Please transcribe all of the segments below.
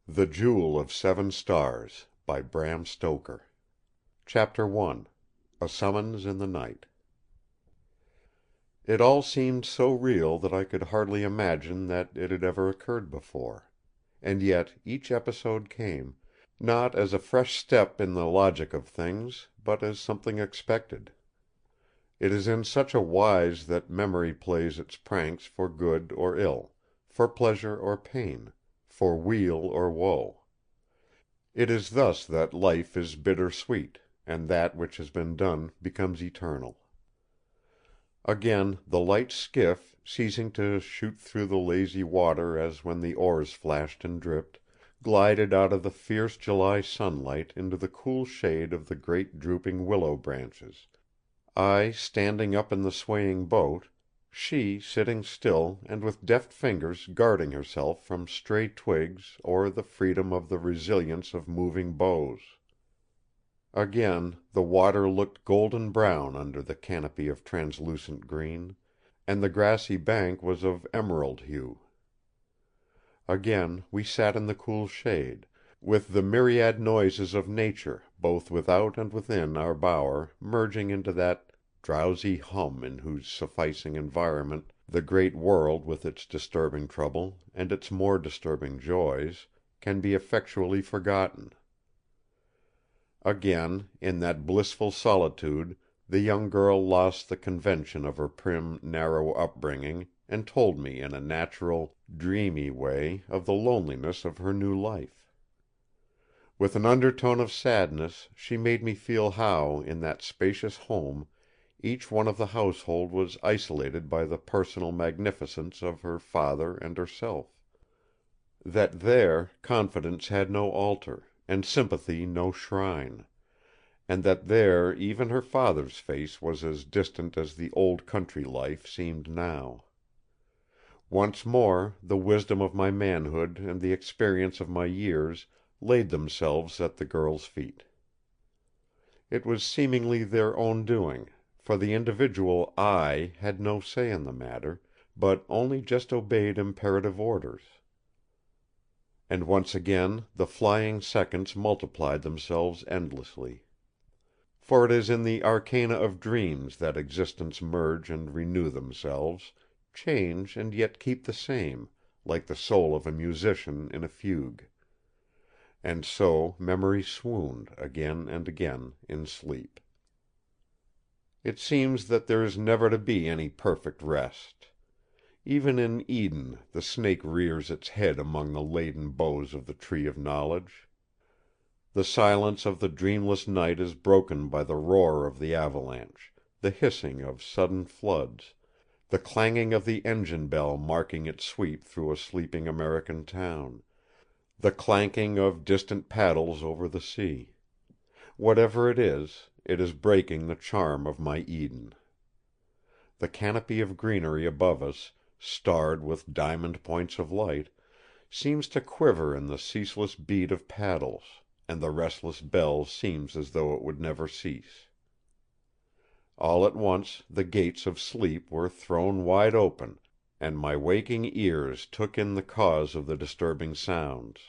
The Jewel of 7 Stars by Bram Stoker. Chapter 1. A Summons in the Night. It all seemed so real that I could hardly imagine that it had ever occurred before. And yet each episode came, not as a fresh step in the logic of things, but as something expected. It is in such a wise that memory plays its pranks for good or ill, for pleasure or pain, for weal or woe. It is thus that life is bitter sweet, and that which has been done becomes eternal. Again the light skiff, ceasing to shoot through the lazy water as when the oars flashed and dripped, glided out of the fierce July sunlight into the cool shade of the great drooping willow branches, I standing up in the swaying boat, she sitting still and with deft fingers guarding herself from stray twigs or the freedom of the resilience of moving boughs. Again the water looked golden brown under the canopy of translucent green, and the grassy bank was of emerald hue. Again we sat in the cool shade, with the myriad noises of nature both without and within our bower merging into that drowsy hum in whose sufficing environment the great world with its disturbing trouble, and its more disturbing joys, can be effectually forgotten. Again, in that blissful solitude, the young girl lost the convention of her prim, narrow upbringing, and told me in a natural, dreamy way of the loneliness of her new life. With an undertone of sadness she made me feel how, in that spacious home, each one of the household was isolated by the personal magnificence of her father and herself. That there confidence had no altar, and sympathy no shrine; and that there even her father's face was as distant as the old country life seemed now. Once more the wisdom of my manhood and the experience of my years laid themselves at the girl's feet. It was seemingly their own doing, for the individual I had no say in the matter, but only just obeyed imperative orders. And once again the flying seconds multiplied themselves endlessly. For it is in the arcana of dreams that existence merge and renew themselves, change and yet keep the same, like the soul of a musician in a fugue. And so memory swooned again and again in sleep. It seems that there is never to be any perfect rest. Even in Eden the snake rears its head among the laden boughs of the tree of knowledge. The silence of the dreamless night is broken by the roar of the avalanche, the hissing of sudden floods, the clanging of the engine bell marking its sweep through a sleeping American town, the clanking of distant paddles over the sea. Whatever it is breaking the charm of my Eden. The canopy of greenery above us, starred with diamond points of light, seems to quiver in the ceaseless beat of paddles, and the restless bell seems as though it would never cease. All at once the gates of sleep were thrown wide open, and my waking ears took in the cause of the disturbing sounds.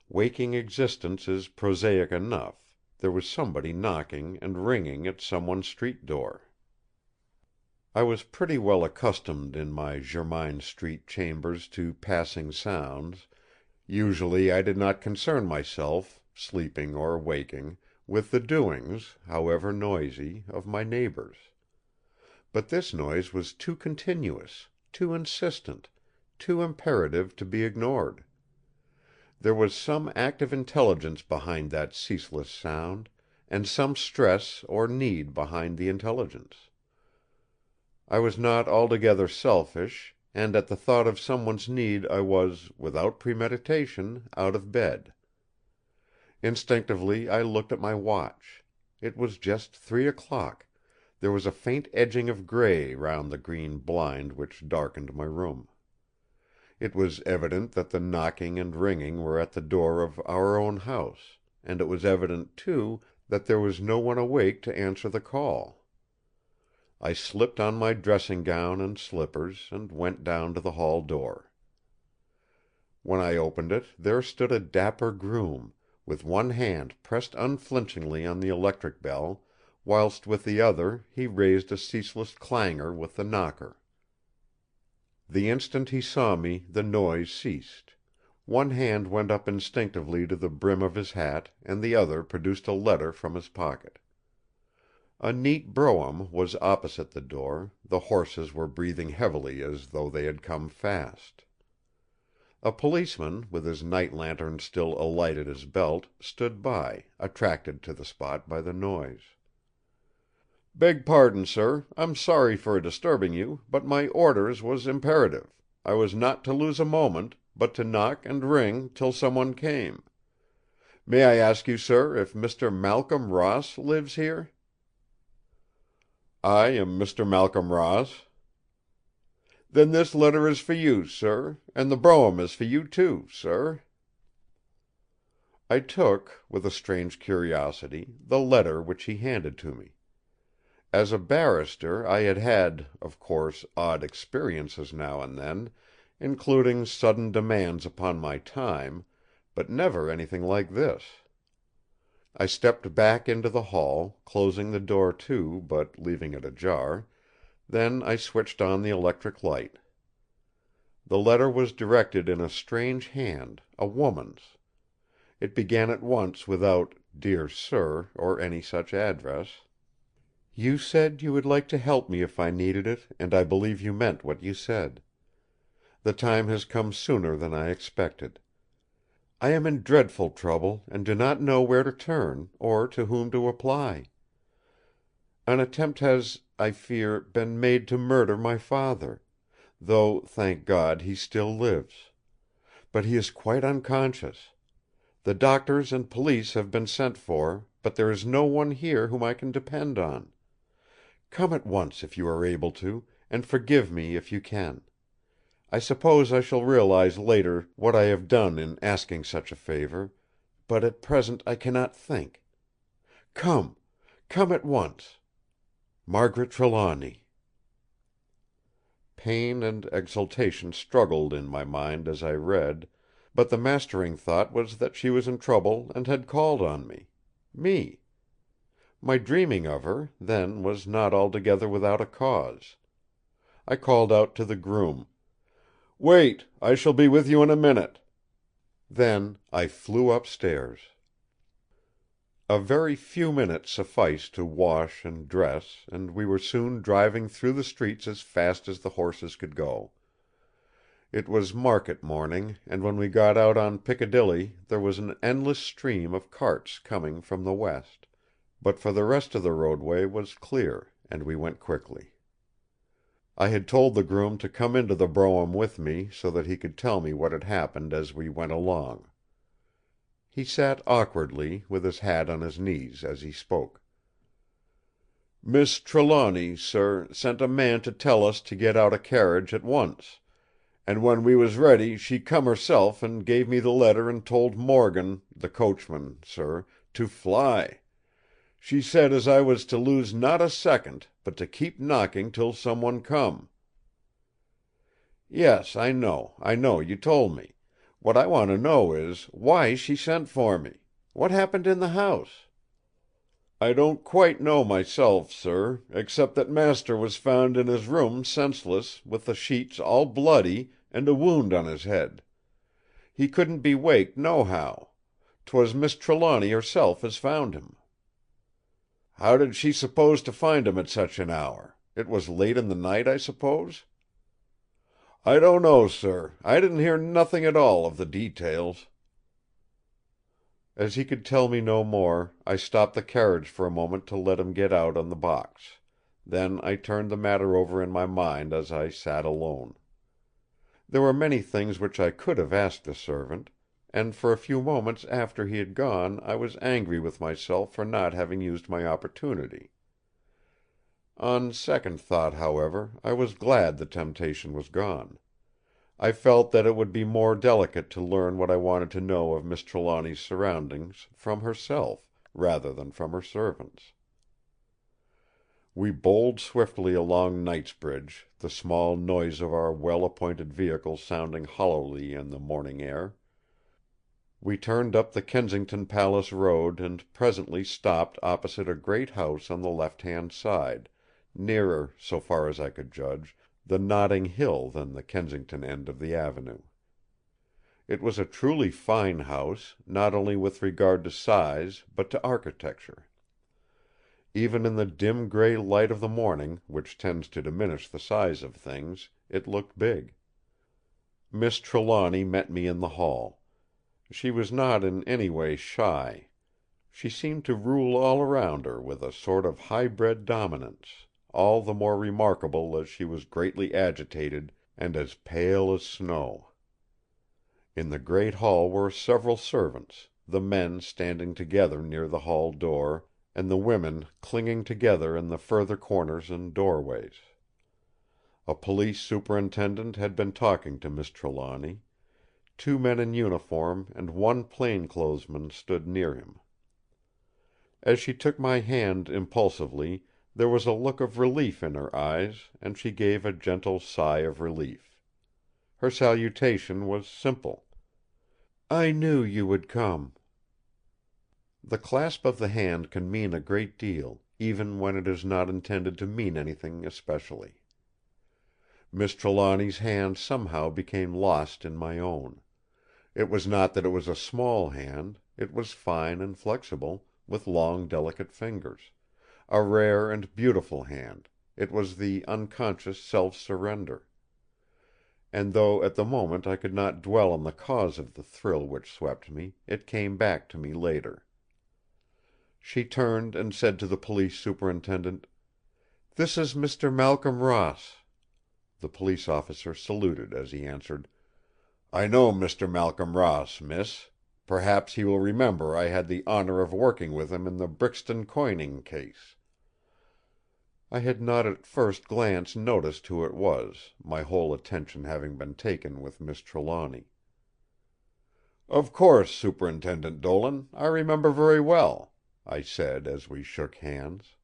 Waking existence is prosaic enough. There was somebody knocking and ringing at someone's street door. I was pretty well accustomed in my Jermyn Street chambers to passing sounds. Usually I did not concern myself, sleeping or waking, with the doings, however noisy, of my neighbors. But this noise was too continuous, too insistent, too imperative to be ignored. There was some active intelligence behind that ceaseless sound, and some stress or need behind the intelligence. I was not altogether selfish, and at the thought of someone's need I was, without premeditation, out of bed. Instinctively I looked at my watch. It was just 3 o'clock; there was a faint edging of grey round the green blind which darkened my room. It was evident that the knocking and ringing were at the door of our own house, and it was evident, too, that there was no one awake to answer the call. I slipped on my dressing gown and slippers, and went down to the hall door. When I opened it, there stood a dapper groom, with one hand pressed unflinchingly on the electric bell, whilst with the other he raised a ceaseless clangor with the knocker. The instant he saw me the noise ceased. One hand went up instinctively to the brim of his hat, and the other produced a letter from his pocket. A neat brougham was opposite the door; the horses were breathing heavily as though they had come fast. A policeman, with his night lantern still alight at his belt, stood by, attracted to the spot by the noise. "Beg pardon, sir, I'm sorry for disturbing you, but my orders was imperative. I was not to lose a moment, but to knock and ring till someone came. May I ask you, sir, if Mr. Malcolm Ross lives here?" "I am Mr. Malcolm Ross." "Then this letter is for you, sir; and the brougham is for you too, sir." I took, with a strange curiosity, the letter which he handed to me. As a barrister I had had, of course, odd experiences now and then, including sudden demands upon my time, but never anything like this. I stepped back into the hall, closing the door to, but leaving it ajar; then I switched on the electric light. The letter was directed in a strange hand, a woman's. It began at once without "Dear Sir," or any such address. "You said you would like to help me if I needed it, and I believe you meant what you said. The time has come sooner than I expected. I am in dreadful trouble, and do not know where to turn, or to whom to apply. An attempt has, I fear, been made to murder my father; though, thank God, he still lives. But he is quite unconscious. The doctors and police have been sent for, but there is no one here whom I can depend on. Come at once if you are able to, and forgive me if you can. I suppose I shall realize later what I have done in asking such a favor; but at present I cannot think. Come! Come at once! Margaret Trelawny." Pain and exultation struggled in my mind as I read, but the mastering thought was that she was in trouble and had called on me. Me! My dreaming of her, then, was not altogether without a cause. I called out to the groom: "Wait! I shall be with you in a minute." Then I flew upstairs. A very few minutes sufficed to wash and dress, and we were soon driving through the streets as fast as the horses could go. It was market morning, and when we got out on Piccadilly there was an endless stream of carts coming from the west; but for the rest of the roadway was clear, and we went quickly. I had told the groom to come into the brougham with me, so that he could tell me what had happened as we went along. He sat awkwardly, with his hat on his knees, as he spoke. "Miss Trelawny, sir, sent a man to tell us to get out a carriage at once; and when we was ready she come herself and gave me the letter and told Morgan, the coachman, sir, to fly. She said as I was to lose not a second, but to keep knocking till someone come." "Yes, I know, you told me. What I want to know is, why she sent for me. What happened in the house?" "I don't quite know myself, sir, except that master was found in his room senseless, with the sheets all bloody, and a wound on his head. He couldn't be waked nohow. 'Twas Miss Trelawny herself as found him." "How did she suppose to find him at such an hour? It was late in the night, I suppose?" "I don't know, sir. I didn't hear nothing at all of the details." As he could tell me no more, I stopped the carriage for a moment to let him get out on the box. Then I turned the matter over in my mind as I sat alone. There were many things which I could have asked the servant; and for a few moments after he had gone I was angry with myself for not having used my opportunity. On second thought, however, I was glad the temptation was gone. I felt that it would be more delicate to learn what I wanted to know of Miss Trelawny's surroundings from herself, rather than from her servants. We bowled swiftly along Knightsbridge, the small noise of our well-appointed vehicle sounding hollowly in the morning air. We turned up the Kensington Palace Road and presently stopped opposite a great house on the left-hand side, nearer, so far as I could judge, the Notting Hill than the Kensington end of the avenue. It was a truly fine house, not only with regard to size but to architecture. Even in the dim gray light of the morning, which tends to diminish the size of things, it looked big. Miss Trelawny met me in the hall. She was not in any way shy. She seemed to rule all around her with a sort of high-bred dominance, all the more remarkable as she was greatly agitated and as pale as snow. In the great hall were several servants, the men standing together near the hall door, and the women clinging together in the further corners and doorways. A police superintendent had been talking to Miss Trelawny. 2 men in uniform and 1 plainclothesman stood near him. As she took my hand impulsively, there was a look of relief in her eyes, and she gave a gentle sigh of relief. Her salutation was simple. "I knew you would come." The clasp of the hand can mean a great deal, even when it is not intended to mean anything especially. Miss Trelawny's hand somehow became lost in my own. It was not that it was a small hand; it was fine and flexible, with long delicate fingers; a rare and beautiful hand; it was the unconscious self-surrender. And though at the moment I could not dwell on the cause of the thrill which swept me, it came back to me later. She turned and said to the police superintendent: "This is Mr. Malcolm Ross." The police officer saluted as he answered: "I know Mr. Malcolm Ross, miss. Perhaps he will remember I had the honour of working with him in the Brixton coining case." I had not at first glance noticed who it was, my whole attention having been taken with Miss Trelawny. "Of course, Superintendent Dolan, I remember very well," I said as we shook hands.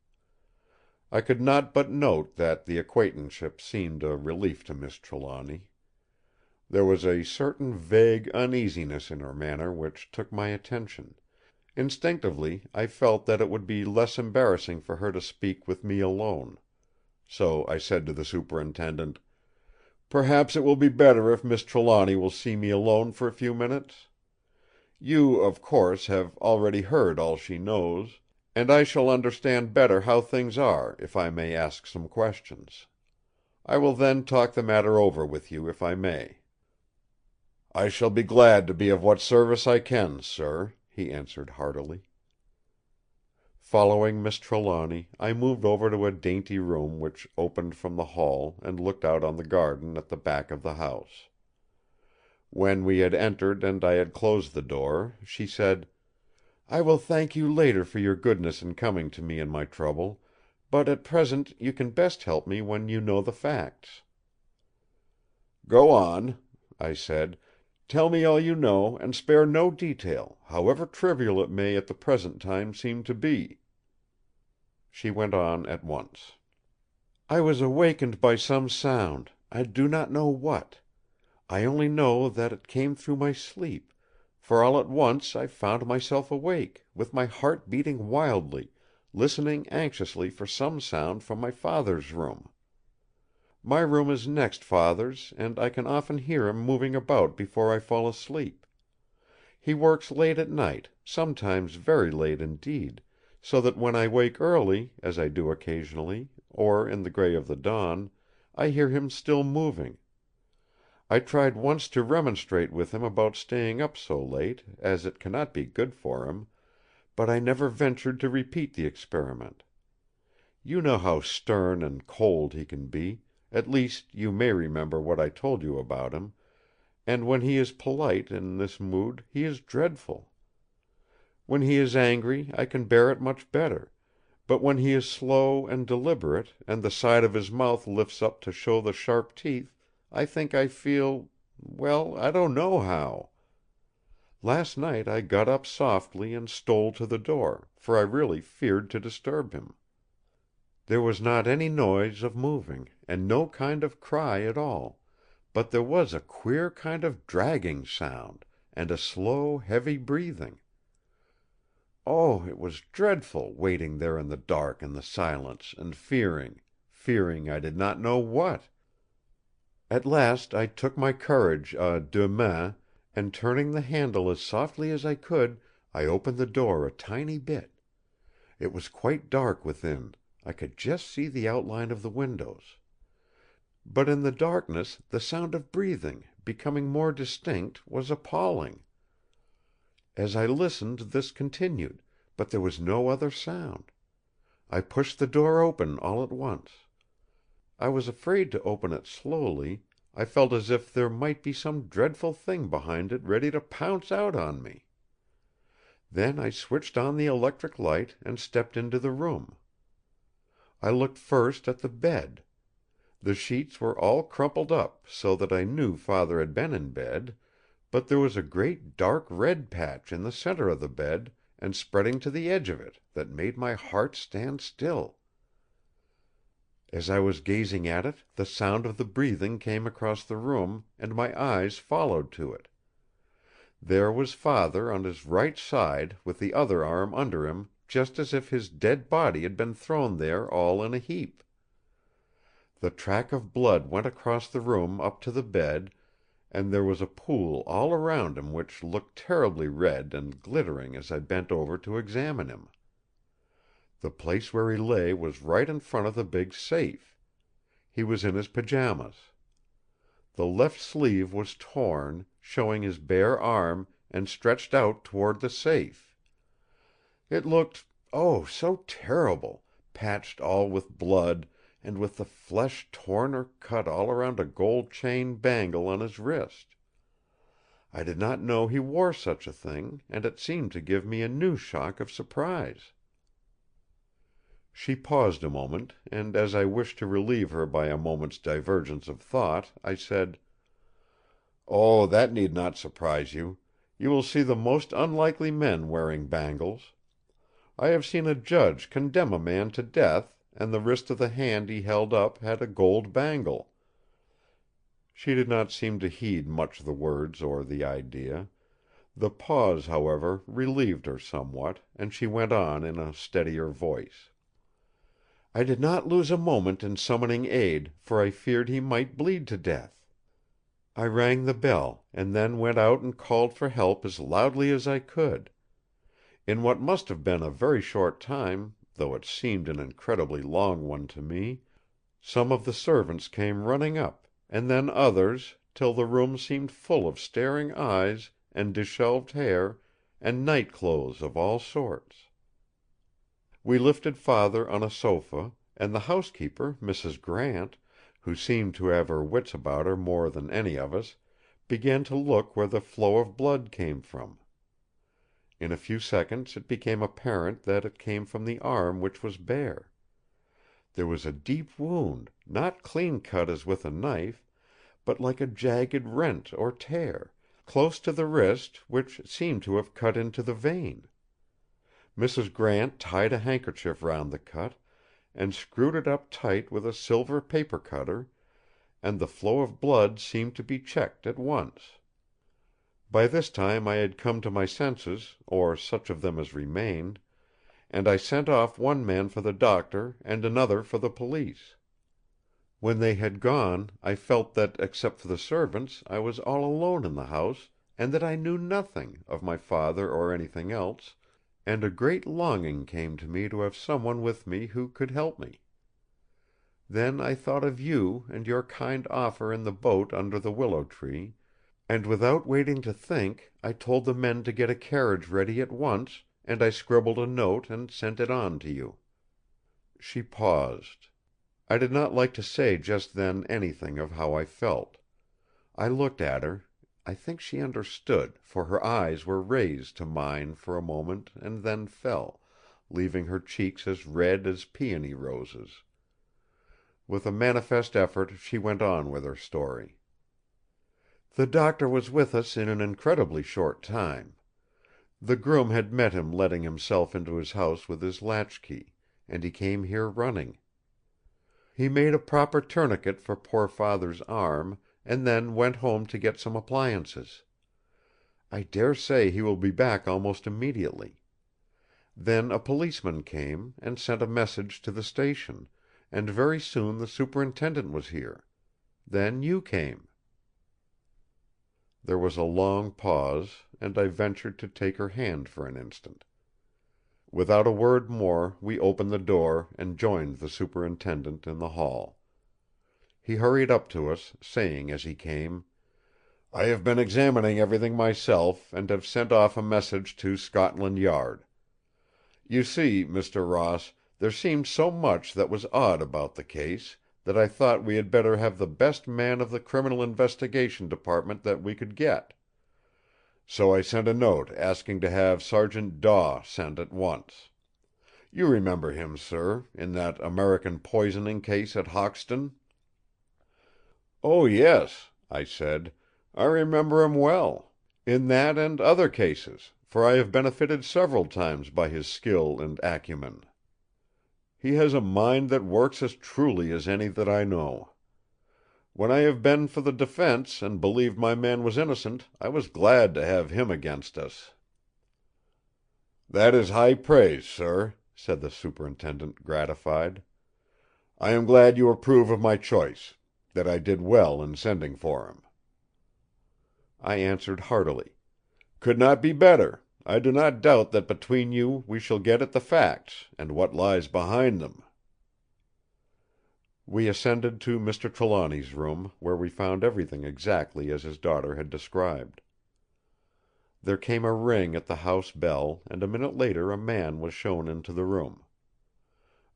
I could not but note that the acquaintanceship seemed a relief to Miss Trelawny. There was a certain vague uneasiness in her manner which took my attention. Instinctively I felt that it would be less embarrassing for her to speak with me alone. So I said to the Superintendent: "Perhaps it will be better if Miss Trelawny will see me alone for a few minutes? You, of course, have already heard all she knows, and I shall understand better how things are if I may ask some questions. I will then talk the matter over with you if I may." "I shall be glad to be of what service I can, sir," he answered heartily. Following Miss Trelawny, I moved over to a dainty room which opened from the hall and looked out on the garden at the back of the house. When we had entered and I had closed the door, she said: "I will thank you later for your goodness in coming to me in my trouble, but at present you can best help me when you know the facts." "Go on," I said. "Tell me all you know, and spare no detail, however trivial it may at the present time seem to be." She went on at once: "I was awakened by some sound, I do not know what. I only know that it came through my sleep, for all at once I found myself awake, with my heart beating wildly, listening anxiously for some sound from my Father's room. My room is next Father's, and I can often hear him moving about before I fall asleep. He works late at night, sometimes very late indeed, so that when I wake early, as I do occasionally, or in the grey of the dawn, I hear him still moving. I tried once to remonstrate with him about staying up so late, as it cannot be good for him, but I never ventured to repeat the experiment. You know how stern and cold he can be; at least you may remember what I told you about him; and when he is polite in this mood he is dreadful. When he is angry I can bear it much better; but when he is slow and deliberate, and the side of his mouth lifts up to show the sharp teeth, I think I feel—well, I don't know how. Last night I got up softly and stole to the door, for I really feared to disturb him." There was not any noise of moving, and no kind of cry at all, but there was a queer kind of dragging sound, and a slow, heavy breathing. Oh, it was dreadful, waiting there in the dark and the silence, and fearing I did not know what. At last I took my courage à deux mains, and turning the handle as softly as I could, I opened the door a tiny bit. It was quite dark within; I could just see the outline of the windows. But in the darkness the sound of breathing, becoming more distinct, was appalling. As I listened this continued, but there was no other sound. I pushed the door open all at once. I was afraid to open it slowly; I felt as if there might be some dreadful thing behind it ready to pounce out on me. Then I switched on the electric light and stepped into the room. I looked first at the bed. The sheets were all crumpled up so that I knew Father had been in bed, but there was a great dark red patch in the center of the bed and spreading to the edge of it that made my heart stand still. As I was gazing at it, the sound of the breathing came across the room, and my eyes followed to it. There was Father on his right side with the other arm under him, just as if his dead body had been thrown there all in a heap. The track of blood went across the room up to the bed, and there was a pool all around him which looked terribly red and glittering as I bent over to examine him. The place where he lay was right in front of the big safe. He was in his pajamas. The left sleeve was torn, showing his bare arm, and stretched out toward the safe. It looked, oh, so terrible, patched all with blood, and with the flesh torn or cut all around a gold chain bangle on his wrist. I did not know he wore such a thing, and it seemed to give me a new shock of surprise. She paused a moment, and as I wished to relieve her by a moment's divergence of thought, I said: "Oh, that need not surprise you. You will see the most unlikely men wearing bangles. I have seen a judge condemn a man to death, and the wrist of the hand he held up had a gold bangle." She did not seem to heed much the words or the idea. The pause, however, relieved her somewhat, and she went on in a steadier voice: "I did not lose a moment in summoning aid, for I feared he might bleed to death. I rang the bell, and then went out and called for help as loudly as I could. In what must have been a very short time, though it seemed an incredibly long one to me, some of the servants came running up, and then others, till the room seemed full of staring eyes, and disheveled hair, and night clothes of all sorts. We lifted Father on a sofa, and the housekeeper, Mrs. Grant, who seemed to have her wits about her more than any of us, began to look where the flow of blood came from. In a few seconds it became apparent that it came from the arm which was bare. There was a deep wound, not clean cut as with a knife, but like a jagged rent or tear, close to the wrist, which seemed to have cut into the vein. Mrs. Grant tied a handkerchief round the cut, and screwed it up tight with a silver paper cutter, and the flow of blood seemed to be checked at once. By this time I had come to my senses, or such of them as remained, and I sent off one man for the doctor and another for the police. When they had gone, I felt that, except for the servants, I was all alone in the house, and that I knew nothing of my father or anything else, and a great longing came to me to have someone with me who could help me. Then I thought of you and your kind offer in the boat under the willow tree, and without waiting to think, I told the men to get a carriage ready at once, and I scribbled a note and sent it on to you." She paused. I did not like to say just then anything of how I felt. I looked at her. I think she understood, for her eyes were raised to mine for a moment and then fell, leaving her cheeks as red as peony roses. With a manifest effort she went on with her story. "The doctor was with us in an incredibly short time. The groom had met him letting himself into his house with his latchkey, and he came here running. He made a proper tourniquet for poor Father's arm, and then went home to get some appliances. I dare say he will be back almost immediately. Then a policeman came, and sent a message to the station, and very soon the superintendent was here. Then you came." There was a long pause, and I ventured to take her hand for an instant. Without a word more we opened the door and joined the superintendent in the hall. He hurried up to us, saying as he came: "I have been examining everything myself, and have sent off a message to Scotland Yard. You see, Mr. Ross, there seemed so much that was odd about the case, that I thought we had better have the best man of the Criminal Investigation Department that we could get. So I sent a note asking to have Sergeant Daw sent at once. You remember him, sir, in that American poisoning case at Hoxton?" "Oh, yes," I said, "I remember him well. In that and other cases, for I have benefited several times by his skill and acumen. He has a mind that works as truly as any that I know. When I have been for the defense and believed my man was innocent, I was glad to have him against us." "That is high praise, sir," said the superintendent, gratified. "I am glad you approve of my choice; that I did well in sending for him." I answered heartily: "Could not be better. I do not doubt that between you we shall get at the facts, and what lies behind them." We ascended to Mr. Trelawny's room, where we found everything exactly as his daughter had described. There came a ring at the house bell, and a minute later a man was shown into the room.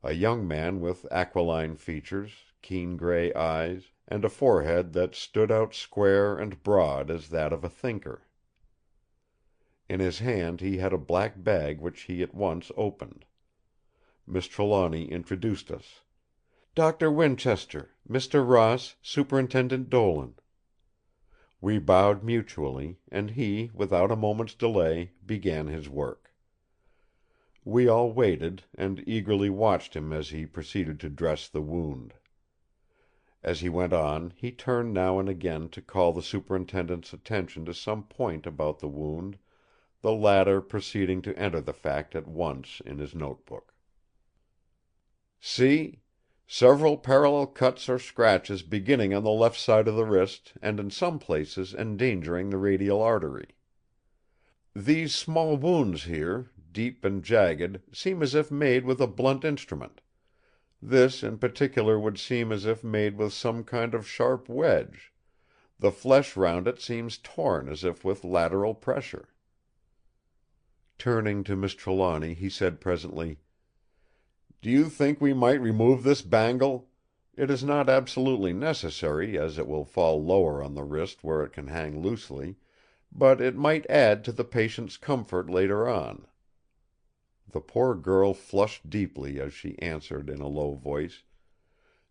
A young man with aquiline features, keen grey eyes, and a forehead that stood out square and broad as that of a thinker. In his hand he had a black bag which he at once opened. Miss Trelawny introduced us: "Doctor Winchester, Mr. Ross, Superintendent Dolan." We bowed mutually, and he, without a moment's delay, began his work. We all waited, and eagerly watched him as he proceeded to dress the wound. As he went on, he turned now and again to call the Superintendent's attention to some point about the wound, the latter proceeding to enter the fact at once in his notebook. "See! Several parallel cuts or scratches beginning on the left side of the wrist and in some places endangering the radial artery. These small wounds here, deep and jagged, seem as if made with a blunt instrument. This in particular would seem as if made with some kind of sharp wedge. The flesh round it seems torn as if with lateral pressure." Turning to Miss Trelawny, he said presently: "Do you think we might remove this bangle? It is not absolutely necessary, as it will fall lower on the wrist where it can hang loosely; but it might add to the patient's comfort later on." The poor girl flushed deeply as she answered in a low voice: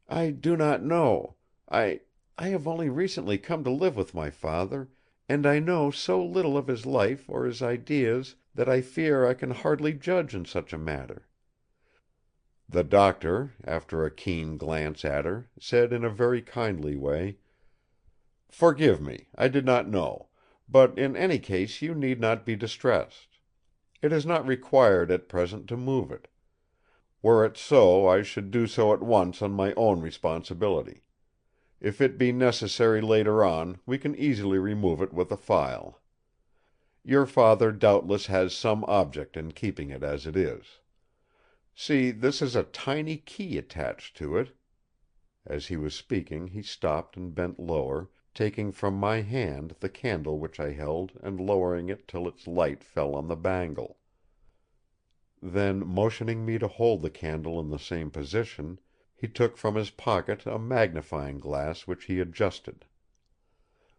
"I do not know. I have only recently come to live with my father, and I know so little of his life or his ideas that I fear I can hardly judge in such a matter." The Doctor, after a keen glance at her, said in a very kindly way: "Forgive me, I did not know; but in any case you need not be distressed. It is not required at present to move it. Were it so, I should do so at once on my own responsibility. If it be necessary later on, we can easily remove it with a file. Your father doubtless has some object in keeping it as it is. See, this is a tiny key attached to it." As he was speaking he stopped and bent lower, taking from my hand the candle which I held and lowering it till its light fell on the bangle. Then, motioning me to hold the candle in the same position, he took from his pocket a magnifying glass which he adjusted.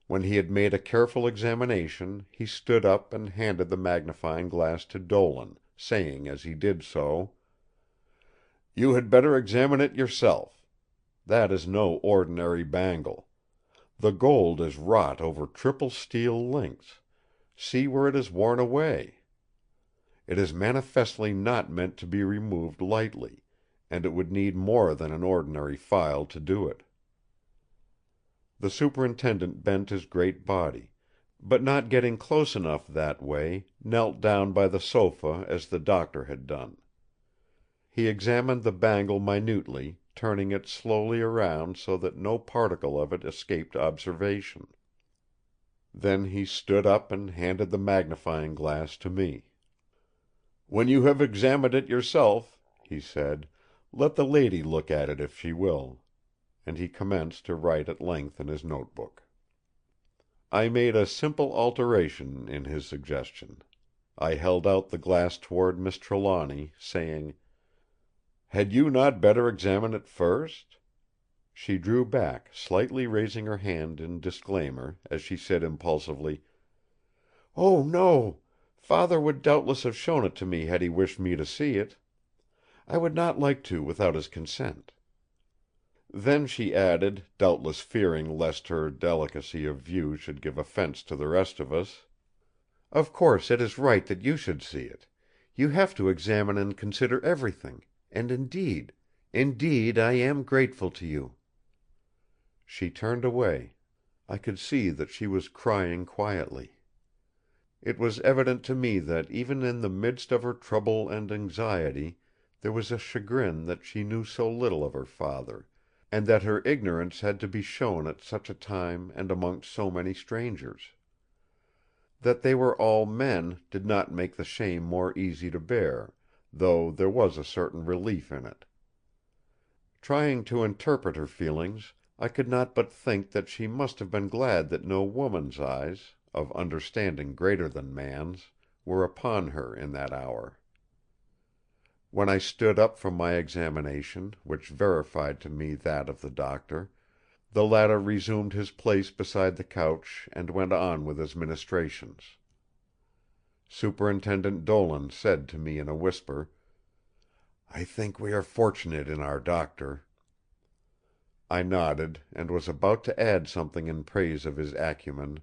When he had made a careful examination, he stood up and handed the magnifying glass to Dolan, saying as he did so: "You had better examine it yourself. That is no ordinary bangle. The gold is wrought over triple steel links; see where it is worn away. It is manifestly not meant to be removed lightly, and it would need more than an ordinary file to do it. The Superintendent bent his great body, but not getting close enough that way, knelt down by the sofa as the Doctor had done. He examined the bangle minutely, turning it slowly around so that no particle of it escaped observation. Then he stood up and handed the magnifying glass to me. "When you have examined it yourself," he said, "let the lady look at it if she will." And he commenced to write at length in his notebook. I made a simple alteration in his suggestion. I held out the glass toward Miss Trelawny, saying: "Had you not better examine it first?" She drew back, slightly raising her hand in disclaimer, as she said impulsively: "Oh, no! Father would doubtless have shown it to me had he wished me to see it. I would not like to without his consent." Then she added, doubtless fearing lest her delicacy of view should give offense to the rest of us: "Of course it is right that you should see it. You have to examine and consider everything; and indeed, indeed I am grateful to you." She turned away. I could see that she was crying quietly. It was evident to me that even in the midst of her trouble and anxiety there was a chagrin that she knew so little of her father, and that her ignorance had to be shown at such a time and amongst so many strangers. That they were all men did not make the shame more easy to bear, though there was a certain relief in it. Trying to interpret her feelings, I could not but think that she must have been glad that no woman's eyes, of understanding greater than man's, were upon her in that hour. When I stood up from my examination, which verified to me that of the Doctor, the latter resumed his place beside the couch and went on with his ministrations. Superintendent Dolan said to me in a whisper: "I think we are fortunate in our Doctor." I nodded, and was about to add something in praise of his acumen,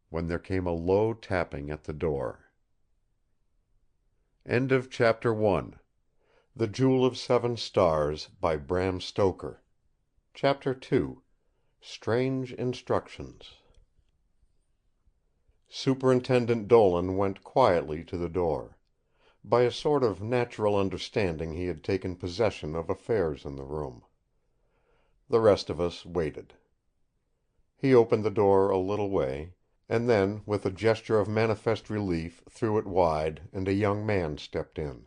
when there came a low tapping at the door. End of Chapter 1. The Jewel of Seven Stars, by Bram Stoker. Chapter 2. Strange Instructions. Superintendent Dolan went quietly to the door. By a sort of natural understanding he had taken possession of affairs in the room. The rest of us waited. He opened the door a little way, and then with a gesture of manifest relief threw it wide, and a young man stepped in.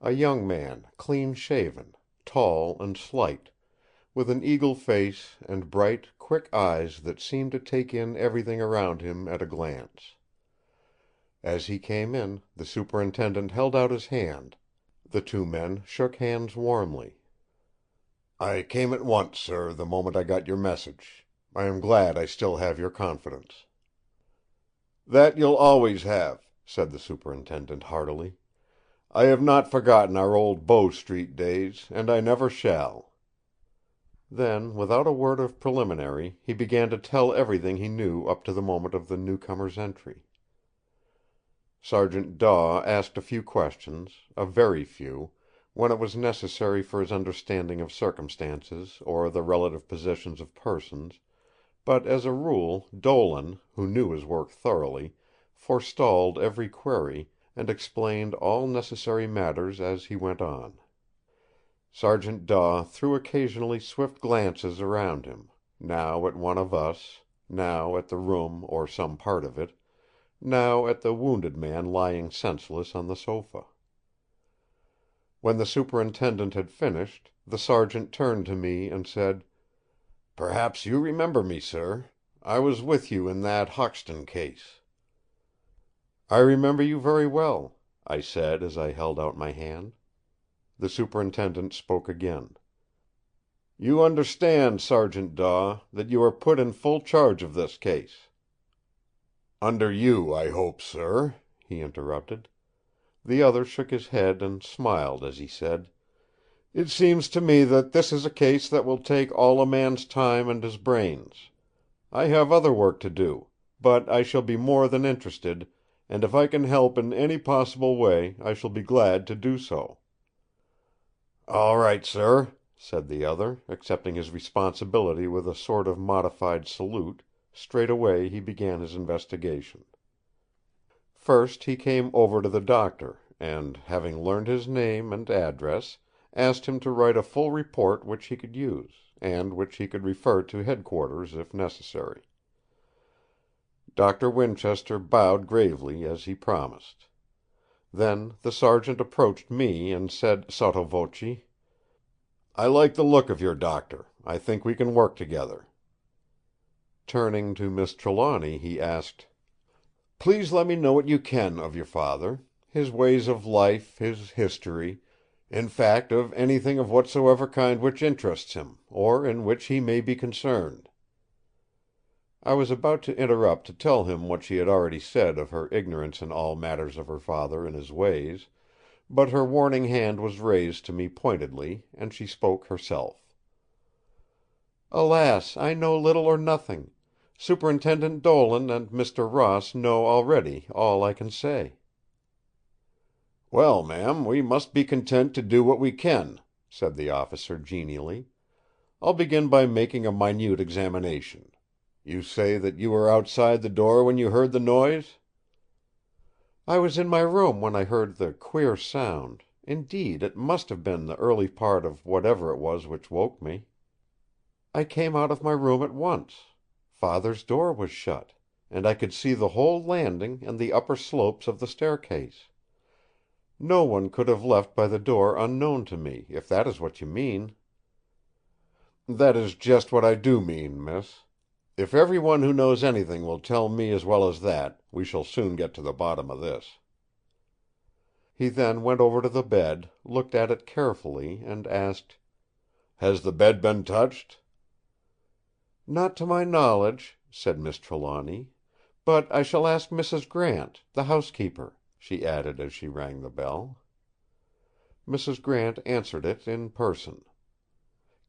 A young man, clean shaven, tall and slight, with an eagle face and bright, quick eyes that seemed to take in everything around him at a glance. As he came in, the Superintendent held out his hand. The two men shook hands warmly. "I came at once, sir, the moment I got your message. I am glad I still have your confidence." "That you'll always have," said the Superintendent heartily. "I have not forgotten our old Bow Street days, and I never shall." Then, without a word of preliminary, he began to tell everything he knew up to the moment of the newcomer's entry. Sergeant Daw asked a few questions, a very few, when it was necessary for his understanding of circumstances or the relative positions of persons, but as a rule Dolan, who knew his work thoroughly, forestalled every query, and explained all necessary matters as he went on. Sergeant Daw threw occasionally swift glances around him, now at one of us, now at the room or some part of it, now at the wounded man lying senseless on the sofa. When the Superintendent had finished, the Sergeant turned to me and said: "Perhaps you remember me, sir. I was with you in that Hoxton case." "I remember you very well," I said as I held out my hand. The Superintendent spoke again: "You understand, Sergeant Daw, that you are put in full charge of this case." "Under you, I hope, sir," he interrupted. The other shook his head and smiled as he said: "It seems to me that this is a case that will take all a man's time and his brains. I have other work to do, but I shall be more than interested, and if I can help in any possible way I shall be glad to do so." "All right, sir," said the other, accepting his responsibility with a sort of modified salute. Straightway he began his investigation. First he came over to the doctor, and, having learned his name and address, asked him to write a full report which he could use, and which he could refer to headquarters if necessary. Doctor Winchester bowed gravely as he promised. Then the sergeant approached me and said sotto voce: "I like the look of your doctor. I think we can work together." Turning to Miss Trelawny, he asked: "Please let me know what you can of your father, his ways of life, his history, in fact of anything of whatsoever kind which interests him, or in which he may be concerned." I was about to interrupt to tell him what she had already said of her ignorance in all matters of her father and his ways, but her warning hand was raised to me pointedly, and she spoke herself. "Alas, I know little or nothing. Superintendent Dolan and Mr. Ross know already all I can say." "Well, ma'am, we must be content to do what we can," said the officer genially. "I'll begin by making a minute examination. You say that you were outside the door when you heard the noise?" "I was in my room when I heard the queer sound. Indeed, it must have been the early part of whatever it was which woke me. I came out of my room at once. Father's door was shut, and I could see the whole landing and the upper slopes of the staircase. No one could have left by the door unknown to me, if that is what you mean." "That is just what I do mean, miss. If every one who knows anything will tell me as well as that, we shall soon get to the bottom of this." He then went over to the bed, looked at it carefully, and asked: "Has the bed been touched?" "Not to my knowledge," said Miss Trelawny. "But I shall ask Mrs. Grant, the housekeeper," she added as she rang the bell. Mrs. Grant answered it in person.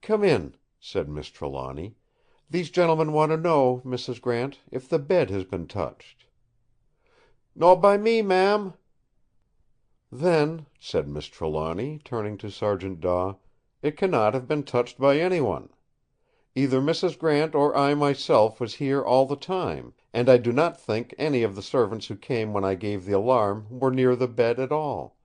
"Come in," said Miss Trelawny. "These gentlemen want to know, Mrs. Grant, if the bed has been touched." "Not by me, ma'am." "Then," said Miss Trelawny, turning to Sergeant Daw, "it cannot have been touched by anyone. Either Mrs. Grant or I myself was here all the time, and I do not think any of the servants who came when I gave the alarm were near the bed at all.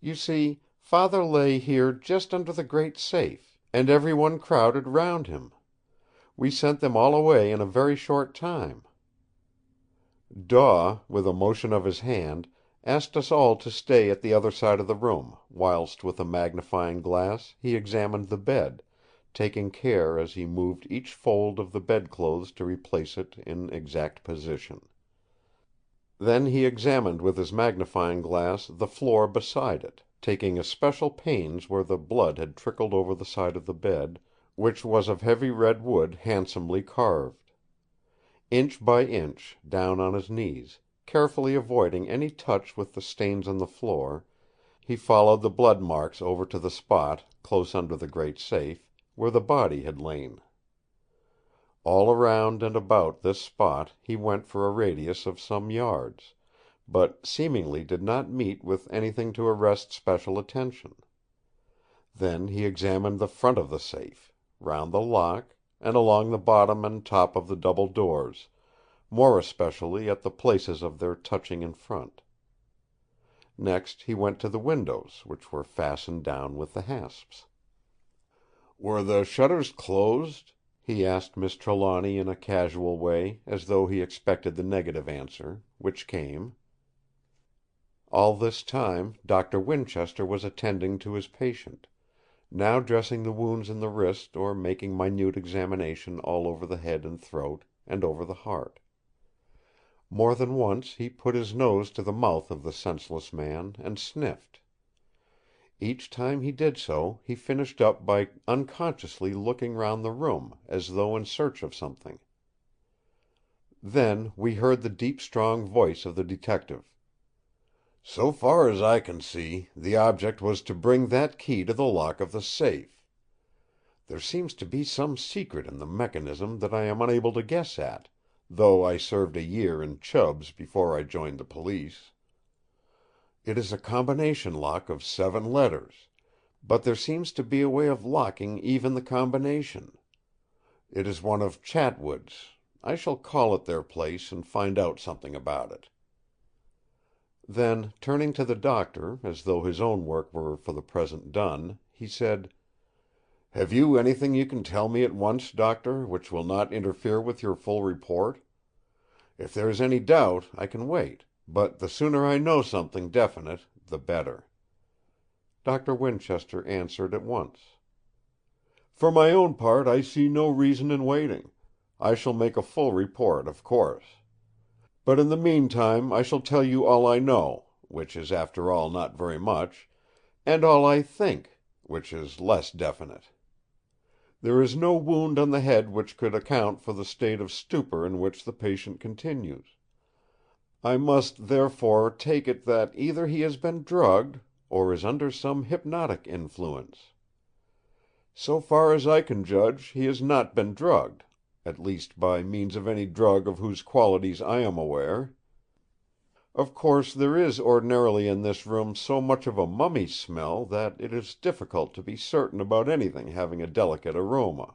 You see, Father lay here just under the great safe, and every one crowded round him. We sent them all away in a very short time." Daw, with a motion of his hand, asked us all to stay at the other side of the room, whilst with a magnifying glass he examined the bed, taking care as he moved each fold of the bedclothes to replace it in exact position. Then he examined with his magnifying glass the floor beside it, taking especial pains where the blood had trickled over the side of the bed, which was of heavy red wood handsomely carved. Inch by inch, down on his knees, carefully avoiding any touch with the stains on the floor, he followed the blood marks over to the spot, close under the great safe, where the body had lain. All around and about this spot he went for a radius of some yards, but seemingly did not meet with anything to arrest special attention. Then he examined the front of the safe, round the lock, and along the bottom and top of the double doors, more especially at the places of their touching in front. Next he went to the windows, which were fastened down with the hasps. "Were the shutters closed?" he asked Miss Trelawny in a casual way, as though he expected the negative answer, which came. All this time Doctor Winchester was attending to his patient, now dressing the wounds in the wrist or making minute examination all over the head and throat, and over the heart. More than once he put his nose to the mouth of the senseless man and sniffed. Each time he did so he finished up by unconsciously looking round the room, as though in search of something. Then we heard the deep strong voice of the detective. "So far as I can see, the object was to bring that key to the lock of the safe. There seems to be some secret in the mechanism that I am unable to guess at, though I served a year in Chubb's before I joined the police. It is a combination lock of 7 letters, But there seems to be a way of locking even the combination. It is one of Chatwood's. I shall call at their place and find out something about it." Then, turning to the Doctor, as though his own work were for the present done, he said: "Have you anything you can tell me at once, Doctor, which will not interfere with your full report? If there is any doubt, I can wait, but the sooner I know something definite, the better." Doctor Winchester answered at once: "For my own part, I see no reason in waiting. I shall make a full report, of course. But in the meantime I shall tell you all I know, which is after all not very much, and all I think, which is less definite. There is no wound on the head which could account for the state of stupor in which the patient continues. I must, therefore, take it that either he has been drugged, or is under some hypnotic influence. So far as I can judge, he has not been drugged, at least by means of any drug of whose qualities I am aware. Of course there is ordinarily in this room so much of a mummy smell that it is difficult to be certain about anything having a delicate aroma.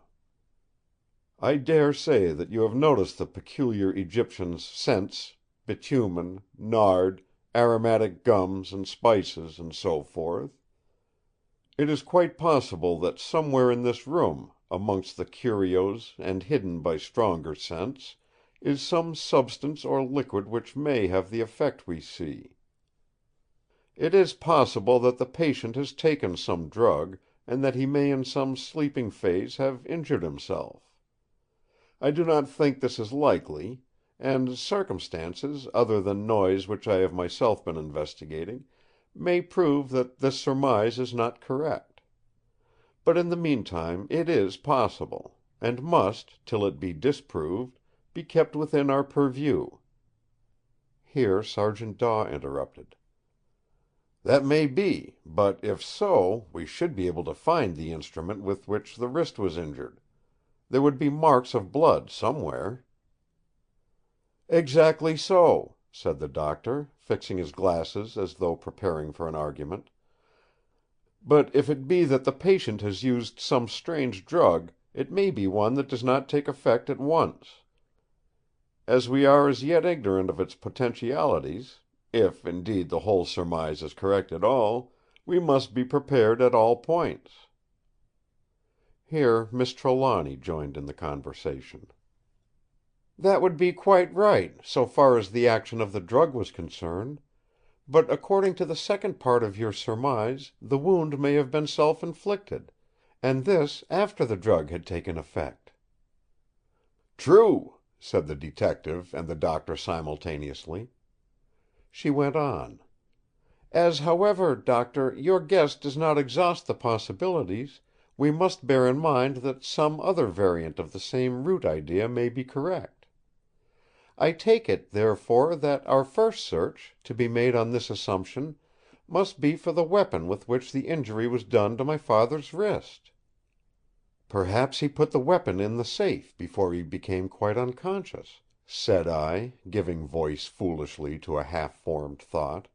I dare say that you have noticed the peculiar Egyptian scents, bitumen, nard, aromatic gums and spices, and so forth. It is quite possible that somewhere in this room, amongst the curios and hidden by stronger scents, is some substance or liquid which may have the effect we see. It is possible that the patient has taken some drug, and that he may in some sleeping phase have injured himself. I do not think this is likely, and circumstances, other than noise which I have myself been investigating, may prove that this surmise is not correct. But in the meantime it is possible, and must, till it be disproved, be kept within our purview." Here Sergeant Daw interrupted: "That may be, but if so, we should be able to find the instrument with which the wrist was injured. There would be marks of blood somewhere." "Exactly so," said the Doctor, fixing his glasses as though preparing for an argument. "But if it be that the patient has used some strange drug, it may be one that does not take effect at once. As we are as yet ignorant of its potentialities, if indeed the whole surmise is correct at all, we must be prepared at all points." Here Miss Trelawny joined in the conversation. "That would be quite right, so far as the action of the drug was concerned. But according to the second part of your surmise, the wound may have been self-inflicted, and this after the drug had taken effect." "True," said the detective and the Doctor simultaneously. She went on: "As, however, Doctor, your guess does not exhaust the possibilities, we must bear in mind that some other variant of the same root idea may be correct. I take it, therefore, that our first search, to be made on this assumption, must be for the weapon with which the injury was done to my Father's wrist." "Perhaps he put the weapon in the safe before he became quite unconscious," said I, giving voice foolishly to a half-formed thought.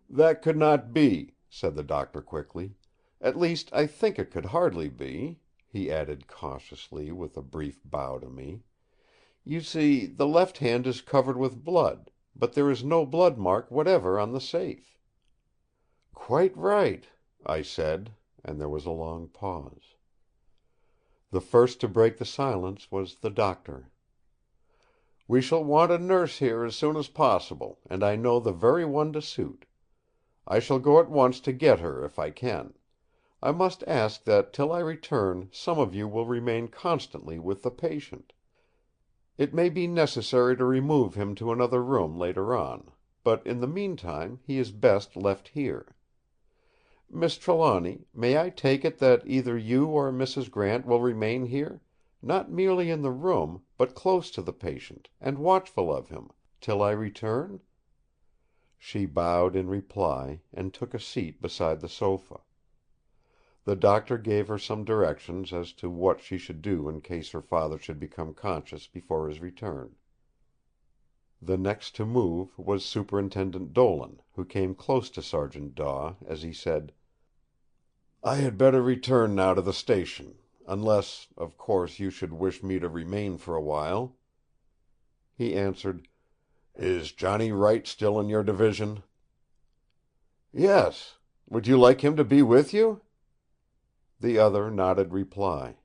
"That could not be," said the Doctor quickly. "At least I think it could hardly be," he added cautiously, with a brief bow to me. "You see, the left hand is covered with blood, but there is no blood mark whatever on the safe." "Quite right," I said, and there was a long pause. The first to break the silence was the Doctor. "We shall want a nurse here as soon as possible, and I know the very one to suit. I shall go at once to get her if I can. I must ask that till I return some of you will remain constantly with the patient. It may be necessary to remove him to another room later on, but in the meantime he is best left here. Miss Trelawny, may I take it that either you or Mrs. Grant will remain here, not merely in the room, but close to the patient, and watchful of him, till I return?" She bowed in reply, and took a seat beside the sofa. The Doctor gave her some directions as to what she should do in case her father should become conscious before his return. The next to move was Superintendent Dolan, who came close to Sergeant Daw as he said: "I had better return now to the station, unless, of course, you should wish me to remain for a while." He answered, "Is Johnny Wright still in your division?" "Yes. Would you like him to be with you?" The other nodded reply.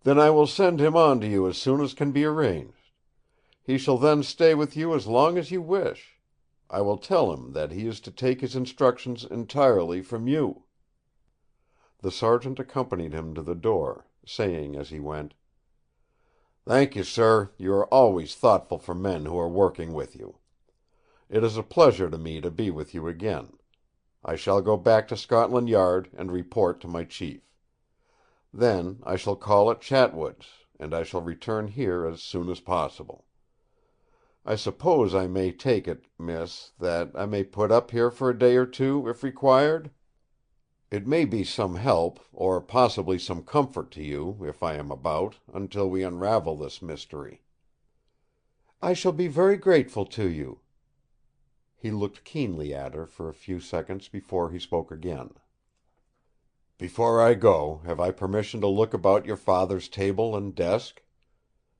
"Then I will send him on to you as soon as can be arranged. He shall then stay with you as long as you wish. I will tell him that he is to take his instructions entirely from you." The sergeant accompanied him to the door, saying as he went, "Thank you, sir. You are always thoughtful for men who are working with you. It is a pleasure to me to be with you again. I shall go back to Scotland Yard and report to my chief. Then I shall call at Chatwood's, and I shall return here as soon as possible. I suppose I may take it, miss, that I may put up here for a day or two, if required? It may be some help, or possibly some comfort to you, if I am about, until we unravel this mystery." "I shall be very grateful to you." He looked keenly at her for a few seconds before he spoke again. "Before I go, have I permission to look about your father's table and desk?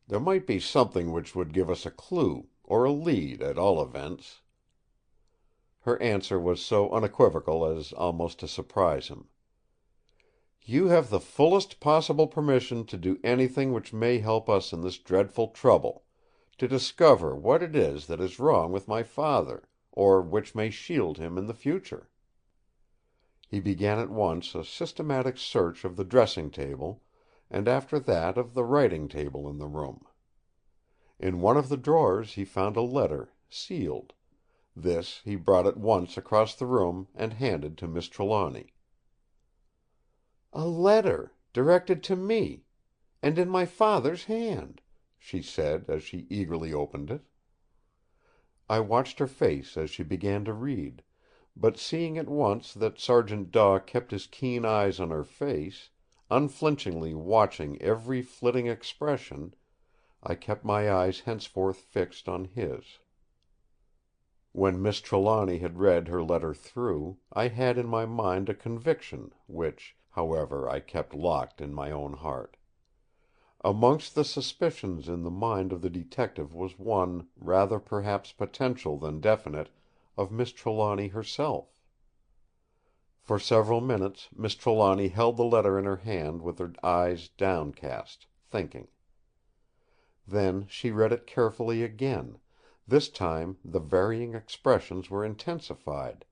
There might be something which would give us a clue, or a lead, at all events." Her answer was so unequivocal as almost to surprise him. "You have the fullest possible permission to do anything which may help us in this dreadful trouble, to discover what it is that is wrong with my father, or which may shield him in the future." He began at once a systematic search of the dressing table, and after that of the writing table in the room. In one of the drawers he found a letter, sealed. This he brought at once across the room and handed to Miss Trelawny. "A letter, directed to me, and in my father's hand," she said as she eagerly opened it. I watched her face as she began to read, but seeing at once that Sergeant Daw kept his keen eyes on her face, unflinchingly watching every flitting expression, I kept my eyes henceforth fixed on his. When Miss Trelawny had read her letter through, I had in my mind a conviction, which, however, I kept locked in my own heart. Amongst the suspicions in the mind of the detective was one, rather perhaps potential than definite, of Miss Trelawny herself. For several minutes Miss Trelawny held the letter in her hand with her eyes downcast, thinking. Then she read it carefully again. This time the varying expressions were intensified,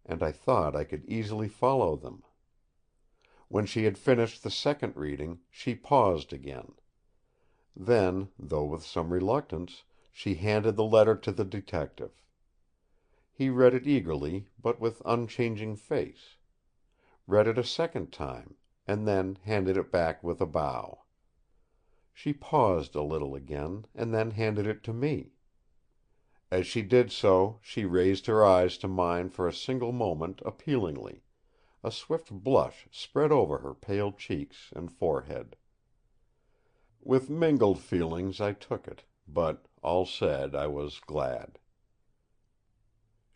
and I thought I could easily follow them. When she had finished the second reading, she paused again. Then, though with some reluctance, she handed the letter to the detective. He read it eagerly, but with unchanging face; read it a second time, and then handed it back with a bow. She paused a little again, and then handed it to me. As she did so, she raised her eyes to mine for a single moment appealingly. A swift blush spread over her pale cheeks and forehead. With mingled feelings I took it, but, all said, I was glad.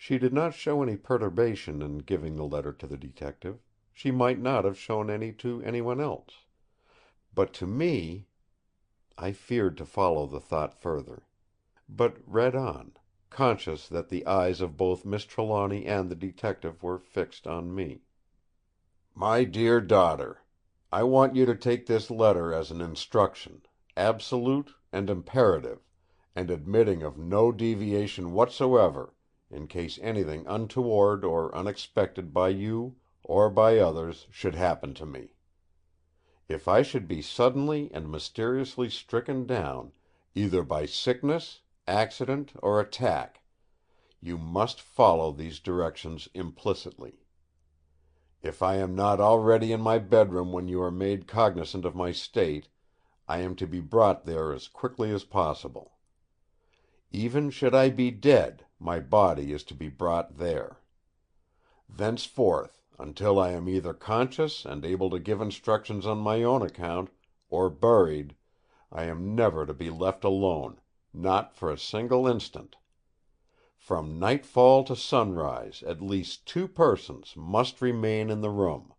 She did not show any perturbation in giving the letter to the detective; she might not have shown any to anyone else. But to me— I feared to follow the thought further, but read on, conscious that the eyes of both Miss Trelawny and the detective were fixed on me. "My dear daughter, I want you to take this letter as an instruction, absolute and imperative, and admitting of no deviation whatsoever, in case anything untoward or unexpected by you or by others should happen to me. If I should be suddenly and mysteriously stricken down, either by sickness, accident, or attack, you must follow these directions implicitly. If I am not already in my bedroom when you are made cognizant of my state, I am to be brought there as quickly as possible. Even should I be dead, my body is to be brought there. Thenceforth, until I am either conscious and able to give instructions on my own account, or buried, I am never to be left alone, not for a single instant. From nightfall to sunrise at least 2 persons must remain in the room.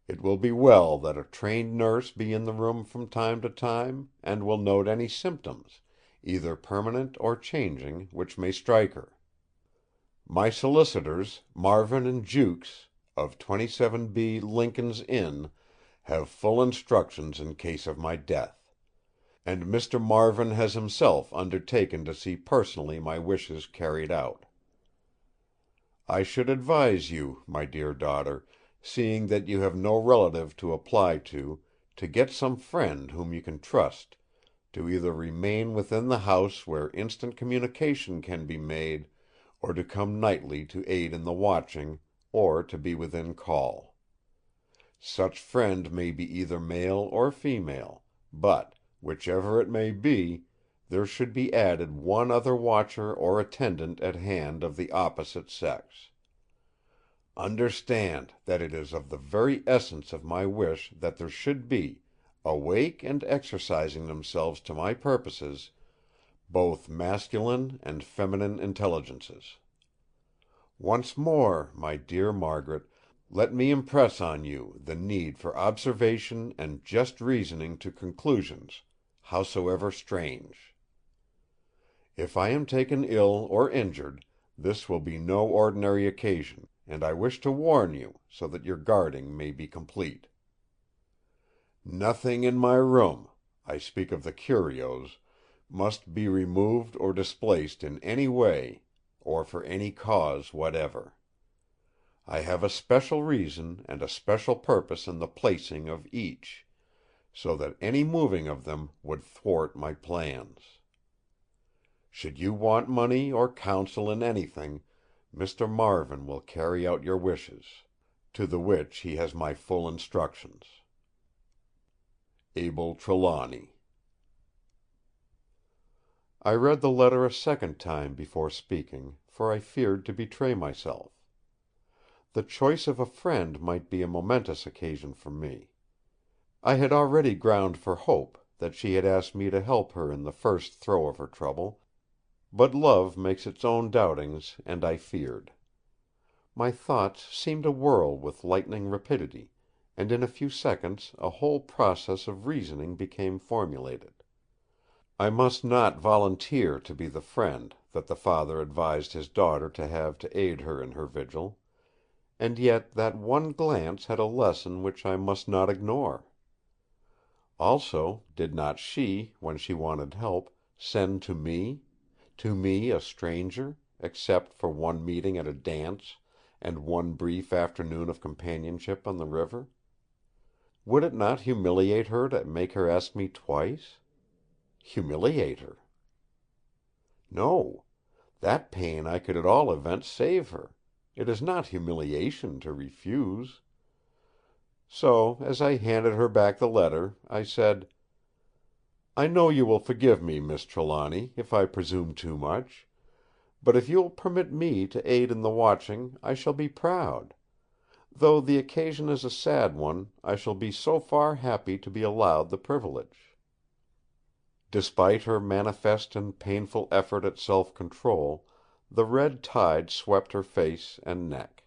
It will be well that a trained nurse be in the room from time to time, and will note any symptoms, either permanent or changing, which may strike her. My solicitors, Marvin and Jukes, of 27B Lincoln's Inn, have full instructions in case of my death; and Mr. Marvin has himself undertaken to see personally my wishes carried out. I should advise you, my dear daughter, seeing that you have no relative to apply to get some friend whom you can trust, to either remain within the house where instant communication can be made, or to come nightly to aid in the watching, or to be within call. Such friend may be either male or female, but, whichever it may be, there should be added 1 other watcher or attendant at hand of the opposite sex. Understand that it is of the very essence of my wish that there should be, awake and exercising themselves to my purposes, both masculine and feminine intelligences. Once more, my dear Margaret, let me impress on you the need for observation and just reasoning to conclusions, howsoever strange. If I am taken ill or injured, this will be no ordinary occasion, and I wish to warn you, so that your guarding may be complete. Nothing in my room, I speak of the curios, must be removed or displaced in any way, or for any cause whatever. I have a special reason and a special purpose in the placing of each, so that any moving of them would thwart my plans. Should you want money or counsel in anything, Mr. Marvin will carry out your wishes, to the which he has my full instructions. Abel Trelawney. I read the letter a second time before speaking, for I feared to betray myself. The choice of a friend might be a momentous occasion for me. I had already ground for hope that she had asked me to help her in the first throe of her trouble, but love makes its own doubtings, and I feared. My thoughts seemed to whirl with lightning rapidity, and in a few seconds a whole process of reasoning became formulated. I must not volunteer to be the friend that the father advised his daughter to have to aid her in her vigil, and yet that one glance had a lesson which I must not ignore. Also, did not she, when she wanted help, send to me a stranger, except for one meeting at a dance, and one brief afternoon of companionship on the river? Would it not humiliate her to make her ask me twice? Humiliate her? No. That pain I could at all events save her. It is not humiliation to refuse. So, as I handed her back the letter, I said: "I know you will forgive me, Miss Trelawny, if I presume too much; but if you will permit me to aid in the watching, I shall be proud. Though the occasion is a sad one, I shall be so far happy to be allowed the privilege." Despite her manifest and painful effort at self-control, the red tide swept her face and neck.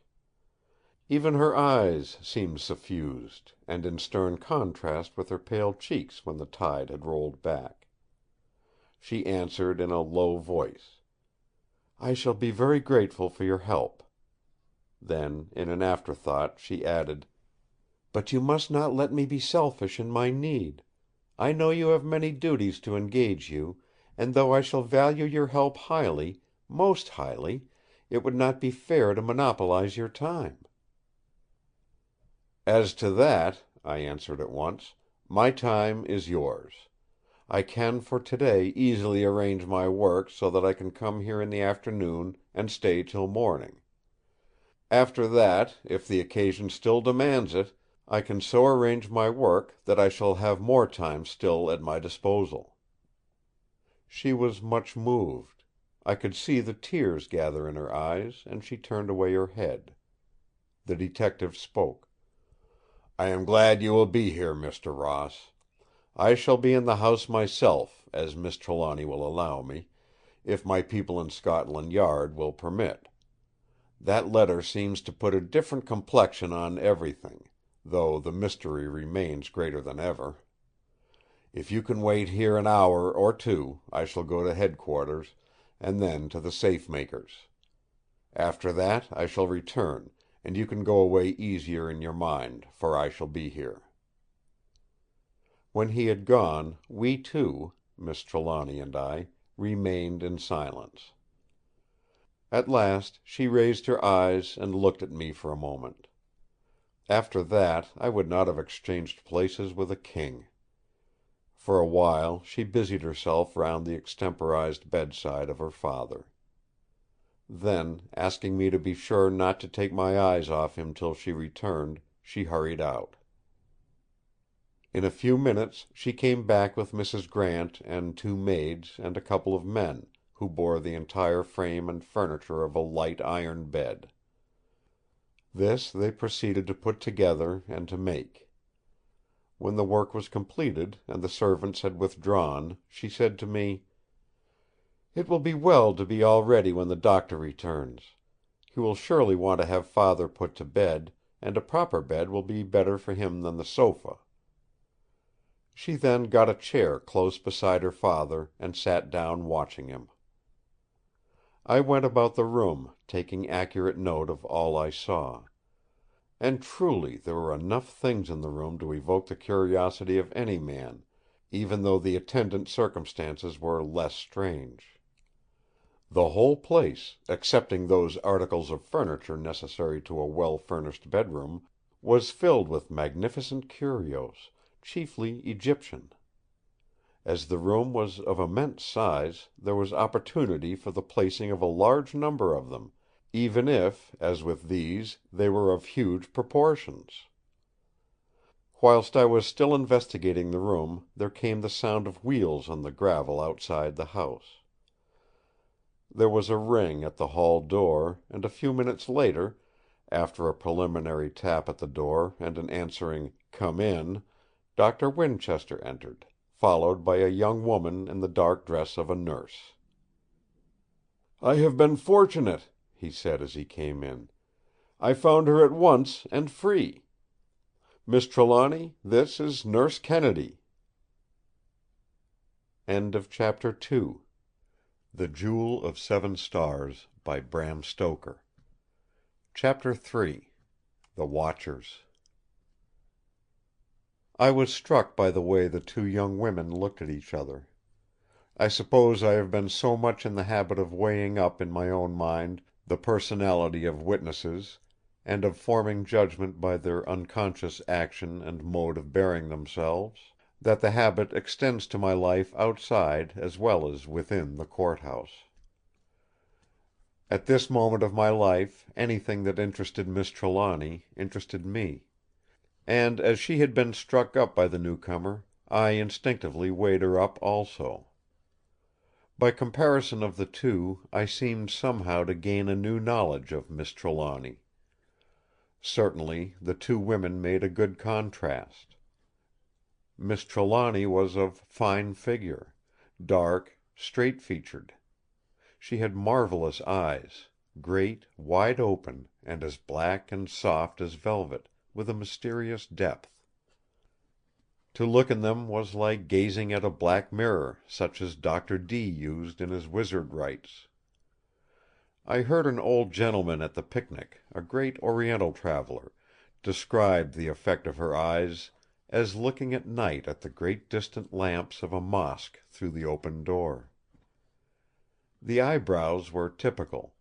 Even her eyes seemed suffused, and in stern contrast with her pale cheeks when the tide had rolled back. She answered in a low voice: "I shall be very grateful for your help." Then, in an afterthought, she added: "But you must not let me be selfish in my need. I know you have many duties to engage you, and though I shall value your help highly, most highly, it would not be fair to monopolize your time." "As to that," I answered at once, "my time is yours. I can for today easily arrange my work so that I can come here in the afternoon and stay till morning. After that, if the occasion still demands it, I can so arrange my work that I shall have more time still at my disposal." She was much moved. I could see the tears gather in her eyes, and she turned away her head. The detective spoke: "I am glad you will be here, Mr. Ross. I shall be in the house myself, as Miss Trelawny will allow me, if my people in Scotland Yard will permit. That letter seems to put a different complexion on everything, though the mystery remains greater than ever. If you can wait here an hour or two, I shall go to headquarters, and then to the safe makers. After that I shall return, and you can go away easier in your mind, for I shall be here." When he had gone, we two, Miss Trelawny and I, remained in silence. At last she raised her eyes and looked at me for a moment. After that I would not have exchanged places with a king. For a while she busied herself round the extemporized bedside of her father. Then, asking me to be sure not to take my eyes off him till she returned, she hurried out. In a few minutes she came back with Mrs. Grant and 2 maids and a couple of men, who bore the entire frame and furniture of a light iron bed. This they proceeded to put together and to make. When the work was completed, and the servants had withdrawn, she said to me: "It will be well to be all ready when the doctor returns. He will surely want to have Father put to bed, and a proper bed will be better for him than the sofa." She then got a chair close beside her father, and sat down watching him. I went about the room, taking accurate note of all I saw. And truly there were enough things in the room to evoke the curiosity of any man, even though the attendant circumstances were less strange. The whole place, excepting those articles of furniture necessary to a well-furnished bedroom, was filled with magnificent curios, chiefly Egyptian. As the room was of immense size, there was opportunity for the placing of a large number of them, even if, as with these, they were of huge proportions. Whilst I was still investigating the room, there came the sound of wheels on the gravel outside the house. There was a ring at the hall door, and a few minutes later, after a preliminary tap at the door and an answering "Come in," Dr. Winchester entered, followed by a young woman in the dark dress of a nurse. "I have been fortunate," he said as he came in. "I found her at once, and free. Miss Trelawny, this is Nurse Kennedy." Chapter 2 The Jewel of 7 Stars by Bram Stoker. Chapter 3 The Watchers. I was struck by the way the 2 young women looked at each other. I suppose I have been so much in the habit of weighing up in my own mind the personality of witnesses, and of forming judgment by their unconscious action and mode of bearing themselves, that the habit extends to my life outside as well as within the courthouse. At this moment of my life anything that interested Miss Trelawny interested me; and as she had been struck up by the newcomer, I instinctively weighed her up also. By comparison of the two, I seemed somehow to gain a new knowledge of Miss Trelawny. Certainly the 2 women made a good contrast. Miss Trelawny was of fine figure, dark, straight-featured. She had marvellous eyes, great, wide open, and as black and soft as velvet, with a mysterious depth. To look in them was like gazing at a black mirror, such as Dr. Dee used in his wizard rites. I heard an old gentleman at the picnic, a great Oriental traveller, describe the effect of her eyes as looking at night at the great distant lamps of a mosque through the open door. The eyebrows were typical.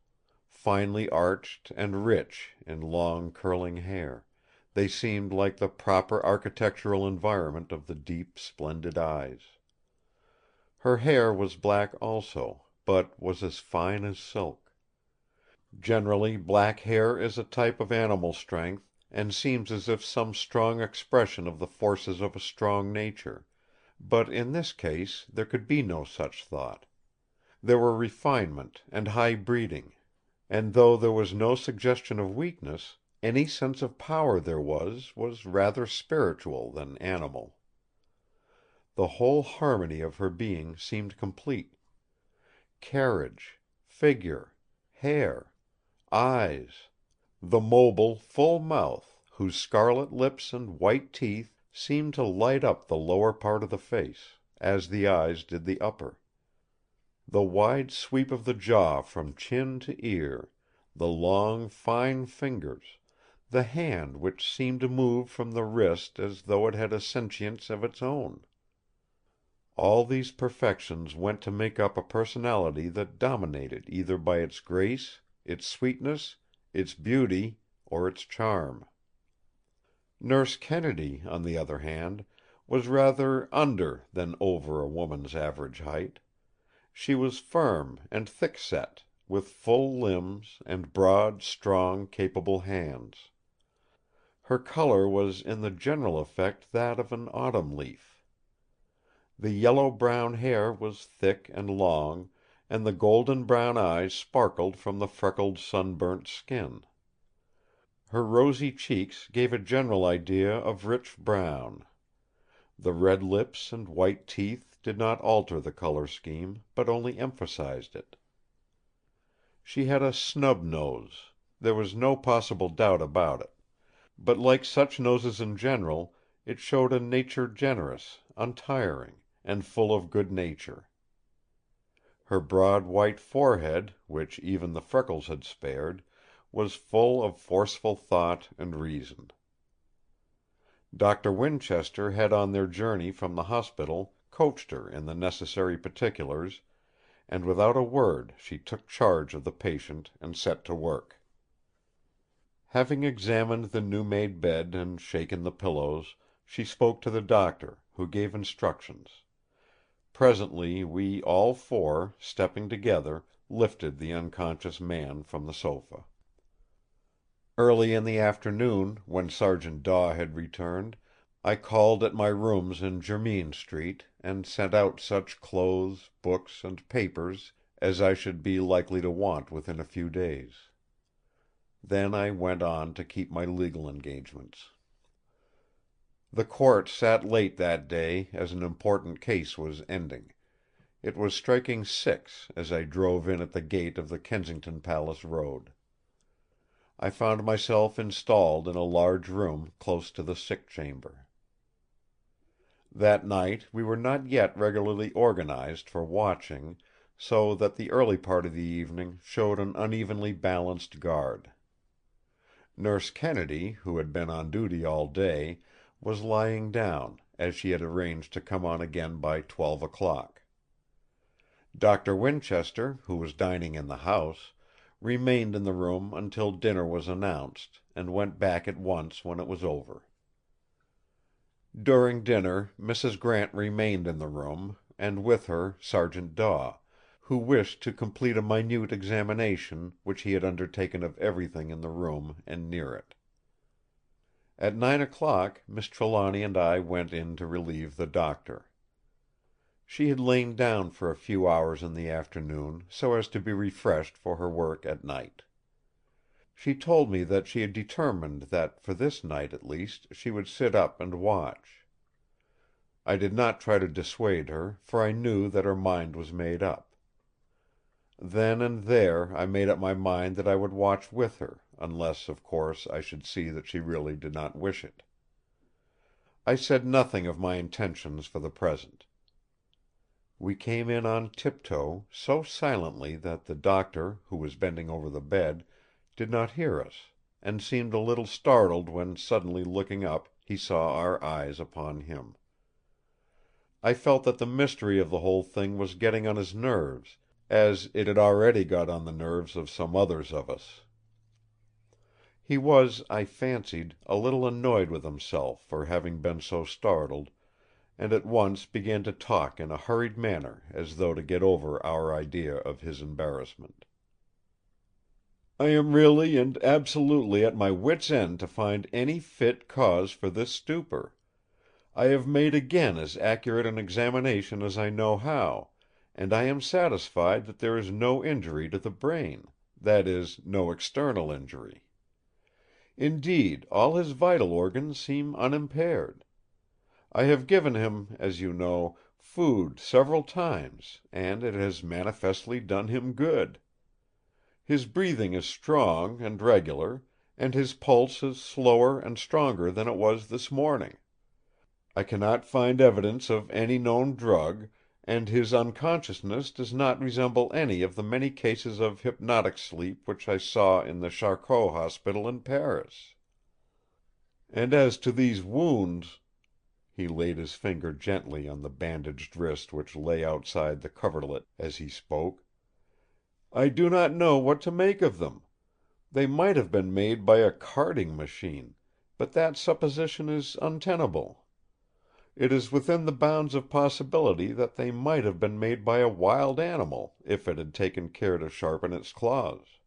Finely arched and rich in long curling hair, they seemed like the proper architectural environment of the deep, splendid eyes. Her hair was black also, but was as fine as silk. Generally black hair is a type of animal strength, and seems as if some strong expression of the forces of a strong nature; but in this case there could be no such thought. There were refinement and high breeding; and though there was no suggestion of weakness, any sense of power there was rather spiritual than animal. The whole harmony of her being seemed complete. carriage, figure, hair, eyes, the mobile, full mouth, whose scarlet lips and white teeth seemed to light up the lower part of the face, as the eyes did the upper. The wide sweep of the jaw from chin to ear, the long, fine fingers, the hand which seemed to move from the wrist as though it had a sentience of its own. All these perfections went to make up a personality that dominated either by its grace, its sweetness, its beauty, or its charm. Nurse Kennedy, on the other hand, was rather under than over a woman's average height. She was firm and thick-set, with full limbs and broad, strong, capable hands. Her color was in the general effect that of an autumn leaf. The yellow-brown hair was thick and long, and the golden-brown eyes sparkled from the freckled, sunburnt skin. Her rosy cheeks gave a general idea of rich brown. The red lips and white teeth did not alter the color scheme, but only emphasized it. She had a snub nose; there was no possible doubt about it; but like such noses in general, it showed a nature generous, untiring, and full of good nature. Her broad white forehead, which even the freckles had spared, was full of forceful thought and reason. Dr. Winchester had on their journey from the hospital coached her in the necessary particulars, and without a word she took charge of the patient and set to work. Having examined the new-made bed and shaken the pillows, she spoke to the doctor, who gave instructions. Presently we all four, stepping together, lifted the unconscious man from the sofa. Early in the afternoon, when Sergeant Daw had returned, I called at my rooms in Jermyn Street, and sent out such clothes, books, and papers as I should be likely to want within a few days. Then I went on to keep my legal engagements. The court sat late that day, as an important case was ending. It was striking 6 as I drove in at the gate of the Kensington Palace Road. I found myself installed in a large room close to the sick chamber. That night we were not yet regularly organized for watching, so that the early part of the evening showed an unevenly balanced guard. Nurse Kennedy, who had been on duty all day, was lying down, as she had arranged to come on again by 12 o'clock. Dr. Winchester, who was dining in the house, remained in the room until dinner was announced, and went back at once when it was over. During dinner Mrs. Grant remained in the room, and with her Sergeant Daw, who wished to complete a minute examination which he had undertaken of everything in the room and near it. At 9 o'clock Miss Trelawny and I went in to relieve the doctor. She had lain down for a few hours in the afternoon, so as to be refreshed for her work at night. She told me that she had determined that for this night at least she would sit up and watch. I did not try to dissuade her, for I knew that her mind was made up. Then and there I made up my mind that I would watch with her, unless, of course, I should see that she really did not wish it. I said nothing of my intentions for the present. We came in on tiptoe, so silently that the doctor, who was bending over the bed, did not hear us, and seemed a little startled when suddenly looking up he saw our eyes upon him. I felt that the mystery of the whole thing was getting on his nerves, as it had already got on the nerves of some others of us. He was, I fancied, a little annoyed with himself for having been so startled, and at once began to talk in a hurried manner as though to get over our idea of his embarrassment. "I am really and absolutely at my wits' end to find any fit cause for this stupor. I have made again as accurate an examination as I know how, and I am satisfied that there is no injury to the brain; that is, no external injury. Indeed, all his vital organs seem unimpaired. I have given him, as you know, food several times, and it has manifestly done him good. His breathing is strong and regular, and his pulse is slower and stronger than it was this morning. I cannot find evidence of any known drug, and his unconsciousness does not resemble any of the many cases of hypnotic sleep which I saw in the Charcot Hospital in Paris. And as to these wounds—" He laid his finger gently on the bandaged wrist which lay outside the coverlet as he spoke. "I do not know what to make of them. They might have been made by a carding machine, but that supposition is untenable. It is within the bounds of possibility that they might have been made by a wild animal if it had taken care to sharpen its claws.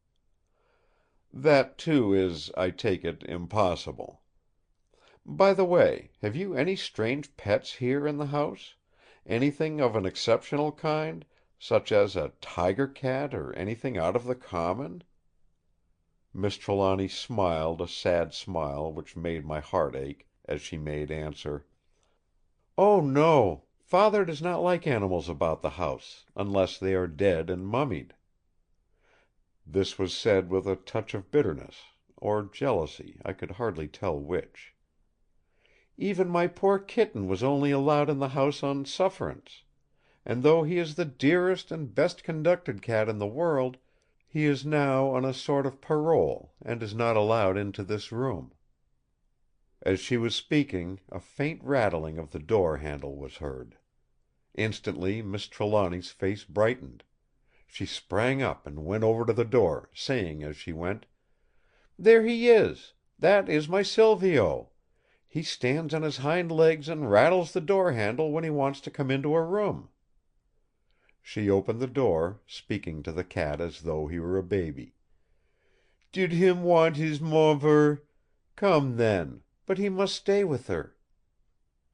That, too, is, I take it, impossible. By the way, have you any strange pets here in the house? Anything of an exceptional kind, such as a tiger cat or anything out of the common?" Miss Trelawny smiled a sad smile which made my heart ache, as she made answer: "Oh, no! Father does not like animals about the house, unless they are dead and mummied." This was said with a touch of bitterness, or jealousy, I could hardly tell which. "Even my poor kitten was only allowed in the house on sufferance; and though he is the dearest and best conducted cat in the world, he is now on a sort of parole, and is not allowed into this room." As she was speaking, a faint rattling of the door handle was heard. Instantly Miss Trelawny's face brightened. She sprang up and went over to the door, saying as she went: "There he is! That is my Silvio! He stands on his hind legs and rattles the door handle when he wants to come into a room." She opened the door, speaking to the cat as though he were a baby. "Did him want his movver? Come then, but he must stay with her."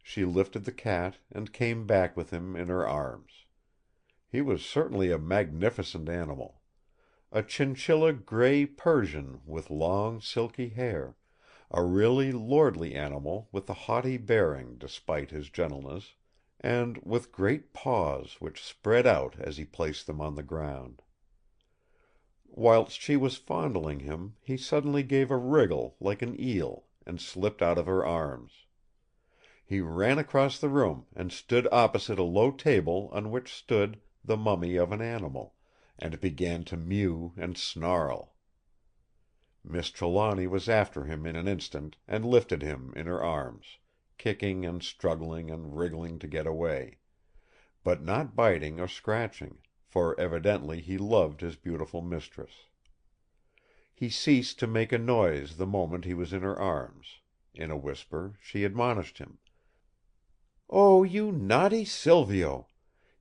She lifted the cat and came back with him in her arms. He was certainly a magnificent animal. A chinchilla grey Persian with long silky hair, a really lordly animal with a haughty bearing despite his gentleness, and with great paws which spread out as he placed them on the ground. Whilst she was fondling him, he suddenly gave a wriggle like an eel, and slipped out of her arms. He ran across the room and stood opposite a low table on which stood the mummy of an animal, and began to mew and snarl. Miss Trelawny was after him in an instant, and lifted him in her arms, kicking and struggling and wriggling to get away; but not biting or scratching, for evidently he loved his beautiful mistress. He ceased to make a noise the moment he was in her arms. In a whisper she admonished him: "Oh, you naughty Silvio!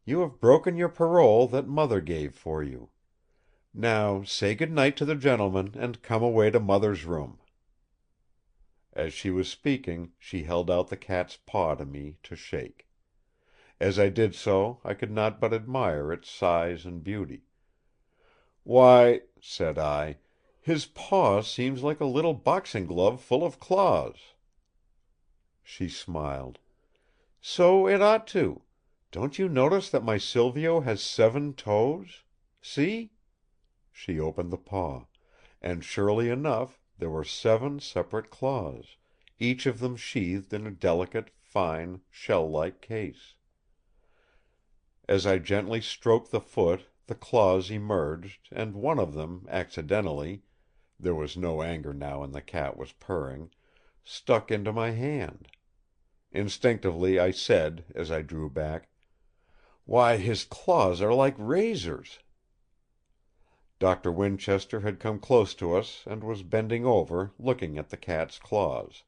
You have broken your parole that Mother gave for you. Now say good night to the gentleman, and come away to Mother's room." As she was speaking, she held out the cat's paw to me to shake. As I did so, I could not but admire its size and beauty. "Why," said I, "his paw seems like a little boxing glove full of claws." She smiled. "So it ought to. Don't you notice that my Silvio has 7 toes? See?" She opened the paw, and surely enough there were 7 separate claws, each of them sheathed in a delicate, fine, shell-like case. As I gently stroked the foot the claws emerged, and one of them accidentally—there was no anger now and the cat was purring—stuck into my hand. Instinctively I said, as I drew back: "Why, his claws are like razors!" Doctor Winchester had come close to us, and was bending over, looking at the cat's claws.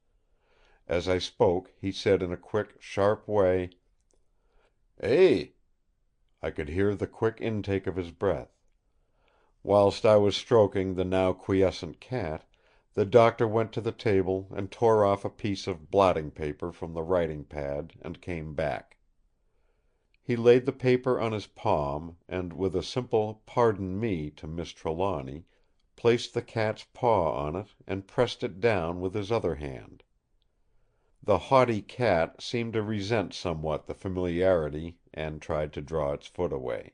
As I spoke he said in a quick, sharp way: "Eh!" I could hear the quick intake of his breath. Whilst I was stroking the now quiescent cat, the Doctor went to the table and tore off a piece of blotting paper from the writing pad, and came back. He laid the paper on his palm, and with a simple "Pardon me" to Miss Trelawny, placed the cat's paw on it and pressed it down with his other hand. The haughty cat seemed to resent somewhat the familiarity and tried to draw its foot away.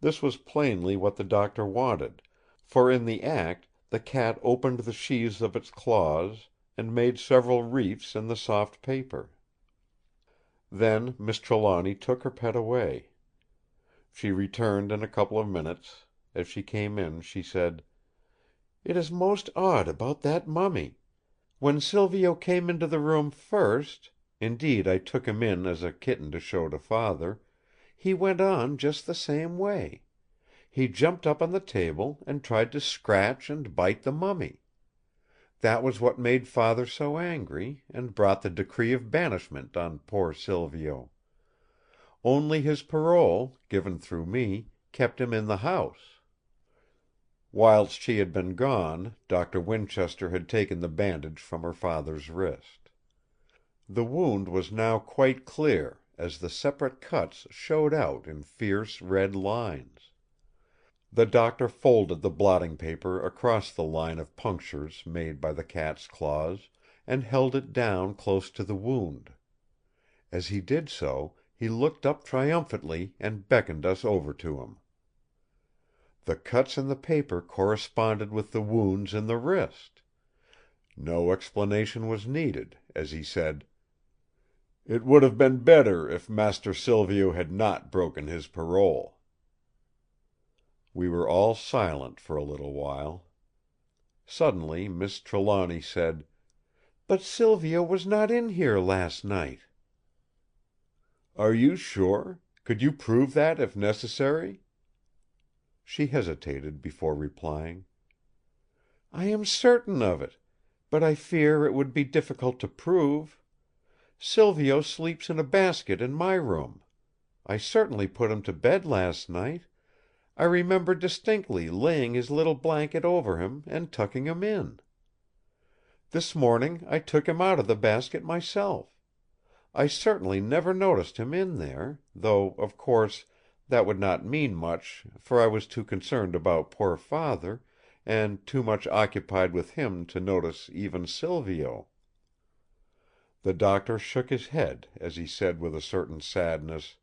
This was plainly what the Doctor wanted, for in the act the cat opened the sheaths of its claws and made several reefs in the soft paper. Then Miss Trelawny took her pet away. She returned in a couple of minutes. As she came in she said: "It is most odd about that mummy. When Silvio came into the room first—indeed I took him in as a kitten to show to Father—he went on just the same way. He jumped up on the table and tried to scratch and bite the mummy. That was what made Father so angry, and brought the decree of banishment on poor Silvio. Only his parole, given through me, kept him in the house." Whilst she had been gone, Doctor Winchester had taken the bandage from her father's wrist. The wound was now quite clear, as the separate cuts showed out in fierce red lines. The Doctor folded the blotting paper across the line of punctures made by the cat's claws, and held it down close to the wound. As he did so, he looked up triumphantly and beckoned us over to him. The cuts in the paper corresponded with the wounds in the wrist. No explanation was needed, as he said: "It would have been better if Master Silvio had not broken his parole." We were all silent for a little while. Suddenly Miss Trelawny said: "But Silvio was not in here last night." "Are you sure? Could you prove that if necessary?" She hesitated before replying. "I am certain of it, but I fear it would be difficult to prove. Silvio sleeps in a basket in my room. I certainly put him to bed last night. I remember distinctly laying his little blanket over him and tucking him in. This morning I took him out of the basket myself. I certainly never noticed him in there, though, of course, that would not mean much, for I was too concerned about poor Father, and too much occupied with him to notice even Silvio." The Doctor shook his head as he said with a certain sadness: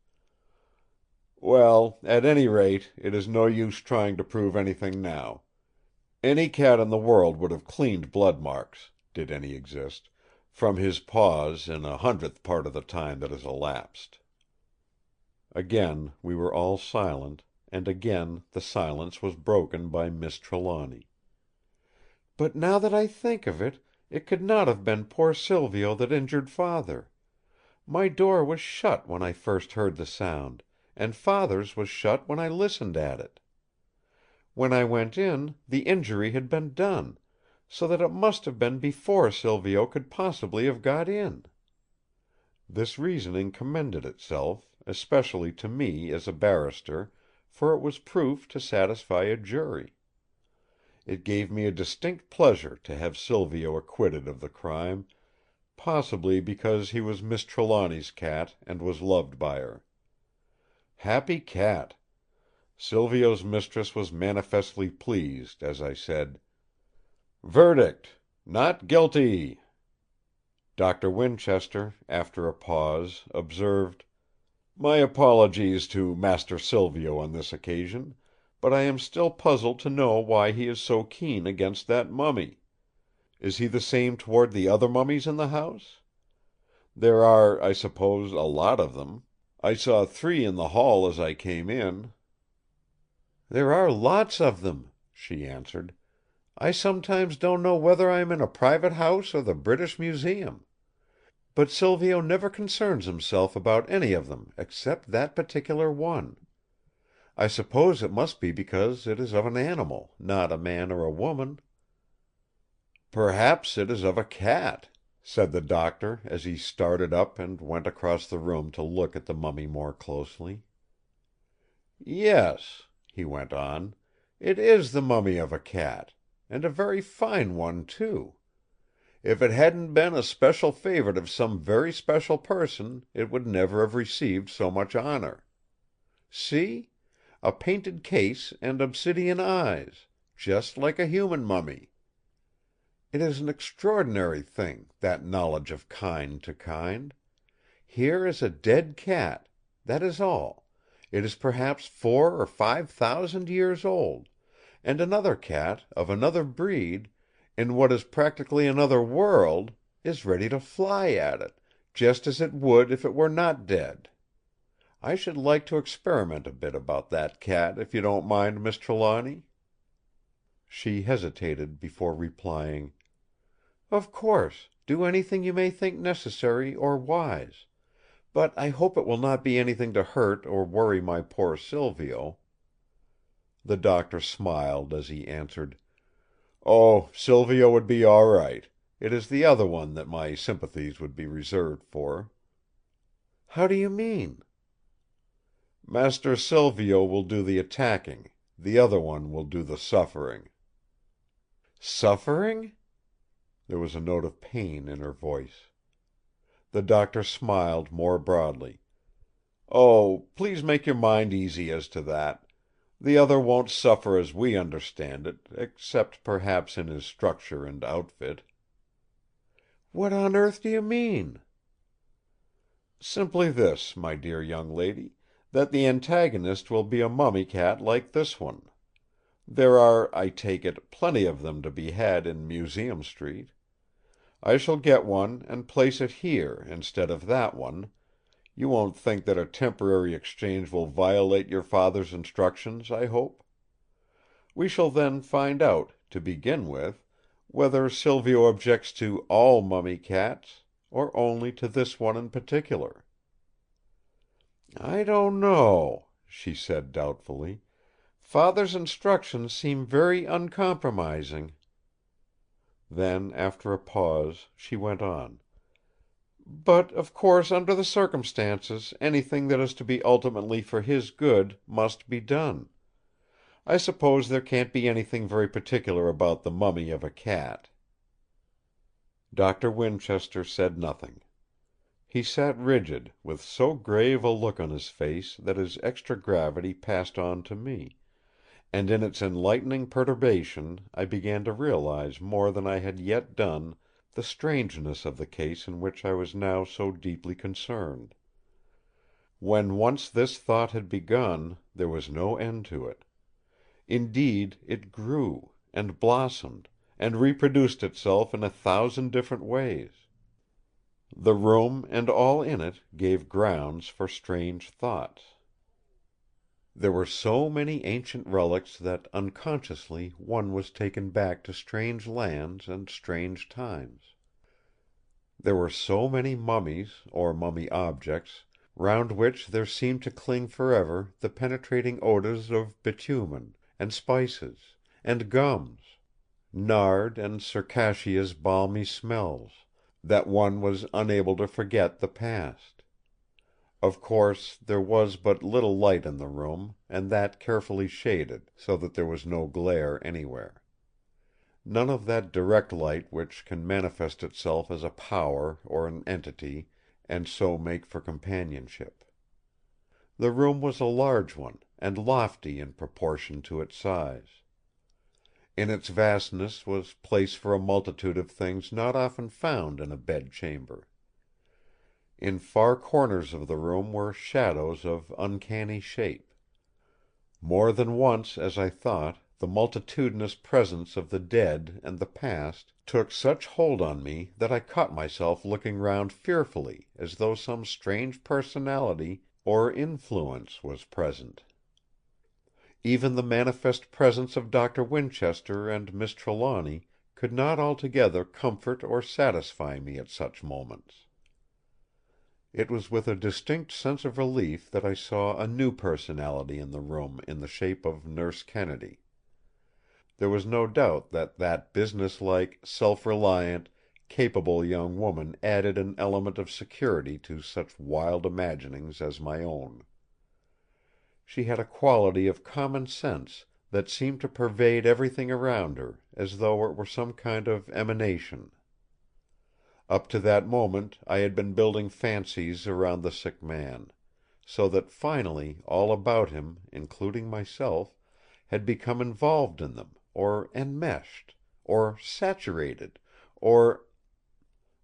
"Well, at any rate, it is no use trying to prove anything now. Any cat in the world would have cleaned blood marks, did any exist, from his paws in 100th part of the time that has elapsed." Again we were all silent, and again the silence was broken by Miss Trelawny. "But now that I think of it, it could not have been poor Silvio that injured Father. My door was shut when I first heard the sound, and Father's was shut when I listened at it. When I went in, the injury had been done, so that it must have been before Silvio could possibly have got in." This reasoning commended itself, especially to me as a barrister, for it was proof to satisfy a jury. It gave me a distinct pleasure to have Silvio acquitted of the crime, possibly because he was Miss Trelawny's cat and was loved by her. Happy cat! Silvio's mistress was manifestly pleased as I said: "Verdict: Not guilty." Doctor Winchester, after a pause, observed: "My apologies to Master Silvio on this occasion, but I am still puzzled to know why he is so keen against that mummy. Is he the same toward the other mummies in the house? There are, I suppose, a lot of them. I saw 3 in the hall as I came in." "There are lots of them," she answered. "I sometimes don't know whether I am in a private house or the British Museum. But Silvio never concerns himself about any of them except that particular one. I suppose it must be because it is of an animal, not a man or a woman." "Perhaps it is of a cat," said the Doctor as he started up and went across the room to look at the mummy more closely. "Yes," he went on, "it is the mummy of a cat, and a very fine one too. If it hadn't been a special favourite of some very special person, it would never have received so much honour. See! A painted case and obsidian eyes, just like a human mummy. It is an extraordinary thing, that knowledge of kind to kind. Here is a dead cat. That is all. It is perhaps 4,000 or 5,000 years old, and another cat, of another breed, in what is practically another world, is ready to fly at it, just as it would if it were not dead. I should like to experiment a bit about that cat, if you don't mind, Miss Trelawny." She hesitated before replying: "Of course, do anything you may think necessary or wise. But I hope it will not be anything to hurt or worry my poor Silvio." The Doctor smiled as he answered: "Oh, Silvio would be all right. It is the other one that my sympathies would be reserved for." "How do you mean?" "Master Silvio will do the attacking. The other one will do the suffering." "Suffering?" There was a note of pain in her voice. The Doctor smiled more broadly. "Oh, please make your mind easy as to that. The other won't suffer as we understand it, except perhaps in his structure and outfit." "What on earth do you mean?" "Simply this, my dear young lady, that the antagonist will be a mummy cat like this one. There are, I take it, plenty of them to be had in Museum Street. I shall get one and place it here instead of that one. You won't think that a temporary exchange will violate your father's instructions, I hope? We shall then find out, to begin with, whether Silvio objects to all mummy cats, or only to this one in particular." "I don't know," she said doubtfully. "Father's instructions seem very uncompromising." Then, after a pause, she went on: "But of course under the circumstances anything that is to be ultimately for his good must be done. I suppose there can't be anything very particular about the mummy of a cat." Doctor Winchester said nothing. He sat rigid, with so grave a look on his face that his extra gravity passed on to me; and in its enlightening perturbation I began to realize more than I had yet done the strangeness of the case in which I was now so deeply concerned. When once this thought had begun, there was no end to it. Indeed, it grew, and blossomed, and reproduced itself in 1,000 different ways. The room and all in it gave grounds for strange thoughts. There were so many ancient relics that unconsciously one was taken back to strange lands and strange times. There were so many mummies, or mummy objects, round which there seemed to cling forever the penetrating odours of bitumen, and spices, and gums, nard and Circassia's balmy smells, that one was unable to forget the past. Of course, there was but little light in the room, and that carefully shaded, so that there was no glare anywhere. None of that direct light which can manifest itself as a power or an entity, and so make for companionship. The room was a large one, and lofty in proportion to its size. In its vastness was place for a multitude of things not often found in a bed-chamber. In far corners of the room were shadows of uncanny shape. More than once, as I thought, the multitudinous presence of the dead and the past took such hold on me that I caught myself looking round fearfully, as though some strange personality or influence was present. Even the manifest presence of Doctor Winchester and Miss Trelawny could not altogether comfort or satisfy me at such moments. It was with a distinct sense of relief that I saw a new personality in the room in the shape of Nurse Kennedy. There was no doubt that that business-like, self-reliant, capable young woman added an element of security to such wild imaginings as my own. She had a quality of common sense that seemed to pervade everything around her, as though it were some kind of emanation. Up to that moment I had been building fancies around the sick man; so that finally all about him, including myself, had become involved in them, or enmeshed, or saturated, or—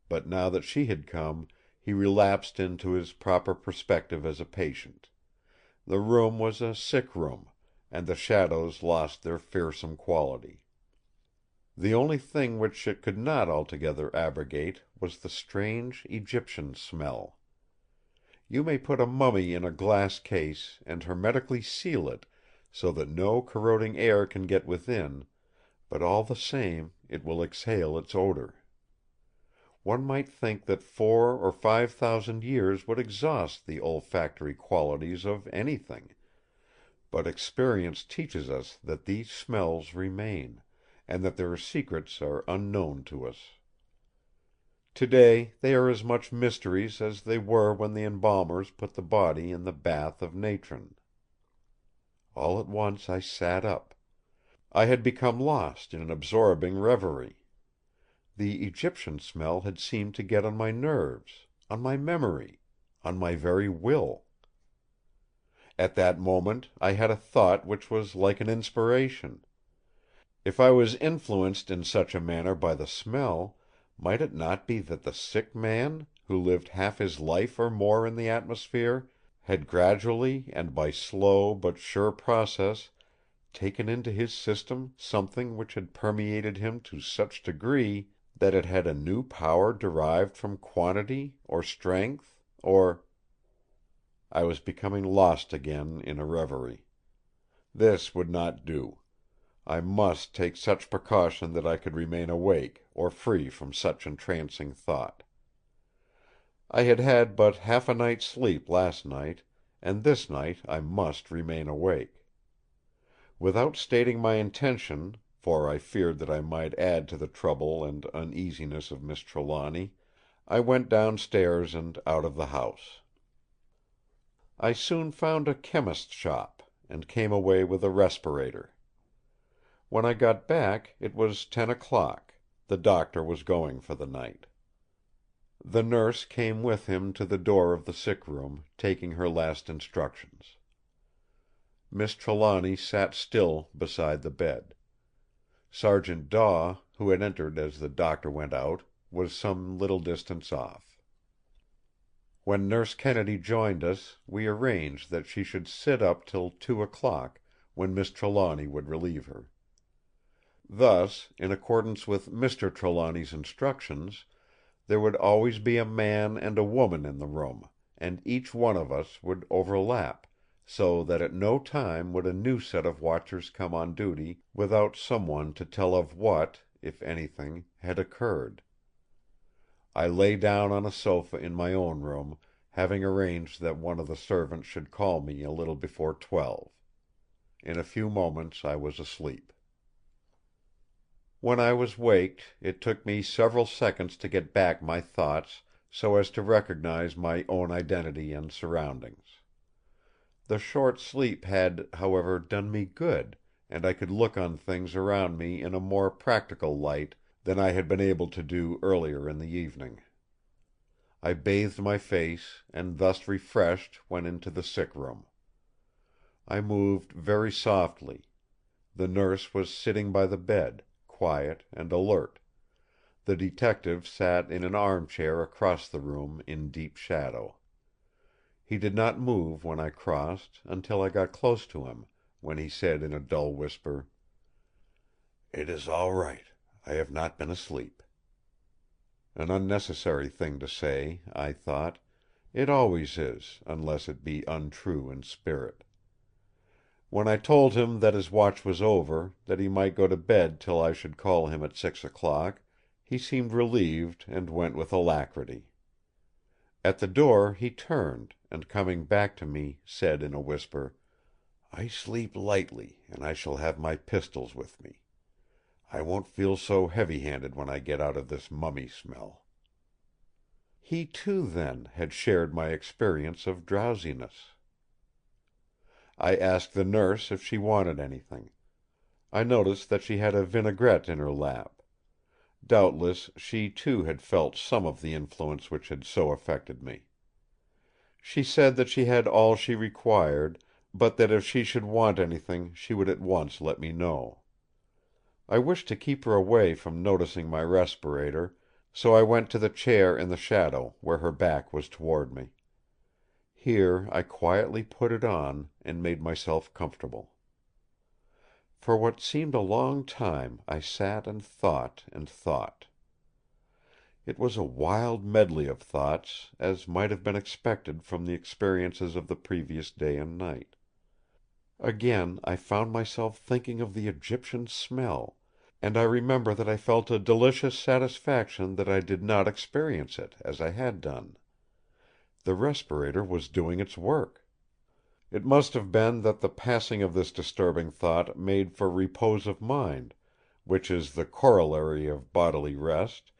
But now that she had come, he relapsed into his proper perspective as a patient. The room was a sick room, and the shadows lost their fearsome quality. The only thing which it could not altogether abrogate was the strange Egyptian smell. You may put a mummy in a glass case and hermetically seal it so that no corroding air can get within, but all the same it will exhale its odor. One might think that 4,000 or 5,000 years would exhaust the olfactory qualities of anything, but experience teaches us that these smells remain, and that their secrets are unknown to us. Today they are as much mysteries as they were when the embalmers put the body in the bath of natron. All at once I sat up. I had become lost in an absorbing reverie. The Egyptian smell had seemed to get on my nerves, on my memory, on my very will. At that moment I had a thought which was like an inspiration. If I was influenced in such a manner by the smell, might it not be that the sick man, who lived half his life or more in the atmosphere, had gradually and by slow but sure process taken into his system something which had permeated him to such degree that it had a new power derived from quantity or strength, or— I was becoming lost again in a reverie. This would not do. I must take such precaution that I could remain awake, or free from such entrancing thought. I had had but half a night's sleep last night, and this night I must remain awake. Without stating my intention, for I feared that I might add to the trouble and uneasiness of Miss Trelawny, I went downstairs and out of the house. I soon found a chemist's shop, and came away with a respirator. When I got back it was 10 o'clock; the doctor was going for the night. The nurse came with him to the door of the sick room, taking her last instructions. Miss Trelawny sat still beside the bed. Sergeant Daw, who had entered as the doctor went out, was some little distance off. When Nurse Kennedy joined us, we arranged that she should sit up till 2 o'clock, when Miss Trelawny would relieve her. Thus, in accordance with Mr. Trelawny's instructions, there would always be a man and a woman in the room, and each one of us would overlap, so that at no time would a new set of watchers come on duty without some one to tell of what, if anything, had occurred. I lay down on a sofa in my own room, having arranged that one of the servants should call me a little before 12. In a few moments I was asleep. When I was waked, it took me several seconds to get back my thoughts so as to recognize my own identity and surroundings. The short sleep had, however, done me good, and I could look on things around me in a more practical light than I had been able to do earlier in the evening. I bathed my face, and thus refreshed went into the sick room. I moved very softly. The nurse was sitting by the bed, quiet and alert. The detective sat in an armchair across the room in deep shadow. He did not move when I crossed until I got close to him, when he said in a dull whisper: "It is all right. I have not been asleep." An unnecessary thing to say, I thought; it always is, unless it be untrue in spirit. When I told him that his watch was over, that he might go to bed till I should call him at 6 o'clock, he seemed relieved and went with alacrity. At the door he turned, and coming back to me, said in a whisper: "I sleep lightly, and I shall have my pistols with me. I won't feel so heavy-handed when I get out of this mummy smell." He too, then, had shared my experience of drowsiness. I asked the nurse if she wanted anything. I noticed that she had a vinaigrette in her lap. Doubtless she too had felt some of the influence which had so affected me. She said that she had all she required, but that if she should want anything she would at once let me know. I wished to keep her away from noticing my respirator, so I went to the chair in the shadow where her back was toward me. Here I quietly put it on and made myself comfortable. For what seemed a long time I sat and thought and thought. It was a wild medley of thoughts, as might have been expected from the experiences of the previous day and night. Again I found myself thinking of the Egyptian smell, and I remember that I felt a delicious satisfaction that I did not experience it, as I had done. The respirator was doing its work. It must have been that the passing of this disturbing thought made for repose of mind, which is the corollary of bodily rest,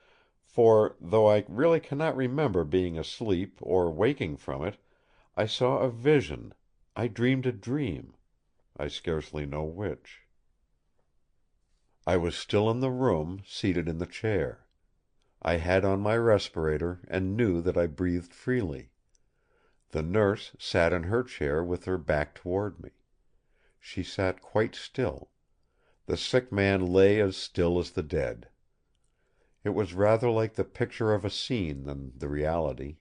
for, though I really cannot remember being asleep or waking from it, I saw a vision, I dreamed a dream, I scarcely know which. I was still in the room, seated in the chair. I had on my respirator and knew that I breathed freely. The nurse sat in her chair with her back toward me. She sat quite still. The sick man lay as still as the dead. It was rather like the picture of a scene than the reality.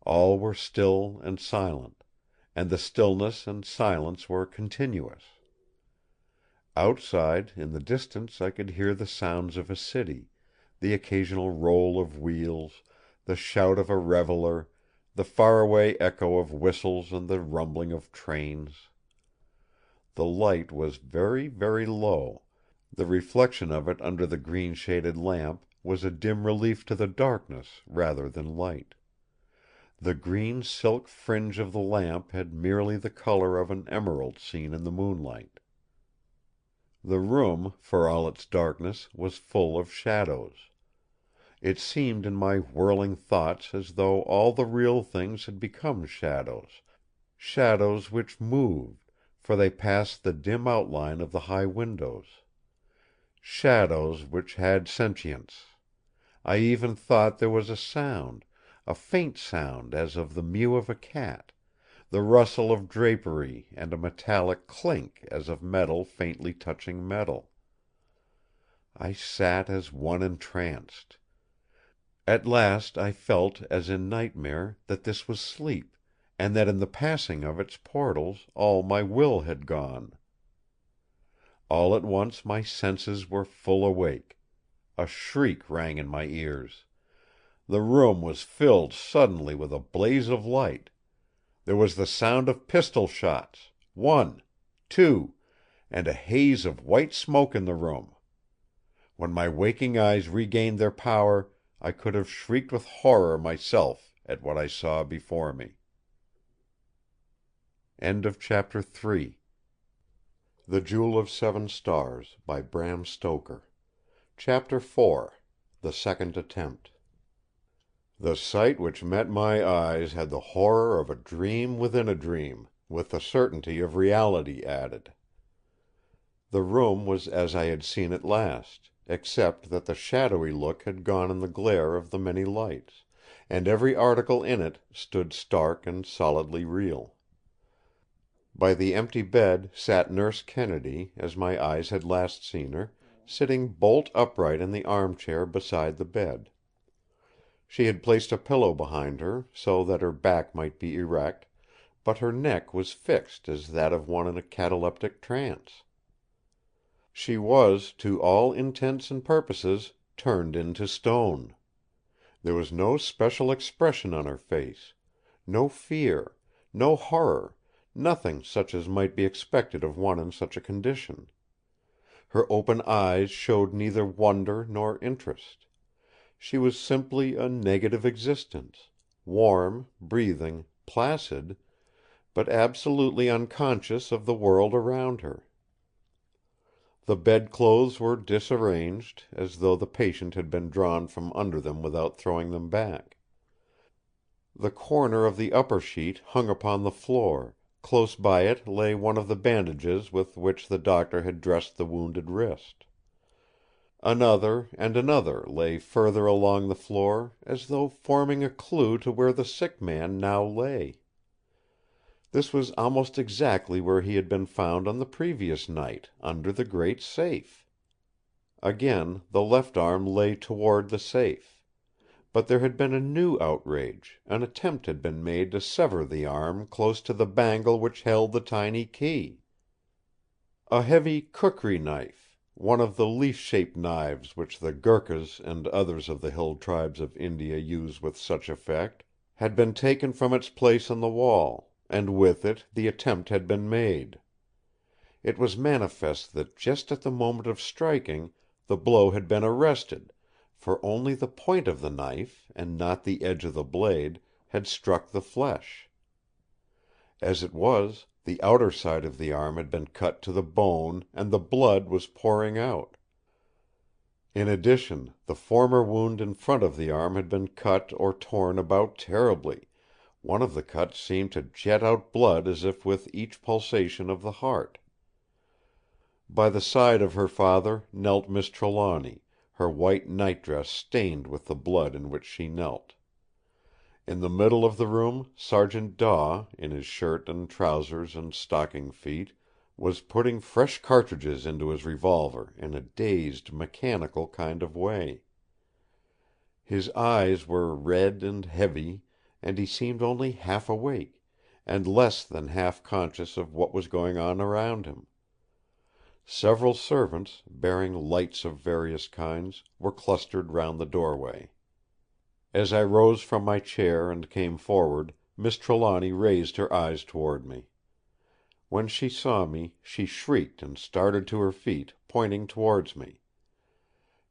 All were still and silent, and the stillness and silence were continuous. Outside, in the distance I could hear the sounds of a city, the occasional roll of wheels, the shout of a reveller, the faraway echo of whistles and the rumbling of trains. The light was very, very low; the reflection of it under the green-shaded lamp was a dim relief to the darkness rather than light. The green silk fringe of the lamp had merely the color of an emerald seen in the moonlight. The room, for all its darkness, was full of shadows. It seemed in my whirling thoughts as though all the real things had become shadows, shadows which moved, for they passed the dim outline of the high windows. Shadows which had sentience. I even thought there was a sound, a faint sound as of the mew of a cat, the rustle of drapery and a metallic clink as of metal faintly touching metal. I sat as one entranced. At last I felt, as in nightmare, that this was sleep, and that in the passing of its portals all my will had gone. All at once my senses were full awake. A shriek rang in my ears. The room was filled suddenly with a blaze of light. There was the sound of pistol shots, one, two, and a haze of white smoke in the room. When my waking eyes regained their power, I could have shrieked with horror myself at what I saw before me. Chapter 3 The Jewel of 7 Stars by Bram Stoker. Chapter 4 The Second Attempt. The sight which met my eyes had the horror of a dream within a dream, with the certainty of reality added. The room was as I had seen it last, except that the shadowy look had gone in the glare of the many lights, and every article in it stood stark and solidly real. By the empty bed sat Nurse Kennedy, as my eyes had last seen her, sitting bolt upright in the armchair beside the bed. She had placed a pillow behind her, so that her back might be erect, but her neck was fixed as that of one in a cataleptic trance. She was, to all intents and purposes, turned into stone. There was no special expression on her face, no fear, no horror, nothing such as might be expected of one in such a condition. Her open eyes showed neither wonder nor interest. She was simply a negative existence, warm, breathing, placid, but absolutely unconscious of the world around her. The bedclothes were disarranged, as though the patient had been drawn from under them without throwing them back. The corner of the upper sheet hung upon the floor; close by it lay one of the bandages with which the doctor had dressed the wounded wrist. Another and another lay further along the floor, as though forming a clue to where the sick man now lay. This was almost exactly where he had been found on the previous night, under the great safe. Again the left arm lay toward the safe. But there had been a new outrage; an attempt had been made to sever the arm close to the bangle which held the tiny key. A heavy kukri knife, one of the leaf-shaped knives which the Gurkhas and others of the hill tribes of India use with such effect, had been taken from its place on the wall, and with it the attempt had been made. It was manifest that just at the moment of striking, the blow had been arrested, for only the point of the knife, and not the edge of the blade, had struck the flesh. As it was, the outer side of the arm had been cut to the bone and the blood was pouring out. In addition, the former wound in front of the arm had been cut or torn about terribly; one of the cuts seemed to jet out blood as if with each pulsation of the heart. By the side of her father knelt Miss Trelawny, her white nightdress stained with the blood in which she knelt. In the middle of the room Sergeant Daw, in his shirt and trousers and stocking feet, was putting fresh cartridges into his revolver in a dazed, mechanical kind of way. His eyes were red and heavy, and he seemed only half awake, and less than half conscious of what was going on around him. Several servants, bearing lights of various kinds, were clustered round the doorway. As I rose from my chair and came forward, Miss Trelawny raised her eyes toward me. When she saw me, she shrieked and started to her feet, pointing towards me.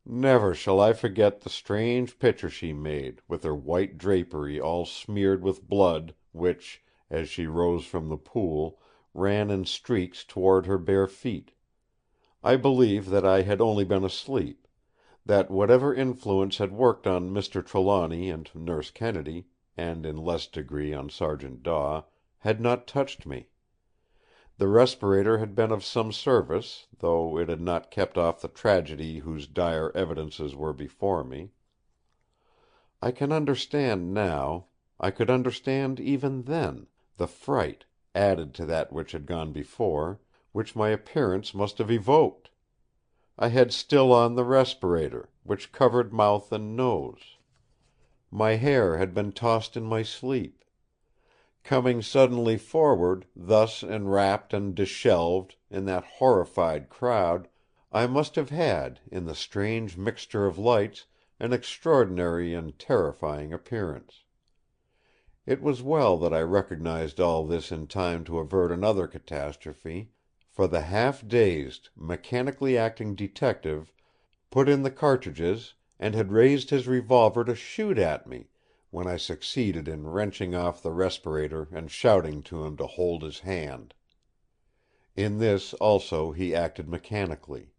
Never shall I forget the strange picture she made, with her white drapery all smeared with blood, which, as she rose from the pool, ran in streaks toward her bare feet. I believe that I had only been asleep; that whatever influence had worked on Mr. Trelawny and Nurse Kennedy, and in less degree on Sergeant Daw, had not touched me. The respirator had been of some service, though it had not kept off the tragedy whose dire evidences were before me. I can understand now, I could understand even then, the fright, added to that which had gone before, which my appearance must have evoked. I had still on the respirator, which covered mouth and nose. My hair had been tossed in my sleep. Coming suddenly forward, thus enwrapped and dishevelled, in that horrified crowd, I must have had, in the strange mixture of lights, an extraordinary and terrifying appearance. It was well that I recognized all this in time to avert another catastrophe, for the half-dazed, mechanically acting detective put in the cartridges and had raised his revolver to shoot at me, when I succeeded in wrenching off the respirator and shouting to him to hold his hand. In this also he acted mechanically.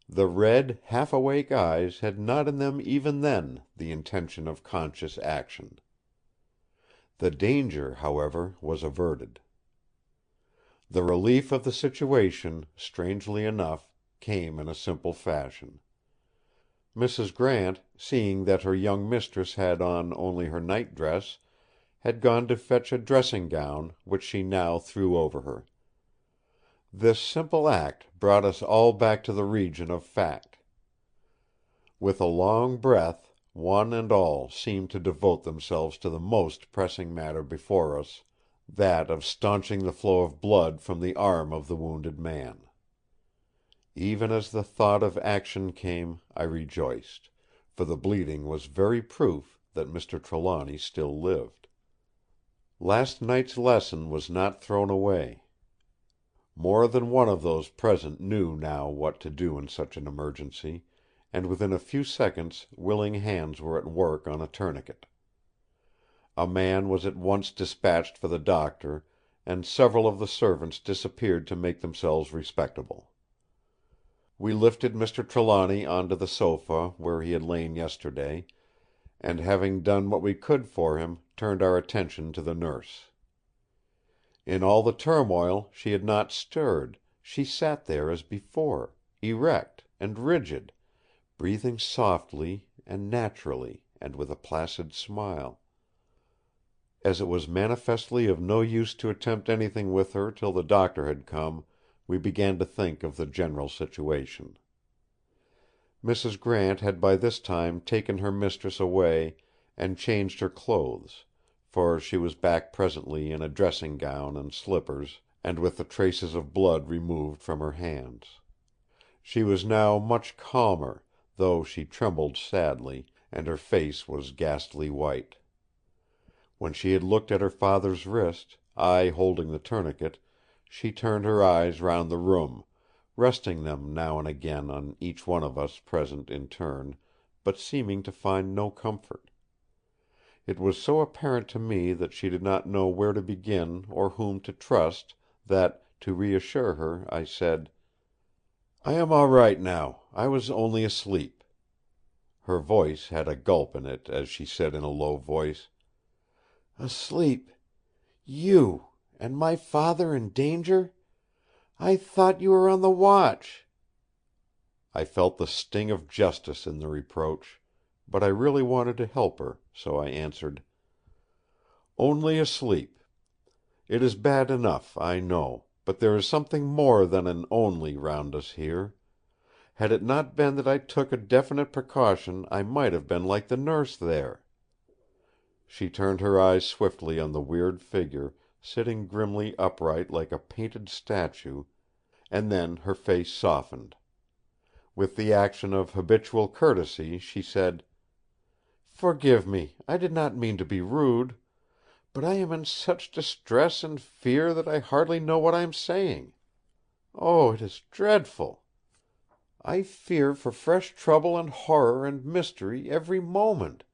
The red, half-awake eyes had not in them even then the intention of conscious action. The danger, however, was averted. The relief of the situation, strangely enough, came in a simple fashion. Mrs. Grant, seeing that her young mistress had on only her night-dress, had gone to fetch a dressing-gown, which she now threw over her. This simple act brought us all back to the region of fact. With a long breath, one and all seemed to devote themselves to the most pressing matter before us, that of staunching the flow of blood from the arm of the wounded man. Even as the thought of action came, I rejoiced, for the bleeding was very proof that Mr. Trelawny still lived. Last night's lesson was not thrown away. More than one of those present knew now what to do in such an emergency, and within a few seconds willing hands were at work on a tourniquet. A man was at once dispatched for the doctor, and several of the servants disappeared to make themselves respectable. We lifted Mr. Trelawny onto the sofa where he had lain yesterday, and having done what we could for him, turned our attention to the nurse. In all the turmoil she had not stirred; she sat there as before, erect and rigid, breathing softly and naturally and with a placid smile. As it was manifestly of no use to attempt anything with her till the doctor had come, we began to think of the general situation. Mrs. Grant had by this time taken her mistress away and changed her clothes, for she was back presently in a dressing gown and slippers, and with the traces of blood removed from her hands. She was now much calmer, though she trembled sadly, and her face was ghastly white. When she had looked at her father's wrist, I holding the tourniquet, she turned her eyes round the room, resting them now and again on each one of us present in turn, but seeming to find no comfort. It was so apparent to me that she did not know where to begin or whom to trust that, to reassure her, I said: "I am all right now. I was only asleep." Her voice had a gulp in it as she said in a low voice: "Asleep! You! And my father in danger! I thought you were on the watch!" I felt the sting of justice in the reproach, but I really wanted to help her, so I answered: "Only asleep. It is bad enough, I know, but there is something more than an 'only' round us here. Had it not been that I took a definite precaution I might have been like the nurse there." She turned her eyes swiftly on the weird figure, sitting grimly upright like a painted statue, and then her face softened. With the action of habitual courtesy she said: "Forgive me, I did not mean to be rude. But I am in such distress and fear that I hardly know what I am saying. Oh, it is dreadful! I fear for fresh trouble and horror and mystery every moment."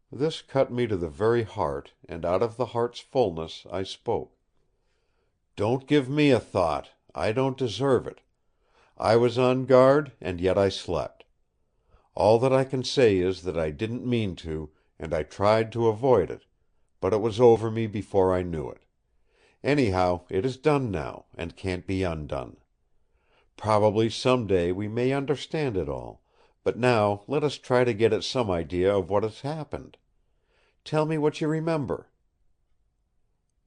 This cut me to the very heart, and out of the heart's fullness I spoke: "Don't give me a thought. I don't deserve it. I was on guard, and yet I slept. All that I can say is that I didn't mean to, and I tried to avoid it, but it was over me before I knew it. Anyhow, it is done now, and can't be undone. Probably some day we may understand it all, but now let us try to get at some idea of what has happened. Tell me what you remember."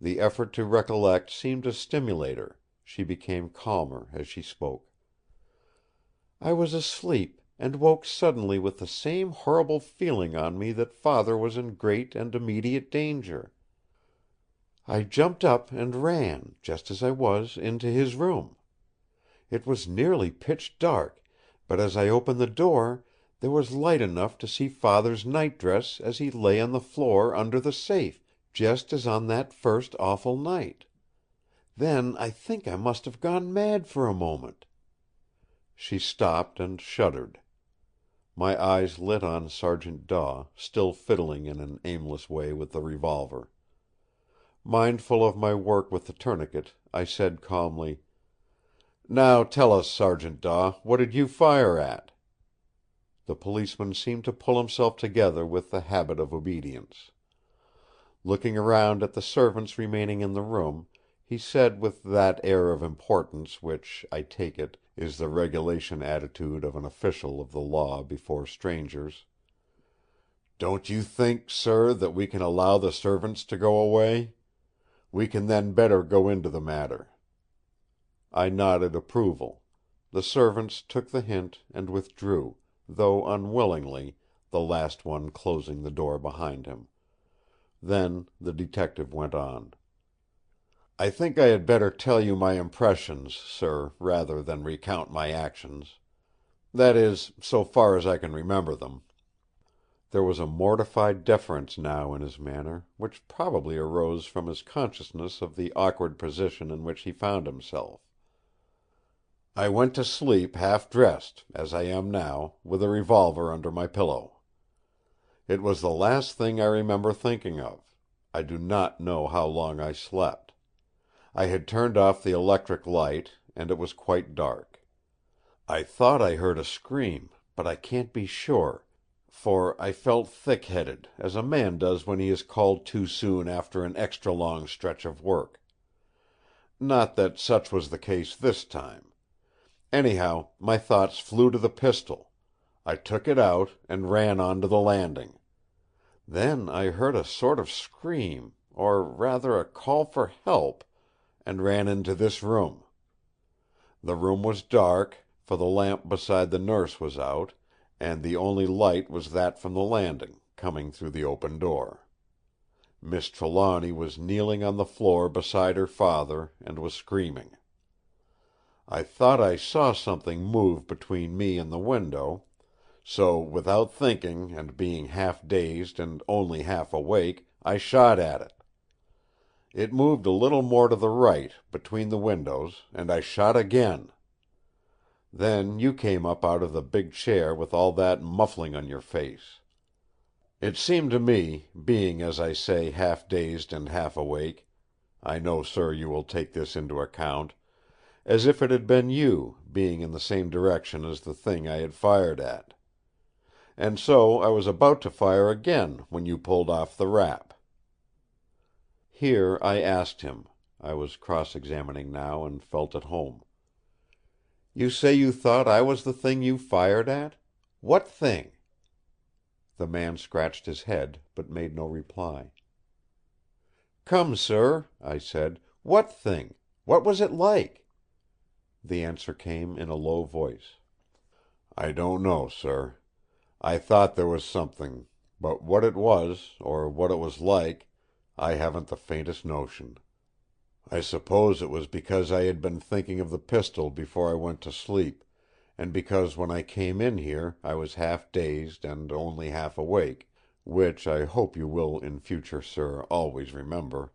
The effort to recollect seemed to stimulate her; she became calmer as she spoke. "I was asleep, and woke suddenly with the same horrible feeling on me that Father was in great and immediate danger. I jumped up and ran, just as I was, into his room. It was nearly pitch dark, but as I opened the door there was light enough to see Father's night-dress as he lay on the floor under the safe, just as on that first awful night. Then I think I must have gone mad for a moment." She stopped and shuddered. My eyes lit on Sergeant Daw, still fiddling in an aimless way with the revolver. Mindful of my work with the tourniquet, I said calmly: "Now tell us, Sergeant Daw, what did you fire at?" The policeman seemed to pull himself together with the habit of obedience. Looking around at the servants remaining in the room, he said with that air of importance which, I take it, is the regulation attitude of an official of the law before strangers: "Don't you think, sir, that we can allow the servants to go away? We can then better go into the matter." I nodded approval. The servants took the hint and withdrew, though unwillingly, the last one closing the door behind him. Then the detective went on: "I think I had better tell you my impressions, sir, rather than recount my actions. That is, so far as I can remember them." There was a mortified deference now in his manner, which probably arose from his consciousness of the awkward position in which he found himself. "I went to sleep half dressed, as I am now, with a revolver under my pillow. It was the last thing I remember thinking of. I do not know how long I slept. I had turned off the electric light, and it was quite dark. I thought I heard a scream, but I can't be sure, for I felt thick-headed, as a man does when he is called too soon after an extra long stretch of work. Not that such was the case this time. Anyhow, my thoughts flew to the pistol. I took it out, and ran on to the landing. Then I heard a sort of scream, or rather a call for help, and ran into this room. The room was dark, for the lamp beside the nurse was out, and the only light was that from the landing, coming through the open door. Miss Trelawny was kneeling on the floor beside her father, and was screaming. I thought I saw something move between me and the window, so without thinking, and being half dazed and only half awake, I shot at it. It moved a little more to the right, between the windows, and I shot again. Then you came up out of the big chair with all that muffling on your face. It seemed to me, being as I say half dazed and half awake—I know, sir, you will take this into account—as if it had been you, being in the same direction as the thing I had fired at. And so I was about to fire again when you pulled off the wrap." Here I asked him. I was cross-examining now, and felt at home. "You say you thought I was the thing you fired at? What thing?" The man scratched his head, but made no reply. "Come, sir," I said, "what thing? What was it like?" The answer came in a low voice. "I don't know, sir. I thought there was something, but what it was, or what it was like, I haven't the faintest notion. I suppose it was because I had been thinking of the pistol before I went to sleep, and because when I came in here I was half dazed and only half awake, which I hope you will in future, sir, always remember."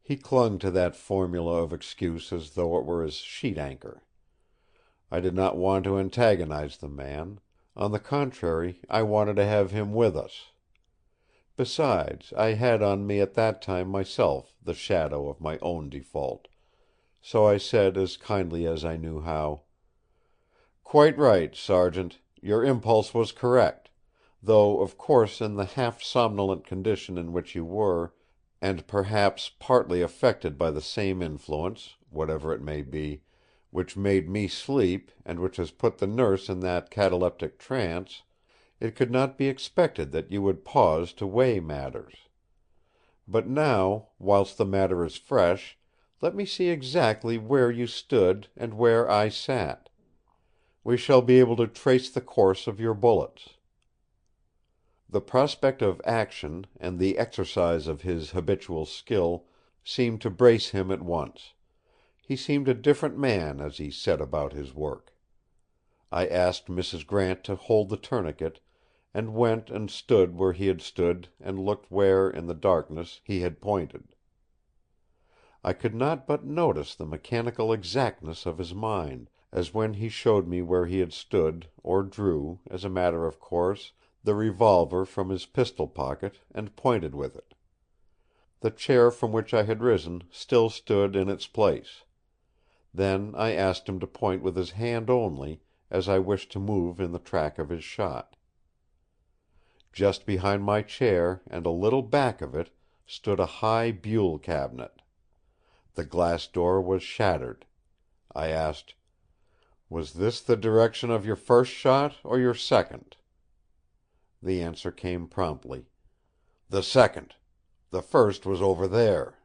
He clung to that formula of excuse as though it were his sheet anchor. I did not want to antagonize the man; on the contrary, I wanted to have him with us. Besides, I had on me at that time myself the shadow of my own default; so I said as kindly as I knew how: "Quite right, Sergeant. Your impulse was correct; though of course in the half somnolent condition in which you were, and perhaps partly affected by the same influence, whatever it may be, which made me sleep, and which has put the nurse in that cataleptic trance, it could not be expected that you would pause to weigh matters. But now, whilst the matter is fresh, let me see exactly where you stood and where I sat. We shall be able to trace the course of your bullets." The prospect of action, and the exercise of his habitual skill, seemed to brace him at once. He seemed a different man as he set about his work. I asked Mrs. Grant to hold the tourniquet, and went and stood where he had stood and looked where, in the darkness, he had pointed. I could not but notice the mechanical exactness of his mind, as when he showed me where he had stood, or drew, as a matter of course, the revolver from his pistol pocket and pointed with it. The chair from which I had risen still stood in its place. Then I asked him to point with his hand only, as I wished to move in the track of his shot. Just behind my chair, and a little back of it, stood a high buhl cabinet. The glass door was shattered. I asked: "Was this the direction of your first shot, or your second?" The answer came promptly: "The second. The first was over there."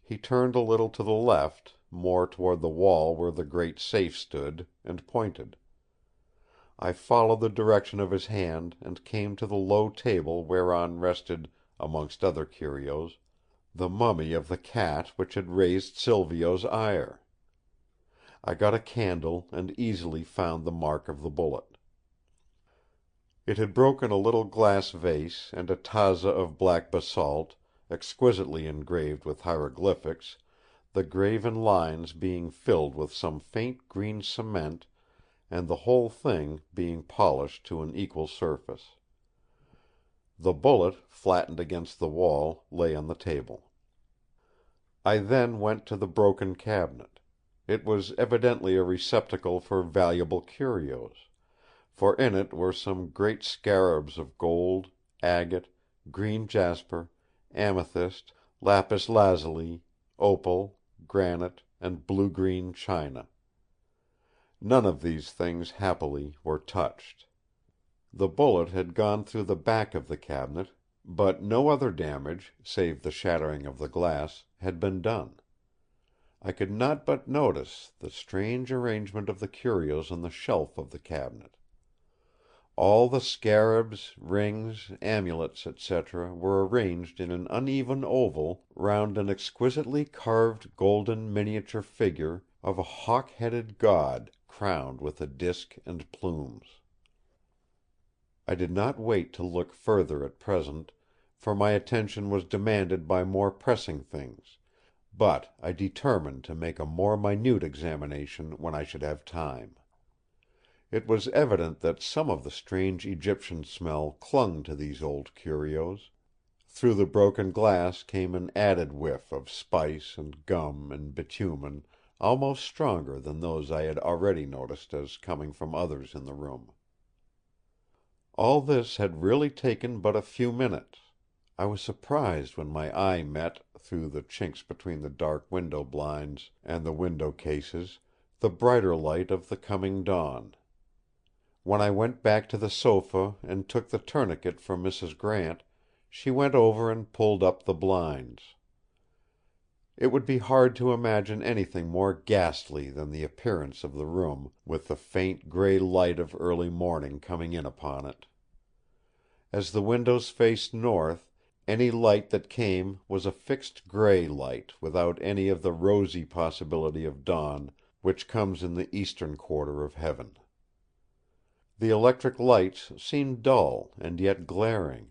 He turned a little to the left, more toward the wall where the great safe stood, and pointed. I followed the direction of his hand and came to the low table whereon rested, amongst other curios, the mummy of the cat which had raised Silvio's ire. I got a candle and easily found the mark of the bullet. It had broken a little glass vase and a taza of black basalt, exquisitely engraved with hieroglyphics, the graven lines being filled with some faint green cement, and the whole thing being polished to an equal surface. The bullet, flattened against the wall, lay on the table. I then went to the broken cabinet. It was evidently a receptacle for valuable curios; for in it were some great scarabs of gold, agate, green jasper, amethyst, lapis lazuli, opal, granite, and blue-green china. None of these things, happily, were touched. The bullet had gone through the back of the cabinet, but no other damage, save the shattering of the glass, had been done. I could not but notice the strange arrangement of the curios on the shelf of the cabinet. All the scarabs, rings, amulets, etc., were arranged in an uneven oval round an exquisitely carved golden miniature figure of a hawk-headed god crowned with a disc and plumes. I did not wait to look further at present, for my attention was demanded by more pressing things, but I determined to make a more minute examination when I should have time. It was evident that some of the strange Egyptian smell clung to these old curios. Through the broken glass came an added whiff of spice and gum and bitumen, almost stronger than those I had already noticed as coming from others in the room. All this had really taken but a few minutes. I was surprised when my eye met, through the chinks between the dark window blinds and the window cases, the brighter light of the coming dawn. When I went back to the sofa and took the tourniquet from Mrs. Grant, she went over and pulled up the blinds. It would be hard to imagine anything more ghastly than the appearance of the room, with the faint gray light of early morning coming in upon it. As the windows faced north, any light that came was a fixed gray light without any of the rosy possibility of dawn which comes in the eastern quarter of heaven. The electric lights seemed dull and yet glaring,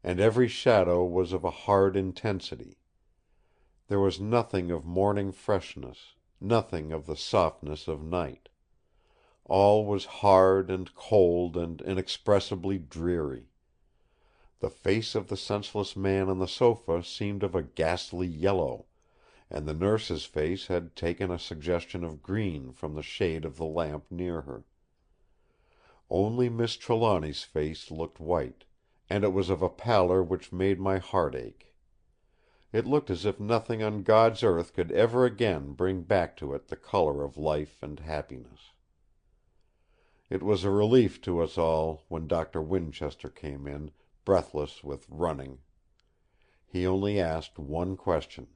and every shadow was of a hard intensity. There was nothing of morning freshness, nothing of the softness of night. All was hard and cold and inexpressibly dreary. The face of the senseless man on the sofa seemed of a ghastly yellow, and the nurse's face had taken a suggestion of green from the shade of the lamp near her. Only Miss Trelawny's face looked white, and it was of a pallor which made my heart ache. It looked as if nothing on God's earth could ever again bring back to it the color of life and happiness. It was a relief to us all when Dr. Winchester came in, breathless with running. He only asked one question: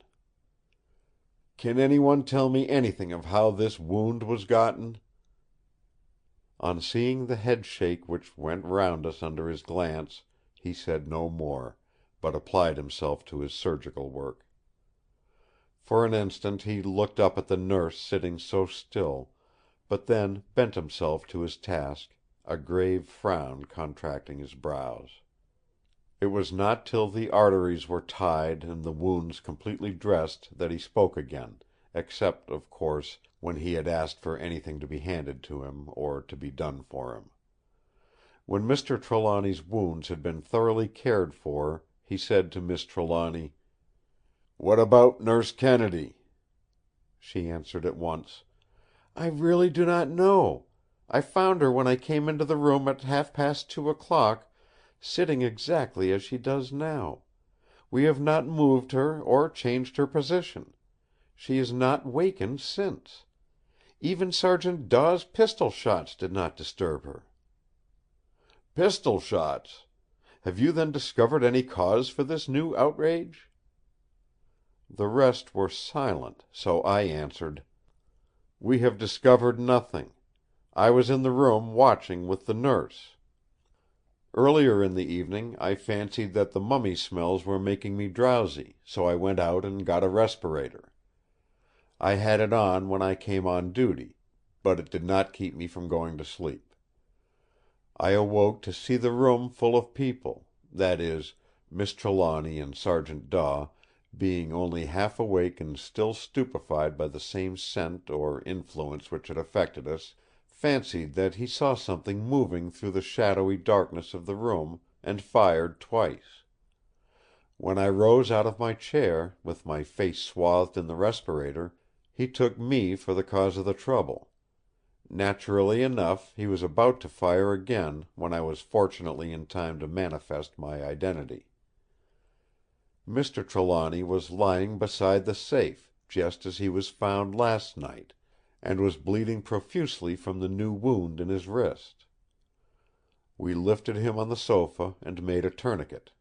"Can anyone tell me anything of how this wound was gotten?" On seeing the head shake which went round us under his glance, he said no more, but applied himself to his surgical work. For an instant he looked up at the nurse sitting so still, but then bent himself to his task, a grave frown contracting his brows. It was not till the arteries were tied and the wounds completely dressed that he spoke again, except, of course, when he had asked for anything to be handed to him or to be done for him. When Mr. Trelawny's wounds had been thoroughly cared for, he said to Miss Trelawny: "What about Nurse Kennedy?" She answered at once: "I really do not know. I found her when I came into the room at 2:30, sitting exactly as she does now. We have not moved her or changed her position. She has not wakened since. Even Sergeant Daw's pistol shots did not disturb her." "Pistol shots! Have you then discovered any cause for this new outrage?" The rest were silent, so I answered: "We have discovered nothing. I was in the room watching with the nurse. Earlier in the evening I fancied that the mummy smells were making me drowsy, so I went out and got a respirator. I had it on when I came on duty, but it did not keep me from going to sleep. I awoke to see the room full of people, that is, Miss Trelawny and Sergeant Daw, being only half awake and still stupefied by the same scent or influence which had affected us, fancied that he saw something moving through the shadowy darkness of the room, and fired twice. When I rose out of my chair, with my face swathed in the respirator, he took me for the cause of the trouble. Naturally enough, he was about to fire again, when I was fortunately in time to manifest my identity. Mr. Trelawny was lying beside the safe, just as he was found last night, and was bleeding profusely from the new wound in his wrist. We lifted him on the sofa and made a tourniquet.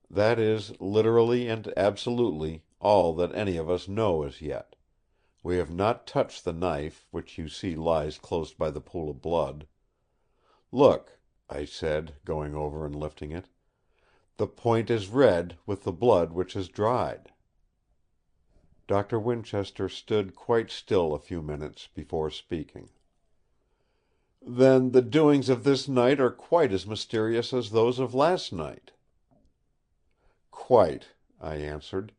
That is, literally and absolutely, all that any of us know as yet. We have not touched the knife, which you see lies close by the pool of blood. Look," I said, going over and lifting it. "The point is red with the blood which has dried." Doctor Winchester stood quite still a few minutes before speaking. "Then the doings of this night are quite as mysterious as those of last night." "Quite," I answered.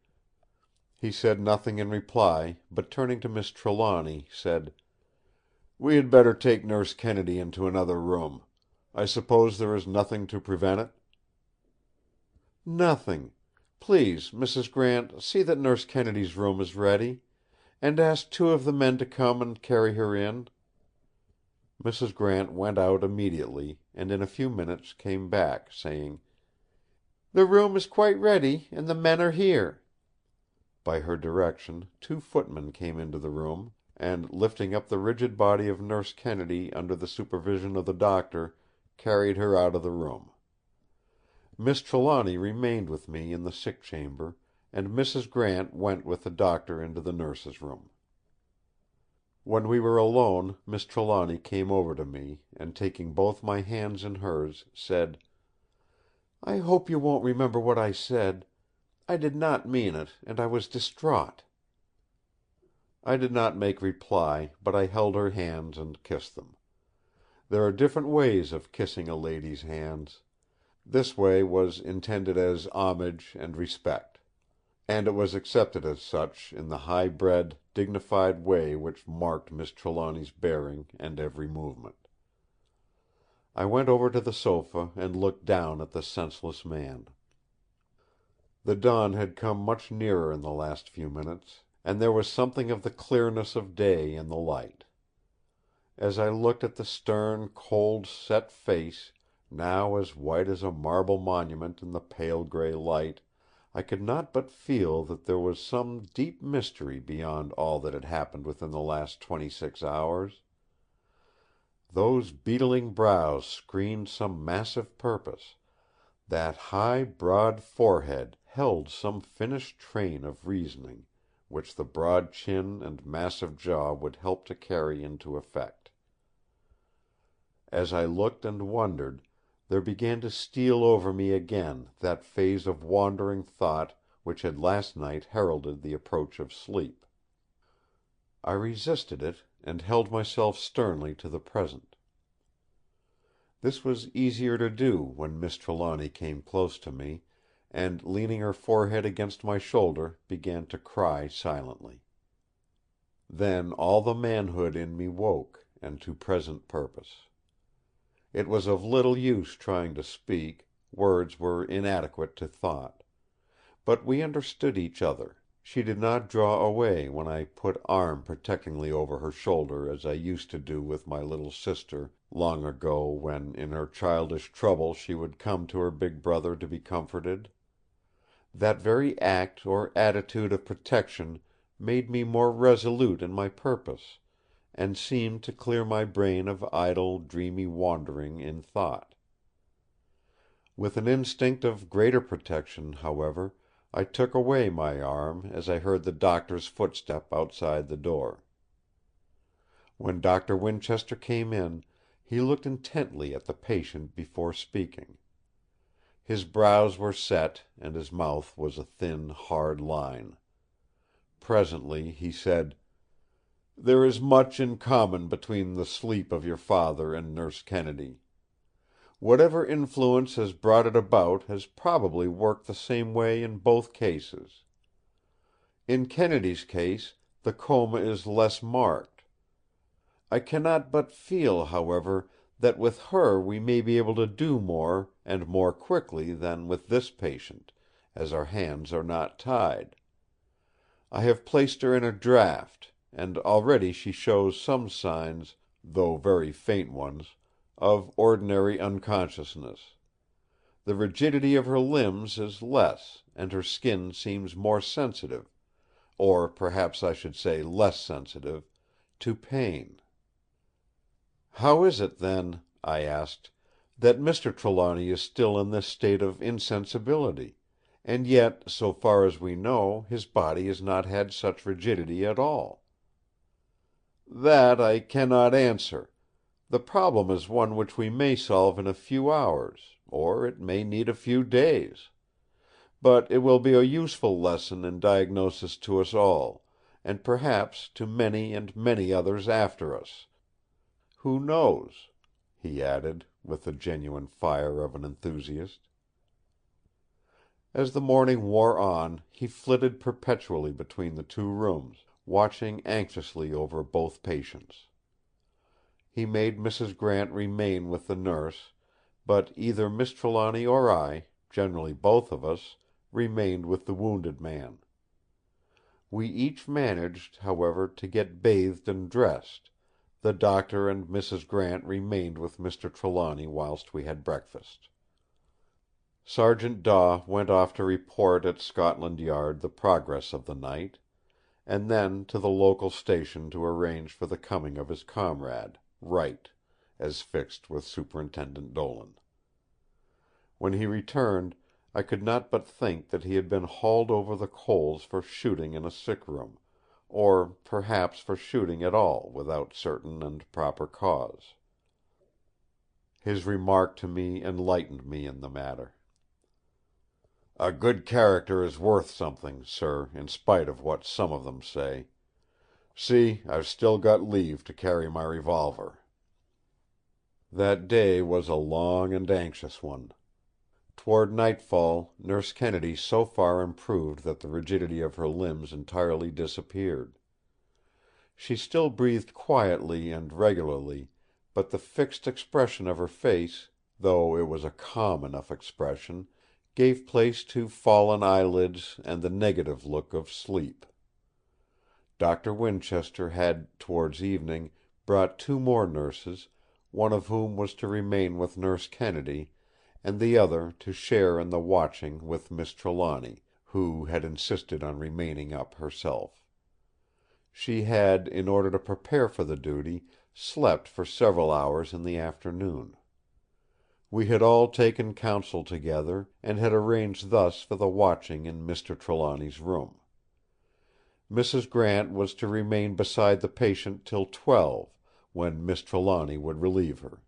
He said nothing in reply, but turning to Miss Trelawny, said: "We had better take Nurse Kennedy into another room. I suppose there is nothing to prevent it?" "Nothing. Please, Mrs. Grant, see that Nurse Kennedy's room is ready. And ask 2 of the men to come and carry her in." Mrs. Grant went out immediately, and in a few minutes came back, saying: "The room is quite ready, and the men are here." By her direction 2 footmen came into the room, and lifting up the rigid body of Nurse Kennedy under the supervision of the Doctor, carried her out of the room. Miss Trelawny remained with me in the sick chamber, and Mrs. Grant went with the Doctor into the nurse's room. When we were alone, Miss Trelawny came over to me, and taking both my hands in hers, said: "I hope you won't remember what I said. I did not mean it, and I was distraught." I did not make reply, but I held her hands and kissed them. There are different ways of kissing a lady's hands. This way was intended as homage and respect. And it was accepted as such in the high-bred, dignified way which marked Miss Trelawny's bearing and every movement. I went over to the sofa and looked down at the senseless man. The dawn had come much nearer in the last few minutes, and there was something of the clearness of day in the light. As I looked at the stern, cold, set face, now as white as a marble monument in the pale grey light, I could not but feel that there was some deep mystery beyond all that had happened within the last 26 hours. Those beetling brows screened some massive purpose; that high, broad forehead held some finished train of reasoning, which the broad chin and massive jaw would help to carry into effect. As I looked and wondered, there began to steal over me again that phase of wandering thought which had last night heralded the approach of sleep. I resisted it, and held myself sternly to the present. This was easier to do when Miss Trelawny came close to me, and leaning her forehead against my shoulder began to cry silently. Then all the manhood in me woke, and to present purpose. It was of little use trying to speak; words were inadequate to thought. But we understood each other. She did not draw away when I put arm protectingly over her shoulder as I used to do with my little sister long ago when in her childish trouble she would come to her big brother to be comforted. That very act or attitude of protection made me more resolute in my purpose, and seemed to clear my brain of idle, dreamy wandering in thought. With an instinct of greater protection, however, I took away my arm as I heard the Doctor's footstep outside the door. When Doctor Winchester came in, he looked intently at the patient before speaking. His brows were set, and his mouth was a thin, hard line. Presently he said: "There is much in common between the sleep of your father and Nurse Kennedy. Whatever influence has brought it about has probably worked the same way in both cases. In Kennedy's case the coma is less marked. I cannot but feel, however, that with her we may be able to do more and more quickly than with this patient, as our hands are not tied. I have placed her in a draught, and already she shows some signs, though very faint ones, of ordinary unconsciousness. The rigidity of her limbs is less, and her skin seems more sensitive, or perhaps I should say less sensitive, to pain." "How is it, then," I asked, "that Mr. Trelawny is still in this state of insensibility, and yet, so far as we know, his body has not had such rigidity at all?" "That I cannot answer. The problem is one which we may solve in a few hours, or it may need a few days. But it will be a useful lesson in diagnosis to us all, and perhaps to many and many others after us. Who knows?" he added, with the genuine fire of an enthusiast. As the morning wore on, he flitted perpetually between the two rooms, watching anxiously over both patients. He made Mrs. Grant remain with the nurse, but either Miss Trelawny or I, generally both of us, remained with the wounded man. We each managed, however, to get bathed and dressed. The Doctor and Mrs. Grant remained with Mr. Trelawny whilst we had breakfast. Sergeant Daw went off to report at Scotland Yard the progress of the night, and then to the local station to arrange for the coming of his comrade, Wright, as fixed with Superintendent Dolan. When he returned, I could not but think that he had been hauled over the coals for shooting in a sick room, or perhaps for shooting at all without certain and proper cause. His remark to me enlightened me in the matter. "A good character is worth something, sir, in spite of what some of them say. See, I've still got leave to carry my revolver." That day was a long and anxious one. Toward nightfall Nurse Kennedy so far improved that the rigidity of her limbs entirely disappeared. She still breathed quietly and regularly, but the fixed expression of her face, though it was a calm enough expression, gave place to fallen eyelids and the negative look of sleep. Dr. Winchester had, towards evening, brought 2 more nurses, one of whom was to remain with Nurse Kennedy, and the other to share in the watching with Miss Trelawny, who had insisted on remaining up herself. She had, in order to prepare for the duty, slept for several hours in the afternoon. We had all taken counsel together, and had arranged thus for the watching in Mr. Trelawny's room. Mrs. Grant was to remain beside the patient till 12, when Miss Trelawny would relieve her.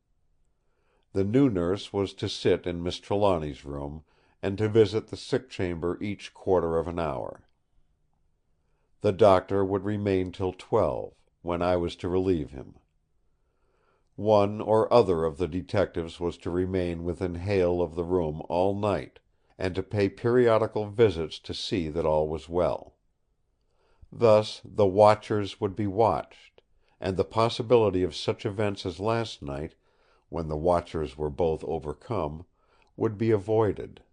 The new nurse was to sit in Miss Trelawny's room, and to visit the sick chamber each quarter of an hour. The Doctor would remain till 12, when I was to relieve him. One or other of the detectives was to remain within hail of the room all night, and to pay periodical visits to see that all was well. Thus the watchers would be watched, and the possibility of such events as last night, when the watchers were both overcome, would be avoided.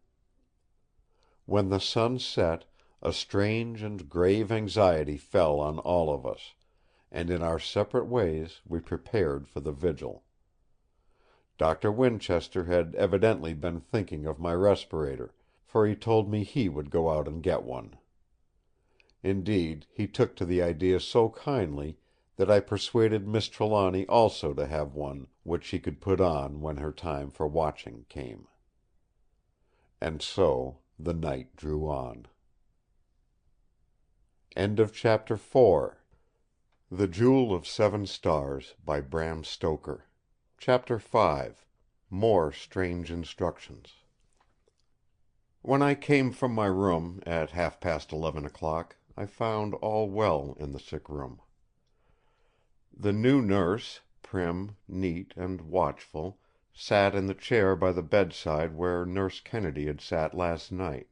When the sun set, a strange and grave anxiety fell on all of us, and in our separate ways we prepared for the vigil. Dr. Winchester had evidently been thinking of my respirator, for he told me he would go out and get one. Indeed, he took to the idea so kindly that I persuaded Miss Trelawny also to have one which she could put on when her time for watching came. And so the night drew on. End of Chapter 4. The Jewel of 7 Stars by Bram Stoker. Chapter 5. More Strange Instructions. When I came from my room at 11:30 o'clock, I found all well in the sick room. The new nurse, prim, neat, and watchful, sat in the chair by the bedside where Nurse Kennedy had sat last night.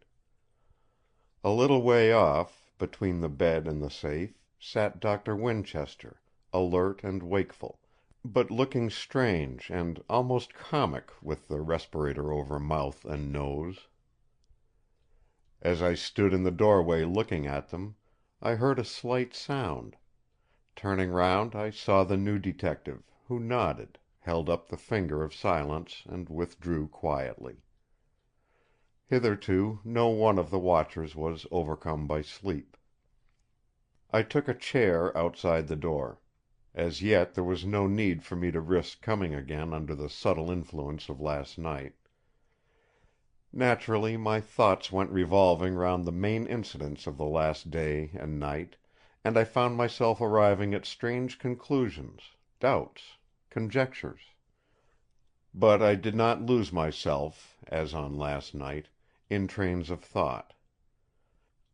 A little way off, between the bed and the safe, sat Dr. Winchester, alert and wakeful, but looking strange and almost comic with the respirator over mouth and nose. As I stood in the doorway looking at them, I heard a slight sound. Turning round, I saw the new detective, who nodded, held up the finger of silence, and withdrew quietly. Hitherto no one of the watchers was overcome by sleep. I took a chair outside the door. As yet there was no need for me to risk coming again under the subtle influence of last night. Naturally my thoughts went revolving round the main incidents of the last day and night, and I found myself arriving at strange conclusions, doubts, conjectures. But I did not lose myself, as on last night, in trains of thought.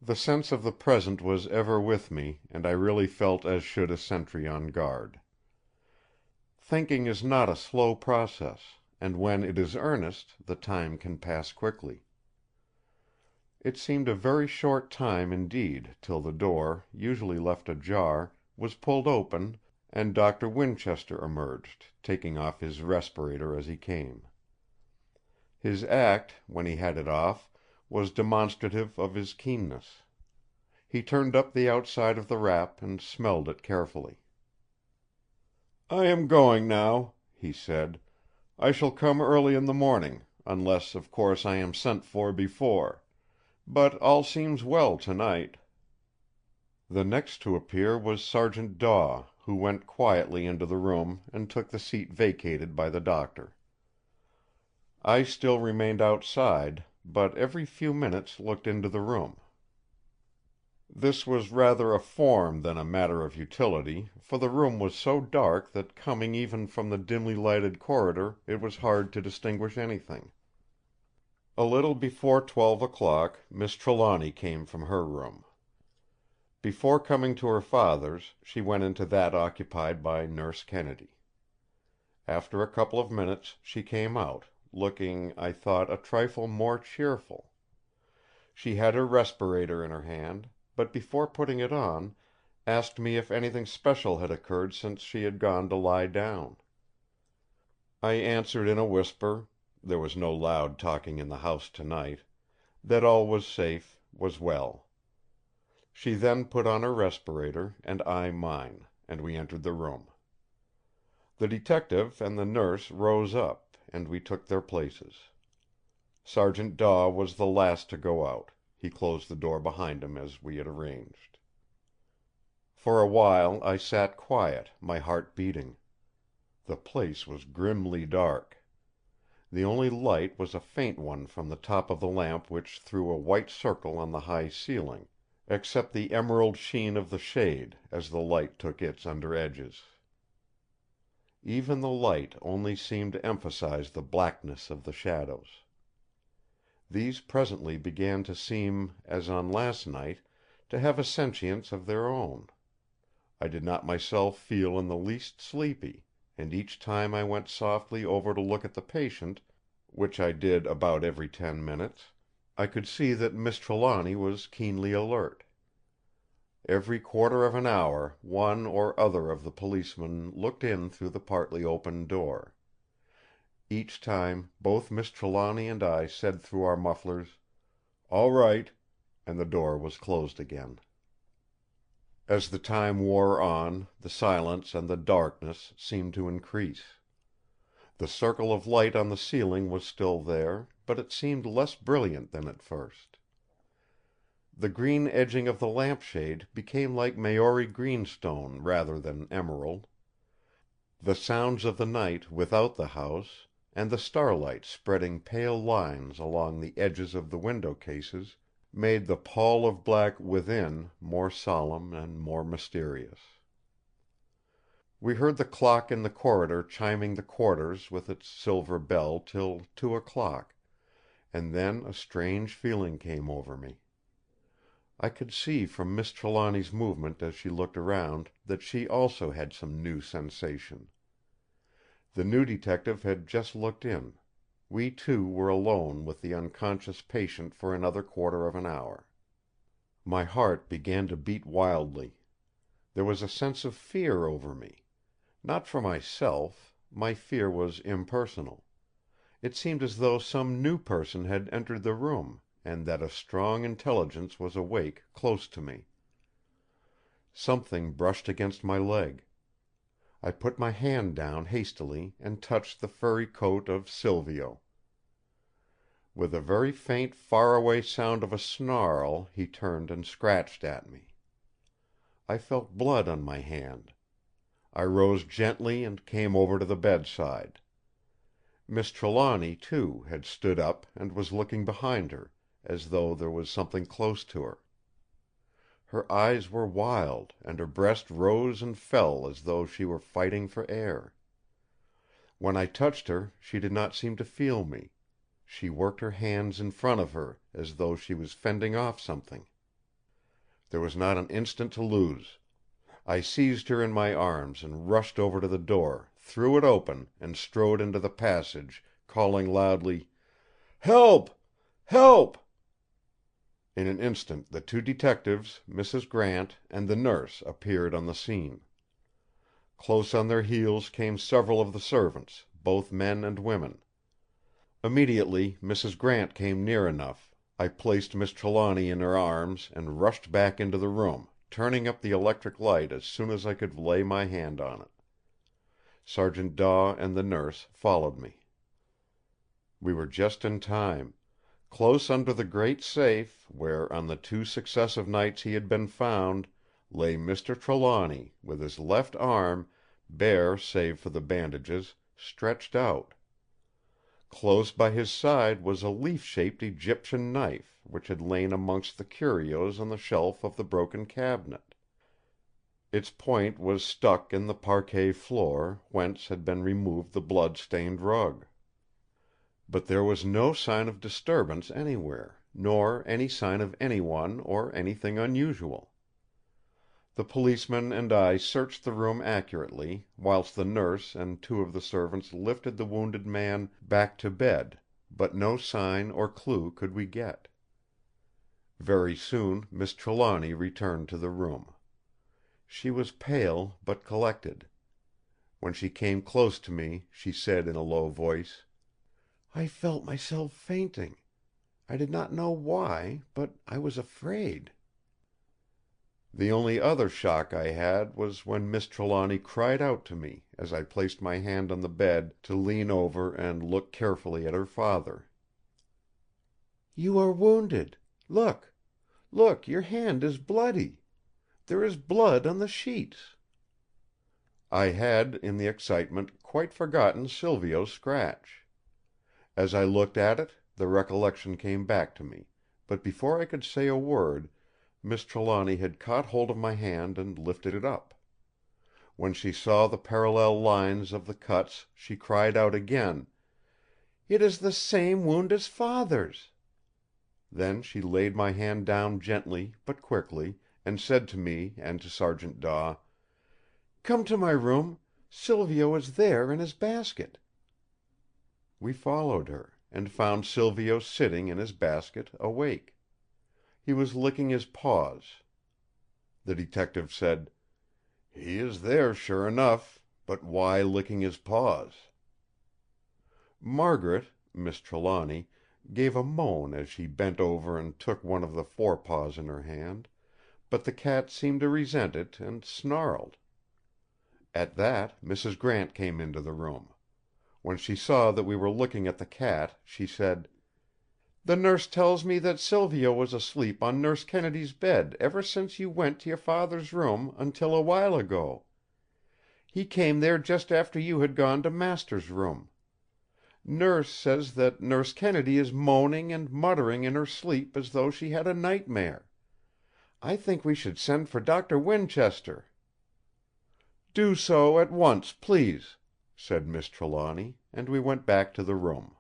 The sense of the present was ever with me, and I really felt as should a sentry on guard. Thinking is not a slow process, and when it is earnest the time can pass quickly. It seemed a very short time indeed till the door, usually left ajar, was pulled open, and Dr. Winchester emerged, taking off his respirator as he came. His act, when he had it off, was demonstrative of his keenness. He turned up the outside of the wrap and smelled it carefully. "I am going now," he said. "I shall come early in the morning, unless of course I am sent for before. But all seems well tonight." The next to appear was Sergeant Daw, who went quietly into the room and took the seat vacated by the Doctor. I still remained outside, but every few minutes looked into the room. This was rather a form than a matter of utility, for the room was so dark that coming even from the dimly lighted corridor it was hard to distinguish anything. A little before 12 o'clock Miss Trelawny came from her room. Before coming to her father's, she went into that occupied by Nurse Kennedy. After a couple of minutes she came out, looking, I thought, a trifle more cheerful. She had her respirator in her hand, but before putting it on, asked me if anything special had occurred since she had gone to lie down. I answered in a whisper, there was no loud talking in the house tonight, that all was safe, was well. She then put on her respirator, and I mine, and we entered the room. The detective and the nurse rose up, and we took their places. Sergeant Daw was the last to go out. He closed the door behind him as we had arranged. For a while I sat quiet, my heart beating. The place was grimly dark. The only light was a faint one from the top of the lamp which threw a white circle on the high ceiling, except the emerald sheen of the shade as the light took its under edges. Even the light only seemed to emphasize the blackness of the shadows. These presently began to seem, as on last night, to have a sentience of their own. I did not myself feel in the least sleepy, and each time I went softly over to look at the patient, which I did about every 10 minutes, I could see that Miss Trelawny was keenly alert. Every quarter of an hour one or other of the policemen looked in through the partly opened door. Each time both Miss Trelawny and I said through our mufflers, "All right," and the door was closed again. As the time wore on, the silence and the darkness seemed to increase. The circle of light on the ceiling was still there, but it seemed less brilliant than at first. The green edging of the lampshade became like Maori greenstone rather than emerald. The sounds of the night without the house, and the starlight spreading pale lines along the edges of the window cases, made the pall of black within more solemn and more mysterious. We heard the clock in the corridor chiming the quarters with its silver bell till 2 o'clock, and then a strange feeling came over me. I could see from Miss Trelawny's movement as she looked around that she also had some new sensation. The new detective had just looked in. We two were alone with the unconscious patient for another quarter of an hour. My heart began to beat wildly. There was a sense of fear over me. Not for myself; my fear was impersonal. It seemed as though some new person had entered the room, and that a strong intelligence was awake close to me. Something brushed against my leg. I put my hand down hastily and touched the furry coat of Silvio. With a very faint far-away sound of a snarl he turned and scratched at me. I felt blood on my hand. I rose gently and came over to the bedside. Miss Trelawny, too, had stood up and was looking behind her, as though there was something close to her. Her eyes were wild, and her breast rose and fell as though she were fighting for air. When I touched her, she did not seem to feel me. She worked her hands in front of her, as though she was fending off something. There was not an instant to lose. I seized her in my arms and rushed over to the door, threw it open, and strode into the passage, calling loudly, "Help! Help!" In an instant the two detectives, Mrs. Grant, and the nurse appeared on the scene. Close on their heels came several of the servants, both men and women. Immediately Mrs. Grant came near enough, I placed Miss Trelawny in her arms and rushed back into the room, turning up the electric light as soon as I could lay my hand on it. Sergeant Daw and the nurse followed me. We were just in time. Close under the great safe, where on the 2 successive nights he had been found, lay Mr. Trelawny, with his left arm, bare save for the bandages, stretched out. Close by his side was a leaf-shaped Egyptian knife, which had lain amongst the curios on the shelf of the broken cabinet. Its point was stuck in the parquet floor, whence had been removed the blood-stained rug. But there was no sign of disturbance anywhere, nor any sign of anyone or anything unusual. The policeman and I searched the room accurately, whilst the nurse and 2 of the servants lifted the wounded man back to bed, but no sign or clue could we get. Very soon Miss Trelawny returned to the room. She was pale but collected. When she came close to me, she said in a low voice: "I felt myself fainting. I did not know why, but I was afraid." The only other shock I had was when Miss Trelawny cried out to me, as I placed my hand on the bed, to lean over and look carefully at her father. "You are wounded! Look! Look, your hand is bloody! There is blood on the sheets!" I had, in the excitement, quite forgotten Silvio's scratch. As I looked at it, the recollection came back to me; but before I could say a word, Miss Trelawny had caught hold of my hand and lifted it up. When she saw the parallel lines of the cuts, she cried out again: "It is the same wound as Father's!" Then she laid my hand down gently but quickly, and said to me and to Sergeant Daw: "Come to my room. Silvio is there in his basket." We followed her, and found Silvio sitting in his basket, awake. He was licking his paws. The detective said: "He is there, sure enough; but why licking his paws?" Margaret, Miss Trelawny, gave a moan as she bent over and took one of the forepaws in her hand; but the cat seemed to resent it, and snarled. At that Mrs. Grant came into the room. When she saw that we were looking at the cat, she said: "The nurse tells me that Silvio was asleep on Nurse Kennedy's bed ever since you went to your Father's room until a while ago. He came there just after you had gone to Master's room. Nurse says that Nurse Kennedy is moaning and muttering in her sleep as though she had a nightmare. I think we should send for Doctor Winchester." "Do so at once, please," said Miss Trelawny, and we went back to the room.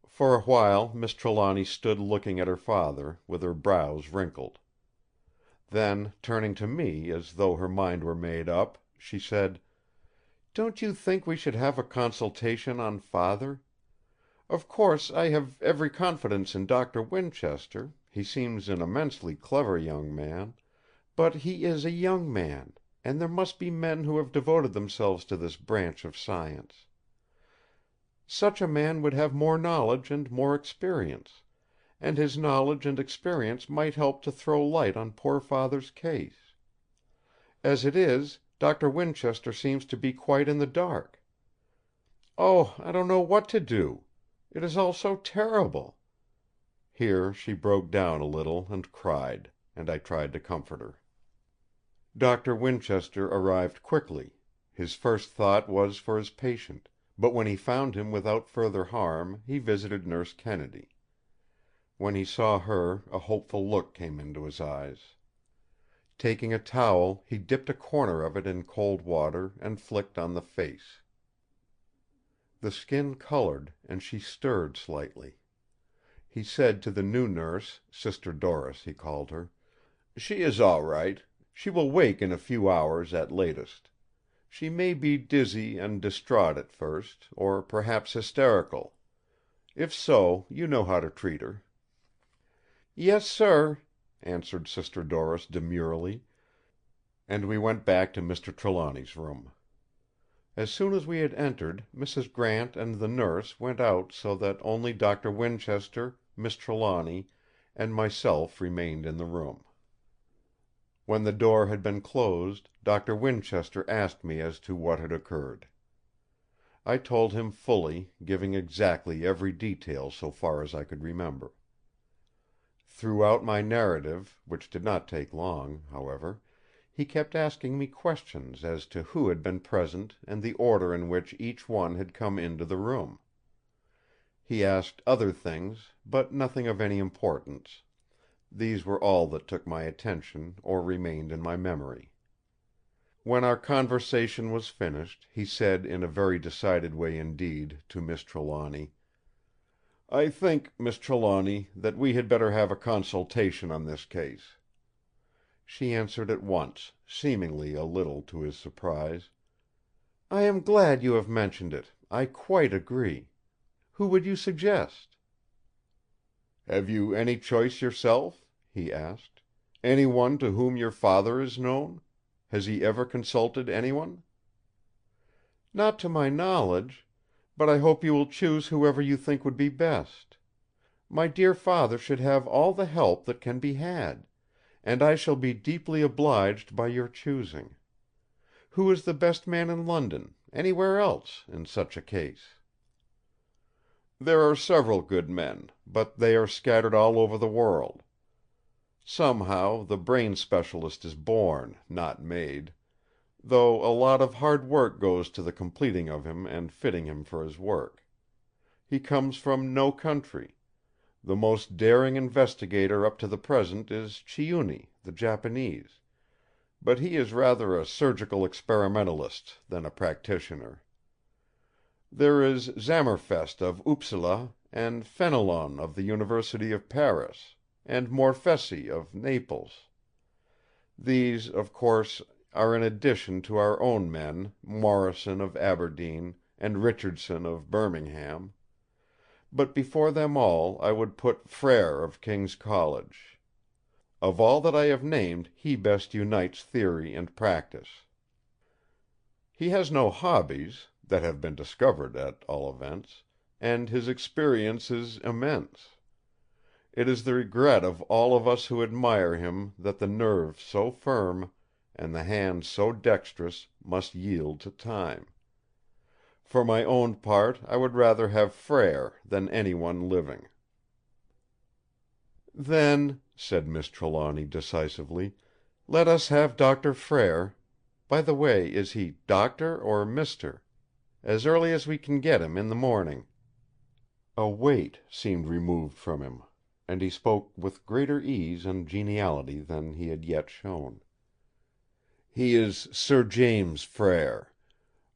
For a while Miss Trelawny stood looking at her father, with her brows wrinkled. Then, turning to me as though her mind were made up, she said: "Don't you think we should have a consultation on Father? Of course I have every confidence in Doctor Winchester; he seems an immensely clever young man; but he is a young man, and there must be men who have devoted themselves to this branch of science. Such a man would have more knowledge and more experience; and his knowledge and experience might help to throw light on poor Father's case. As it is, Doctor Winchester seems to be quite in the dark. Oh, I don't know what to do! It is all so terrible!" Here she broke down a little and cried, and I tried to comfort her. Doctor Winchester arrived quickly. His first thought was for his patient; but when he found him without further harm, he visited Nurse Kennedy. When he saw her, a hopeful look came into his eyes. Taking a towel, he dipped a corner of it in cold water and flicked on the face. The skin colored, and she stirred slightly. He said to the new nurse, Sister Doris he called her, "She is all right. She will wake in a few hours at latest. She may be dizzy and distraught at first, or perhaps hysterical. If so, you know how to treat her." "Yes, sir," answered Sister Doris demurely, and we went back to Mr. Trelawny's room. As soon as we had entered, Mrs. Grant and the nurse went out so that only Doctor Winchester, Miss Trelawny, and myself remained in the room. When the door had been closed, Doctor Winchester asked me as to what had occurred. I told him fully, giving exactly every detail so far as I could remember. Throughout my narrative, which did not take long, however, he kept asking me questions as to who had been present and the order in which each one had come into the room. He asked other things, but nothing of any importance. These were all that took my attention or remained in my memory. When our conversation was finished, he said in a very decided way indeed to Miss Trelawny: "I think, Miss Trelawny, that we had better have a consultation on this case." She answered at once, seemingly a little to his surprise: "I am glad you have mentioned it. I quite agree. Who would you suggest?" "Have you any choice yourself?" he asked. "Any one to whom your father is known? Has he ever consulted anyone?" "Not to my knowledge. But I hope you will choose whoever you think would be best. My dear father should have all the help that can be had, and I shall be deeply obliged by your choosing. Who is the best man in London, anywhere else, in such a case?" "There are several good men, but they are scattered all over the world. Somehow the brain specialist is born, not made; though a lot of hard work goes to the completing of him and fitting him for his work. He comes from no country. The most daring investigator up to the present is Chiuni, the Japanese; but he is rather a surgical experimentalist than a practitioner. There is Zammerfest of Upsala, and Fenelon of the University of Paris, and Morfessi of Naples. These, of course, are in addition to our own men, Morrison of Aberdeen, and Richardson of Birmingham. But before them all I would put Flair of King's College. Of all that I have named he best unites theory and practice. He has no hobbies, that have been discovered at all events, and his experience is immense. It is the regret of all of us who admire him that the nerve so firm, and the hand so dexterous, must yield to time. For my own part I would rather have Flair than anyone living." "Then," said Miss Trelawny decisively, "let us have Doctor Flair. By the way, is he Doctor or Mister? As early as we can get him in the morning." A weight seemed removed from him, and he spoke with greater ease and geniality than he had yet shown. "He is Sir James Flair.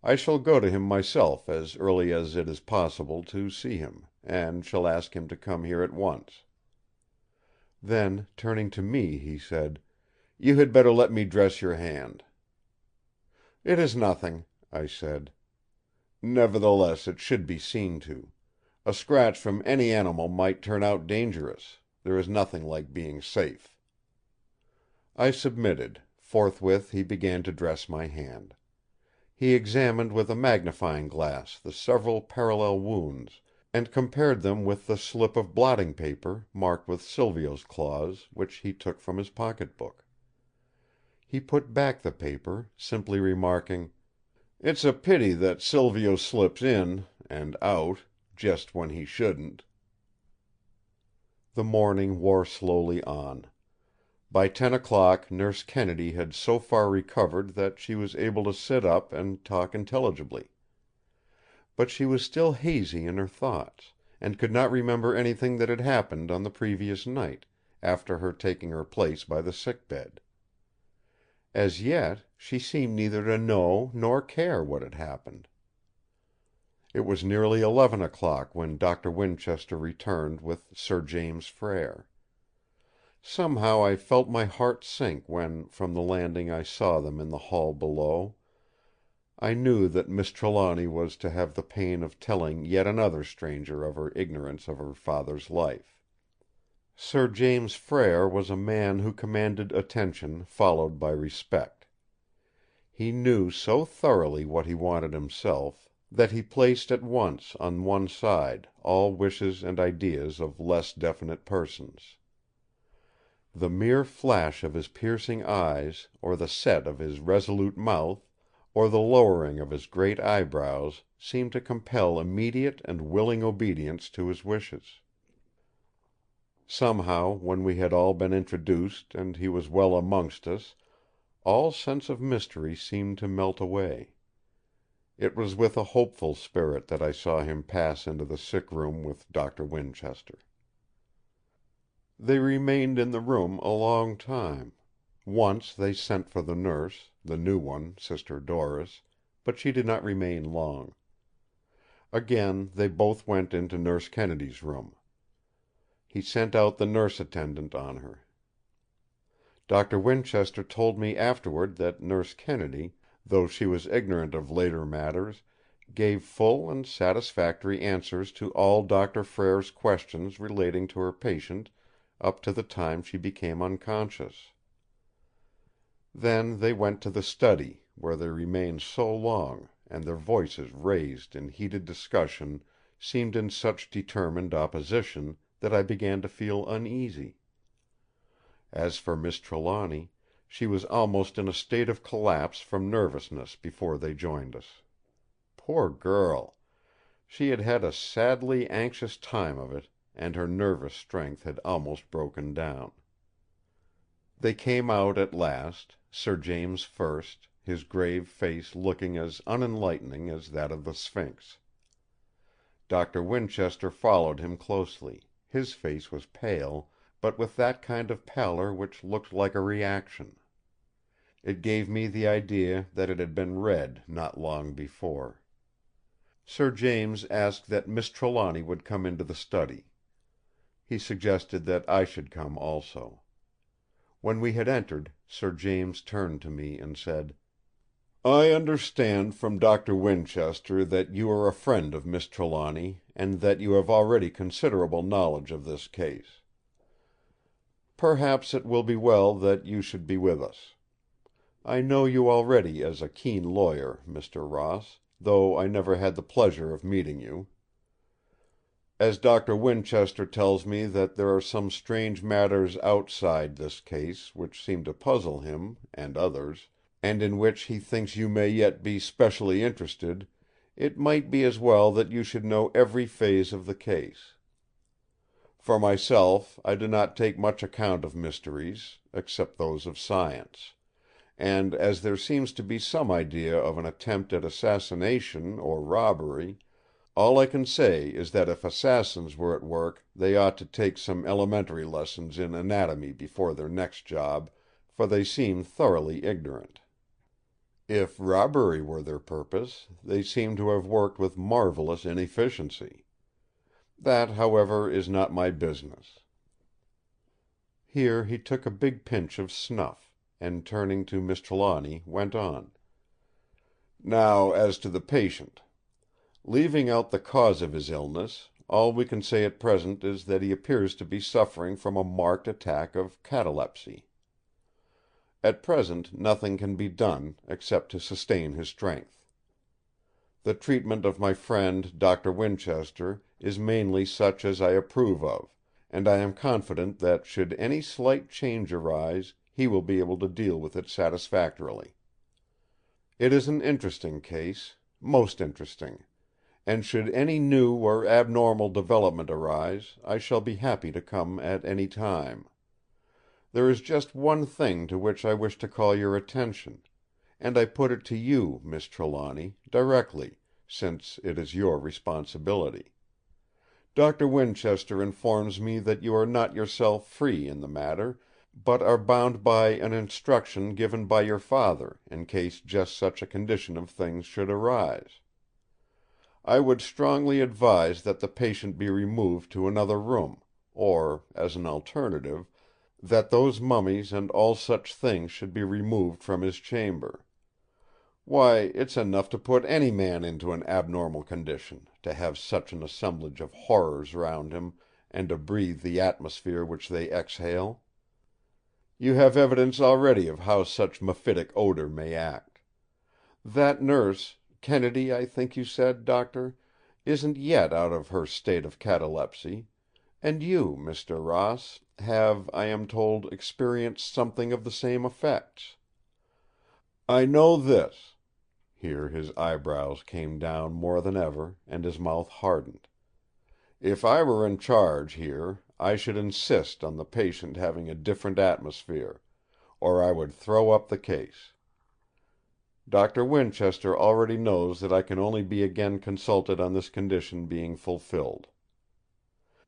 I shall go to him myself as early as it is possible to see him, and shall ask him to come here at once." Then, turning to me, he said: "You had better let me dress your hand." "It is nothing," I said. "Nevertheless it should be seen to. A scratch from any animal might turn out dangerous. There is nothing like being safe." I submitted. Forthwith he began to dress my hand. He examined with a magnifying glass the several parallel wounds, and compared them with the slip of blotting paper, marked with Silvio's claws, which he took from his pocket-book. He put back the paper, simply remarking: "It's a pity that Silvio slips in and out just when he shouldn't." The morning wore slowly on. By 10 o'clock Nurse Kennedy had so far recovered that she was able to sit up and talk intelligibly. But she was still hazy in her thoughts, and could not remember anything that had happened on the previous night, after her taking her place by the sick bed. As yet she seemed neither to know nor care what had happened. It was nearly 11 o'clock when Doctor Winchester returned with Sir James Frere. Somehow I felt my heart sink when from the landing I saw them in the hall below. I knew that Miss Trelawny was to have the pain of telling yet another stranger of her ignorance of her father's life. Sir James Frere was a man who commanded attention followed by respect. He knew so thoroughly what he wanted himself that he placed at once on one side all wishes and ideas of less definite persons. The mere flash of his piercing eyes, or the set of his resolute mouth, or the lowering of his great eyebrows seemed to compel immediate and willing obedience to his wishes. Somehow, when we had all been introduced and he was well amongst us, all sense of mystery seemed to melt away. It was with a hopeful spirit that I saw him pass into the sick room with Doctor Winchester. They remained in the room a long time. Once they sent for the nurse, the new one, Sister Doris, but she did not remain long. Again they both went into Nurse Kennedy's room. He sent out the nurse attendant on her. Doctor Winchester told me afterward that Nurse Kennedy, though she was ignorant of later matters, gave full and satisfactory answers to all Dr. Frere's questions relating to her patient up to the time she became unconscious. Then they went to the study, where they remained so long, and their voices raised in heated discussion seemed in such determined opposition that I began to feel uneasy. As for Miss Trelawny, she was almost in a state of collapse from nervousness before they joined us. Poor girl! She had had a sadly anxious time of it, and her nervous strength had almost broken down. They came out at last, Sir James first, his grave face looking as unenlightening as that of the Sphinx. Doctor Winchester followed him closely; his face was pale, but with that kind of pallor which looked like a reaction. It gave me the idea that it had been red not long before. Sir James asked that Miss Trelawny would come into the study. He suggested that I should come also. When we had entered, Sir James turned to me and said: "I understand from Doctor Winchester that you are a friend of Miss Trelawny, and that you have already considerable knowledge of this case. Perhaps it will be well that you should be with us. I know you already as a keen lawyer, Mr. Ross, though I never had the pleasure of meeting you. As Doctor Winchester tells me that there are some strange matters outside this case which seem to puzzle him, and others, and in which he thinks you may yet be specially interested, it might be as well that you should know every phase of the case. For myself, I do not take much account of mysteries, except those of science; and as there seems to be some idea of an attempt at assassination or robbery, all I can say is that if assassins were at work they ought to take some elementary lessons in anatomy before their next job, for they seem thoroughly ignorant. If robbery were their purpose, they seem to have worked with marvellous inefficiency. That, however, is not my business." Here he took a big pinch of snuff, and turning to Miss Trelawny, went on: "Now as to the patient. Leaving out the cause of his illness, all we can say at present is that he appears to be suffering from a marked attack of catalepsy. At present nothing can be done, except to sustain his strength. The treatment of my friend Doctor Winchester is mainly such as I approve of, and I am confident that should any slight change arise he will be able to deal with it satisfactorily. It is an interesting case, most interesting, and should any new or abnormal development arise I shall be happy to come at any time. There is just one thing to which I wish to call your attention, and I put it to you, Miss Trelawny, directly, since it is your responsibility. Doctor Winchester informs me that you are not yourself free in the matter, but are bound by an instruction given by your father in case just such a condition of things should arise. I would strongly advise that the patient be removed to another room, or, as an alternative, that those mummies and all such things should be removed from his chamber. Why, it's enough to put any man into an abnormal condition, to have such an assemblage of horrors round him, and to breathe the atmosphere which they exhale. You have evidence already of how such mephitic odor may act. That nurse, Kennedy, I think you said, Doctor, isn't yet out of her state of catalepsy, and you, Mr. Ross, have, I am told, experienced something of the same effects. I know this." Here his eyebrows came down more than ever, and his mouth hardened. "If I were in charge here, I should insist on the patient having a different atmosphere, or I would throw up the case. Dr. Winchester already knows that I can only be again consulted on this condition being fulfilled.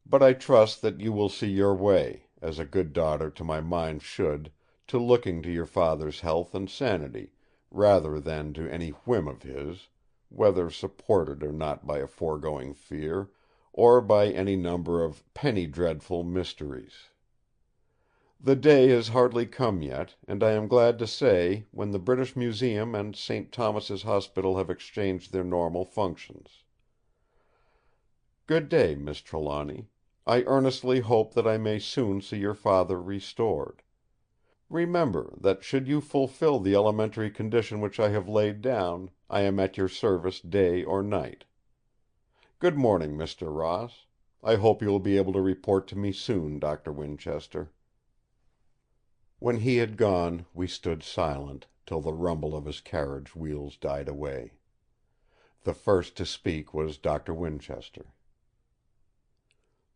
But I trust that you will see your way, as a good daughter to my mind should, to looking to your father's health and sanity, rather than to any whim of his, whether supported or not by a foregoing fear, or by any number of penny dreadful mysteries. The day has hardly come yet, and I am glad to say, when the British Museum and St. Thomas's Hospital have exchanged their normal functions. Good day, Miss Trelawny. I earnestly hope that I may soon see your father restored. Remember that should you fulfill the elementary condition which I have laid down, I am at your service day or night. Good morning, Mr. Ross. I hope you will be able to report to me soon, Dr. Winchester." When he had gone, we stood silent, till the rumble of his carriage wheels died away. The first to speak was Dr. Winchester.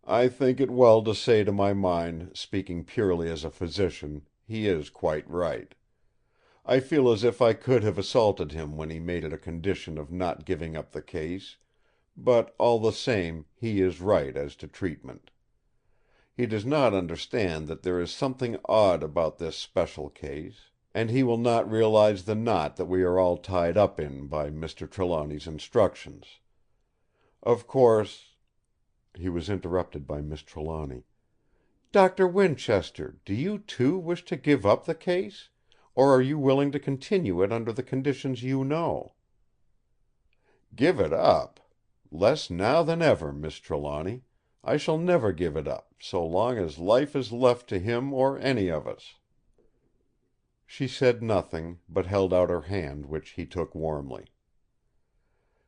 "I think it well to say to my mind, speaking purely as a physician, he is quite right. I feel as if I could have assaulted him when he made it a condition of not giving up the case, but all the same he is right as to treatment. He does not understand that there is something odd about this special case, and he will not realize the knot that we are all tied up in by Mr. Trelawny's instructions. Of course—" He was interrupted by Miss Trelawny. "Dr. Winchester, do you too wish to give up the case, or are you willing to continue it under the conditions you know?" "Give it up? Less now than ever, Miss Trelawny. I shall never give it up, so long as life is left to him or any of us." She said nothing, but held out her hand, which he took warmly.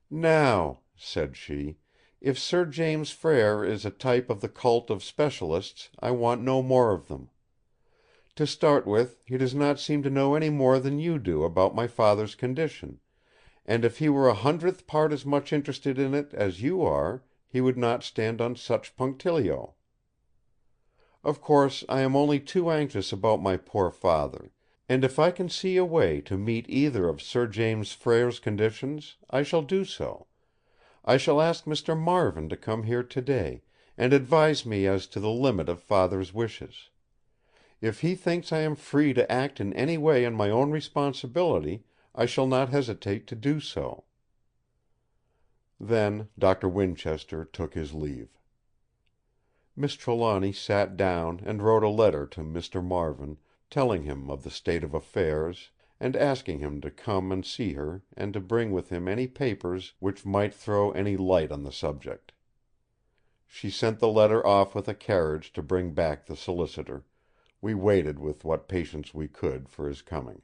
"Now," said she, "if Sir James Frere is a type of the cult of specialists, I want no more of them. To start with, he does not seem to know any more than you do about my father's condition, and if he were 100th part as much interested in it as you are, he would not stand on such punctilio. Of course, I am only too anxious about my poor father, and if I can see a way to meet either of Sir James Frere's conditions, I shall do so. I shall ask Mr. Marvin to come here today, and advise me as to the limit of Father's wishes. If he thinks I am free to act in any way on my own responsibility, I shall not hesitate to do so." Then Dr. Winchester took his leave. Miss Trelawny sat down and wrote a letter to Mr. Marvin, telling him of the state of affairs, and asking him to come and see her and to bring with him any papers which might throw any light on the subject. She sent the letter off with a carriage to bring back the solicitor. We waited with what patience we could for his coming.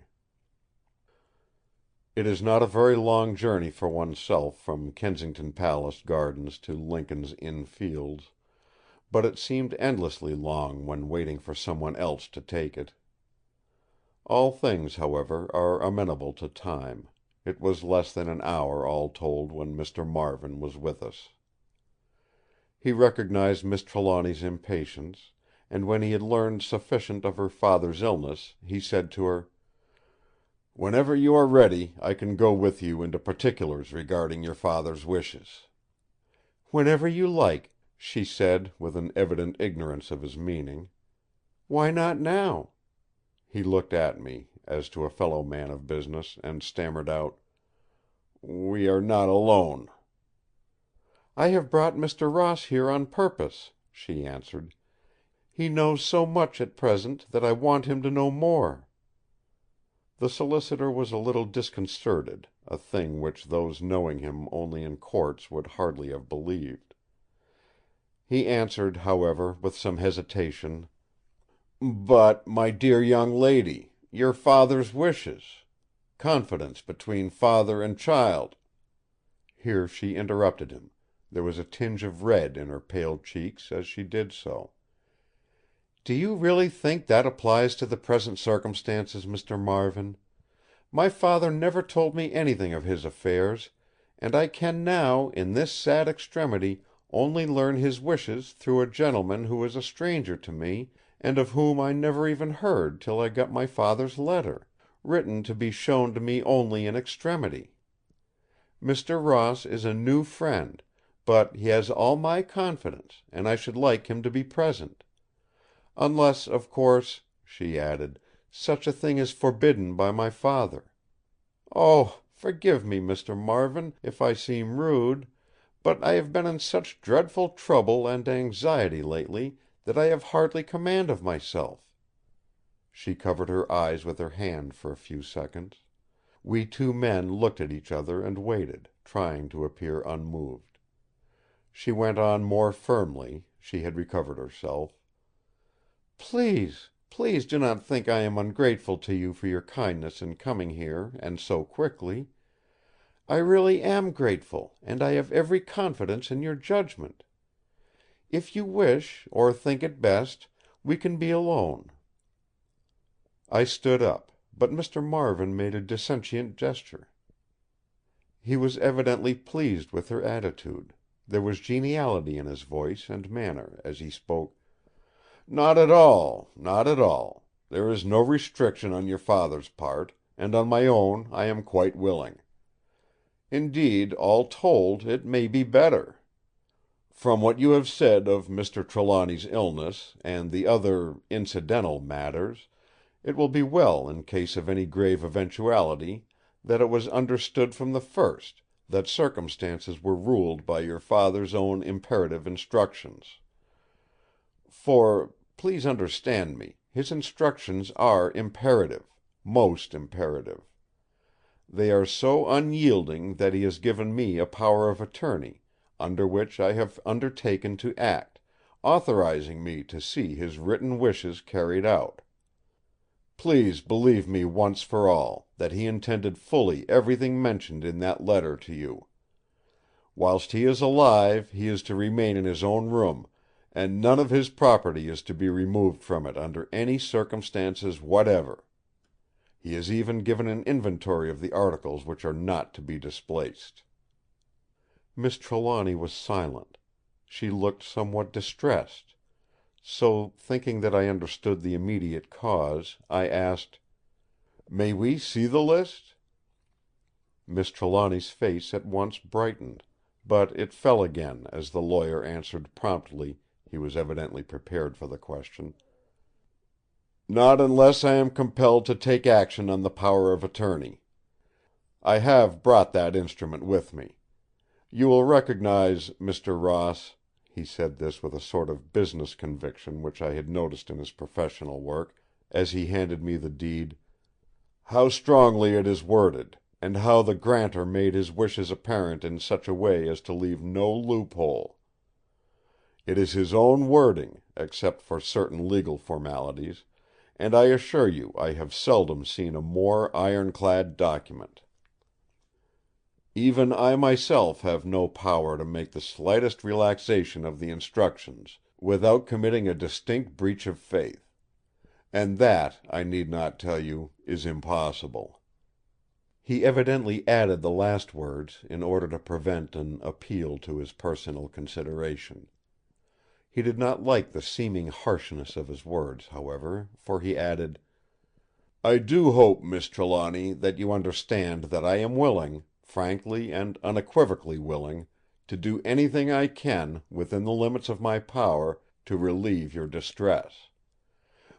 It is not a very long journey for oneself from Kensington Palace Gardens to Lincoln's Inn Fields, but it seemed endlessly long when waiting for someone else to take it. All things, however, are amenable to time. It was less than an hour all told when Mr. Marvin was with us. He recognized Miss Trelawny's impatience, and when he had learned sufficient of her father's illness, he said to her: "Whenever you are ready, I can go with you into particulars regarding your father's wishes." "Whenever you like," she said, with an evident ignorance of his meaning. "Why not now?" He looked at me, as to a fellow man of business, and stammered out: "We are not alone." "I have brought Mr. Ross here on purpose," she answered. "He knows so much at present that I want him to know more." The solicitor was a little disconcerted, a thing which those knowing him only in courts would hardly have believed. He answered, however, with some hesitation: "But, my dear young lady, your father's wishes. Confidence between father and child—" Here she interrupted him. There was a tinge of red in her pale cheeks as she did so. "Do you really think that applies to the present circumstances, Mr. Marvin? My father never told me anything of his affairs, and I can now, in this sad extremity, only learn his wishes through a gentleman who is a stranger to me, and of whom I never even heard till I got my father's letter, written to be shown to me only in extremity. Mr. Ross is a new friend, but he has all my confidence, and I should like him to be present. Unless, of course," she added, "such a thing is forbidden by my father. Oh, forgive me, Mr. Marvin, if I seem rude; but I have been in such dreadful trouble and anxiety lately that I have hardly command of myself." She covered her eyes with her hand for a few seconds. We two men looked at each other and waited, trying to appear unmoved. She went on more firmly; she had recovered herself: "Please, please do not think I am ungrateful to you for your kindness in coming here, and so quickly. I really am grateful, and I have every confidence in your judgment. If you wish, or think it best, we can be alone." I stood up, but Mr. Marvin made a dissentient gesture. He was evidently pleased with her attitude. There was geniality in his voice and manner as he spoke: "Not at all, not at all. There is no restriction on your father's part, and on my own I am quite willing. Indeed, all told, it may be better. From what you have said of Mr. Trelawny's illness, and the other incidental matters, it will be well in case of any grave eventuality that it was understood from the first that circumstances were ruled by your father's own imperative instructions. For, please understand me, his instructions are imperative, most imperative. They are so unyielding that he has given me a power of attorney, under which I have undertaken to act, authorizing me to see his written wishes carried out. Please believe me once for all, that he intended fully everything mentioned in that letter to you. Whilst he is alive he is to remain in his own room, and none of his property is to be removed from it under any circumstances whatever. He has even given an inventory of the articles which are not to be displaced." Miss Trelawny was silent. She looked somewhat distressed; so, thinking that I understood the immediate cause, I asked: "May we see the list?" Miss Trelawny's face at once brightened; but it fell again as the lawyer answered promptly, he was evidently prepared for the question: "Not unless I am compelled to take action on the power of attorney. I have brought that instrument with me. You will recognize, Mr. Ross," he said this with a sort of business conviction which I had noticed in his professional work, as he handed me the deed, "how strongly it is worded, and how the grantor made his wishes apparent in such a way as to leave no loophole. It is his own wording, except for certain legal formalities, and I assure you I have seldom seen a more ironclad document. Even I myself have no power to make the slightest relaxation of the instructions, without committing a distinct breach of faith. And that, I need not tell you, is impossible." He evidently added the last words in order to prevent an appeal to his personal consideration. He did not like the seeming harshness of his words, however, for he added: "I do hope, Miss Trelawny, that you understand that I am willing, frankly and unequivocally willing, to do anything I can, within the limits of my power, to relieve your distress.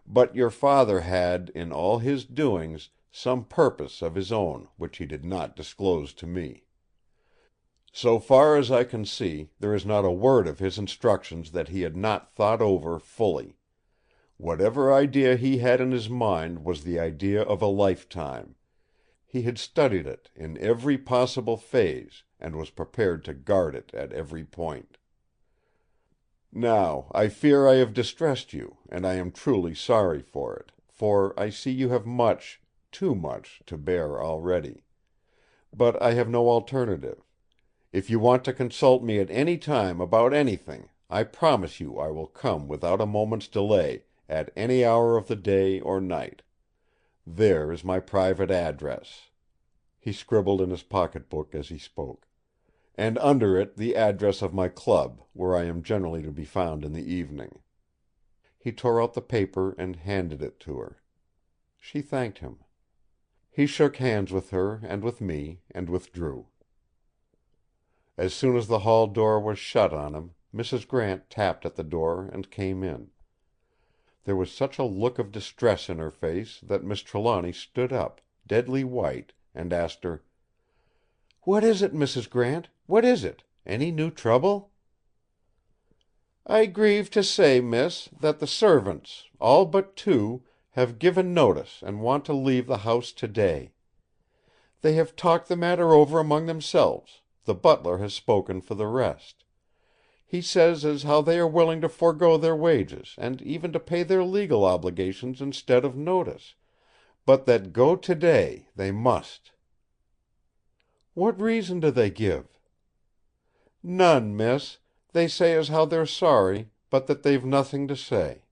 But your father had, in all his doings, some purpose of his own which he did not disclose to me. So far as I can see, there is not a word of his instructions that he had not thought over fully. Whatever idea he had in his mind was the idea of a lifetime. He had studied it in every possible phase, and was prepared to guard it at every point. Now, I fear I have distressed you, and I am truly sorry for it, for I see you have much, too much, to bear already. But I have no alternative. If you want to consult me at any time about anything, I promise you I will come without a moment's delay, at any hour of the day or night. There is my private address." He scribbled in his pocket-book as he spoke. "And under it the address of my club, where I am generally to be found in the evening." He tore out the paper and handed it to her. She thanked him. He shook hands with her and with me, and withdrew. As soon as the hall door was shut on him, Mrs. Grant tapped at the door and came in. There was such a look of distress in her face that Miss Trelawny stood up, deadly white, and asked her: "What is it, Mrs. Grant? What is it? Any new trouble?" "I grieve to say, miss, that the servants, all but two, have given notice and want to leave the house today. They have talked the matter over among themselves; the butler has spoken for the rest. He says as how they are willing to forego their wages, and even to pay their legal obligations instead of notice, but that go today they must." "What reason do they give?" "None, miss. They say as how they're sorry, but that they've nothing to say.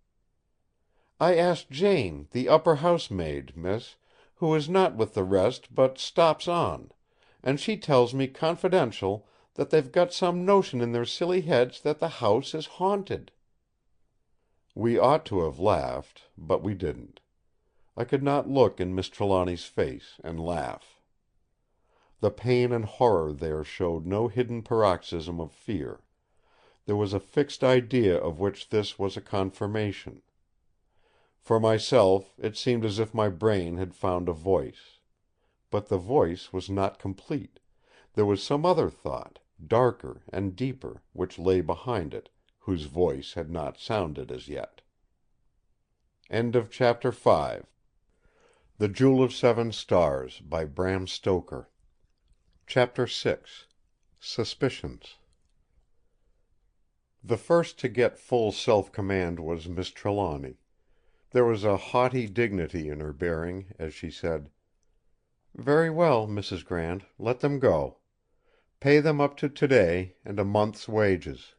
I asked Jane, the upper housemaid, miss, who is not with the rest but stops on, and she tells me confidential that they've got some notion in their silly heads that the house is haunted." We ought to have laughed, but we didn't. I could not look in Miss Trelawny's face and laugh. The pain and horror there showed no hidden paroxysm of fear. There was a fixed idea of which this was a confirmation. For myself, it seemed as if my brain had found a voice. But the voice was not complete. There was some other thought, darker and deeper, which lay behind it, whose voice had not sounded as yet. Chapter 5 The Jewel of Seven Stars by Bram Stoker. Chapter 6 Suspicions. The first to get full self-command was Miss Trelawny. There was a haughty dignity in her bearing as she said: "Very well, Mrs. Grant, let them go. Pay them up to today, and a month's wages.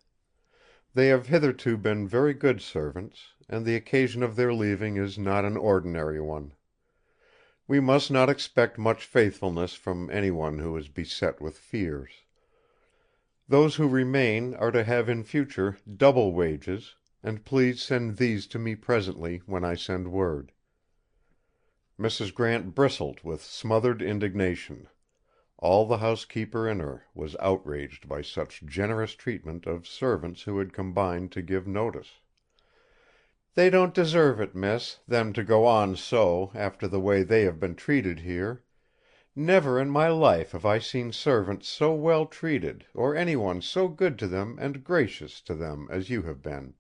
They have hitherto been very good servants, and the occasion of their leaving is not an ordinary one. We must not expect much faithfulness from anyone who is beset with fears. Those who remain are to have in future double wages, and please send these to me presently when I send word." Mrs. Grant bristled with smothered indignation. All the housekeeper in her was outraged by such generous treatment of servants who had combined to give notice. "They don't deserve it, miss, them to go on so, after the way they have been treated here. Never in my life have I seen servants so well treated, or anyone so good to them and gracious to them as you have been.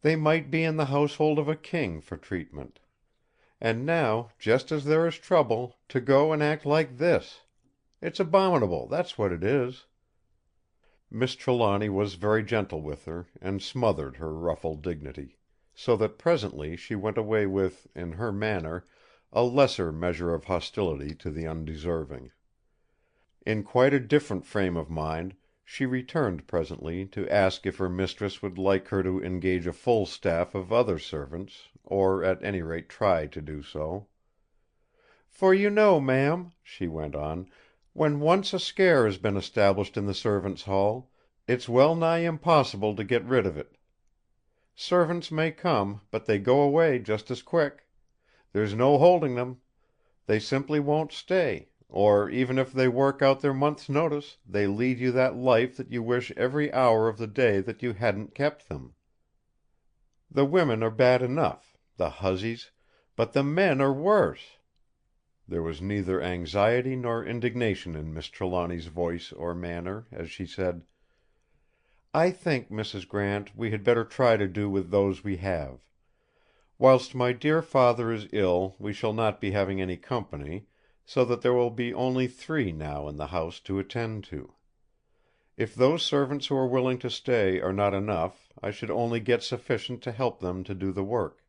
They might be in the household of a king for treatment. And now, just as there is trouble, to go and act like this! It's abominable, that's what it is." Miss Trelawny was very gentle with her, and smothered her ruffled dignity; so that presently she went away with, in her manner, a lesser measure of hostility to the undeserving. In quite a different frame of mind, she returned presently to ask if her mistress would like her to engage a full staff of other servants, or at any rate try to do so. "For you know, ma'am," she went on, "when once a scare has been established in the servants' hall, it's well nigh impossible to get rid of it. Servants may come, but they go away just as quick. There's no holding them. They simply won't stay, or even if they work out their month's notice, they lead you that life that you wish every hour of the day that you hadn't kept them. The women are bad enough, the huzzies, but the men are worse." There was neither anxiety nor indignation in Miss Trelawny's voice or manner as she said: "I think, Mrs. Grant, we had better try to do with those we have. Whilst my dear father is ill we shall not be having any company, so that there will be only 3 now in the house to attend to. If those servants who are willing to stay are not enough, I should only get sufficient to help them to do the work.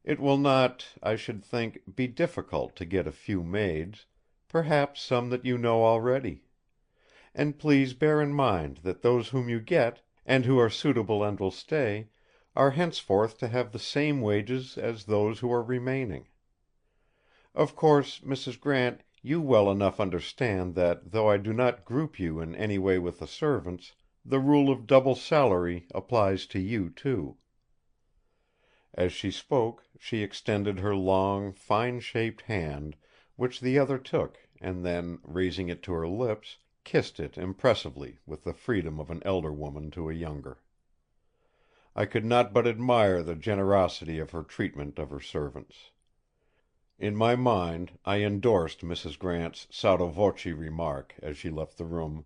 It will not, I should think, be difficult to get a few maids, perhaps some that you know already. And please bear in mind that those whom you get, and who are suitable and will stay, are henceforth to have the same wages as those who are remaining. Of course, Mrs. Grant, you well enough understand that though I do not group you in any way with the servants, the rule of double salary applies to you too." As she spoke, she extended her long, fine-shaped hand, which the other took, and then, raising it to her lips, kissed it impressively with the freedom of an elder woman to a younger. I could not but admire the generosity of her treatment of her servants. In my mind I endorsed Mrs. Grant's sotto voce remark as she left the room: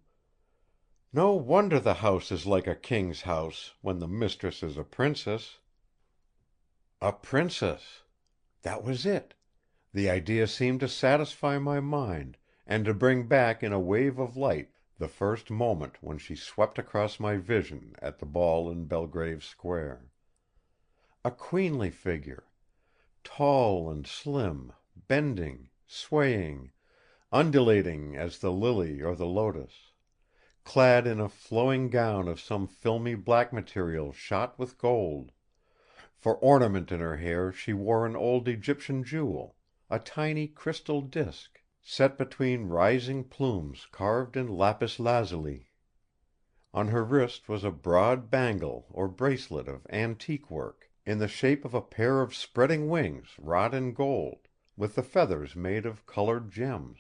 "No wonder the house is like a king's house, when the mistress is a princess." A princess! That was it! The idea seemed to satisfy my mind, and to bring back in a wave of light the first moment when she swept across my vision at the ball in Belgrave Square. A queenly figure, tall and slim, bending, swaying, undulating as the lily or the lotus, clad in a flowing gown of some filmy black material shot with gold. For ornament in her hair she wore an old Egyptian jewel, a tiny crystal disc, set between rising plumes carved in lapis lazuli. On her wrist was a broad bangle or bracelet of antique work, in the shape of a pair of spreading wings wrought in gold, with the feathers made of coloured gems.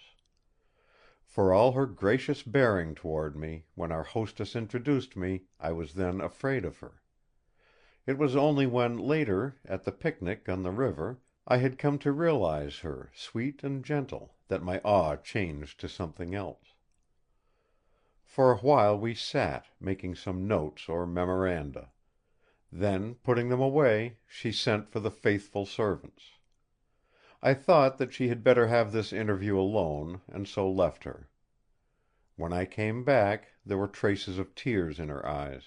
For all her gracious bearing toward me, when our hostess introduced me, I was then afraid of her. It was only when, later, at the picnic on the river, I had come to realize her, sweet and gentle, that my awe changed to something else. For a while we sat, making some notes or memoranda. Then, putting them away, she sent for the faithful servants. I thought that she had better have this interview alone, and so left her. When I came back, there were traces of tears in her eyes.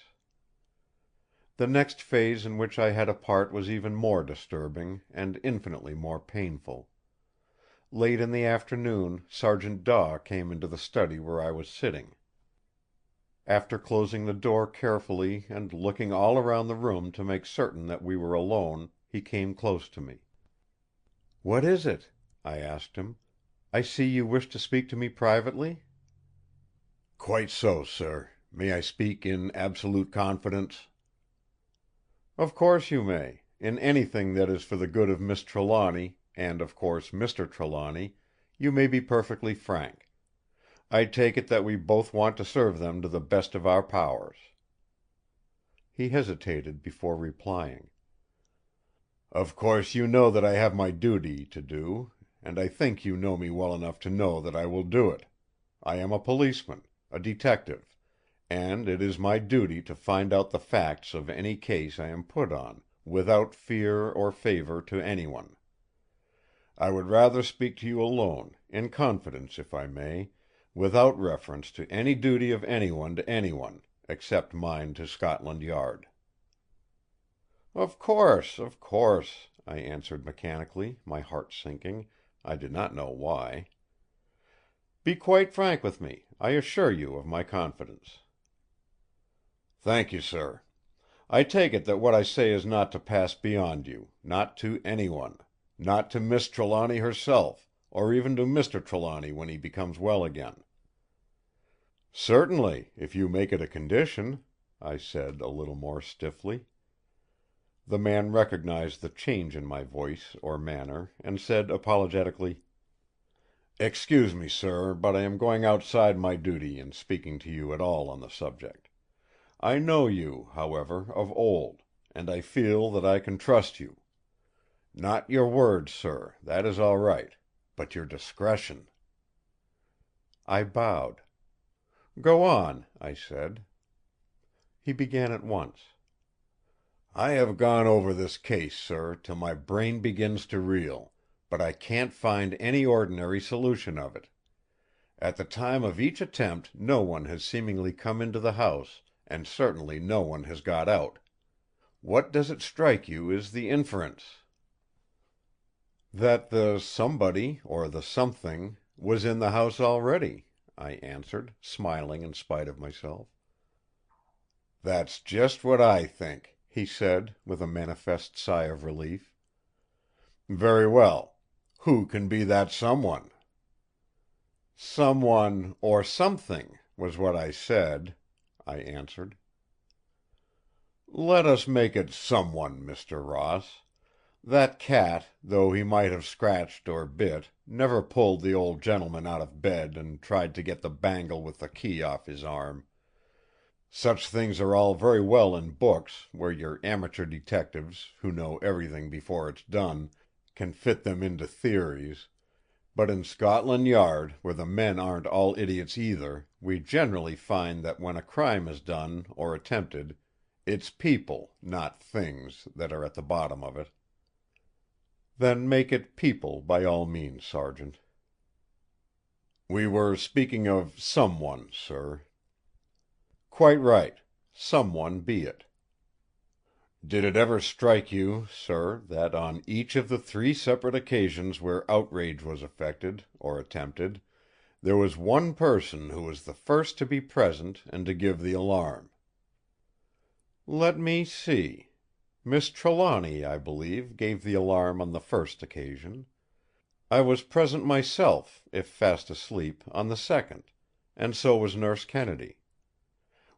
The next phase in which I had a part was even more disturbing, and infinitely more painful. Late in the afternoon Sergeant Daw came into the study where I was sitting. After closing the door carefully and looking all around the room to make certain that we were alone, he came close to me. "What is it?" I asked him. "I see you wish to speak to me privately?" "Quite so, sir. May I speak in absolute confidence?" "Of course you may. In anything that is for the good of Miss Trelawny, and of course Mr. Trelawny, you may be perfectly frank. I take it that we both want to serve them to the best of our powers." He hesitated before replying. "Of course you know that I have my duty to do, and I think you know me well enough to know that I will do it. I am a policeman, a detective, and it is my duty to find out the facts of any case I am put on, without fear or favour to anyone. I would rather speak to you alone, in confidence if I may, without reference to any duty of anyone to anyone, except mine to Scotland Yard." "Of course, of course," I answered mechanically, my heart sinking, I did not know why. "Be quite frank with me. I assure you of my confidence." "Thank you, sir. I take it that what I say is not to pass beyond you, not to anyone, not to Miss Trelawny herself, or even to Mr. Trelawny when he becomes well again." "Certainly, if you make it a condition," I said a little more stiffly. The man recognized the change in my voice or manner, and said apologetically: "Excuse me, sir, but I am going outside my duty in speaking to you at all on the subject. I know you, however, of old, and I feel that I can trust you. Not your words, sir, that is all right. But your discretion." I bowed. "Go on," I said. He began at once. "I have gone over this case, sir, till my brain begins to reel, but I can't find any ordinary solution of it. At the time of each attempt no one has seemingly come into the house, and certainly no one has got out. What does it strike you is the inference?" "That the somebody, or the something, was in the house already," I answered, smiling in spite of myself. "That's just what I think," he said, with a manifest sigh of relief. "Very well. Who can be that someone?" "Someone, or something, was what I said," I answered. "Let us make it someone, Mr. Ross. That cat, though he might have scratched or bit, never pulled the old gentleman out of bed and tried to get the bangle with the key off his arm. Such things are all very well in books, where your amateur detectives, who know everything before it's done, can fit them into theories; but in Scotland Yard, where the men aren't all idiots either, we generally find that when a crime is done, or attempted, it's people, not things, that are at the bottom of it." "Then make it people, by all means, Sergeant." "We were speaking of someone, sir." "Quite right. Someone be it." "Did it ever strike you, sir, that on each of the 3 separate occasions where outrage was effected, or attempted, there was one person who was the first to be present and to give the alarm?" "Let me see. Miss Trelawny, I believe, gave the alarm on the first occasion. I was present myself, if fast asleep, on the second; and so was Nurse Kennedy.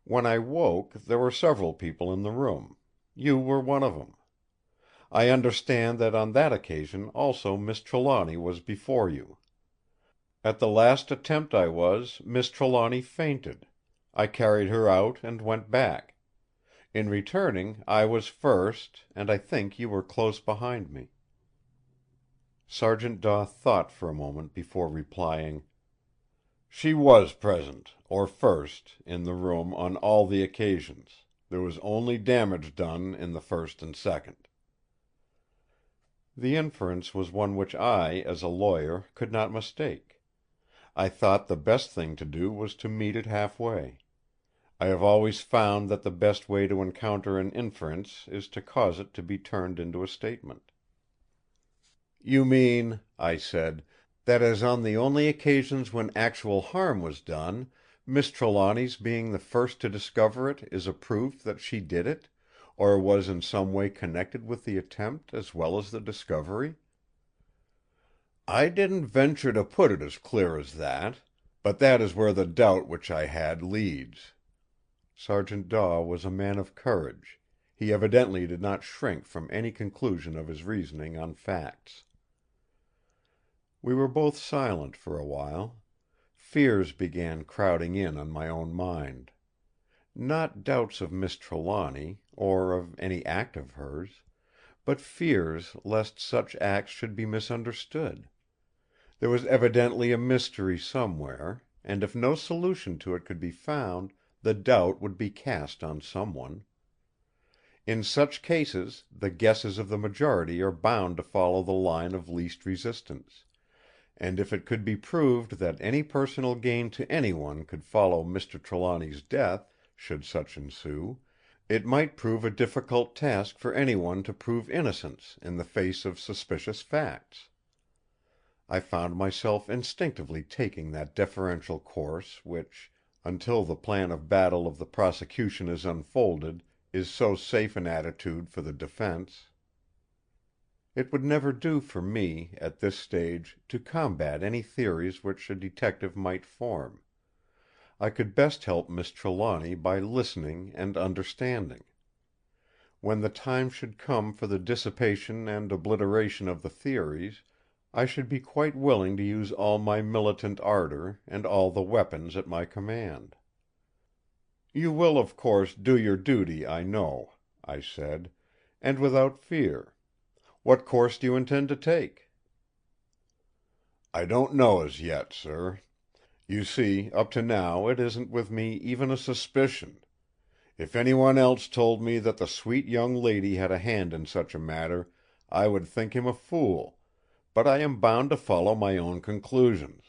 When I woke, there were several people in the room. You were one of them. I understand that on that occasion also Miss Trelawny was before you. At the last attempt Miss Trelawny fainted. I carried her out and went back. In returning, I was first, and I think you were close behind me." Sergeant Daw thought for a moment before replying: "She was present, or first, in the room on all the occasions. There was only damage done in the first and second." The inference was one which I, as a lawyer, could not mistake. I thought the best thing to do was to meet it halfway. I have always found that the best way to encounter an inference is to cause it to be turned into a statement. "You mean," I said, "that as on the only occasions when actual harm was done, Miss Trelawny's being the first to discover it is a proof that she did it, or was in some way connected with the attempt as well as the discovery?" "I didn't venture to put it as clear as that; but that is where the doubt which I had leads." Sergeant Daw was a man of courage; he evidently did not shrink from any conclusion of his reasoning on facts. We were both silent for a while. Fears began crowding in on my own mind. Not doubts of Miss Trelawny, or of any act of hers; but fears lest such acts should be misunderstood. There was evidently a mystery somewhere, and if no solution to it could be found, the doubt would be cast on someone. In such cases, the guesses of the majority are bound to follow the line of least resistance; and if it could be proved that any personal gain to anyone could follow Mr. Trelawny's death, should such ensue, it might prove a difficult task for anyone to prove innocence in the face of suspicious facts. I found myself instinctively taking that deferential course which, until the plan of battle of the prosecution is unfolded, is so safe an attitude for the defence. It would never do for me, at this stage, to combat any theories which a detective might form. I could best help Miss Trelawny by listening and understanding. When the time should come for the dissipation and obliteration of the theories, I should be quite willing to use all my militant ardour and all the weapons at my command. "You will, of course, do your duty, I know," I said, "and without fear. What course do you intend to take?" "I don't know as yet, sir. You see, up to now it isn't with me even a suspicion. If anyone else told me that the sweet young lady had a hand in such a matter, I would think him a fool, but I am bound to follow my own conclusions.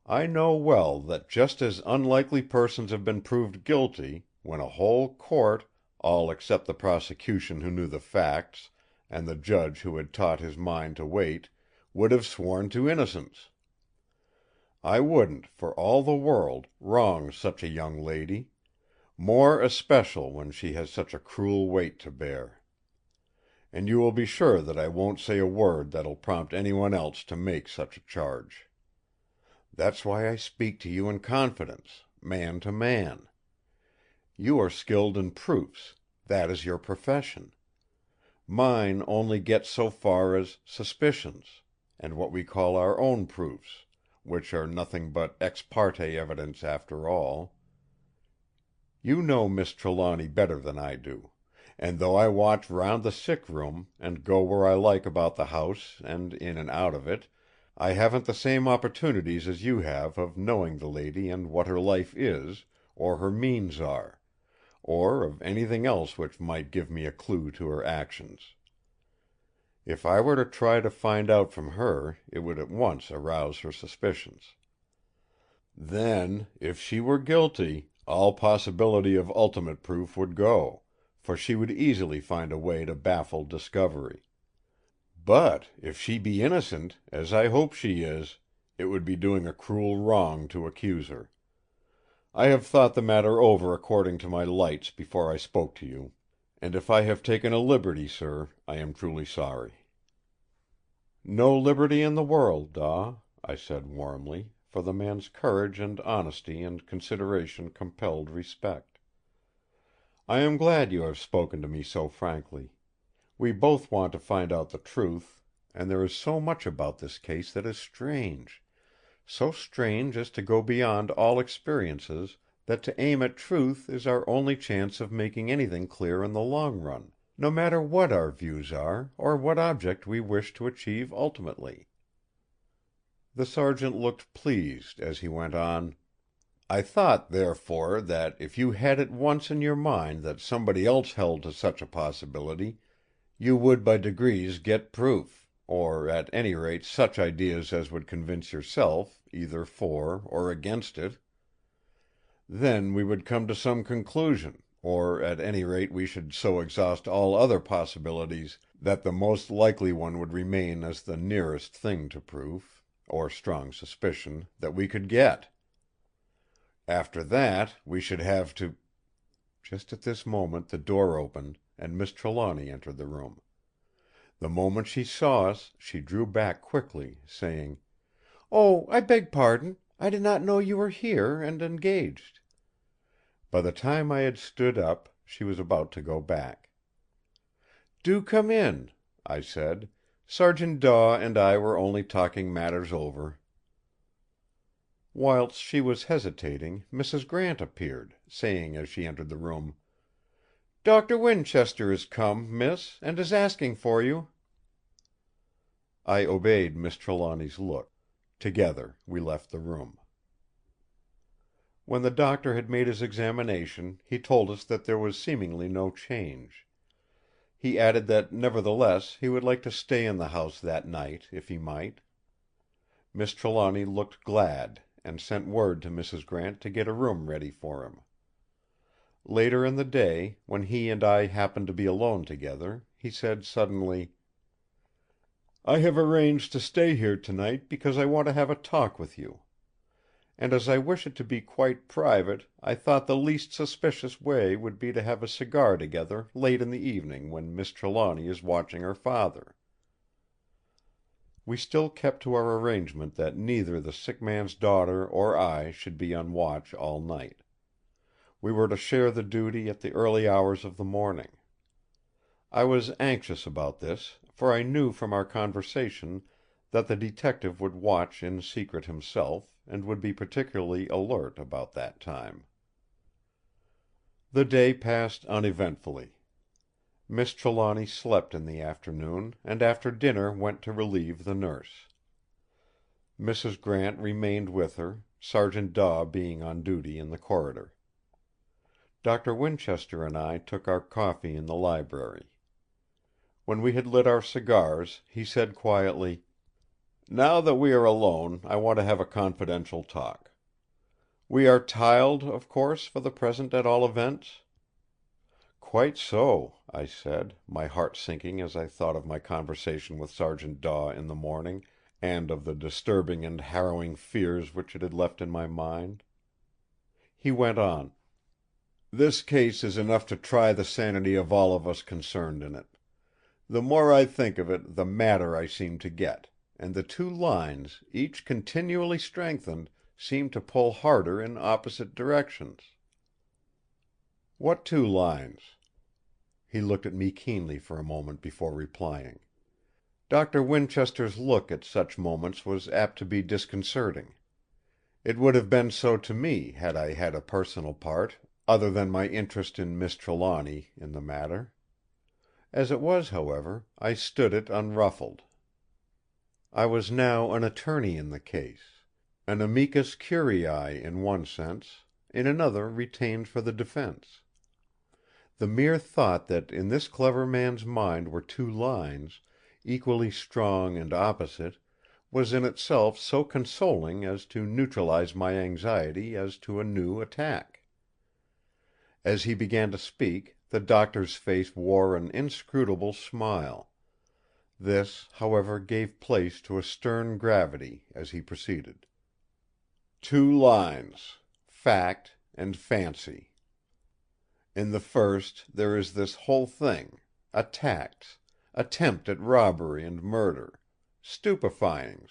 I know well that just as unlikely persons have been proved guilty, when a whole court, all except the prosecution who knew the facts, and the judge who had taught his mind to wait, would have sworn to innocence. I wouldn't, for all the world, wrong such a young lady, more especial when she has such a cruel weight to bear. And you will be sure that I won't say a word that'll prompt anyone else to make such a charge. That's why I speak to you in confidence, man to man. You are skilled in proofs; that is your profession. Mine only gets so far as suspicions, and what we call our own proofs, which are nothing but ex parte evidence after all. You know Miss Trelawny better than I do; and though I watch round the sick room, and go where I like about the house and in and out of it, I haven't the same opportunities as you have of knowing the lady and what her life is, or her means are, or of anything else which might give me a clue to her actions. If I were to try to find out from her, it would at once arouse her suspicions. Then, if she were guilty, all possibility of ultimate proof would go, for she would easily find a way to baffle discovery. But if she be innocent, as I hope she is, it would be doing a cruel wrong to accuse her. I have thought the matter over according to my lights before I spoke to you, and if I have taken a liberty, sir, I am truly sorry." "No liberty in the world, Daw," I said warmly, for the man's courage and honesty and consideration compelled respect. "I am glad you have spoken to me so frankly. We both want to find out the truth, and there is so much about this case that is strange, so strange as to go beyond all experiences, that to aim at truth is our only chance of making anything clear in the long run, no matter what our views are, or what object we wish to achieve ultimately." The sergeant looked pleased as he went on: "I thought, therefore, that if you had it once in your mind that somebody else held to such a possibility, you would by degrees get proof, or at any rate such ideas as would convince yourself, either for or against it. Then we would come to some conclusion, or at any rate we should so exhaust all other possibilities that the most likely one would remain as the nearest thing to proof, or strong suspicion, that we could get. After that we should have to—" Just at this moment the door opened, and Miss Trelawny entered the room. The moment she saw us, she drew back quickly, saying: "Oh, I beg pardon! I did not know you were here, and engaged." By the time I had stood up, she was about to go back. "Do come in," I said. "Sergeant Daw and I were only talking matters over." Whilst she was hesitating, Mrs. Grant appeared, saying as she entered the room: "Doctor Winchester is come, miss, and is asking for you." I obeyed Miss Trelawny's look. Together we left the room. When the doctor had made his examination, he told us that there was seemingly no change. He added that nevertheless he would like to stay in the house that night, if he might. Miss Trelawny looked glad, and sent word to Mrs. Grant to get a room ready for him. Later in the day, when he and I happened to be alone together, he said suddenly: "I have arranged to stay here tonight because I want to have a talk with you. And as I wish it to be quite private, I thought the least suspicious way would be to have a cigar together late in the evening when Miss Trelawny is watching her father." We still kept to our arrangement that neither the sick man's daughter or I should be on watch all night. We were to share the duty at the early hours of the morning. I was anxious about this, for I knew from our conversation that the detective would watch in secret himself, and would be particularly alert about that time. The day passed uneventfully. Miss Trelawny slept in the afternoon, and after dinner went to relieve the nurse. Mrs. Grant remained with her, Sergeant Daw being on duty in the corridor. Dr. Winchester and I took our coffee in the library. When we had lit our cigars, he said quietly: "Now that we are alone, I want to have a confidential talk. We are tiled, of course, for the present at all events?" "Quite so," I said, my heart sinking as I thought of my conversation with Sergeant Daw in the morning, and of the disturbing and harrowing fears which it had left in my mind. He went on: "This case is enough to try the sanity of all of us concerned in it. The more I think of it, the madder I seem to get, and the two lines, each continually strengthened, seem to pull harder in opposite directions." "What two lines?" He looked at me keenly for a moment before replying. Dr. Winchester's look at such moments was apt to be disconcerting. It would have been so to me had I had a personal part, other than my interest in Miss Trelawny, in the matter. As it was, however, I stood it unruffled. I was now an attorney in the case, an amicus curiae in one sense, in another retained for the defence. The mere thought that in this clever man's mind were two lines, equally strong and opposite, was in itself so consoling as to neutralize my anxiety as to a new attack. As he began to speak, the Doctor's face wore an inscrutable smile. This, however, gave place to a stern gravity as he proceeded: "Two lines: fact and fancy. In the first there is this whole thing: attacks, attempt at robbery and murder, stupefyings,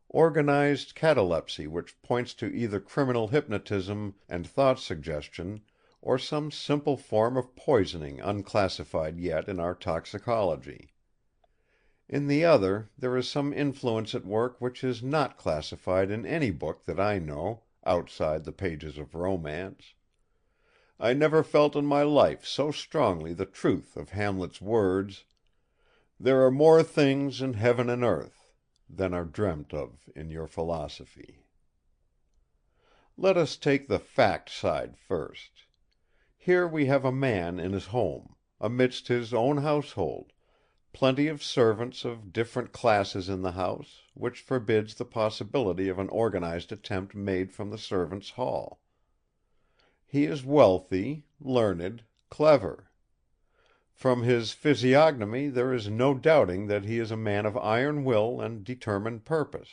organized catalepsy which points to either criminal hypnotism and thought suggestion, or some simple form of poisoning unclassified yet in our toxicology. In the other there is some influence at work which is not classified in any book that I know, outside the pages of romance. I never felt in my life so strongly the truth of Hamlet's words, 'There are more things in heaven and earth,' than are dreamt of in your philosophy. Let us take the fact side first. Here we have a man in his home, amidst his own household, plenty of servants of different classes in the house, which forbids the possibility of an organized attempt made from the servants' hall. He is wealthy, learned, clever. From his physiognomy there is no doubting that he is a man of iron will and determined purpose.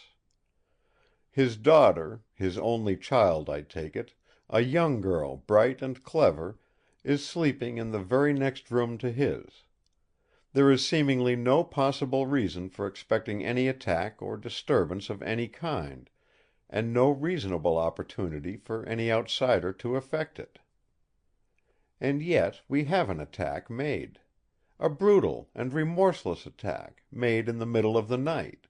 His daughter, his only child I take it, a young girl bright and clever, is sleeping in the very next room to his. There is seemingly no possible reason for expecting any attack or disturbance of any kind, and no reasonable opportunity for any outsider to effect it. And yet we have an attack made. A brutal and remorseless attack, made in the middle of the night.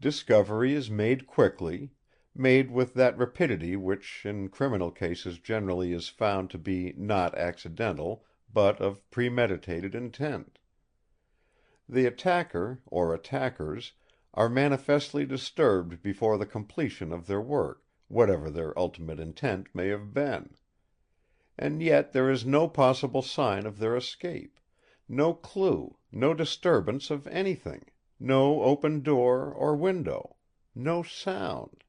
Discovery is made quickly, made with that rapidity which in criminal cases generally is found to be not accidental, but of premeditated intent. The attacker, or attackers, are manifestly disturbed before the completion of their work, whatever their ultimate intent may have been. And yet there is no possible sign of their escape, no clue, no disturbance of anything, no open door or window, no sound.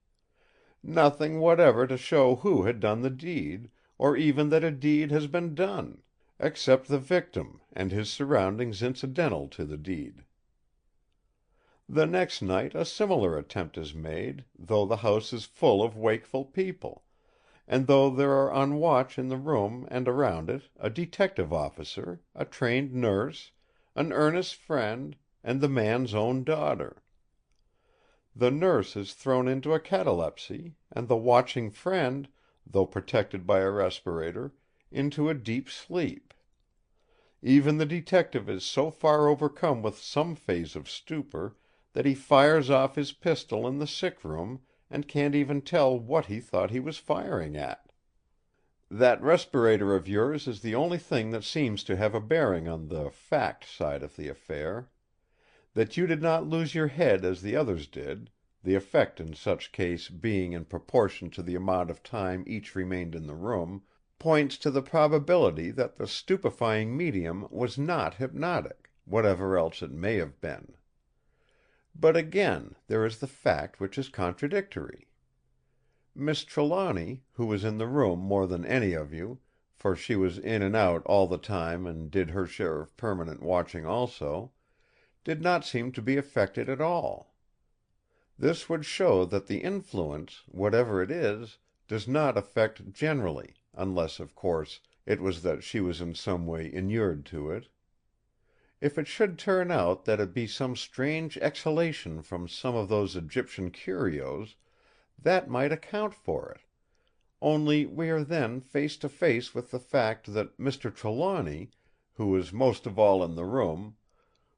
Nothing whatever to show who had done the deed, or even that a deed has been done, except the victim and his surroundings incidental to the deed. The next night a similar attempt is made, though the house is full of wakeful people, and though there are on watch in the room and around it a detective officer, a trained nurse, an earnest friend, and the man's own daughter. The nurse is thrown into a catalepsy, and the watching friend, though protected by a respirator, into a deep sleep. Even the detective is so far overcome with some phase of stupor that he fires off his pistol in the sick room and can't even tell what he thought he was firing at. That respirator of yours is the only thing that seems to have a bearing on the fact side of the affair. That you did not lose your head as the others did, the effect in such case being in proportion to the amount of time each remained in the room, points to the probability that the stupefying medium was not hypnotic, whatever else it may have been. But again, there is the fact which is contradictory. Miss Trelawny, who was in the room more than any of you, for she was in and out all the time and did her share of permanent watching also, did not seem to be affected at all. This would show that the influence, whatever it is, does not affect generally, unless, of course, it was that she was in some way inured to it. If it should turn out that it be some strange exhalation from some of those Egyptian curios, that might account for it. Only we are then face to face with the fact that Mr. Trelawny, who was most of all in the room,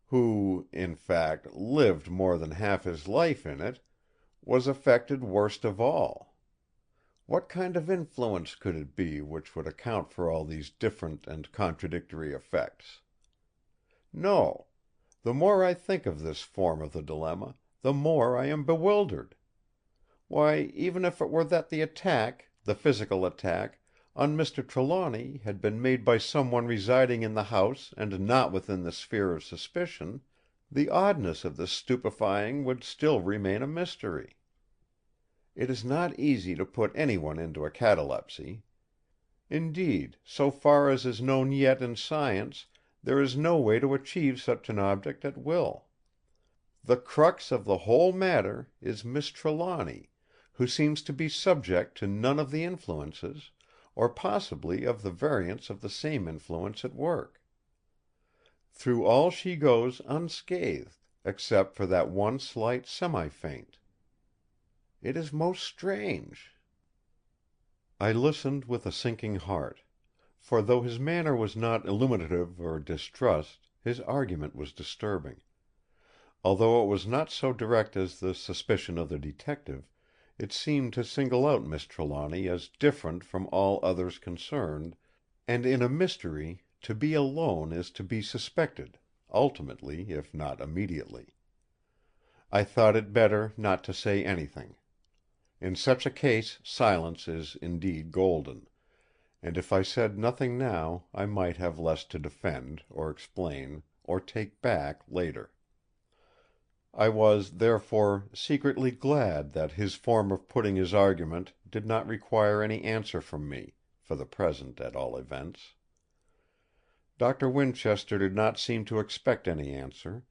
who, in fact, lived more than half his life in it, was affected worst of all. What kind of influence could it be which would account for all these different and contradictory effects? No. The more I think of this form of the dilemma, the more I am bewildered. Why, even if it were that the attack, the physical attack, on Mr. Trelawny had been made by someone residing in the house and not within the sphere of suspicion, the oddness of this stupefying would still remain a mystery. It is not easy to put anyone into a catalepsy. Indeed, so far as is known yet in science, there is no way to achieve such an object at will. The crux of the whole matter is Miss Trelawny, who seems to be subject to none of the influences, or possibly of the variants of the same influence at work. Through all she goes unscathed, except for that one slight semi-faint. It is most strange." I listened with a sinking heart; for though his manner was not illuminative of distrust, his argument was disturbing. Although it was not so direct as the suspicion of the detective, it seemed to single out Miss Trelawny as different from all others concerned, and in a mystery to be alone is to be suspected, ultimately if not immediately. I thought it better not to say anything. In such a case silence is indeed golden, and if I said nothing now I might have less to defend, or explain, or take back later. I was, therefore, secretly glad that his form of putting his argument did not require any answer from me, for the present at all events. Dr. Winchester did not seem to expect any answer,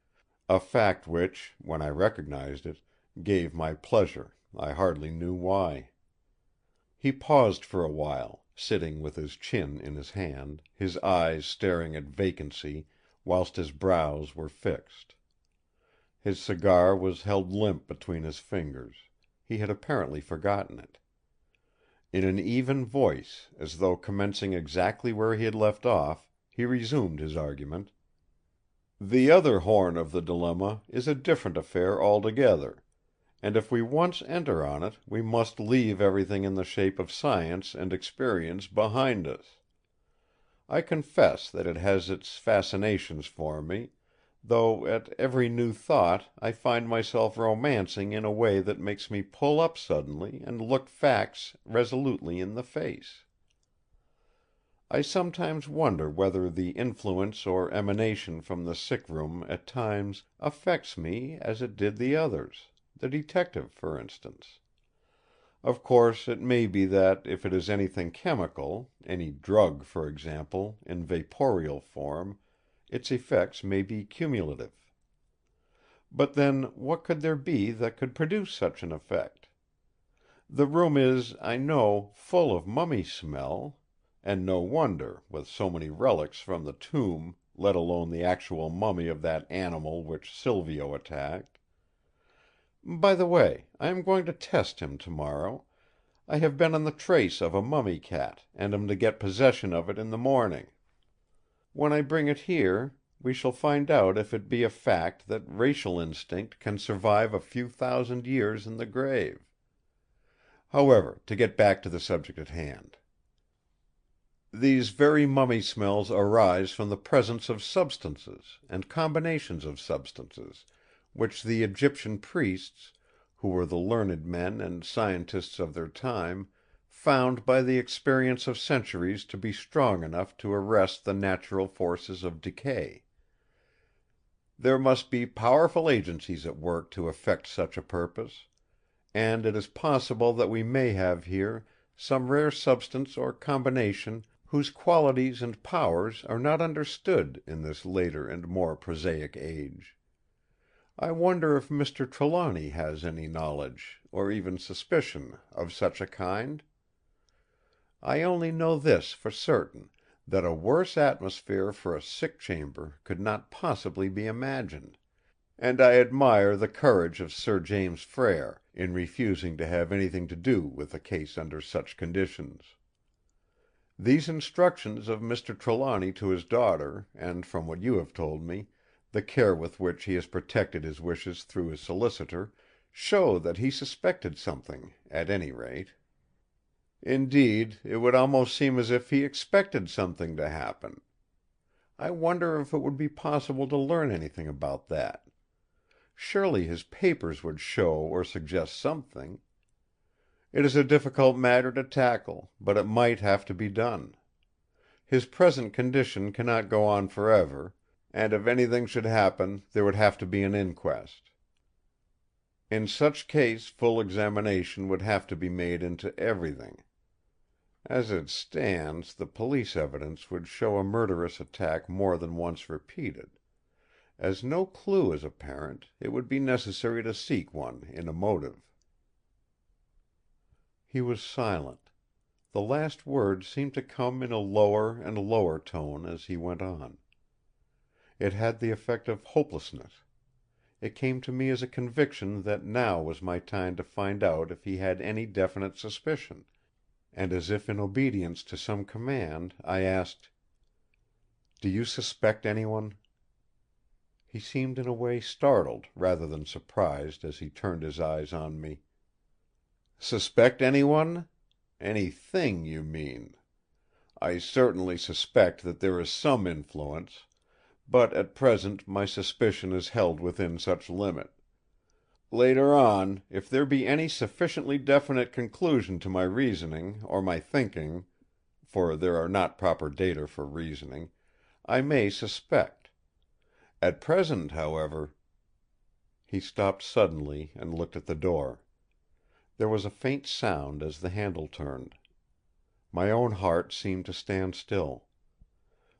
a fact which, when I recognized it, gave my pleasure, I hardly knew why. He paused for a while, sitting with his chin in his hand, his eyes staring at vacancy, whilst his brows were fixed. His cigar was held limp between his fingers; he had apparently forgotten it. In an even voice, as though commencing exactly where he had left off, he resumed his argument: "The other horn of the dilemma is a different affair altogether, and if we once enter on it we must leave everything in the shape of science and experience behind us. I confess that it has its fascinations for me, though at every new thought I find myself romancing in a way that makes me pull up suddenly and look facts resolutely in the face. I sometimes wonder whether the influence or emanation from the sick room at times affects me as it did the others, the detective, for instance. Of course it may be that if it is anything chemical, any drug, for example, in vaporeal form, its effects may be cumulative. But then what could there be that could produce such an effect? The room is, I know, full of mummy smell, and no wonder, with so many relics from the tomb, let alone the actual mummy of that animal which Silvio attacked. By the way, I am going to test him tomorrow. I have been on the trace of a mummy cat, and am to get possession of it in the morning. When I bring it here, we shall find out if it be a fact that racial instinct can survive a few thousand years in the grave. However, to get back to the subject at hand. These very mummy smells arise from the presence of substances, and combinations of substances, which the Egyptian priests, who were the learned men and scientists of their time, found by the experience of centuries to be strong enough to arrest the natural forces of decay. There must be powerful agencies at work to effect such a purpose, and it is possible that we may have here some rare substance or combination whose qualities and powers are not understood in this later and more prosaic age. I wonder if Mr. Trelawny has any knowledge, or even suspicion, of such a kind? I only know this for certain, that a worse atmosphere for a sick chamber could not possibly be imagined; and I admire the courage of Sir James Flair in refusing to have anything to do with a case under such conditions. These instructions of Mr. Trelawny to his daughter, and from what you have told me, the care with which he has protected his wishes through his solicitor, show that he suspected something, at any rate. Indeed, it would almost seem as if he expected something to happen. I wonder if it would be possible to learn anything about that. Surely his papers would show or suggest something. It is a difficult matter to tackle, but it might have to be done. His present condition cannot go on forever, and if anything should happen there would have to be an inquest. In such case full examination would have to be made into everything. As it stands, the police evidence would show a murderous attack more than once repeated. As no clue is apparent, it would be necessary to seek one in a motive." He was silent. The last words seemed to come in a lower and lower tone as he went on. It had the effect of hopelessness. It came to me as a conviction that now was my time to find out if he had any definite suspicion; and as if in obedience to some command, I asked: "Do you suspect anyone?" He seemed in a way startled rather than surprised as he turned his eyes on me. "Suspect anyone? Anything, you mean. I certainly suspect that there is some influence, but at present my suspicion is held within such limit. Later on, if there be any sufficiently definite conclusion to my reasoning or my thinking, for there are not proper data for reasoning, I may suspect. At present, however—" He stopped suddenly and looked at the door. There was a faint sound as the handle turned. My own heart seemed to stand still.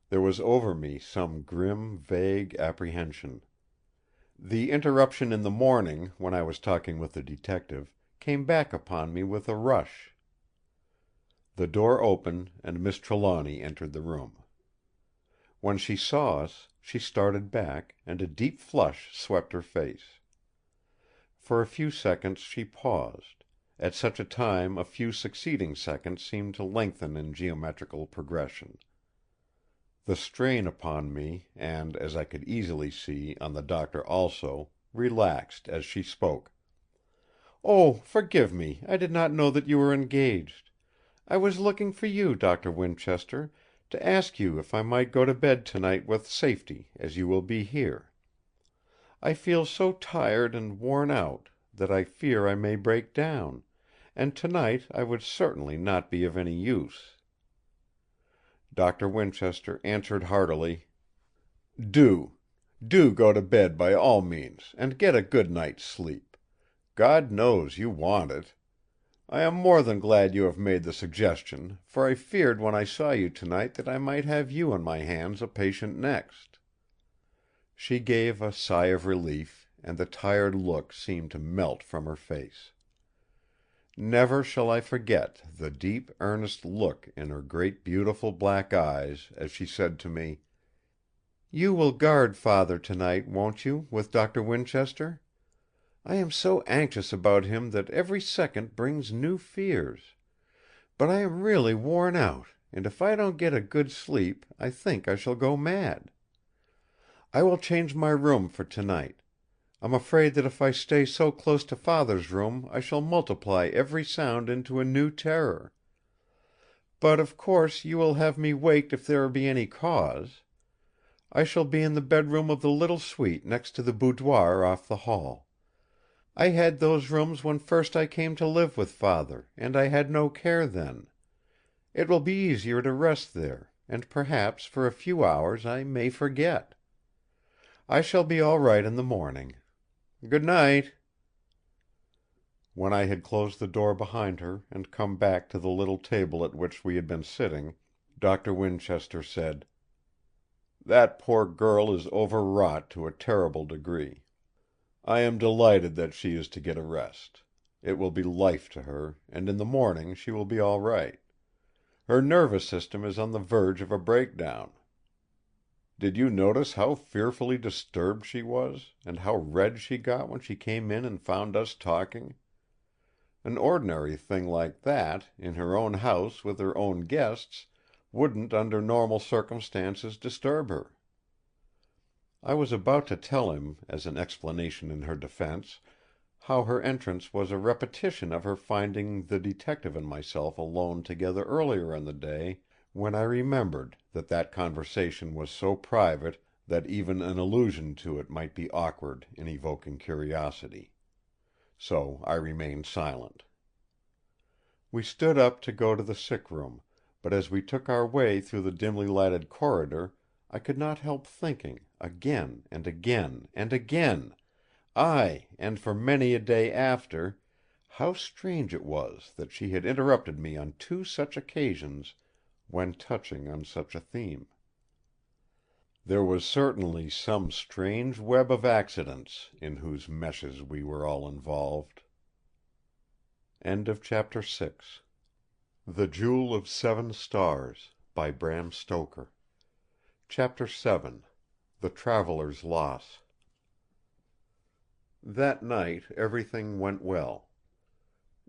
There was over me some grim, vague apprehension. The interruption in the morning, when I was talking with the detective, came back upon me with a rush. The door opened and Miss Trelawny entered the room. When she saw us, she started back, and a deep flush swept her face. For a few seconds she paused; at such a time a few succeeding seconds seem to lengthen in geometrical progression. The strain upon me, and, as I could easily see, on the Doctor also, relaxed as she spoke. "Oh, forgive me! I did not know that you were engaged. I was looking for you, Doctor Winchester, to ask you if I might go to bed tonight with safety, as you will be here. I feel so tired and worn out that I fear I may break down, and tonight I would certainly not be of any use." Doctor Winchester answered heartily: "Do go to bed by all means, and get a good night's sleep. God knows you want it. I am more than glad you have made the suggestion, for I feared when I saw you tonight that I might have you on my hands a patient next." She gave a sigh of relief, and the tired look seemed to melt from her face. Never shall I forget the deep, earnest look in her great beautiful black eyes as she said to me: "You will guard Father tonight, won't you, with Doctor Winchester? I am so anxious about him that every second brings new fears. But I am really worn out, and if I don't get a good sleep I think I shall go mad. I will change my room for tonight. I'm afraid that if I stay so close to Father's room I shall multiply every sound into a new terror. But of course you will have me waked if there be any cause. I shall be in the bedroom of the little suite next to the boudoir off the hall. I had those rooms when first I came to live with Father, and I had no care then. It will be easier to rest there, and perhaps for a few hours I may forget. I shall be all right in the morning. Good night." When I had closed the door behind her and come back to the little table at which we had been sitting, Doctor Winchester said: "That poor girl is overwrought to a terrible degree. I am delighted that she is to get a rest. It will be life to her, and in the morning she will be all right. Her nervous system is on the verge of a breakdown. Did you notice how fearfully disturbed she was, and how red she got when she came in and found us talking? An ordinary thing like that, in her own house with her own guests, wouldn't under normal circumstances disturb her." I was about to tell him, as an explanation in her defense, how her entrance was a repetition of her finding the detective and myself alone together earlier in the day, when I remembered that that conversation was so private that even an allusion to it might be awkward in evoking curiosity. So I remained silent. We stood up to go to the sick room, but as we took our way through the dimly lighted corridor, I could not help thinking, again and again and again, ay, and for many a day after, how strange it was that she had interrupted me on two such occasions when touching on such a theme. There was certainly some strange web of accidents in whose meshes we were all involved. Chapter 6 The Jewel of 7 Stars by Bram Stoker. Chapter 7 The Traveller's Loss. That night everything went well.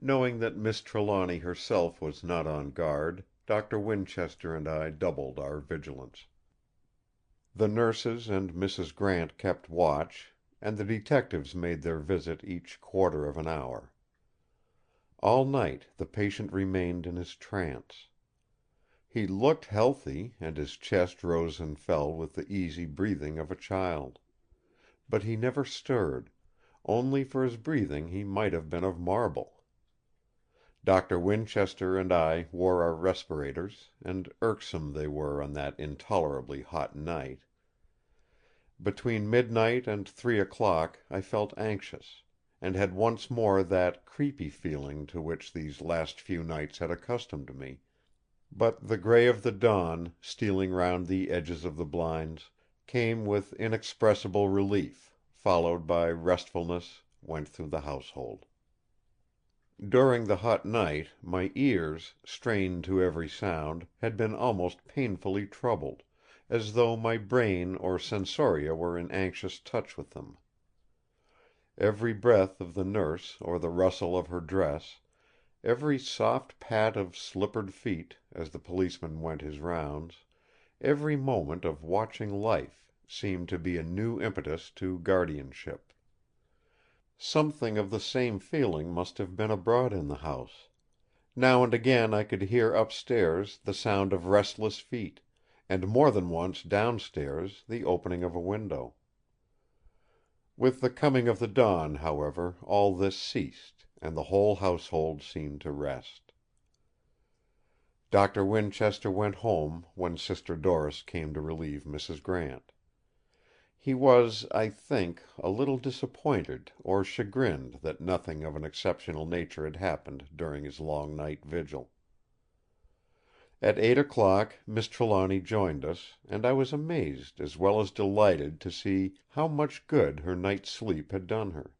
Knowing that Miss Trelawny herself was not on guard, Doctor Winchester and I doubled our vigilance. The nurses and Mrs. Grant kept watch, and the detectives made their visit each quarter of an hour. All night the patient remained in his trance. He looked healthy, and his chest rose and fell with the easy breathing of a child. But he never stirred; only for his breathing he might have been of marble. Doctor Winchester and I wore our respirators, and irksome they were on that intolerably hot night. Between midnight and 3 o'clock I felt anxious, and had once more that creepy feeling to which these last few nights had accustomed me; but the grey of the dawn, stealing round the edges of the blinds, came with inexpressible relief, followed by restfulness, went through the household. During the hot night my ears, strained to every sound, had been almost painfully troubled, as though my brain or sensoria were in anxious touch with them. Every breath of the nurse or the rustle of her dress, every soft pat of slippered feet as the policeman went his rounds, every moment of watching life, seemed to be a new impetus to guardianship. Something of the same feeling must have been abroad in the house. Now and again I could hear upstairs the sound of restless feet, and more than once downstairs the opening of a window. With the coming of the dawn, however, all this ceased, and the whole household seemed to rest. Doctor Winchester went home when Sister Doris came to relieve Mrs. Grant. He was, I think, a little disappointed or chagrined that nothing of an exceptional nature had happened during his long night vigil. At 8 o'clock Miss Trelawny joined us, and I was amazed as well as delighted to see how much good her night's sleep had done her.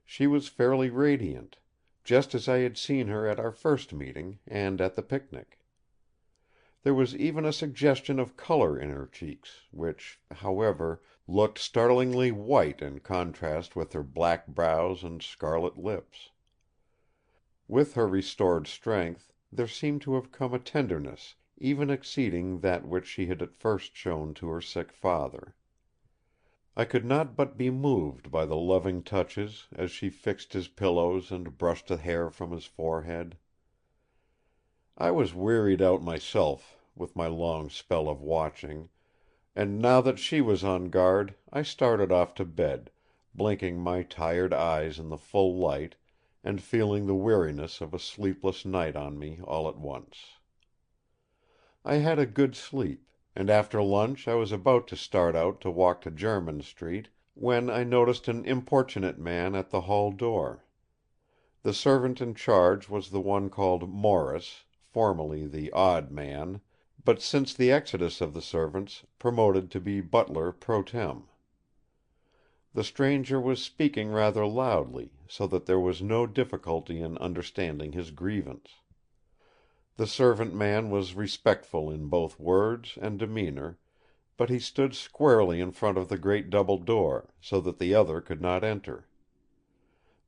She was fairly radiant, just as I had seen her at our first meeting and at the picnic. There was even a suggestion of colour in her cheeks, which, however, looked startlingly white in contrast with her black brows and scarlet lips. With her restored strength there seemed to have come a tenderness even exceeding that which she had at first shown to her sick father. I could not but be moved by the loving touches as she fixed his pillows and brushed the hair from his forehead. I was wearied out myself with my long spell of watching, and now that she was on guard I started off to bed, blinking my tired eyes in the full light and feeling the weariness of a sleepless night on me all at once. I had a good sleep, and after lunch I was about to start out to walk to Jermyn Street, when I noticed an importunate man at the hall door. The servant in charge was the one called Morris, formerly the odd man, but since the exodus of the servants promoted to be butler pro tem. The stranger was speaking rather loudly, so that there was no difficulty in understanding his grievance. The servant man was respectful in both words and demeanour, but he stood squarely in front of the great double door, so that the other could not enter.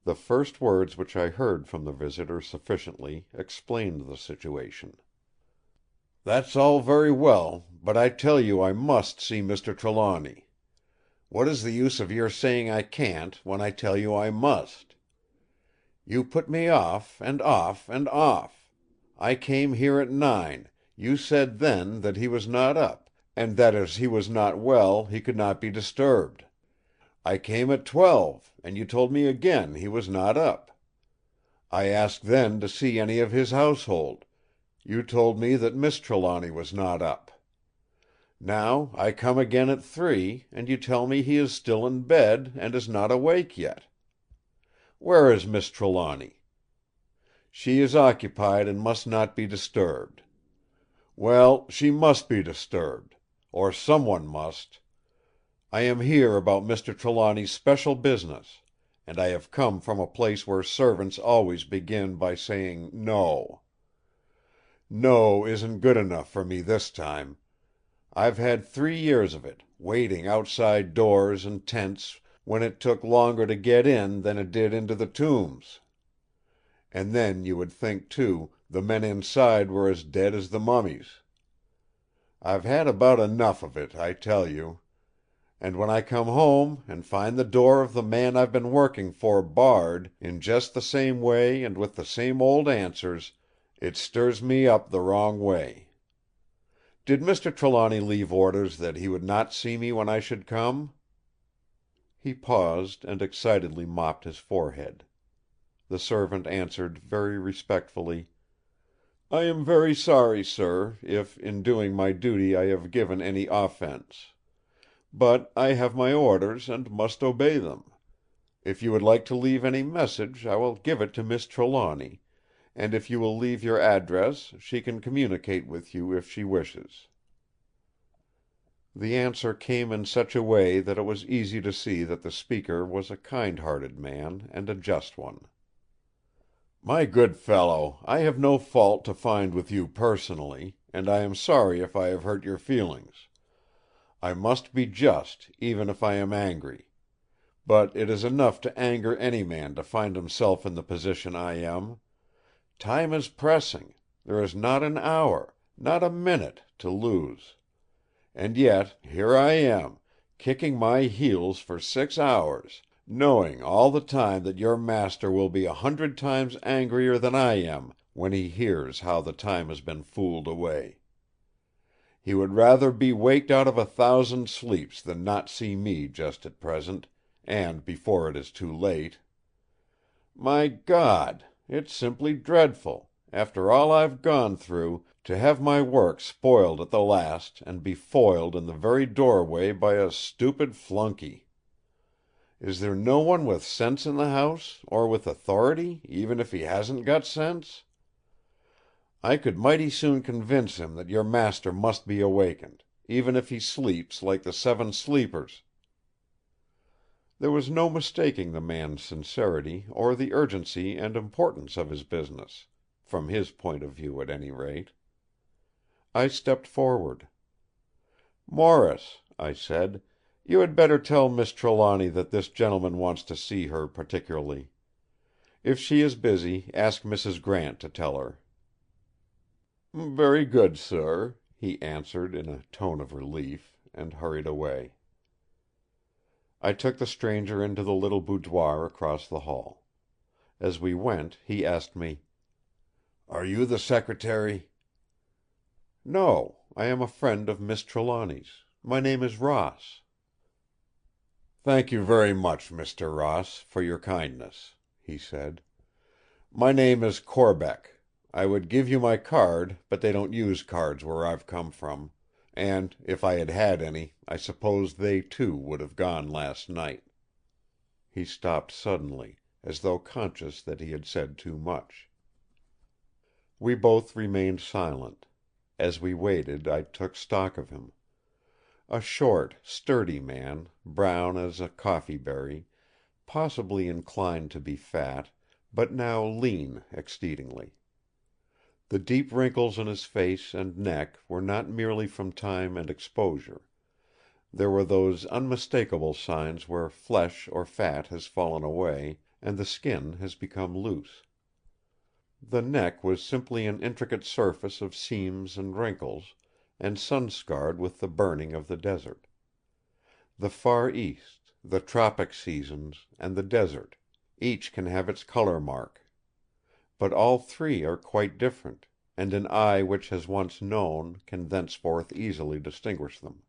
The first words which I heard from the visitor sufficiently explained the situation. "That's all very well, but I tell you I must see Mr. Trelawny. What is the use of your saying I can't, when I tell you I must? You put me off, and off, and off. I came here at 9. You said then that he was not up, and that as he was not well he could not be disturbed. I came at 12, and you told me again he was not up. I asked then to see any of his household. You told me that Miss Trelawny was not up. Now I come again at 3, and you tell me he is still in bed, and is not awake yet. Where is Miss Trelawny? She is occupied and must not be disturbed. Well, she must be disturbed, or someone must. I am here about Mr. Trelawny's special business, and I have come from a place where servants always begin by saying 'No.' No isn't good enough for me this time. I've had 3 years of it, waiting outside doors and tents when it took longer to get in than it did into the tombs. And then you would think, too, the men inside were as dead as the mummies. I've had about enough of it, I tell you. And when I come home and find the door of the man I've been working for barred, in just the same way and with the same old answers, it stirs me up the wrong way. Did Mr. Trelawny leave orders that he would not see me when I should come?" He paused and excitedly mopped his forehead. The servant answered very respectfully: "I am very sorry, sir, if in doing my duty I have given any offence. But I have my orders and must obey them. If you would like to leave any message I will give it to Miss Trelawny, and if you will leave your address she can communicate with you if she wishes." The answer came in such a way that it was easy to see that the speaker was a kind-hearted man, and a just one. "My good fellow, I have no fault to find with you personally, and I am sorry if I have hurt your feelings. I must be just, even if I am angry. But it is enough to anger any man to find himself in the position I am. Time is pressing; there is not an hour, not a minute, to lose. And yet here I am, kicking my heels for 6 hours, knowing all the time that your master will be 100 times angrier than I am when he hears how the time has been fooled away. He would rather be waked out of 1,000 sleeps than not see me just at present, and before it is too late. My God! It's simply dreadful, after all I've gone through, to have my work spoiled at the last and be foiled in the very doorway by a stupid flunkey. Is there no one with sense in the house, or with authority, even if he hasn't got sense? I could mighty soon convince him that your master must be awakened, even if he sleeps like the 7 sleepers." There was no mistaking the man's sincerity or the urgency and importance of his business, from his point of view at any rate. I stepped forward. "Morris," I said, "you had better tell Miss Trelawny that this gentleman wants to see her particularly. If she is busy, ask Mrs. Grant to tell her." "Very good, sir," he answered in a tone of relief, and hurried away. I took the stranger into the little boudoir across the hall. As we went, he asked me: "Are you the secretary?" "No, I am a friend of Miss Trelawny's. My name is Ross." "Thank you very much, Mr. Ross, for your kindness," he said. "My name is Corbeck. I would give you my card, but they don't use cards where I've come from; and if I had had any, I suppose they too would have gone last night." He stopped suddenly, as though conscious that he had said too much. We both remained silent. As we waited, I took stock of him. A short, sturdy man, brown as a coffee berry, possibly inclined to be fat, but now lean exceedingly. The deep wrinkles in his face and neck were not merely from time and exposure. There were those unmistakable signs where flesh or fat has fallen away, and the skin has become loose. The neck was simply an intricate surface of seams and wrinkles, and sun-scarred with the burning of the desert. The Far East, the tropic seasons, and the desert, each can have its color mark. But all three are quite different, and an eye which has once known can thenceforth easily distinguish them.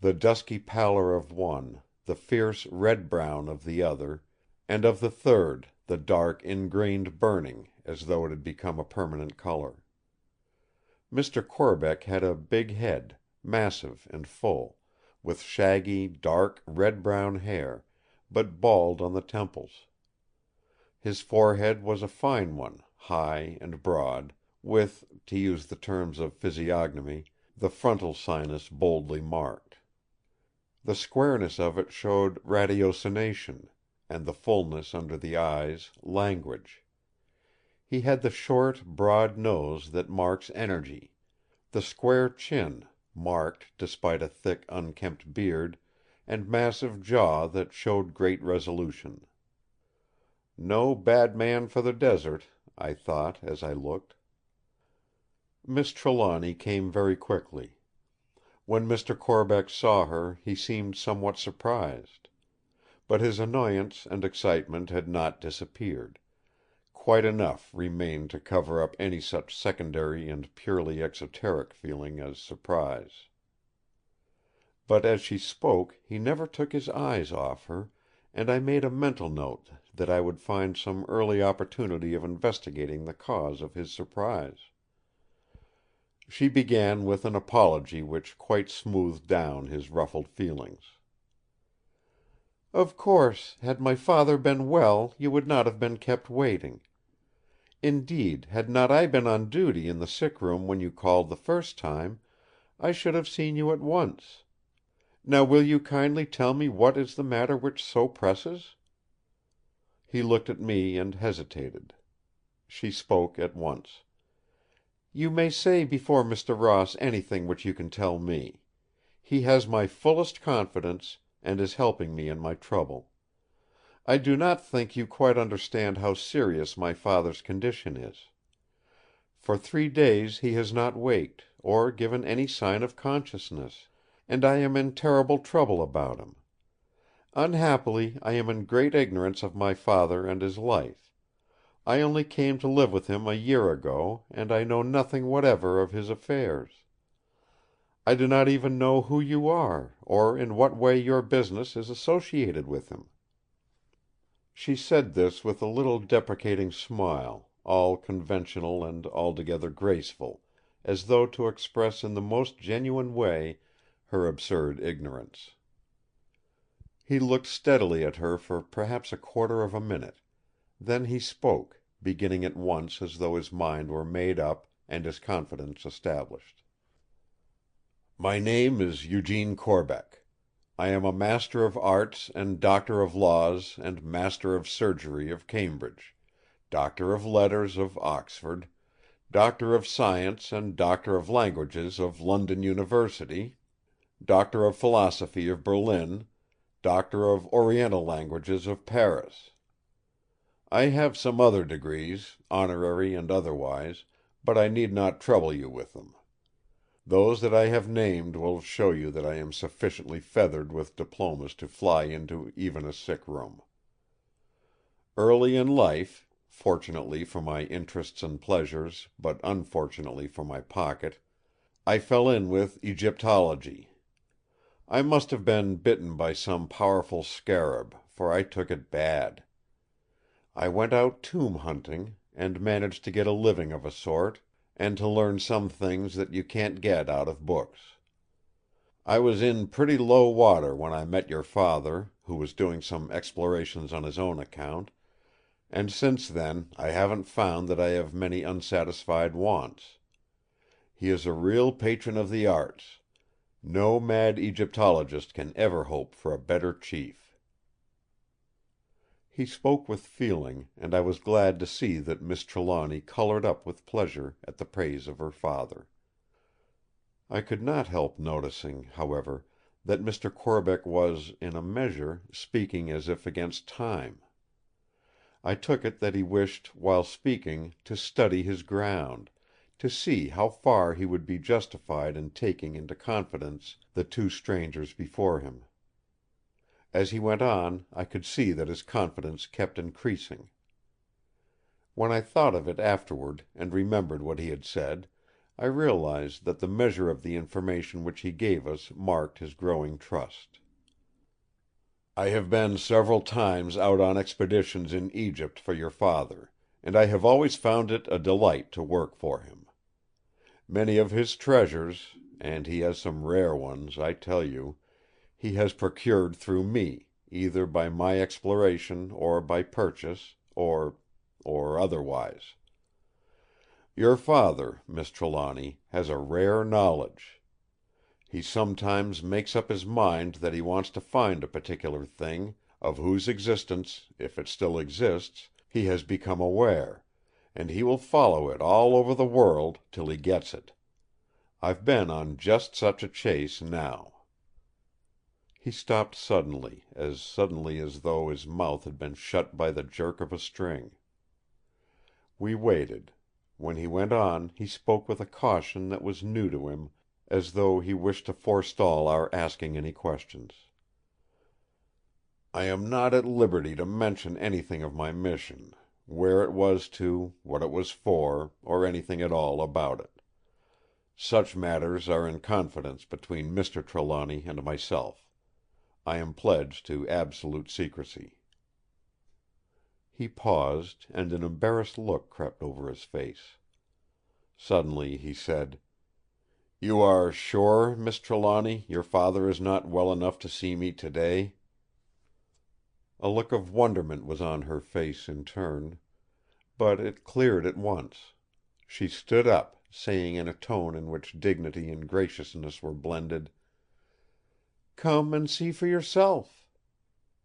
The dusky pallor of one, the fierce red-brown of the other, and of the third the dark ingrained burning, as though it had become a permanent color. Mr. Corbeck had a big head, massive and full, with shaggy, dark, red-brown hair, but bald on the temples. His forehead was a fine one, high and broad, with, to use the terms of physiognomy, the frontal sinus boldly marked. The squareness of it showed ratiocination, and the fullness under the eyes language. He had the short, broad nose that marks energy; the square chin, marked despite a thick, unkempt beard, and massive jaw that showed great resolution. No bad man for the desert, I thought as I looked. Miss Trelawny came very quickly. When Mr. Corbeck saw her he seemed somewhat surprised. But his annoyance and excitement had not disappeared; quite enough remained to cover up any such secondary and purely exoteric feeling as surprise. But as she spoke he never took his eyes off her, and I made a mental note that I would find some early opportunity of investigating the cause of his surprise. She began with an apology which quite smoothed down his ruffled feelings. "Of course, had my Father been well, you would not have been kept waiting. Indeed, had not I been on duty in the sick room when you called the first time, I should have seen you at once. Now will you kindly tell me what is the matter which so presses?" He looked at me and hesitated. She spoke at once: "You may say before Mr. Ross anything which you can tell me. He has my fullest confidence, and is helping me in my trouble. I do not think you quite understand how serious my Father's condition is. For 3 days he has not waked, or given any sign of consciousness, and I am in terrible trouble about him. Unhappily I am in great ignorance of my Father and his life. I only came to live with him a year ago, and I know nothing whatever of his affairs. I do not even know who you are, or in what way your business is associated with him." She said this with a little deprecating smile, all conventional and altogether graceful, as though to express in the most genuine way her absurd ignorance. He looked steadily at her for perhaps a quarter of a minute; then he spoke, beginning at once as though his mind were made up and his confidence established. "My name is Eugene Corbeck. I am a Master of Arts and Doctor of Laws and Master of Surgery of Cambridge, Doctor of Letters of Oxford, Doctor of Science and Doctor of Languages of London University, Doctor of Philosophy of Berlin, Doctor of Oriental Languages of Paris. I have some other degrees, honorary and otherwise, but I need not trouble you with them. Those that I have named will show you that I am sufficiently feathered with diplomas to fly into even a sick room. Early in life, fortunately for my interests and pleasures, but unfortunately for my pocket, I fell in with Egyptology. I must have been bitten by some powerful scarab, for I took it bad. I went out tomb hunting, and managed to get a living of a sort, and to learn some things that you can't get out of books. I was in pretty low water when I met your father, who was doing some explorations on his own account, and since then I haven't found that I have many unsatisfied wants. He is a real patron of the arts. No mad Egyptologist can ever hope for a better chief." He spoke with feeling, and I was glad to see that Miss Trelawny colored up with pleasure at the praise of her father. I could not help noticing, however, that Mr. Corbeck was, in a measure, speaking as if against time. I took it that he wished, while speaking, to study his ground, to see how far he would be justified in taking into confidence the two strangers before him. As he went on, I could see that his confidence kept increasing. When I thought of it afterward, and remembered what he had said, I realized that the measure of the information which he gave us marked his growing trust. "I have been several times out on expeditions in Egypt for your father, and I have always found it a delight to work for him. Many of his treasures—and he has some rare ones, I tell you—he has procured through me, either by my exploration or by purchase, or otherwise. Your father, Miss Trelawny, has a rare knowledge. He sometimes makes up his mind that he wants to find a particular thing, of whose existence, if it still exists, he has become aware, and he will follow it all over the world till he gets it. I've been on just such a chase now." He stopped suddenly as though his mouth had been shut by the jerk of a string. We waited. When he went on, he spoke with a caution that was new to him, as though he wished to forestall our asking any questions. "I am not at liberty to mention anything of my mission, where it was to, what it was for, or anything at all about it. Such matters are in confidence between Mr. Trelawny and myself. I am pledged to absolute secrecy." He paused, and an embarrassed look crept over his face. Suddenly he said: "You are sure, Miss Trelawny, your father is not well enough to see me today?" A look of wonderment was on her face in turn. But it cleared at once. She stood up, saying in a tone in which dignity and graciousness were blended: "Come and see for yourself."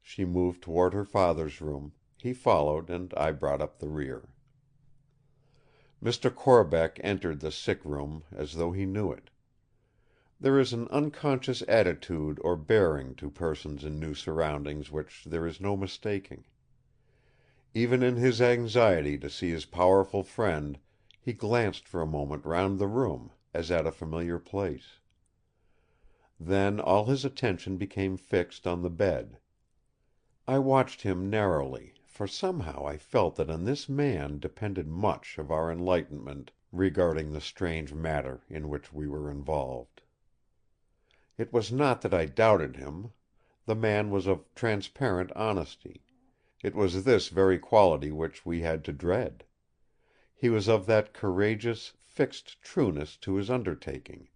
She moved toward her father's room; he followed, and I brought up the rear. Mr. Corbeck entered the sick room as though he knew it. There is an unconscious attitude or bearing to persons in new surroundings which there is no mistaking. Even in his anxiety to see his powerful friend, he glanced for a moment round the room, as at a familiar place. Then all his attention became fixed on the bed. I watched him narrowly, for somehow I felt that on this man depended much of our enlightenment regarding the strange matter in which we were involved. It was not that I doubted him. The man was of transparent honesty. It was this very quality which we had to dread. He was of that courageous, fixed trueness to his undertaking,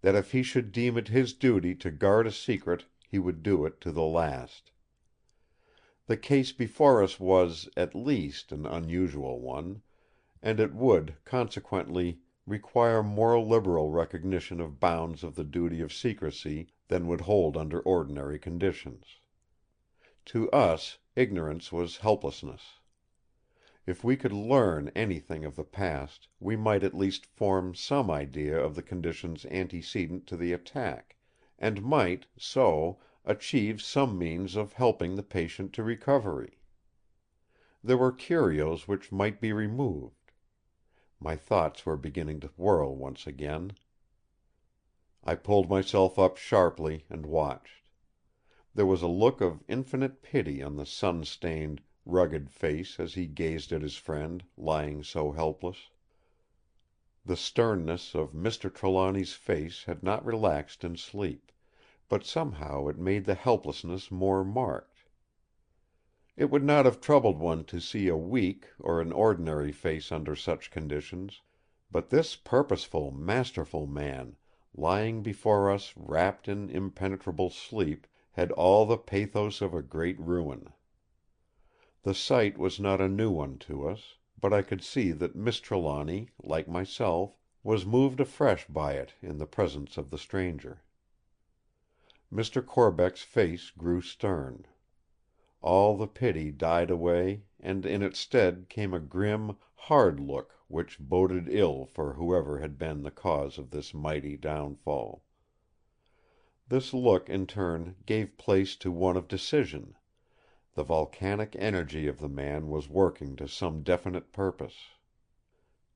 that if he should deem it his duty to guard a secret he would do it to the last. The case before us was, at least, an unusual one, and it would, consequently, require more liberal recognition of bounds of the duty of secrecy than would hold under ordinary conditions. To us, ignorance was helplessness. If we could learn anything of the past, we might at least form some idea of the conditions antecedent to the attack, and might, so, achieve some means of helping the patient to recovery. There were curios which might be removed. My thoughts were beginning to whirl once again. I pulled myself up sharply and watched. There was a look of infinite pity on the sun-stained, rugged face as he gazed at his friend, lying so helpless. The sternness of Mr. Trelawny's face had not relaxed in sleep, but somehow it made the helplessness more marked. It would not have troubled one to see a weak or an ordinary face under such conditions, but this purposeful, masterful man, lying before us wrapped in impenetrable sleep, had all the pathos of a great ruin. The sight was not a new one to us, but I could see that Miss Trelawny, like myself, was moved afresh by it in the presence of the stranger. Mr. Corbeck's face grew stern. All the pity died away, and in its stead came a grim, hard look which boded ill for whoever had been the cause of this mighty downfall. This look in turn gave place to one of decision. The volcanic energy of the man was working to some definite purpose.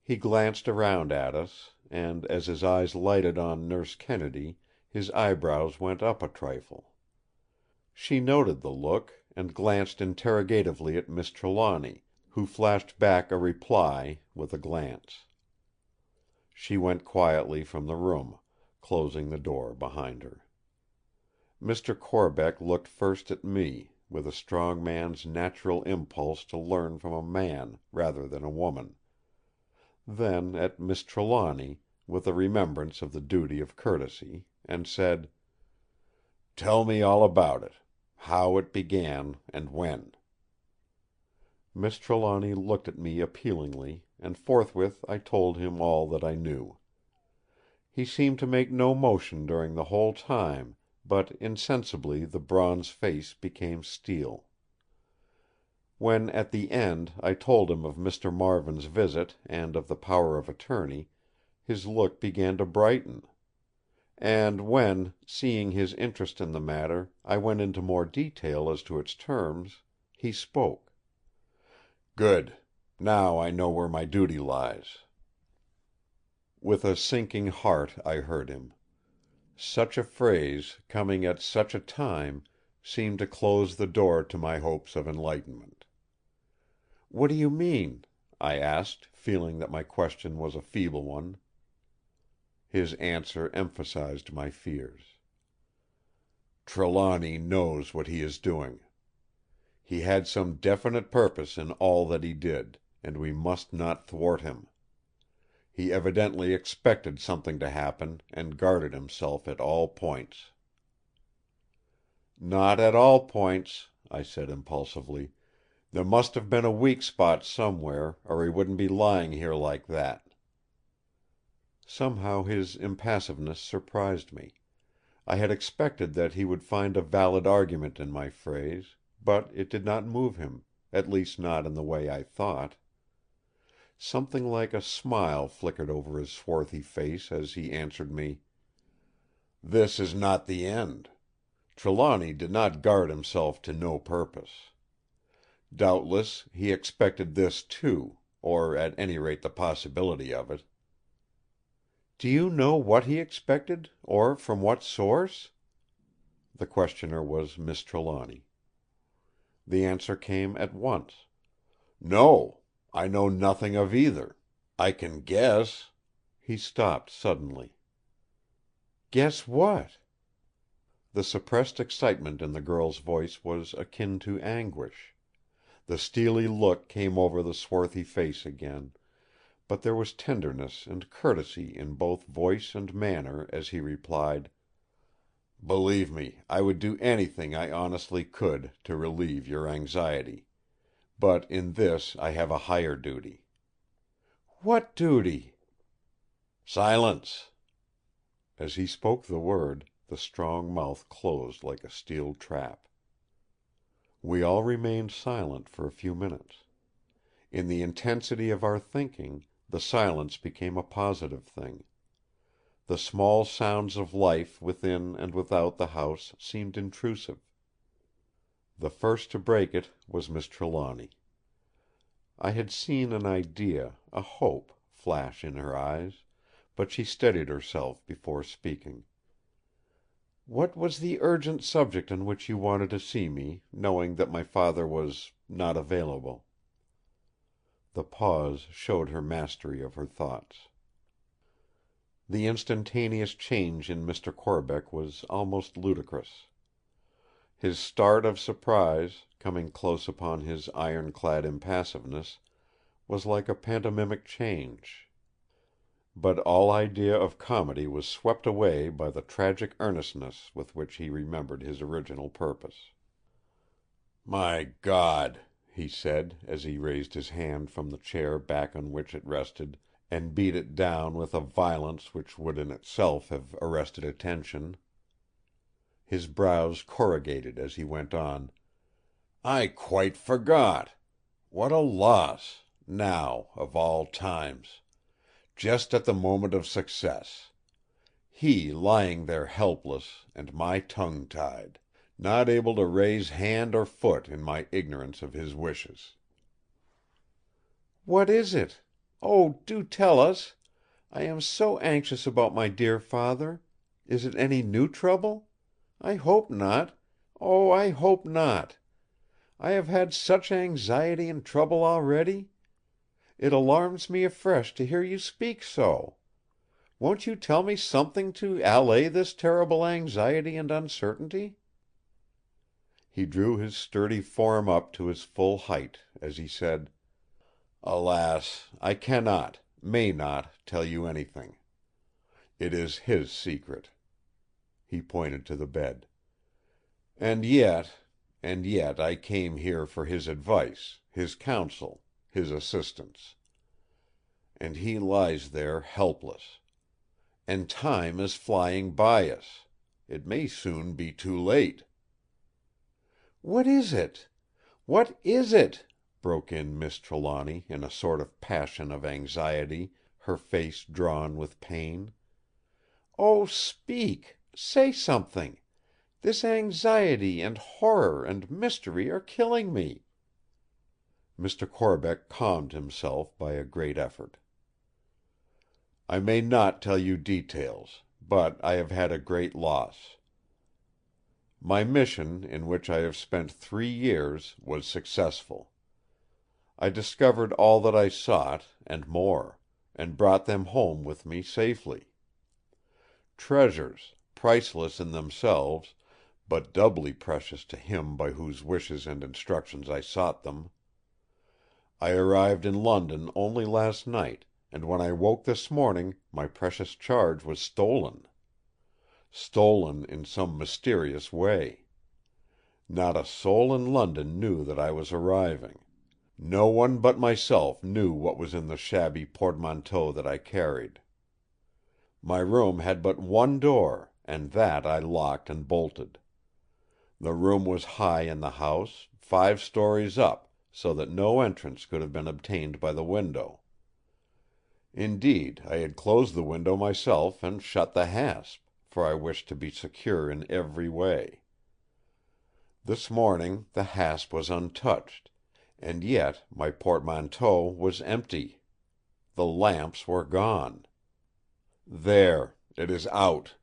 He glanced around at us, and as his eyes lighted on Nurse Kennedy, his eyebrows went up a trifle. She noted the look, and glanced interrogatively at Miss Trelawny, who flashed back a reply with a glance. She went quietly from the room, closing the door behind her. Mr. Corbeck looked first at me, with a strong man's natural impulse to learn from a man rather than a woman; then at Miss Trelawny, with a remembrance of the duty of courtesy, and said: "Tell me all about it. How it began, and when." Miss Trelawny looked at me appealingly, and forthwith I told him all that I knew. He seemed to make no motion during the whole time, but insensibly the bronze face became steel. When at the end I told him of Mr. Marvin's visit and of the power of attorney, his look began to brighten; and when, seeing his interest in the matter, I went into more detail as to its terms, he spoke: "Good! Now I know where my duty lies." With a sinking heart I heard him. Such a phrase, coming at such a time, seemed to close the door to my hopes of enlightenment. "What do you mean?" I asked, feeling that my question was a feeble one. His answer emphasized my fears. "Trelawny knows what he is doing. He had some definite purpose in all that he did, and we must not thwart him. He evidently expected something to happen, and guarded himself at all points." "Not at all points," I said impulsively. "There must have been a weak spot somewhere, or he wouldn't be lying here like that." Somehow his impassiveness surprised me. I had expected that he would find a valid argument in my phrase; but it did not move him, at least not in the way I thought. Something like a smile flickered over his swarthy face as he answered me: "This is not the end. Trelawny did not guard himself to no purpose. Doubtless he expected this too, or at any rate the possibility of it." "Do you know what he expected, or from what source?" The questioner was Miss Trelawny. The answer came at once: "No! I know nothing of either. I can guess—" He stopped suddenly. "Guess what?" The suppressed excitement in the girl's voice was akin to anguish. The steely look came over the swarthy face again; but there was tenderness and courtesy in both voice and manner as he replied: "Believe me, I would do anything I honestly could to relieve your anxiety; but in this I have a higher duty." "What duty?" "Silence!" As he spoke the word, the strong mouth closed like a steel trap. We all remained silent for a few minutes. In the intensity of our thinking, the silence became a positive thing. The small sounds of life within and without the house seemed intrusive. The first to break it was Miss Trelawny. I had seen an idea, a hope, flash in her eyes; but she steadied herself before speaking. What was the urgent subject on which you wanted to see me, knowing that my father was not available?" The pause showed her mastery of her thoughts. The instantaneous change in Mr. Corbeck was almost ludicrous. His start of surprise, coming close upon his ironclad impassiveness, was like a pantomimic change. But all idea of comedy was swept away by the tragic earnestness with which he remembered his original purpose. "My God!" he said, as he raised his hand from the chair back on which it rested, and beat it down with a violence which would in itself have arrested attention. His brows corrugated as he went on: "I quite forgot! What a loss! Now, of all times! Just at the moment of success! He lying there helpless, and my tongue tied, not able to raise hand or foot in my ignorance of his wishes." "What is it? Oh, do tell us! I am so anxious about my dear father. Is it any new trouble? I hope not. Oh, I hope not! I have had such anxiety and trouble already. It alarms me afresh to hear you speak so. Won't you tell me something to allay this terrible anxiety and uncertainty?" He drew his sturdy form up to his full height as he said: "Alas, I cannot, may not, tell you anything. It is his secret." He pointed to the bed. "And yet I came here for his advice, his counsel, his assistance. And he lies there helpless. And time is flying by us. It may soon be too late." "What is it? What is it?" broke in Miss Trelawny in a sort of passion of anxiety, her face drawn with pain. "Oh, speak! Say something! This anxiety and horror and mystery are killing me." Mr. Corbeck calmed himself by a great effort. "I may not tell you details, but I have had a great loss. My mission, in which I have spent 3 years, was successful. I discovered all that I sought, and more, and brought them home with me safely. Treasures, priceless in themselves, but doubly precious to him by whose wishes and instructions I sought them. I arrived in London only last night, and when I woke this morning my precious charge was stolen. Stolen in some mysterious way. Not a soul in London knew that I was arriving. No one but myself knew what was in the shabby portmanteau that I carried. My room had but one door, and that I locked and bolted. The room was high in the house, 5 stories up, so that no entrance could have been obtained by the window. Indeed, I had closed the window myself and shut the hasp, for I wished to be secure in every way. This morning the hasp was untouched, and yet my portmanteau was empty. The lamps were gone. There! It is out!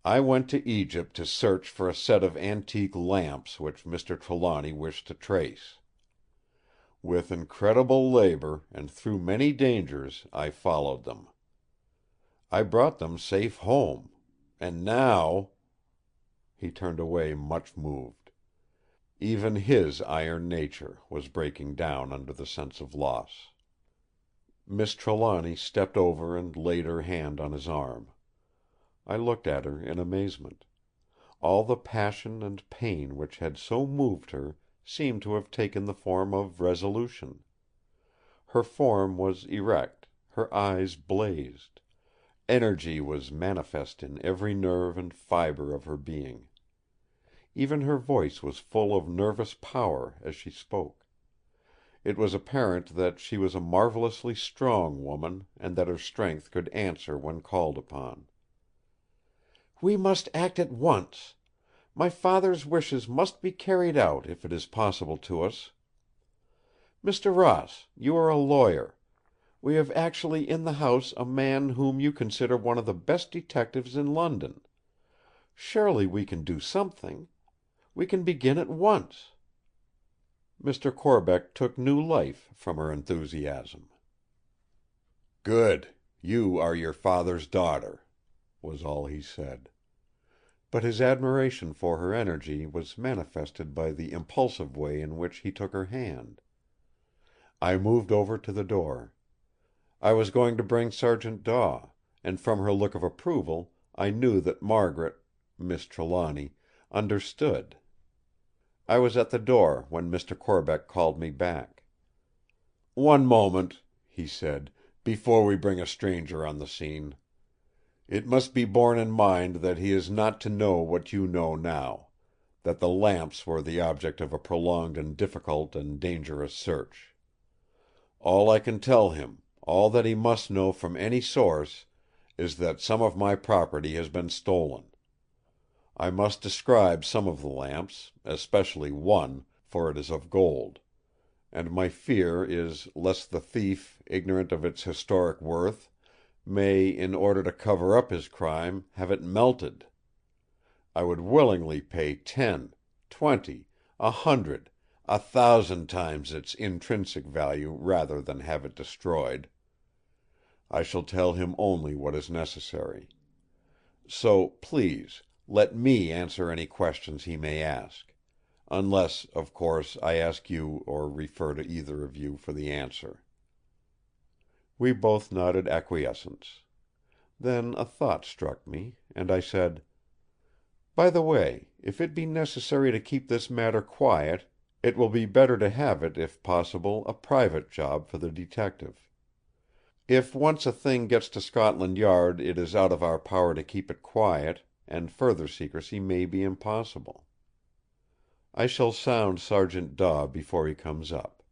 I went to Egypt to search for a set of antique lamps which Mr. Trelawny wished to trace. With incredible labour, and through many dangers, I followed them. I brought them safe home. And now—" He turned away much moved. Even his iron nature was breaking down under the sense of loss. Miss Trelawny stepped over and laid her hand on his arm. I looked at her in amazement. All the passion and pain which had so moved her seemed to have taken the form of resolution. Her form was erect, her eyes blazed. Energy was manifest in every nerve and fibre of her being. Even her voice was full of nervous power as she spoke. It was apparent that she was a marvellously strong woman, and that her strength could answer when called upon. "We must act at once. My father's wishes must be carried out, if it is possible to us. Mr. Ross, you are a lawyer. We have actually in the house a man whom you consider one of the best detectives in London. Surely we can do something. We can begin at once." Mr. Corbeck took new life from her enthusiasm. "Good! You are your father's daughter," was all he said. But his admiration for her energy was manifested by the impulsive way in which he took her hand. I moved over to the door. I was going to bring Sergeant Daw, and from her look of approval I knew that Miss Trelawny, understood. I was at the door when Mr. Corbeck called me back. "One moment," he said, "before we bring a stranger on the scene. It must be borne in mind that he is not to know what you know now: that the lamps were the object of a prolonged and difficult and dangerous search. All I can tell him, all that he must know from any source, is that some of my property has been stolen. I must describe some of the lamps, especially one, for it is of gold; and my fear is lest the thief, ignorant of its historic worth, may, in order to cover up his crime, have it melted. I would willingly pay 10, 20, 100, 1,000 times its intrinsic value rather than have it destroyed. I shall tell him only what is necessary. So, please, let me answer any questions he may ask; unless, of course, I ask you or refer to either of you for the answer." We both nodded acquiescence. Then a thought struck me, and I said: "By the way, if it be necessary to keep this matter quiet, it will be better to have it, if possible, a private job for the detective. If once a thing gets to Scotland Yard it is out of our power to keep it quiet, and further secrecy may be impossible. I shall sound Sergeant Daw before he comes up.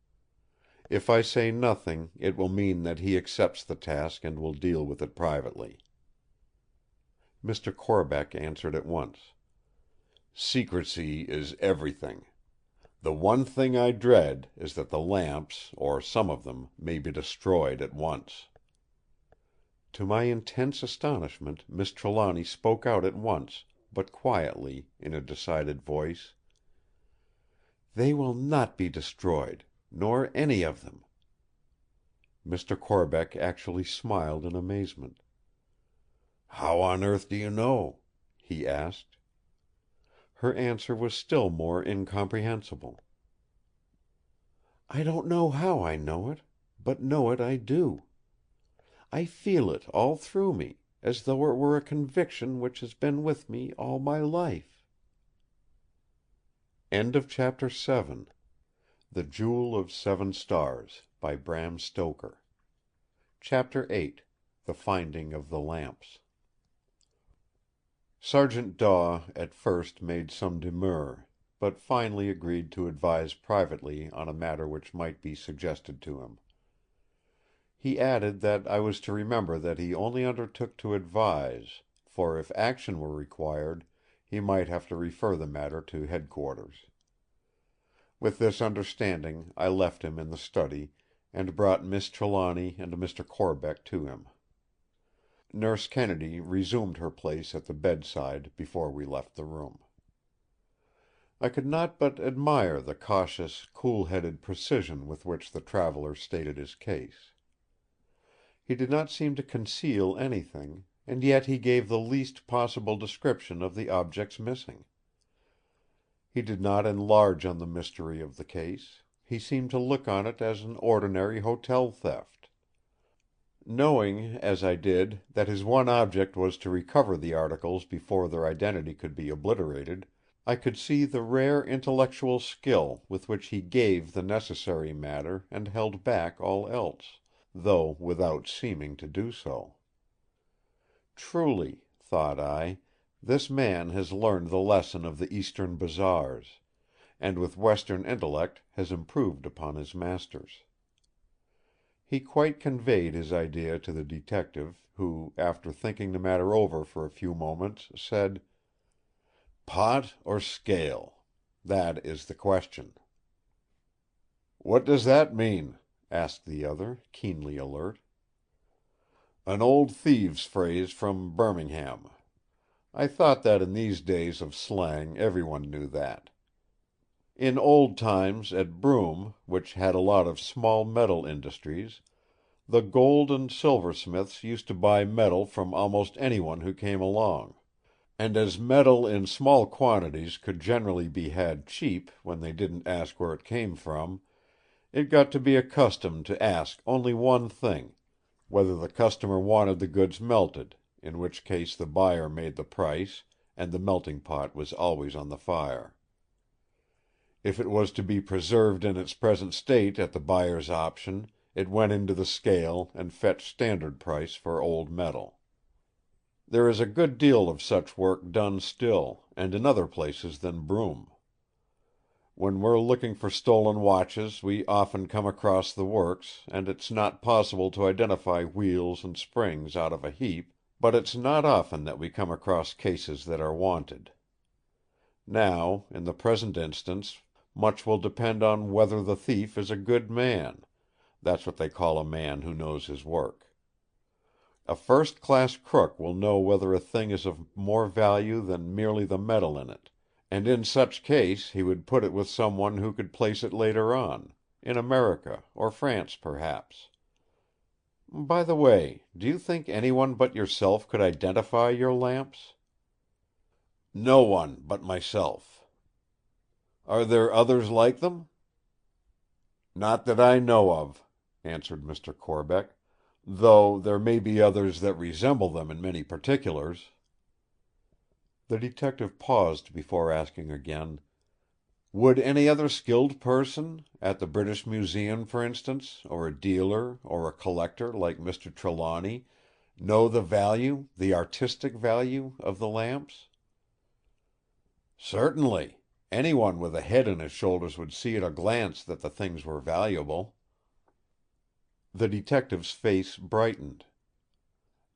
If I say nothing, it will mean that he accepts the task and will deal with it privately." Mr. Corbeck answered at once: "Secrecy is everything. The one thing I dread is that the lamps, or some of them, may be destroyed at once." To my intense astonishment Miss Trelawny spoke out at once, but quietly, in a decided voice: "They will not be destroyed, nor any of them." Mr. Corbeck actually smiled in amazement. "How on earth do you know?" he asked. Her answer was still more incomprehensible. "I don't know how I know it, but know it I do. I feel it all through me, as though it were a conviction which has been with me all my life." CHAPTER VIII. The Jewel of 7 Stars, by Bram Stoker. CHAPTER VIII. The Finding of the Lamps. Sergeant Daw at first made some demur, but finally agreed to advise privately on a matter which might be suggested to him. He added that I was to remember that he only undertook to advise, for if action were required he might have to refer the matter to headquarters. With this understanding I left him in the study, and brought Miss Trelawny and Mr. Corbeck to him. Nurse Kennedy resumed her place at the bedside before we left the room. I could not but admire the cautious, cool-headed precision with which the traveller stated his case. He did not seem to conceal anything, and yet he gave the least possible description of the objects missing. He did not enlarge on the mystery of the case; he seemed to look on it as an ordinary hotel theft. Knowing, as I did, that his one object was to recover the articles before their identity could be obliterated, I could see the rare intellectual skill with which he gave the necessary matter and held back all else, though without seeming to do so. Truly, thought I, this man has learned the lesson of the Eastern bazaars, and with Western intellect has improved upon his masters. He quite conveyed his idea to the detective, who, after thinking the matter over for a few moments, said: "Pot or scale? That is the question." "What does that mean?" asked the other, keenly alert. "An old thieves' phrase from Birmingham. I thought that in these days of slang everyone knew that. In old times at Broome, which had a lot of small metal industries, the gold and silversmiths used to buy metal from almost anyone who came along. And as metal in small quantities could generally be had cheap when they didn't ask where it came from, it got to be a custom to ask only one thing, whether the customer wanted the goods melted, in which case the buyer made the price, and the melting pot was always on the fire. If it was to be preserved in its present state at the buyer's option, it went into the scale and fetched standard price for old metal. There is a good deal of such work done still, and in other places than Broome. When we're looking for stolen watches we often come across the works, and it's not possible to identify wheels and springs out of a heap, but it's not often that we come across cases that are wanted. Now, in the present instance, much will depend on whether the thief is a good man. That's what they call a man who knows his work. A first-class crook will know whether a thing is of more value than merely the metal in it, and in such case he would put it with someone who could place it later on, in America or France perhaps. By the way, do you think anyone but yourself could identify your lamps? No one but myself. Are there others like them? Not that I know of, answered Mr. Corbeck, though there may be others that resemble them in many particulars. The detective paused before asking again, "Would any other skilled person, at the British Museum for instance, or a dealer, or a collector like Mr. Trelawny, know the value, the artistic value, of the lamps?" "Certainly. Anyone with a head on his shoulders would see at a glance that the things were valuable." The detective's face brightened.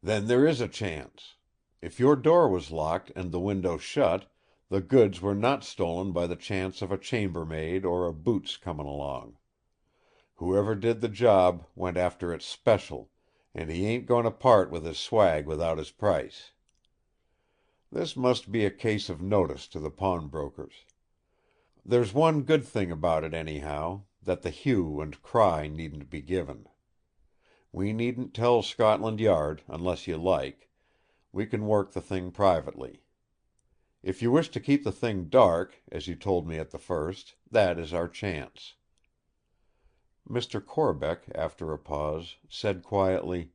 "Then there is a chance. If your door was locked and the window shut, the goods were not stolen by the chance of a chambermaid or a boots comin' along. Whoever did the job went after it special, and he ain't goin' to part with his swag without his price. This must be a case of notice to the pawnbrokers. There's one good thing about it anyhow, that the hue and cry needn't be given. We needn't tell Scotland Yard, unless you like. We can work the thing privately. If you wish to keep the thing dark, as you told me at the first, that is our chance." Mr. Corbeck, after a pause, said quietly,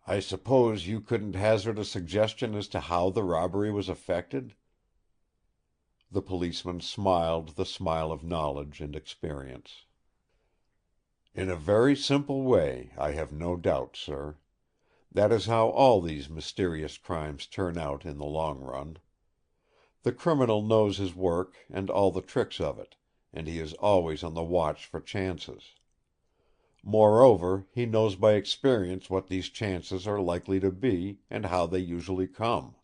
"I suppose you couldn't hazard a suggestion as to how the robbery was effected?" The policeman smiled the smile of knowledge and experience. "In a very simple way, I have no doubt, sir. That is how all these mysterious crimes turn out in the long run. The criminal knows his work and all the tricks of it, and he is always on the watch for chances. Moreover, he knows by experience what these chances are likely to be, and how they usually come.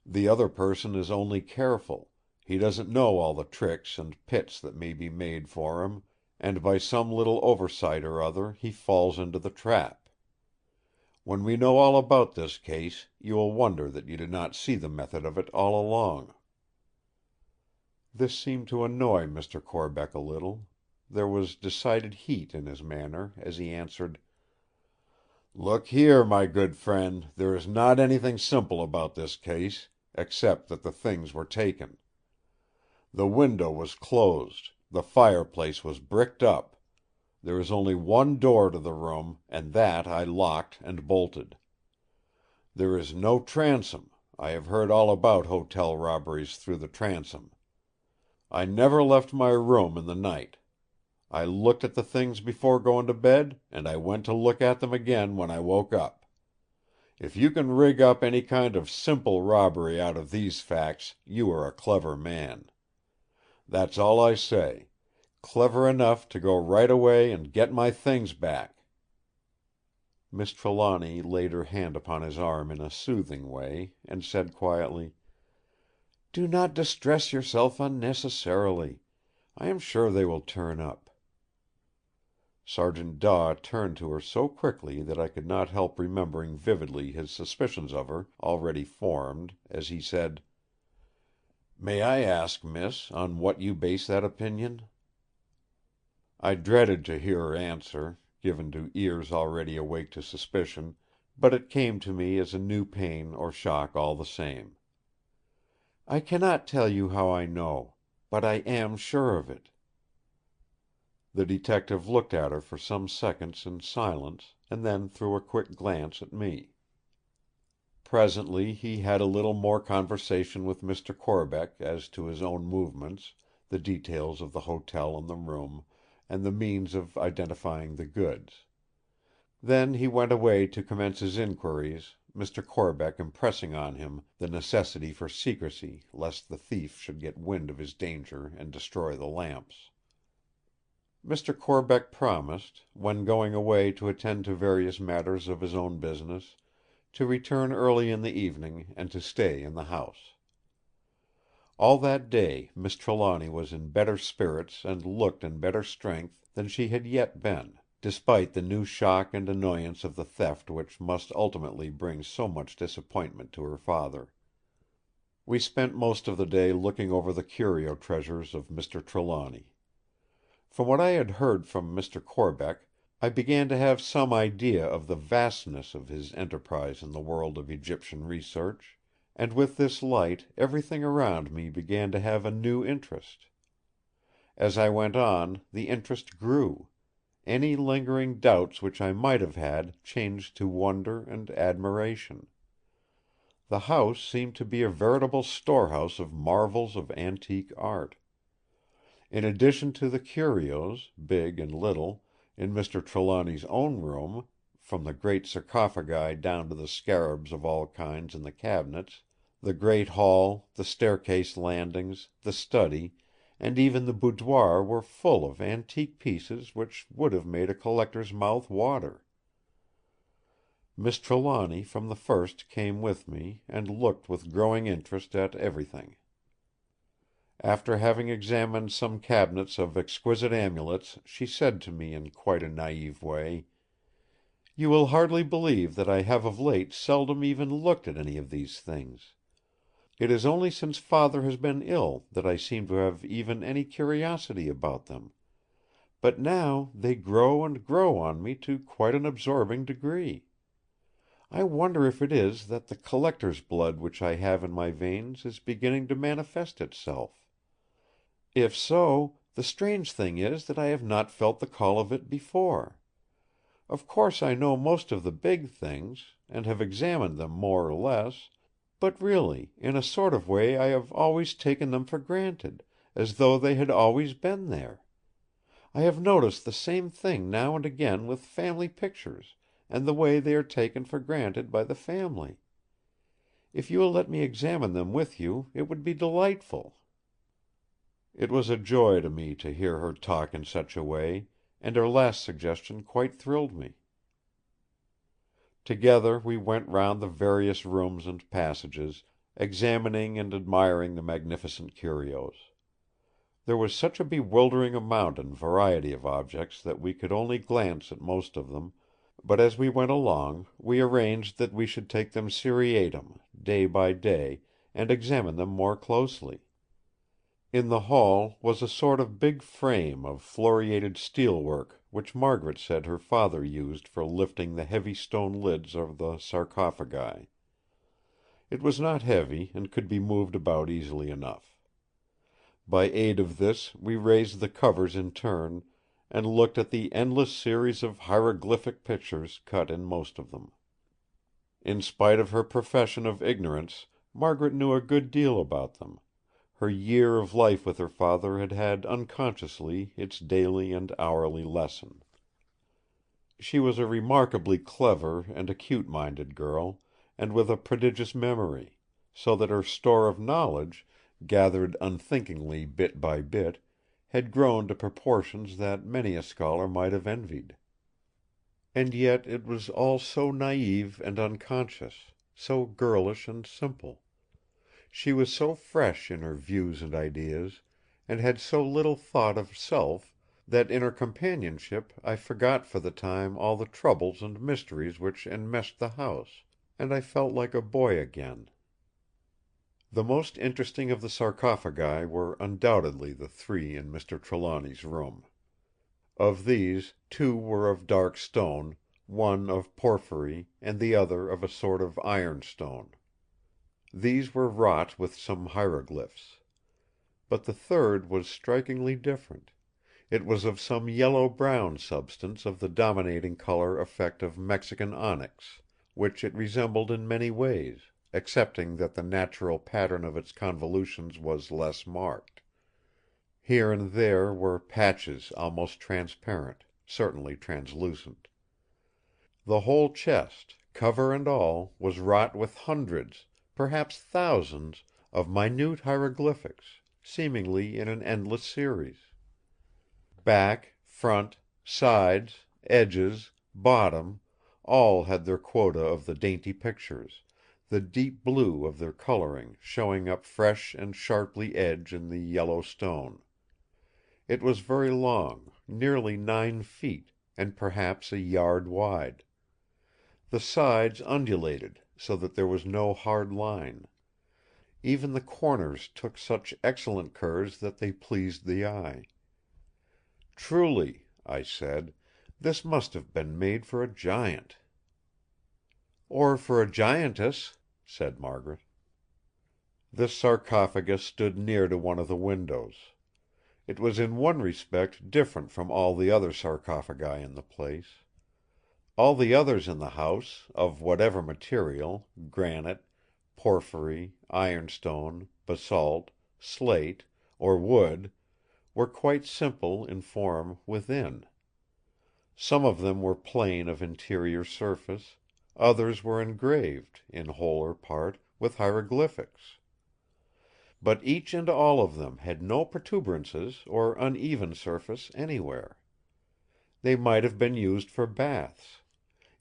The other person is only careful; he doesn't know all the tricks and pits that may be made for him, and by some little oversight or other he falls into the trap. When we know all about this case, you will wonder that you did not see the method of it all along." This seemed to annoy Mr. Corbeck a little. There was decided heat in his manner as he answered: "Look here, my good friend, there is not anything simple about this case, except that the things were taken. The window was closed, the fireplace was bricked up. There is only one door to the room, and that I locked and bolted. There is no transom; I have heard all about hotel robberies through the transom. I never left my room in the night. I looked at the things before going to bed, and I went to look at them again when I woke up. If you can rig up any kind of simple robbery out of these facts, you are a clever man. That's all I say. Clever enough to go right away and get my things back." Miss Trelawny laid her hand upon his arm in a soothing way, and said quietly: "Do not distress yourself unnecessarily. I am sure they will turn up." Sergeant Daw turned to her so quickly that I could not help remembering vividly his suspicions of her, already formed, as he said: "May I ask, miss, on what you base that opinion?" I dreaded to hear her answer, given to ears already awake to suspicion, but it came to me as a new pain or shock all the same. "I cannot tell you how I know. But I am sure of it." The detective looked at her for some seconds in silence, and then threw a quick glance at me. Presently he had a little more conversation with Mr. Corbeck as to his own movements, the details of the hotel and the room, and the means of identifying the goods. Then he went away to commence his inquiries, Mr. Corbeck impressing on him the necessity for secrecy lest the thief should get wind of his danger and destroy the lamps. Mr. Corbeck promised, when going away to attend to various matters of his own business, to return early in the evening and to stay in the house. All that day Miss Trelawny was in better spirits and looked in better strength than she had yet been, despite the new shock and annoyance of the theft which must ultimately bring so much disappointment to her father. We spent most of the day looking over the curio treasures of Mr. Trelawny. From what I had heard from Mr. Corbeck, I began to have some idea of the vastness of his enterprise in the world of Egyptian research, and with this light everything around me began to have a new interest. As I went on, the interest grew; any lingering doubts which I might have had changed to wonder and admiration. The house seemed to be a veritable storehouse of marvels of antique art. In addition to the curios, big and little, in Mr. Trelawny's own room, from the great sarcophagi down to the scarabs of all kinds in the cabinets, the great hall, the staircase landings, the study, and even the boudoir were full of antique pieces which would have made a collector's mouth water. Miss Trelawny from the first came with me, and looked with growing interest at everything. After having examined some cabinets of exquisite amulets, she said to me in quite a naïve way: "You will hardly believe that I have of late seldom even looked at any of these things. It is only since Father has been ill that I seem to have even any curiosity about them. But now they grow and grow on me to quite an absorbing degree. I wonder if it is that the collector's blood which I have in my veins is beginning to manifest itself. If so, the strange thing is that I have not felt the call of it before. Of course I know most of the big things, and have examined them more or less, but really, in a sort of way I have always taken them for granted, as though they had always been there. I have noticed the same thing now and again with family pictures, and the way they are taken for granted by the family. If you will let me examine them with you, it would be delightful." It was a joy to me to hear her talk in such a way, and her last suggestion quite thrilled me. Together we went round the various rooms and passages, examining and admiring the magnificent curios. There was such a bewildering amount and variety of objects that we could only glance at most of them, but as we went along we arranged that we should take them seriatim, day by day, and examine them more closely. In the hall was a sort of big frame of floriated steelwork which Margaret said her father used for lifting the heavy stone lids of the sarcophagi. It was not heavy, and could be moved about easily enough. By aid of this we raised the covers in turn, and looked at the endless series of hieroglyphic pictures cut in most of them. In spite of her profession of ignorance, Margaret knew a good deal about them. Her year of life with her father had had unconsciously its daily and hourly lesson. She was a remarkably clever and acute-minded girl, and with a prodigious memory; so that her store of knowledge, gathered unthinkingly bit by bit, had grown to proportions that many a scholar might have envied. And yet it was all so naïve and unconscious, so girlish and simple. She was so fresh in her views and ideas, and had so little thought of self, that in her companionship I forgot for the time all the troubles and mysteries which enmeshed the house, and I felt like a boy again. The most interesting of the sarcophagi were undoubtedly the three in Mr. Trelawny's room. Of these, two were of dark stone, one of porphyry, and the other of a sort of ironstone. These were wrought with some hieroglyphs. But the third was strikingly different. It was of some yellow-brown substance of the dominating color effect of Mexican onyx, which it resembled in many ways, excepting that the natural pattern of its convolutions was less marked. Here and there were patches almost transparent, certainly translucent. The whole chest, cover and all, was wrought with hundreds, perhaps thousands, of minute hieroglyphics, seemingly in an endless series. Back, front, sides, edges, bottom, all had their quota of the dainty pictures, the deep blue of their coloring showing up fresh and sharply edged in the yellow stone. It was very long, nearly 9 feet, and perhaps a yard wide. The sides undulated, so that there was no hard line. Even the corners took such excellent curves that they pleased the eye. "Truly," I said, "this must have been made for a giant." "Or for a giantess," said Margaret. This sarcophagus stood near to one of the windows. It was in one respect different from all the other sarcophagi in the place. All the others in the house, of whatever material, granite, porphyry, ironstone, basalt, slate, or wood, were quite simple in form within. Some of them were plain of interior surface, others were engraved, in whole or part, with hieroglyphics. But each and all of them had no protuberances or uneven surface anywhere. They might have been used for baths.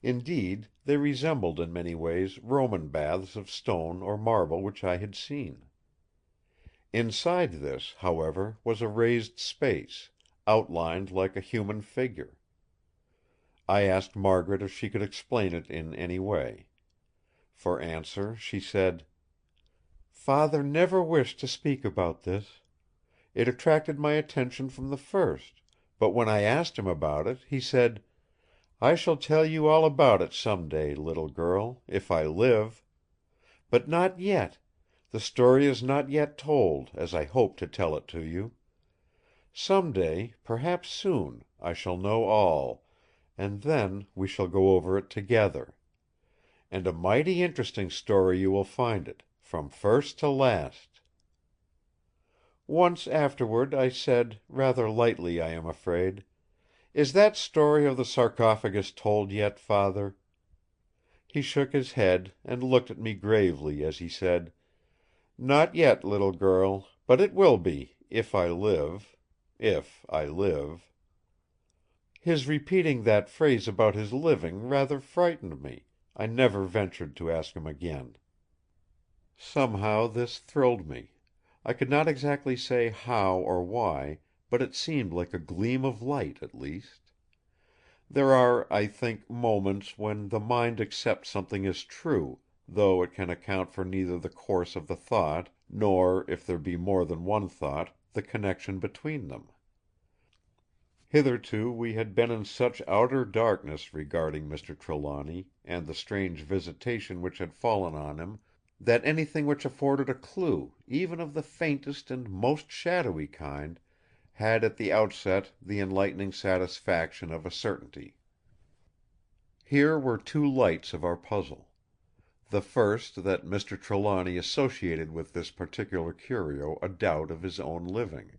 Indeed, they resembled in many ways Roman baths of stone or marble which I had seen. Inside this, however, was a raised space, outlined like a human figure. I asked Margaret if she could explain it in any way. For answer she said: "Father never wished to speak about this. It attracted my attention from the first, but when I asked him about it, he said, 'I shall tell you all about it some day, little girl, if I live. But not yet. The story is not yet told, as I hope to tell it to you. Some day, perhaps soon, I shall know all, and then we shall go over it together. And a mighty interesting story you will find it, from first to last.' Once afterward I said, rather lightly I am afraid, 'Is that story of the sarcophagus told yet, Father?' He shook his head, and looked at me gravely as he said, 'Not yet, little girl, but it will be, if I live, if I live.' His repeating that phrase about his living rather frightened me. I never ventured to ask him again. Somehow this thrilled me. I could not exactly say how or why, but it seemed like a gleam of light, at least. There are, I think, moments when the mind accepts something as true, though it can account for neither the course of the thought, nor, if there be more than one thought, the connection between them. Hitherto we had been in such outer darkness regarding Mr. Trelawny, and the strange visitation which had fallen on him, that anything which afforded a clue, even of the faintest and most shadowy kind, had at the outset the enlightening satisfaction of a certainty. Here were two lights of our puzzle. The first, that Mr. Trelawny associated with this particular curio a doubt of his own living.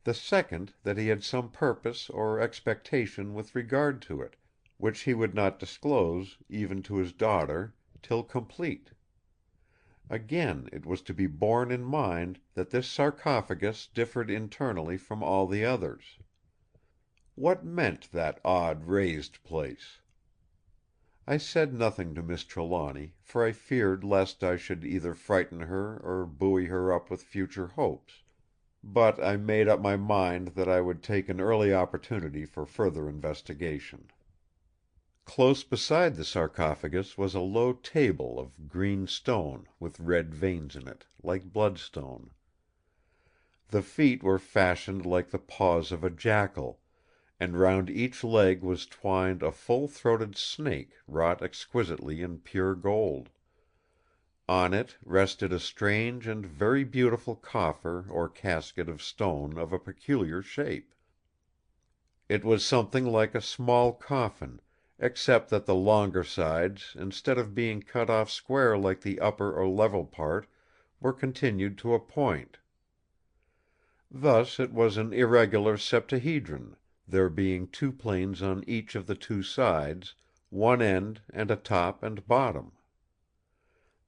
The second, that he had some purpose or expectation with regard to it, which he would not disclose, even to his daughter, till complete. Again it was to be borne in mind that this sarcophagus differed internally from all the others. What meant that odd raised place? I said nothing to Miss Trelawny, for I feared lest I should either frighten her or buoy her up with future hopes. but I made up my mind that I would take an early opportunity for further investigation. Close beside the sarcophagus was a low table of green stone with red veins in it, like bloodstone. The feet were fashioned like the paws of a jackal, and round each leg was twined a full-throated snake wrought exquisitely in pure gold. On it rested a strange and very beautiful coffer or casket of stone of a peculiar shape. It was something like a small coffin, except that the longer sides, instead of being cut off square like the upper or level part, were continued to a point. Thus it was an irregular septahedron, there being two planes on each of the two sides, one end and a top and bottom.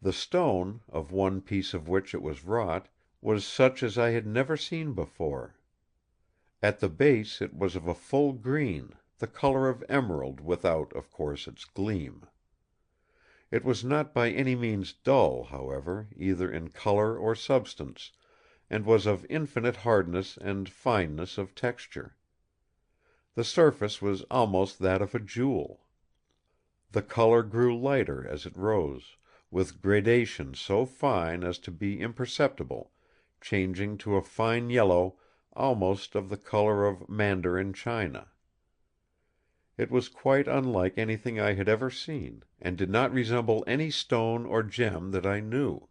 The stone, of one piece of which it was wrought, was such as I had never seen before. At the base it was of a full green, the color of emerald without, of course, its gleam. It was not by any means dull, however, either in color or substance, and was of infinite hardness and fineness of texture. The surface was almost that of a jewel. The color grew lighter as it rose, with gradation so fine as to be imperceptible, changing to a fine yellow almost of the color of mandarin china. It was quite unlike anything I had ever seen, and did not resemble any stone or gem that I knew.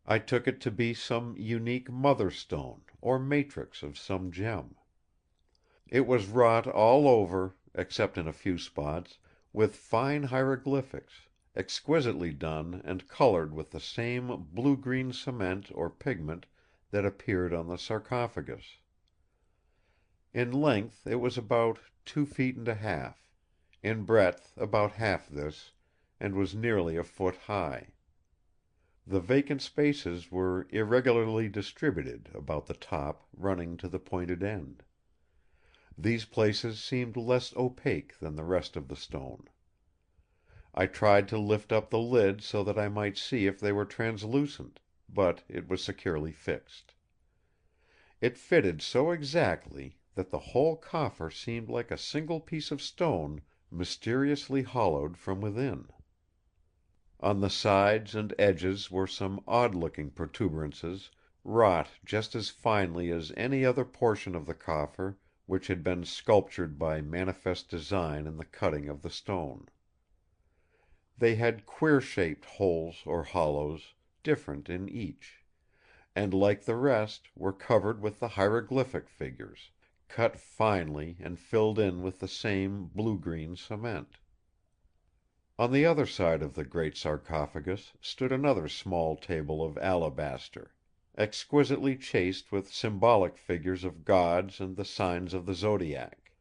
I took it to be some unique mother stone, or matrix of some gem. It was wrought all over, except in a few spots, with fine hieroglyphics, exquisitely done and colored with the same blue-green cement or pigment that appeared on the sarcophagus. In length it was about 2 feet and a half, in breadth about half this, and was nearly a foot high. The vacant spaces were irregularly distributed about the top running to the pointed end. These places seemed less opaque than the rest of the stone. I tried to lift up the lid so that I might see if they were translucent, but it was securely fixed. It fitted so exactly that the whole coffer seemed like a single piece of stone mysteriously hollowed from within. On the sides and edges were some odd-looking protuberances, wrought just as finely as any other portion of the coffer, which had been sculptured by manifest design in the cutting of the stone. They had queer-shaped holes or hollows, different in each, and like the rest were covered with the hieroglyphic figures, cut finely and filled in with the same blue-green cement. On the other side of the great sarcophagus stood another small table of alabaster, exquisitely chased with symbolic figures of gods and the signs of the zodiac.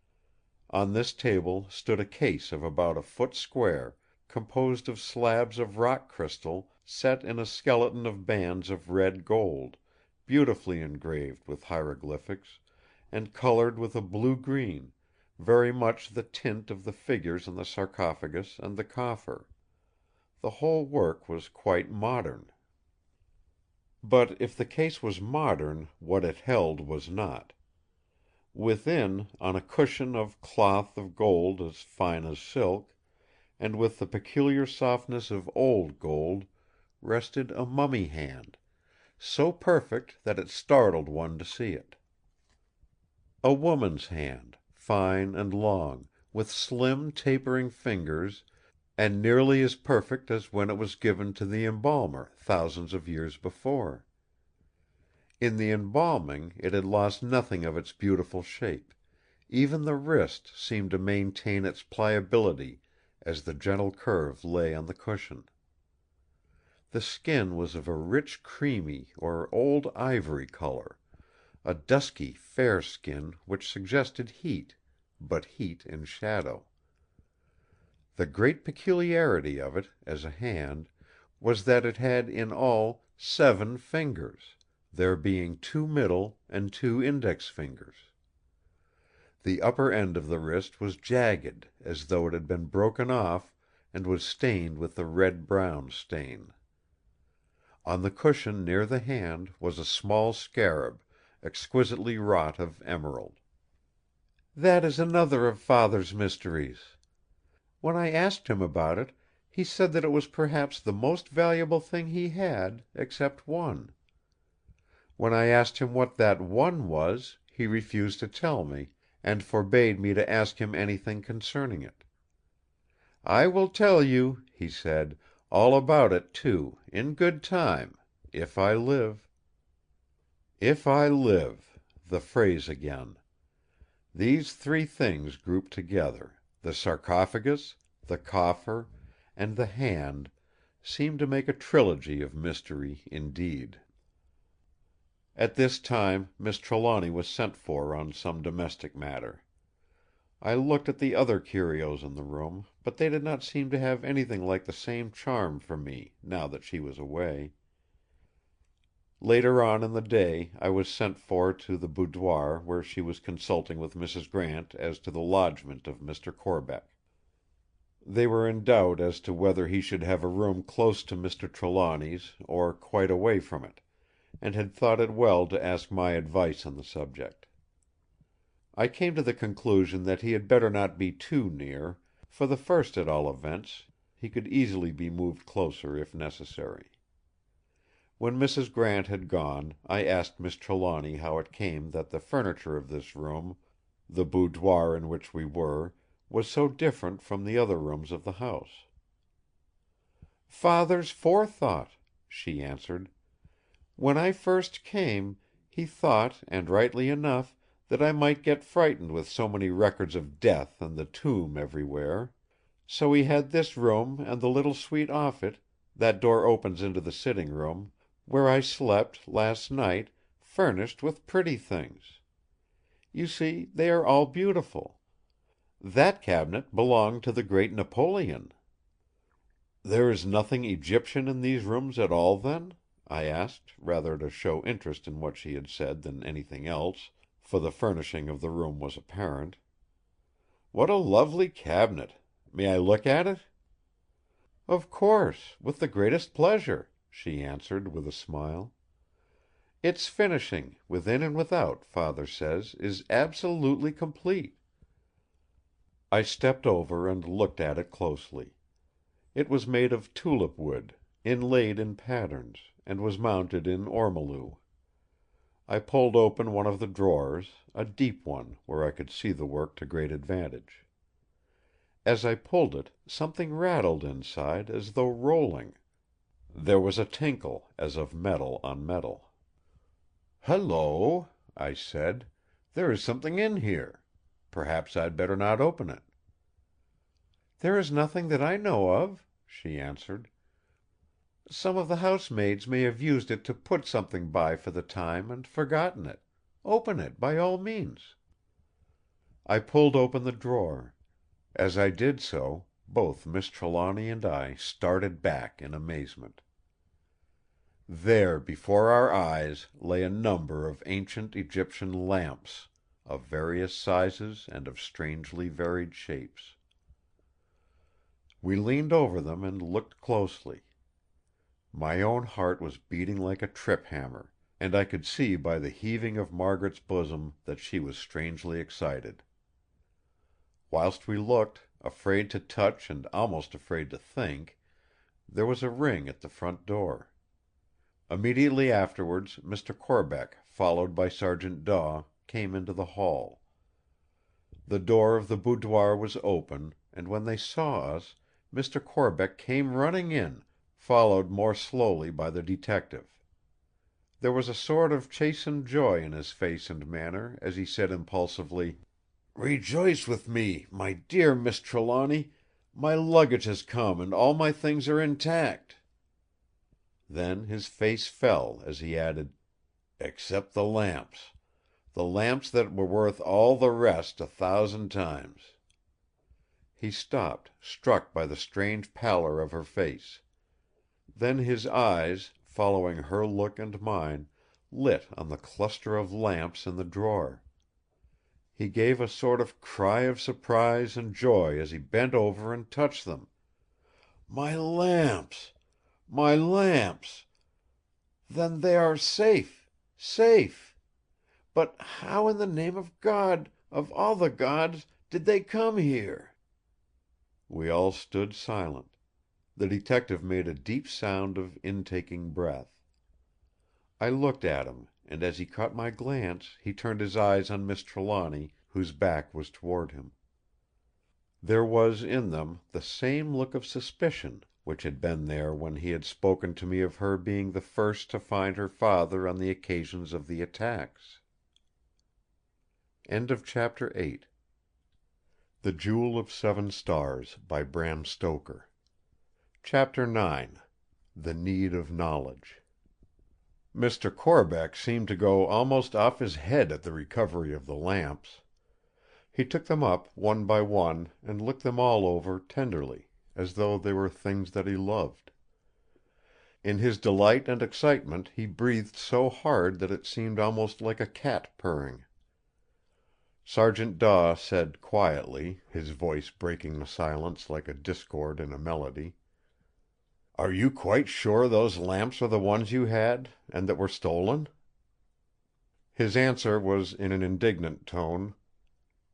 On this table stood a case of about a foot square, composed of slabs of rock crystal set in a skeleton of bands of red gold, beautifully engraved with hieroglyphics, and colored with a blue-green, very much the tint of the figures in the sarcophagus and the coffer. The whole work was quite modern. But if the case was modern, what it held was not. Within, on a cushion of cloth of gold as fine as silk, and with the peculiar softness of old gold, rested a mummy hand, so perfect that it startled one to see it. A woman's hand, fine and long, with slim tapering fingers, and nearly as perfect as when it was given to the embalmer thousands of years before. In the embalming it had lost nothing of its beautiful shape; even the wrist seemed to maintain its pliability as the gentle curve lay on the cushion. The skin was of a rich creamy or old ivory color, a dusky fair skin which suggested heat, but heat in shadow. The great peculiarity of it, as a hand, was that it had in all 7 fingers, there being 2 middle and 2 index fingers. The upper end of the wrist was jagged, as though it had been broken off, and was stained with a red-brown stain. On the cushion near the hand was a small scarab, exquisitely wrought of emerald. "That is another of Father's mysteries. When I asked him about it, he said that it was perhaps the most valuable thing he had, except one. When I asked him what that one was, he refused to tell me, and forbade me to ask him anything concerning it. 'I will tell you,' he said, 'all about it, too, in good time, if I live.' If I live, the phrase again. These three things grouped together, the sarcophagus, the coffer, and the hand, seem to make a trilogy of mystery indeed." At this time Miss Trelawny was sent for on some domestic matter. I looked at the other curios in the room, but they did not seem to have anything like the same charm for me, now that she was away. Later on in the day I was sent for to the boudoir where she was consulting with Mrs. Grant as to the lodgment of Mr. Corbeck. They were in doubt as to whether he should have a room close to Mr. Trelawny's or quite away from it, and had thought it well to ask my advice on the subject. I came to the conclusion that he had better not be too near; for the first at all events, he could easily be moved closer if necessary. When Mrs. Grant had gone, I asked Miss Trelawny how it came that the furniture of this room, the boudoir in which we were, was so different from the other rooms of the house. "Father's forethought," she answered. "When I first came, he thought, and rightly enough, that I might get frightened with so many records of death and the tomb everywhere. So he had this room and the little suite off it, that door opens into the sitting room, where I slept last night, furnished with pretty things. You see, they are all beautiful. That cabinet belonged to the great Napoleon." "There is nothing Egyptian in these rooms at all, then?" I asked, rather to show interest in what she had said than anything else, for the furnishing of the room was apparent. "What a lovely cabinet! May I look at it?" "Of course, with the greatest pleasure," she answered, with a smile. "Its finishing, within and without, Father says, is absolutely complete." I stepped over and looked at it closely. It was made of tulip wood, inlaid in patterns, and was mounted in ormolu. I pulled open one of the drawers, a deep one, where I could see the work to great advantage. As I pulled it, something rattled inside as though rolling. There was a tinkle as of metal on metal. "Hullo!" I said. "There is something in here. Perhaps I'd better not open it." "There is nothing that I know of," she answered. "Some of the housemaids may have used it to put something by for the time and forgotten it. Open it, by all means." I pulled open the drawer. As I did so, both Miss Trelawny and I started back in amazement. There before our eyes lay a number of ancient Egyptian lamps, of various sizes and of strangely varied shapes. We leaned over them and looked closely. My own heart was beating like a trip hammer, and I could see by the heaving of Margaret's bosom that she was strangely excited. Whilst we looked, afraid to touch and almost afraid to think, there was a ring at the front door. Immediately afterwards Mr. Corbeck, followed by Sergeant Daw, came into the hall. The door of the boudoir was open, and when they saw us, Mr. Corbeck came running in, followed more slowly by the detective. There was a sort of chastened joy in his face and manner as he said impulsively: "Rejoice with me, my dear Miss Trelawny! My luggage has come and all my things are intact." Then his face fell as he added: "Except the lamps. The lamps that were worth all the rest 1,000 times." He stopped, struck by the strange pallor of her face. Then his eyes, following her look and mine, lit on the cluster of lamps in the drawer. He gave a sort of cry of surprise and joy as he bent over and touched them. "My lamps! My lamps! Then they are safe, safe! But how in the name of God, of all the gods, did they come here?" We all stood silent. The detective made a deep sound of intaking breath. I looked at him, and as he caught my glance he turned his eyes on Miss Trelawny, whose back was toward him. There was in them the same look of suspicion which had been there when he had spoken to me of her being the first to find her father on the occasions of the attacks. Chapter 8 The Jewel of Seven Stars by Bram Stoker. Chapter 9 The Need of Knowledge. Mr. Corbeck seemed to go almost off his head at the recovery of the lamps. He took them up one by one and looked them all over tenderly, as though they were things that he loved. In his delight and excitement he breathed so hard that it seemed almost like a cat purring. Sergeant Daw said quietly, his voice breaking the silence like a discord in a melody: "Are you quite sure those lamps are the ones you had, and that were stolen?" His answer was in an indignant tone: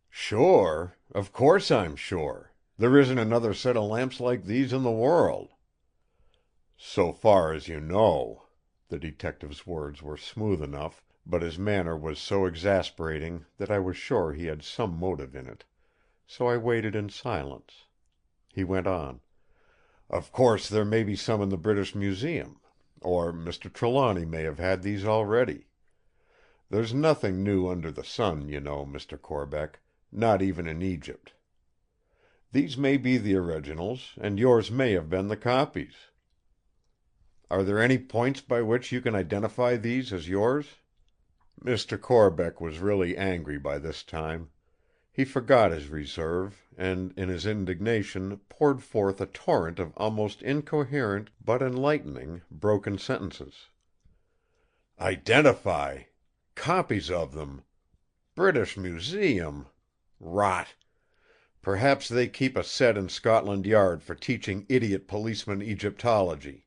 "Sure? Of course I'm sure. There isn't another set of lamps like these in the world." "So far as you know." The detective's words were smooth enough, but his manner was so exasperating that I was sure he had some motive in it. So I waited in silence. He went on: "Of course there may be some in the British Museum. Or Mr. Trelawny may have had these already. There's nothing new under the sun, you know, Mr. Corbeck, not even in Egypt. These may be the originals, and yours may have been the copies. Are there any points by which you can identify these as yours?" Mr. Corbeck was really angry by this time. He forgot his reserve, and in his indignation poured forth a torrent of almost incoherent, but enlightening, broken sentences. "Identify! Copies of them! British Museum! Rot! Perhaps they keep a set in Scotland Yard for teaching idiot policemen Egyptology.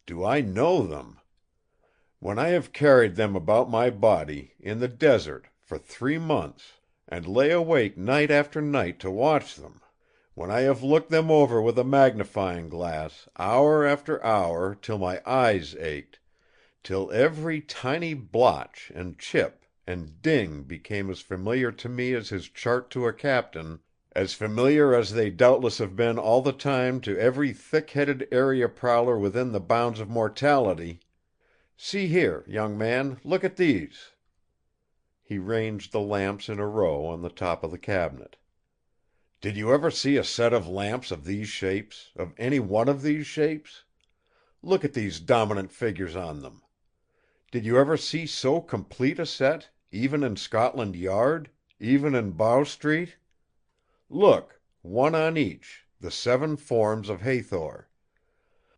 Do I know them? When I have carried them about my body, in the desert, for 3 months, and lay awake night after night to watch them; when I have looked them over with a magnifying glass, hour after hour, till my eyes ached, till every tiny blotch and chip and ding became as familiar to me as his chart to a captain, as familiar as they doubtless have been all the time to every thick-headed area prowler within the bounds of mortality. See here, young man, look at these." He ranged the lamps in a row on the top of the cabinet. "Did you ever see a set of lamps of these shapes, of any one of these shapes? Look at these dominant figures on them. Did you ever see so complete a set, even in Scotland Yard, even in Bow Street? Look, one on each, the 7 forms of Hathor.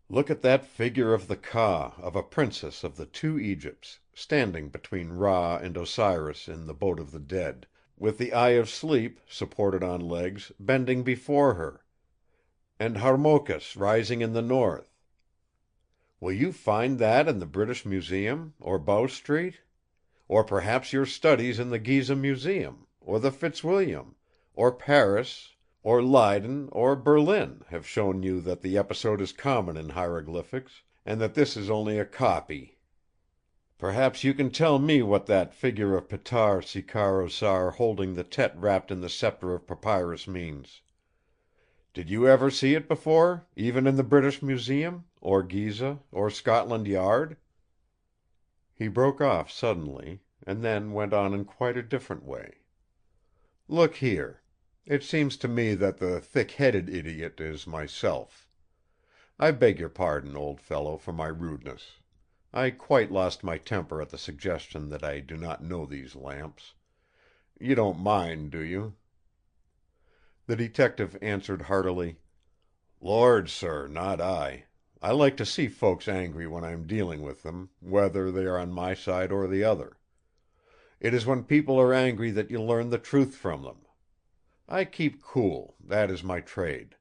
Look at that figure of the Ka of a princess of the 2 Egypts, standing between Ra and Osiris in the Boat of the Dead, with the Eye of Sleep, supported on legs, bending before her; and Harmochis rising in the north. Will you find that in the British Museum, or Bow Street? Or perhaps your studies in the Gizeh Museum, or the Fitzwilliam, or Paris, or Leyden, or Berlin have shown you that the episode is common in hieroglyphics, and that this is only a copy. Perhaps you can tell me what that figure of Ptah Seker Osar holding the Tet wrapped in the sceptre of papyrus means. Did you ever see it before, even in the British Museum, or Gizeh, or Scotland Yard?" He broke off suddenly, and then went on in quite a different way. "Look here. It seems to me that the thick-headed idiot is myself. I beg your pardon, old fellow, for my rudeness. I quite lost my temper at the suggestion that I do not know these lamps. You don't mind, do you?" The detective answered heartily: "Lord, sir, not I. I like to see folks angry when I am dealing with them, whether they are on my side or the other. It is when people are angry that you learn the truth from them. I keep cool; that is my trade.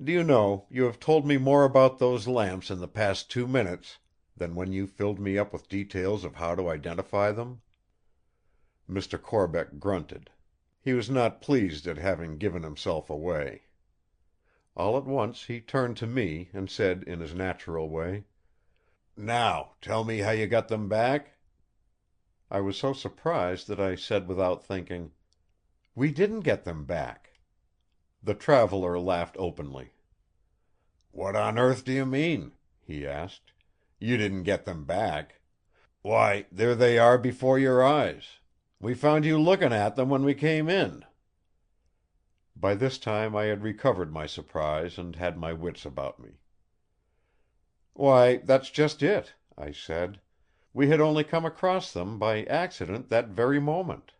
Do you know, you have told me more about those lamps in the past 2 minutes than when you filled me up with details of how to identify them?" Mr. Corbeck grunted. He was not pleased at having given himself away. All at once he turned to me and said in his natural way: "Now tell me how you got them back?" I was so surprised that I said without thinking: "We didn't get them back." The traveller laughed openly. "What on earth do you mean?" he asked. "You didn't get them back. Why, there they are before your eyes. We found you looking at them when we came in." By this time I had recovered my surprise and had my wits about me. "Why, that's just it," I said. "We had only come across them by accident that very moment."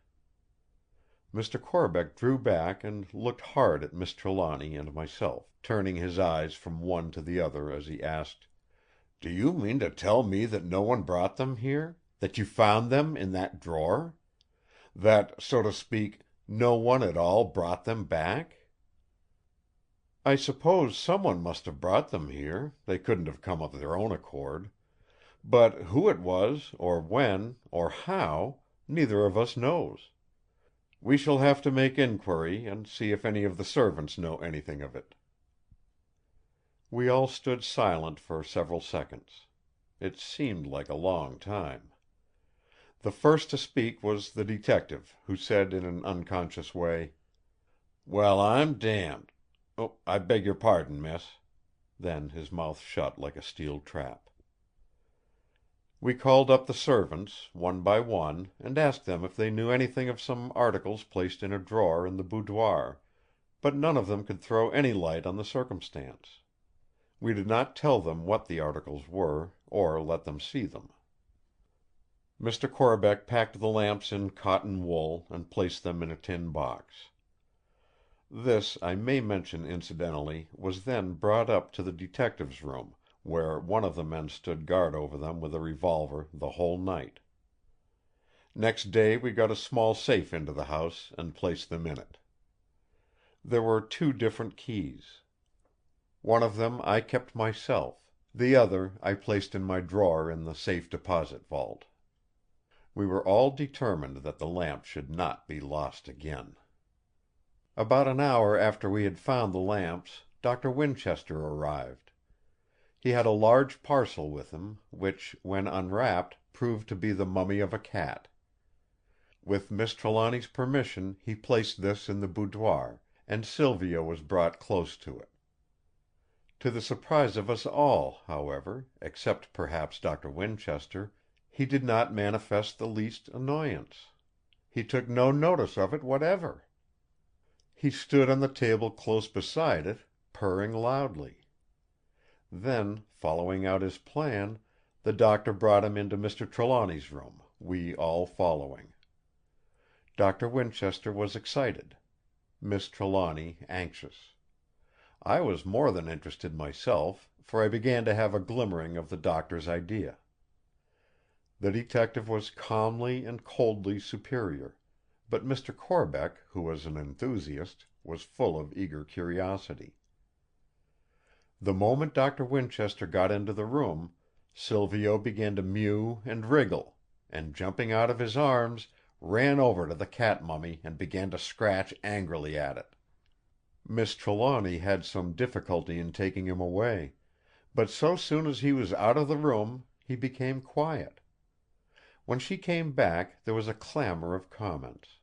Mr. Corbeck drew back and looked hard at Miss Trelawny and myself, turning his eyes from one to the other as he asked: "Do you mean to tell me that no one brought them here? That you found them in that drawer? That, so to speak, no one at all brought them back?" "I suppose someone must have brought them here; they couldn't have come of their own accord. But who it was, or when, or how, neither of us knows. We shall have to make inquiry, and see if any of the servants know anything of it." We all stood silent for several seconds. It seemed like a long time. The first to speak was the detective, who said in an unconscious way: "Well, I'm damned! Oh, I beg your pardon, miss." Then his mouth shut like a steel trap. We called up the servants, one by one, and asked them if they knew anything of some articles placed in a drawer in the boudoir, but none of them could throw any light on the circumstance. We did not tell them what the articles were, or let them see them. Mr. Corbeck packed the lamps in cotton wool and placed them in a tin box. This, I may mention incidentally, was then brought up to the detective's room, where one of the men stood guard over them with a revolver the whole night. Next day we got a small safe into the house and placed them in it. There were 2 different keys. One of them I kept myself; the other I placed in my drawer in the safe deposit vault. We were all determined that the lamps should not be lost again. About an hour after we had found the lamps, Dr. Winchester arrived. He had a large parcel with him, which, when unwrapped, proved to be the mummy of a cat. With Miss Trelawny's permission he placed this in the boudoir, and Silvio was brought close to it. To the surprise of us all, however, except perhaps Dr. Winchester, he did not manifest the least annoyance. He took no notice of it whatever. He stood on the table close beside it, purring loudly. Then, following out his plan, the Doctor brought him into Mr. Trelawny's room, we all following. Dr. Winchester was excited; Miss Trelawny anxious. I was more than interested myself, for I began to have a glimmering of the Doctor's idea. The detective was calmly and coldly superior; but Mr. Corbeck, who was an enthusiast, was full of eager curiosity. The moment Dr. Winchester got into the room, Silvio began to mew and wriggle, and jumping out of his arms, ran over to the cat mummy and began to scratch angrily at it. Miss Trelawny had some difficulty in taking him away; but so soon as he was out of the room, he became quiet. When she came back there was a clamour of comments.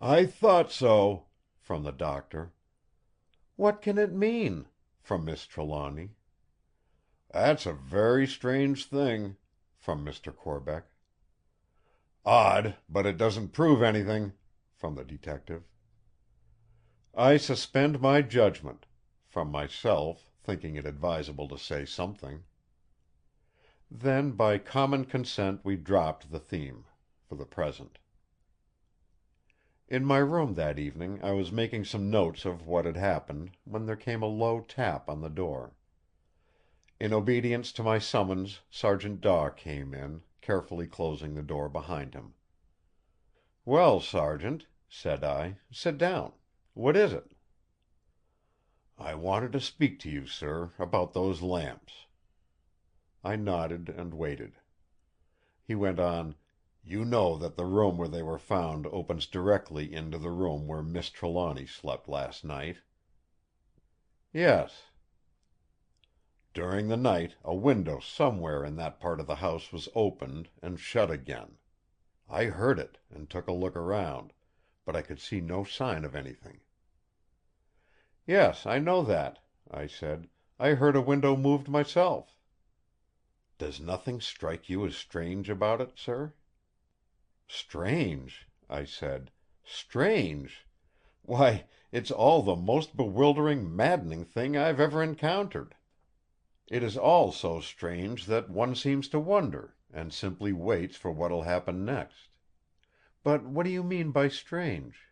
"I thought so!" from the Doctor. "What can it mean?" from Miss Trelawny. "That's a very strange thing," from Mr. Corbeck. "Odd, but it doesn't prove anything," from the detective. "I suspend my judgment," from myself, thinking it advisable to say something. Then by common consent we dropped the theme, for the present. In my room that evening I was making some notes of what had happened, when there came a low tap on the door. In obedience to my summons Sergeant Daw came in, carefully closing the door behind him. "Well, Sergeant," said I, "sit down. What is it?" "I wanted to speak to you, sir, about those lamps." I nodded and waited. He went on: You know that the room where they were found opens directly into the room where Miss Trelawny slept last night?" "Yes." "During the night a window somewhere in that part of the house was opened and shut again. I heard it, and took a look around, but I could see no sign of anything." "Yes, I know that," I said. "I heard a window moved myself." "Does nothing strike you as strange about it, sir?" "Strange?" I said. "Strange? Why, it's all the most bewildering, maddening thing I've ever encountered. It is all so strange that one seems to wonder, and simply waits for what'll happen next. But what do you mean by strange?"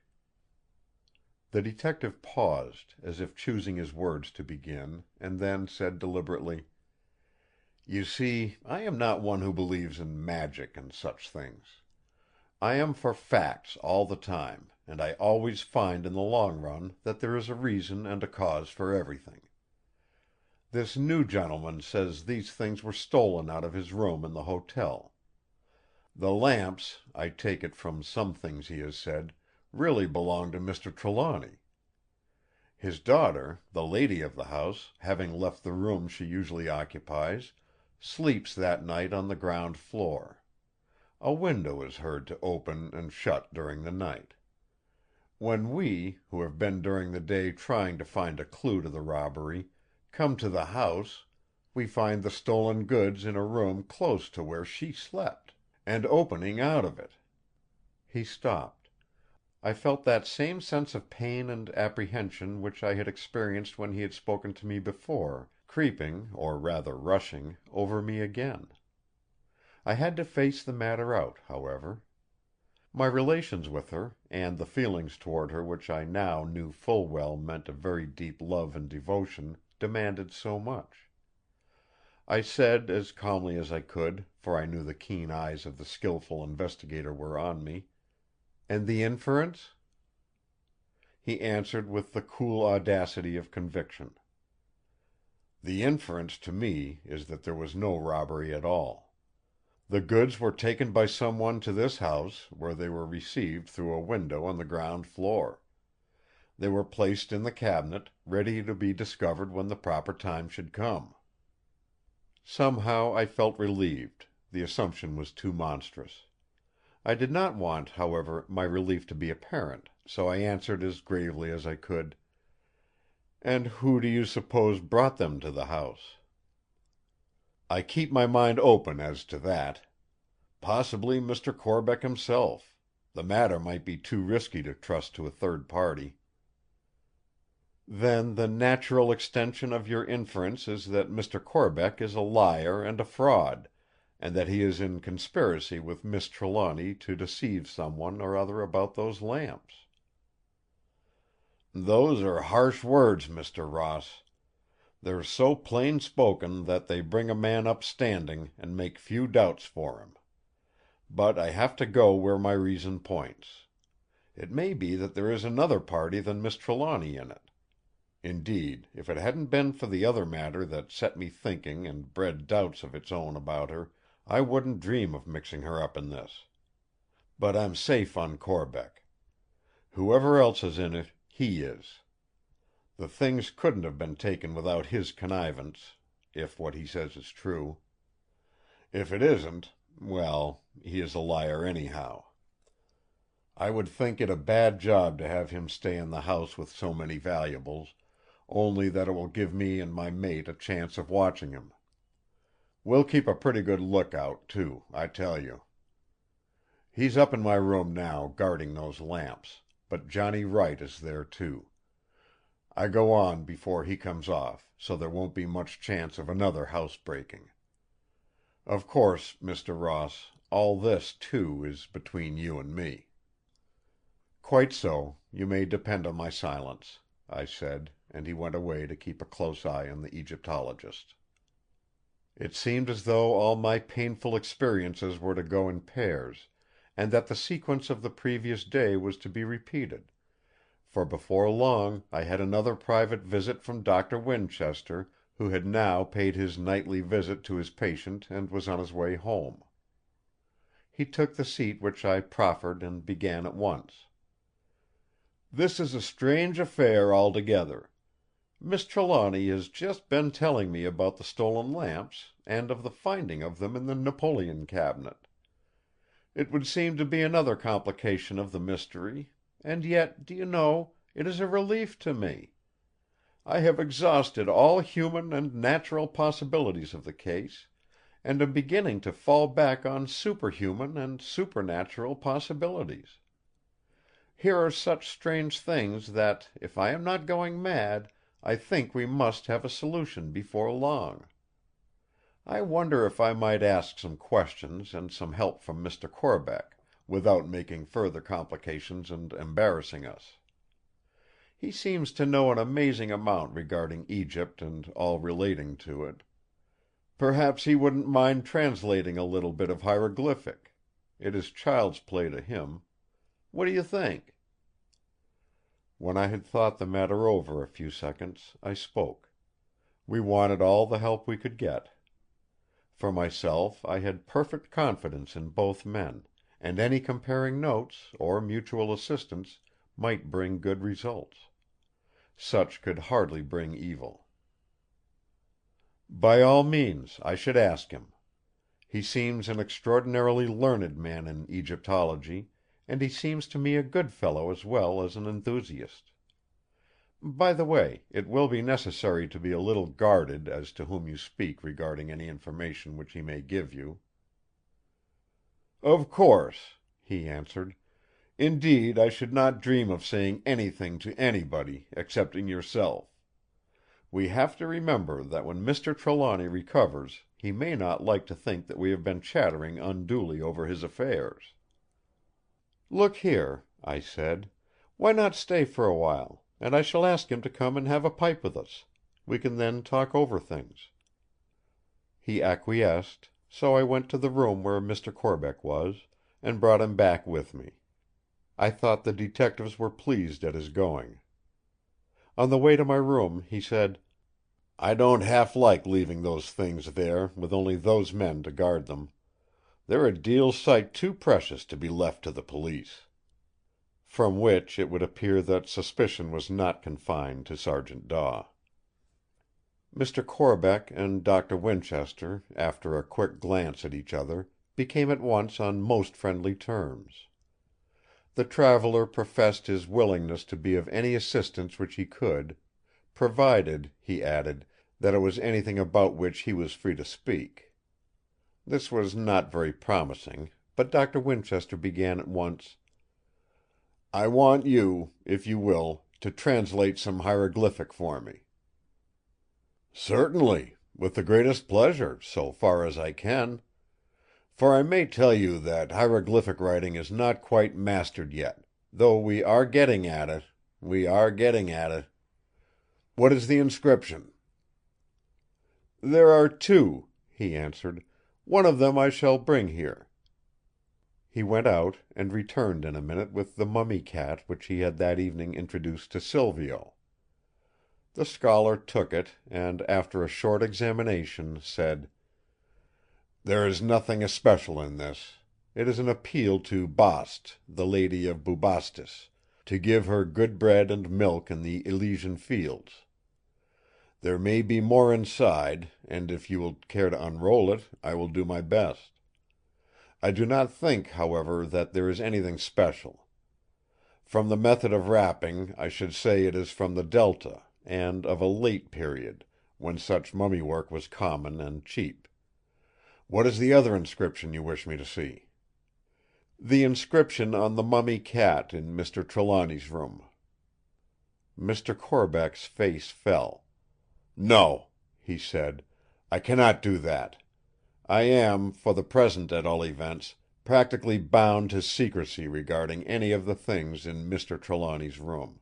The detective paused, as if choosing his words to begin, and then said deliberately: "You see, I am not one who believes in magic and such things. I am for facts all the time, and I always find in the long run that there is a reason and a cause for everything. This new gentleman says these things were stolen out of his room in the hotel. The lamps, I take it from some things he has said, really belong to Mr. Trelawny. His daughter, the lady of the house, having left the room she usually occupies, sleeps that night on the ground floor. A window is heard to open and shut during the night. When we, who have been during the day trying to find a clue to the robbery, come to the house, we find the stolen goods in a room close to where she slept, and opening out of it." He stopped. I felt that same sense of pain and apprehension which I had experienced when he had spoken to me before, creeping, or rather rushing, over me again. I had to face the matter out, however. My relations with her, and the feelings toward her which I now knew full well meant a very deep love and devotion, demanded so much. I said as calmly as I could, for I knew the keen eyes of the skilful investigator were on me: "And the inference?" He answered with the cool audacity of conviction: "The inference to me is that there was no robbery at all. The goods were taken by someone to this house, where they were received through a window on the ground floor. They were placed in the cabinet, ready to be discovered when the proper time should come." Somehow I felt relieved; the assumption was too monstrous. I did not want, however, my relief to be apparent, so I answered as gravely as I could: "And who do you suppose brought them to the house?" "I keep my mind open as to that. Possibly Mr. Corbeck himself. The matter might be too risky to trust to a third party." "Then the natural extension of your inference is that Mr. Corbeck is a liar and a fraud, and that he is in conspiracy with Miss Trelawny to deceive someone or other about those lamps." "Those are harsh words, Mr. Ross. They're so plain spoken that they bring a man up standing, and make few doubts for him. But I have to go where my reason points. It may be that there is another party than Miss Trelawny in it. Indeed, if it hadn't been for the other matter that set me thinking and bred doubts of its own about her, I wouldn't dream of mixing her up in this. But I'm safe on Corbeck. Whoever else is in it, he is. The things couldn't have been taken without his connivance, if what he says is true. If it isn't—well, he is a liar anyhow. I would think it a bad job to have him stay in the house with so many valuables, only that it will give me and my mate a chance of watching him. We'll keep a pretty good lookout, too, I tell you. He's up in my room now, guarding those lamps, but Johnny Wright is there too. I go on before he comes off, so there won't be much chance of another house-breaking. Of course, Mr. Ross, all this, too, is between you and me." "Quite so; you may depend on my silence," I said, and he went away to keep a close eye on the Egyptologist. It seemed as though all my painful experiences were to go in pairs, and that the sequence of the previous day was to be repeated; for before long I had another private visit from Doctor Winchester, who had now paid his nightly visit to his patient and was on his way home. He took the seat which I proffered and began at once. "This is a strange affair altogether. Miss Trelawny has just been telling me about the stolen lamps, and of the finding of them in the Napoleon cabinet. It would seem to be another complication of the mystery; and yet, do you know, it is a relief to me. I have exhausted all human and natural possibilities of the case, and am beginning to fall back on superhuman and supernatural possibilities. Here are such strange things that, if I am not going mad, I think we must have a solution before long. I wonder if I might ask some questions and some help from Mr. Corbeck, without making further complications and embarrassing us. He seems to know an amazing amount regarding Egypt and all relating to it. Perhaps he wouldn't mind translating a little bit of hieroglyphic. It is child's play to him. What do you think?" When I had thought the matter over a few seconds, I spoke. We wanted all the help we could get. For myself, I had perfect confidence in both men, and any comparing notes, or mutual assistance, might bring good results. Such could hardly bring evil. "By all means, I should ask him. He seems an extraordinarily learned man in Egyptology, and he seems to me a good fellow as well as an enthusiast. By the way, it will be necessary to be a little guarded as to whom you speak regarding any information which he may give you." "Of course," he answered. "Indeed, I should not dream of saying anything to anybody excepting yourself. We have to remember that when Mr. Trelawny recovers he may not like to think that we have been chattering unduly over his affairs." "Look here," I said, "why not stay for a while, and I shall ask him to come and have a pipe with us. We can then talk over things." He acquiesced, so I went to the room where Mr. Corbeck was, and brought him back with me. I thought the detectives were pleased at his going. On the way to my room he said: "I don't half like leaving those things there, with only those men to guard them. They're a deal sight too precious to be left to the police." From which it would appear that suspicion was not confined to Sergeant Daw. Mr. Corbeck and Doctor Winchester, after a quick glance at each other, became at once on most friendly terms. The traveller professed his willingness to be of any assistance which he could, provided, he added, that it was anything about which he was free to speak. This was not very promising, but Doctor Winchester began at once: "I want you, if you will, to translate some hieroglyphic for me." "Certainly, with the greatest pleasure, so far as I can. For I may tell you that hieroglyphic writing is not quite mastered yet, though we are getting at it, we are getting at it. What is the inscription?" "There are two," he answered. "One of them I shall bring here." He went out, and returned in a minute with the mummy cat which he had that evening introduced to Silvio. The scholar took it, and after a short examination, said: "There is nothing especial in this. It is an appeal to Bast, the Lady of Bubastis, to give her good bread and milk in the Elysian fields. There may be more inside, and if you will care to unroll it, I will do my best. I do not think, however, that there is anything special. From the method of wrapping, I should say it is from the Delta, and of a late period, when such mummy work was common and cheap. What is the other inscription you wish me to see?" "The inscription on the mummy cat in Mr. Trelawny's room." Mr. Corbeck's face fell. "No," he said, "I cannot do that. I am, for the present at all events, practically bound to secrecy regarding any of the things in Mr. Trelawny's room."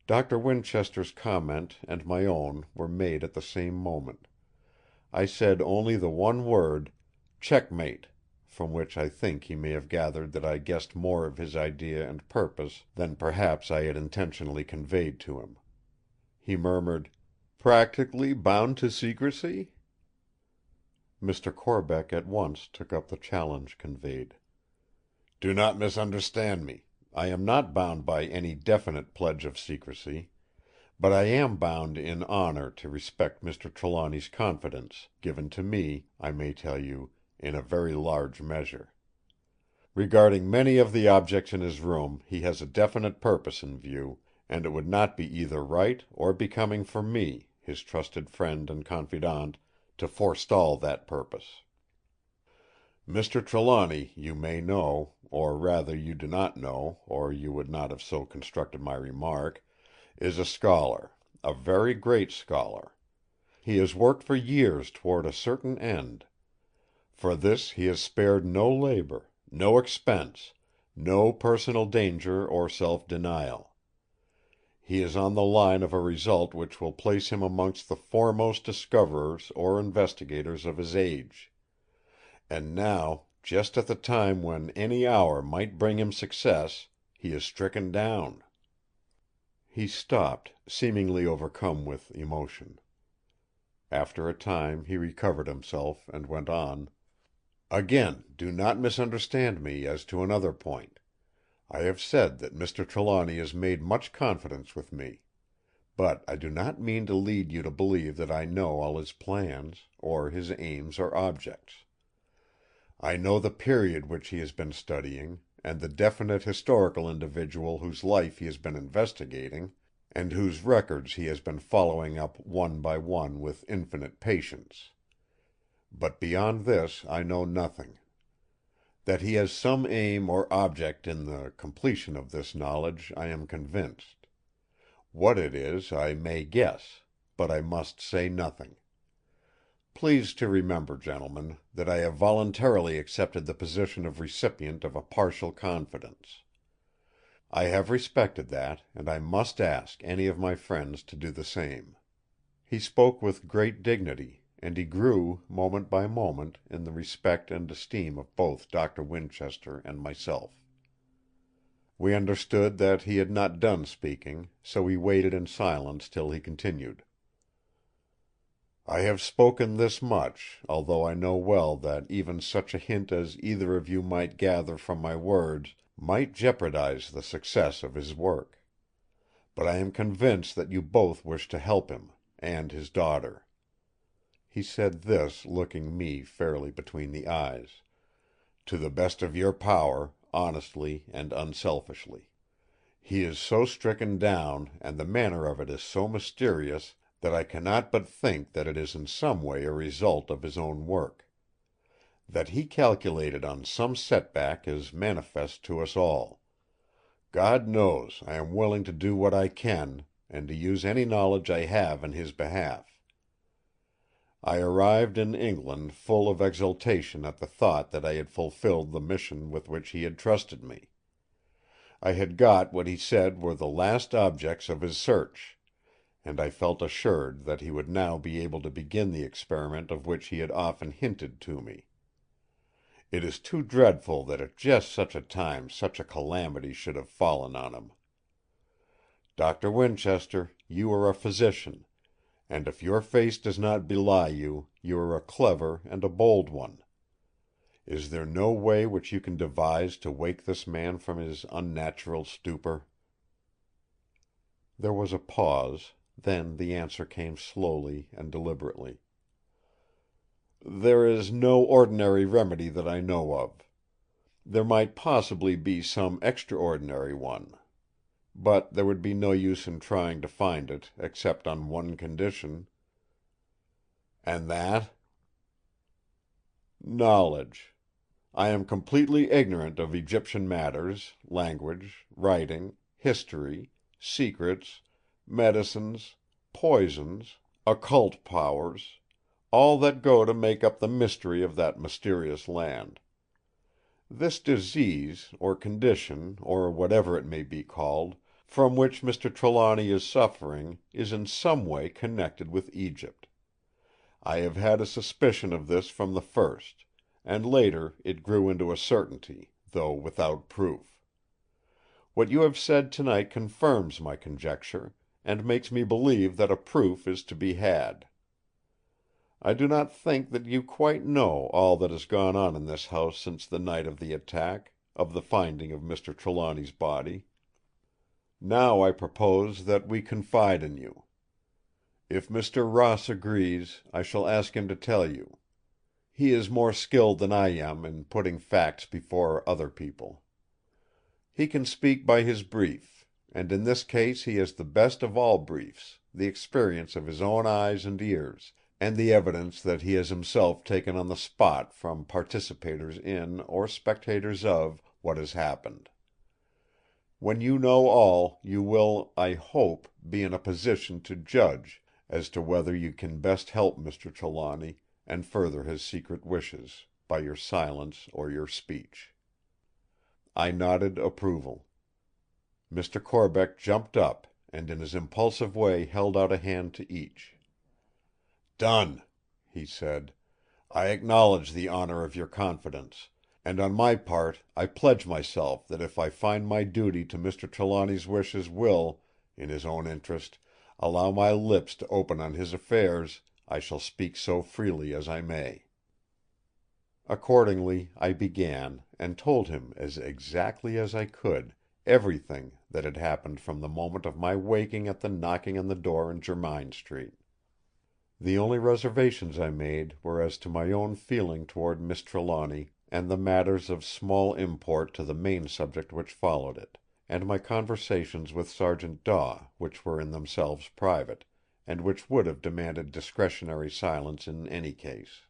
Doctor Winchester's comment and my own were made at the same moment. I said only the one word, "Checkmate," from which I think he may have gathered that I guessed more of his idea and purpose than perhaps I had intentionally conveyed to him. He murmured: "Practically bound to secrecy?" Mr. Corbeck at once took up the challenge conveyed. "Do not misunderstand me. I am not bound by any definite pledge of secrecy. But I am bound in honor to respect Mr. Trelawny's confidence, given to me, I may tell you, in a very large measure. Regarding many of the objects in his room he has a definite purpose in view, and it would not be either right or becoming for me, his trusted friend and confidant, to forestall that purpose. Mr. Trelawny, you may know, or rather you do not know, or you would not have so constructed my remark, is a scholar, a very great scholar. He has worked for years toward a certain end. For this he has spared no labor, no expense, no personal danger or self-denial. He is on the line of a result which will place him amongst the foremost discoverers or investigators of his age. And now, just at the time when any hour might bring him success, he is stricken down." He stopped, seemingly overcome with emotion. After a time he recovered himself, and went on: "Again, do not misunderstand me as to another point. I have said that Mr. Trelawny has made much confidence with me. But I do not mean to lead you to believe that I know all his plans, or his aims or objects. I know the period which he has been studying, and the definite historical individual whose life he has been investigating, and whose records he has been following up one by one with infinite patience. But beyond this I know nothing. That he has some aim or object in the completion of this knowledge I am convinced. What it is I may guess, but I must say nothing. Please to remember, gentlemen, that I have voluntarily accepted the position of recipient of a partial confidence. I have respected that, and I must ask any of my friends to do the same." He spoke with great dignity, and he grew, moment by moment, in the respect and esteem of both Doctor Winchester and myself. We understood that he had not done speaking, so we waited in silence till he continued. "I have spoken this much, although I know well that even such a hint as either of you might gather from my words might jeopardize the success of his work. But I am convinced that you both wish to help him, and his daughter." He said this looking me fairly between the eyes. "To the best of your power, honestly and unselfishly. He is so stricken down, and the manner of it is so mysterious, that I cannot but think that it is in some way a result of his own work. That he calculated on some setback is manifest to us all. God knows I am willing to do what I can, and to use any knowledge I have in his behalf. I arrived in England full of exultation at the thought that I had fulfilled the mission with which he had trusted me. I had got what he said were the last objects of his search, and I felt assured that he would now be able to begin the experiment of which he had often hinted to me. It is too dreadful that at just such a time such a calamity should have fallen on him. Doctor Winchester, you are a physician, and if your face does not belie you, you are a clever and a bold one. Is there no way which you can devise to wake this man from his unnatural stupor?" There was a pause, then the answer came slowly and deliberately. "There is no ordinary remedy that I know of. There might possibly be some extraordinary one. But there would be no use in trying to find it, except on one condition." "And that?" "Knowledge. I am completely ignorant of Egyptian matters, language, writing, history, secrets, medicines, poisons, occult powers, all that go to make up the mystery of that mysterious land. This disease, or condition, or whatever it may be called, from which Mr. Trelawny is suffering, is in some way connected with Egypt. I have had a suspicion of this from the first, and later it grew into a certainty, though without proof. What you have said tonight confirms my conjecture, and makes me believe that a proof is to be had. I do not think that you quite know all that has gone on in this house since the night of the attack, of the finding of Mr. Trelawny's body. Now I propose that we confide in you. If Mr. Ross agrees, I shall ask him to tell you. He is more skilled than I am in putting facts before other people. He can speak by his brief, and in this case he has the best of all briefs, the experience of his own eyes and ears, and the evidence that he has himself taken on the spot from participators in, or spectators of, what has happened. When you know all, you will, I hope, be in a position to judge as to whether you can best help Mr. Trelawny and further his secret wishes, by your silence or your speech." I nodded approval. Mr. Corbeck jumped up, and in his impulsive way held out a hand to each. "Done!" he said. "I acknowledge the honor of your confidence, and on my part I pledge myself that if I find my duty to Mr. Trelawny's wishes will, in his own interest, allow my lips to open on his affairs, I shall speak so freely as I may." Accordingly I began, and told him as exactly as I could everything that had happened from the moment of my waking at the knocking on the door in Jermyn Street. The only reservations I made were as to my own feeling toward Miss Trelawny, and the matters of small import to the main subject which followed it, and my conversations with Sergeant Daw, which were in themselves private, and which would have demanded discretionary silence in any case.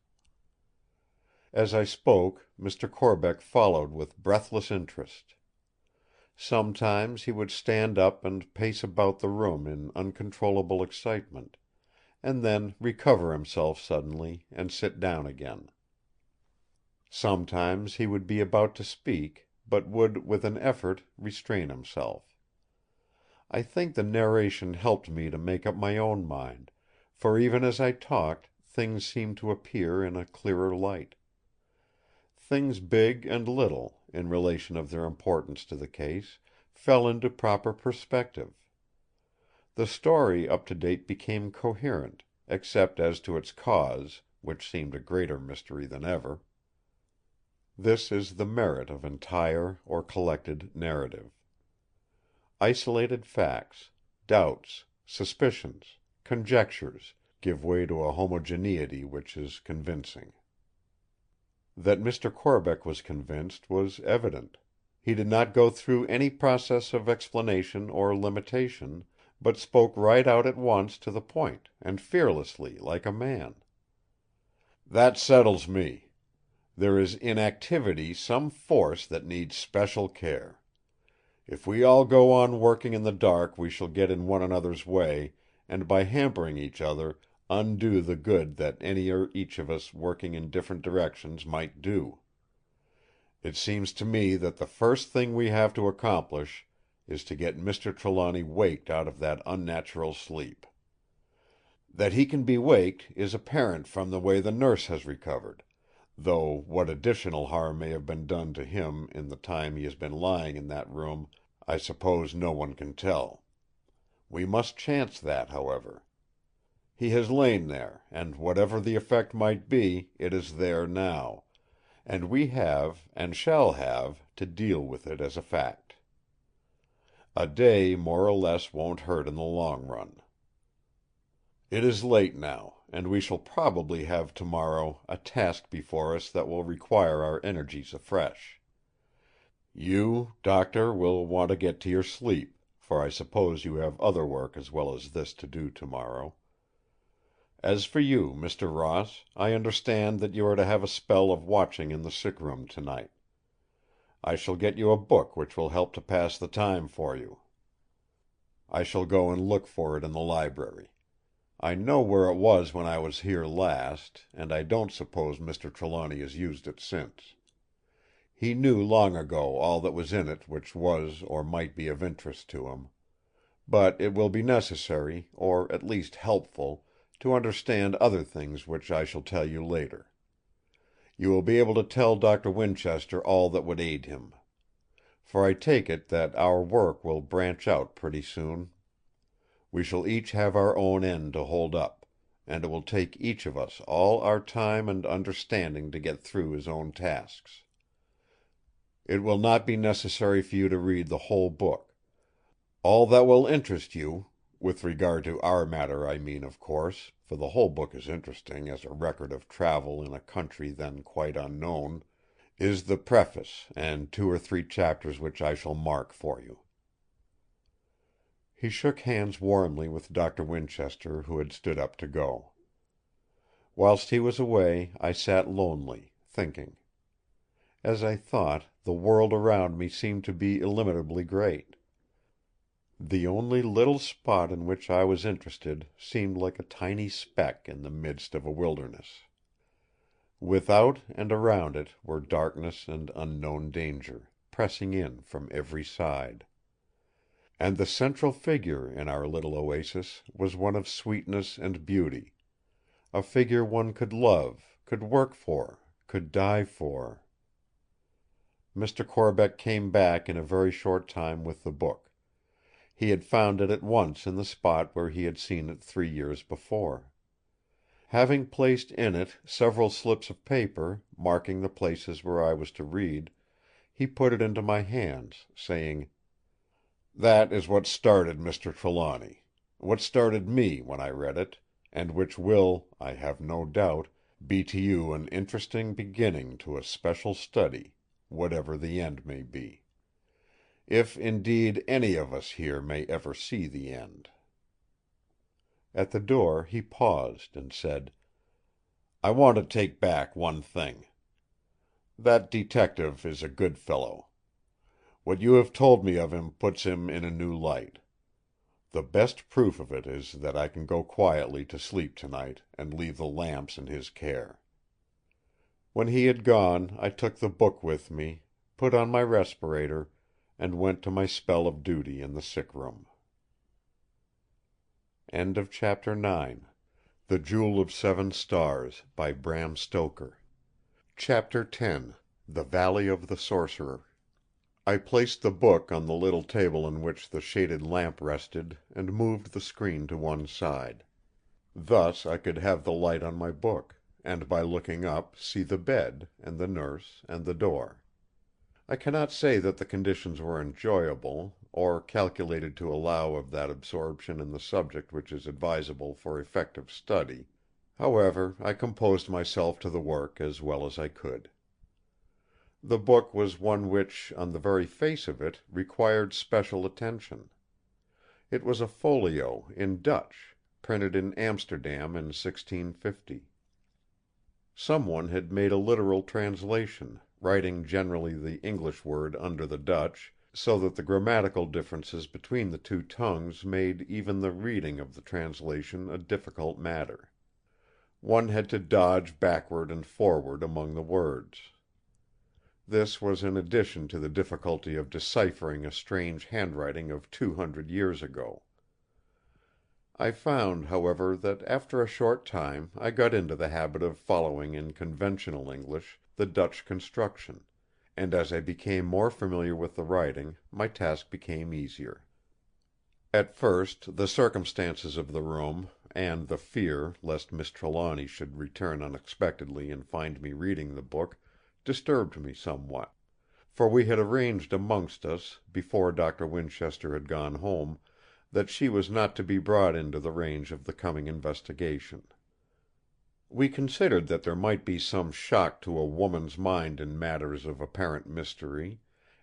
As I spoke, Mr. Corbeck followed with breathless interest. Sometimes he would stand up and pace about the room in uncontrollable excitement, and then recover himself suddenly and sit down again. Sometimes he would be about to speak, but would with an effort restrain himself. I think the narration helped me to make up my own mind, for even as I talked things seemed to appear in a clearer light. Things big and little, in relation of their importance to the case, fell into proper perspective. The story up to date became coherent, except as to its cause, which seemed a greater mystery than ever. This is the merit of entire or collected narrative. Isolated facts, doubts, suspicions, conjectures, give way to a homogeneity which is convincing. That Mr. Corbeck was convinced was evident. He did not go through any process of explanation or limitation, but spoke right out at once to the point, and fearlessly, like a man. "That settles me. There is in activity some force that needs special care. If we all go on working in the dark we shall get in one another's way, and by hampering each other undo the good that any or each of us working in different directions might do. It seems to me that the first thing we have to accomplish is to get Mr. Trelawny waked out of that unnatural sleep. That he can be waked is apparent from the way the nurse has recovered, though what additional harm may have been done to him in the time he has been lying in that room I suppose no one can tell. We must chance that, however. He has lain there, and whatever the effect might be, it is there now, and we have, and shall have, to deal with it as a fact. A day more or less won't hurt in the long run. It is late now, and we shall probably have tomorrow a task before us that will require our energies afresh. You, Doctor, will want to get to your sleep, for I suppose you have other work as well as this to do tomorrow. As for you, Mr. Ross, I understand that you are to have a spell of watching in the sick room tonight. I shall get you a book which will help to pass the time for you. I shall go and look for it in the library. I know where it was when I was here last, and I don't suppose Mr. Trelawny has used it since. He knew long ago all that was in it which was or might be of interest to him. But it will be necessary, or at least helpful, to understand other things which I shall tell you later. You will be able to tell Dr. Winchester all that would aid him. For I take it that our work will branch out pretty soon. We shall each have our own end to hold up, and it will take each of us all our time and understanding to get through his own tasks. It will not be necessary for you to read the whole book. All that will interest you, with regard to our matter I mean, of course, for the whole book is interesting as a record of travel in a country then quite unknown, is the preface and 2 or 3 chapters which I shall mark for you." He shook hands warmly with Doctor Winchester, who had stood up to go. Whilst he was away I sat lonely, thinking. As I thought, the world around me seemed to be illimitably great. The only little spot in which I was interested seemed like a tiny speck in the midst of a wilderness. Without and around it were darkness and unknown danger, pressing in from every side. And the central figure in our little oasis was one of sweetness and beauty, a figure one could love, could work for, could die for. Mr. Corbeck came back in a very short time with the book. He had found it at once in the spot where he had seen it 3 years before. Having placed in it several slips of paper, marking the places where I was to read, he put it into my hands, saying: "That is what started Mr. Trelawny; what started me when I read it, and which will, I have no doubt, be to you an interesting beginning to a special study, whatever the end may be. If, indeed, any of us here may ever see the end." At the door he paused and said: "I want to take back one thing. That detective is a good fellow. What you have told me of him puts him in a new light. The best proof of it is that I can go quietly to sleep tonight, and leave the lamps in his care." When he had gone I took the book with me, put on my respirator, and went to my spell of duty in the sick room. End of Chapter 9. The Jewel of 7 Stars, by Bram Stoker. Chapter 10. The Valley of the Sorcerer. I placed the book on the little table on which the shaded lamp rested, and moved the screen to one side. Thus I could have the light on my book, and by looking up see the bed, and the nurse, and the door. I cannot say that the conditions were enjoyable, or calculated to allow of that absorption in the subject which is advisable for effective study. However, I composed myself to the work as well as I could. The book was one which, on the very face of it, required special attention. It was a folio in Dutch, printed in Amsterdam in 1650. Someone had made a literal translation, writing generally the English word under the Dutch, so that the grammatical differences between the 2 tongues made even the reading of the translation a difficult matter. One had to dodge backward and forward among the words. This was in addition to the difficulty of deciphering a strange handwriting of 200 years ago. I found, however, that after a short time I got into the habit of following in conventional English the Dutch construction, and as I became more familiar with the writing, my task became easier. At first the circumstances of the room, and the fear lest Miss Trelawny should return unexpectedly and find me reading the book, disturbed me somewhat; for we had arranged amongst us, before Doctor Winchester had gone home, that she was not to be brought into the range of the coming investigation. We considered that there might be some shock to a woman's mind in matters of apparent mystery,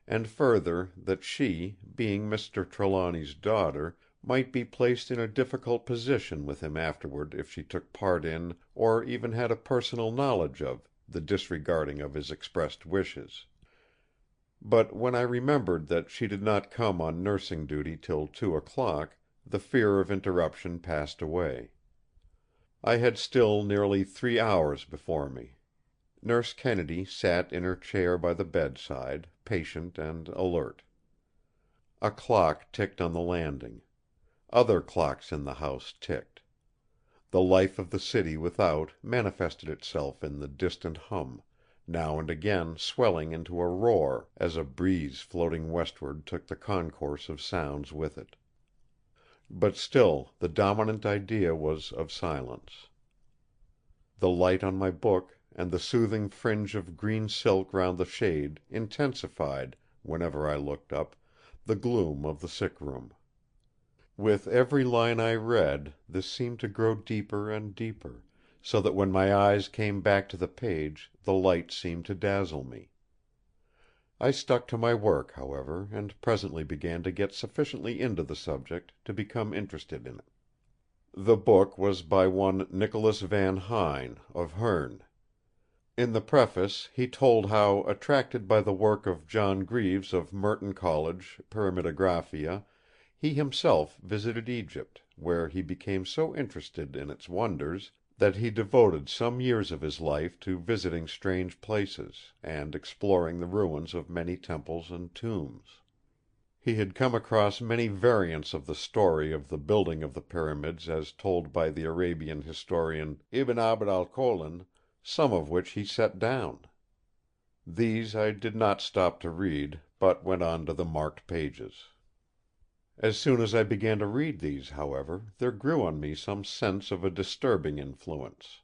and further that she, being Mr. Trelawny's daughter, might be placed in a difficult position with him afterward if she took part in, or even had a personal knowledge of, the disregarding of his expressed wishes. But when I remembered that she did not come on nursing duty till 2 o'clock, the fear of interruption passed away. I had still nearly 3 hours before me. Nurse Kennedy sat in her chair by the bedside, patient and alert. A clock ticked on the landing. Other clocks in the house ticked. The life of the city without manifested itself in the distant hum, now and again swelling into a roar, as a breeze floating westward took the concourse of sounds with it. But still the dominant idea was of silence. The light on my book, and the soothing fringe of green silk round the shade, intensified, whenever I looked up, the gloom of the sick room. With every line I read, this seemed to grow deeper and deeper, so that when my eyes came back to the page the light seemed to dazzle me. I stuck to my work, however, and presently began to get sufficiently into the subject to become interested in it. The book was by one Nicholas Van Huyn, of Hoorn. In the preface he told how, attracted by the work of John Greaves of Merton College, Pyramidographia, he himself visited Egypt, where he became so interested in its wonders that he devoted some years of his life to visiting strange places, and exploring the ruins of many temples and tombs. He had come across many variants of the story of the building of the pyramids as told by the Arabian historian Ibn Abd al-Kolin, some of which he set down. These I did not stop to read, but went on to the marked pages. As soon as I began to read these, however, there grew on me some sense of a disturbing influence.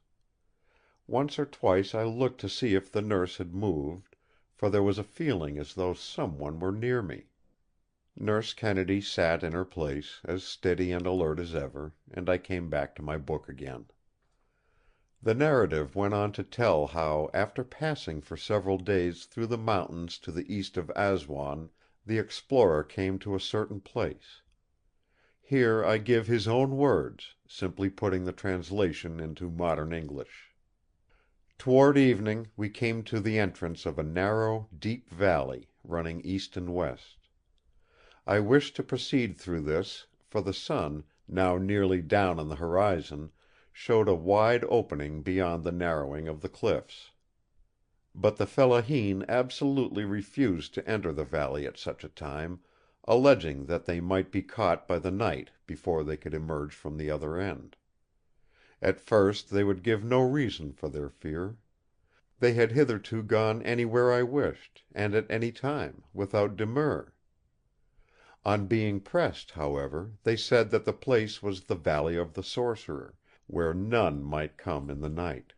Once or twice I looked to see if the nurse had moved, for there was a feeling as though some one were near me. Nurse Kennedy sat in her place, as steady and alert as ever, and I came back to my book again. The narrative went on to tell how after passing for several days through the mountains to the east of Aswan, the explorer came to a certain place. Here I give his own words, simply putting the translation into modern English. Toward evening we came to the entrance of a narrow, deep valley, running east and west. I wished to proceed through this, for the sun, now nearly down on the horizon, showed a wide opening beyond the narrowing of the cliffs. But the fellaheen absolutely refused to enter the valley at such a time, alleging that they might be caught by the night before they could emerge from the other end. At first they would give no reason for their fear. They had hitherto gone anywhere I wished, and at any time, without demur. On being pressed, however, they said that the place was the Valley of the Sorcerer, where none might come in the night.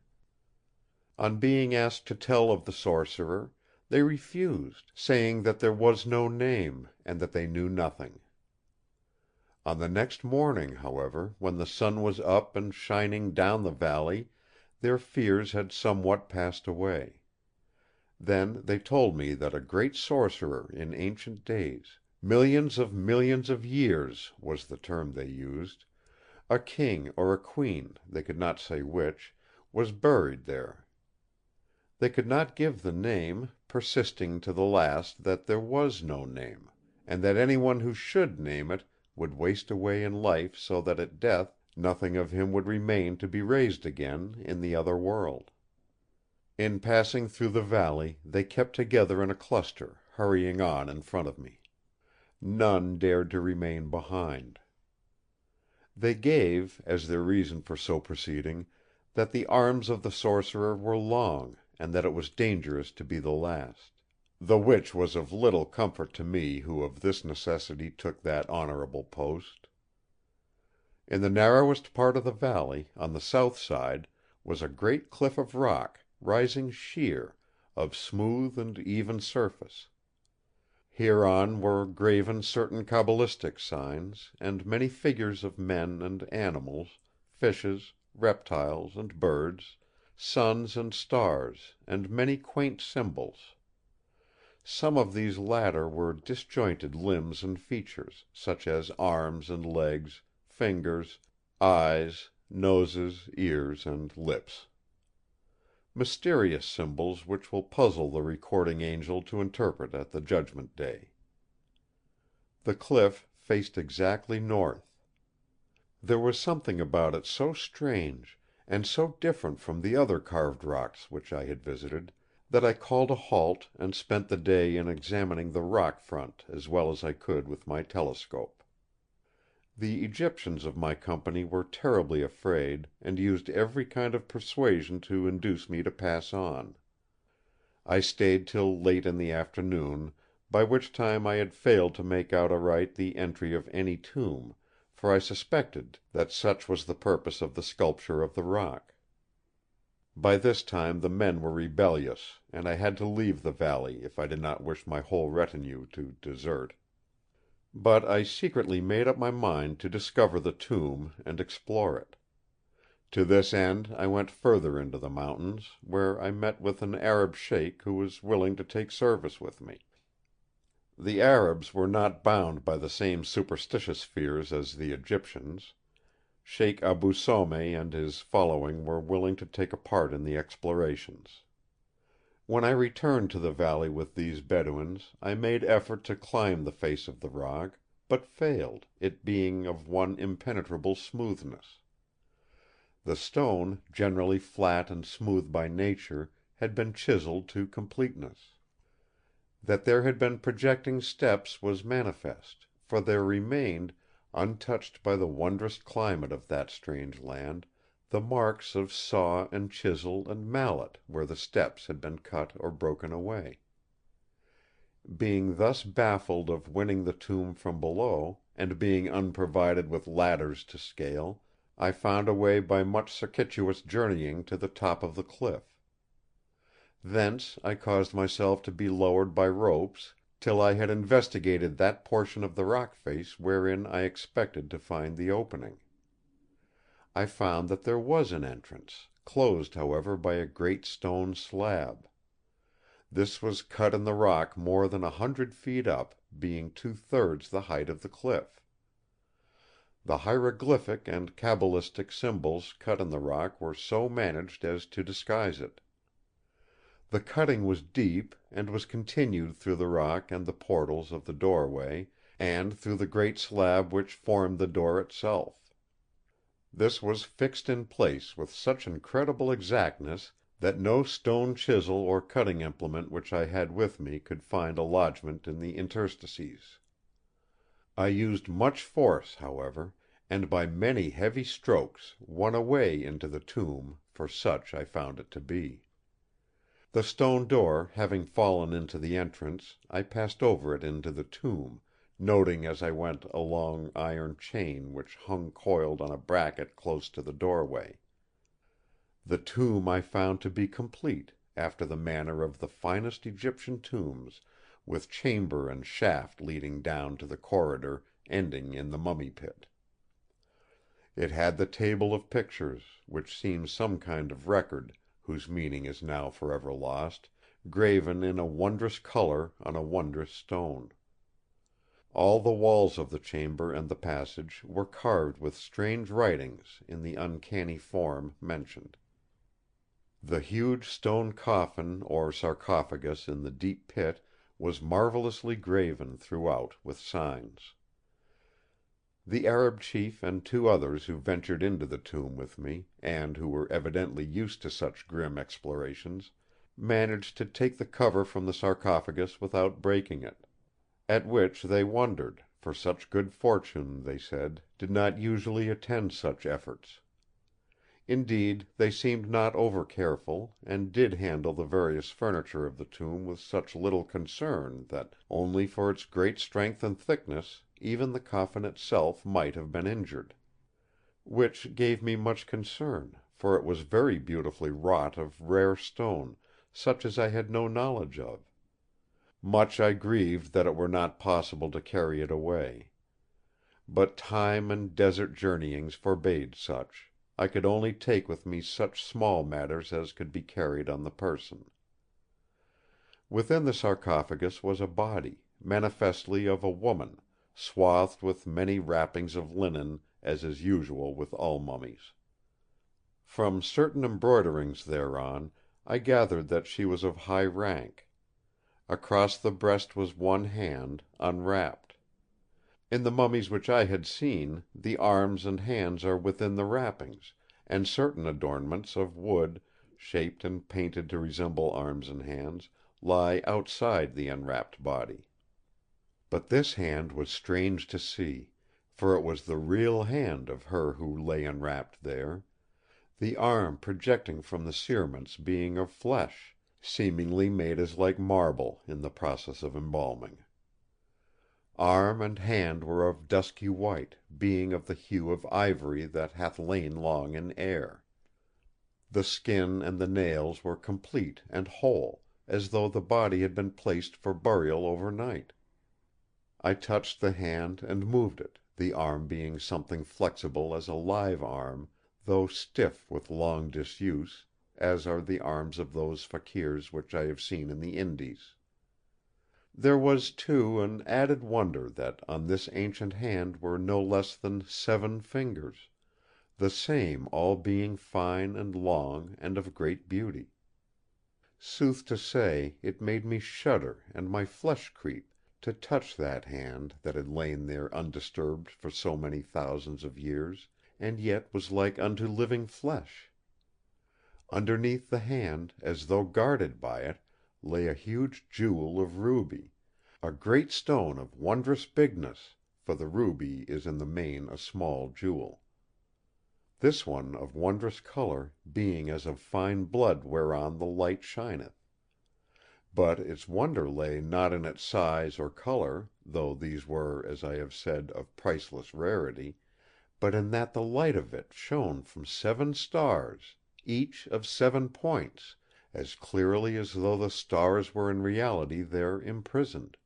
On being asked to tell of the sorcerer, they refused, saying that there was no name, and that they knew nothing. On the next morning, however, when the sun was up and shining down the valley, their fears had somewhat passed away. Then they told me that a great sorcerer in ancient days, millions of years was the term they used, a king or a queen, they could not say which, was buried there. They could not give the name, persisting to the last that there was no name, and that anyone who should name it would waste away in life so that at death nothing of him would remain to be raised again in the other world. In passing through the valley they kept together in a cluster, hurrying on in front of me. None dared to remain behind. They gave, as their reason for so proceeding, that the arms of the sorcerer were long, and that it was dangerous to be the last; the which was of little comfort to me who of this necessity took that honourable post. In the narrowest part of the valley, on the south side, was a great cliff of rock, rising sheer, of smooth and even surface. Hereon were graven certain cabalistic signs, and many figures of men and animals, fishes, reptiles and birds, suns and stars, and many quaint symbols. Some of these latter were disjointed limbs and features, such as arms and legs, fingers, eyes, noses, ears, and lips. Mysterious symbols which will puzzle the recording angel to interpret at the Judgment Day. The cliff faced exactly north. There was something about it so strange, and so different from the other carved rocks which I had visited, that I called a halt and spent the day in examining the rock front as well as I could with my telescope. The Egyptians of my company were terribly afraid, and used every kind of persuasion to induce me to pass on. I stayed till late in the afternoon, by which time I had failed to make out aright the entry of any tomb, for I suspected that such was the purpose of the sculpture of the rock. By this time the men were rebellious, and I had to leave the valley if I did not wish my whole retinue to desert. But I secretly made up my mind to discover the tomb and explore it. To this end I went further into the mountains, where I met with an Arab sheik who was willing to take service with me. The Arabs were not bound by the same superstitious fears as the Egyptians. Sheik Abu Some and his following were willing to take a part in the explorations. When I returned to the valley with these Bedouins, I made effort to climb the face of the rock, but failed, it being of one impenetrable smoothness. The stone, generally flat and smooth by nature, had been chiseled to completeness. That there had been projecting steps was manifest, for there remained, untouched by the wondrous climate of that strange land, the marks of saw and chisel and mallet where the steps had been cut or broken away. Being thus baffled of winning the tomb from below, and being unprovided with ladders to scale, I found a way by much circuitous journeying to the top of the cliff. Thence I caused myself to be lowered by ropes, till I had investigated that portion of the rock face wherein I expected to find the opening. I found that there was an entrance, closed however by a great stone slab. This was cut in the rock more than 100 feet up, being 2/3 the height of the cliff. The hieroglyphic and cabalistic symbols cut in the rock were so managed as to disguise it. The cutting was deep, and was continued through the rock and the portals of the doorway, and through the great slab which formed the door itself. This was fixed in place with such incredible exactness that no stone chisel or cutting implement which I had with me could find a lodgment in the interstices. I used much force, however, and by many heavy strokes won a way into the tomb, for such I found it to be. The stone door having fallen into the entrance, I passed over it into the tomb, noting as I went a long iron chain which hung coiled on a bracket close to the doorway. The tomb I found to be complete, after the manner of the finest Egyptian tombs, with chamber and shaft leading down to the corridor ending in the mummy pit. It had the table of pictures, which seems some kind of record, whose meaning is now forever lost, graven in a wondrous colour on a wondrous stone. All the walls of the chamber and the passage were carved with strange writings in the uncanny form mentioned. The huge stone coffin or sarcophagus in the deep pit was marvellously graven throughout with signs. The Arab chief and 2 others who ventured into the tomb with me, and who were evidently used to such grim explorations, managed to take the cover from the sarcophagus without breaking it; at which they wondered, for such good fortune, they said, did not usually attend such efforts. Indeed, they seemed not over careful, and did handle the various furniture of the tomb with such little concern that, only for its great strength and thickness, even the coffin itself might have been injured. Which gave me much concern, for it was very beautifully wrought of rare stone, such as I had no knowledge of. Much I grieved that it were not possible to carry it away. But time and desert journeyings forbade such; I could only take with me such small matters as could be carried on the person. Within the sarcophagus was a body, manifestly of a woman, swathed with many wrappings of linen, as is usual with all mummies. From certain embroiderings thereon, I gathered that she was of high rank. Across the breast was one hand, unwrapped. In the mummies which I had seen, the arms and hands are within the wrappings, and certain adornments of wood, shaped and painted to resemble arms and hands, lie outside the unwrapped body. But this hand was strange to see, for it was the real hand of her who lay unwrapped there; the arm projecting from the cerements being of flesh, seemingly made as like marble in the process of embalming. Arm and hand were of dusky white, being of the hue of ivory that hath lain long in air. The skin and the nails were complete and whole, as though the body had been placed for burial overnight. I touched the hand and moved it, the arm being something flexible as a live arm, though stiff with long disuse, as are the arms of those fakirs which I have seen in the Indies. There was, too, an added wonder that on this ancient hand were no less than 7 fingers, the same all being fine and long and of great beauty. Sooth to say, it made me shudder and my flesh creep, to touch that hand that had lain there undisturbed for so many thousands of years, and yet was like unto living flesh. Underneath the hand, as though guarded by it, lay a huge jewel of ruby, a great stone of wondrous bigness, for the ruby is in the main a small jewel. This one of wondrous colour, being as of fine blood whereon the light shineth. But its wonder lay not in its size or colour, though these were, as I have said, of priceless rarity, but in that the light of it shone from 7 stars, each of 7 points, as clearly as though the stars were in reality there imprisoned.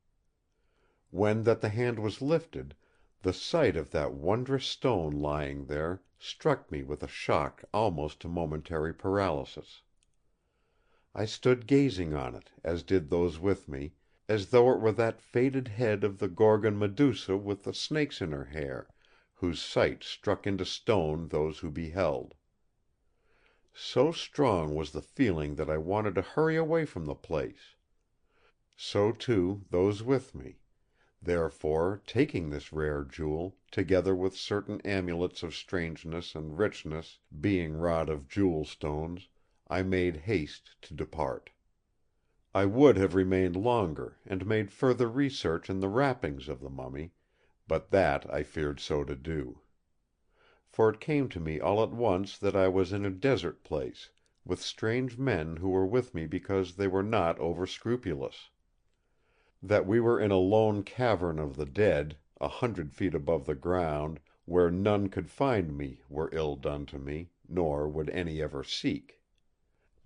When that the hand was lifted, the sight of that wondrous stone lying there struck me with a shock almost to momentary paralysis. I stood gazing on it, as did those with me, as though it were that faded head of the Gorgon Medusa with the snakes in her hair, whose sight struck into stone those who beheld. So strong was the feeling that I wanted to hurry away from the place. So, too, those with me; therefore, taking this rare jewel, together with certain amulets of strangeness and richness, being wrought of jewel stones, I made haste to depart. I would have remained longer, and made further research in the wrappings of the mummy, but that I feared so to do. For it came to me all at once that I was in a desert place, with strange men who were with me because they were not over scrupulous. That we were in a lone cavern of the dead, 100 feet above the ground, where none could find me were ill done to me, nor would any ever seek.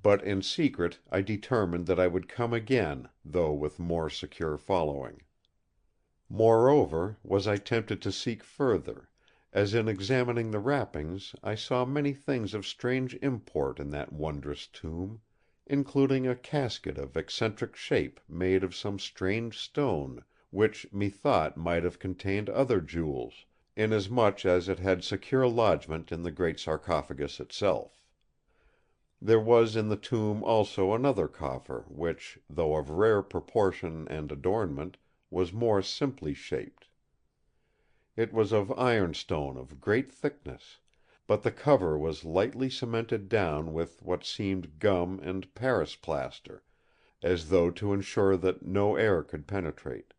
But in secret I determined that I would come again, though with more secure following. Moreover, was I tempted to seek further, as in examining the wrappings I saw many things of strange import in that wondrous tomb, including a casket of eccentric shape made of some strange stone, which methought might have contained other jewels, inasmuch as it had secure lodgment in the great sarcophagus itself. There was in the tomb also another coffer, which, though of rare proportion and adornment, was more simply shaped. It was of ironstone of great thickness, but the cover was lightly cemented down with what seemed gum and Paris plaster, as though to ensure that no air could penetrate.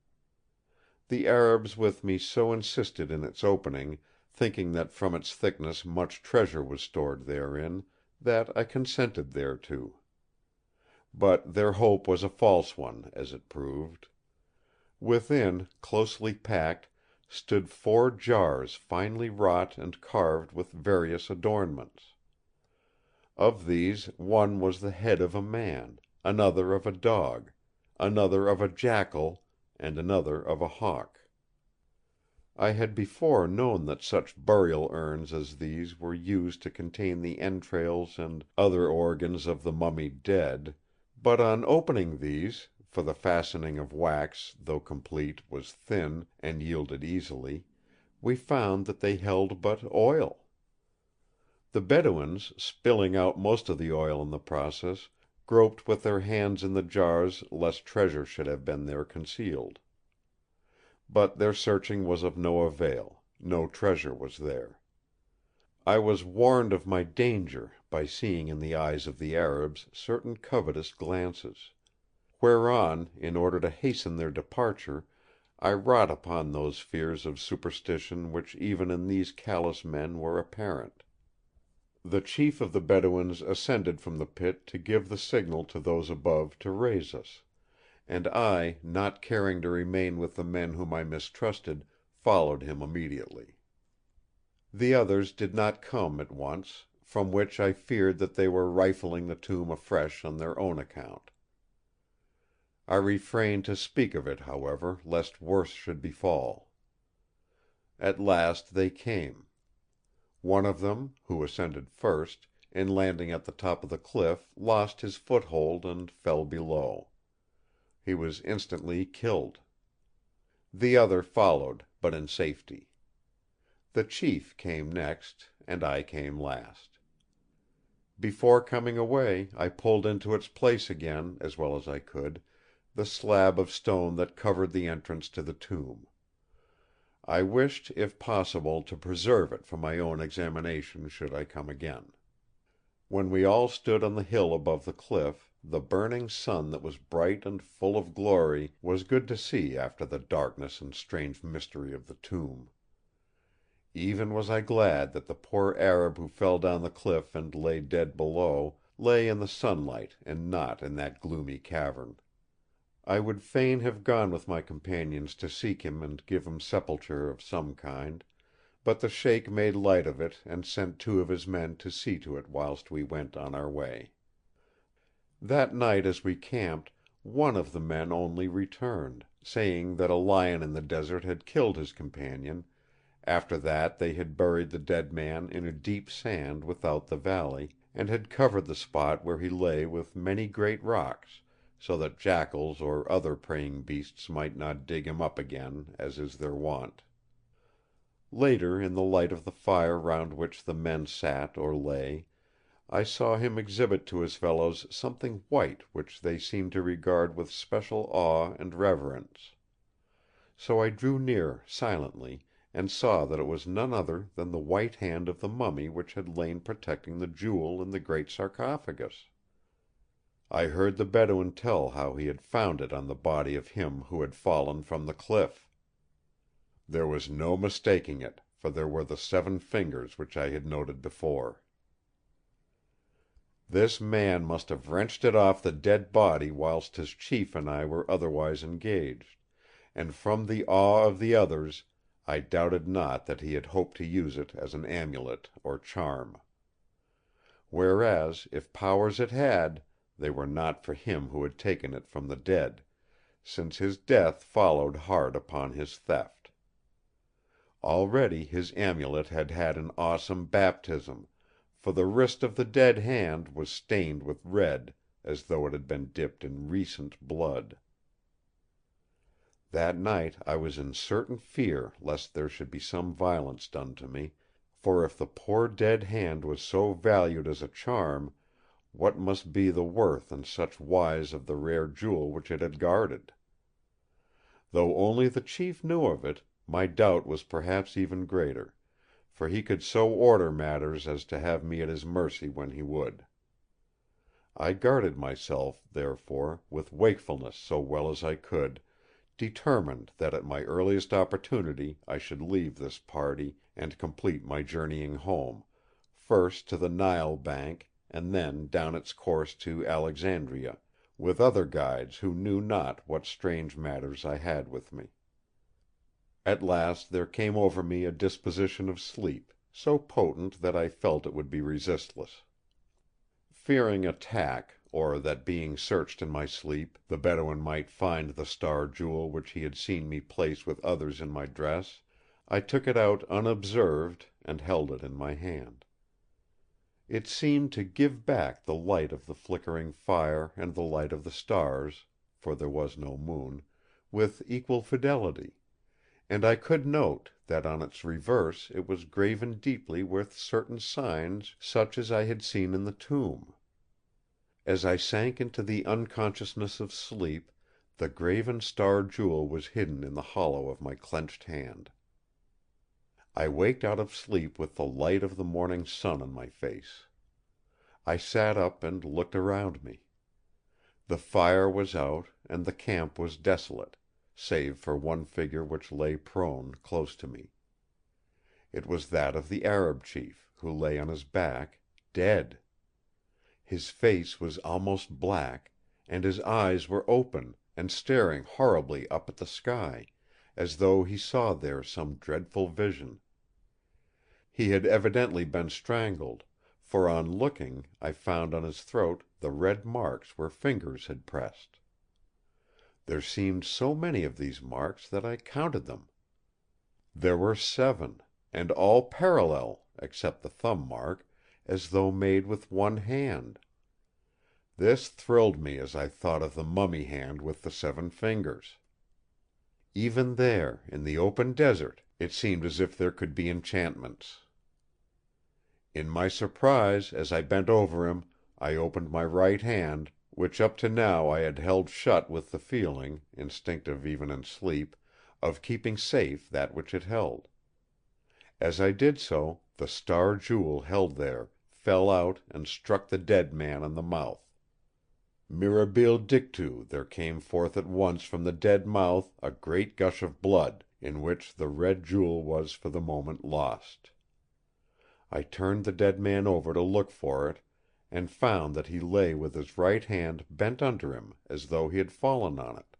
The Arabs with me so insisted in its opening, thinking that from its thickness much treasure was stored therein, that I consented thereto. But their hope was a false one, as it proved. Within, closely packed, stood 4 jars finely wrought and carved with various adornments. Of these, one was the head of a man, another of a dog, another of a jackal, and another of a hawk. I had before known that such burial urns as these were used to contain the entrails and other organs of the mummied dead; but on opening these, for the fastening of wax, though complete, was thin, and yielded easily, we found that they held but oil. The Bedouins, spilling out most of the oil in the process, groped with their hands in the jars lest treasure should have been there concealed. But their searching was of no avail; no treasure was there. I was warned of my danger by seeing in the eyes of the Arabs certain covetous glances; whereon, in order to hasten their departure, I wrought upon those fears of superstition which even in these callous men were apparent. The chief of the Bedouins ascended from the pit to give the signal to those above to raise us; and I, not caring to remain with the men whom I mistrusted, followed him immediately. The others did not come at once, from which I feared that they were rifling the tomb afresh on their own account. I refrained to speak of it, however, lest worse should befall. At last they came. One of them, who ascended first, in landing at the top of the cliff lost his foothold and fell below. He was instantly killed. The other followed, but in safety. The chief came next, and I came last. Before coming away, I pulled into its place again, as well as I could, the slab of stone that covered the entrance to the tomb. I wished, if possible, to preserve it for my own examination should I come again. When we all stood on the hill above the cliff, the burning sun that was bright and full of glory was good to see after the darkness and strange mystery of the tomb. Even was I glad that the poor Arab who fell down the cliff and lay dead below, lay in the sunlight and not in that gloomy cavern. I would fain have gone with my companions to seek him and give him sepulture of some kind; but the Sheik made light of it and sent 2 of his men to see to it whilst we went on our way. That night as we camped, one of the men only returned, saying that a lion in the desert had killed his companion; after that they had buried the dead man in a deep sand without the valley, and had covered the spot where he lay with many great rocks, so that jackals or other preying beasts might not dig him up again, as is their wont. Later, in the light of the fire round which the men sat or lay, I saw him exhibit to his fellows something white which they seemed to regard with special awe and reverence. So I drew near silently, and saw that it was none other than the white hand of the mummy which had lain protecting the jewel in the great sarcophagus. I heard the Bedouin tell how he had found it on the body of him who had fallen from the cliff. There was no mistaking it, for there were the 7 fingers which I had noted before. This man must have wrenched it off the dead body whilst his chief and I were otherwise engaged; and from the awe of the others, I doubted not that he had hoped to use it as an amulet or charm. Whereas, if powers it had, they were not for him who had taken it from the dead, since his death followed hard upon his theft. Already his amulet had had an awesome baptism, for the wrist of the dead hand was stained with red, as though it had been dipped in recent blood. That night I was in certain fear lest there should be some violence done to me, for if the poor dead hand was so valued as a charm, what must be the worth in such wise of the rare jewel which it had guarded? Though only the chief knew of it, my doubt was perhaps even greater, for he could so order matters as to have me at his mercy when he would. I guarded myself, therefore, with wakefulness so well as I could, determined that at my earliest opportunity I should leave this party and complete my journeying home, first to the Nile bank, and then down its course to Alexandria, with other guides who knew not what strange matters I had with me. At last there came over me a disposition of sleep, so potent that I felt it would be resistless. Fearing attack, or that being searched in my sleep, the Bedouin might find the star jewel which he had seen me place with others in my dress, I took it out unobserved and held it in my hand. It seemed to give back the light of the flickering fire and the light of the stars, for there was no moon, with equal fidelity; and I could note that on its reverse it was graven deeply with certain signs such as I had seen in the tomb. As I sank into the unconsciousness of sleep, the graven star jewel was hidden in the hollow of my clenched hand. I waked out of sleep with the light of the morning sun on my face. I sat up and looked around me. The fire was out, and the camp was desolate, save for one figure which lay prone close to me. It was that of the Arab chief, who lay on his back, dead. His face was almost black, and his eyes were open, and staring horribly up at the sky, as though he saw there some dreadful vision. He had evidently been strangled, for on looking I found on his throat the red marks where fingers had pressed. There seemed so many of these marks that I counted them. There were 7, and all parallel, except the thumb mark, as though made with one hand. This thrilled me as I thought of the mummy hand with the 7 fingers. Even there, in the open desert, it seemed as if there could be enchantments. In my surprise, as I bent over him, I opened my right hand, which up to now I had held shut with the feeling, instinctive even in sleep, of keeping safe that which it held. As I did so, the star jewel held there fell out and struck the dead man on the mouth. Mirabile dictu there came forth at once from the dead mouth a great gush of blood, in which the red jewel was for the moment lost. I turned the dead man over to look for it, and found that he lay with his right hand bent under him as though he had fallen on it,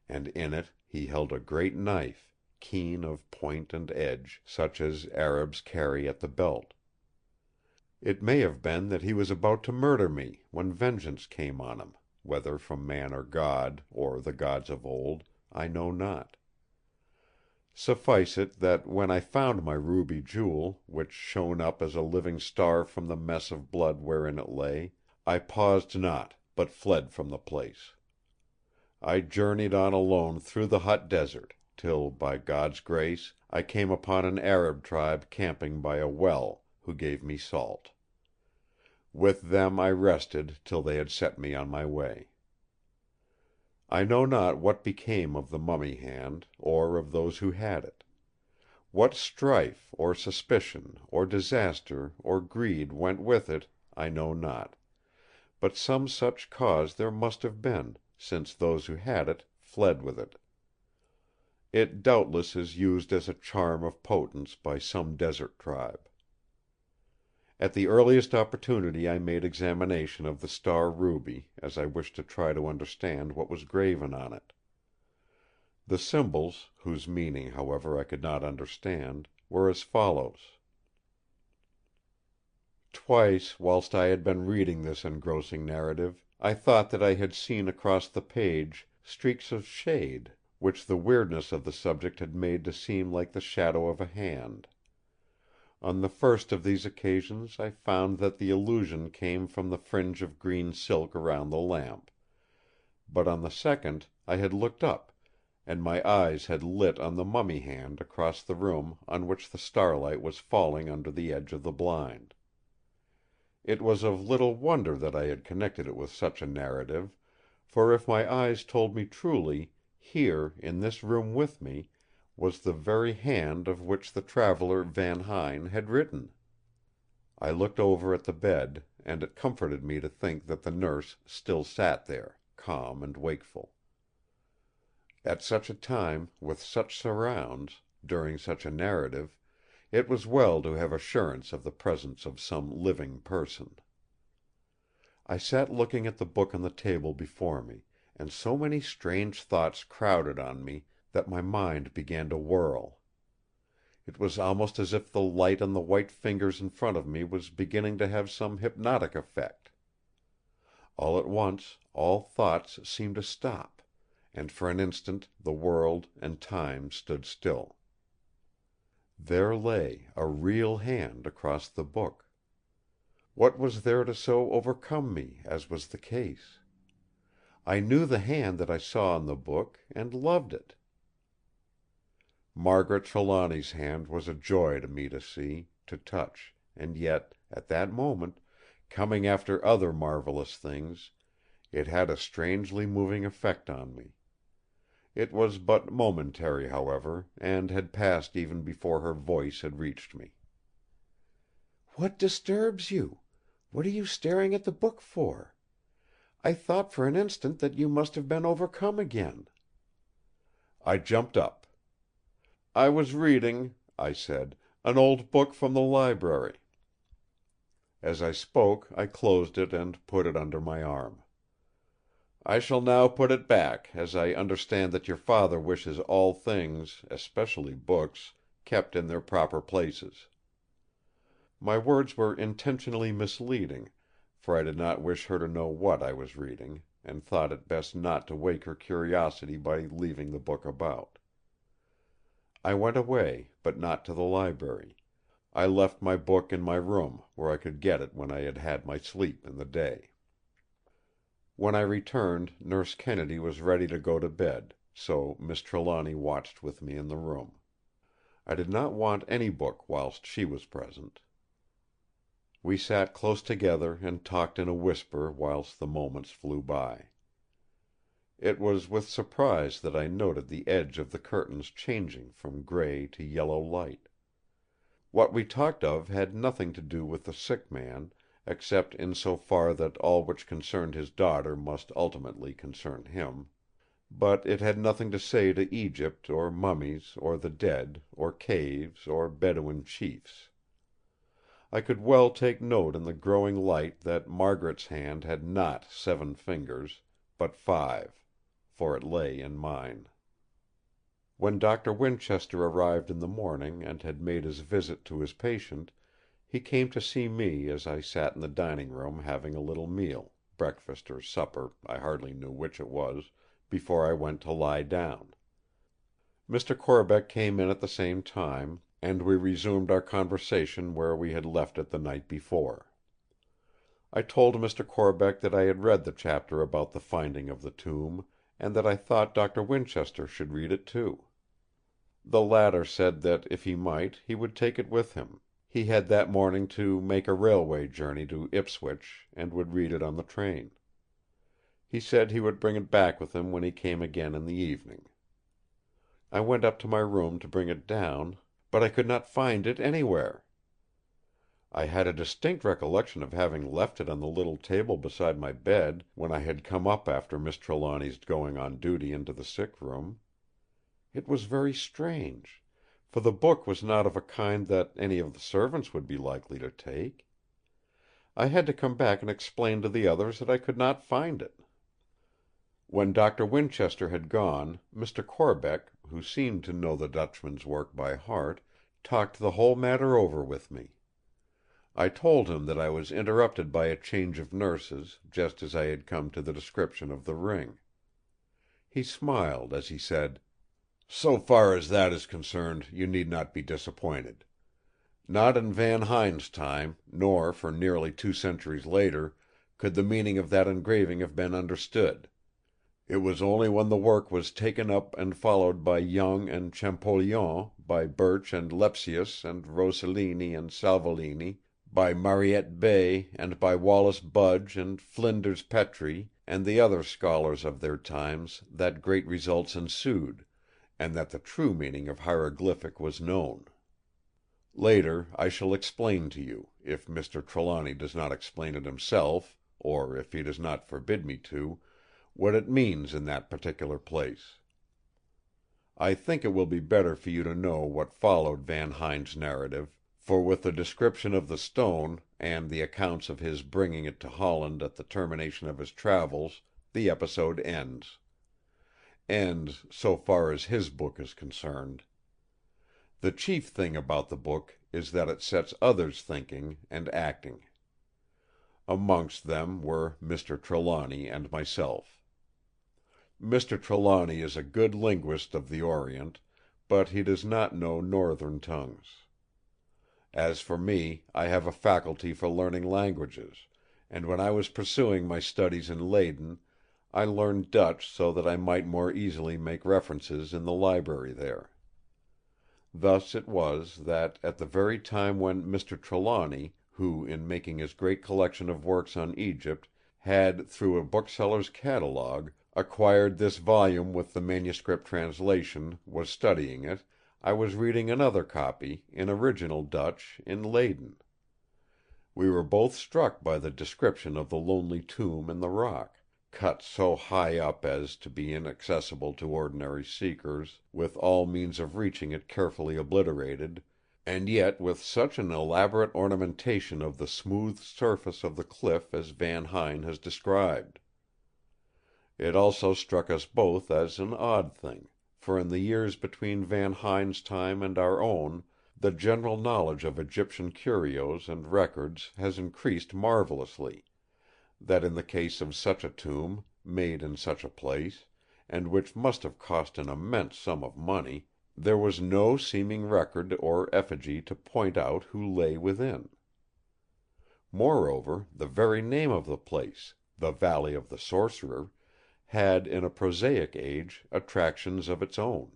and in it he held a great knife, keen of point and edge, such as Arabs carry at the belt. It may have been that he was about to murder me when vengeance came on him, whether from man or god, or the gods of old, I know not. Suffice it that when I found my ruby jewel, which shone up as a living star from the mess of blood wherein it lay, I paused not, but fled from the place. I journeyed on alone through the hot desert, till by God's grace I came upon an Arab tribe camping by a well, who gave me salt. With them I rested till they had set me on my way. I know not what became of the mummy hand, or of those who had it. What strife, or suspicion, or disaster, or greed went with it, I know not; but some such cause there must have been, since those who had it fled with it. It doubtless is used as a charm of potence by some desert tribe. At the earliest opportunity I made examination of the star ruby, as I wished to try to understand what was graven on it. The symbols, whose meaning, however, I could not understand, were as follows. Twice, whilst I had been reading this engrossing narrative, I thought that I had seen across the page streaks of shade, which the weirdness of the subject had made to seem like the shadow of a hand. On the first of these occasions I found that the illusion came from the fringe of green silk around the lamp; but on the second I had looked up, and my eyes had lit on the mummy hand across the room on which the starlight was falling under the edge of the blind. It was of little wonder that I had connected it with such a narrative, for if my eyes told me truly, here, in this room with me, was the very hand of which the traveller Van Huyn had written. I looked over at the bed, and it comforted me to think that the nurse still sat there, calm and wakeful. At such a time, with such surrounds, during such a narrative, it was well to have assurance of the presence of some living person. I sat looking at the book on the table before me, and so many strange thoughts crowded on me that my mind began to whirl. It was almost as if the light on the white fingers in front of me was beginning to have some hypnotic effect. All at once all thoughts seemed to stop, and for an instant the world and time stood still. There lay a real hand across the book. What was there to so overcome me, as was the case? I knew the hand that I saw in the book, and loved it. Margaret Trelawny's hand was a joy to me to see, to touch, and yet, at that moment, coming after other marvellous things, it had a strangely moving effect on me. It was but momentary, however, and had passed even before her voice had reached me. "What disturbs you? What are you staring at the book for? I thought for an instant that you must have been overcome again." I jumped up. "I was reading," I said, "an old book from the library." As I spoke I closed it and put it under my arm. "I shall now put it back, as I understand that your Father wishes all things, especially books, kept in their proper places." My words were intentionally misleading, for I did not wish her to know what I was reading, and thought it best not to wake her curiosity by leaving the book about. I went away, but not to the library. I left my book in my room, where I could get it when I had had my sleep in the day. When I returned, Nurse Kennedy was ready to go to bed, so Miss Trelawny watched with me in the room. I did not want any book whilst she was present. We sat close together and talked in a whisper whilst the moments flew by. It was with surprise that I noted the edge of the curtains changing from grey to yellow light. What we talked of had nothing to do with the sick man, except in so far that all which concerned his daughter must ultimately concern him. But it had nothing to say to Egypt, or mummies, or the dead, or caves, or Bedouin chiefs. I could well take note in the growing light that Margaret's hand had not 7 fingers, but 5, for it lay in mine. When Doctor Winchester arrived in the morning and had made his visit to his patient, he came to see me as I sat in the dining room having a little meal, breakfast or supper, I hardly knew which it was, before I went to lie down. Mr. Corbeck came in at the same time, and we resumed our conversation where we had left it the night before. I told Mr. Corbeck that I had read the chapter about the finding of the tomb, and that I thought Doctor Winchester should read it too. The latter said that if he might, he would take it with him. He had that morning to make a railway journey to Ipswich, and would read it on the train. He said he would bring it back with him when he came again in the evening. I went up to my room to bring it down, but I could not find it anywhere. I had a distinct recollection of having left it on the little table beside my bed, when I had come up after Miss Trelawny's going on duty into the sick room. It was very strange, for the book was not of a kind that any of the servants would be likely to take. I had to come back and explain to the others that I could not find it. When Doctor Winchester had gone, Mr. Corbeck, who seemed to know the Dutchman's work by heart, talked the whole matter over with me. I told him that I was interrupted by a change of nurses, just as I had come to the description of the ring. He smiled as he said: "So far as that is concerned, you need not be disappointed. Not in Van Huyn's time, nor for nearly 2 centuries later, could the meaning of that engraving have been understood. It was only when the work was taken up and followed by Young and Champollion, by Birch and Lepsius and Rossellini and Salvolini, by Mariette Bey and by Wallace Budge and Flinders Petrie, and the other scholars of their times, that great results ensued, and that the true meaning of hieroglyphic was known. Later I shall explain to you, if Mr. Trelawny does not explain it himself, or if he does not forbid me to, what it means in that particular place. I think it will be better for you to know what followed Van Huyn's narrative, for with the description of the stone, and the accounts of his bringing it to Holland at the termination of his travels, the episode ends. Ends, so far as his book is concerned. The chief thing about the book is that it sets others thinking and acting. Amongst them were Mr. Trelawny and myself. Mr. Trelawny is a good linguist of the Orient, but he does not know northern tongues. As for me, I have a faculty for learning languages, and when I was pursuing my studies in Leyden, I learned Dutch so that I might more easily make references in the library there. Thus it was that at the very time when Mr. Trelawny, who in making his great collection of works on Egypt had, through a bookseller's catalogue, acquired this volume with the manuscript translation, was studying it, I was reading another copy, in original Dutch, in Leyden. We were both struck by the description of the lonely tomb in the rock, cut so high up as to be inaccessible to ordinary seekers, with all means of reaching it carefully obliterated, and yet with such an elaborate ornamentation of the smooth surface of the cliff as Van Huyn has described. It also struck us both as an odd thing, for in the years between Van Huyn's time and our own the general knowledge of Egyptian curios and records has increased marvellously; that in the case of such a tomb, made in such a place, and which must have cost an immense sum of money, there was no seeming record or effigy to point out who lay within. Moreover, the very name of the place, the Valley of the Sorcerer, had in a prosaic age attractions of its own.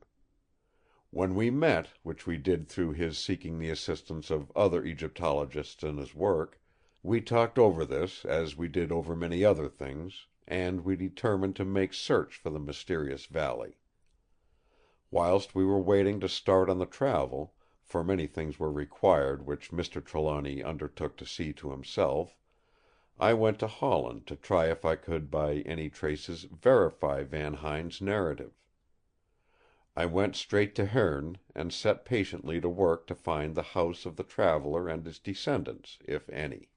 When we met, which we did through his seeking the assistance of other Egyptologists in his work, we talked over this as we did over many other things, and we determined to make search for the mysterious valley. Whilst we were waiting to start on the travel, for many things were required which Mr. Trelawny undertook to see to himself, I went to Holland to try if I could by any traces verify Van Huyn's narrative. I went straight to Hoorn, and set patiently to work to find the house of the traveller and his descendants, if any.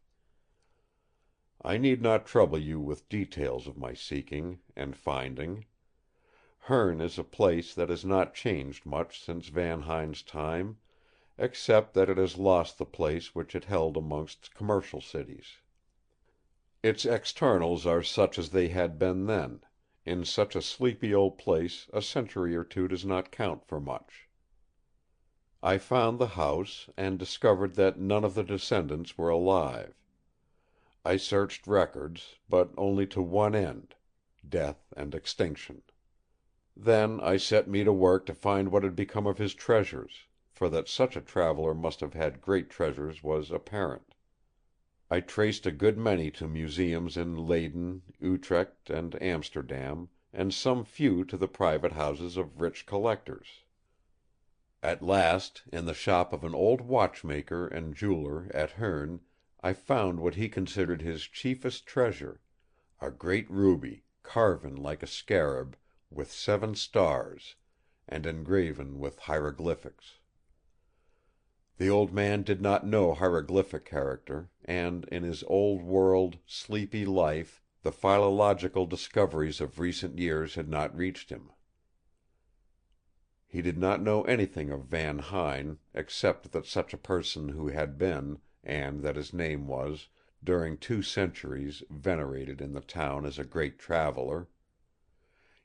I need not trouble you with details of my seeking and finding. Hoorn is a place that has not changed much since Van Huyn's time, except that it has lost the place which it held amongst commercial cities. Its externals are such as they had been then; in such a sleepy old place a century or two does not count for much. I found the house, and discovered that none of the descendants were alive. I searched records, but only to one end: death and extinction. Then I set me to work to find what had become of his treasures, for that such a traveller must have had great treasures was apparent. I traced a good many to museums in Leyden, Utrecht, and Amsterdam, and some few to the private houses of rich collectors. At last, in the shop of an old watchmaker and jeweller at Hoorn, I found what he considered his chiefest treasure, a great ruby, carven like a scarab, with 7 stars, and engraven with hieroglyphics. The old man did not know hieroglyphic character, and in his old world, sleepy life the philological discoveries of recent years had not reached him. He did not know anything of Van Huyn, except that such a person who had been, and that his name was, during 2 centuries venerated in the town as a great traveller.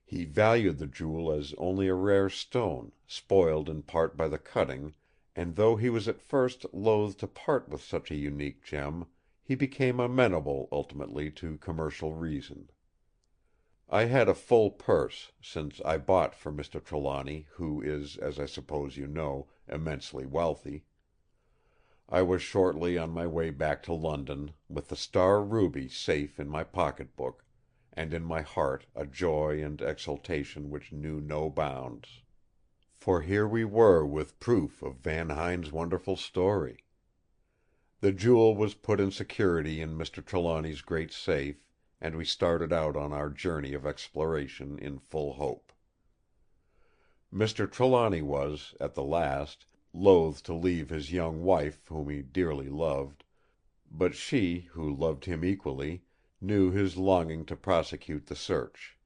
He valued the jewel as only a rare stone, spoiled in part by the cutting, and though he was at first loath to part with such a unique gem, he became amenable ultimately to commercial reason. I had a full purse, since I bought for Mr. Trelawny, who is, as I suppose you know, immensely wealthy. I was shortly on my way back to London, with the star ruby safe in my pocket-book, and in my heart a joy and exultation which knew no bounds. For here we were with proof of Van Huyn's wonderful story. The jewel was put in security in Mr. Trelawny's great safe, and we started out on our journey of exploration in full hope. Mr. Trelawny was, at the last, loath to leave his young wife whom he dearly loved, but she, who loved him equally, knew his longing to prosecute the search.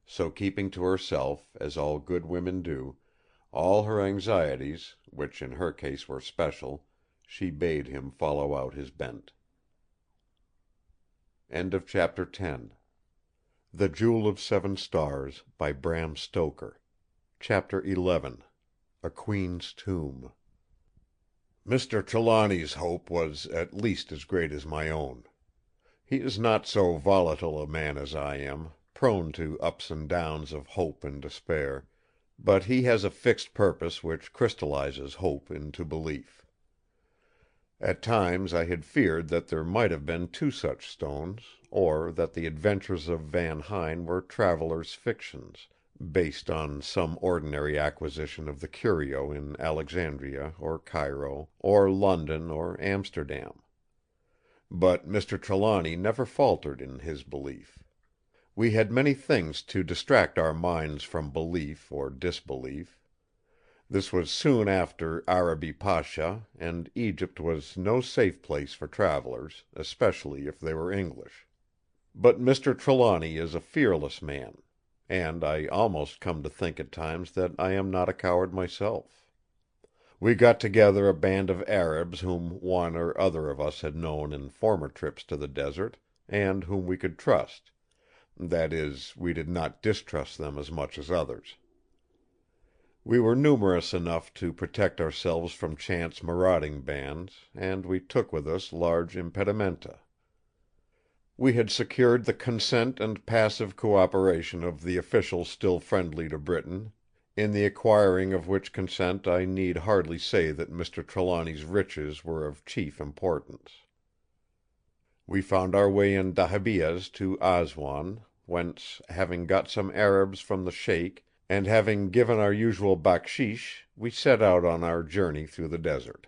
So keeping to herself, as all good women do, all her anxieties, which in her case were special, she bade him follow out his bent. Chapter 10 The Jewel of 7 Stars by Bram Stoker. Chapter 11 A Queen's Tomb. Mr. Trelawny's hope was at least as great as my own. He is not so volatile a man as I am, prone to ups and downs of hope and despair, but he has a fixed purpose which crystallizes hope into belief. At times I had feared that there might have been 2 such stones, or that the adventures of Van Huyn were travellers' fictions, based on some ordinary acquisition of the curio in Alexandria or Cairo, or London or Amsterdam. But Mr. Trelawny never faltered in his belief. We had many things to distract our minds from belief or disbelief. This was soon after Araby Pasha, and Egypt was no safe place for travellers, especially if they were English. But Mr. Trelawny is a fearless man, and I almost come to think at times that I am not a coward myself. We got together a band of Arabs whom one or other of us had known in former trips to the desert, and whom we could trust; that is, we did not distrust them as much as others. We were numerous enough to protect ourselves from chance marauding bands, and we took with us large impedimenta. We had secured the consent and passive cooperation of the officials still friendly to Britain, in the acquiring of which consent I need hardly say that Mr. Trelawny's riches were of chief importance. We found our way in dahabeahs to Aswan, whence, having got some Arabs from the Sheik, and having given our usual backsheesh, we set out on our journey through the desert.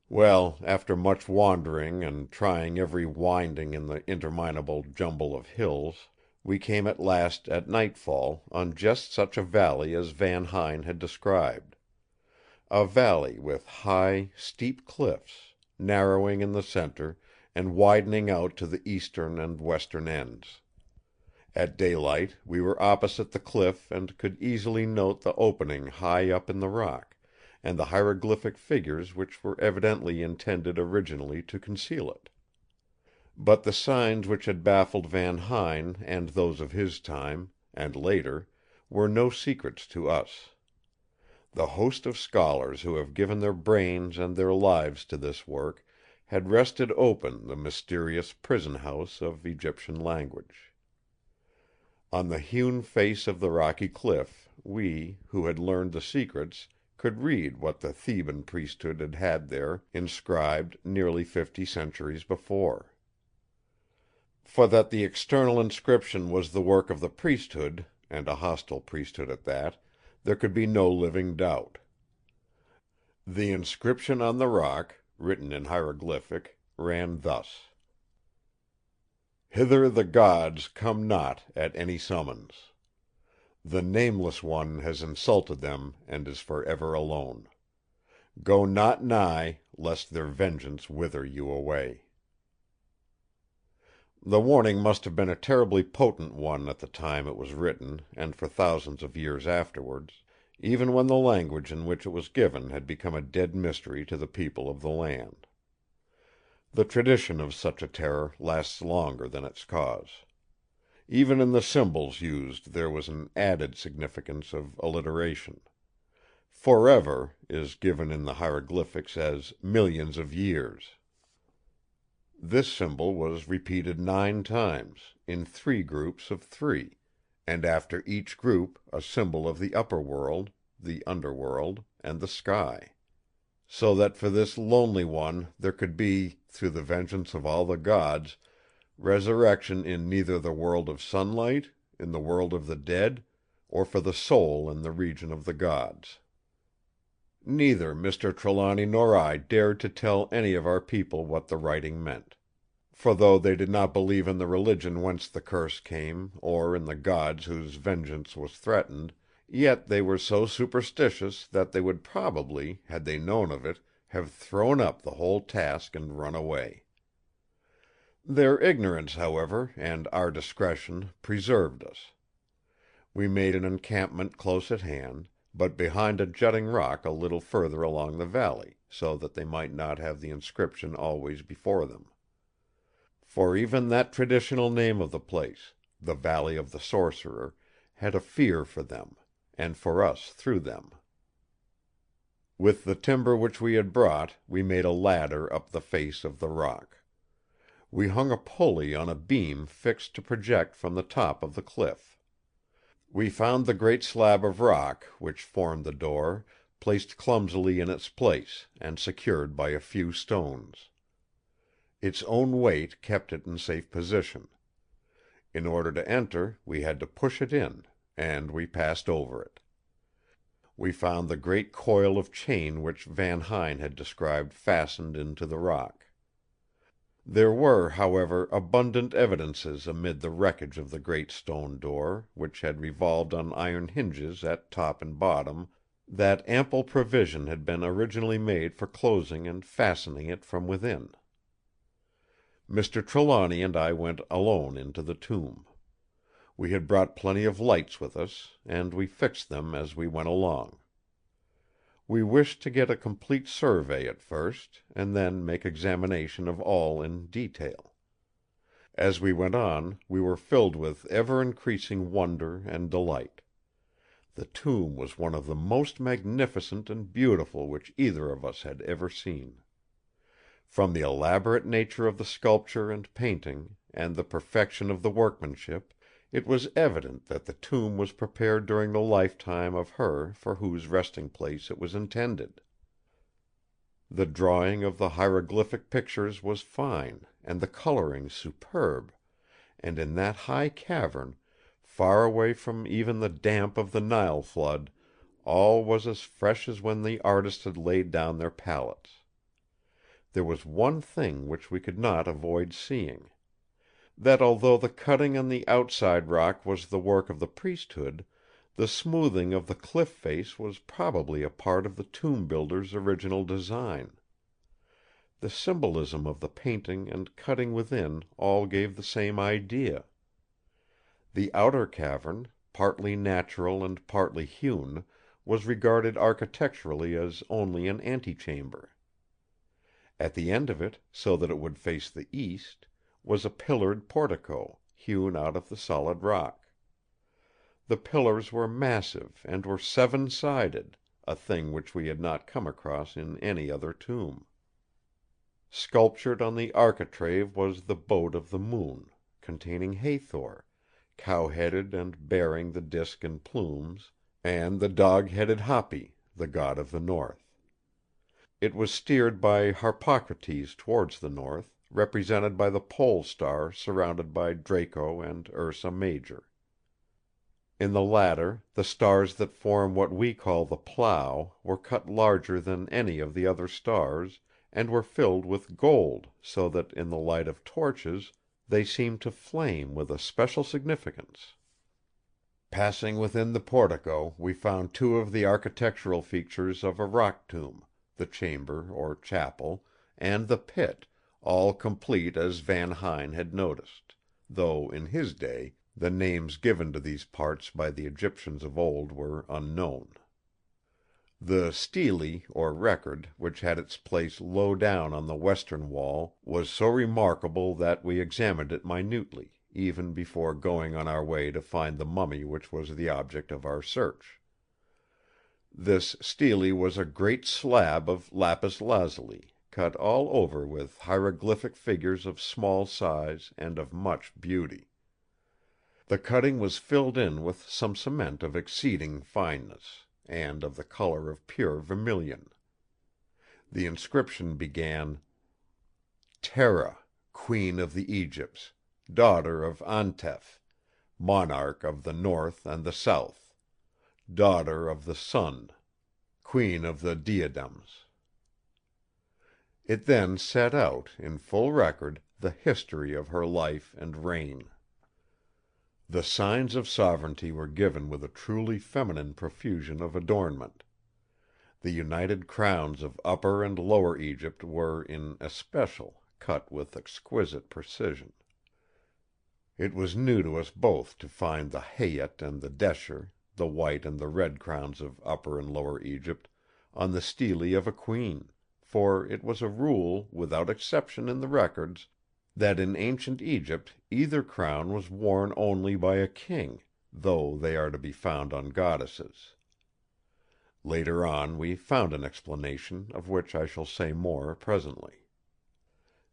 Well, after much wandering and trying every winding in the interminable jumble of hills, we came at last at nightfall on just such a valley as Van Huyn had described. A valley with high, steep cliffs, narrowing in the center, and widening out to the eastern and western ends. At daylight we were opposite the cliff and could easily note the opening high up in the rock, and the hieroglyphic figures which were evidently intended originally to conceal it. But the signs which had baffled Van Huyn and those of his time, and later, were no secrets to us. The host of scholars who have given their brains and their lives to this work had wrested open the mysterious prison house of Egyptian language. On the hewn face of the rocky cliff, we, who had learned the secrets, could read what the Theban priesthood had had there inscribed nearly 50 centuries before. For that the external inscription was the work of the priesthood, and a hostile priesthood at that, there could be no living doubt. The inscription on the rock, written in hieroglyphic, ran thus: "Hither the gods come not at any summons. The Nameless One has insulted them and is for ever alone. Go not nigh, lest their vengeance wither you away." The warning must have been a terribly potent one at the time it was written, and for thousands of years afterwards, even when the language in which it was given had become a dead mystery to the people of the land. The tradition of such a terror lasts longer than its cause. Even in the symbols used there was an added significance of alliteration. "Forever" is given in the hieroglyphics as "millions of years." This symbol was repeated 9 times, in 3 groups of 3, and after each group a symbol of the upper world, the underworld, and the sky. So that for this lonely one there could be, through the vengeance of all the gods, resurrection in neither the world of sunlight, in the world of the dead, or for the soul in the region of the gods. Neither Mr. Trelawny nor I dared to tell any of our people what the writing meant. For though they did not believe in the religion whence the curse came, or in the gods whose vengeance was threatened, yet they were so superstitious that they would probably, had they known of it, have thrown up the whole task and run away. Their ignorance, however, and our discretion, preserved us. We made an encampment close at hand, but behind a jutting rock a little further along the valley, so that they might not have the inscription always before them. For even that traditional name of the place, the Valley of the Sorcerer, had a fear for them, and for us through them. With the timber which we had brought, we made a ladder up the face of the rock. We hung a pulley on a beam fixed to project from the top of the cliff. We found the great slab of rock, which formed the door, placed clumsily in its place, and secured by a few stones. Its own weight kept it in safe position. In order to enter, we had to push it in, and we passed over it. We found the great coil of chain which Van Huyn had described fastened into the rock. There were, however, abundant evidences amid the wreckage of the great stone door, which had revolved on iron hinges at top and bottom, that ample provision had been originally made for closing and fastening it from within. Mr. Trelawny and I went alone into the tomb. We had brought plenty of lights with us, and we fixed them as we went along. We wished to get a complete survey at first, and then make examination of all in detail. As we went on, we were filled with ever-increasing wonder and delight. The tomb was one of the most magnificent and beautiful which either of us had ever seen. From the elaborate nature of the sculpture and painting, and the perfection of the workmanship, it was evident that the tomb was prepared during the lifetime of her for whose resting place it was intended. The drawing of the hieroglyphic pictures was fine, and the coloring superb, and in that high cavern, far away from even the damp of the Nile flood, all was as fresh as when the artists had laid down their palettes. There was one thing which we could not avoid seeing: that although the cutting on the outside rock was the work of the priesthood, the smoothing of the cliff face was probably a part of the tomb builder's original design. The symbolism of the painting and cutting within all gave the same idea. The outer cavern, partly natural and partly hewn, was regarded architecturally as only an antechamber. At the end of it, so that it would face the east, was a pillared portico, hewn out of the solid rock. The pillars were massive and were 7-sided, a thing which we had not come across in any other tomb. Sculptured on the architrave was the boat of the moon, containing Hathor, cow-headed and bearing the disk and plumes, and the dog-headed Hapi, the god of the north. It was steered by Harpocrates towards the north, represented by the pole star surrounded by Draco and Ursa Major. In the latter, the stars that form what we call the Plough were cut larger than any of the other stars, and were filled with gold, so that in the light of torches they seemed to flame with a special significance. Passing within the portico, we found two of the architectural features of a rock tomb, the chamber or chapel, and the pit, all complete as Van Huynh had noticed, though in his day the names given to these parts by the Egyptians of old were unknown. The stele, or record, which had its place low down on the western wall, was so remarkable that we examined it minutely, even before going on our way to find the mummy which was the object of our search. This stele was a great slab of lapis lazuli, cut all over with hieroglyphic figures of small size and of much beauty. The cutting was filled in with some cement of exceeding fineness, and of the color of pure vermilion. The inscription began: "Terra, Queen of the Egypts, daughter of Antef, monarch of the north and the south, daughter of the sun, Queen of the diadems." It then set out, in full record, the history of her life and reign. The signs of sovereignty were given with a truly feminine profusion of adornment. The united crowns of Upper and Lower Egypt were, in especial, cut with exquisite precision. It was new to us both to find the Hayat and the Desher, the white and the red crowns of Upper and Lower Egypt, on the stele of a queen, for it was a rule, without exception in the records, that in ancient Egypt either crown was worn only by a king, though they are to be found on goddesses. Later on we found an explanation, of which I shall say more presently.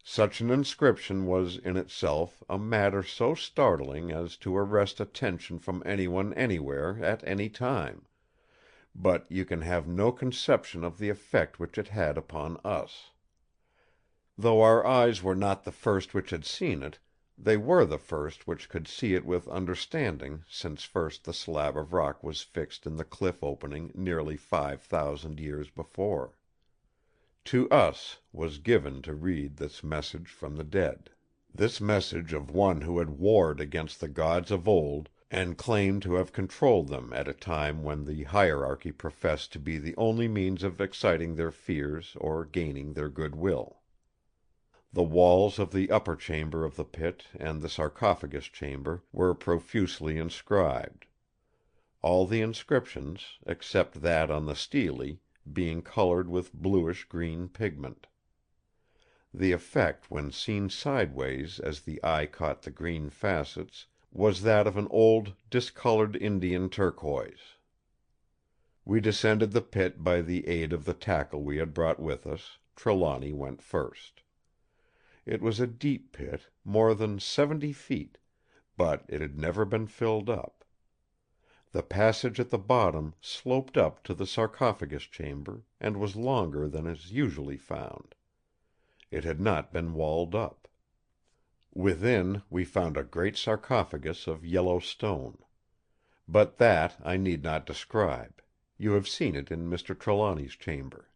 Such an inscription was in itself a matter so startling as to arrest attention from anyone anywhere at any time; but you can have no conception of the effect which it had upon us. Though our eyes were not the first which had seen it, they were the first which could see it with understanding since first the slab of rock was fixed in the cliff opening nearly 5,000 years before. To us was given to read this message from the dead, this message of one who had warred against the gods of old, and claimed to have controlled them at a time when the hierarchy professed to be the only means of exciting their fears or gaining their good will. The walls of the upper chamber of the pit and the sarcophagus chamber were profusely inscribed. All the inscriptions, except that on the stele, being colored with bluish-green pigment. The effect when seen sideways as the eye caught the green facets was that of an old discolored Indian turquoise. We descended the pit by the aid of the tackle we had brought with us. Trelawny went first. It was a deep pit, more than 70 feet, but it had never been filled up. The passage at the bottom sloped up to the sarcophagus chamber, and was longer than is usually found. It had not been walled up. Within we found a great sarcophagus of yellow stone. But that I need not describe. You have seen it in Mr. Trelawny's chamber.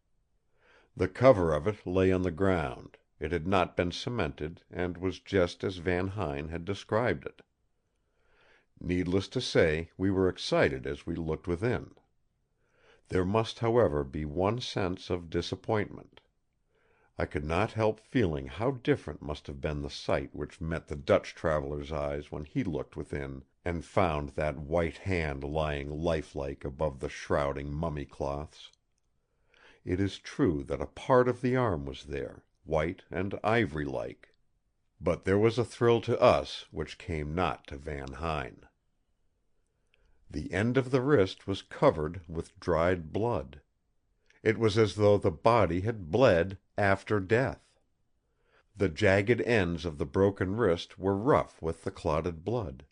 The cover of it lay on the ground. It had not been cemented, and was just as Van Huyn had described it. Needless to say, we were excited as we looked within. There must, however, be one sense of disappointment. I could not help feeling how different must have been the sight which met the Dutch traveller's eyes when he looked within and found that white hand lying lifelike above the shrouding mummy cloths. It is true that a part of the arm was there, white and ivory-like. But there was a thrill to us which came not to Van Huyn. The end of the wrist was covered with dried blood. It was as though the body had bled after death. The jagged ends of the broken wrist were rough with the clotted blood.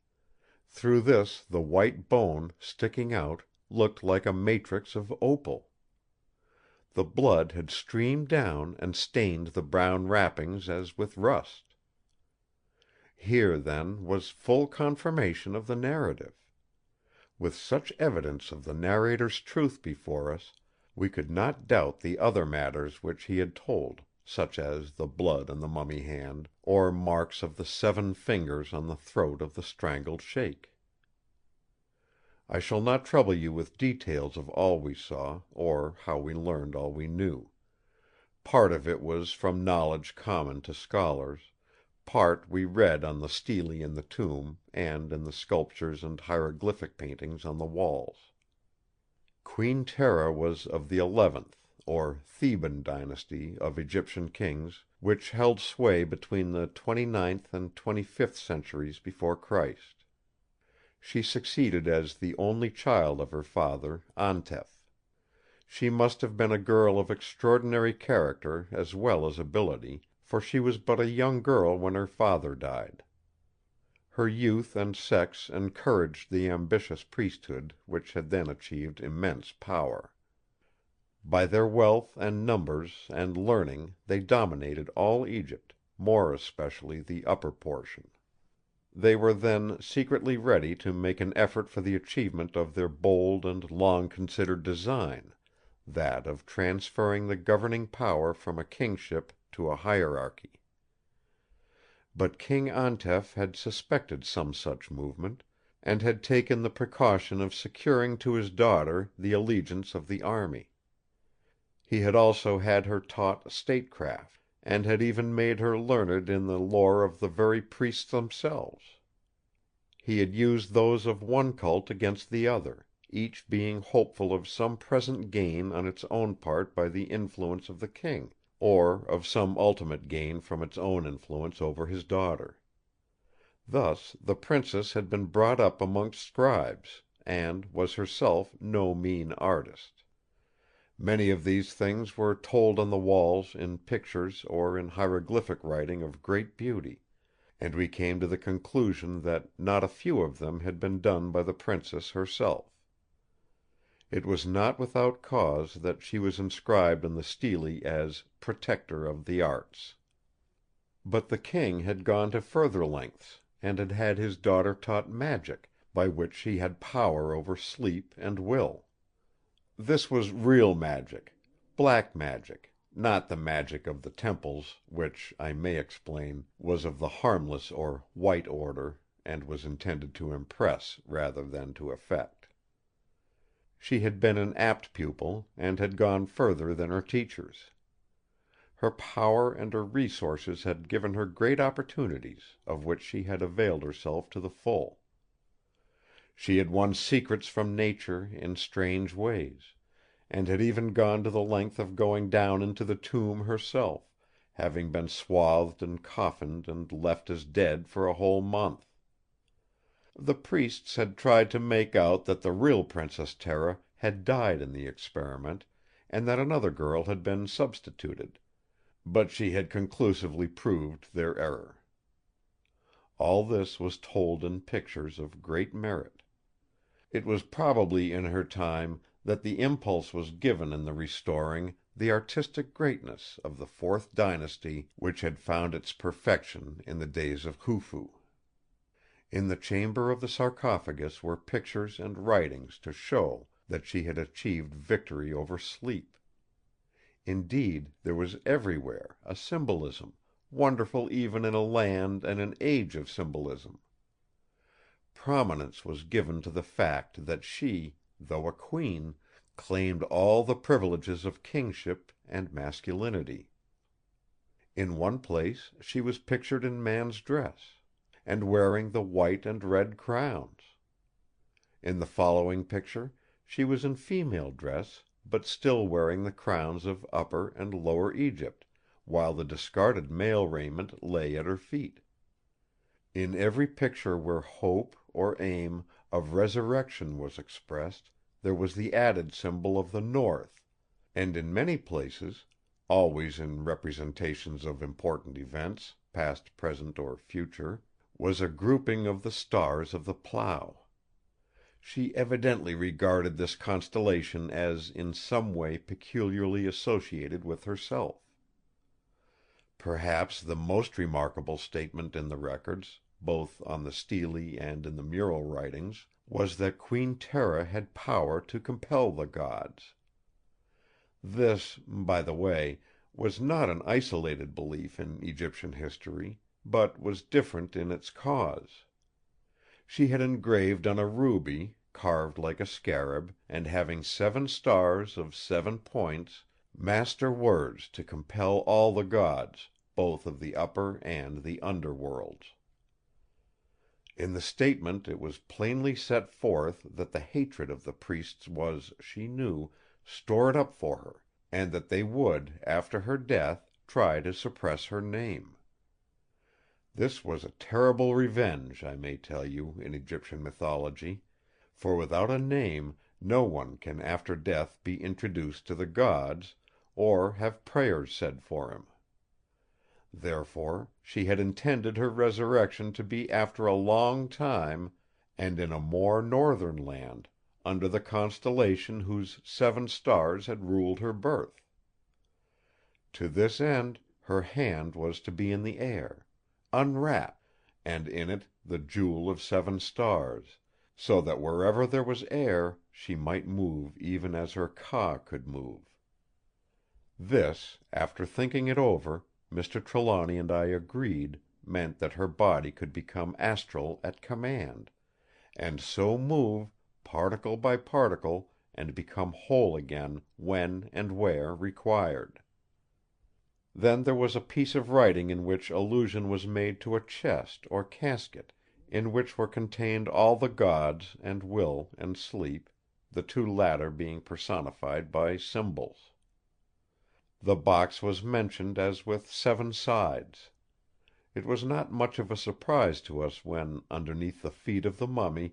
Through this the white bone, sticking out, looked like a matrix of opal. The blood had streamed down and stained the brown wrappings as with rust. Here, then, was full confirmation of the narrative. With such evidence of the narrator's truth before us, we could not doubt the other matters which he had told, such as the blood on the mummy hand, or marks of the 7 fingers on the throat of the strangled sheik. I shall not trouble you with details of all we saw, or how we learned all we knew. Part of it was from knowledge common to scholars, part we read on the stele in the tomb, and in the sculptures and hieroglyphic paintings on the walls. Queen Tera was of the 11th, or Theban dynasty of Egyptian kings, which held sway between the 29th and 25th centuries before Christ. She succeeded as the only child of her father, Antef. She must have been a girl of extraordinary character as well as ability, for she was but a young girl when her father died. Her youth and sex encouraged the ambitious priesthood, which had then achieved immense power. By their wealth and numbers and learning they dominated all Egypt, more especially the upper portion. They were then secretly ready to make an effort for the achievement of their bold and long-considered design, that of transferring the governing power from a kingship to a hierarchy. But King Antef had suspected some such movement, and had taken the precaution of securing to his daughter the allegiance of the army. He had also had her taught statecraft, and had even made her learned in the lore of the very priests themselves. He had used those of one cult against the other, each being hopeful of some present gain on its own part by the influence of the king, or of some ultimate gain from its own influence over his daughter. Thus the princess had been brought up amongst scribes, and was herself no mean artist. Many of these things were told on the walls in pictures or in hieroglyphic writing of great beauty, and we came to the conclusion that not a few of them had been done by the princess herself. It was not without cause that she was inscribed in the stele as Protector of the Arts. But the king had gone to further lengths, and had had his daughter taught magic, by which she had power over sleep and will. This was real magic, black magic, not the magic of the temples, which, I may explain, was of the harmless or white order, and was intended to impress rather than to affect. She had been an apt pupil, and had gone further than her teachers. Her power and her resources had given her great opportunities, of which she had availed herself to the full. She had won secrets from nature in strange ways, and had even gone to the length of going down into the tomb herself, having been swathed and coffined and left as dead for a whole month. The priests had tried to make out that the real Princess Tera had died in the experiment, and that another girl had been substituted, but she had conclusively proved their error. All this was told in pictures of great merit. It was probably in her time that the impulse was given in the restoring the artistic greatness of the Fourth Dynasty which had found its perfection in the days of Khufu. In the chamber of the sarcophagus were pictures and writings to show that she had achieved victory over sleep. Indeed, there was everywhere a symbolism, wonderful even in a land and an age of symbolism. Prominence was given to the fact that she, though a queen, claimed all the privileges of kingship and masculinity. In one place she was pictured in man's dress, and wearing the white and red crowns. In the following picture she was in female dress, but still wearing the crowns of Upper and Lower Egypt, while the discarded male raiment lay at her feet. In every picture where hope or aim of resurrection was expressed, there was the added symbol of the North, and in many places, always in representations of important events, past, present, or future, was a grouping of the stars of the Plough. She evidently regarded this constellation as in some way peculiarly associated with herself. Perhaps the most remarkable statement in the records, both on the stele and in the mural writings, was that Queen Tera had power to compel the gods. This, by the way, was not an isolated belief in Egyptian history, but was different in its cause. She had engraved on a ruby, carved like a scarab, and having 7 stars of 7 points, master words to compel all the gods, both of the upper and the under worlds. In the statement it was plainly set forth that the hatred of the priests was, she knew, stored up for her, and that they would, after her death, try to suppress her name. This was a terrible revenge, I may tell you, in Egyptian mythology, for without a name no one can after death be introduced to the gods, or have prayers said for him. Therefore she had intended her resurrection to be after a long time, and in a more northern land, under the constellation whose 7 stars had ruled her birth. To this end her hand was to be in the air, unwrapped, and in it the jewel of 7 stars, so that wherever there was air she might move even as her Ka could move. This, after thinking it over, Mr. Trelawny and I agreed, meant that her body could become astral at command, and so move, particle by particle, and become whole again when and where required. Then there was a piece of writing in which allusion was made to a chest or casket, in which were contained all the gods and will and sleep, the 2 latter being personified by symbols. The box was mentioned as with 7 sides. It was not much of a surprise to us when, underneath the feet of the mummy,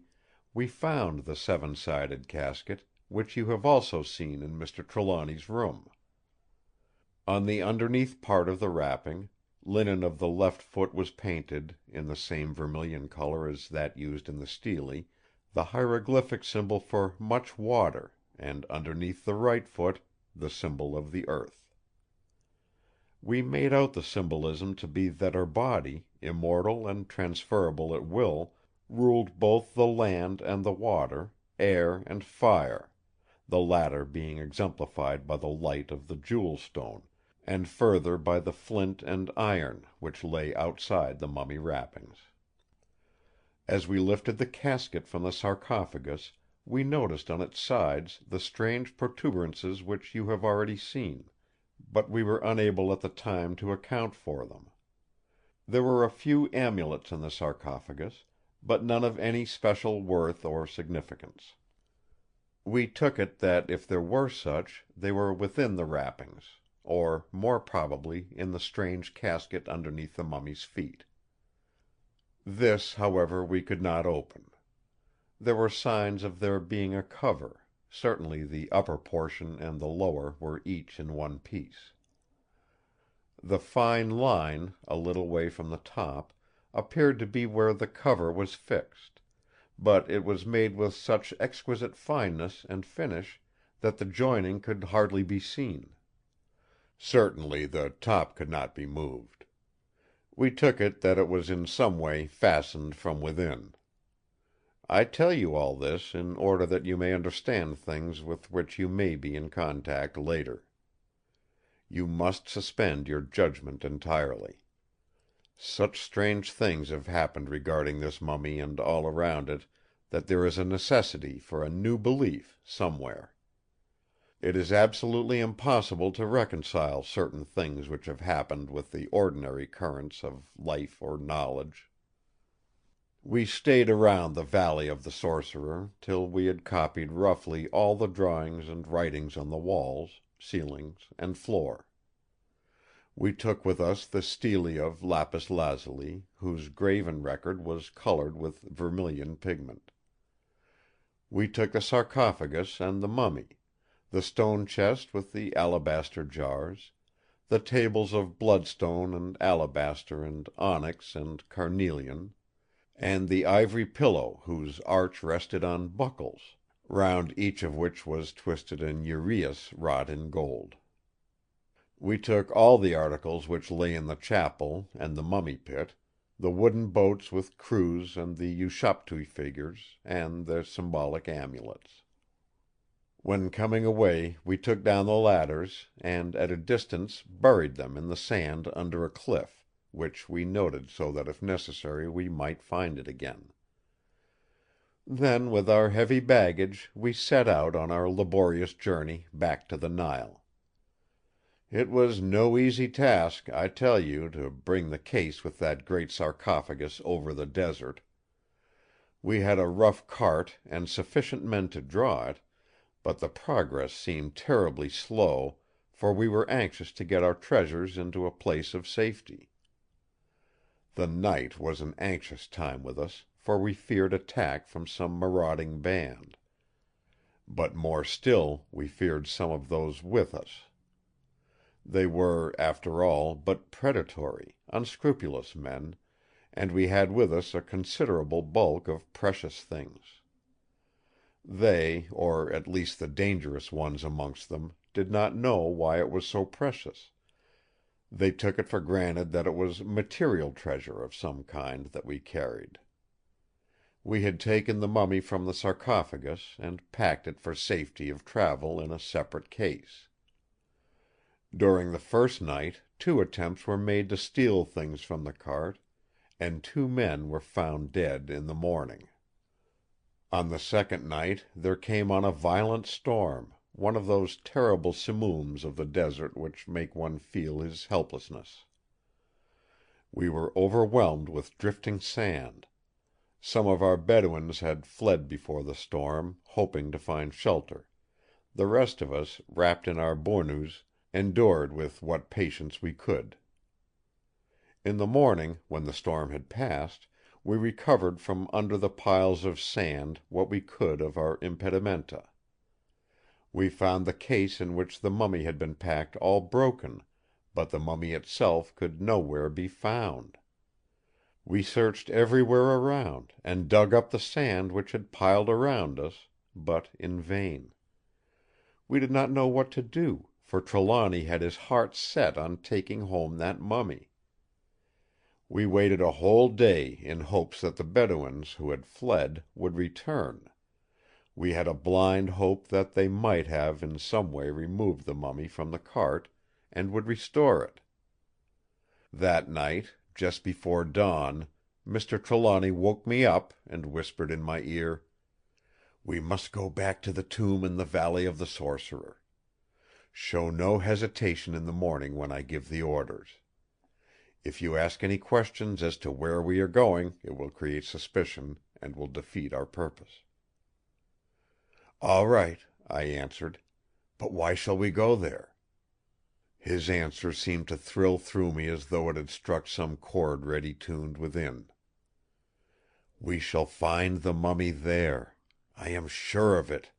we found the 7-sided casket, which you have also seen in Mr. Trelawny's room. On the underneath part of the wrapping, linen of the left foot was painted, in the same vermilion color as that used in the stele, the hieroglyphic symbol for much water, and underneath the right foot, the symbol of the earth. We made out the symbolism to be that her body, immortal and transferable at will, ruled both the land and the water, air and fire, the latter being exemplified by the light of the jewel stone, and further by the flint and iron which lay outside the mummy wrappings. As we lifted the casket from the sarcophagus, we noticed on its sides the strange protuberances which you have already seen, but we were unable at the time to account for them. There were a few amulets in the sarcophagus, but none of any special worth or significance. We took it that if there were such, they were within the wrappings, or more probably in the strange casket underneath the mummy's feet. This, however, we could not open. There were signs of there being a cover; certainly the upper portion and the lower were each in one piece. The fine line, a little way from the top, appeared to be where the cover was fixed; but it was made with such exquisite fineness and finish that the joining could hardly be seen. Certainly the top could not be moved. We took it that it was in some way fastened from within. I tell you all this in order that you may understand things with which you may be in contact later. You must suspend your judgment entirely. Such strange things have happened regarding this mummy and all around it that there is a necessity for a new belief somewhere. It is absolutely impossible to reconcile certain things which have happened with the ordinary currents of life or knowledge. We stayed around the Valley of the Sorcerer till we had copied roughly all the drawings and writings on the walls, ceilings, and floor. We took with us the stele of lapis lazuli, whose graven record was colored with vermilion pigment. We took the sarcophagus and the mummy, the stone chest with the alabaster jars, the tables of bloodstone and alabaster and onyx and carnelian, and the ivory pillow whose arch rested on buckles, round each of which was twisted an uraeus wrought in gold. We took all the articles which lay in the chapel and the mummy pit, the wooden boats with crews and the ushaptiu figures, and their symbolic amulets. When coming away we took down the ladders, and at a distance buried them in the sand under a cliff, which we noted so that if necessary we might find it again. Then with our heavy baggage we set out on our laborious journey back to the Nile. It was no easy task, I tell you, to bring the case with that great sarcophagus over the desert. We had a rough cart and sufficient men to draw it, but the progress seemed terribly slow, for we were anxious to get our treasures into a place of safety. The night was an anxious time with us, for we feared attack from some marauding band. But more still we feared some of those with us. They were, after all, but predatory, unscrupulous men, and we had with us a considerable bulk of precious things. They, or at least the dangerous ones amongst them, did not know why it was so precious. They took it for granted that it was material treasure of some kind that we carried. We had taken the mummy from the sarcophagus, and packed it for safety of travel in a separate case. During the first night 2 attempts were made to steal things from the cart, and 2 men were found dead in the morning. On the second night there came on a violent storm, one of those terrible simooms of the desert which make one feel his helplessness. We were overwhelmed with drifting sand. Some of our Bedouins had fled before the storm, hoping to find shelter; the rest of us, wrapped in our bournous, endured with what patience we could. In the morning, when the storm had passed, we recovered from under the piles of sand what we could of our impedimenta. We found the case in which the mummy had been packed all broken, but the mummy itself could nowhere be found. We searched everywhere around, and dug up the sand which had piled around us, but in vain. We did not know what to do, for Trelawny had his heart set on taking home that mummy. We waited a whole day in hopes that the Bedouins, who had fled, would return. We had a blind hope that they might have in some way removed the mummy from the cart, and would restore it. That night, just before dawn, Mr. Trelawny woke me up, and whispered in my ear: "We must go back to the tomb in the Valley of the Sorcerer. Show no hesitation in the morning when I give the orders. If you ask any questions as to where we are going, it will create suspicion, and will defeat our purpose." "All right," I answered. "But why shall we go there?" His answer seemed to thrill through me as though it had struck some chord ready tuned within. "We shall find the mummy there. I am sure of it."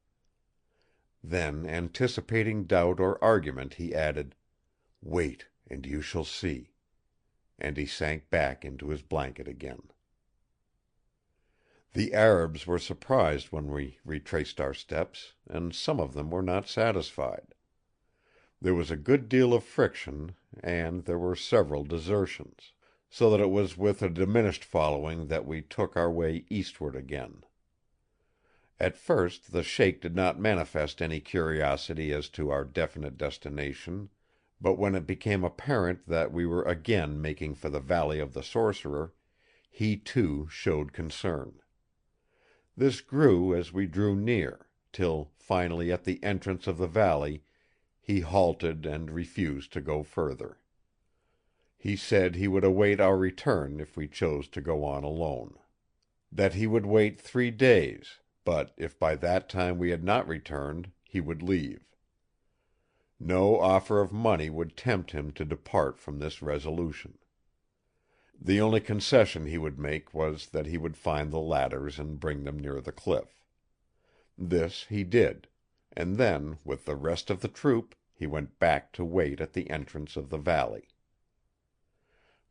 Then, anticipating doubt or argument, he added, "Wait, and you shall see." And he sank back into his blanket again. The Arabs were surprised when we retraced our steps, and some of them were not satisfied. There was a good deal of friction, and there were several desertions, so that it was with a diminished following that we took our way eastward again. At first the Sheik did not manifest any curiosity as to our definite destination, but when it became apparent that we were again making for the Valley of the Sorcerer, he too showed concern. This grew as we drew near, till finally at the entrance of the valley he halted and refused to go further. He said he would await our return if we chose to go on alone. That he would wait 3 days, but if by that time we had not returned, he would leave. No offer of money would tempt him to depart from this resolution. The only concession he would make was that he would find the ladders and bring them near the cliff. This he did, and then, with the rest of the troop, he went back to wait at the entrance of the valley.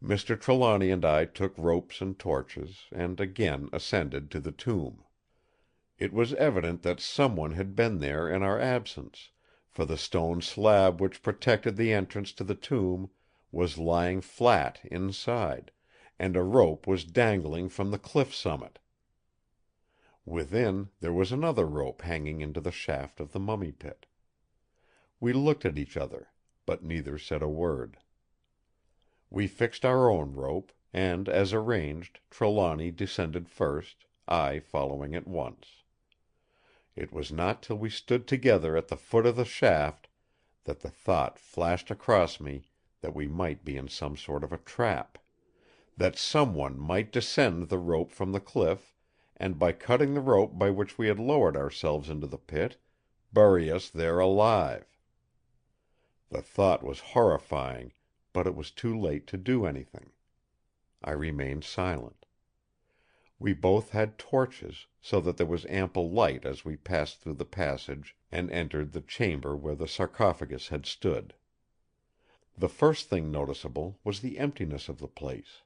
Mr. Trelawny and I took ropes and torches, and again ascended to the tomb. It was evident that someone had been there in our absence, for the stone slab which protected the entrance to the tomb was lying flat inside, and a rope was dangling from the cliff summit. Within there was another rope hanging into the shaft of the mummy pit. We looked at each other, but neither said a word. We fixed our own rope, and as arranged Trelawny descended first, I following at once. It was not till we stood together at the foot of the shaft that the thought flashed across me that we might be in some sort of a trap; that someone might descend the rope from the cliff, and by cutting the rope by which we had lowered ourselves into the pit, bury us there alive. The thought was horrifying, but it was too late to do anything. I remained silent. We both had torches, so that there was ample light as we passed through the passage and entered the chamber where the sarcophagus had stood. The first thing noticeable was the emptiness of the place.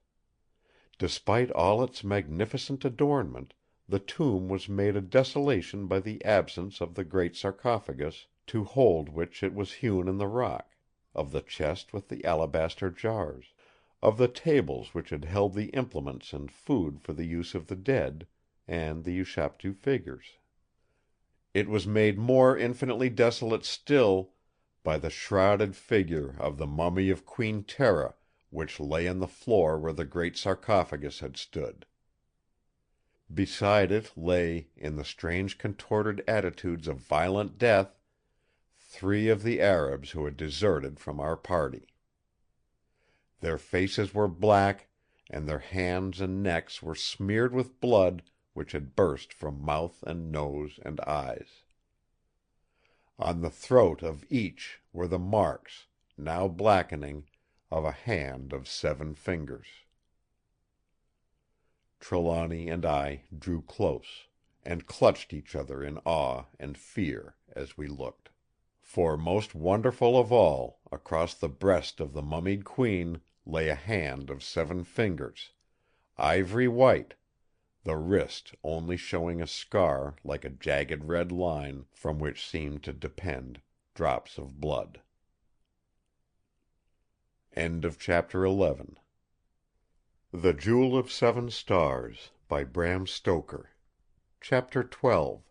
Despite all its magnificent adornment, the tomb was made a desolation by the absence of the great sarcophagus to hold which it was hewn in the rock, of the chest with the alabaster jars, of the tables which had held the implements and food for the use of the dead, and the ushaptiu figures. It was made more infinitely desolate still by the shrouded figure of the mummy of Queen Tera, which lay on the floor where the great sarcophagus had stood. Beside it lay, in the strange contorted attitudes of violent death, 3 of the Arabs who had deserted from our party. Their faces were black, and their hands and necks were smeared with blood which had burst from mouth and nose and eyes. On the throat of each were the marks, now blackening, of a hand of 7 fingers. Trelawny and I drew close, and clutched each other in awe and fear as we looked. For most wonderful of all, across the breast of the mummied Queen lay a hand of 7 fingers, ivory white, the wrist only showing a scar like a jagged red line from which seemed to depend drops of blood. End of chapter 11. The Jewel of 7 Stars by Bram Stoker. Chapter 12.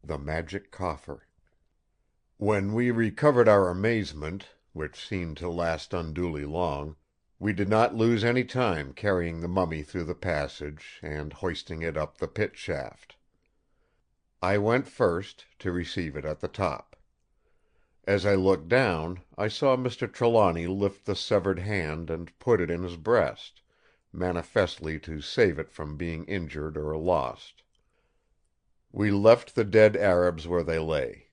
The Magic Coffer. When we recovered our amazement, which seemed to last unduly long, we did not lose any time carrying the mummy through the passage, and hoisting it up the pit shaft. I went first, to receive it at the top. As I looked down, I saw Mr. Trelawny lift the severed hand and put it in his breast, manifestly to save it from being injured or lost. We left the dead Arabs where they lay.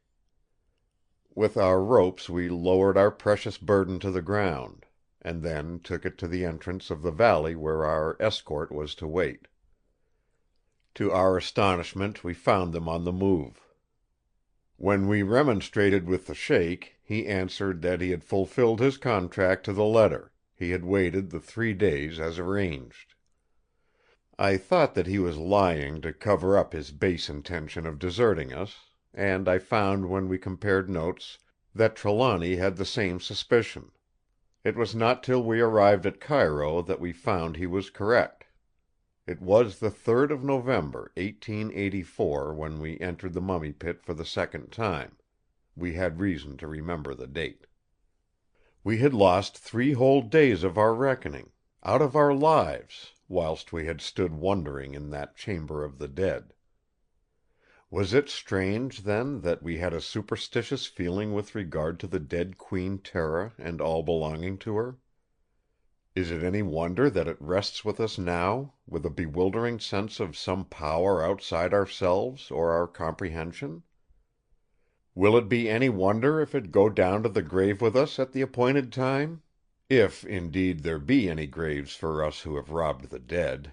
With our ropes we lowered our precious burden to the ground, and then took it to the entrance of the valley where our escort was to wait. To our astonishment we found them on the move. When we remonstrated with the Sheik, he answered that he had fulfilled his contract to the letter; he had waited the 3 days as arranged. I thought that he was lying to cover up his base intention of deserting us, and I found when we compared notes that Trelawny had the same suspicion. It was not till we arrived at Cairo that we found he was correct. It was the 3rd of November, 1884, when we entered the Mummy Pit for the second time. We had reason to remember the date. We had lost 3 whole days of our reckoning, out of our lives, whilst we had stood wondering in that chamber of the dead. Was it strange, then, that we had a superstitious feeling with regard to the dead Queen Tera and all belonging to her? Is it any wonder that it rests with us now, with a bewildering sense of some power outside ourselves or our comprehension? Will it be any wonder if it go down to the grave with us at the appointed time? If, indeed, there be any graves for us who have robbed the dead."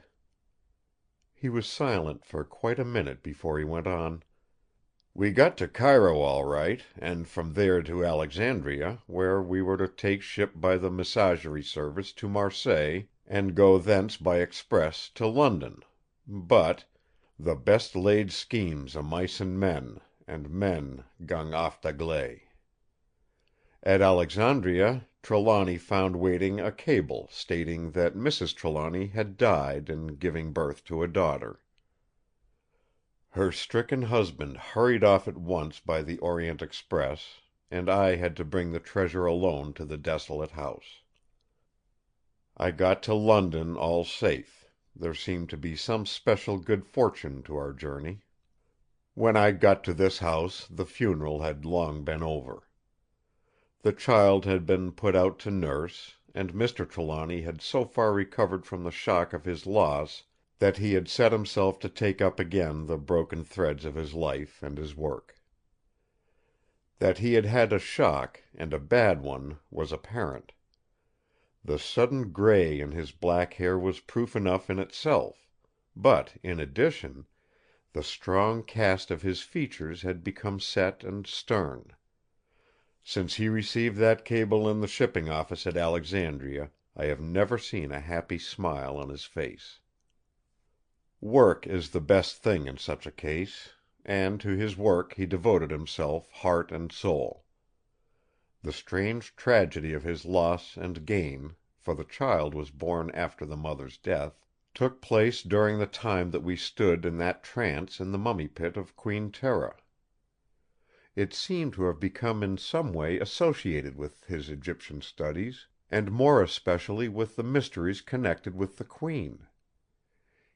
He was silent for quite a minute before he went on: "We got to Cairo all right, and from there to Alexandria, where we were to take ship by the Messagerie service to Marseilles, and go thence by express to London; but "The best laid schemes o' mice and men, and men gang aft agley." At Alexandria, Trelawny found waiting a cable stating that Mrs. Trelawny had died in giving birth to a daughter. Her stricken husband hurried off at once by the Orient Express, and I had to bring the treasure alone to the desolate house. I got to London all safe; there seemed to be some special good fortune to our journey. When I got to this house the funeral had long been over. The child had been put out to nurse, and Mr. Trelawny had so far recovered from the shock of his loss that he had set himself to take up again the broken threads of his life and his work. That he had had a shock, and a bad one, was apparent. The sudden grey in his black hair was proof enough in itself; but, in addition, the strong cast of his features had become set and stern. Since he received that cable in the shipping office at Alexandria, I have never seen a happy smile on his face. Work is the best thing in such a case, and to his work he devoted himself heart and soul. The strange tragedy of his loss and gain, for the child was born after the mother's death, took place during the time that we stood in that trance in the Mummy Pit of Queen Tera. It seemed to have become in some way associated with his Egyptian studies, and more especially with the mysteries connected with the Queen.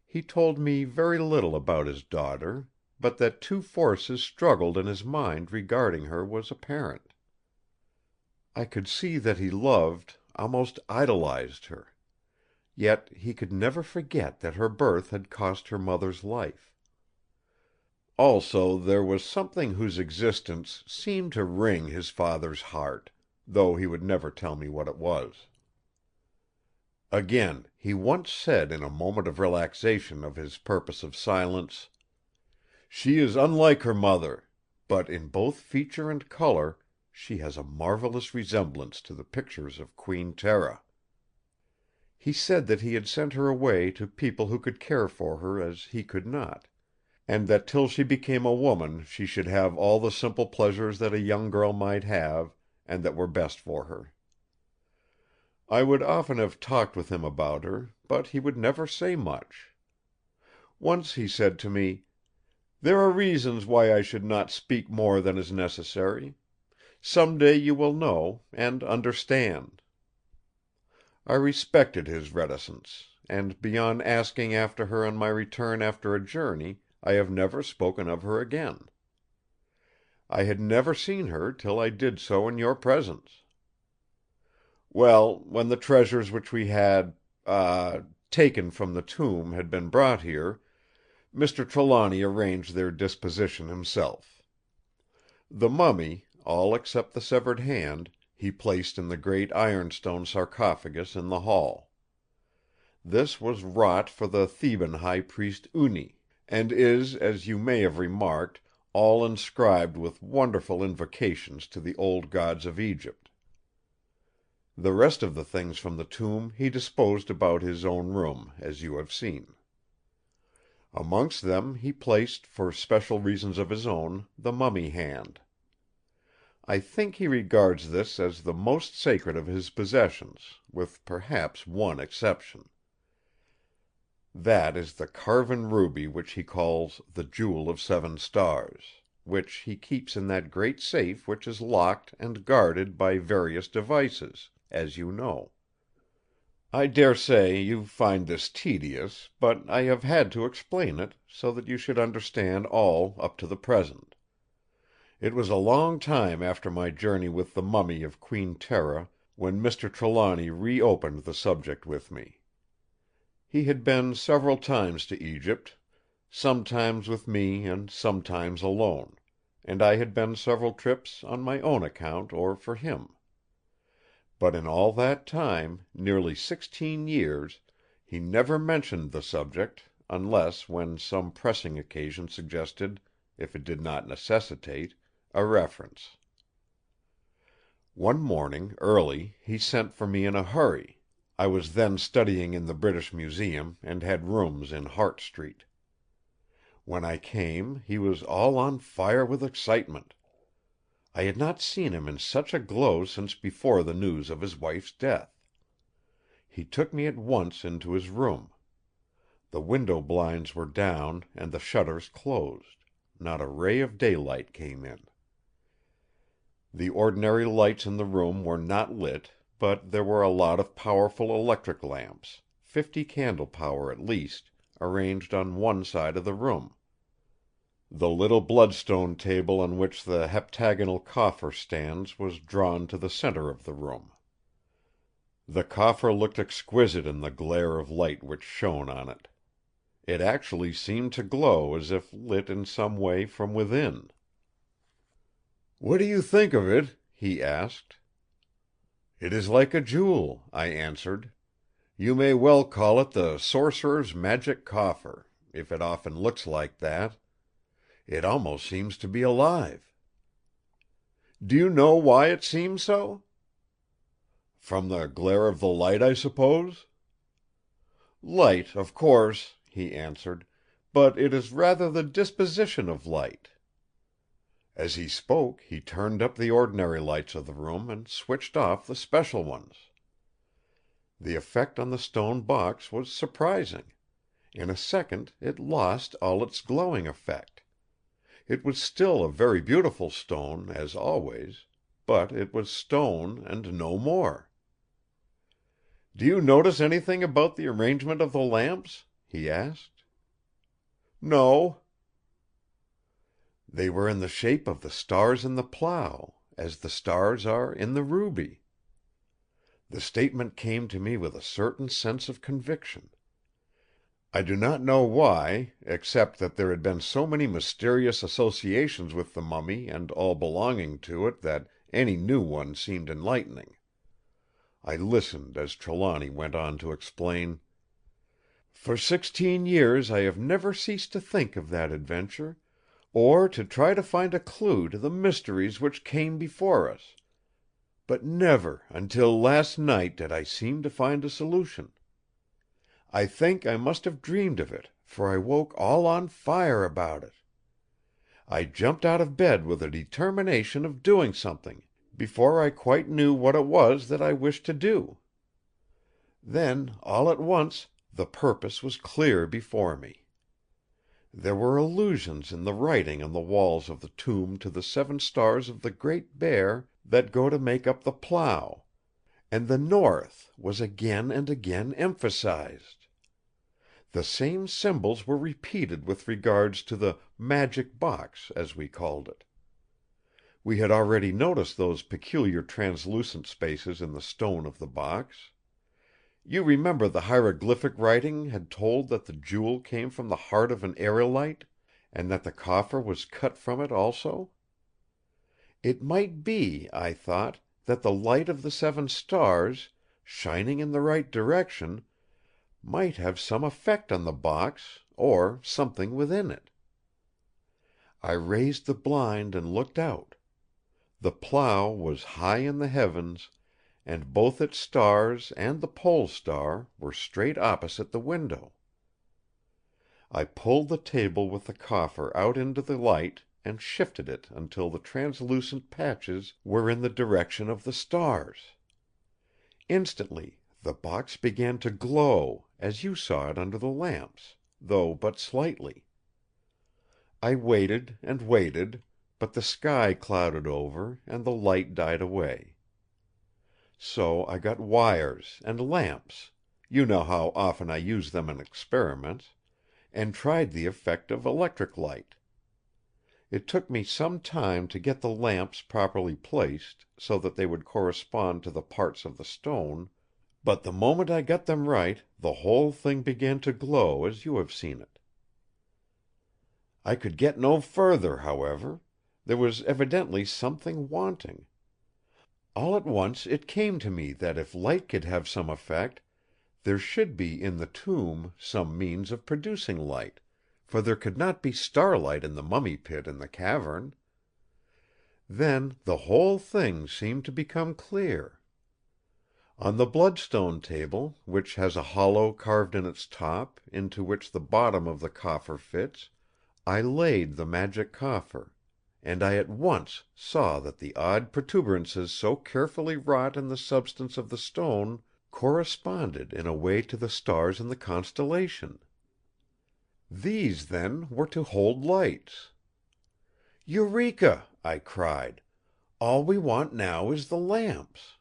He told me very little about his daughter, but that 2 forces struggled in his mind regarding her was apparent. I could see that he loved, almost idolized her; yet he could never forget that her birth had cost her mother's life. Also there was something whose existence seemed to wring his father's heart, though he would never tell me what it was. Again, he once said in a moment of relaxation of his purpose of silence: "She is unlike her mother; but in both feature and colour she has a marvellous resemblance to the pictures of Queen Tera." He said that he had sent her away to people who could care for her as he could not, and that till she became a woman she should have all the simple pleasures that a young girl might have, and that were best for her. I would often have talked with him about her, but he would never say much. Once he said to me: "There are reasons why I should not speak more than is necessary. Some day you will know, and understand." I respected his reticence, and beyond asking after her on my return after a journey, I have never spoken of her again. I had never seen her till I did so in your presence. Well, when the treasures which we had taken from the tomb had been brought here, Mr. Trelawny arranged their disposition himself. The mummy, all except the severed hand, he placed in the great ironstone sarcophagus in the hall. This was wrought for the Theban high priest Uni, and is, as you may have remarked, all inscribed with wonderful invocations to the old gods of Egypt. The rest of the things from the tomb he disposed about his own room, as you have seen. Amongst them he placed, for special reasons of his own, the mummy hand. I think he regards this as the most sacred of his possessions, with perhaps one exception. That is the carven ruby which he calls the Jewel of 7 Stars, which he keeps in that great safe which is locked and guarded by various devices, as you know. I dare say you find this tedious, but I have had to explain it, so that you should understand all up to the present. It was a long time after my journey with the mummy of Queen Tera when Mr. Trelawny reopened the subject with me. He had been several times to Egypt, sometimes with me and sometimes alone, and I had been several trips on my own account or for him. But in all that time, nearly 16 years, he never mentioned the subject, unless when some pressing occasion suggested, if it did not necessitate, a reference. One morning, early, he sent for me in a hurry. I was then studying in the British Museum, and had rooms in Hart Street. When I came, he was all on fire with excitement. I had not seen him in such a glow since before the news of his wife's death. He took me at once into his room. The window blinds were down and the shutters closed. Not a ray of daylight came in. The ordinary lights in the room were not lit, but there were a lot of powerful electric lamps, 50 candle power at least, arranged on one side of the room. The little bloodstone table on which the heptagonal coffer stands was drawn to the center of the room. The coffer looked exquisite in the glare of light which shone on it. It actually seemed to glow as if lit in some way from within. "What do you think of it?" he asked. "It is like a jewel," I answered. "You may well call it the sorcerer's magic coffer, if it often looks like that. It almost seems to be alive." "Do you know why it seems so?" "From the glare of the light, I suppose?" "Light, of course," he answered, "but it is rather the disposition of light." As he spoke he turned up the ordinary lights of the room and switched off the special ones. The effect on the stone box was surprising. In a second it lost all its glowing effect. It was still a very beautiful stone, as always, but it was stone and no more. "Do you notice anything about the arrangement of the lamps?" he asked. "No." "They were in the shape of the stars in the Plough, as the stars are in the ruby." The statement came to me with a certain sense of conviction. I do not know why, except that there had been so many mysterious associations with the mummy and all belonging to it that any new one seemed enlightening. I listened as Trelawny went on to explain: "For 16 years I have never ceased to think of that adventure, or to try to find a clue to the mysteries which came before us, but never until last night did I seem to find a solution. I think I must have dreamed of it, for I woke all on fire about it. I jumped out of bed with a determination of doing something, before I quite knew what it was that I wished to do. Then, all at once, the purpose was clear before me. There were allusions in the writing on the walls of the tomb to the 7 stars of the Great Bear that go to make up the Plough, and the North was again and again emphasized. The same symbols were repeated with regards to the magic box, as we called it. We had already noticed those peculiar translucent spaces in the stone of the box. You remember the hieroglyphic writing had told that the jewel came from the heart of an aerolite, and that the coffer was cut from it also? It might be, I thought, that the light of the seven stars, shining in the right direction, might have some effect on the box, or something within it. I raised the blind and looked out. The plough was high in the heavens, and both its stars and the pole star were straight opposite the window. I pulled the table with the coffer out into the light and shifted it until the translucent patches were in the direction of the stars. Instantly the box began to glow, as you saw it under the lamps, though but slightly. I waited and waited, but the sky clouded over and the light died away. So I got wires and lamps, you know how often I use them in experiments, and tried the effect of electric light. It took me some time to get the lamps properly placed, so that they would correspond to the parts of the stone, but the moment I got them right, the whole thing began to glow as you have seen it. I could get no further, however. There was evidently something wanting. All at once it came to me that if light could have some effect, there should be in the tomb some means of producing light, for there could not be starlight in the mummy pit in the cavern. Then the whole thing seemed to become clear. On the bloodstone table, which has a hollow carved in its top, into which the bottom of the coffer fits, I laid the magic coffer, and I at once saw that the odd protuberances so carefully wrought in the substance of the stone corresponded in a way to the stars in the constellation. These, then, were to hold lights. "Eureka!" I cried. "All we want now is the lamps."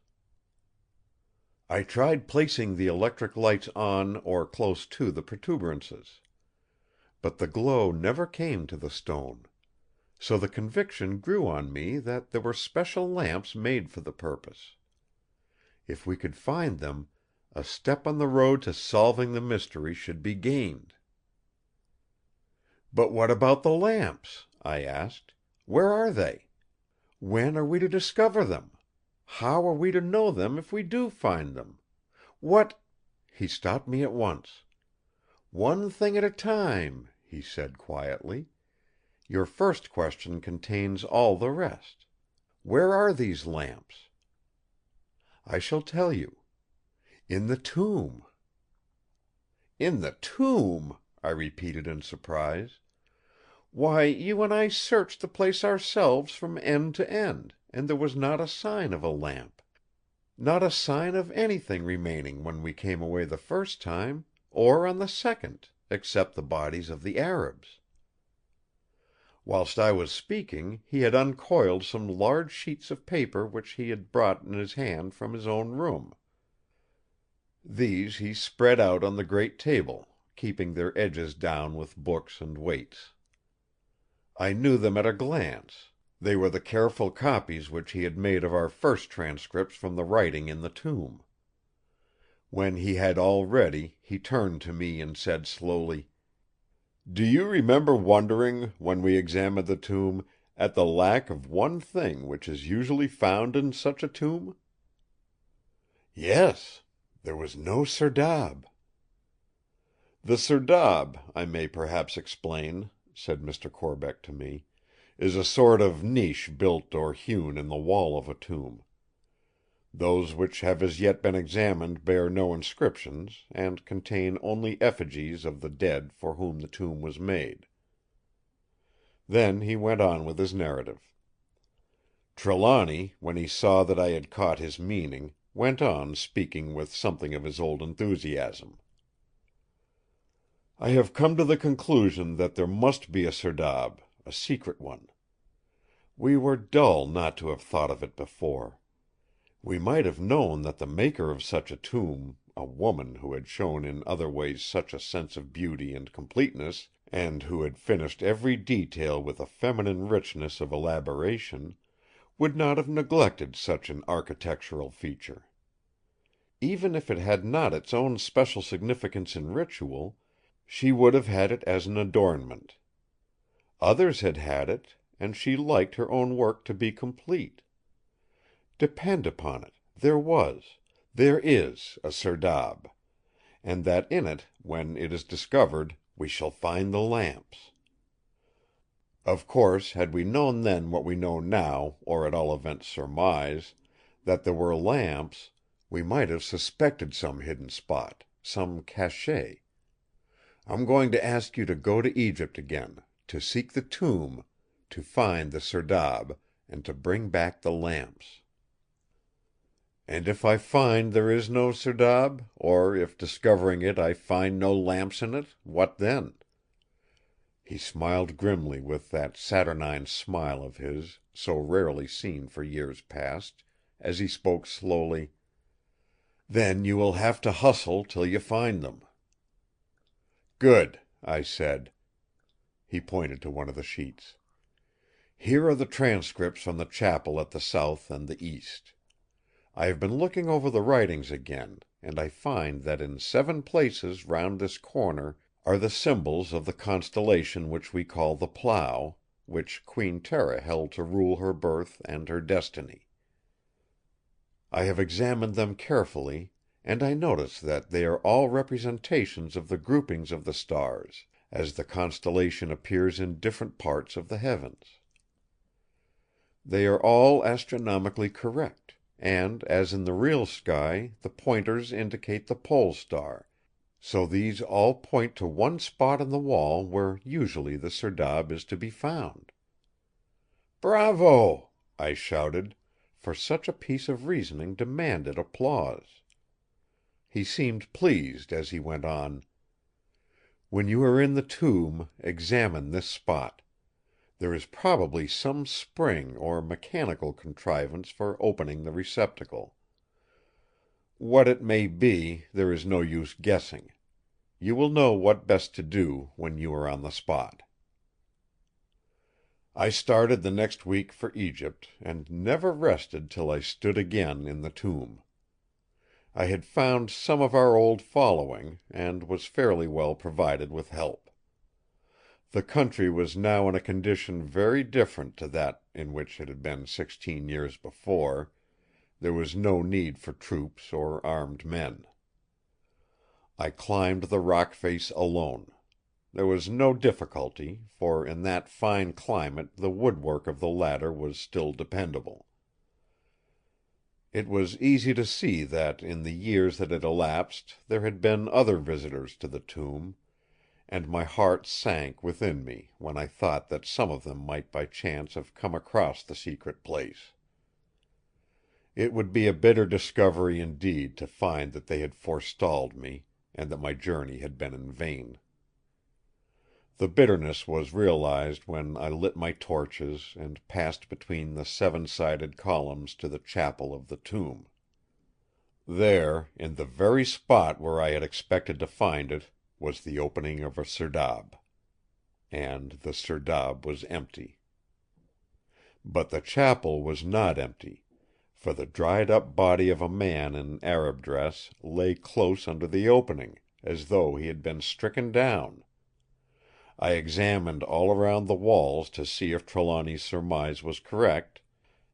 I tried placing the electric lights on or close to the protuberances. But the glow never came to the stone. So the conviction grew on me that there were special lamps made for the purpose. If we could find them, a step on the road to solving the mystery should be gained. "But what about the lamps?" I asked. "Where are they? When are we to discover them? How are we to know them if we do find them? What—" He stopped me at once. "One thing at a time," he said quietly. "Your first question contains all the rest. Where are these lamps?" "I shall tell you. In the tomb." "In the tomb!" I repeated in surprise. "Why, you and I searched the place ourselves from end to end, and there was not a sign of a lamp. Not a sign of anything remaining when we came away the first time, or on the second, except the bodies of the Arabs." Whilst I was speaking, he had uncoiled some large sheets of paper which he had brought in his hand from his own room. These he spread out on the great table, keeping their edges down with books and weights. I knew them at a glance. They were the careful copies which he had made of our first transcripts from the writing in the tomb. When he had all ready, he turned to me and said slowly: "Do you remember wondering, when we examined the tomb, at the lack of one thing which is usually found in such a tomb?" "Yes. There was no serdab." "The serdab, I may perhaps explain," said Mr. Corbeck to me, "is a sort of niche built or hewn in the wall of a tomb. Those which have as yet been examined bear no inscriptions, and contain only effigies of the dead for whom the tomb was made." Then he went on with his narrative. Trelawny, when he saw that I had caught his meaning, went on speaking with something of his old enthusiasm. "I have come to the conclusion that there must be a serdab, a secret one. We were dull not to have thought of it before. We might have known that the maker of such a tomb, a woman who had shown in other ways such a sense of beauty and completeness, and who had finished every detail with a feminine richness of elaboration, would not have neglected such an architectural feature. even if it had not its own special significance in ritual, she would have had it as an adornment. Others had had it, and she liked her own work to be complete. Depend upon it, there is a serdab, and that in it, when it is discovered, we shall find the lamps. Of course, had we known then what we know now, or at all events surmise, that there were lamps, we might have suspected some hidden spot, some cachet. I'm going to ask you to go to Egypt again, to seek the tomb, to find the serdab, and to bring back the lamps. And if I find there is no serdab, or if discovering it I find no lamps in it, what then?" He smiled grimly with that saturnine smile of his, so rarely seen for years past, as he spoke slowly: "Then you will have to hustle till you find them." "Good," I said. He pointed to one of the sheets. "Here are the transcripts from the chapel at the south and the east. I have been looking over the writings again, and I find that in 7 places round this corner are the symbols of the constellation which we call the Plough, which Queen Tera held to rule her birth and her destiny. I have examined them carefully, and I notice that they are all representations of the groupings of the stars, as the constellation appears in different parts of the heavens. They are all astronomically correct, and as in the real sky the pointers indicate the pole star, so these all point to one spot on the wall where usually the serdab is to be found." "Bravo!" I shouted, for such a piece of reasoning demanded applause. He seemed pleased as he went on: "When you are in the tomb, examine this spot. There is probably some spring or mechanical contrivance for opening the receptacle. What it may be, there is no use guessing. You will know what best to do when you are on the spot." I started the next week for Egypt, and never rested till I stood again in the tomb. I had found some of our old following, and was fairly well provided with help. The country was now in a condition very different to that in which it had been 16 years before. There was no need for troops or armed men. I climbed the rock face alone. There was no difficulty, for in that fine climate the woodwork of the ladder was still dependable. It was easy to see that in the years that had elapsed there had been other visitors to the tomb, and my heart sank within me when I thought that some of them might by chance have come across the secret place. It would be a bitter discovery indeed to find that they had forestalled me, and that my journey had been in vain. The bitterness was realized when I lit my torches and passed between the 7-sided columns to the chapel of the tomb. There, in the very spot where I had expected to find it, was the opening of a serdab. And the serdab was empty. But the chapel was not empty, for the dried-up body of a man in Arab dress lay close under the opening, as though he had been stricken down. I examined all around the walls to see if Trelawny's surmise was correct,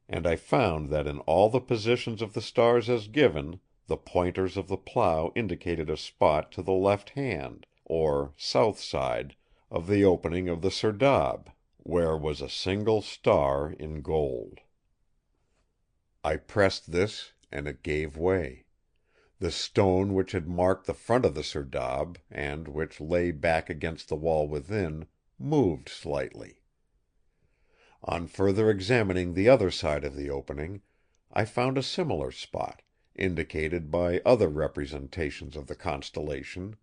and I found that in all the positions of the stars as given, the pointers of the plough indicated a spot to the left hand, or south side, of the opening of the serdab, where was a single star in gold. I pressed this, and it gave way. The stone which had marked the front of the serdab, and which lay back against the wall within, moved slightly. On further examining the other side of the opening, I found a similar spot, indicated by other representations of the constellation,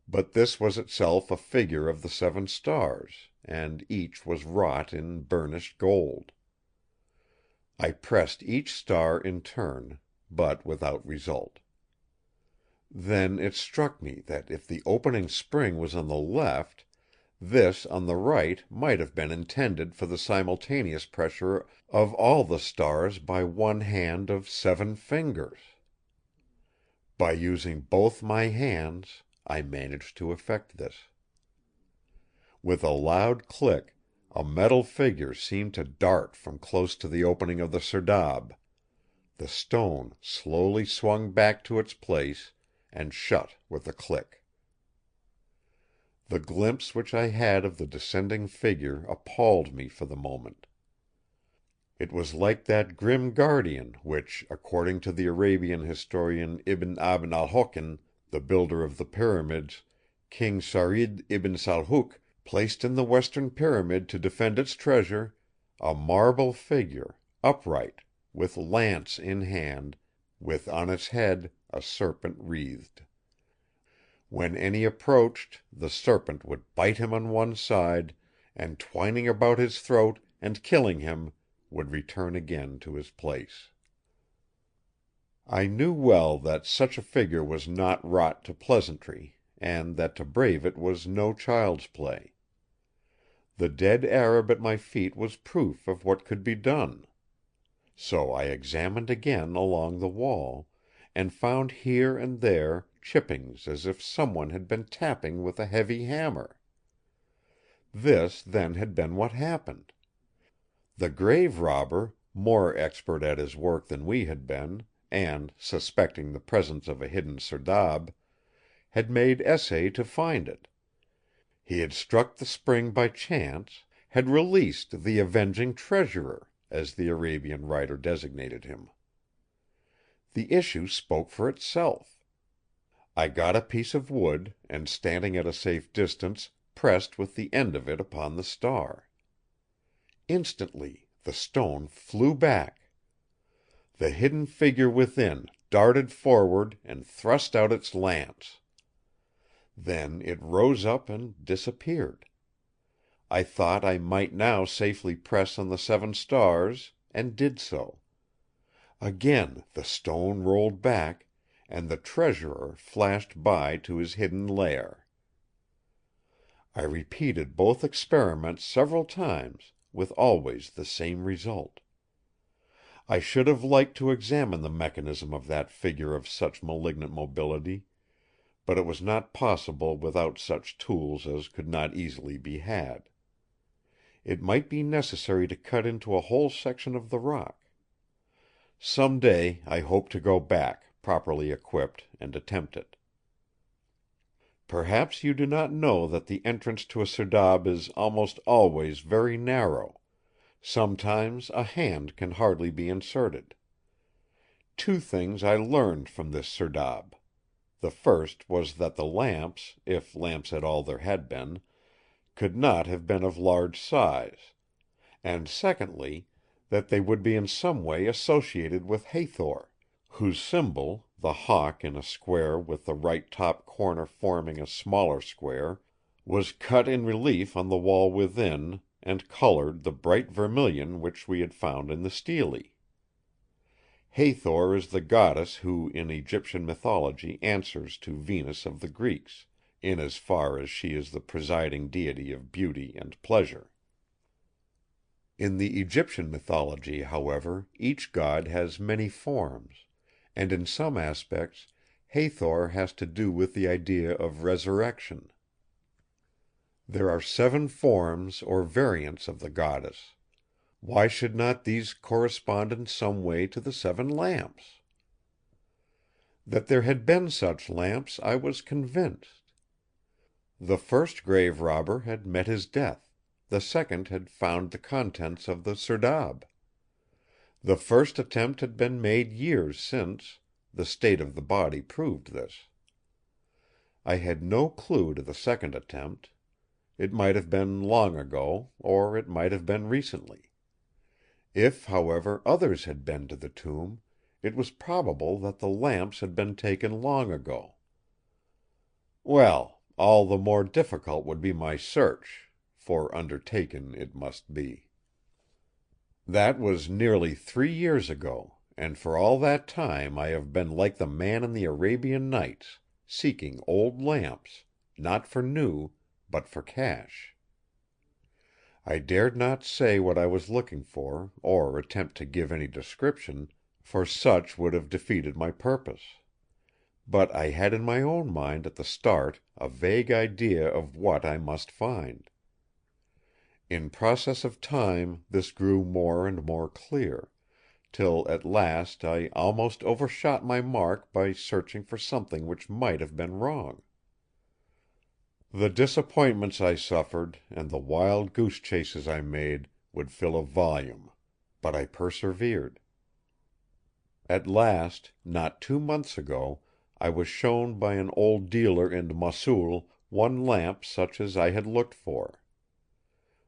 but this was itself a figure of the 7 stars, and each was wrought in burnished gold. I pressed each star in turn, but without result. Then it struck me that if the opening spring was on the left, this on the right might have been intended for the simultaneous pressure of all the stars by one hand of 7 fingers. By using both my hands, I managed to effect this. With a loud click, a metal figure seemed to dart from close to the opening of the serdab. The stone slowly swung back to its place and shut with a click. The glimpse which I had of the descending figure appalled me for the moment. It was like that grim guardian which, according to the Arabian historian Ibn Abd al-Hokin, the builder of the pyramids, King Sarid ibn Salhuk, placed in the western pyramid to defend its treasure, a marble figure, upright, with lance in hand, with on its head a serpent wreathed. When any approached, the serpent would bite him on one side, and twining about his throat and killing him, would return again to his place. I knew well that such a figure was not wrought to pleasantry, and that to brave it was no child's play. The dead Arab at my feet was proof of what could be done. So I examined again along the wall, and found here and there chippings as if someone had been tapping with a heavy hammer. This, then, had been what happened. The grave robber, more expert at his work than we had been, and suspecting the presence of a hidden serdab, had made essay to find it. He had struck the spring by chance, had released the avenging treasurer, as the Arabian writer designated him. The issue spoke for itself. I got a piece of wood, and standing at a safe distance, pressed with the end of it upon the star. Instantly the stone flew back. The hidden figure within darted forward and thrust out its lance. Then it rose up and disappeared. I thought I might now safely press on the 7 stars, and did so. Again the stone rolled back, and the treasurer flashed by to his hidden lair. I repeated both experiments several times, with always the same result. I should have liked to examine the mechanism of that figure of such malignant mobility, but it was not possible without such tools as could not easily be had. It might be necessary to cut into a whole section of the rock. Some day I hope to go back, properly equipped, and attempt it. Perhaps you do not know that the entrance to a serdab is almost always very narrow. Sometimes a hand can hardly be inserted. 2 things I learned from this serdab. The first was that the lamps, if lamps at all there had been, could not have been of large size; and secondly, that they would be in some way associated with Hathor, whose symbol, the hawk in a square with the right top corner forming a smaller square, was cut in relief on the wall within, and colored the bright vermilion which we had found in the stele. Hathor is the goddess who in Egyptian mythology answers to Venus of the Greeks, in as far as she is the presiding deity of beauty and pleasure. In the Egyptian mythology, however, each god has many forms, and in some aspects Hathor has to do with the idea of resurrection. There are 7 forms or variants of the goddess. Why should not these correspond in some way to the 7 lamps? That there had been such lamps I was convinced. The first grave robber had met his death; the second had found the contents of the serdab. The first attempt had been made years since; the state of the body proved this. I had no clue to the second attempt. It might have been long ago, or it might have been recently. If, however, others had been to the tomb, it was probable that the lamps had been taken long ago. Well, all the more difficult would be my search, for undertaken it must be. That was nearly 3 years ago, and for all that time I have been like the man in the Arabian Nights, seeking old lamps, not for new, but for cash. I dared not say what I was looking for, or attempt to give any description, for such would have defeated my purpose. But I had in my own mind at the start a vague idea of what I must find. In process of time this grew more and more clear, till at last I almost overshot my mark by searching for something which might have been wrong. The disappointments I suffered, and the wild goose chases I made, would fill a volume; but I persevered. At last, not 2 months ago, I was shown by an old dealer in Mossul one lamp such as I had looked for.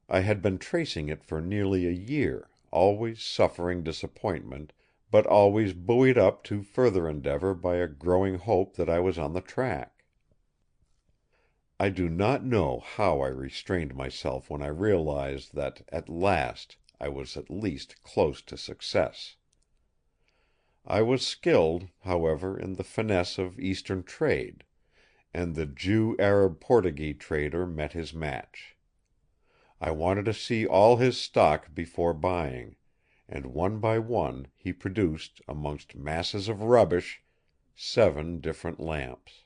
I had been tracing it for nearly a year, always suffering disappointment, but always buoyed up to further endeavor by a growing hope that I was on the track. I do not know how I restrained myself when I realized that at last I was at least close to success. I was skilled, however, in the finesse of Eastern trade, and the Jew-Arab-Portugee trader met his match. I wanted to see all his stock before buying, and one by one he produced, amongst masses of rubbish, 7 different lamps.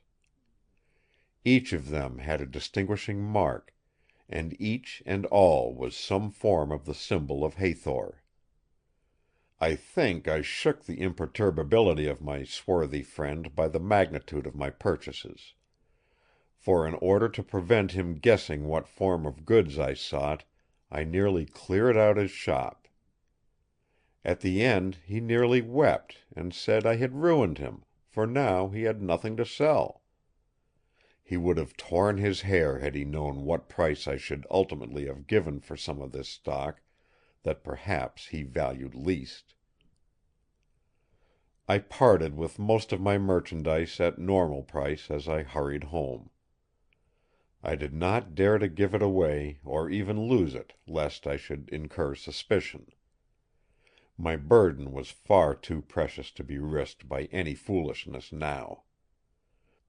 Each of them had a distinguishing mark, and each and all was some form of the symbol of Hathor. I think I shook the imperturbability of my swarthy friend by the magnitude of my purchases; for in order to prevent him guessing what form of goods I sought, I nearly cleared out his shop. At the end he nearly wept, and said I had ruined him, for now he had nothing to sell. He would have torn his hair had he known what price I should ultimately have given for some of this stock, that perhaps he valued least. I parted with most of my merchandise at normal price as I hurried home. I did not dare to give it away, or even lose it, lest I should incur suspicion. My burden was far too precious to be risked by any foolishness now.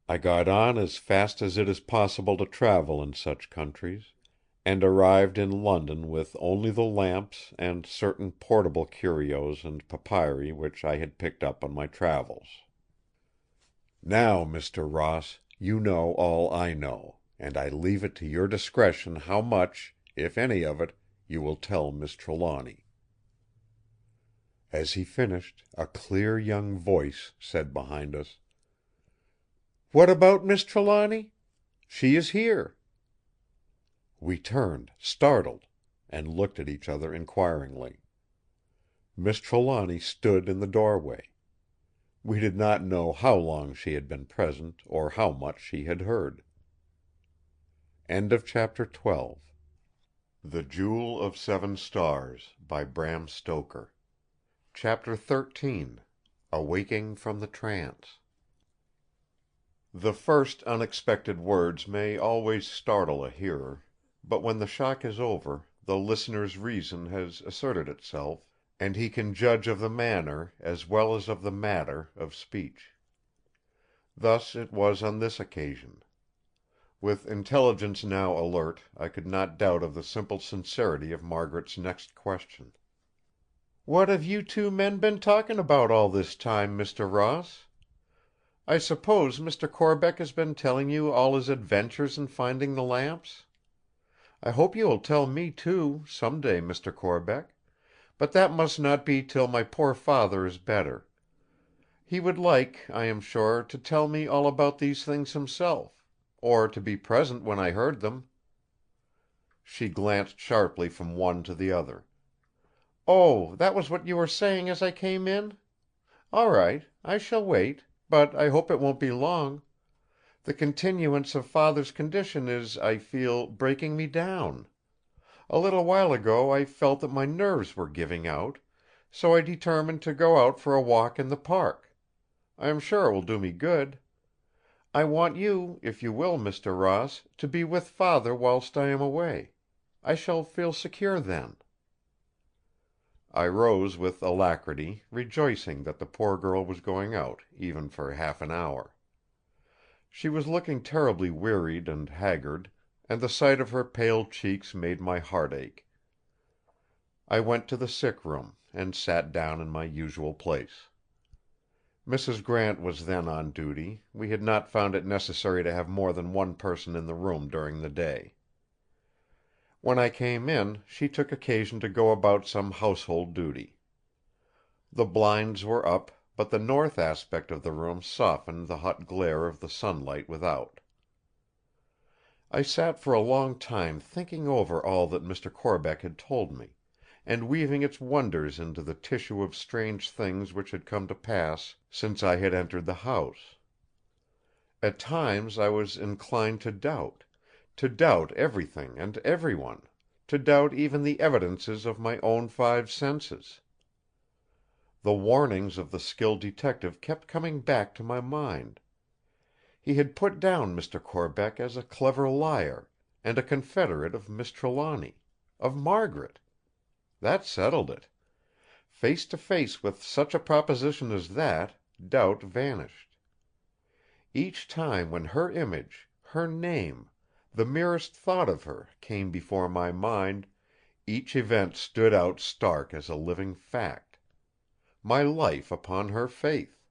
I got on as fast as it is possible to travel in such countries, and arrived in London with only the lamps and certain portable curios and papyri which I had picked up on my travels. Now, Mr. Ross, you know all I know, and I leave it to your discretion how much, if any of it, you will tell Miss Trelawny." As he finished, a clear young voice said behind us: "What about Miss Trelawny? She is here." We turned, startled, and looked at each other inquiringly. Miss Trelawny stood in the doorway. We did not know how long she had been present, or how much she had heard. Chapter 12. The Jewel of 7 Stars by Bram Stoker. Chapter 13. Awaking from the Trance. The first unexpected words may always startle a hearer, but when the shock is over, the listener's reason has asserted itself, and he can judge of the manner, as well as of the matter, of speech. Thus it was on this occasion. With intelligence now alert, I could not doubt of the simple sincerity of Margaret's next question. "What have you 2 men been talking about all this time, Mr. Ross? I suppose Mr. Corbeck has been telling you all his adventures in finding the lamps? I hope you will tell me too, some day, Mr. Corbeck; but that must not be till my poor father is better. He would like, I am sure, to tell me all about these things himself, or to be present when I heard them." She glanced sharply from one to the other. "Oh, that was what you were saying as I came in? All right, I shall wait; but I hope it won't be long. The continuance of Father's condition is, I feel, breaking me down. A little while ago I felt that my nerves were giving out, so I determined to go out for a walk in the park. I am sure it will do me good. I want you, if you will, Mr. Ross, to be with Father whilst I am away. I shall feel secure then." I rose with alacrity, rejoicing that the poor girl was going out, even for half an hour. She was looking terribly wearied and haggard, and the sight of her pale cheeks made my heart ache. I went to the sick room, and sat down in my usual place. Mrs. Grant was then on duty; we had not found it necessary to have more than one person in the room during the day. When I came in, she took occasion to go about some household duty. The blinds were up, but the north aspect of the room softened the hot glare of the sunlight without. I sat for a long time thinking over all that Mr. Corbeck had told me, and weaving its wonders into the tissue of strange things which had come to pass since I had entered the house. At times I was inclined to doubt everything and everyone, to doubt even the evidences of my own five senses. The warnings of the skilled detective kept coming back to my mind. He had put down Mr. Corbeck as a clever liar, and a confederate of Miss Trelawny, of Margaret. That settled it. Face to face with such a proposition as that, doubt vanished. Each time when her image, her name, the merest thought of her, came before my mind, each event stood out stark as a living fact. My life upon her faith!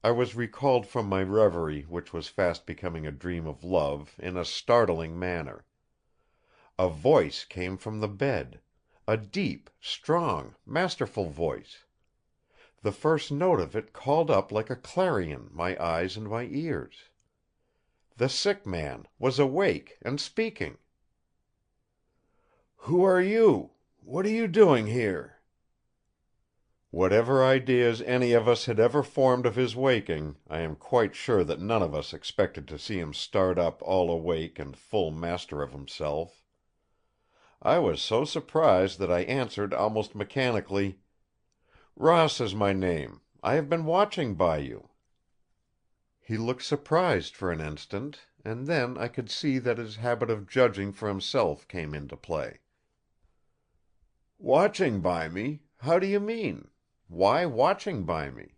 I was recalled from my reverie, which was fast becoming a dream of love, in a startling manner. A voice came from the bed; a deep, strong, masterful voice. The first note of it called up like a clarion my eyes and my ears. The sick man was awake and speaking! "Who are you? What are you doing here?" Whatever ideas any of us had ever formed of his waking, I am quite sure that none of us expected to see him start up all awake and full master of himself. I was so surprised that I answered almost mechanically: "Ross is my name. I have been watching by you." He looked surprised for an instant, and then I could see that his habit of judging for himself came into play. "Watching by me? How do you mean? Why watching by me?"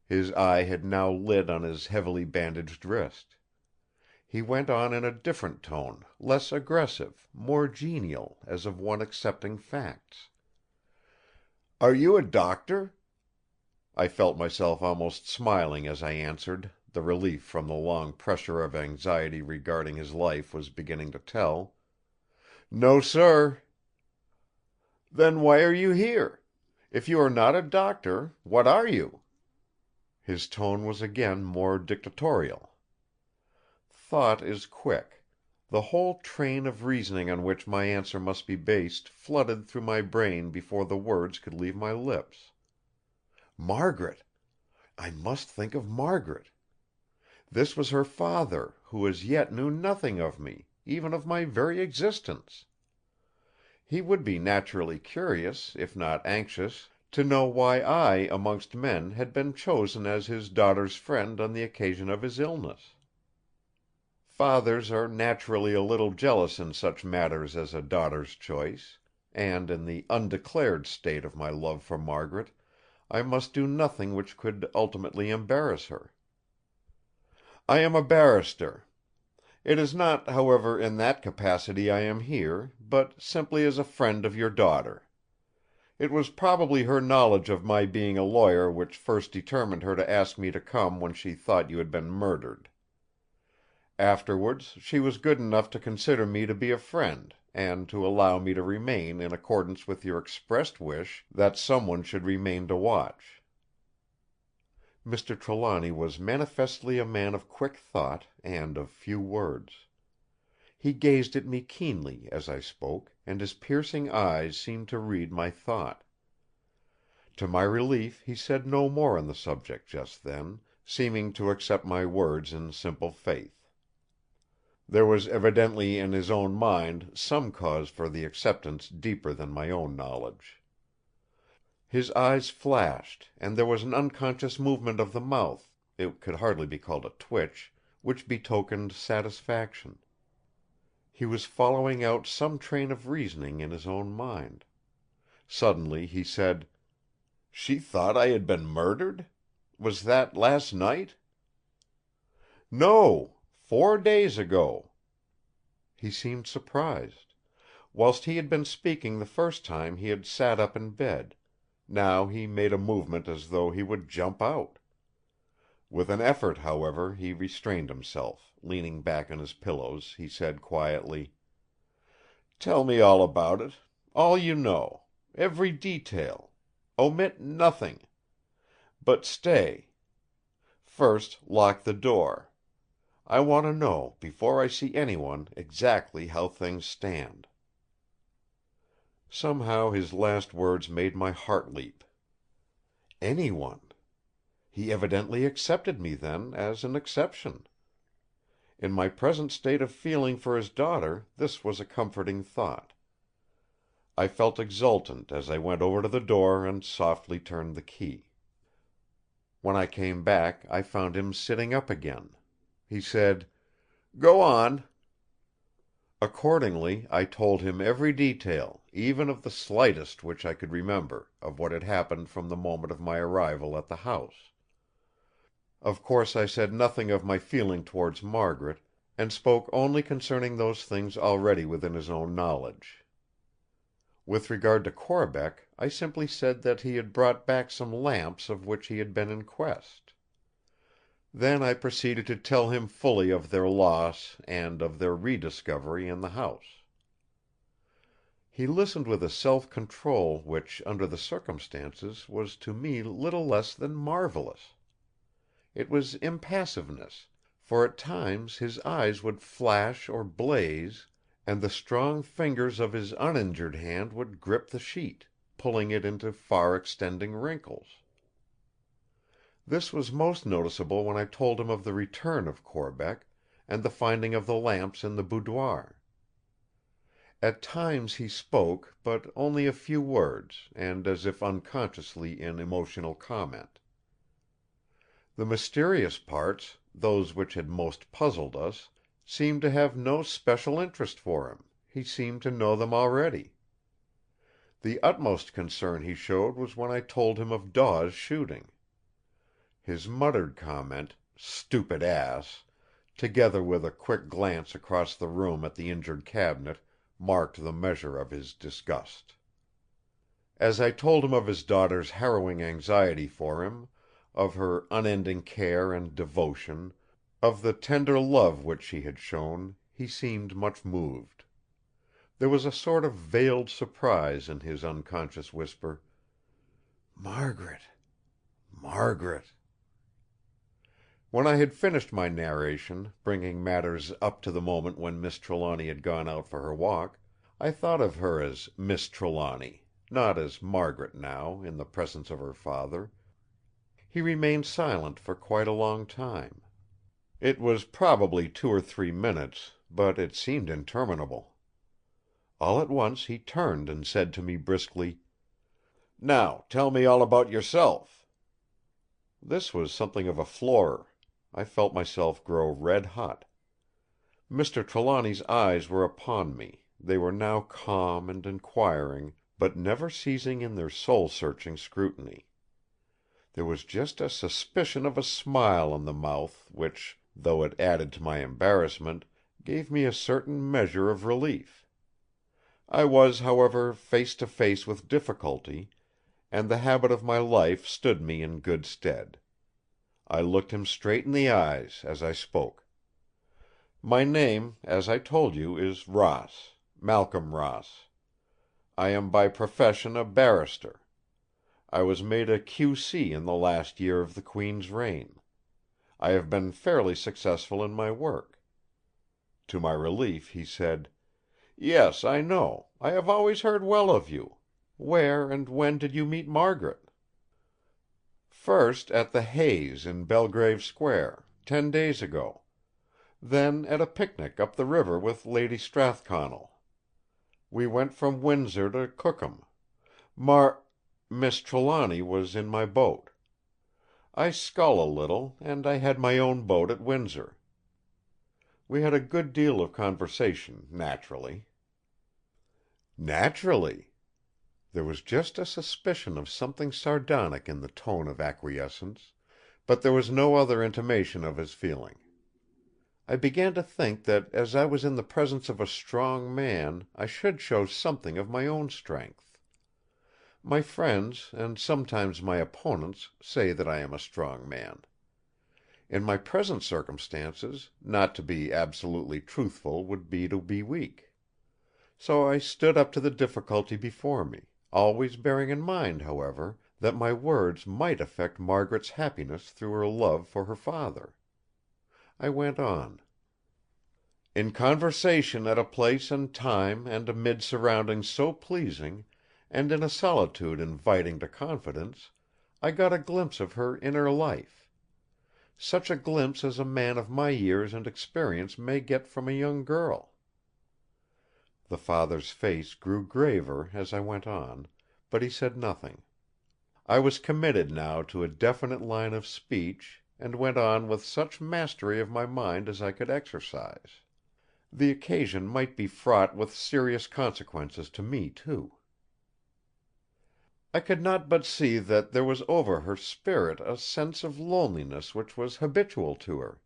His eye had now lit on his heavily bandaged wrist. He went on in a different tone, less aggressive, more genial, as of one accepting facts: "Are you a doctor?" I felt myself almost smiling as I answered; the relief from the long pressure of anxiety regarding his life was beginning to tell: "No, sir." "Then why are you here? If you are not a doctor, what are you?" His tone was again more dictatorial. Thought is quick. The whole train of reasoning on which my answer must be based flooded through my brain before the words could leave my lips. Margaret! I must think of Margaret! This was her father, who as yet knew nothing of me, even of my very existence. He would be naturally curious, if not anxious, to know why I amongst men had been chosen as his daughter's friend on the occasion of his illness. Fathers are naturally a little jealous in such matters as a daughter's choice; and in the undeclared state of my love for Margaret, I must do nothing which could ultimately embarrass her. "I am a barrister. It is not, however, in that capacity I am here, but simply as a friend of your daughter. It was probably her knowledge of my being a lawyer which first determined her to ask me to come when she thought you had been murdered. Afterwards she was good enough to consider me to be a friend, and to allow me to remain in accordance with your expressed wish that someone should remain to watch." Mr. Trelawny was manifestly a man of quick thought and of few words. He gazed at me keenly as I spoke, and his piercing eyes seemed to read my thought. To my relief he said no more on the subject just then, seeming to accept my words in simple faith. There was evidently in his own mind some cause for the acceptance deeper than my own knowledge. His eyes flashed, and there was an unconscious movement of the mouth, it could hardly be called a twitch, which betokened satisfaction. He was following out some train of reasoning in his own mind. Suddenly he said: "She thought I had been murdered? Was that last night?" "No! 4 days ago." He seemed surprised. Whilst he had been speaking the first time he had sat up in bed. Now he made a movement as though he would jump out. With an effort, however, he restrained himself. Leaning back on his pillows, he said quietly: "Tell me all about it. All you know. Every detail. Omit nothing. But stay. First lock the door. I want to know, before I see anyone, exactly how things stand." Somehow his last words made my heart leap. Anyone! He evidently accepted me, then, as an exception. In my present state of feeling for his daughter, this was a comforting thought. I felt exultant as I went over to the door and softly turned the key. When I came back, I found him sitting up again. He said: "Go on." Accordingly, I told him every detail, even of the slightest which I could remember, of what had happened from the moment of my arrival at the house. Of course I said nothing of my feeling towards Margaret, and spoke only concerning those things already within his own knowledge. With regard to Corbeck, I simply said that he had brought back some lamps of which he had been in quest. Then I proceeded to tell him fully of their loss and of their rediscovery in the house. He listened with a self-control which, under the circumstances, was to me little less than marvellous. It was impassiveness, for at times his eyes would flash or blaze, and the strong fingers of his uninjured hand would grip the sheet, pulling it into far extending wrinkles. This was most noticeable when I told him of the return of Corbeck, and the finding of the lamps in the boudoir. At times he spoke, but only a few words, and as if unconsciously in emotional comment. The mysterious parts, those which had most puzzled us, seemed to have no special interest for him; he seemed to know them already. The utmost concern he showed was when I told him of Dawes shooting. His muttered comment, "Stupid ass!" together with a quick glance across the room at the injured cabinet, marked the measure of his disgust. As I told him of his daughter's harrowing anxiety for him, of her unending care and devotion, of the tender love which she had shown, he seemed much moved. There was a sort of veiled surprise in his unconscious whisper: "Margaret! Margaret!" When I had finished my narration, bringing matters up to the moment when Miss Trelawny had gone out for her walk, I thought of her as Miss Trelawny, not as Margaret now, in the presence of her father. He remained silent for quite a long time. It was probably 2 or 3 minutes, but it seemed interminable. All at once he turned and said to me briskly: "Now tell me all about yourself." This was something of a floorer. I felt myself grow red hot. Mr. Trelawny's eyes were upon me; they were now calm and inquiring, but never ceasing in their soul-searching scrutiny. There was just a suspicion of a smile on the mouth which, though it added to my embarrassment, gave me a certain measure of relief. I was, however, face to face with difficulty, and the habit of my life stood me in good stead. I looked him straight in the eyes as I spoke. My name, as I told you, is Ross, Malcolm Ross. I am by profession a barrister. I was made a Q.C. in the last year of the Queen's reign. I have been fairly successful in my work. To my relief he said: "Yes, I know. I have always heard well of you. Where and when did you meet Margaret?" "First at the Hayes in Belgrave Square, 10 days ago. Then at a picnic up the river with Lady Strathconnell. We went from Windsor to Cookham. Miss Trelawny was in my boat. I scull a little, and I had my own boat at Windsor. We had a good deal of conversation, naturally." Naturally! There was just a suspicion of something sardonic in the tone of acquiescence, but there was no other intimation of his feeling. I began to think that as I was in the presence of a strong man I should show something of my own strength. My friends, and sometimes my opponents, say that I am a strong man. In my present circumstances, not to be absolutely truthful would be to be weak. So I stood up to the difficulty before me, always bearing in mind, however, that my words might affect Margaret's happiness through her love for her father. I went on: "In conversation at a place and time and amid surroundings so pleasing, and in a solitude inviting to confidence, I got a glimpse of her inner life. Such a glimpse as a man of my years and experience may get from a young girl." The father's face grew graver as I went on, but he said nothing. I was committed now to a definite line of speech, and went on with such mastery of my mind as I could exercise. The occasion might be fraught with serious consequences to me too. I could not but see that there was over her spirit a sense of loneliness which was habitual to her.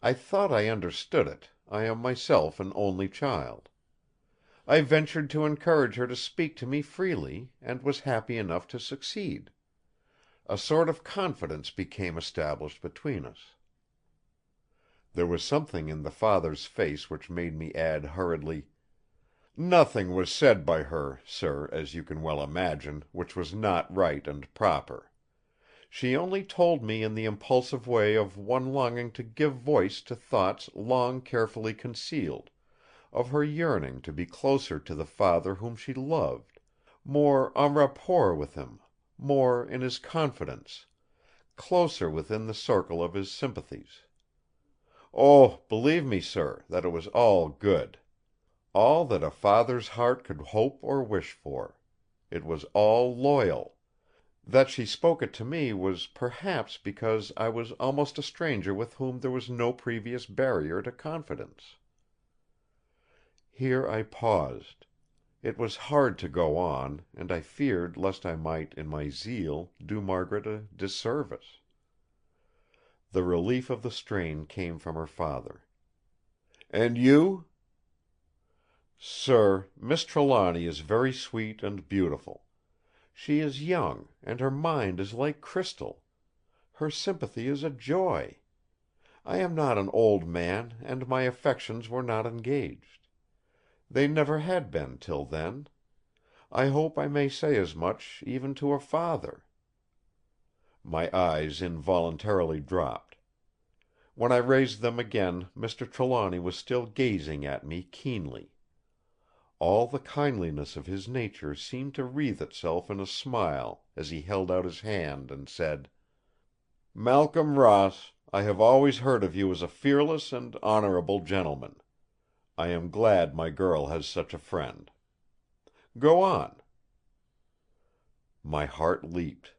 I thought I understood it; I am myself an only child. I ventured to encourage her to speak to me freely, and was happy enough to succeed. A sort of confidence became established between us. There was something in the father's face which made me add hurriedly: "Nothing was said by her, sir, as you can well imagine, which was not right and proper. She only told me in the impulsive way of one longing to give voice to thoughts long carefully concealed, of her yearning to be closer to the father whom she loved, more en rapport with him, more in his confidence, closer within the circle of his sympathies. Oh, believe me, sir, that it was all good. All that a father's heart could hope or wish for. It was all loyal. That she spoke it to me was perhaps because I was almost a stranger with whom there was no previous barrier to confidence." Here I paused. It was hard to go on, and I feared lest I might, in my zeal, do Margaret a disservice. The relief of the strain came from her father. "And you?" "Sir, Miss Trelawny is very sweet and beautiful. She is young, and her mind is like crystal. Her sympathy is a joy. I am not an old man, and my affections were not engaged. They never had been till then. I hope I may say as much even to a father." My eyes involuntarily dropped. When I raised them again Mr. Trelawny was still gazing at me keenly. All the kindliness of his nature seemed to wreathe itself in a smile as he held out his hand and said: "Malcolm Ross, I have always heard of you as a fearless and honourable gentleman. I am glad my girl has such a friend. Go on." My heart leaped.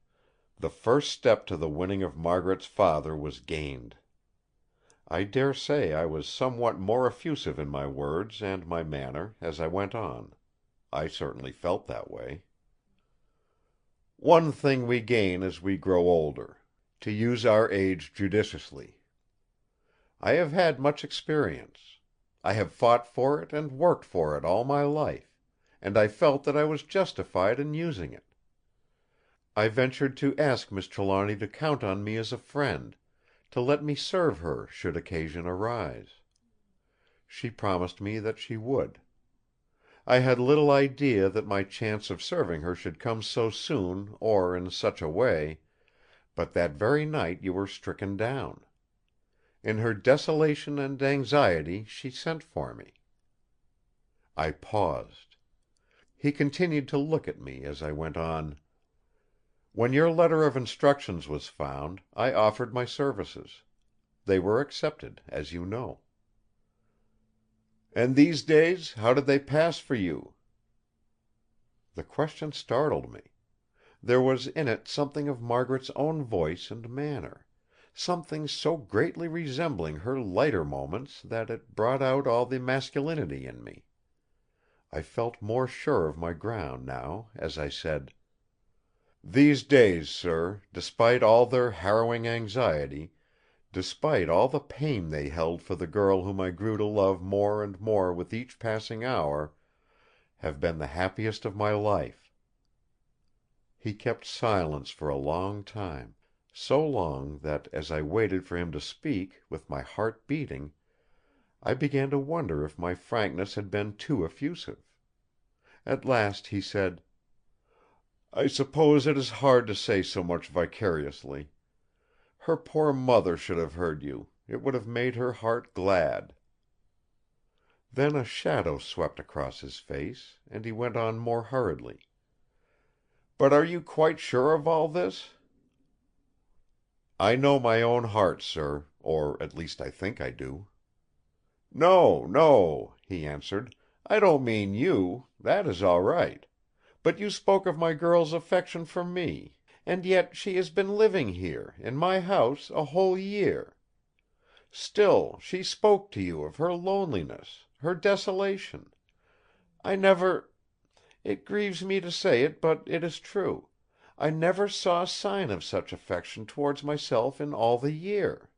The first step to the winning of Margaret's father was gained. I dare say I was somewhat more effusive in my words and my manner as I went on. I certainly felt that way. "One thing we gain as we grow older: to use our age judiciously. I have had much experience. I have fought for it and worked for it all my life, and I felt that I was justified in using it. I ventured to ask Miss Trelawny to count on me as a friend, to let me serve her should occasion arise. She promised me that she would. I had little idea that my chance of serving her should come so soon or in such a way, but that very night you were stricken down. In her desolation and anxiety she sent for me." I paused. He continued to look at me as I went on: "When your letter of instructions was found, I offered my services. They were accepted, as you know." "And these days, how did they pass for you?" The question startled me. There was in it something of Margaret's own voice and manner; something so greatly resembling her lighter moments that it brought out all the masculinity in me. I felt more sure of my ground now as I said: "These days, sir, despite all their harrowing anxiety, despite all the pain they held for the girl whom I grew to love more and more with each passing hour, have been the happiest of my life. He kept silence for a long time, so long that as I waited for him to speak, with my heart beating, I began to wonder if my frankness had been too effusive. At last he said: "I suppose it is hard to say so much vicariously. Her poor mother should have heard you; it would have made her heart glad." Then a shadow swept across his face, and he went on more hurriedly: "But are you quite sure of all this?" "I know my own heart, sir; or at least I think I do." "No, no," he answered. "I don't mean you; that is all right. But you spoke of my girl's affection for me; and yet she has been living here, in my house, a whole year. Still she spoke to you of her loneliness, her desolation. I never—it grieves me to say it, but it is true—I never saw a sign of such affection towards myself in all the year."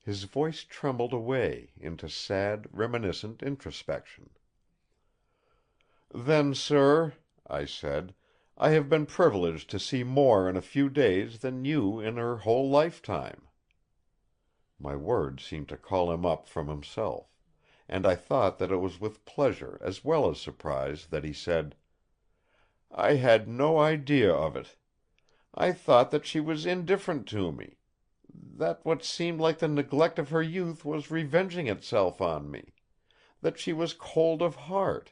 His voice trembled away into sad, reminiscent introspection. "Then, sir," I said, "I have been privileged to see more in a few days than you in her whole lifetime." My words seemed to call him up from himself; and I thought that it was with pleasure as well as surprise that he said: "I had no idea of it. I thought that she was indifferent to me; that what seemed like the neglect of her youth was revenging itself on me; that she was cold of heart.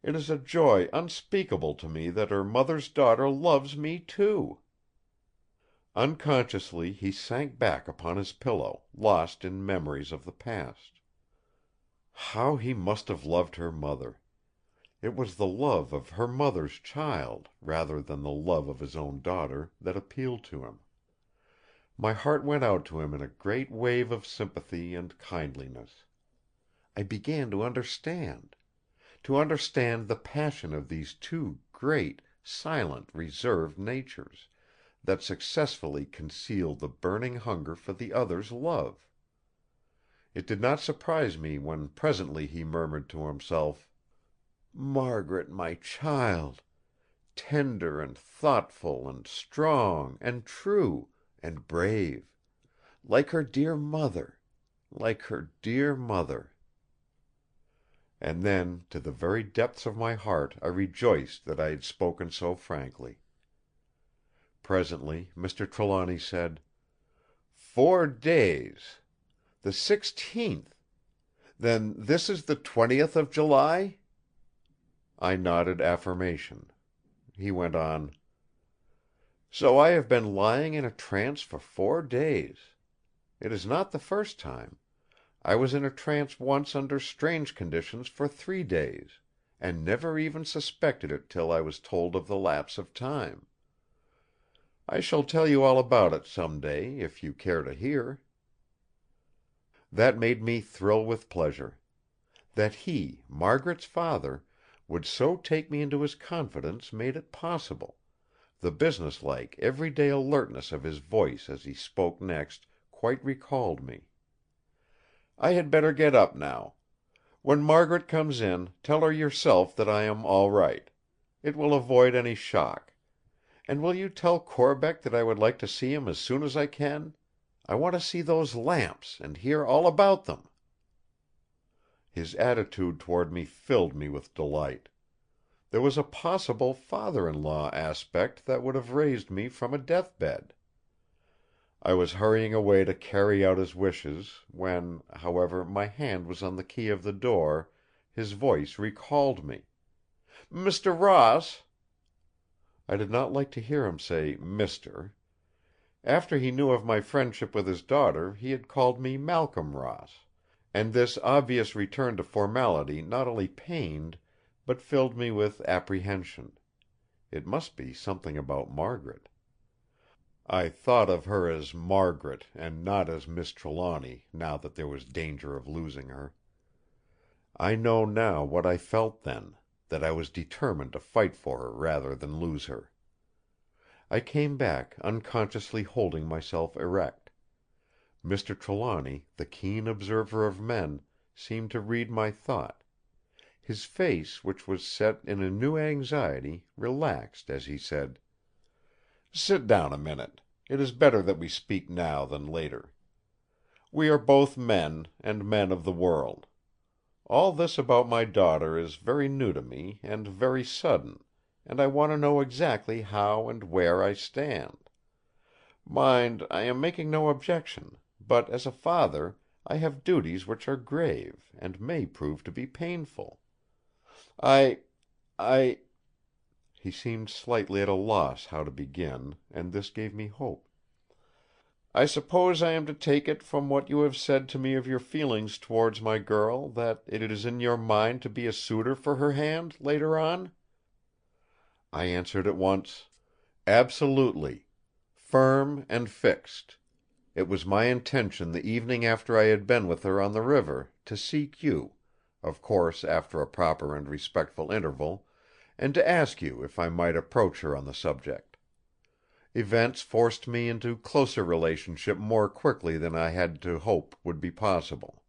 It is a joy unspeakable to me that her mother's daughter loves me too." Unconsciously he sank back upon his pillow, lost in memories of the past. How he must have loved her mother! It was the love of her mother's child, rather than the love of his own daughter, that appealed to him. My heart went out to him in a great wave of sympathy and kindliness. I began to understand the passion of these two great, silent, reserved natures, that successfully concealed the burning hunger for the other's love. It did not surprise me when presently he murmured to himself: "Margaret, my child! Tender and thoughtful and strong and true and brave! Like her dear mother! Like her dear mother!" And then to the very depths of my heart I rejoiced that I had spoken so frankly. Presently Mr. Trelawny said: "4 days! The 16th! Then this is the 20th of July?" I nodded affirmation. He went on: "So I have been lying in a trance for 4 days. It is not the first time. I was in a trance once under strange conditions for 3 days, and never even suspected it till I was told of the lapse of time. I shall tell you all about it some day, if you care to hear." That made me thrill with pleasure. That he, Margaret's father, would so take me into his confidence made it possible; the businesslike, everyday alertness of his voice as he spoke next quite recalled me. "I had better get up now. When Margaret comes in, tell her yourself that I am all right. It will avoid any shock. And will you tell Corbeck that I would like to see him as soon as I can? I want to see those lamps, and hear all about them." His attitude toward me filled me with delight. There was a possible father in law aspect that would have raised me from a deathbed. I was hurrying away to carry out his wishes; when, however, my hand was on the key of the door, his voice recalled me: "Mr. Ross!" I did not like to hear him say "Mr." After he knew of my friendship with his daughter he had called me Malcolm Ross; and this obvious return to formality not only pained, but filled me with apprehension. It must be something about Margaret. I thought of her as Margaret and not as Miss Trelawny, now that there was danger of losing her. I know now what I felt then; that I was determined to fight for her rather than lose her. I came back unconsciously holding myself erect. Mr. Trelawny, the keen observer of men, seemed to read my thought. His face, which was set in a new anxiety, relaxed as he said: "Sit down a minute. It is better that we speak now than later. We are both men, and men of the world. All this about my daughter is very new to me, and very sudden, and I want to know exactly how and where I stand. Mind, I am making no objection; but as a father, I have duties which are grave, and may prove to be painful. I—I—" He seemed slightly at a loss how to begin, and this gave me hope. "I suppose I am to take it from what you have said to me of your feelings towards my girl that it is in your mind to be a suitor for her hand, later on?" I answered at once: "Absolutely. Firm and fixed. It was my intention the evening after I had been with her on the river, to seek you, of course after a proper and respectful interval, and to ask you if I might approach her on the subject. Events forced me into closer relationship more quickly than I had to hope would be possible.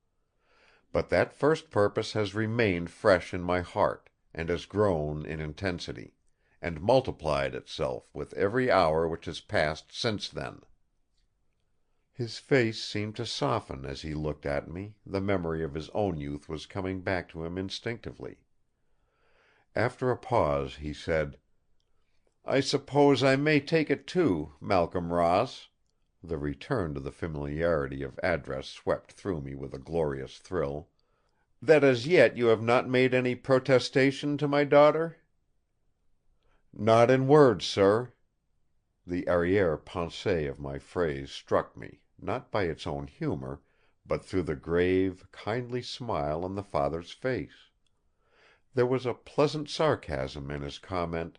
But that first purpose has remained fresh in my heart, and has grown in intensity, and multiplied itself with every hour which has passed since then." His face seemed to soften as he looked at me; the memory of his own youth was coming back to him instinctively. After a pause he said: "I suppose I may take it too, Malcolm Ross," the return to the familiarity of address swept through me with a glorious thrill, "that as yet you have not made any protestation to my daughter?" "Not in words, sir." The arrière-pensée of my phrase struck me, not by its own humour, but through the grave, kindly smile on the father's face. There was a pleasant sarcasm in his comment: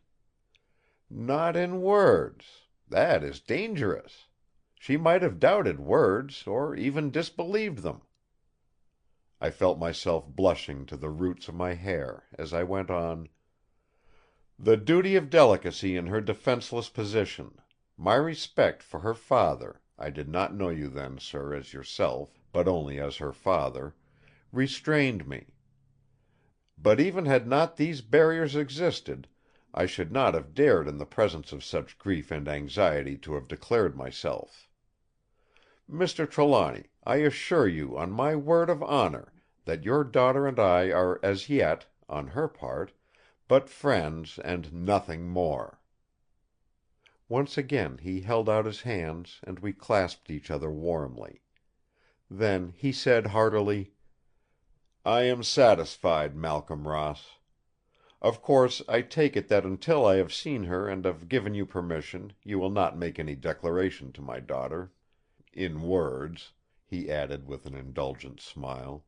"Not in words! That is dangerous. She might have doubted words, or even disbelieved them." I felt myself blushing to the roots of my hair, as I went on: "The duty of delicacy in her defenceless position, my respect for her father—I did not know you then, sir, as yourself, but only as her father—restrained me. But even had not these barriers existed, I should not have dared in the presence of such grief and anxiety to have declared myself. Mr. Trelawny, I assure you on my word of honour that your daughter and I are as yet, on her part, but friends and nothing more." Once again he held out his hands, and we clasped each other warmly. Then he said heartily: "I am satisfied, Malcolm Ross. Of course I take it that until I have seen her and have given you permission, you will not make any declaration to my daughter—in words," he added with an indulgent smile.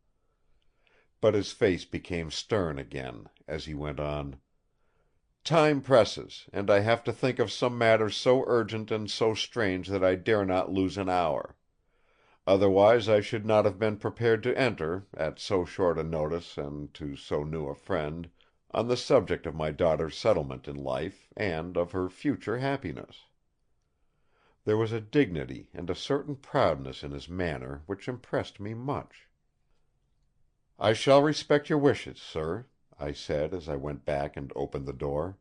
But his face became stern again, as he went on: "Time presses, and I have to think of some matters so urgent and so strange that I dare not lose an hour. Otherwise I should not have been prepared to enter, at so short a notice and to so new a friend, on the subject of my daughter's settlement in life, and of her future happiness." There was a dignity and a certain proudness in his manner which impressed me much. "I shall respect your wishes, sir," I said as I went back and opened the door.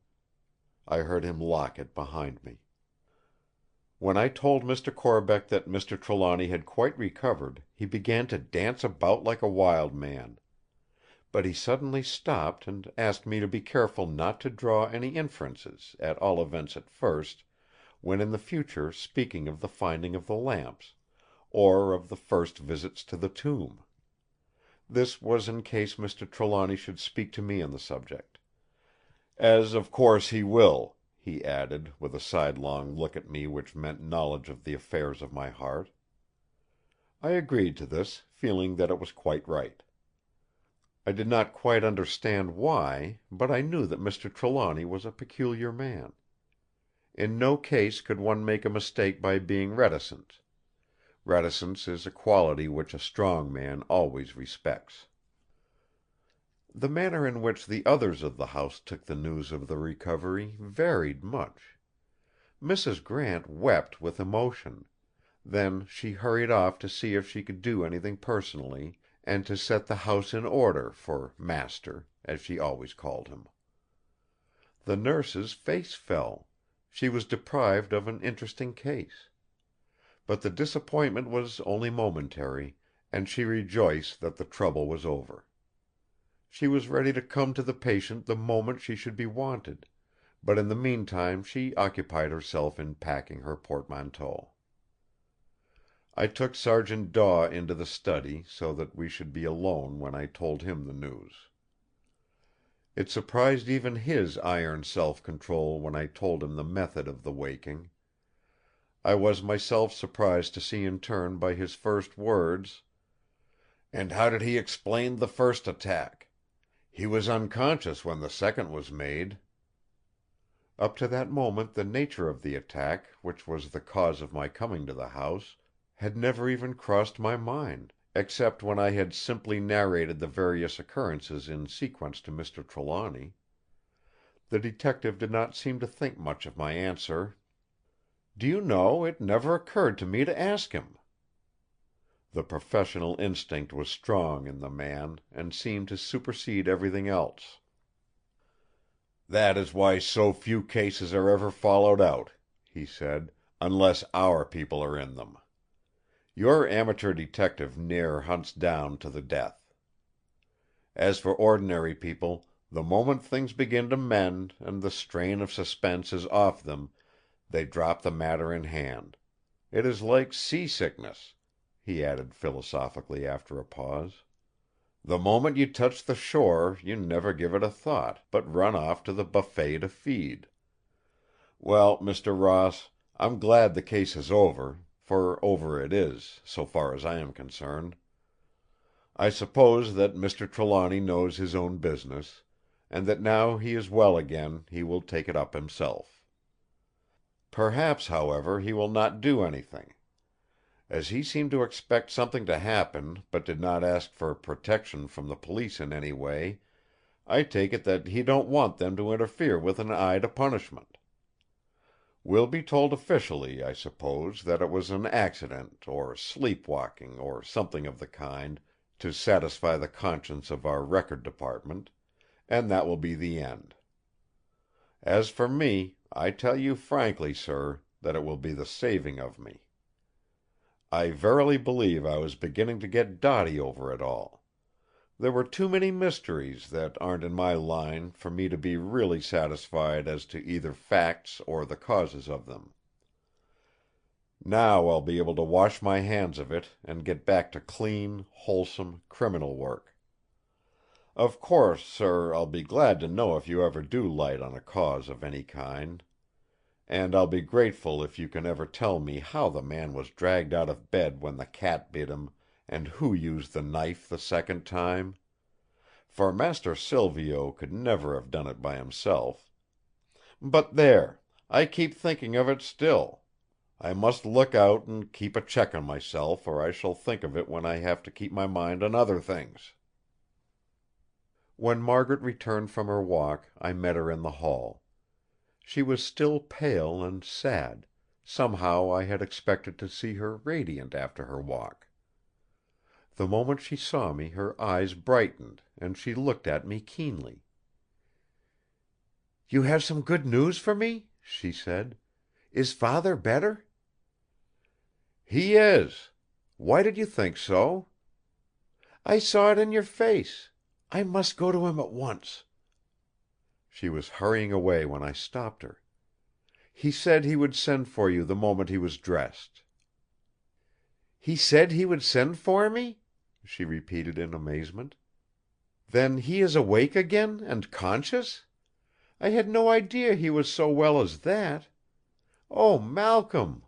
I heard him lock it behind me. When I told Mr. Corbeck that Mr. Trelawny had quite recovered, he began to dance about like a wild man. But he suddenly stopped and asked me to be careful not to draw any inferences, at all events at first, when in the future speaking of the finding of the lamps, or of the first visits to the tomb. This was in case Mr. Trelawny should speak to me on the subject. "As of course he will," he added, with a sidelong look at me which meant knowledge of the affairs of my heart. I agreed to this, feeling that it was quite right. I did not quite understand why, but I knew that Mr. Trelawny was a peculiar man. In no case could one make a mistake by being reticent. Reticence is a quality which a strong man always respects. The manner in which the others of the house took the news of the recovery varied much. Mrs. Grant wept with emotion; then she hurried off to see if she could do anything personally, and to set the house in order for Master, as she always called him. The nurse's face fell. She was deprived of an interesting case. But the disappointment was only momentary, and she rejoiced that the trouble was over. She was ready to come to the patient the moment she should be wanted, but in the meantime she occupied herself in packing her portmanteau. I took Sergeant Daw into the study so that we should be alone when I told him the news. It surprised even his iron self-control when I told him the method of the waking. I was myself surprised to see in turn by his first words: "And how did he explain the first attack? He was unconscious when the second was made." Up to that moment the nature of the attack, which was the cause of my coming to the house, had never even crossed my mind, except when I had simply narrated the various occurrences in sequence to Mr. Trelawny. The detective did not seem to think much of my answer: "Do you know, it never occurred to me to ask him." The professional instinct was strong in the man, and seemed to supersede everything else. "That is why so few cases are ever followed out," he said, "unless our people are in them. Your amateur detective ne'er hunts down to the death. As for ordinary people, the moment things begin to mend, and the strain of suspense is off them, they drop the matter in hand. It is like sea-sickness," he added philosophically after a pause. "The moment you touch the shore you never give it a thought, but run off to the buffet to feed. Well, Mr. Ross, I'm glad the case is over, for over it is, so far as I am concerned. I suppose that Mr. Trelawny knows his own business, and that now he is well again he will take it up himself. Perhaps, however, he will not do anything. As he seemed to expect something to happen, but did not ask for protection from the police in any way, I take it that he don't want them to interfere with an eye to punishment. We'll be told officially, I suppose, that it was an accident, or sleep-walking, or something of the kind, to satisfy the conscience of our Record Department, and that will be the end. As for me, I tell you frankly, sir, that it will be the saving of me. I verily believe I was beginning to get dotty over it all. There were too many mysteries that aren't in my line for me to be really satisfied as to either facts or the causes of them. Now I'll be able to wash my hands of it and get back to clean, wholesome criminal work. Of course, sir, I'll be glad to know if you ever do light on a cause of any kind. And I'll be grateful if you can ever tell me how the man was dragged out of bed when the cat bit him, and who used the knife the second time. For Master Silvio could never have done it by himself. But there! I keep thinking of it still. I must look out and keep a check on myself, or I shall think of it when I have to keep my mind on other things." When Margaret returned from her walk, I met her in the hall. She was still pale and sad; somehow I had expected to see her radiant after her walk. The moment she saw me her eyes brightened, and she looked at me keenly. "You have some good news for me?" she said. "Is Father better?" "He is. Why did you think so?" "I saw it in your face. I must go to him at once." She was hurrying away when I stopped her. "He said he would send for you the moment he was dressed." "He said he would send for me?" she repeated in amazement. "Then he is awake again, and conscious? I had no idea he was so well as that. Oh, Malcolm!"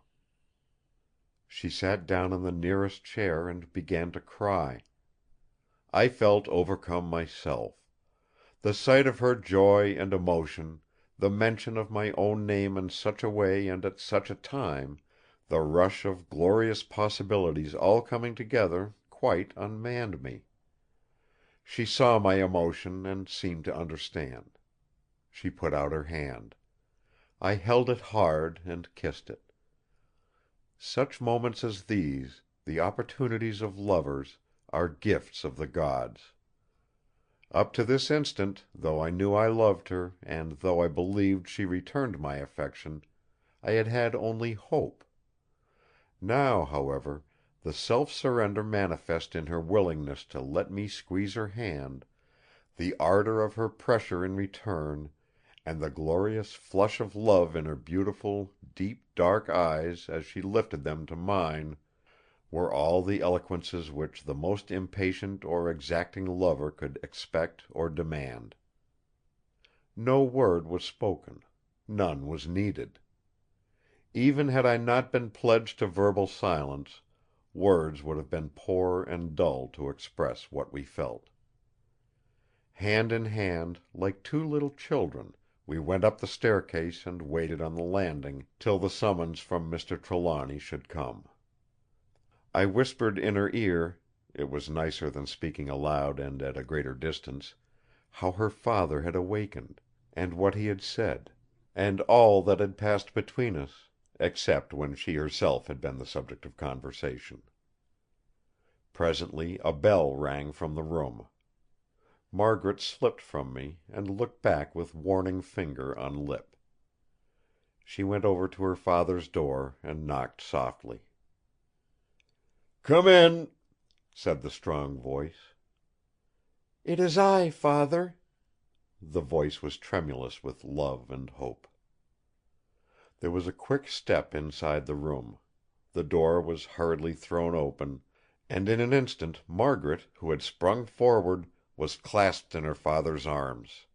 She sat down in the nearest chair and began to cry. I felt overcome myself. The sight of her joy and emotion, the mention of my own name in such a way and at such a time, the rush of glorious possibilities all coming together, quite unmanned me. She saw my emotion and seemed to understand. She put out her hand. I held it hard and kissed it. Such moments as these, the opportunities of lovers, are gifts of the gods. Up to this instant, though I knew I loved her, and though I believed she returned my affection, I had had only hope. Now, however, the self-surrender manifest in her willingness to let me squeeze her hand, the ardor of her pressure in return, and the glorious flush of love in her beautiful, deep dark eyes as she lifted them to mine, were all the eloquences which the most impatient or exacting lover could expect or demand. No word was spoken; none was needed. Even had I not been pledged to verbal silence, words would have been poor and dull to express what we felt. Hand in hand, like two little children, we went up the staircase and waited on the landing till the summons from Mr. Trelawny should come. I whispered in her ear—it was nicer than speaking aloud and at a greater distance—how her father had awakened, and what he had said, and all that had passed between us, except when she herself had been the subject of conversation. Presently a bell rang from the room. Margaret slipped from me, and looked back with warning finger on lip. She went over to her father's door and knocked softly. "Come in," said the strong voice. "It is I, Father." The voice was tremulous with love and hope. There was a quick step inside the room. The door was hurriedly thrown open, and in an instant Margaret, who had sprung forward, was clasped in her father's arms.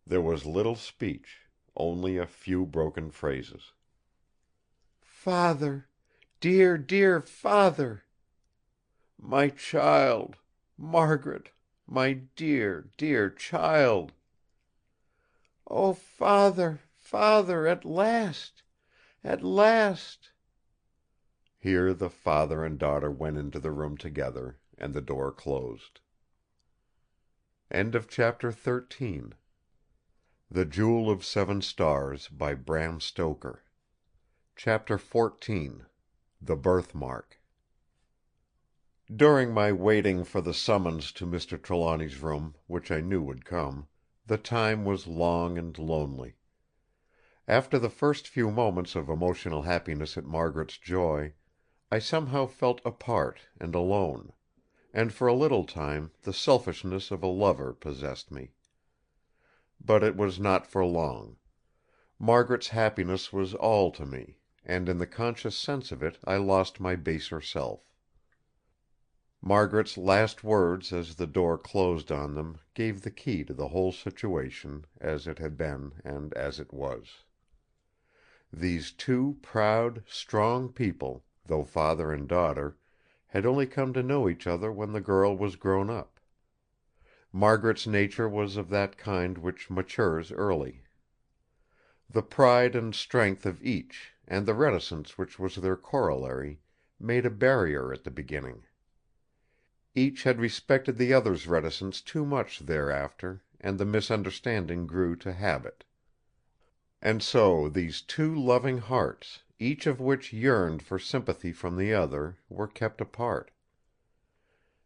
There was little speech, only a few broken phrases. "Father! Dear, dear Father! My child! Margaret! My dear, dear child! Oh, Father, Father, at last! At last!" Here the father and daughter went into the room together, and the door closed. Chapter 13. The Jewel of Seven Stars by Bram Stoker. Chapter 14. The Birthmark. During my waiting for the summons to Mr. Trelawny's room, which I knew would come, the time was long and lonely. After the first few moments of emotional happiness at Margaret's joy, I somehow felt apart and alone; and for a little time the selfishness of a lover possessed me. But it was not for long. Margaret's happiness was all to me, and in the conscious sense of it I lost my baser self. Margaret's last words as the door closed on them gave the key to the whole situation, as it had been and as it was. These two proud, strong people, though father and daughter, had only come to know each other when the girl was grown up. Margaret's nature was of that kind which matures early. The pride and strength of each, and the reticence which was their corollary, made a barrier at the beginning. Each had respected the other's reticence too much thereafter, and the misunderstanding grew to habit. And so these two loving hearts, each of which yearned for sympathy from the other, were kept apart.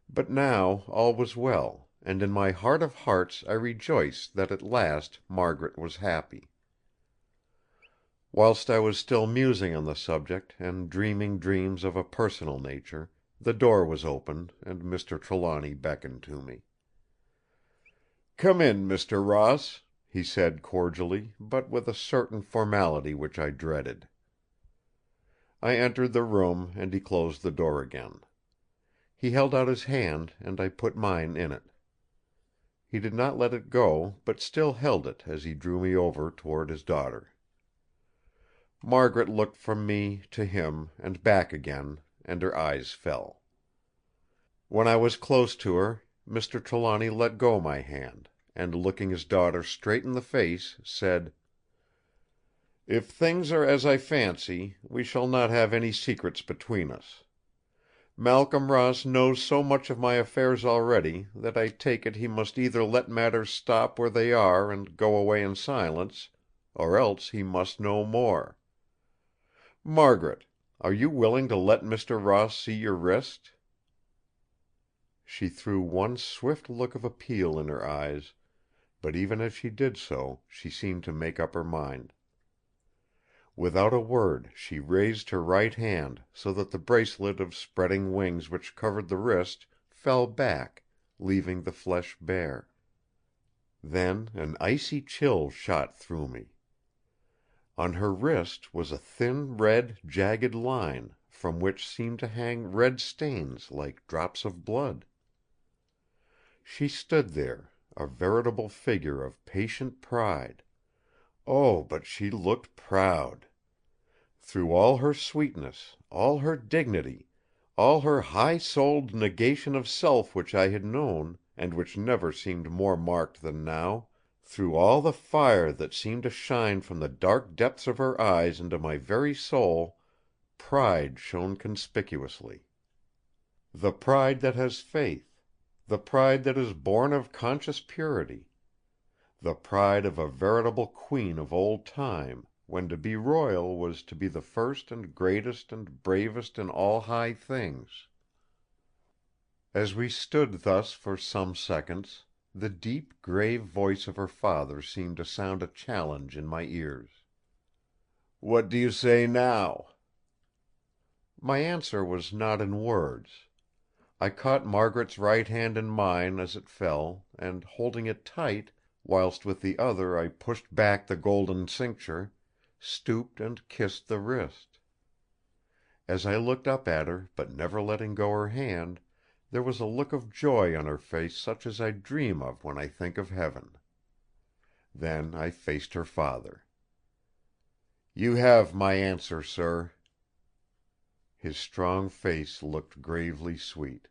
But now all was well, and in my heart of hearts I rejoiced that at last Margaret was happy. Whilst I was still musing on the subject, and dreaming dreams of a personal nature, the door was opened, and Mr. Trelawny beckoned to me. "Come in, Mr. Ross," he said cordially, but with a certain formality which I dreaded. I entered the room, and he closed the door again. He held out his hand, and I put mine in it. He did not let it go, but still held it as he drew me over toward his daughter. Margaret looked from me to him, and back again, and her eyes fell. When I was close to her, Mr. Trelawny let go my hand, and looking his daughter straight in the face, said: "If things are as I fancy, we shall not have any secrets between us. Malcolm Ross knows so much of my affairs already that I take it he must either let matters stop where they are and go away in silence, or else he must know more. Margaret, are you willing to let Mr. Ross see your wrist?" She threw one swift look of appeal in her eyes, but even as she did so she seemed to make up her mind. Without a word she raised her right hand so that the bracelet of spreading wings which covered the wrist fell back, leaving the flesh bare. Then an icy chill shot through me. On her wrist was a thin red jagged line, from which seemed to hang red stains like drops of blood. She stood there, a veritable figure of patient pride. Oh, but she looked proud! Through all her sweetness, all her dignity, all her high-souled negation of self which I had known, and which never seemed more marked than now, through all the fire that seemed to shine from the dark depths of her eyes into my very soul, pride shone conspicuously. The pride that has faith, the pride that is born of conscious purity, the pride of a veritable queen of old time, when to be royal was to be the first and greatest and bravest in all high things. As we stood thus for some seconds, the deep, grave voice of her father seemed to sound a challenge in my ears. "What do you say now?" My answer was not in words. I caught Margaret's right hand in mine as it fell, and holding it tight, whilst with the other I pushed back the golden cincture, stooped and kissed the wrist. As I looked up at her, but never letting go her hand, there was a look of joy on her face such as I dream of when I think of heaven. Then I faced her father. "You have my answer, sir." His strong face looked gravely sweet.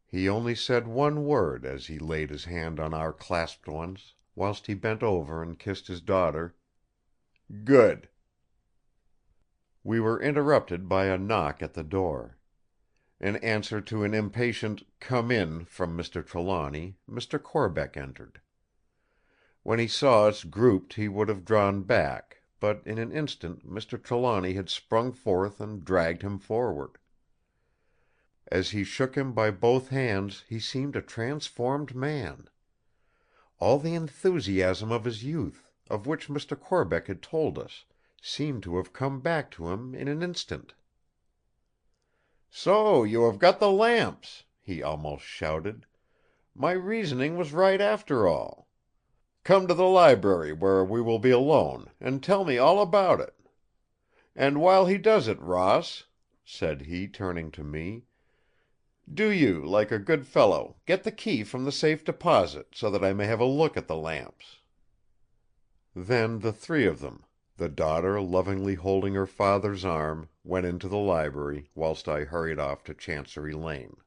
He only said one word as he laid his hand on our clasped ones, whilst he bent over and kissed his daughter: "Good!" We were interrupted by a knock at the door. In answer to an impatient "Come in" from Mr. Trelawny, Mr. Corbeck entered. When he saw us grouped he would have drawn back; but in an instant Mr. Trelawny had sprung forth and dragged him forward. As he shook him by both hands he seemed a transformed man. All the enthusiasm of his youth, of which Mr. Corbeck had told us, seemed to have come back to him in an instant. "So you have got the lamps!" he almost shouted. "My reasoning was right after all. Come to the library where we will be alone, and tell me all about it. And while he does it, Ross," said he, turning to me, "do you, like a good fellow, get the key from the safe deposit, so that I may have a look at the lamps." Then the three of them, the daughter lovingly holding her father's arm, went into the library, whilst I hurried off to Chancery Lane.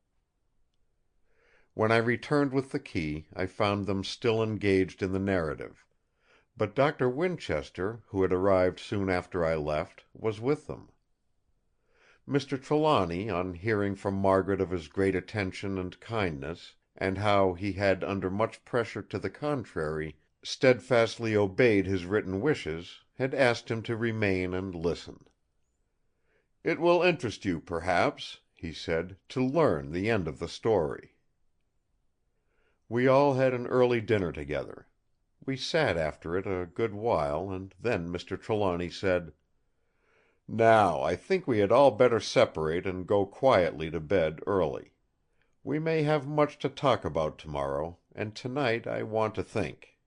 When I returned with the key, I found them still engaged in the narrative; but Doctor Winchester, who had arrived soon after I left, was with them. Mr. Trelawny, on hearing from Margaret of his great attention and kindness, and how he had under much pressure to the contrary steadfastly obeyed his written wishes, had asked him to remain and listen. "It will interest you, perhaps," he said, "to learn the end of the story." We all had an early dinner together. We sat after it a good while, and then Mr. Trelawny said: "Now I think we had all better separate and go quietly to bed early. We may have much to talk about tomorrow, and tonight I want to think."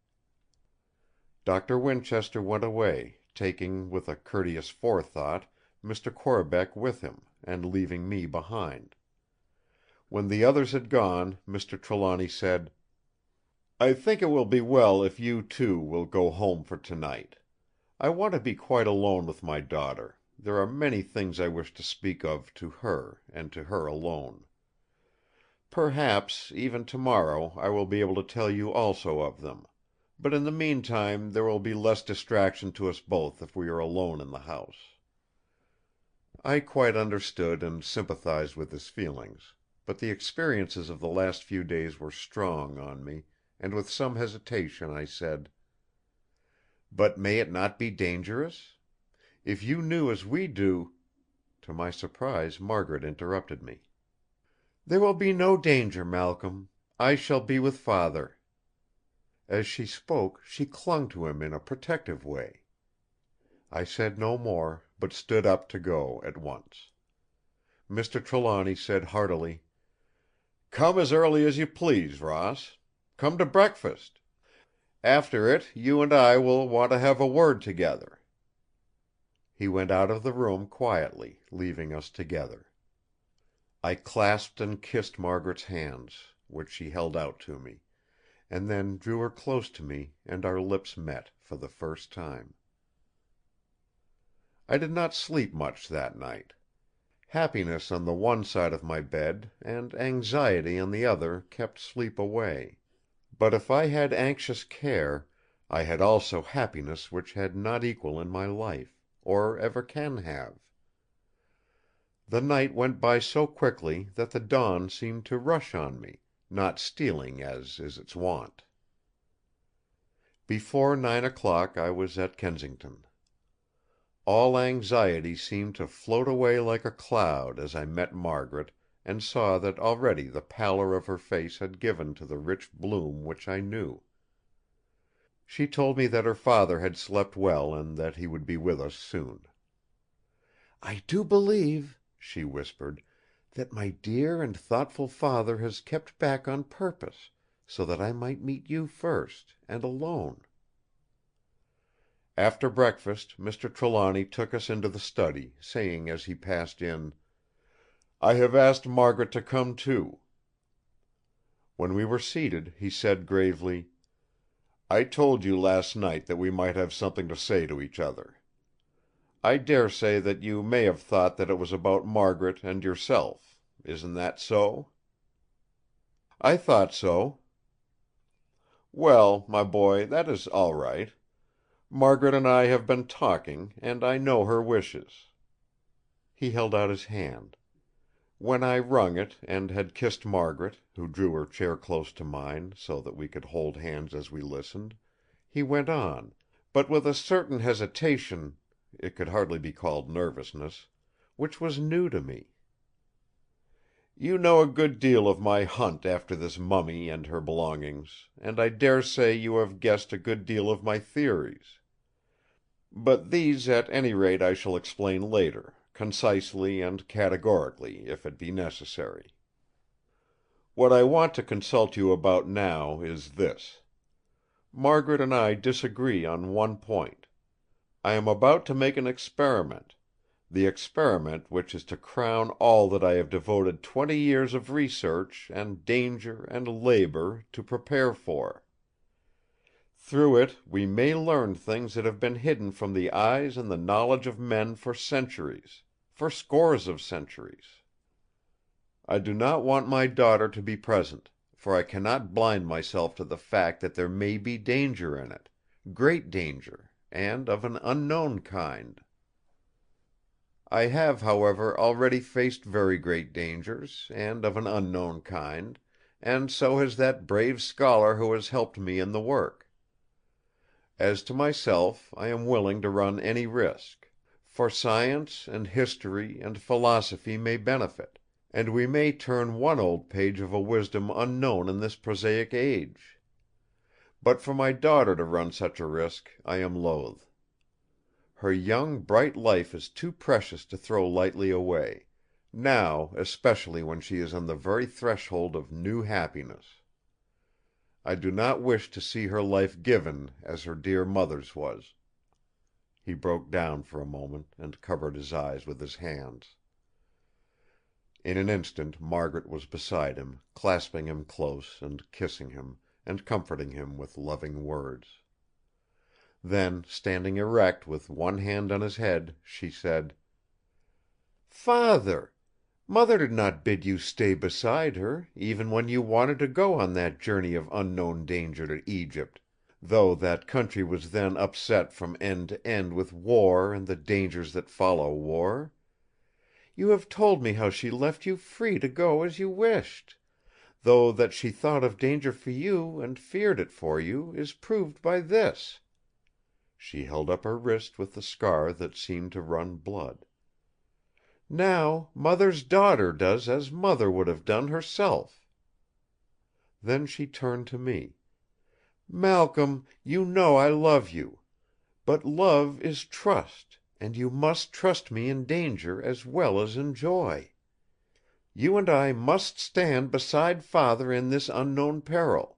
Doctor Winchester went away, taking, with a courteous forethought, Mr. Corbeck with him, and leaving me behind. When the others had gone, Mr. Trelawny said: "I think it will be well if you, too, will go home for tonight. I want to be quite alone with my daughter; there are many things I wish to speak of to her, and to her alone. Perhaps, even tomorrow, I will be able to tell you also of them; but in the meantime there will be less distraction to us both if we are alone in the house." I quite understood and sympathized with his feelings; but the experiences of the last few days were strong on me, and with some hesitation I said: "But may it not be dangerous? If you knew as we do—" To my surprise Margaret interrupted me. "There will be no danger, Malcolm. I shall be with Father." As she spoke she clung to him in a protective way. I said no more, but stood up to go at once. Mr. Trelawny said heartily: "Come as early as you please, Ross. Come to breakfast. After it you and I will want to have a word together." He went out of the room quietly, leaving us together. I clasped and kissed Margaret's hands, which she held out to me, and then drew her close to me, and our lips met for the first time. I did not sleep much that night. Happiness on the one side of my bed and anxiety on the other kept sleep away. But if I had anxious care, I had also happiness which had not equal in my life, or ever can have. The night went by so quickly that the dawn seemed to rush on me, not stealing as is its wont. Before 9 o'clock I was at Kensington. All anxiety seemed to float away like a cloud as I met Margaret and saw that already the pallor of her face had given to the rich bloom which I knew. She told me that her father had slept well and that he would be with us soon. "I do believe," she whispered, "that my dear and thoughtful Father has kept back on purpose, so that I might meet you first, and alone." After breakfast Mr. Trelawny took us into the study, saying as he passed in: "I have asked Margaret to come too." When we were seated, he said gravely: "I told you last night that we might have something to say to each other. I dare say that you may have thought that it was about Margaret and yourself. Isn't that so?" "I thought so." "Well, my boy, that is all right. Margaret and I have been talking, and I know her wishes." He held out his hand. When I wrung it, and had kissed Margaret, who drew her chair close to mine, so that we could hold hands as we listened, he went on, but with a certain hesitation—it could hardly be called nervousness—which was new to me. "You know a good deal of my hunt after this mummy and her belongings, and I dare say you have guessed a good deal of my theories. But these at any rate I shall explain later, concisely and categorically, if it be necessary. What I want to consult you about now is this. Margaret and I disagree on one point. I am about to make an experiment; the experiment which is to crown all that I have devoted 20 years of research and danger and labour to prepare for. Through it we may learn things that have been hidden from the eyes and the knowledge of men for centuries, for scores of centuries. I do not want my daughter to be present, for I cannot blind myself to the fact that there may be danger in it, great danger, and of an unknown kind. I have, however, already faced very great dangers, and of an unknown kind, and so has that brave scholar who has helped me in the work. As to myself, I am willing to run any risk; for science and history and philosophy may benefit, and we may turn one old page of a wisdom unknown in this prosaic age. But for my daughter to run such a risk, I am loath. Her young bright life is too precious to throw lightly away, now especially when she is on the very threshold of new happiness. I do not wish to see her life given as her dear mother's was." He broke down for a moment, and covered his eyes with his hands. In an instant Margaret was beside him, clasping him close, and kissing him, and comforting him with loving words. Then, standing erect with one hand on his head, she said: "Father! Mother did not bid you stay beside her, even when you wanted to go on that journey of unknown danger to Egypt, though that country was then upset from end to end with war and the dangers that follow war. You have told me how she left you free to go as you wished; though that she thought of danger for you and feared it for you is proved by this." She held up her wrist with the scar that seemed to run blood. Now Mother's daughter does as Mother would have done herself." Then she turned to me. "Malcolm, you know I love you. But love is trust, and you must trust me in danger as well as in joy. You and I must stand beside Father in this unknown peril.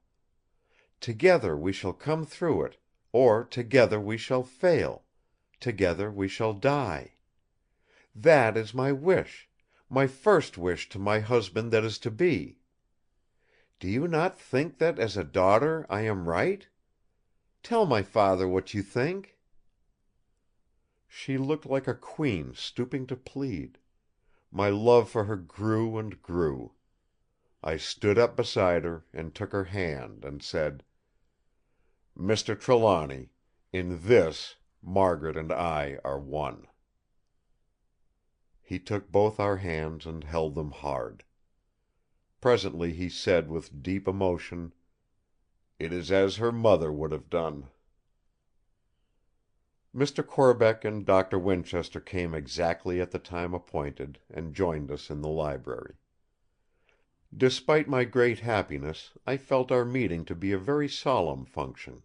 Together we shall come through it, or together we shall fail, together we shall die. That is my wish, my first wish to my husband that is to be. Do you not think that, as a daughter, I am right? Tell my father what you think." She looked like a queen stooping to plead. My love for her grew and grew. I stood up beside her and took her hand and said: "Mr. Trelawny, in this Margaret and I are one." He took both our hands and held them hard. Presently he said with deep emotion: "It is as her mother would have done." Mr. Corbeck and Doctor Winchester came exactly at the time appointed, and joined us in the library. Despite my great happiness, I felt our meeting to be a very solemn function;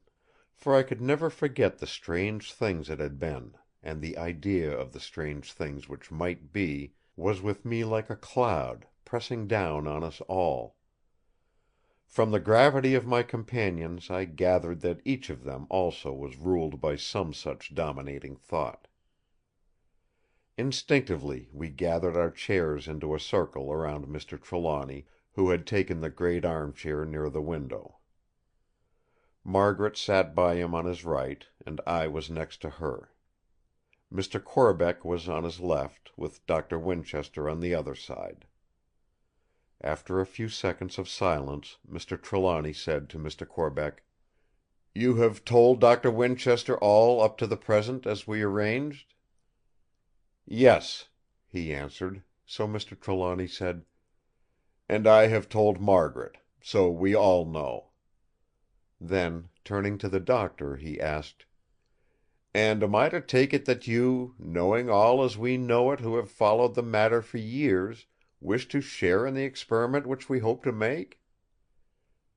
for I could never forget the strange things that had been, and the idea of the strange things which might be was with me like a cloud, pressing down on us all. From the gravity of my companions I gathered that each of them also was ruled by some such dominating thought. Instinctively we gathered our chairs into a circle around Mr. Trelawny, who had taken the great armchair near the window. Margaret sat by him on his right, and I was next to her. Mr. Corbeck was on his left, with Doctor Winchester on the other side. After a few seconds of silence, Mr. Trelawny said to Mr. Corbeck: "You have told Doctor Winchester all up to the present as we arranged?" "Yes," he answered; so Mr. Trelawny said: "And I have told Margaret; so we all know." Then, turning to the Doctor, he asked: "And am I to take it that you, knowing all as we know it who have followed the matter for years, wish to share in the experiment which we hope to make?"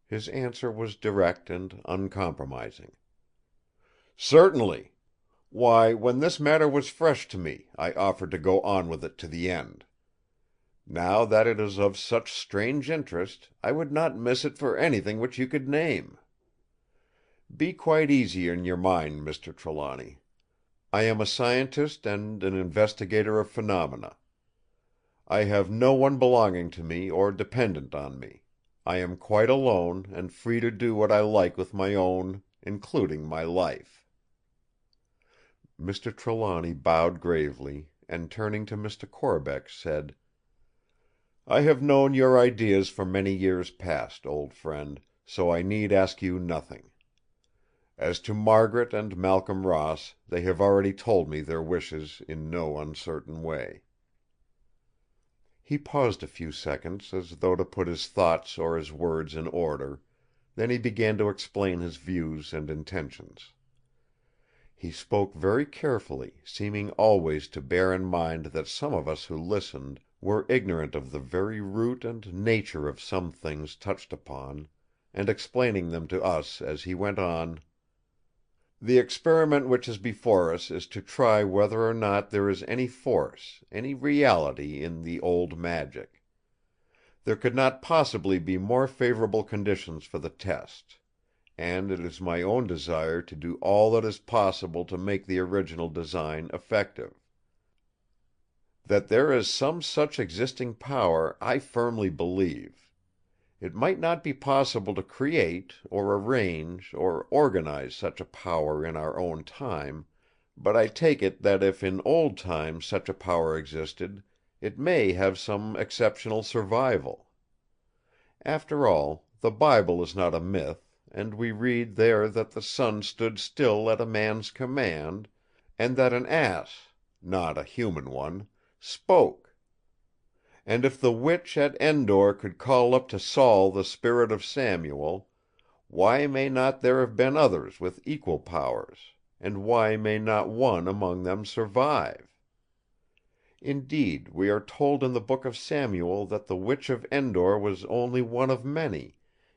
His answer was direct and uncompromising: "Certainly! Why, when this matter was fresh to me, I offered to go on with it to the end. Now that it is of such strange interest, I would not miss it for anything which you could name. Be quite easy in your mind, Mr. Trelawny. I am a scientist and an investigator of phenomena. I have no one belonging to me or dependent on me. I am quite alone, and free to do what I like with my own, including my life." Mr. Trelawny bowed gravely, and turning to Mr. Corbeck, said: "I have known your ideas for many years past, old friend, so I need ask you nothing. As to Margaret and Malcolm Ross, they have already told me their wishes in no uncertain way." He paused a few seconds, as though to put his thoughts or his words in order; then he began to explain his views and intentions. He spoke very carefully, seeming always to bear in mind that some of us who listened were ignorant of the very root and nature of some things touched upon, and explaining them to us as he went on: "The experiment which is before us is to try whether or not there is any force, any reality, in the old magic. There could not possibly be more favourable conditions for the test; and it is my own desire to do all that is possible to make the original design effective. That there is some such existing power I firmly believe. It might not be possible to create, or arrange, or organize such a power in our own time; but I take it that if in old times such a power existed, it may have some exceptional survival. After all, the Bible is not a myth, and we read there that the sun stood still at a man's command, and that an ass—not a human one—spoke. And if the witch at Endor could call up to Saul the spirit of Samuel, why may not there have been others with equal powers, and why may not one among them survive? Indeed, we are told in the book of Samuel that the witch of Endor was only one of many,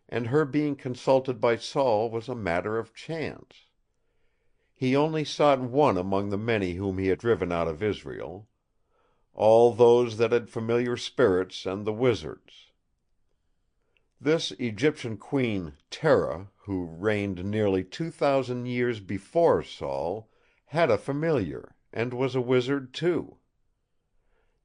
and her being consulted by Saul was a matter of chance. He only sought one among the many whom he had driven out of Israel, all those that had familiar spirits and the wizards. This Egyptian queen, Terra, who reigned nearly 2,000 years before Saul, had a familiar, and was a wizard too.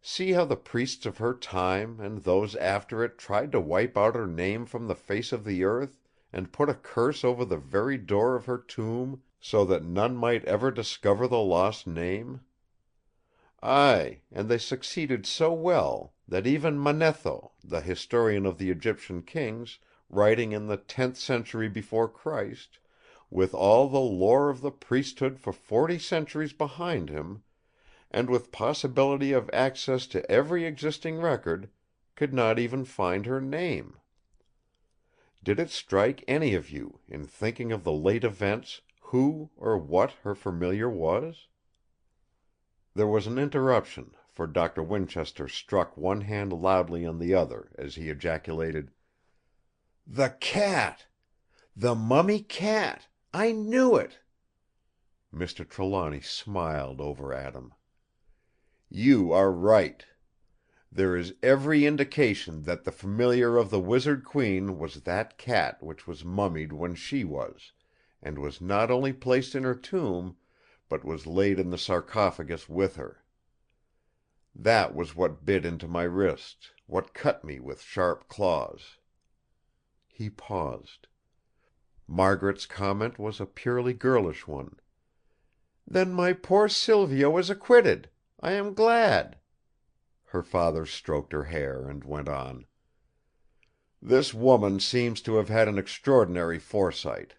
See how the priests of her time and those after it tried to wipe out her name from the face of the earth, and put a curse over the very door of her tomb, so that none might ever discover the lost name? Aye, and they succeeded so well that even Manetho, the historian of the Egyptian kings, writing in the 10th century before Christ, with all the lore of the priesthood for 40 centuries behind him, and with possibility of access to every existing record, could not even find her name. Did it strike any of you, in thinking of the late events, who or what her familiar was? There was an interruption, for Doctor Winchester struck one hand loudly on the other as he ejaculated: "The cat! The mummy cat! I knew it!" Mr. Trelawny smiled over at him. "You are right. There is every indication that the familiar of the Wizard Queen was that cat which was mummied when she was, and was not only placed in her tomb, but was laid in the sarcophagus with her. That was what bit into my wrist, what cut me with sharp claws." He paused. Margaret's comment was a purely girlish one. "Then my poor Silvio is acquitted. I am glad." Her father stroked her hair and went on: "This woman seems to have had an extraordinary foresight.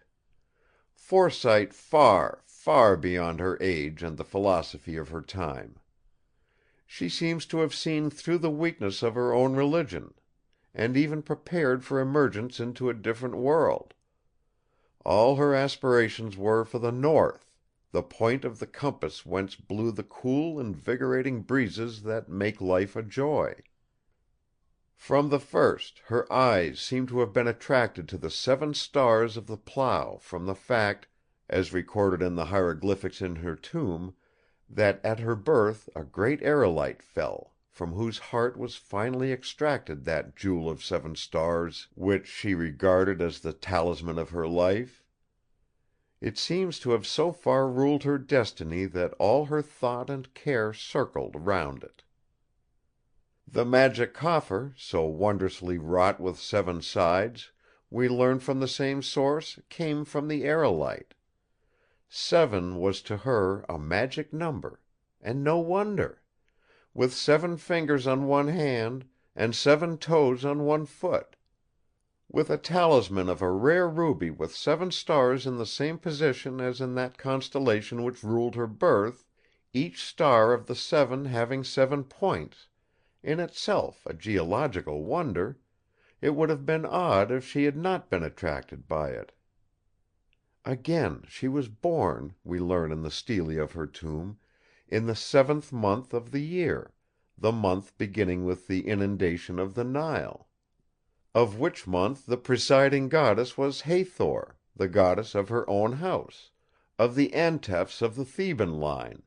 Foresight far, far beyond her age and the philosophy of her time. She seems to have seen through the weakness of her own religion, and even prepared for emergence into a different world. All her aspirations were for the North, the point of the compass whence blew the cool, invigorating breezes that make life a joy. From the first, her eyes seem to have been attracted to the 7 stars of the Plough from the fact, as recorded in the hieroglyphics in her tomb, that at her birth a great aerolite fell, from whose heart was finally extracted that jewel of 7 stars which she regarded as the talisman of her life. It seems to have so far ruled her destiny that all her thought and care circled round it. The magic coffer, so wondrously wrought with 7 sides, we learn from the same source, came from the aerolite. 7 was to her a magic number, and no wonder, with 7 fingers on one hand and 7 toes on one foot. With a talisman of a rare ruby with 7 stars in the same position as in that constellation which ruled her birth, each star of the 7 having 7 points, in itself a geological wonder, it would have been odd if she had not been attracted by it. Again, she was born, we learn in the stele of her tomb, in the 7th month of the year, the month beginning with the inundation of the Nile. Of which month the presiding goddess was Hathor, the goddess of her own house, of the Antephs of the Theban line,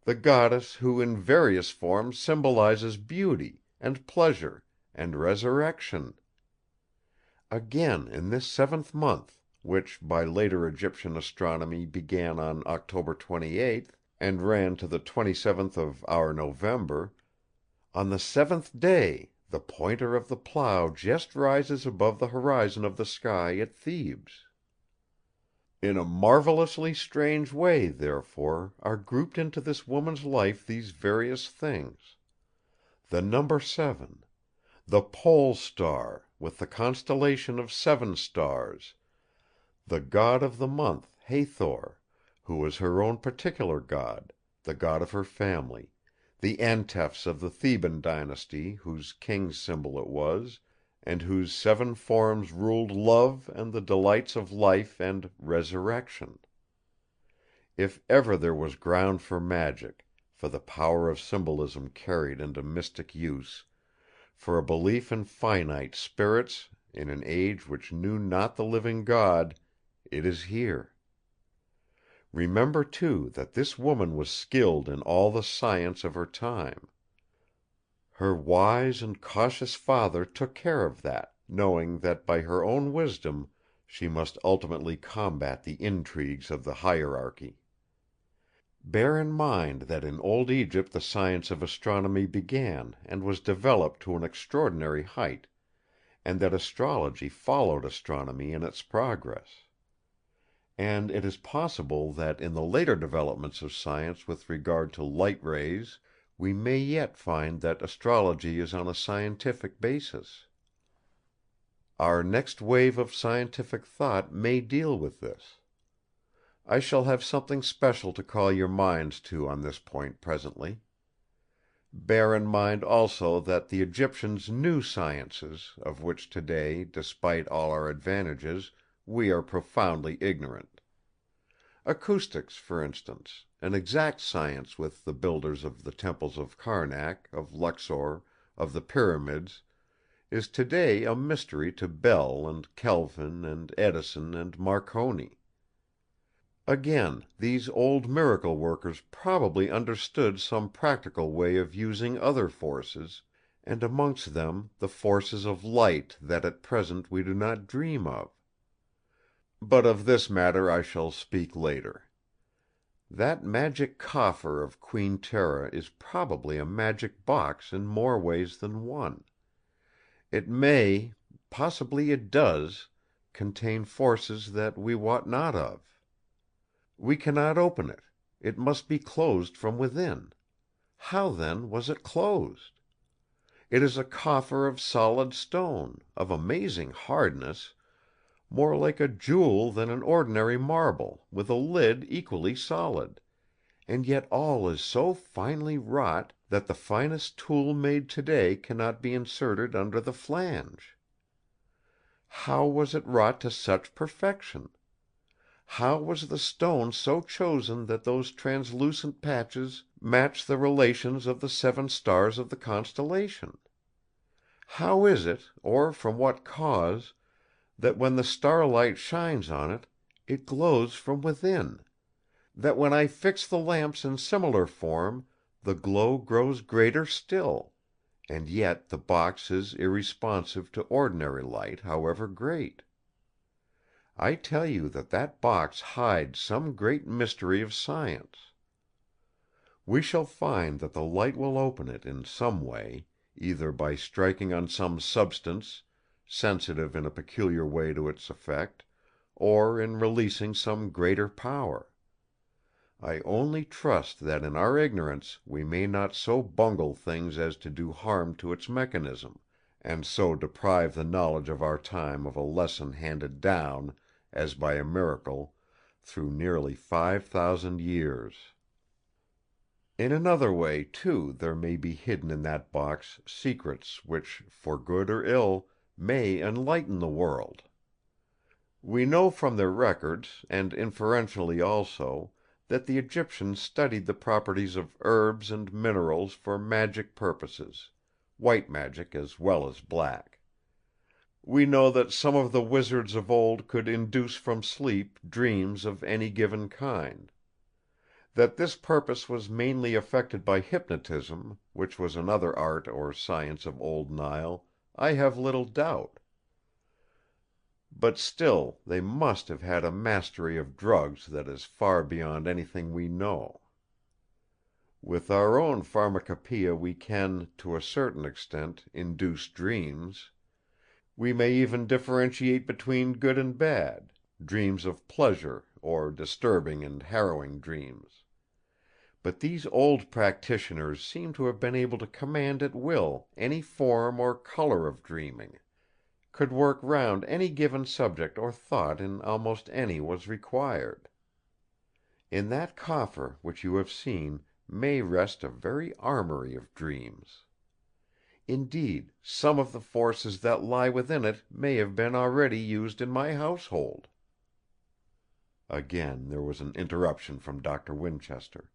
the goddess who in various forms symbolizes beauty, and pleasure, and resurrection. Again, in this 7th month, which by later Egyptian astronomy began on October 28th, and ran to the 27th of our November, on the 7th day the pointer of the Plough just rises above the horizon of the sky at Thebes. In a marvellously strange way, therefore, are grouped into this woman's life these various things: the number 7, the pole star, with the constellation of 7 stars, the god of the month, Hathor, who was her own particular god, the god of her family, the Antephs of the Theban dynasty, whose king's symbol it was, and whose 7 forms ruled love and the delights of life and resurrection. If ever there was ground for magic, for the power of symbolism carried into mystic use, for a belief in finite spirits in an age which knew not the living God, it is here. Remember, too, that this woman was skilled in all the science of her time. Her wise and cautious father took care of that, knowing that by her own wisdom she must ultimately combat the intrigues of the hierarchy. Bear in mind that in old Egypt the science of astronomy began and was developed to an extraordinary height, and that astrology followed astronomy in its progress. And it is possible that in the later developments of science with regard to light rays, we may yet find that astrology is on a scientific basis. Our next wave of scientific thought may deal with this. I shall have something special to call your minds to on this point presently. Bear in mind also that the Egyptians knew sciences, of which today, despite all our advantages, we are profoundly ignorant. Acoustics, for instance, an exact science with the builders of the temples of Karnak, of Luxor, of the pyramids, is today a mystery to Bell and Kelvin and Edison and Marconi. Again, these old miracle workers probably understood some practical way of using other forces, and amongst them the forces of light that at present we do not dream of. But of this matter I shall speak later. That magic coffer of Queen Tera is probably a magic box in more ways than one. It may, possibly it does, contain forces that we wot not of. We cannot open it. It must be closed from within. How, then, was it closed? It is a coffer of solid stone, of amazing hardness, more like a jewel than an ordinary marble, with a lid equally solid, and yet all is so finely wrought that the finest tool made today cannot be inserted under the flange. How was it wrought to such perfection? How was the stone so chosen that those translucent patches match the relations of the 7 stars of the constellation? How is it, or from what cause, that when the starlight shines on it, it glows from within; that when I fix the lamps in similar form, the glow grows greater still, and yet the box is irresponsive to ordinary light, however great? I tell you that that box hides some great mystery of science. We shall find that the light will open it in some way, either by striking on some substance, sensitive in a peculiar way to its effect, or in releasing some greater power. I only trust that in our ignorance we may not so bungle things as to do harm to its mechanism, and so deprive the knowledge of our time of a lesson handed down, as by a miracle, through nearly 5,000 years. In another way, too, there may be hidden in that box secrets which, for good or ill, may enlighten the world. We know from their records, and inferentially also, that the Egyptians studied the properties of herbs and minerals for magic purposes, white magic as well as black. We know that some of the wizards of old could induce from sleep dreams of any given kind. That this purpose was mainly effected by hypnotism, which was another art or science of old Nile, I have little doubt. But still they must have had a mastery of drugs that is far beyond anything we know. With our own pharmacopoeia we can, to a certain extent, induce dreams. We may even differentiate between good and bad, dreams of pleasure, or disturbing and harrowing dreams. But these old practitioners seem to have been able to command at will any form or colour of dreaming, could work round any given subject or thought in almost any was required. In that coffer which you have seen may rest a very armoury of dreams. Indeed, some of the forces that lie within it may have been already used in my household." Again there was an interruption from Doctor Winchester.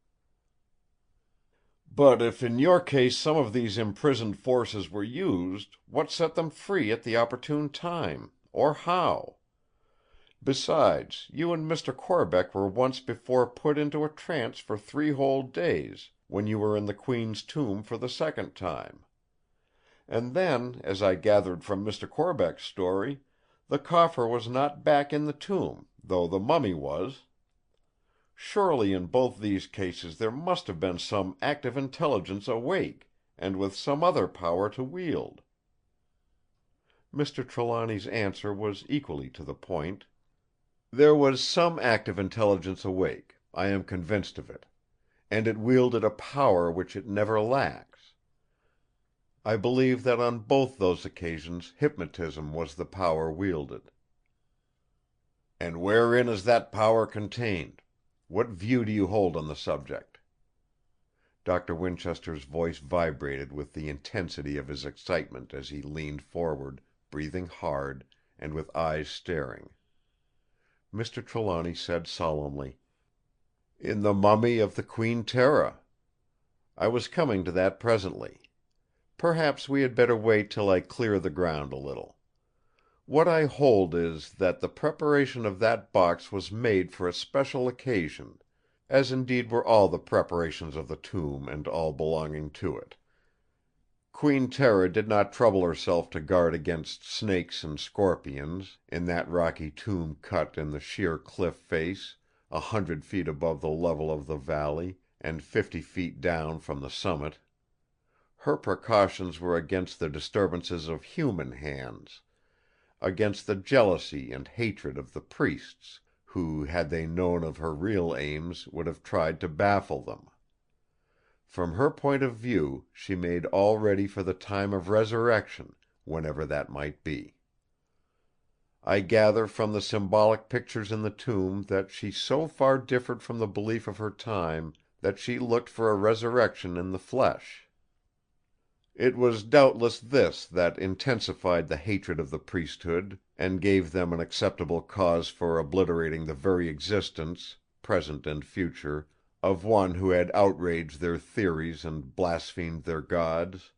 But if in your case some of these imprisoned forces were used, what set them free at the opportune time? Or how? Besides, you and Mr. Corbeck were once before put into a trance for 3 whole days, when you were in the Queen's tomb for the second time. And then, as I gathered from Mr. Corbeck's story, the coffer was not back in the tomb, though the mummy was. Surely in both these cases there must have been some active intelligence awake, and with some other power to wield." Mr. Trelawny's answer was equally to the point. "There was some active intelligence awake, I am convinced of it, and it wielded a power which it never lacks. I believe that on both those occasions hypnotism was the power wielded." "And wherein is that power contained? What view do you hold on the subject?" Doctor Winchester's voice vibrated with the intensity of his excitement as he leaned forward, breathing hard, and with eyes staring. Mr. Trelawny said solemnly: "In the mummy of the Queen Tera. I was coming to that presently. Perhaps we had better wait till I clear the ground a little. What I hold is, that the preparation of that box was made for a special occasion, as indeed were all the preparations of the tomb and all belonging to it. Queen Tera did not trouble herself to guard against snakes and scorpions, in that rocky tomb cut in the sheer cliff face, 100 feet above the level of the valley, and 50 feet down from the summit. Her precautions were against the disturbances of human hands, against the jealousy and hatred of the priests, who, had they known of her real aims, would have tried to baffle them. From her point of view, she made all ready for the time of resurrection, whenever that might be. I gather from the symbolic pictures in the tomb that she so far differed from the belief of her time that she looked for a resurrection in the flesh. It was doubtless this that intensified the hatred of the priesthood, and gave them an acceptable cause for obliterating the very existence, present and future, of one who had outraged their theories and blasphemed their gods.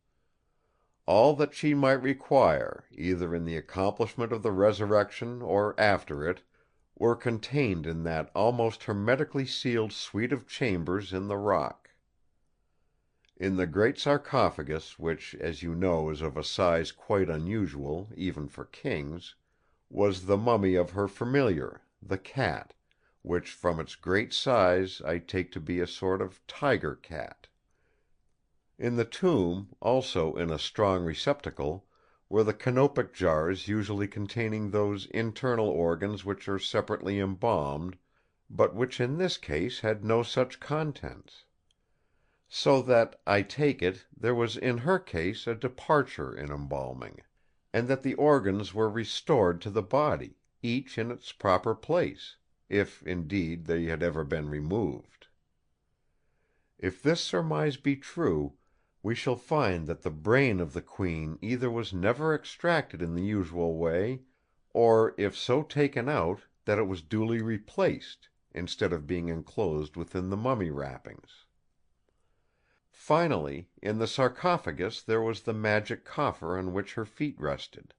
All that she might require, either in the accomplishment of the resurrection or after it, were contained in that almost hermetically sealed suite of chambers in the rock. In the great sarcophagus, which as you know is of a size quite unusual, even for kings, was the mummy of her familiar, the cat, which from its great size I take to be a sort of tiger cat. In the tomb, also in a strong receptacle, were the canopic jars usually containing those internal organs which are separately embalmed, but which in this case had no such contents. So that, I take it, there was in her case a departure in embalming, and that the organs were restored to the body, each in its proper place, if indeed they had ever been removed. If this surmise be true, we shall find that the brain of the Queen either was never extracted in the usual way, or, if so taken out, that it was duly replaced, instead of being enclosed within the mummy wrappings. Finally, in the sarcophagus there was the magic coffer on which her feet rested.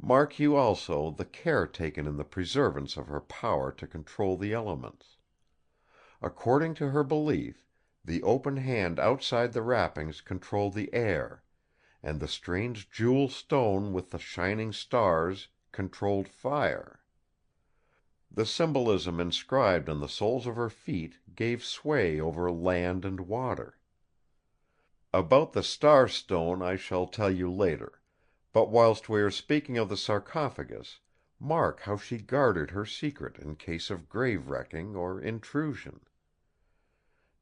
Mark you also the care taken in the preservance of her power to control the elements. According to her belief, the open hand outside the wrappings controlled the air, and the strange jewel stone with the shining stars controlled fire. The symbolism inscribed on the soles of her feet gave sway over land and water. About the star stone I shall tell you later, but whilst we are speaking of the sarcophagus, mark how she guarded her secret in case of grave wrecking or intrusion.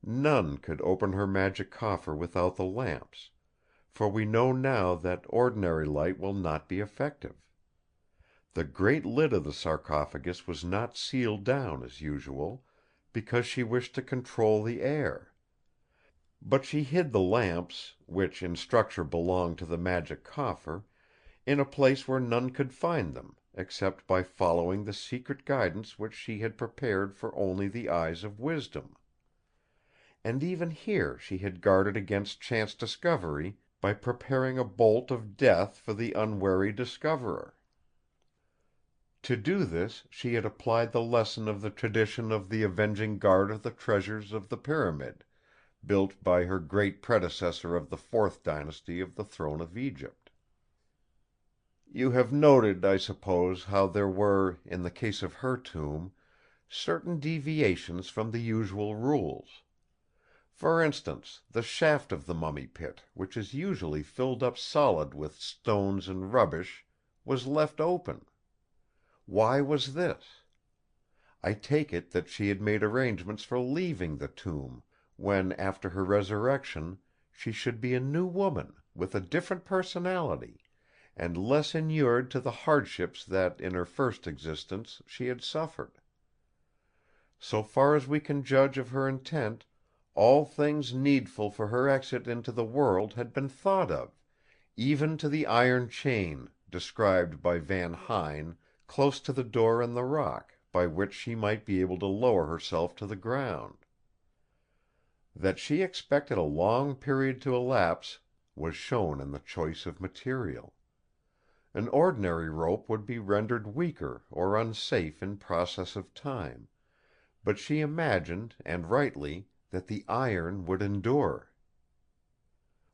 None could open her magic coffer without the lamps, for we know now that ordinary light will not be effective. The great lid of the sarcophagus was not sealed down as usual, because she wished to control the air. But she hid the lamps, which in structure belonged to the magic coffer, in a place where none could find them, except by following the secret guidance which she had prepared for only the eyes of wisdom. and even here she had guarded against chance discovery by preparing a bolt of death for the unwary discoverer. To do this she had applied the lesson of the tradition of the avenging guard of the treasures of the pyramid, built by her great predecessor of the fourth dynasty of the throne of Egypt. You have noted, I suppose, how there were, in the case of her tomb, certain deviations from the usual rules. For instance, the shaft of the mummy pit, which is usually filled up solid with stones and rubbish, was left open. Why was this? I take it that she had made arrangements for leaving the tomb, when after her resurrection she should be a new woman, with a different personality, and less inured to the hardships that in her first existence she had suffered. So far as we can judge of her intent, all things needful for her exit into the world had been thought of, even to the iron chain, described by Van Hine, close to the door in the rock, by which she might be able to lower herself to the ground. That she expected a long period to elapse was shown in the choice of material. An ordinary rope would be rendered weaker or unsafe in process of time, but she imagined, and rightly, that the iron would endure.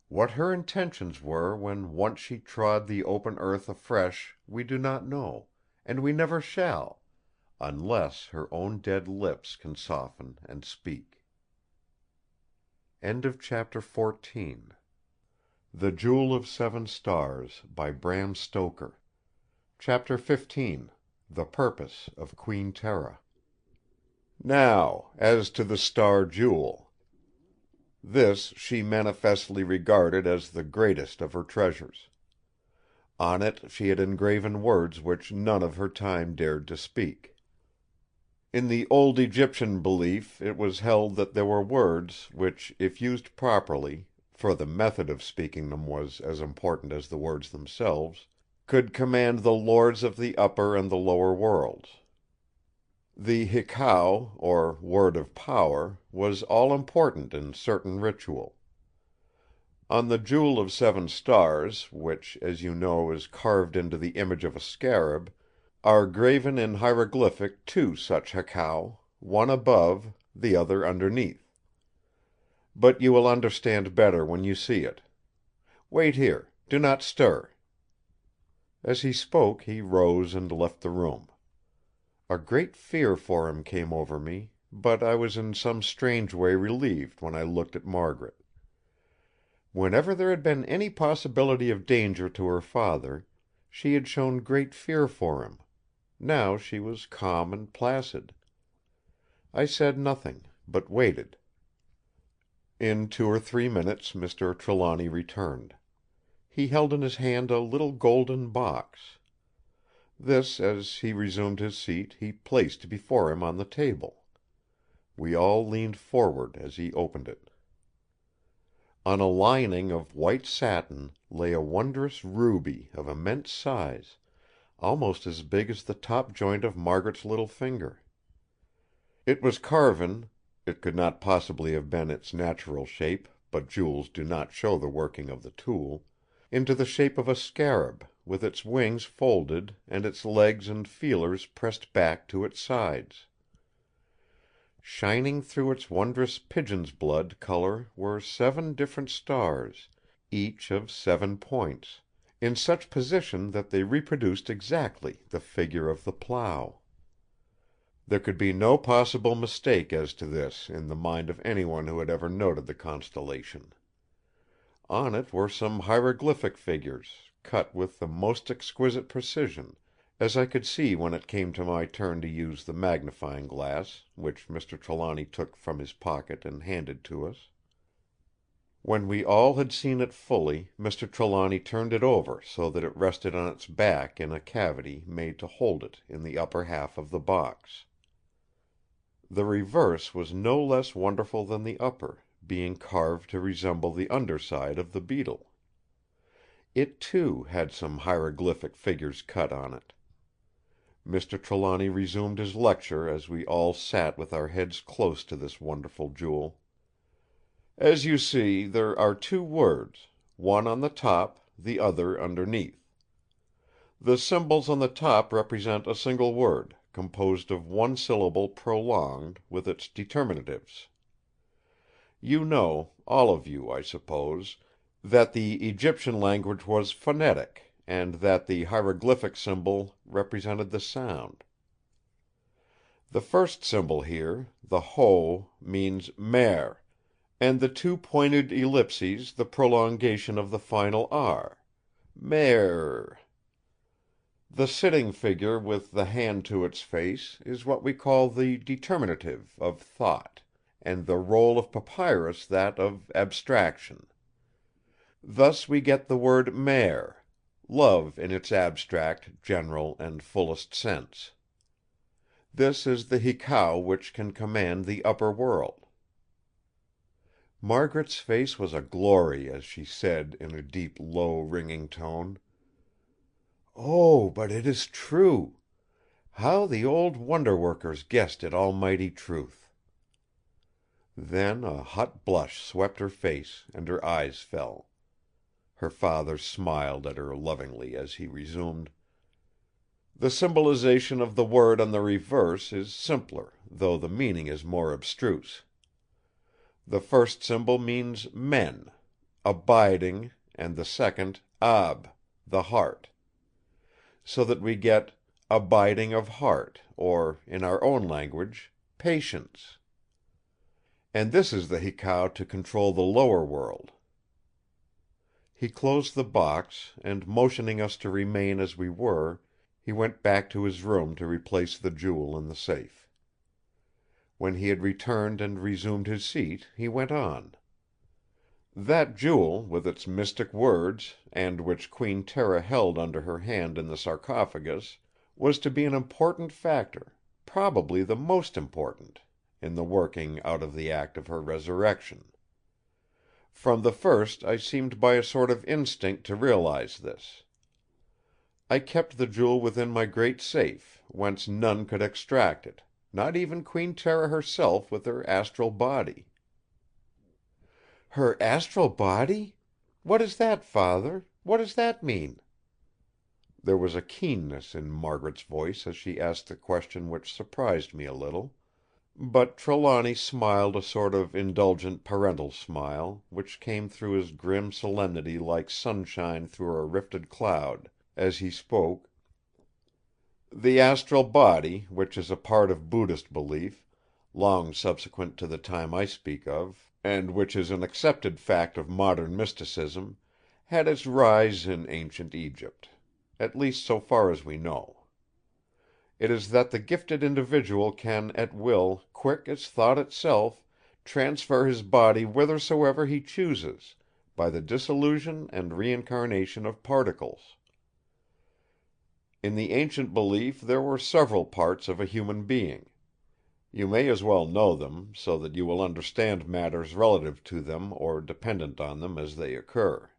What her intentions were when once she trod the open earth afresh we do not know, and we never shall, unless her own dead lips can soften and speak. End of chapter 14. The Jewel of 7 Stars by Bram Stoker. Chapter 15. The Purpose of Queen Tera. Now, as to the Star Jewel. This she manifestly regarded as the greatest of her treasures. On it she had engraven words which none of her time dared to speak. In the old Egyptian belief it was held that there were words which, if used properly, for the method of speaking them was as important as the words themselves, could command the lords of the upper and the lower worlds. The hekau, or word of power, was all important in certain ritual. On the Jewel of 7 Stars, which, as you know, is carved into the image of a scarab, are graven in hieroglyphic 2 such hekau, one above, the other underneath. But you will understand better when you see it. Wait here. Do not stir." As he spoke he rose and left the room. A great fear for him came over me, but I was in some strange way relieved when I looked at Margaret. Whenever there had been any possibility of danger to her father, she had shown great fear for him. Now she was calm and placid. I said nothing, but waited. In 2 or 3 minutes Mr. Trelawny returned. He held in his hand a little golden box. This, as he resumed his seat, he placed before him on the table. We all leaned forward as he opened it. On a lining of white satin lay a wondrous ruby of immense size, almost as big as the top joint of Margaret's little finger. It was carven, it could not possibly have been its natural shape, but jewels do not show the working of the tool, into the shape of a scarab, with its wings folded and its legs and feelers pressed back to its sides. Shining through its wondrous pigeon's blood color were 7 different stars, each of 7 points, in such position that they reproduced exactly the figure of the plough. There could be no possible mistake as to this in the mind of anyone who had ever noted the constellation. On it were some hieroglyphic figures, cut with the most exquisite precision, as I could see when it came to my turn to use the magnifying glass, which Mr. Trelawny took from his pocket and handed to us. When we all had seen it fully, Mr. Trelawny turned it over so that it rested on its back in a cavity made to hold it in the upper half of the box. The reverse was no less wonderful than the upper, being carved to resemble the underside of the beetle. It, too, had some hieroglyphic figures cut on it. Mr. Trelawny resumed his lecture as we all sat with our heads close to this wonderful jewel. As you see, there are two words, one on the top, the other underneath. The symbols on the top represent a single word, composed of one syllable prolonged, with its determinatives. You know, all of you, I suppose, that the Egyptian language was phonetic, and that the hieroglyphic symbol represented the sound. The first symbol here, the Ho, means mare, and the two pointed ellipses the prolongation of the final R. Mare. The sitting figure with the hand to its face is what we call the determinative of thought, and the roll of papyrus that of abstraction. Thus we get the word mare, love in its abstract, general, and fullest sense. This is the hekau which can command the upper world. Margaret's face was a glory as she said in a deep, low, ringing tone: "Oh, but it is true! How the old wonder-workers guessed at almighty truth!" Then a hot blush swept her face, and her eyes fell. Her father smiled at her lovingly as he resumed: "The symbolization of the word on the reverse is simpler, though the meaning is more abstruse. The first symbol means men, abiding, and the second ab, the heart. So that we get abiding of heart, or, in our own language, patience. And this is the hekau to control the lower world." He closed the box, and motioning us to remain as we were, he went back to his room to replace the jewel in the safe. When he had returned and resumed his seat, he went on: "That jewel, with its mystic words, and which Queen Tera held under her hand in the sarcophagus, was to be an important factor, probably the most important, in the working out of the act of her resurrection. From the first I seemed by a sort of instinct to realize this. I kept the jewel within my great safe, whence none could extract it, not even Queen Tera herself with her astral body." "Her astral body? What is that, Father? What does that mean?" There was a keenness in Margaret's voice as she asked the question which surprised me a little. But Trelawny smiled a sort of indulgent parental smile, which came through his grim solemnity like sunshine through a rifted cloud, as he spoke: "The astral body, which is a part of Buddhist belief, long subsequent to the time I speak of, and which is an accepted fact of modern mysticism, had its rise in ancient Egypt; at least so far as we know. It is that the gifted individual can at will, quick as thought itself, transfer his body whithersoever he chooses, by the dissolution and reincarnation of particles. In the ancient belief there were several parts of a human being. You may as well know them, so that you will understand matters relative to them or dependent on them as they occur.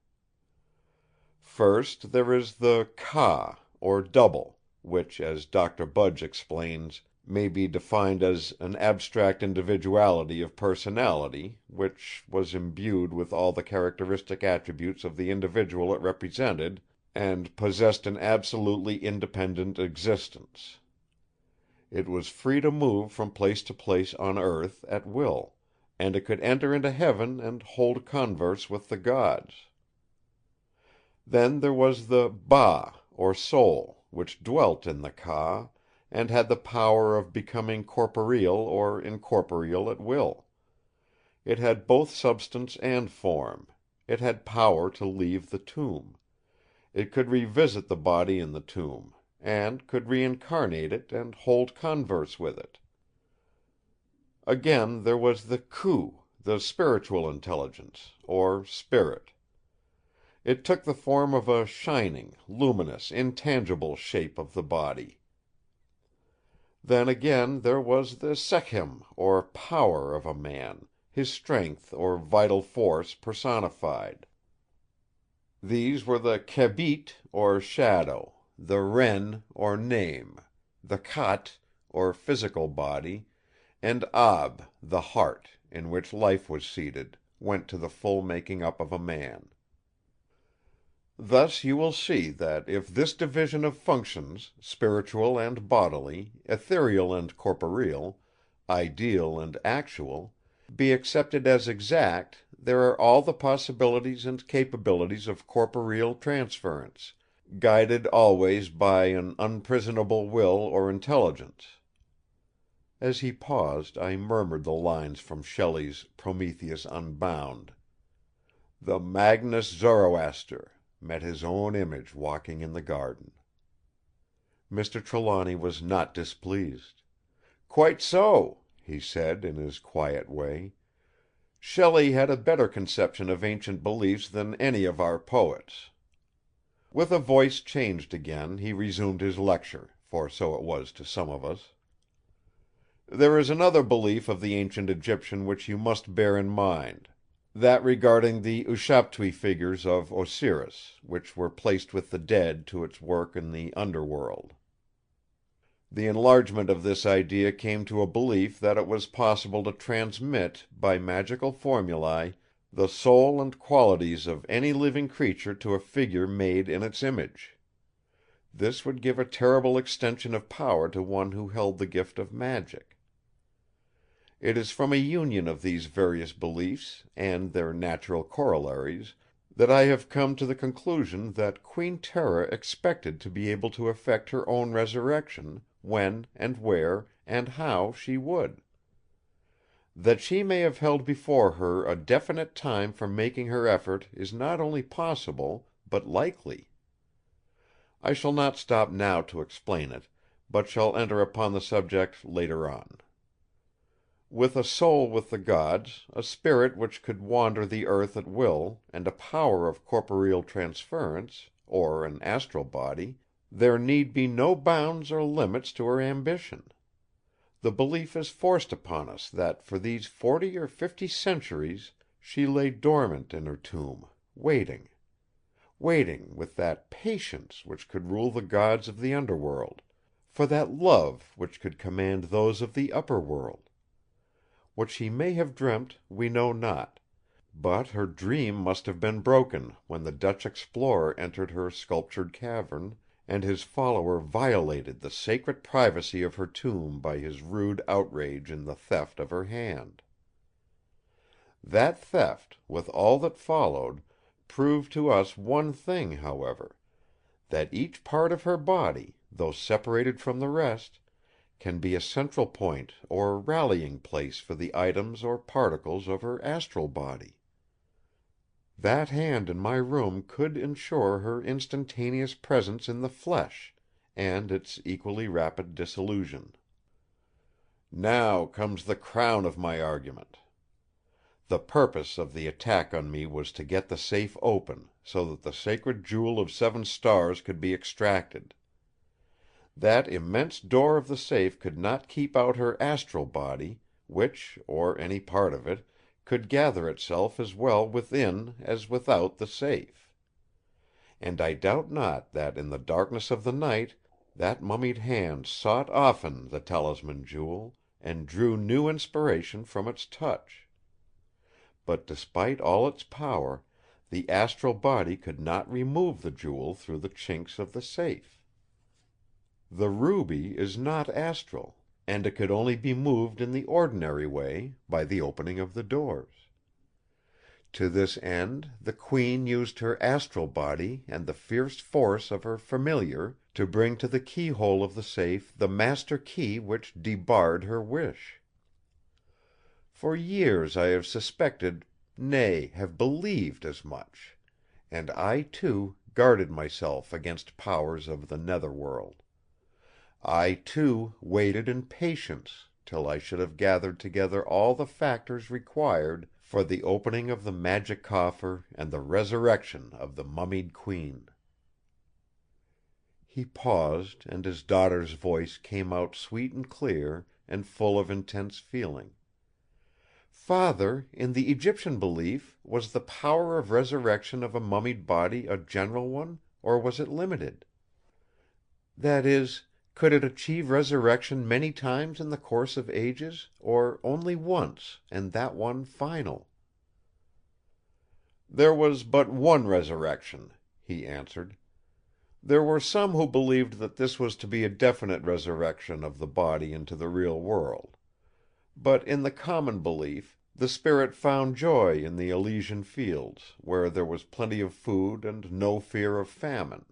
First there is the Ka, or double, which, as Dr. Budge explains, may be defined as an abstract individuality of personality, which was imbued with all the characteristic attributes of the individual it represented, and possessed an absolutely independent existence. It was free to move from place to place on earth at will, and it could enter into heaven and hold converse with the gods. Then there was the Ba, or soul, which dwelt in the Ka, and had the power of becoming corporeal or incorporeal at will. It had both substance and form; it had power to leave the tomb. It could revisit the body in the tomb, and could reincarnate it and hold converse with it. Again there was the Khu, the spiritual intelligence, or spirit. It took the form of a shining, luminous, intangible shape of the body. Then again there was the Sekhem, or power of a man, his strength or vital force personified. These were the Kebit, or shadow, the Ren, or name, the Khat, or physical body, and Ab, the heart, in which life was seated, went to the full making up of a man. Thus you will see that if this division of functions, spiritual and bodily, ethereal and corporeal, ideal and actual, be accepted as exact, there are all the possibilities and capabilities of corporeal transference, guided always by an unprisonable will or intelligence. As he paused, I murmured the lines from Shelley's Prometheus Unbound. The Magnus Zoroaster met his own image walking in the garden. Mr. Trelawny was not displeased. "Quite so," he said in his quiet way. "Shelley had a better conception of ancient beliefs than any of our poets." With a voice changed again, he resumed his lecture, for so it was to some of us. "There is another belief of the ancient Egyptian which you must bear in mind. That regarding the Ushaptui figures of Osiris, which were placed with the dead to its work in the underworld. The enlargement of this idea came to a belief that it was possible to transmit, by magical formulae, the soul and qualities of any living creature to a figure made in its image. This would give a terrible extension of power to one who held the gift of magic. It is from a union of these various beliefs, and their natural corollaries, that I have come to the conclusion that Queen Tera expected to be able to effect her own resurrection, when and where and how she would. That she may have held before her a definite time for making her effort is not only possible, but likely. I shall not stop now to explain it, but shall enter upon the subject later on. With a soul with the gods, a spirit which could wander the earth at will, and a power of corporeal transference, or an astral body, there need be no bounds or limits to her ambition. The belief is forced upon us that for these 40 or 50 centuries she lay dormant in her tomb, waiting with that patience which could rule the gods of the underworld, for that love which could command those of the upper world. What she may have dreamt we know not, but her dream must have been broken when the Dutch explorer entered her sculptured cavern, and his follower violated the sacred privacy of her tomb by his rude outrage in the theft of her hand. That theft, with all that followed, proved to us one thing, however, that each part of her body, though separated from the rest, can be a central point or rallying place for the items or particles of her astral body. That hand in my room could ensure her instantaneous presence in the flesh, and its equally rapid dissolution. Now comes the crown of my argument. The purpose of the attack on me was to get the safe open, so that the sacred Jewel of 7 stars could be extracted. That immense door of the safe could not keep out her astral body, which, or any part of it, could gather itself as well within as without the safe. And I doubt not that in the darkness of the night that mummied hand sought often the talisman jewel, and drew new inspiration from its touch. But despite all its power, the astral body could not remove the jewel through the chinks of the safe. The ruby is not astral, and it could only be moved in the ordinary way, by the opening of the doors. To this end the Queen used her astral body and the fierce force of her Familiar to bring to the keyhole of the safe the master key which debarred her wish. For years I have suspected, nay, have believed as much, and I, too, guarded myself against powers of the nether world. I, too, waited in patience till I should have gathered together all the factors required for the opening of the magic coffer and the resurrection of the mummied Queen." He paused, and his daughter's voice came out sweet and clear, and full of intense feeling. "Father, in the Egyptian belief, was the power of resurrection of a mummied body a general one, or was it limited? That is, could it achieve resurrection many times in the course of ages, or only once, and that one final?" "There was but one resurrection," he answered. "There were some who believed that this was to be a definite resurrection of the body into the real world. But in the common belief, the spirit found joy in the Elysian fields, where there was plenty of food and no fear of famine;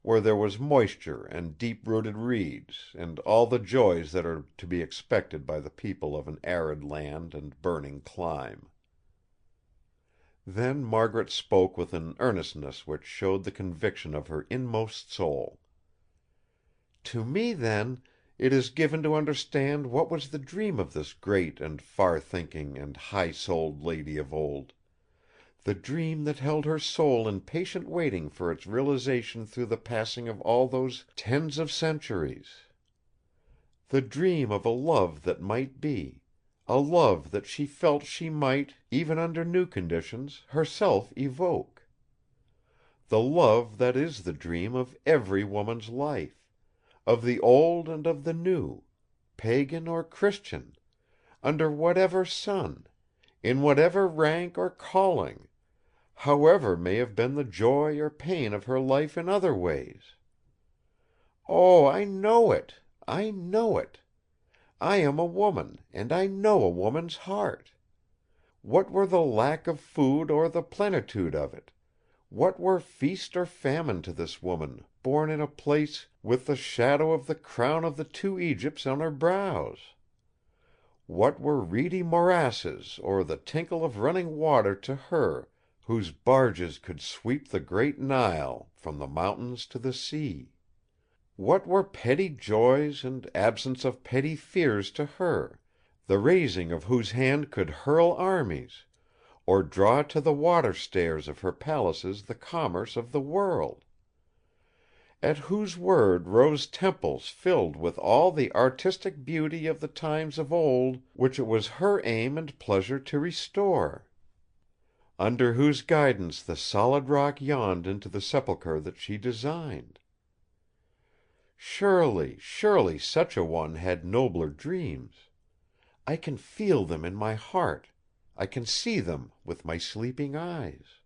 where there was moisture and deep-rooted reeds, and all the joys that are to be expected by the people of an arid land and burning clime." Then Margaret spoke with an earnestness which showed the conviction of her inmost soul. "To me, then, it is given to understand what was the dream of this great and far-thinking and high-souled lady of old; the dream that held her soul in patient waiting for its realization through the passing of all those tens of centuries; the dream of a love that might be, a love that she felt she might, even under new conditions, herself evoke; the love that is the dream of every woman's life, of the old and of the new, pagan or Christian, under whatever sun, in whatever rank or calling, however may have been the joy or pain of her life in other ways. Oh, I know it! I know it! I am a woman, and I know a woman's heart. What were the lack of food or the plenitude of it? What were feast or famine to this woman, born in a place with the shadow of the crown of the two Egypts on her brows? What were reedy morasses or the tinkle of running water to her, whose barges could sweep the great Nile from the mountains to the sea? What were petty joys and absence of petty fears to her, the raising of whose hand could hurl armies, or draw to the water stairs of her palaces the commerce of the world? At whose word rose temples filled with all the artistic beauty of the times of old which it was her aim and pleasure to restore? Under whose guidance the solid rock yawned into the sepulchre that she designed? Surely, surely such a one had nobler dreams. I can feel them in my heart; I can see them with my sleeping eyes."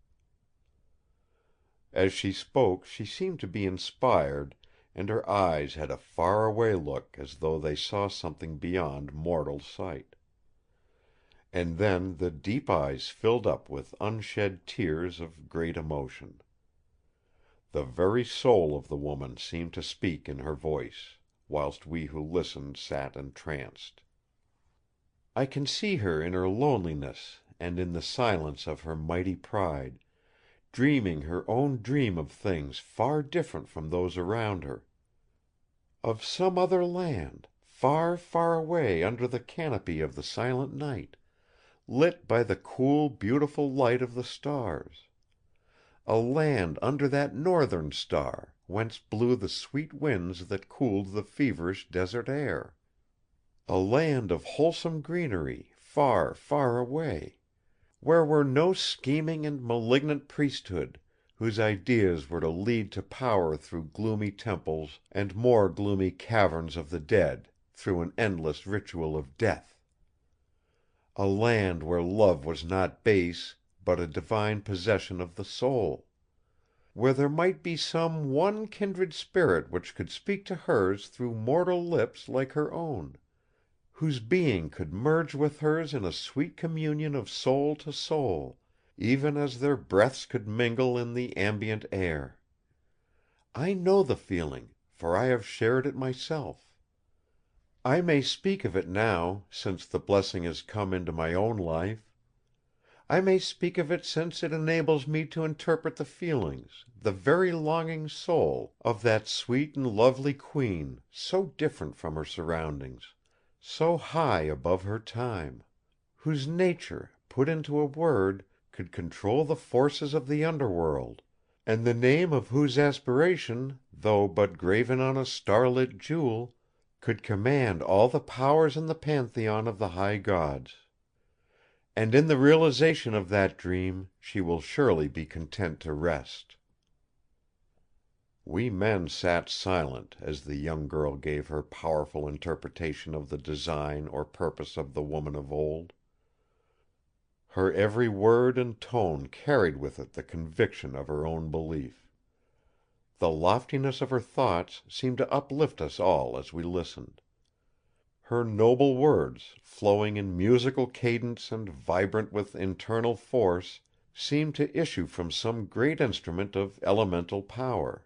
As she spoke she seemed to be inspired, and her eyes had a far-away look as though they saw something beyond mortal sight. And then the deep eyes filled up with unshed tears of great emotion. The very soul of the woman seemed to speak in her voice, whilst we who listened sat entranced. I can see her in her loneliness and in the silence of her mighty pride, dreaming her own dream of things far different from those around her; of some other land, far, far away under the canopy of the silent night, lit by the cool, beautiful light of the stars; a land under that northern star, whence blew the sweet winds that cooled the feverish desert air; a land of wholesome greenery, far, far away, where were no scheming and malignant priesthood, whose ideas were to lead to power through gloomy temples and more gloomy caverns of the dead, through an endless ritual of death; a land where love was not base, but a divine possession of the soul; where there might be some one kindred spirit which could speak to hers through mortal lips like her own, whose being could merge with hers in a sweet communion of soul to soul, even as their breaths could mingle in the ambient air. I know the feeling, for I have shared it myself. I may speak of it now, since the blessing has come into my own life. I may speak of it since it enables me to interpret the feelings, the very longing soul, of that sweet and lovely queen, so different from her surroundings, so high above her time, whose nature, put into a word, could control the forces of the underworld, and the name of whose aspiration, though but graven on a starlit jewel, could command all the powers in the pantheon of the high gods. And in the realization of that dream she will surely be content to rest." We men sat silent as the young girl gave her powerful interpretation of the design or purpose of the woman of old. Her every word and tone carried with it the conviction of her own belief. The loftiness of her thoughts seemed to uplift us all as we listened. Her noble words, flowing in musical cadence and vibrant with internal force, seemed to issue from some great instrument of elemental power.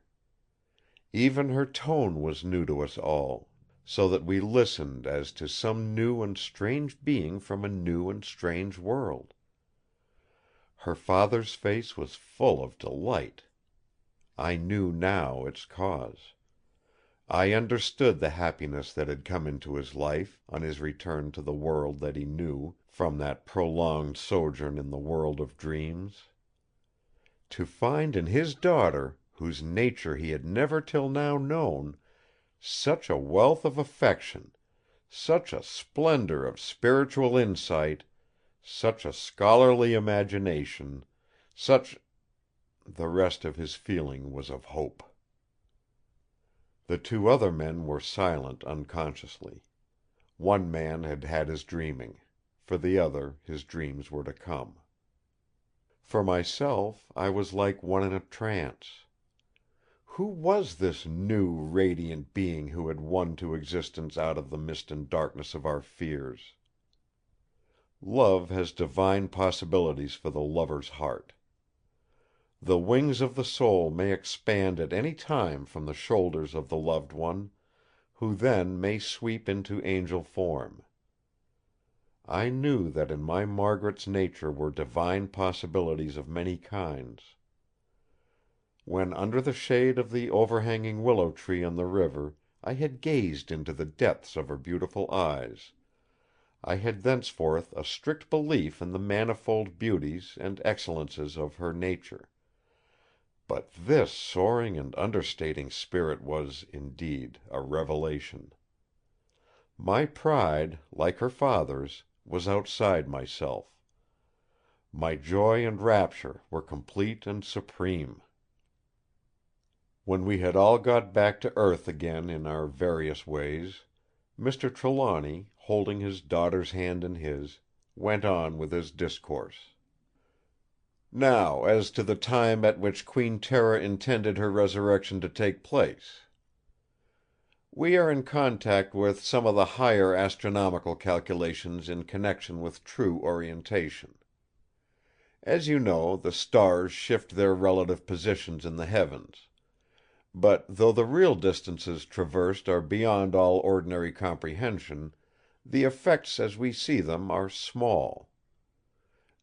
Even her tone was new to us all, so that we listened as to some new and strange being from a new and strange world. Her father's face was full of delight. I knew now its cause. I understood the happiness that had come into his life, on his return to the world that he knew, from that prolonged sojourn in the world of dreams. To find in his daughter, whose nature he had never till now known, such a wealth of affection, such a splendor of spiritual insight, such a scholarly imagination, the rest of his feeling was of hope. The two other men were silent unconsciously. One man had had his dreaming; for the other his dreams were to come. For myself, I was like one in a trance. Who was this new, radiant being who had won to existence out of the mist and darkness of our fears? Love has divine possibilities for the lover's heart. The wings of the soul may expand at any time from the shoulders of the loved one, who then may sweep into angel form. I knew that in my Margaret's nature were divine possibilities of many kinds. When under the shade of the overhanging willow tree on the river I had gazed into the depths of her beautiful eyes, I had thenceforth a strict belief in the manifold beauties and excellences of her nature. But this soaring and understating spirit was, indeed, a revelation. My pride, like her father's, was outside myself. My joy and rapture were complete and supreme. When we had all got back to earth again in our various ways, Mr. Trelawny, holding his daughter's hand in his, went on with his discourse. "Now as to the time at which Queen Tera intended her resurrection to take place. We are in contact with some of the higher astronomical calculations in connection with true orientation. As you know, the stars shift their relative positions in the heavens; but though the real distances traversed are beyond all ordinary comprehension, the effects as we see them are small.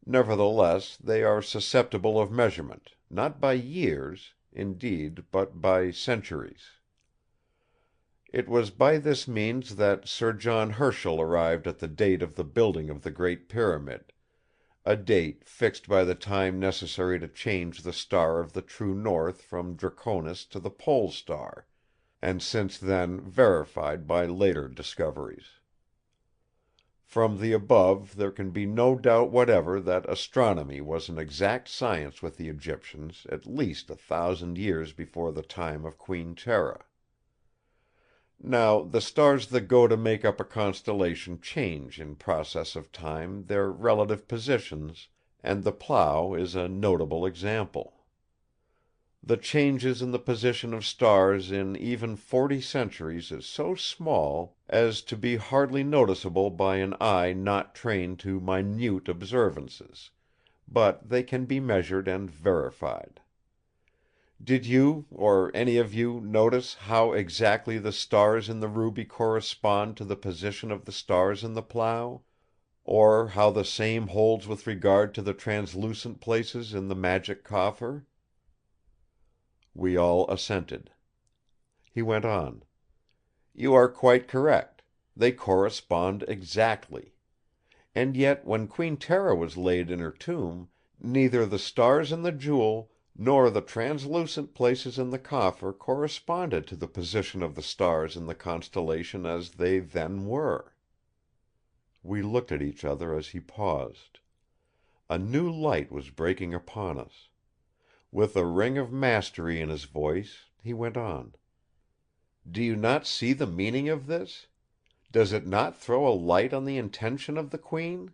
Nevertheless, they are susceptible of measurement, not by years, indeed, but by centuries. It was by this means that Sir John Herschel arrived at the date of the building of the Great Pyramid, a date fixed by the time necessary to change the star of the true north from Draconis to the Pole Star, and since then verified by later discoveries. From the above there can be no doubt whatever that astronomy was an exact science with the Egyptians at least 1,000 years before the time of Queen Tera. Now the stars that go to make up a constellation change in process of time their relative positions, and the Plough is a notable example. The changes in the position of stars in even 40 centuries is so small as to be hardly noticeable by an eye not trained to minute observances; but they can be measured and verified. Did you, or any of you, notice how exactly the stars in the ruby correspond to the position of the stars in the Plough; or how the same holds with regard to the translucent places in the magic coffer?" We all assented. He went on: "You are quite correct. They correspond exactly. And yet when Queen Tera was laid in her tomb, neither the stars in the jewel nor the translucent places in the coffer corresponded to the position of the stars in the constellation as they then were." We looked at each other as he paused. A new light was breaking upon us. With a ring of mastery in his voice, he went on: "Do you not see the meaning of this? Does it not throw a light on the intention of the Queen?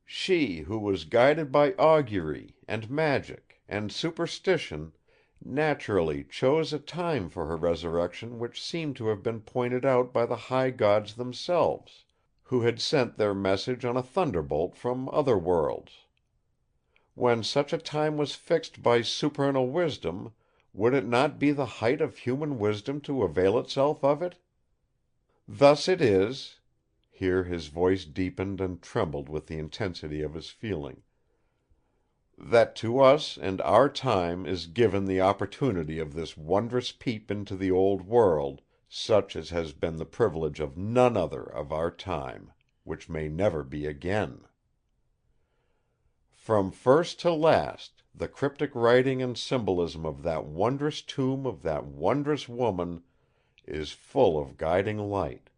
She who was guided by augury, and magic, and superstition, naturally chose a time for her resurrection which seemed to have been pointed out by the high gods themselves, who had sent their message on a thunderbolt from other worlds. When such a time was fixed by supernal wisdom, would it not be the height of human wisdom to avail itself of it? Thus it is," here his voice deepened and trembled with the intensity of his feeling, "that to us and our time is given the opportunity of this wondrous peep into the old world, such as has been the privilege of none other of our time, which may never be again. From first to last, the cryptic writing and symbolism of that wondrous tomb of that wondrous woman is full of guiding light.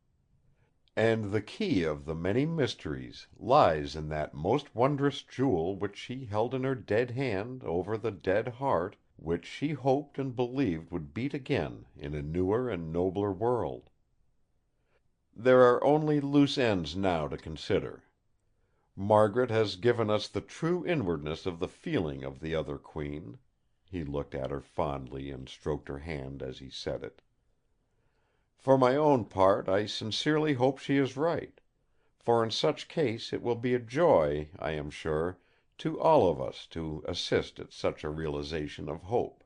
And the key of the many mysteries lies in that most wondrous jewel which she held in her dead hand over the dead heart which she hoped and believed would beat again in a newer and nobler world. There are only loose ends now to consider. Margaret has given us the true inwardness of the feeling of the other Queen." He looked at her fondly and stroked her hand as he said it. "For my own part I sincerely hope she is right, for in such case it will be a joy, I am sure, to all of us to assist at such a realization of hope.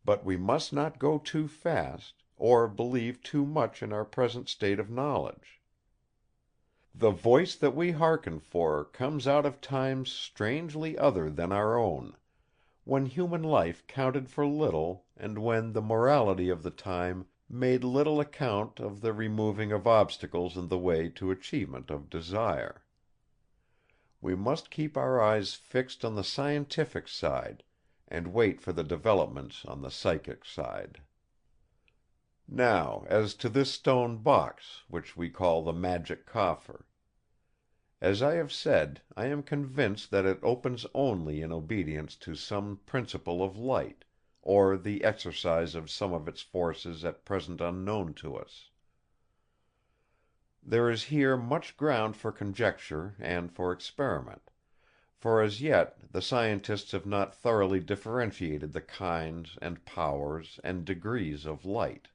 But we must not go too fast, or believe too much in our present state of knowledge. The voice that we hearken for comes out of times strangely other than our own, when human life counted for little and when the morality of the time made little account of the removing of obstacles in the way to achievement of desire. We must keep our eyes fixed on the scientific side, and wait for the developments on the psychic side. Now, as to this stone box, which we call the Magic Coffer. As I have said, I am convinced that it opens only in obedience to some principle of light, or the exercise of some of its forces at present unknown to us. There is here much ground for conjecture and for experiment, for as yet the scientists have not thoroughly differentiated the kinds and powers and degrees of light.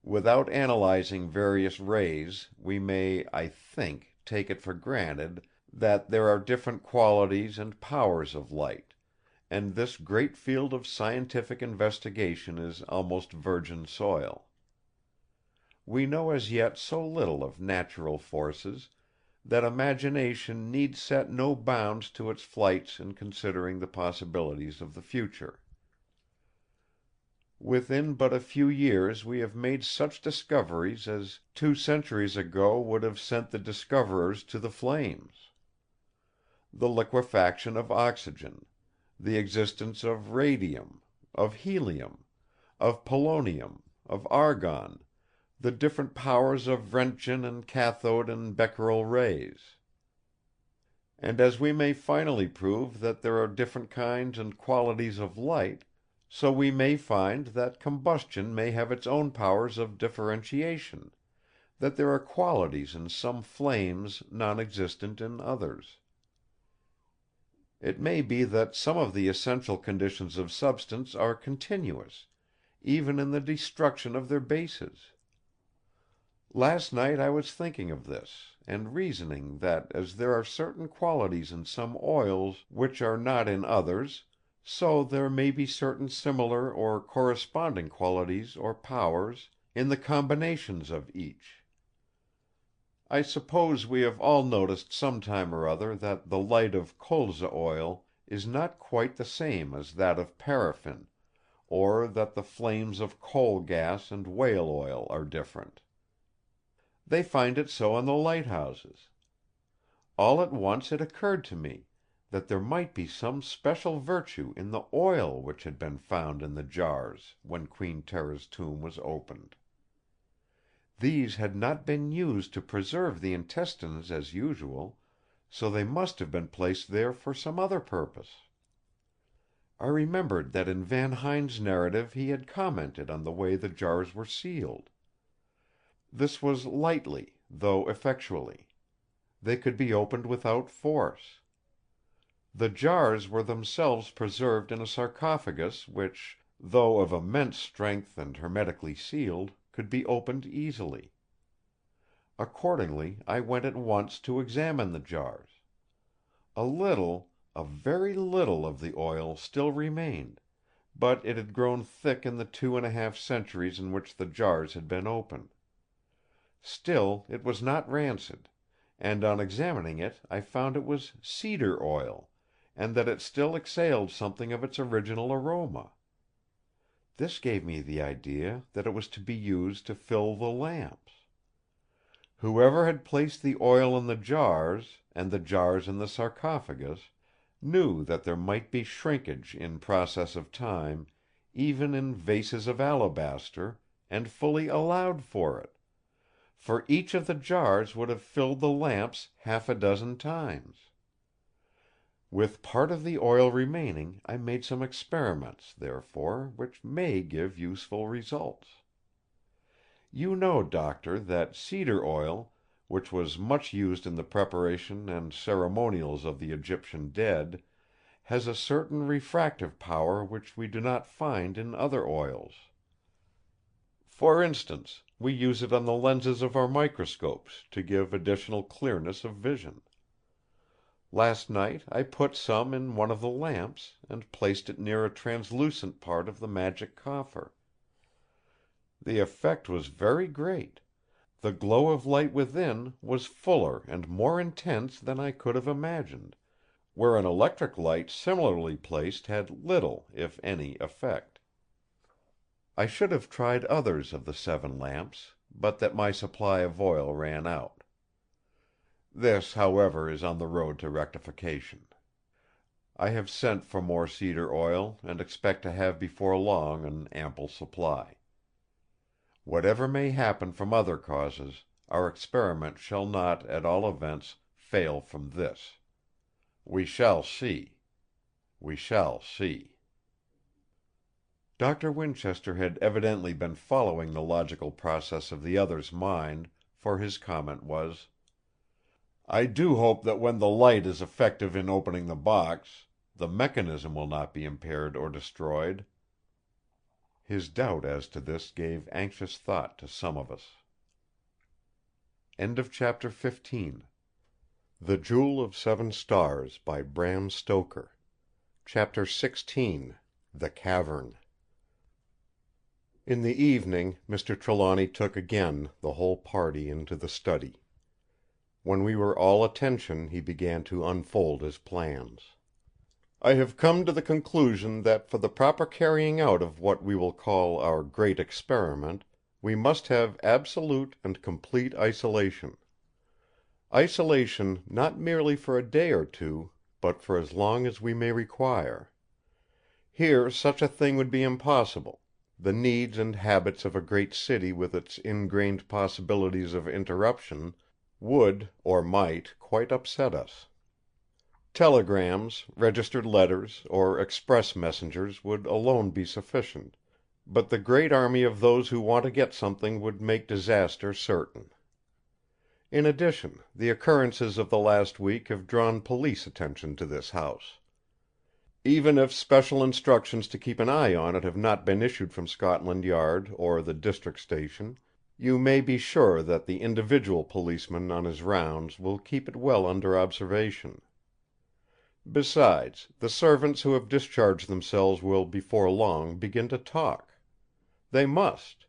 Without analyzing various rays, we may, I think, take it for granted that there are different qualities and powers of light, and this great field of scientific investigation is almost virgin soil. We know as yet so little of natural forces that imagination need set no bounds to its flights in considering the possibilities of the future. Within but a few years we have made such discoveries as 2 centuries ago would have sent the discoverers to the flames. The liquefaction of oxygen, the existence of radium, of helium, of polonium, of argon, the different powers of Röntgen and cathode and Becquerel rays. And as we may finally prove that there are different kinds and qualities of light, so we may find that combustion may have its own powers of differentiation, that there are qualities in some flames non-existent in others. It may be that some of the essential conditions of substance are continuous, even in the destruction of their bases. Last night I was thinking of this, and reasoning that as there are certain qualities in some oils which are not in others, so there may be certain similar or corresponding qualities or powers in the combinations of each. I suppose we have all noticed some time or other that the light of colza oil is not quite the same as that of paraffin, or that the flames of coal gas and whale oil are different. They find it so on the lighthouses. All at once it occurred to me that there might be some special virtue in the oil which had been found in the jars when Queen Tera's tomb was opened. These had not been used to preserve the intestines as usual, so they must have been placed there for some other purpose. I remembered that in Van Huyn's narrative he had commented on the way the jars were sealed. This was lightly, though effectually. They could be opened without force. The jars were themselves preserved in a sarcophagus which, though of immense strength and hermetically sealed, could be opened easily. Accordingly, I went at once to examine the jars. A very little of the oil still remained, but it had grown thick in the 2½ centuries in which the jars had been open. Still it was not rancid, and on examining it I found it was cedar oil, and that it still exhaled something of its original aroma. This gave me the idea that it was to be used to fill the lamps. Whoever had placed the oil in the jars, and the jars in the sarcophagus, knew that there might be shrinkage in process of time, even in vases of alabaster, and fully allowed for it; for each of the jars would have filled the lamps 6 times. With part of the oil remaining I made some experiments, therefore, which may give useful results. You know, Doctor, that cedar oil, which was much used in the preparation and ceremonials of the Egyptian dead, has a certain refractive power which we do not find in other oils. For instance, we use it on the lenses of our microscopes to give additional clearness of vision. Last night I put some in one of the lamps, and placed it near a translucent part of the magic coffer. The effect was very great. The glow of light within was fuller and more intense than I could have imagined, where an electric light similarly placed had little, if any, effect. I should have tried others of the 7 lamps, but that my supply of oil ran out. This, however, is on the road to rectification. I have sent for more cedar oil, and expect to have before long an ample supply. Whatever may happen from other causes, our experiment shall not, at all events, fail from this. We shall see. We shall see." Doctor Winchester had evidently been following the logical process of the other's mind, for his comment was: "I do hope that when the light is effective in opening the box, the mechanism will not be impaired or destroyed." His doubt as to this gave anxious thought to some of us. Chapter 15. The Jewel of 7 Stars by Bram Stoker. Chapter 16. The Cavern. In the evening Mr. Trelawny took again the whole party into the study. When we were all attention he began to unfold his plans. "I have come to the conclusion that for the proper carrying out of what we will call our great experiment, we must have absolute and complete isolation. Isolation not merely for a day or two, but for as long as we may require. Here such a thing would be impossible; the needs and habits of a great city with its ingrained possibilities of interruption would, or might, quite upset us. Telegrams, registered letters, or express messengers would alone be sufficient; but the great army of those who want to get something would make disaster certain. In addition, the occurrences of the last week have drawn police attention to this house. Even if special instructions to keep an eye on it have not been issued from Scotland Yard or the district station, you may be sure that the individual policeman on his rounds will keep it well under observation. Besides, the servants who have discharged themselves will before long begin to talk. They must;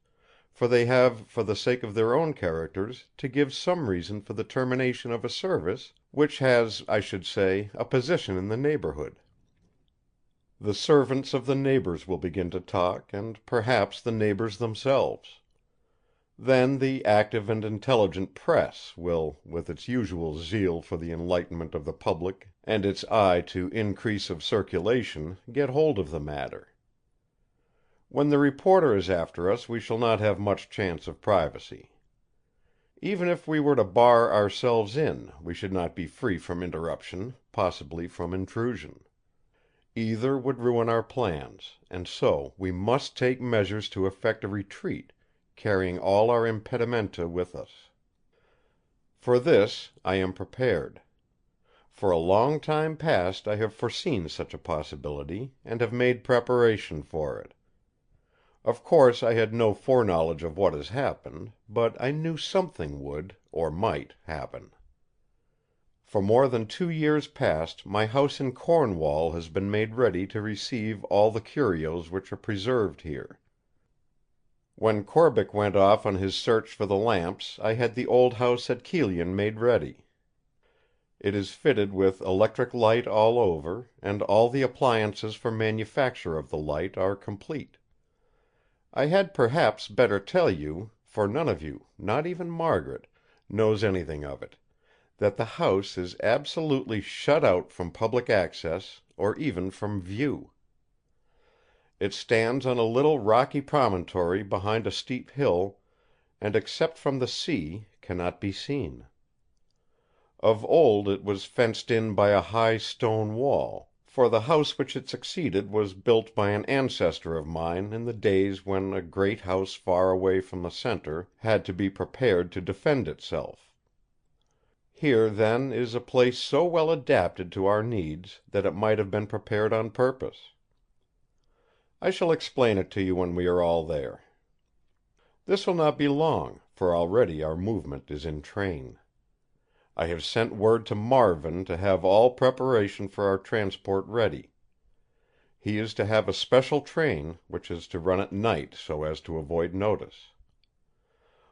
for they have, for the sake of their own characters, to give some reason for the termination of a service which has, I should say, a position in the neighbourhood. The servants of the neighbours will begin to talk, and perhaps the neighbours themselves. Then the active and intelligent press will, with its usual zeal for the enlightenment of the public and its eye to increase of circulation, get hold of the matter. When the reporter is after us we shall not have much chance of privacy. Even if we were to bar ourselves in, we should not be free from interruption, possibly from intrusion. Either would ruin our plans, and so we must take measures to effect a retreat, carrying all our impedimenta with us. For this I am prepared. For a long time past I have foreseen such a possibility, and have made preparation for it. Of course I had no foreknowledge of what has happened, but I knew something would, or might, happen. For more than 2 years past my house in Cornwall has been made ready to receive all the curios which are preserved here. When Corbick went off on his search for the lamps I had the old house at Kyllion made ready. It is fitted with electric light all over, and all the appliances for manufacture of the light are complete. I had perhaps better tell you, for none of you, not even Margaret, knows anything of it, that the house is absolutely shut out from public access, or even from view. It stands on a little rocky promontory behind a steep hill, and except from the sea cannot be seen. Of old it was fenced in by a high stone wall, for the house which it succeeded was built by an ancestor of mine in the days when a great house far away from the centre had to be prepared to defend itself. Here, then, is a place so well adapted to our needs that it might have been prepared on purpose. I shall explain it to you when we are all there. This will not be long, for already our movement is in train. I have sent word to Marvin to have all preparation for our transport ready. He is to have a special train, which is to run at night so as to avoid notice.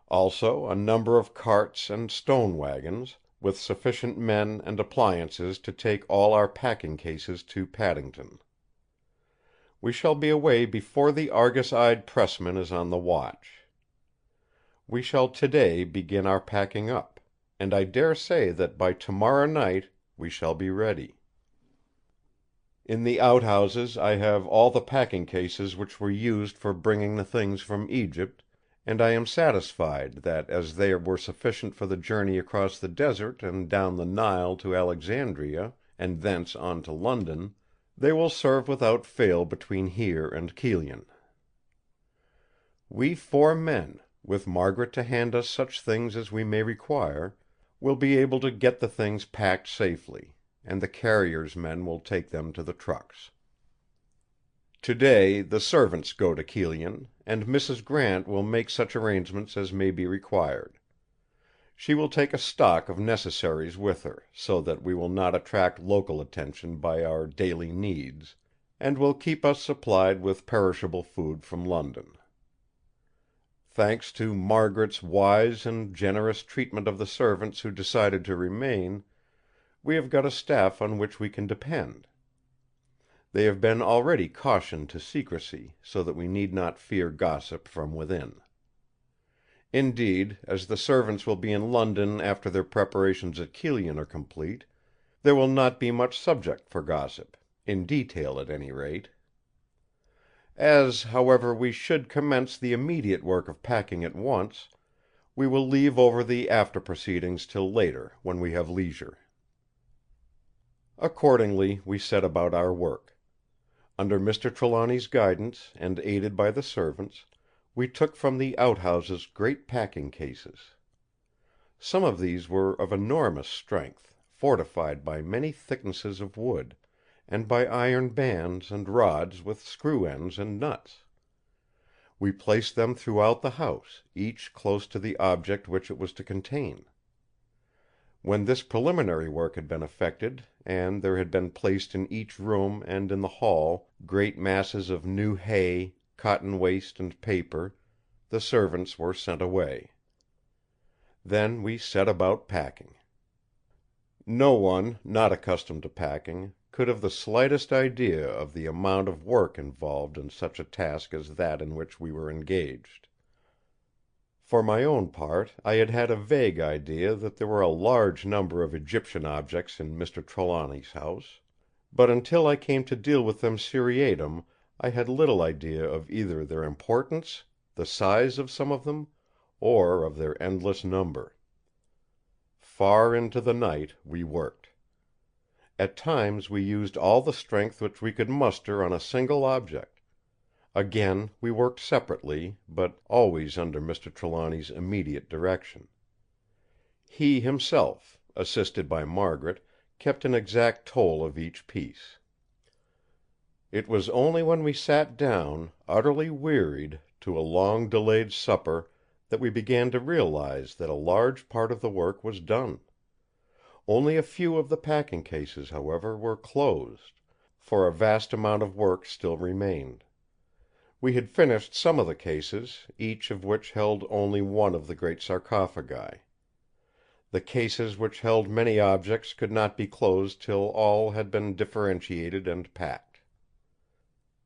Also a number of carts and stone wagons, with sufficient men and appliances to take all our packing cases to Paddington. We shall be away before the argus-eyed pressman is on the watch. We shall today begin our packing up, and I dare say that by tomorrow night we shall be ready. In the outhouses I have all the packing cases which were used for bringing the things from Egypt, and I am satisfied that as they were sufficient for the journey across the desert and down the Nile to Alexandria, and thence on to London, they will serve without fail between here and Kyllion. We 4 men, with Margaret to hand us such things as we may require, will be able to get the things packed safely, and the carrier's men will take them to the trucks. Today the servants go to Kyllion, and Mrs. Grant will make such arrangements as may be required. She will take a stock of necessaries with her, so that we will not attract local attention by our daily needs, and will keep us supplied with perishable food from London. Thanks to Margaret's wise and generous treatment of the servants who decided to remain, we have got a staff on which we can depend. They have been already cautioned to secrecy, so that we need not fear gossip from within. Indeed, as the servants will be in London after their preparations at Kyllion are complete, there will not be much subject for gossip, in detail at any rate. As, however, we should commence the immediate work of packing at once, we will leave over the after proceedings till later, when we have leisure. Accordingly we set about our work. Under Mr. Trelawny's guidance, and aided by the servants, we took from the outhouses great packing cases. Some of these were of enormous strength, fortified by many thicknesses of wood, and by iron bands and rods with screw ends and nuts. We placed them throughout the house, each close to the object which it was to contain. When this preliminary work had been effected, and there had been placed in each room and in the hall great masses of new hay, cotton waste and paper, the servants were sent away. Then we set about packing. No one, not accustomed to packing, could have the slightest idea of the amount of work involved in such a task as that in which we were engaged. For my own part, I had had a vague idea that there were a large number of Egyptian objects in Mr. Trelawny's house, but until I came to deal with them seriatim I had little idea of either their importance, the size of some of them, or of their endless number. Far into the night we worked. At times we used all the strength which we could muster on a single object. Again we worked separately, but always under Mr. Trelawny's immediate direction. He himself, assisted by Margaret, kept an exact toll of each piece. It was only when we sat down, utterly wearied, to a long delayed supper that we began to realize that a large part of the work was done. Only a few of the packing cases, however, were closed, for a vast amount of work still remained. We had finished some of the cases, each of which held only one of the great sarcophagi. The cases which held many objects could not be closed till all had been differentiated and packed.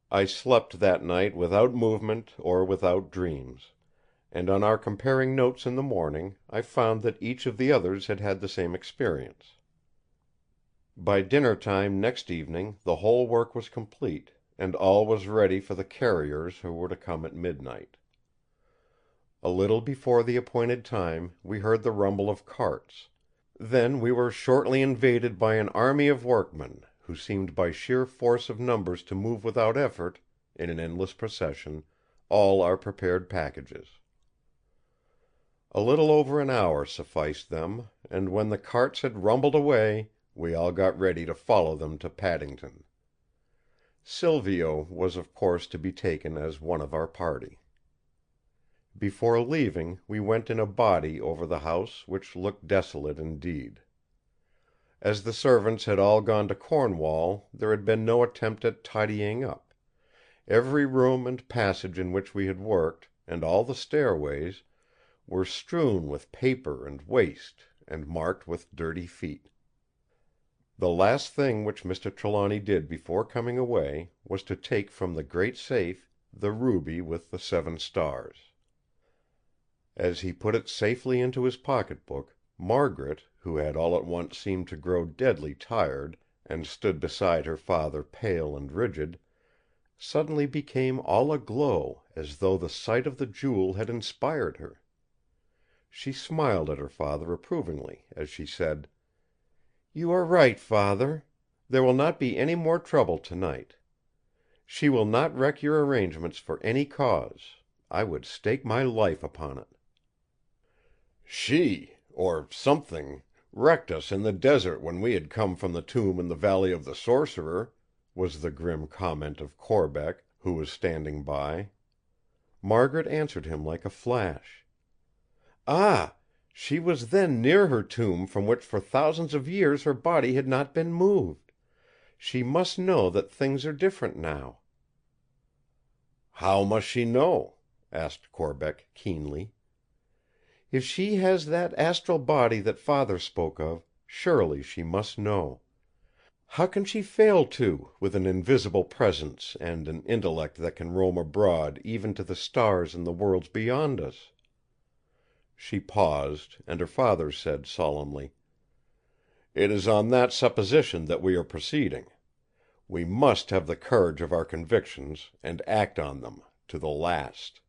I slept that night without movement or without dreams; and on our comparing notes in the morning, I found that each of the others had had the same experience. By dinner time next evening the whole work was complete, and all was ready for the carriers who were to come at midnight. A little before the appointed time we heard the rumble of carts; then we were shortly invaded by an army of workmen, who seemed by sheer force of numbers to move without effort, in an endless procession, all our prepared packages. A little over an hour sufficed them, and when the carts had rumbled away, we all got ready to follow them to Paddington. Silvio was of course to be taken as one of our party. Before leaving we went in a body over the house, which looked desolate indeed. As the servants had all gone to Cornwall, there had been no attempt at tidying up. Every room and passage in which we had worked, and all the stairways, were strewn with paper and waste, and marked with dirty feet. The last thing which Mr. Trelawny did before coming away was to take from the great safe the ruby with the 7 stars. As he put it safely into his pocket-book, Margaret, who had all at once seemed to grow deadly tired, and stood beside her father pale and rigid, suddenly became all aglow as though the sight of the jewel had inspired her. She smiled at her father approvingly as she said: "You are right, Father. There will not be any more trouble tonight. She will not wreck your arrangements for any cause. I would stake my life upon it." "She, or something, wrecked us in the desert when we had come from the tomb in the Valley of the Sorcerer," was the grim comment of Corbeck, who was standing by. Margaret answered him like a flash: "Ah! She was then near her tomb from which for thousands of years her body had not been moved. She must know that things are different now." "How must she know?" asked Corbeck keenly. "If she has that astral body that Father spoke of, surely she must know. How can she fail to, with an invisible presence and an intellect that can roam abroad even to the stars and the worlds beyond us?" She paused, and her father said solemnly: "It is on that supposition that we are proceeding. We must have the courage of our convictions, and act on them to the last."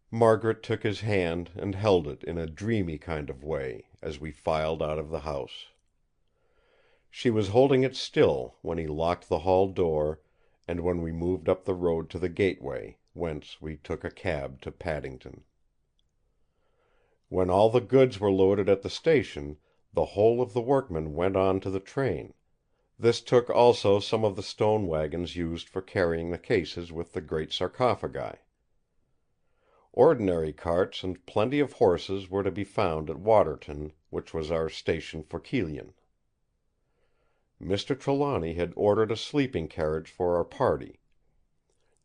Margaret took his hand and held it in a dreamy kind of way, as we filed out of the house. She was holding it still when he locked the hall door, and when we moved up the road to the gateway, whence we took a cab to Paddington. When all the goods were loaded at the station, the whole of the workmen went on to the train; this took also some of the stone wagons used for carrying the cases with the great sarcophagi. Ordinary carts and plenty of horses were to be found at Waterton, which was our station for Kyllion. Mr. Trelawny had ordered a sleeping carriage for our party.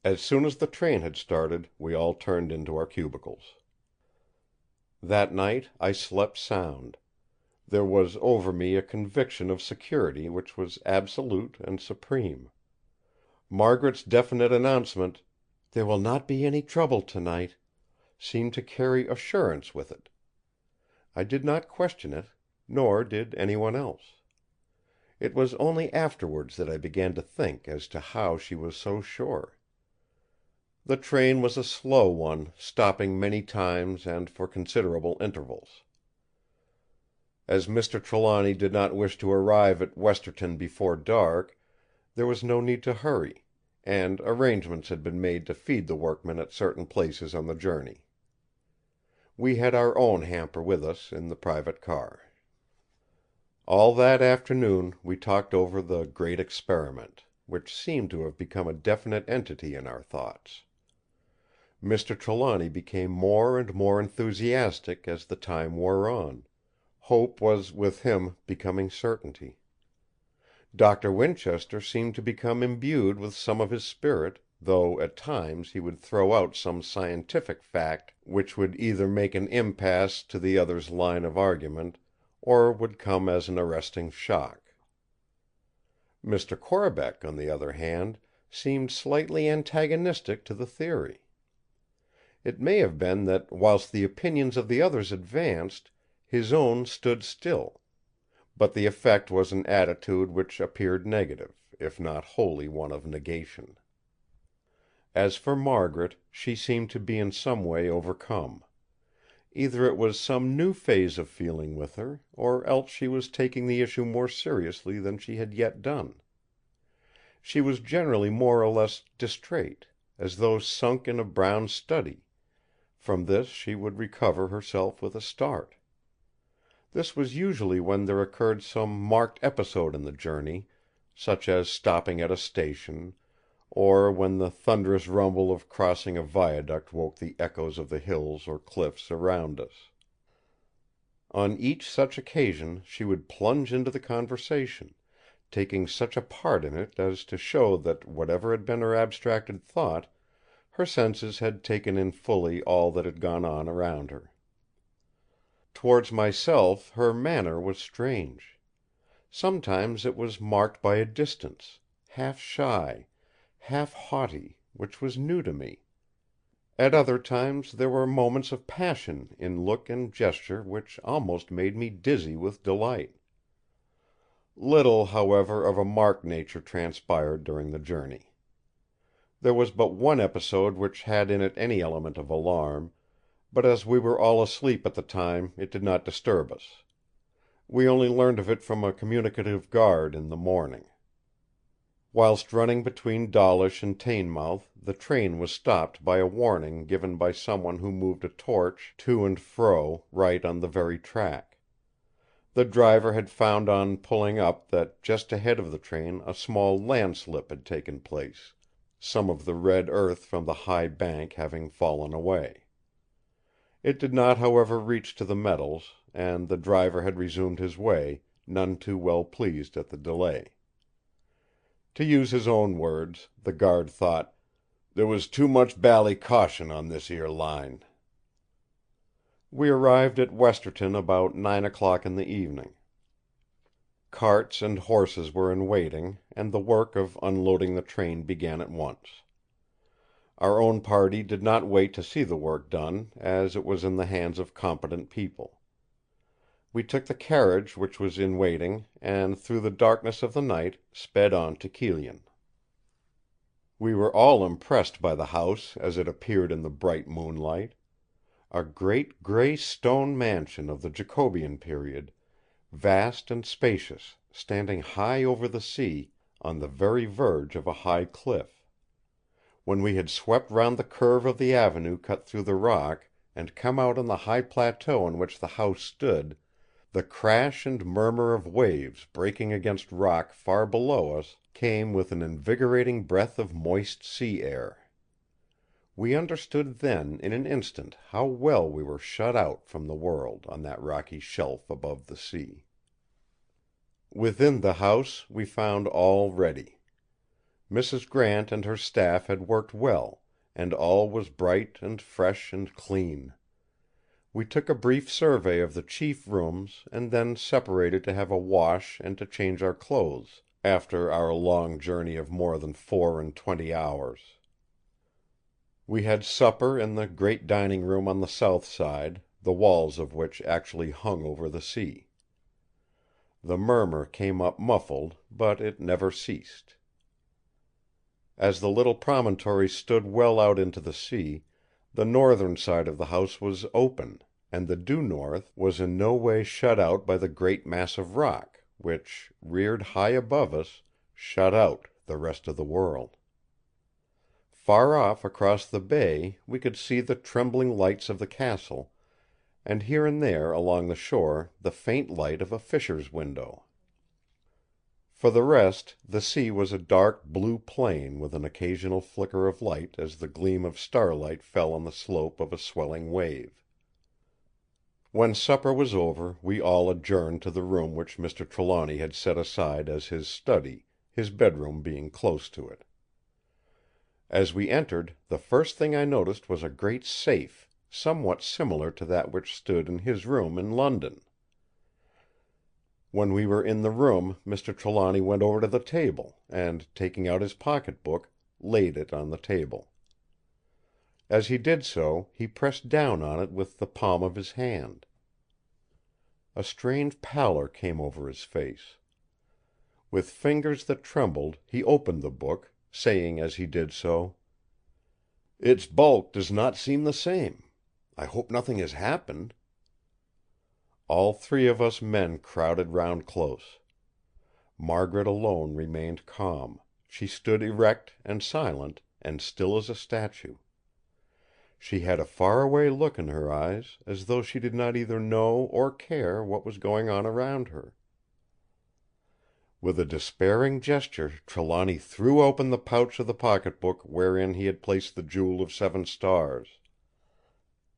As soon as the train had started, we all turned into our cubicles. That night I slept sound. There was over me a conviction of security which was absolute and supreme. Margaret's definite announcement, "There will not be any trouble tonight," seemed to carry assurance with it. I did not question it, nor did anyone else. It was only afterwards that I began to think as to how she was so sure. The train was a slow one, stopping many times and for considerable intervals. As Mr. Trelawny did not wish to arrive at Westerton before dark, there was no need to hurry, and arrangements had been made to feed the workmen at certain places on the journey. We had our own hamper with us in the private car. All that afternoon we talked over the Great Experiment, which seemed to have become a definite entity in our thoughts. Mr. Trelawny became more and more enthusiastic as the time wore on. Hope was with him becoming certainty. Dr. Winchester seemed to become imbued with some of his spirit, though at times he would throw out some scientific fact which would either make an impasse to the other's line of argument, or would come as an arresting shock. Mr. Corbeck, on the other hand, seemed slightly antagonistic to the theory. It may have been that whilst the opinions of the others advanced, his own stood still; but the effect was an attitude which appeared negative, if not wholly one of negation. As for Margaret, she seemed to be in some way overcome. Either it was some new phase of feeling with her, or else she was taking the issue more seriously than she had yet done. She was generally more or less distrait, as though sunk in a brown study; from this she would recover herself with a start. This was usually when there occurred some marked episode in the journey, such as stopping at a station, or when the thunderous rumble of crossing a viaduct woke the echoes of the hills or cliffs around us. On each such occasion she would plunge into the conversation, taking such a part in it as to show that whatever had been her abstracted thought, her senses had taken in fully all that had gone on around her. Towards myself her manner was strange. Sometimes it was marked by a distance, half shy, half haughty, which was new to me. At other times there were moments of passion in look and gesture which almost made me dizzy with delight. Little, however, of a marked nature transpired during the journey. There was but one episode which had in it any element of alarm, but as we were all asleep at the time it did not disturb us. We only learned of it from a communicative guard in the morning. Whilst running between Dawlish and Teignmouth, the train was stopped by a warning given by someone who moved a torch to and fro right on the very track. The driver had found on pulling up that just ahead of the train a small landslip had taken place, some of the red earth from the high bank having fallen away. It did not, however, reach to the metals, and the driver had resumed his way, none too well pleased at the delay. To use his own words, the guard thought, "There was too much bally caution on this 'ere line." We arrived at Westerton about 9 o'clock in the evening. Carts and horses were in waiting, and the work of unloading the train began at once. Our own party did not wait to see the work done, as it was in the hands of competent people. We took the carriage which was in waiting, and through the darkness of the night sped on to Kyllion. We were all impressed by the house as it appeared in the bright moonlight. A great grey stone mansion of the Jacobean period, vast and spacious, standing high over the sea, on the very verge of a high cliff. When we had swept round the curve of the avenue cut through the rock, and come out on the high plateau on which the house stood, the crash and murmur of waves breaking against rock far below us came with an invigorating breath of moist sea air. We understood then in an instant how well we were shut out from the world on that rocky shelf above the sea. Within the house we found all ready. Mrs. Grant and her staff had worked well, and all was bright and fresh and clean. We took a brief survey of the chief rooms, and then separated to have a wash and to change our clothes, after our long journey of more than 24 hours. We had supper in the great dining room on the south side, the walls of which actually hung over the sea. The murmur came up muffled, but it never ceased. As the little promontory stood well out into the sea, the northern side of the house was open, and the due north was in no way shut out by the great mass of rock, which, reared high above us, shut out the rest of the world. Far off across the bay we could see the trembling lights of the castle, and here and there along the shore the faint light of a fisher's window. For the rest, the sea was a dark blue plain with an occasional flicker of light as the gleam of starlight fell on the slope of a swelling wave. When supper was over, we all adjourned to the room which Mr. Trelawny had set aside as his study, his bedroom being close to it. As we entered, the first thing I noticed was a great safe, somewhat similar to that which stood in his room in London. When we were in the room, Mr. Trelawny went over to the table, and, taking out his pocket-book, laid it on the table. As he did so, he pressed down on it with the palm of his hand. A strange pallor came over his face. With fingers that trembled, he opened the book, saying as he did so: "Its bulk does not seem the same. I hope nothing has happened." All three of us men crowded round close. Margaret alone remained calm; she stood erect and silent, and still as a statue. She had a far-away look in her eyes, as though she did not either know or care what was going on around her. With a despairing gesture Trelawny threw open the pouch of the pocket-book wherein he had placed the Jewel of 7 Stars.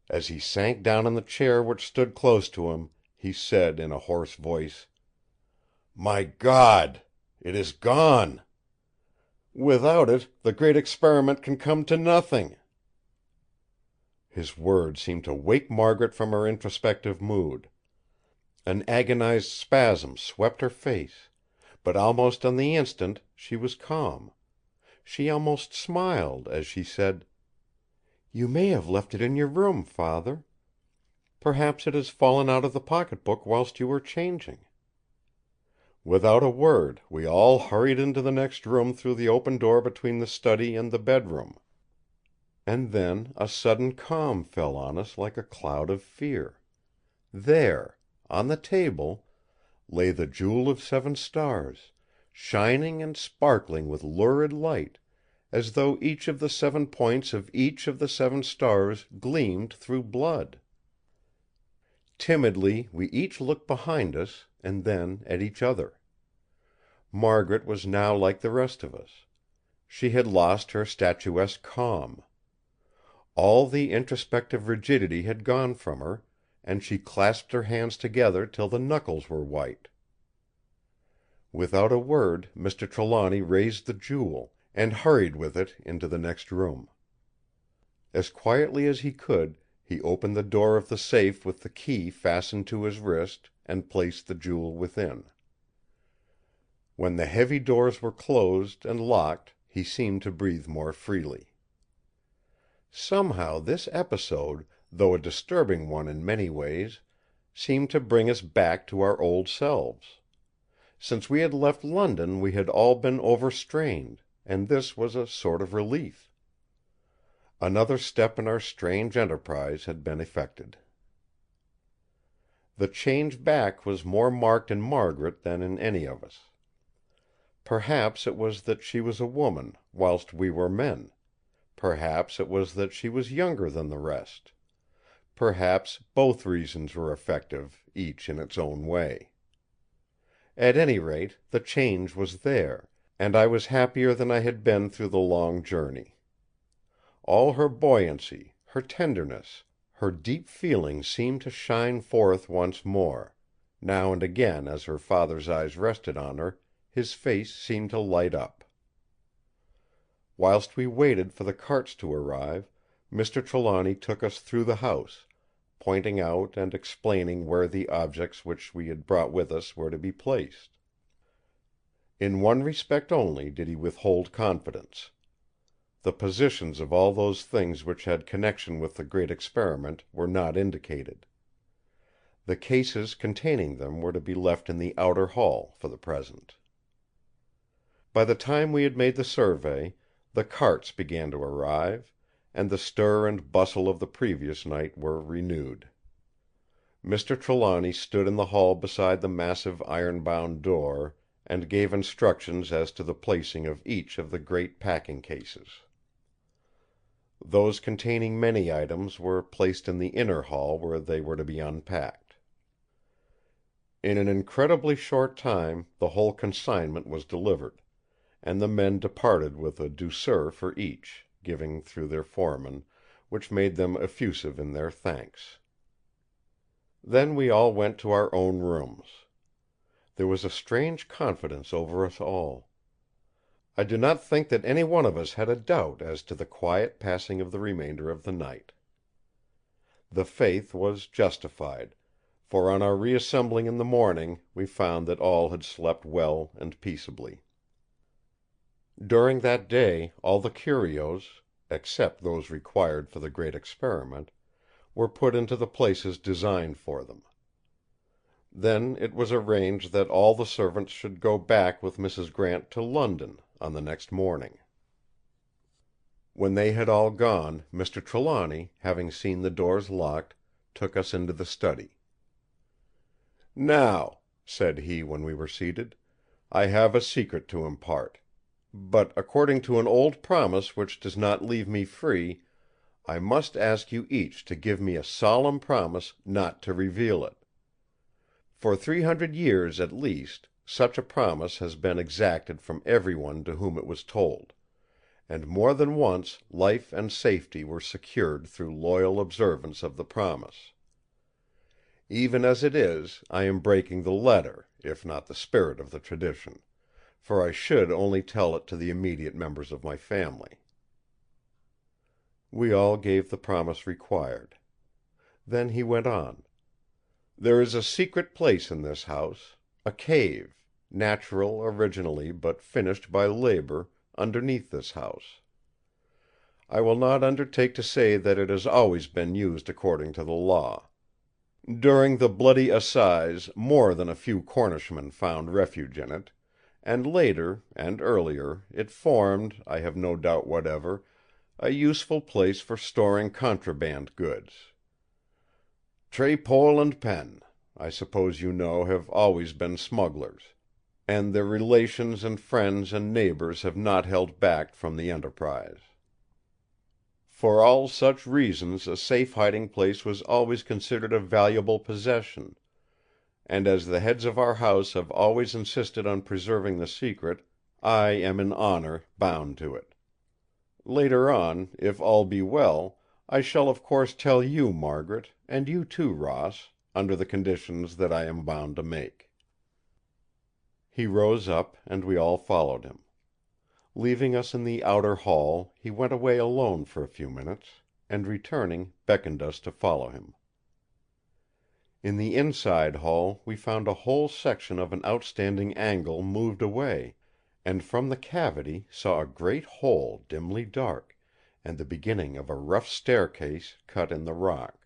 As he sank down in the chair which stood close to him, he said in a hoarse voice: "My God! It is gone! Without it, the great experiment can come to nothing." His words seemed to wake Margaret from her introspective mood. An agonized spasm swept her face, but almost on the instant she was calm. She almost smiled as she said: "You may have left it in your room, Father. Perhaps it has fallen out of the pocket-book whilst you were changing." Without a word we all hurried into the next room through the open door between the study and the bedroom. And then a sudden calm fell on us like a cloud of fear. There, on the table, lay the Jewel of 7 Stars, shining and sparkling with lurid light, as though each of the 7 points of each of the 7 stars gleamed through blood. Timidly we each looked behind us, and then at each other. Margaret was now like the rest of us. She had lost her statuesque calm. All the introspective rigidity had gone from her, and she clasped her hands together till the knuckles were white. Without a word Mr. Trelawny raised the Jewel, and hurried with it into the next room. As quietly as he could, he opened the door of the safe with the key fastened to his wrist, and placed the Jewel within. When the heavy doors were closed and locked, he seemed to breathe more freely. Somehow this episode, though a disturbing one in many ways, seemed to bring us back to our old selves. Since we had left London we had all been overstrained, and this was a sort of relief. Another step in our strange enterprise had been effected. The change back was more marked in Margaret than in any of us. Perhaps it was that she was a woman, whilst we were men. Perhaps it was that she was younger than the rest. Perhaps both reasons were effective, each in its own way. At any rate, the change was there, and I was happier than I had been through the long journey. All her buoyancy, her tenderness, her deep feeling seemed to shine forth once more; now and again as her father's eyes rested on her, his face seemed to light up. Whilst we waited for the carts to arrive, Mr. Trelawny took us through the house, pointing out and explaining where the objects which we had brought with us were to be placed. In one respect only did he withhold confidence. The positions of all those things which had connection with the great experiment were not indicated. The cases containing them were to be left in the outer hall for the present. By the time we had made the survey, the carts began to arrive, and the stir and bustle of the previous night were renewed. Mr. Trelawny stood in the hall beside the massive iron-bound door, and gave instructions as to the placing of each of the great packing cases. Those containing many items were placed in the inner hall where they were to be unpacked. In an incredibly short time the whole consignment was delivered, and the men departed with a douceur for each, giving through their foreman, which made them effusive in their thanks. Then we all went to our own rooms. There was a strange confidence over us all. I do not think that any one of us had a doubt as to the quiet passing of the remainder of the night. The faith was justified, for on our reassembling in the morning we found that all had slept well and peaceably. During that day all the curios, except those required for the great experiment, were put into the places designed for them. Then it was arranged that all the servants should go back with Mrs. Grant to London on the next morning. When they had all gone, Mr. Trelawny, having seen the doors locked, took us into the study. "Now," said he when we were seated, "I have a secret to impart. But according to an old promise which does not leave me free, I must ask you each to give me a solemn promise not to reveal it. For 300 years at least, such a promise has been exacted from everyone to whom it was told, and more than once life and safety were secured through loyal observance of the promise. Even as it is, I am breaking the letter, if not the spirit of the tradition, for I should only tell it to the immediate members of my family." We all gave the promise required. Then he went on: "There is a secret place in this house, a cave, natural originally but finished by labor, underneath this house. I will not undertake to say that it has always been used according to the law. During the bloody assize more than a few Cornishmen found refuge in it, and later and earlier it formed, I have no doubt whatever, a useful place for storing contraband goods. Trépole and Pen, I suppose you know, have always been smugglers, and their relations and friends and neighbors have not held back from the enterprise. For all such reasons a safe hiding place was always considered a valuable possession, and as the heads of our house have always insisted on preserving the secret, I am in honor bound to it. Later on, if all be well, I shall of course tell you, Margaret, and you too, Ross, under the conditions that I am bound to make." He rose up, and we all followed him. Leaving us in the outer hall, he went away alone for a few minutes, and returning, beckoned us to follow him. In the inside hall we found a whole section of an outstanding angle moved away, and from the cavity saw a great hole dimly dark, and the beginning of a rough staircase cut in the rock.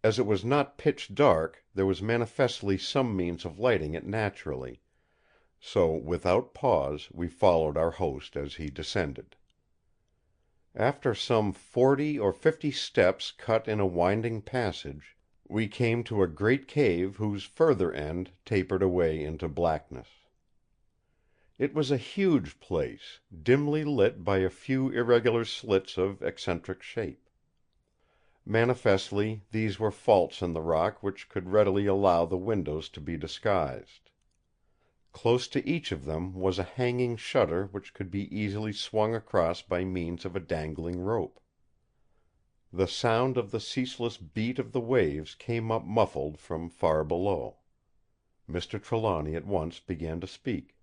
As it was not pitch dark, there was manifestly some means of lighting it naturally; so without pause we followed our host as he descended. After some 40 or 50 steps cut in a winding passage, we came to a great cave whose further end tapered away into blackness. It was a huge place, dimly lit by a few irregular slits of eccentric shape. Manifestly these were faults in the rock which could readily allow the windows to be disguised. Close to each of them was a hanging shutter which could be easily swung across by means of a dangling rope. The sound of the ceaseless beat of the waves came up muffled from far below. Mr. Trelawny at once began to speak.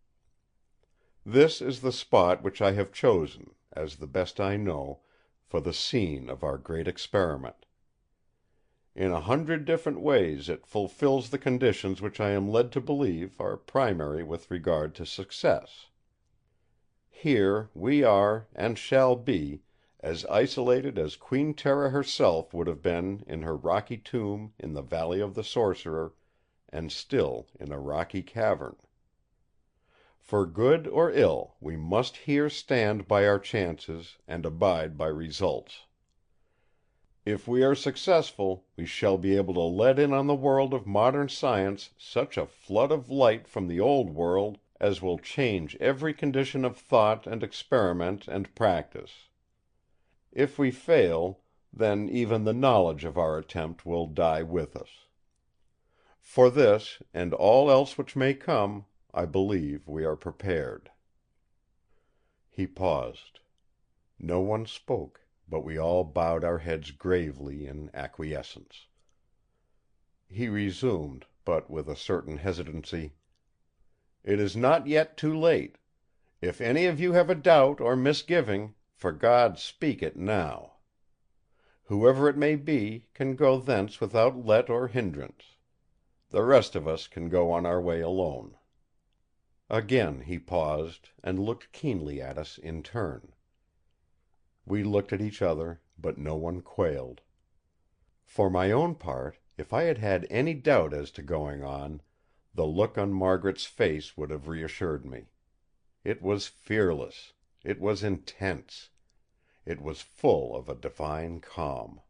"This is the spot which I have chosen, as the best I know, for the scene of our great experiment. In 100 different ways it fulfills the conditions which I am led to believe are primary with regard to success. Here we are, and shall be, as isolated as Queen Tera herself would have been in her rocky tomb in the Valley of the Sorcerer, and still in a rocky cavern. For good or ill, we must here stand by our chances, and abide by results. If we are successful, we shall be able to let in on the world of modern science such a flood of light from the old world as will change every condition of thought and experiment and practice. If we fail, then even the knowledge of our attempt will die with us. For this, and all else which may come, I believe we are prepared." He paused. No one spoke, but we all bowed our heads gravely in acquiescence. He resumed, but with a certain hesitancy: "It is not yet too late. If any of you have a doubt or misgiving, for God speak it now. Whoever it may be can go thence without let or hindrance. The rest of us can go on our way alone." Again he paused, and looked keenly at us in turn. We looked at each other, but no one quailed. For my own part, if I had had any doubt as to going on, the look on Margaret's face would have reassured me. It was fearless. It was intense. It was full of a divine calm.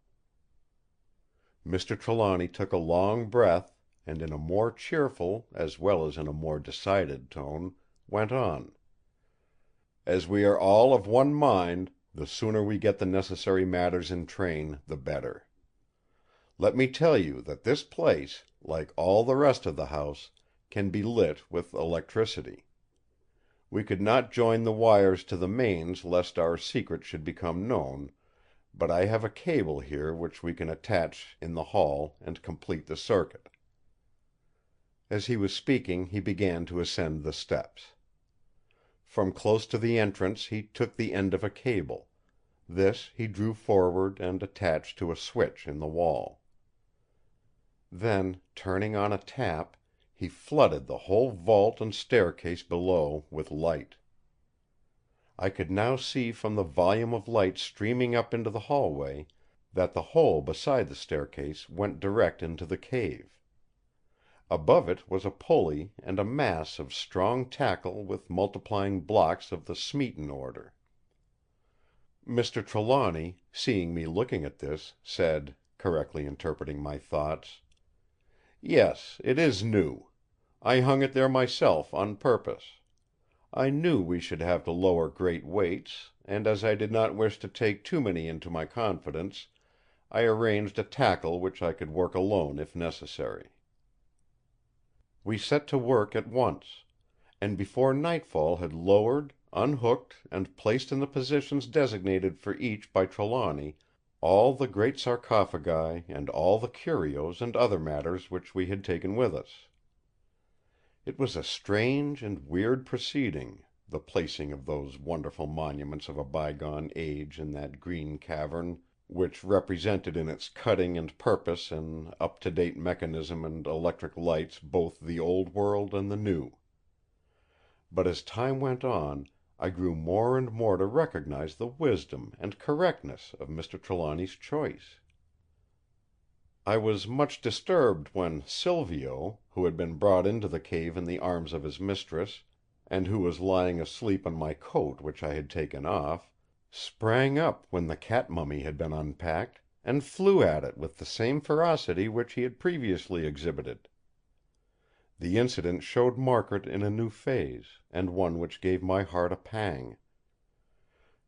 Mr. Trelawny took a long breath, and in a more cheerful, as well as in a more decided tone, went on: "As we are all of one mind, the sooner we get the necessary matters in train the better. Let me tell you that this place, like all the rest of the house, can be lit with electricity. We could not join the wires to the mains lest our secret should become known, but I have a cable here which we can attach in the hall and complete the circuit." As he was speaking he began to ascend the steps. From close to the entrance he took the end of a cable. This he drew forward and attached to a switch in the wall. Then, turning on a tap, he flooded the whole vault and staircase below with light. I could now see from the volume of light streaming up into the hallway that the hole beside the staircase went direct into the cave. Above it was a pulley and a mass of strong tackle with multiplying blocks of the Smeaton order. Mr. Trelawny, seeing me looking at this, said, correctly interpreting my thoughts: "Yes, it is new. I hung it there myself on purpose. I knew we should have to lower great weights, and as I did not wish to take too many into my confidence, I arranged a tackle which I could work alone if necessary." We set to work at once, and before nightfall had lowered, unhooked, and placed in the positions designated for each by Trelawny, all the great sarcophagi and all the curios and other matters which we had taken with us. It was a strange and weird proceeding, the placing of those wonderful monuments of a bygone age in that green cavern, which represented in its cutting and purpose and up-to-date mechanism and electric lights both the old world and the new. But as time went on, I grew more and more to recognize the wisdom and correctness of Mr. Trelawny's choice. I was much disturbed when Silvio, who had been brought into the cave in the arms of his mistress, and who was lying asleep on my coat which I had taken off, sprang up when the cat mummy had been unpacked, and flew at it with the same ferocity which he had previously exhibited. The incident showed Margaret in a new phase, and one which gave my heart a pang.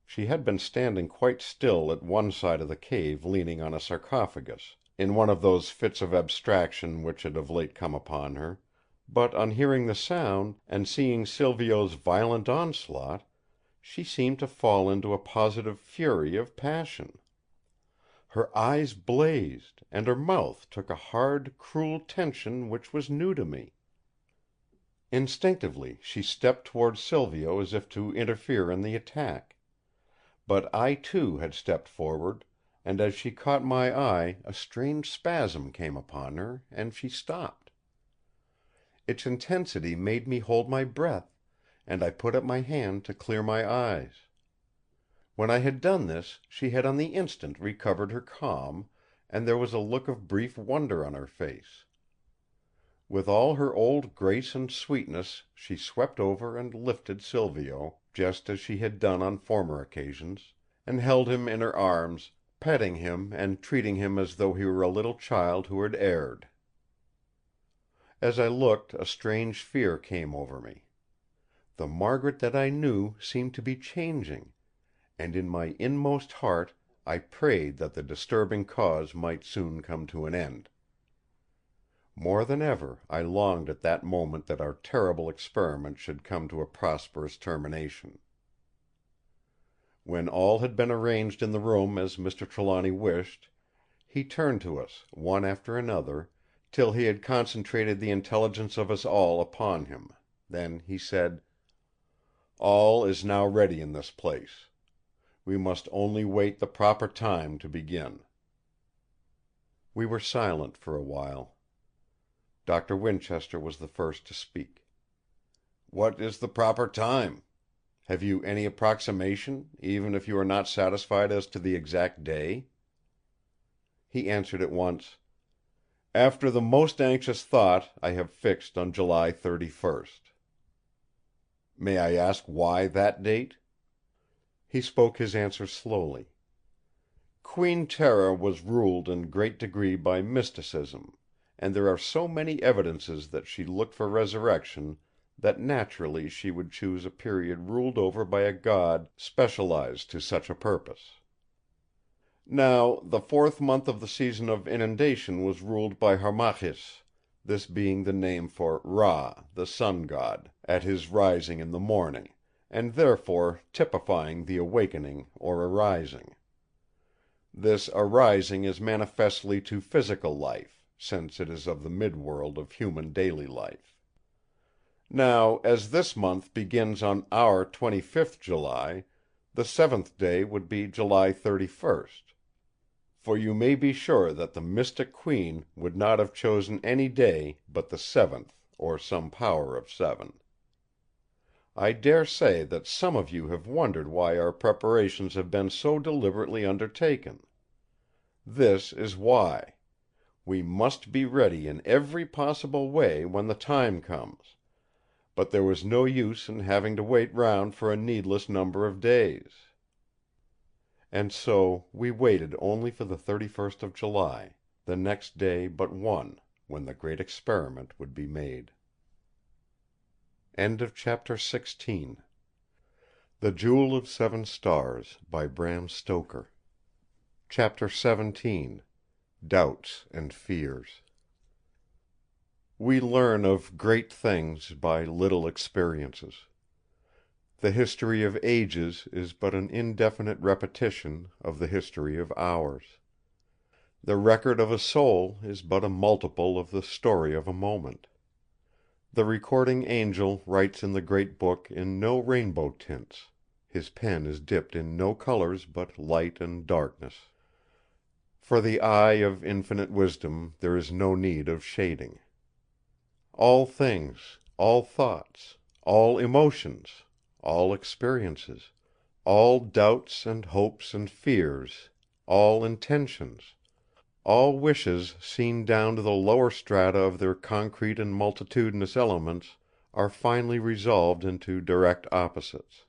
She had been standing quite still at one side of the cave leaning on a sarcophagus, in one of those fits of abstraction which had of late come upon her; but on hearing the sound, and seeing Silvio's violent onslaught, she seemed to fall into a positive fury of passion. Her eyes blazed, and her mouth took a hard, cruel tension which was new to me. Instinctively she stepped towards Silvio as if to interfere in the attack. But I too had stepped forward, and as she caught my eye a strange spasm came upon her, and she stopped. Its intensity made me hold my breath, and I put up my hand to clear my eyes. When I had done this she had on the instant recovered her calm, and there was a look of brief wonder on her face. With all her old grace and sweetness she swept over and lifted Silvio, just as she had done on former occasions, and held him in her arms, petting him and treating him as though he were a little child who had erred. As I looked a strange fear came over me. The Margaret that I knew seemed to be changing, and in my inmost heart I prayed that the disturbing cause might soon come to an end. More than ever I longed at that moment that our terrible experiment should come to a prosperous termination. When all had been arranged in the room as Mr. Trelawny wished, he turned to us, one after another, till he had concentrated the intelligence of us all upon him. Then he said: "All is now ready in this place. We must only wait the proper time to begin." We were silent for a while. Dr. Winchester was the first to speak. "What is the proper time? Have you any approximation, even if you are not satisfied as to the exact day?" He answered at once: "After the most anxious thought, I have fixed on July 31st. May I ask why that date?" He spoke his answer slowly. "Queen Tera was ruled in great degree by mysticism, and there are so many evidences that she looked for resurrection that naturally she would choose a period ruled over by a god specialized to such a purpose. Now, the 4th month of the season of inundation was ruled by Harmachis, this being the name for Ra, the sun god, at his rising in the morning, and therefore typifying the awakening or arising. This arising is manifestly to physical life, since it is of the mid-world of human daily life. Now, as this month begins on our 25th July, the 7th day would be July 31st. For you may be sure that the mystic Queen would not have chosen any day but the 7th, or some power of 7. I dare say that some of you have wondered why our preparations have been so deliberately undertaken. This is why. We must be ready in every possible way when the time comes; but there was no use in having to wait round for a needless number of days. And so we waited only for the 31st of July, the next day but one, when the great experiment would be made. End of chapter 16. The Jewel of Seven Stars, by Bram Stoker. Chapter 17. Doubts and Fears. We learn of great things by little experiences. The history of ages is but an indefinite repetition of the history of hours. The record of a soul is but a multiple of the story of a moment. The recording angel writes in the great book in no rainbow tints; his pen is dipped in no colors but light and darkness. For the eye of infinite wisdom there is no need of shading. All things, all thoughts, all emotions, all experiences, all doubts and hopes and fears, all intentions, all wishes seen down to the lower strata of their concrete and multitudinous elements, are finally resolved into direct opposites.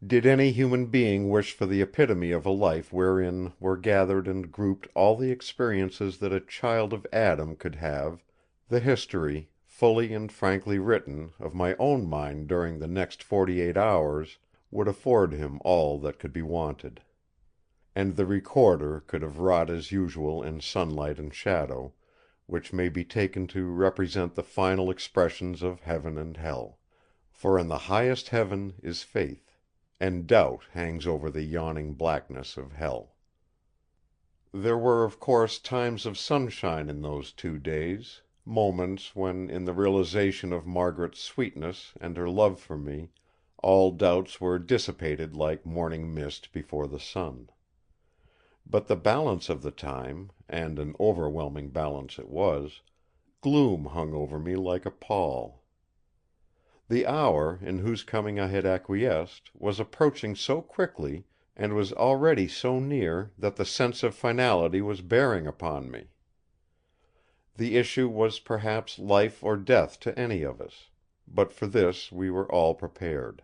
Did any human being wish for the epitome of a life wherein were gathered and grouped all the experiences that a child of Adam could have, the history, fully and frankly written, of my own mind during the next 48 hours would afford him all that could be wanted. And the recorder could have wrought as usual in sunlight and shadow, which may be taken to represent the final expressions of heaven and hell. For in the highest heaven is faith, and doubt hangs over the yawning blackness of hell. There were of course times of sunshine in those 2 days, moments when in the realization of Margaret's sweetness and her love for me, all doubts were dissipated like morning mist before the sun. But the balance of the time, and an overwhelming balance it was, gloom hung over me like a pall. The hour, in whose coming I had acquiesced, was approaching so quickly, and was already so near, that the sense of finality was bearing upon me. The issue was perhaps life or death to any of us; but for this we were all prepared.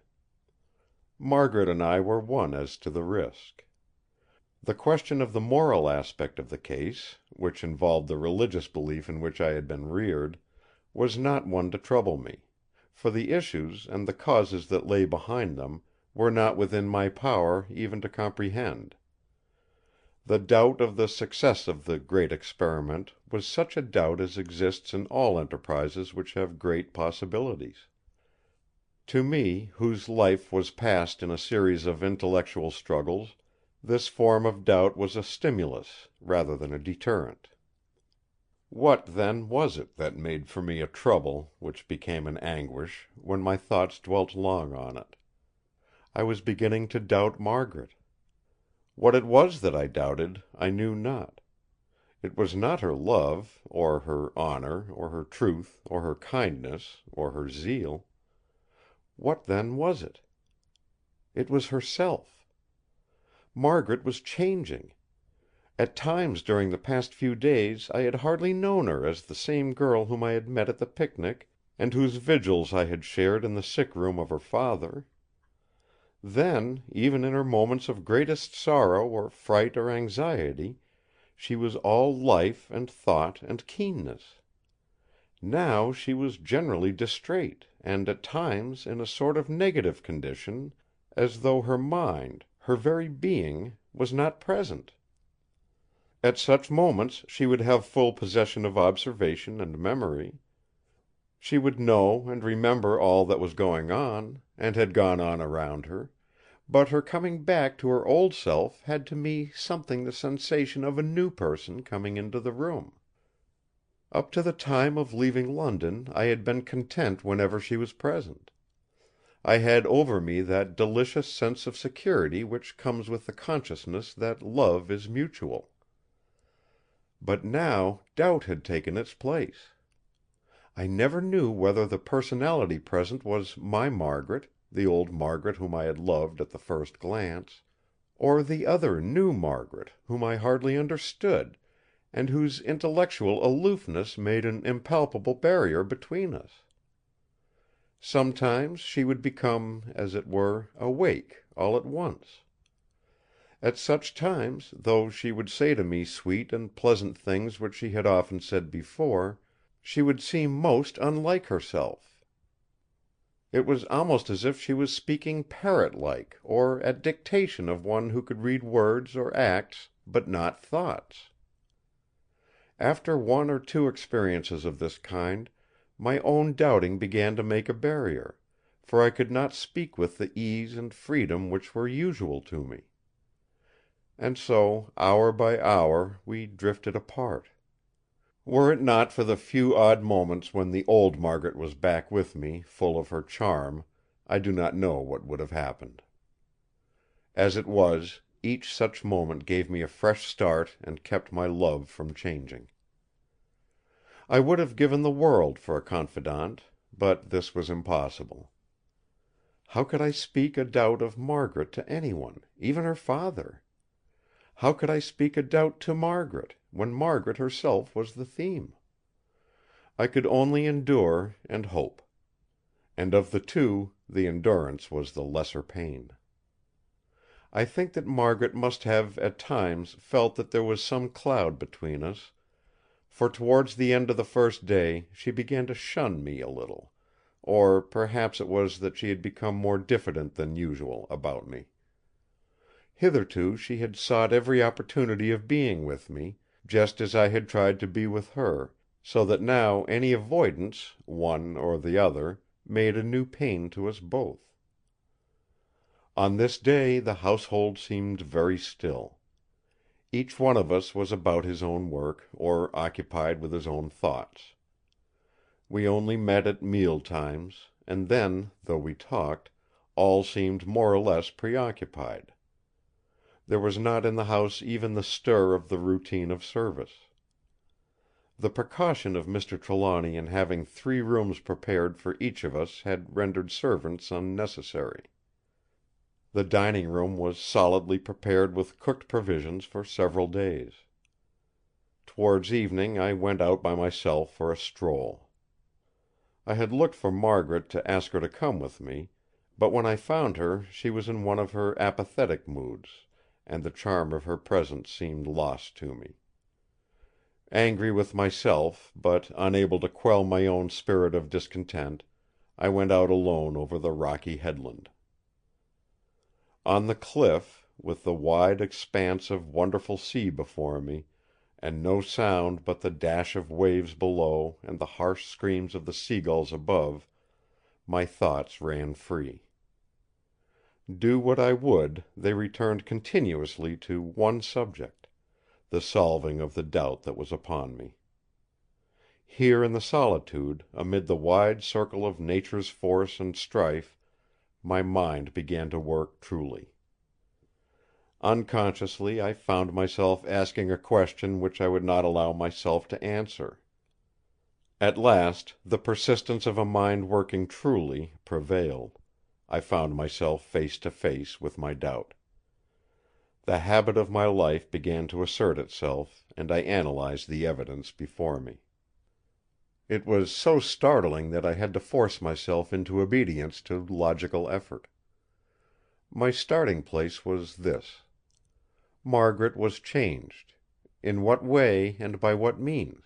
Margaret and I were one as to the risk. The question of the moral aspect of the case, which involved the religious belief in which I had been reared, was not one to trouble me; for the issues, and the causes that lay behind them, were not within my power even to comprehend. The doubt of the success of the great experiment was such a doubt as exists in all enterprises which have great possibilities. To me, whose life was passed in a series of intellectual struggles, this form of doubt was a stimulus rather than a deterrent. What, then, was it that made for me a trouble which became an anguish when my thoughts dwelt long on it? I was beginning to doubt Margaret. What it was that I doubted, I knew not. It was not her love, or her honor, or her truth, or her kindness, or her zeal. What then was it? It was herself. Margaret was changing. At times during the past few days I had hardly known her as the same girl whom I had met at the picnic, and whose vigils I had shared in the sick room of her father. Then, even in her moments of greatest sorrow or fright or anxiety, she was all life and thought and keenness. Now she was generally distrait, and at times in a sort of negative condition, as though her mind, her very being, was not present. At such moments she would have full possession of observation and memory. She would know and remember all that was going on, and had gone on around her, but her coming back to her old self had to me something the sensation of a new person coming into the room. Up to the time of leaving London I had been content whenever she was present. I had over me that delicious sense of security which comes with the consciousness that love is mutual. But now doubt had taken its place. I never knew whether the personality present was my Margaret, the old Margaret whom I had loved at the first glance, or the other new Margaret whom I hardly understood, and whose intellectual aloofness made an impalpable barrier between us. Sometimes she would become, as it were, awake all at once. At such times, though she would say to me sweet and pleasant things which she had often said before, she would seem most unlike herself. It was almost as if she was speaking parrot-like, or at dictation of one who could read words or acts, but not thoughts. After one or two experiences of this kind, my own doubting began to make a barrier, for I could not speak with the ease and freedom which were usual to me. And so, hour by hour, we drifted apart. Were it not for the few odd moments when the old Margaret was back with me, full of her charm, I do not know what would have happened. As it was, each such moment gave me a fresh start and kept my love from changing. I would have given the world for a confidant, but this was impossible. How could I speak a doubt of Margaret to anyone, even her father? How could I speak a doubt to Margaret, when Margaret herself was the theme? I could only endure and hope. And of the two, the endurance was the lesser pain. I think that Margaret must have at times felt that there was some cloud between us, for towards the end of the first day she began to shun me a little, or perhaps it was that she had become more diffident than usual about me. Hitherto she had sought every opportunity of being with me, just as I had tried to be with her, so that now any avoidance, one or the other, made a new pain to us both. On this day the household seemed very still. Each one of us was about his own work, or occupied with his own thoughts. We only met at meal times, and then, though we talked, all seemed more or less preoccupied. There was not in the house even the stir of the routine of service. The precaution of Mr. Trelawny in having 3 rooms prepared for each of us had rendered servants unnecessary. The dining room was solidly prepared with cooked provisions for several days. Towards evening I went out by myself for a stroll. I had looked for Margaret to ask her to come with me, but when I found her she was in one of her apathetic moods, and the charm of her presence seemed lost to me. Angry with myself, but unable to quell my own spirit of discontent, I went out alone over the rocky headland. On the cliff, with the wide expanse of wonderful sea before me, and no sound but the dash of waves below and the harsh screams of the seagulls above, my thoughts ran free. Do what I would, they returned continuously to one subject: the solving of the doubt that was upon me. Here in the solitude, amid the wide circle of nature's force and strife, my mind began to work truly. Unconsciously I found myself asking a question which I would not allow myself to answer. At last the persistence of a mind working truly prevailed. I found myself face to face with my doubt. The habit of my life began to assert itself, and I analyzed the evidence before me. It was so startling that I had to force myself into obedience to logical effort. My starting place was this: Margaret was changed. In what way, and by what means?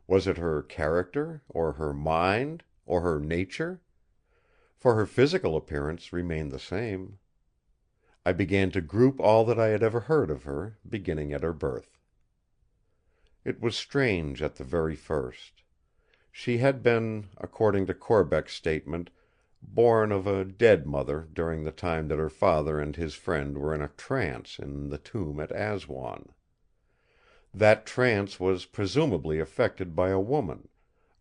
Was it her character, or her mind, or her nature? For her physical appearance remained the same. I began to group all that I had ever heard of her, beginning at her birth. It was strange at the very first. She had been, according to Corbeck's statement, born of a dead mother during the time that her father and his friend were in a trance in the tomb at Aswan. That trance was presumably effected by a woman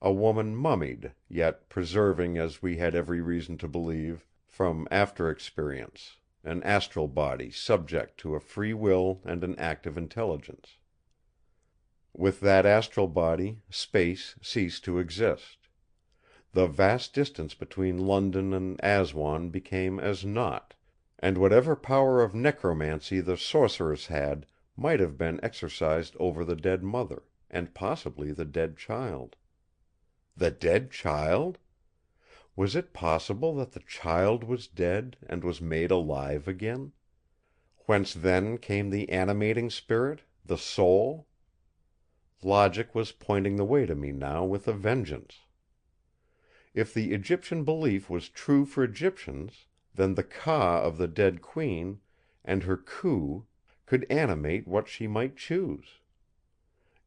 mummied, yet preserving, as we had every reason to believe, from after experience, an astral body subject to a free will and an active intelligence. With that astral body, space ceased to exist. The vast distance between London and Aswan became as naught, and whatever power of necromancy the sorceress had might have been exercised over the dead mother, and possibly the dead child. The dead child? Was it possible that the child was dead and was made alive again? Whence then came the animating spirit, the soul? Logic was pointing the way to me now with a vengeance. If the Egyptian belief was true for Egyptians, then the Ka of the dead Queen, and her Khu, could animate what she might choose.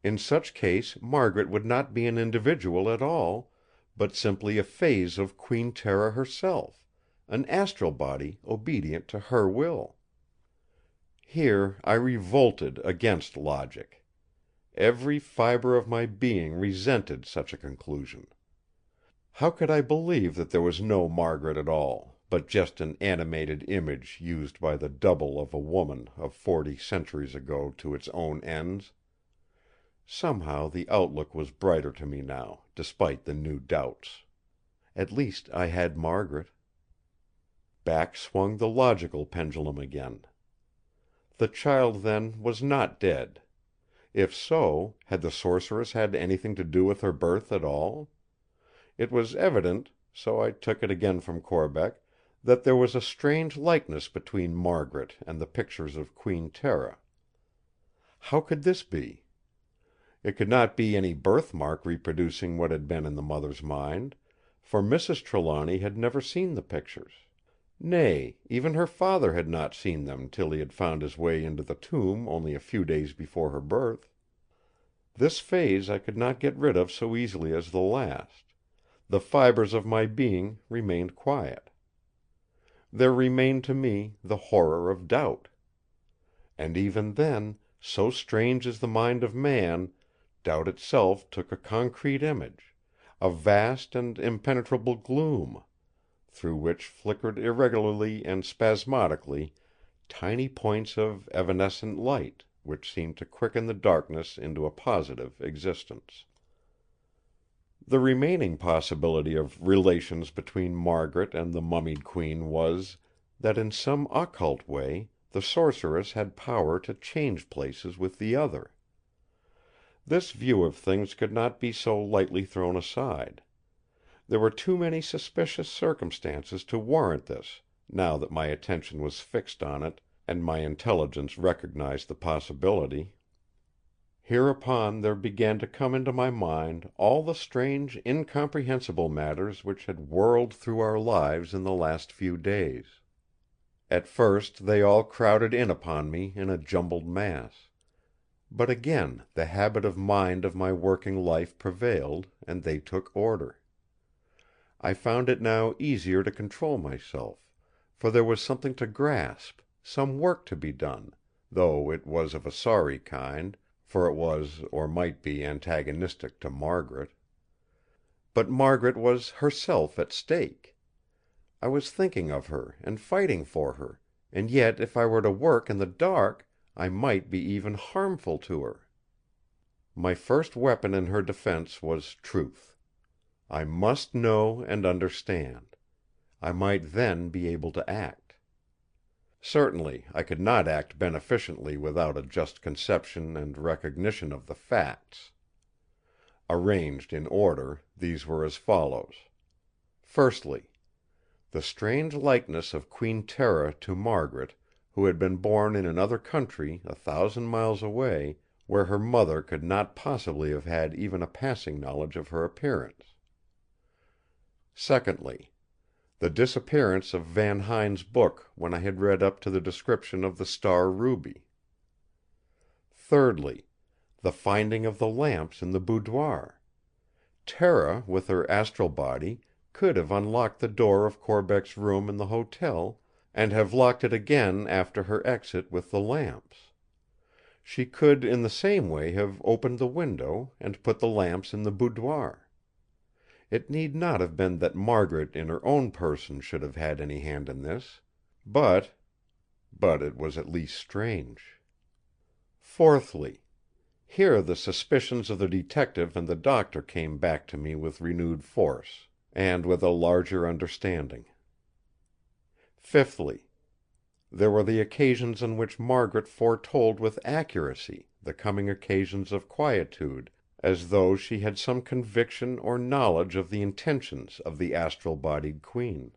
In such case Margaret would not be an individual at all, but simply a phase of Queen Tera herself, an astral body obedient to her will. Here I revolted against logic. Every fibre of my being resented such a conclusion. How could I believe that there was no Margaret at all, but just an animated image used by the double of a woman of 40 centuries ago to its own ends? Somehow the outlook was brighter to me now, despite the new doubts. At least I had Margaret. Back swung the logical pendulum again. The child, then, was not dead. If so, had the sorceress had anything to do with her birth at all? It was evident, so I took it again from Corbeck, that there was a strange likeness between Margaret and the pictures of Queen Tera. How could this be? It could not be any birthmark reproducing what had been in the mother's mind, for Mrs. Trelawny had never seen the pictures. Nay, even her father had not seen them till he had found his way into the tomb only a few days before her birth. This phase I could not get rid of so easily as the last. The fibres of my being remained quiet. There remained to me the horror of doubt. And even then, so strange is the mind of man, doubt itself took a concrete image, a vast and impenetrable gloom, through which flickered irregularly and spasmodically tiny points of evanescent light, which seemed to quicken the darkness into a positive existence. The remaining possibility of relations between Margaret and the mummied Queen was, that in some occult way the sorceress had power to change places with the other. This view of things could not be so lightly thrown aside. There were too many suspicious circumstances to warrant this, now that my attention was fixed on it and my intelligence recognized the possibility. Hereupon there began to come into my mind all the strange, incomprehensible matters which had whirled through our lives in the last few days. At first they all crowded in upon me in a jumbled mass. But again the habit of mind of my working life prevailed, and they took order. I found it now easier to control myself, for there was something to grasp, some work to be done, though it was of a sorry kind, for it was or might be antagonistic to Margaret. But Margaret was herself at stake. I was thinking of her and fighting for her, and yet if I were to work in the dark, I might be even harmful to her. My first weapon in her defense was truth. I must know and understand. I might then be able to act. Certainly I could not act beneficently without a just conception and recognition of the facts. Arranged in order, these were as follows. Firstly, the strange likeness of Queen Tera to Margaret, who had been born in another country 1,000 miles away, where her mother could not possibly have had even a passing knowledge of her appearance. Secondly, the disappearance of Van Huyn's book when I had read up to the description of the star ruby. Thirdly, the finding of the lamps in the boudoir. Tera, with her astral body, could have unlocked the door of Corbeck's room in the hotel, and have locked it again after her exit with the lamps. She could in the same way have opened the window, and put the lamps in the boudoir. It need not have been that Margaret in her own person should have had any hand in this; but it was at least strange. Fourthly, here the suspicions of the detective and the doctor came back to me with renewed force, and with a larger understanding. Fifthly, there were the occasions on which Margaret foretold with accuracy the coming occasions of quietude, as though she had some conviction or knowledge of the intentions of the astral-bodied Queen.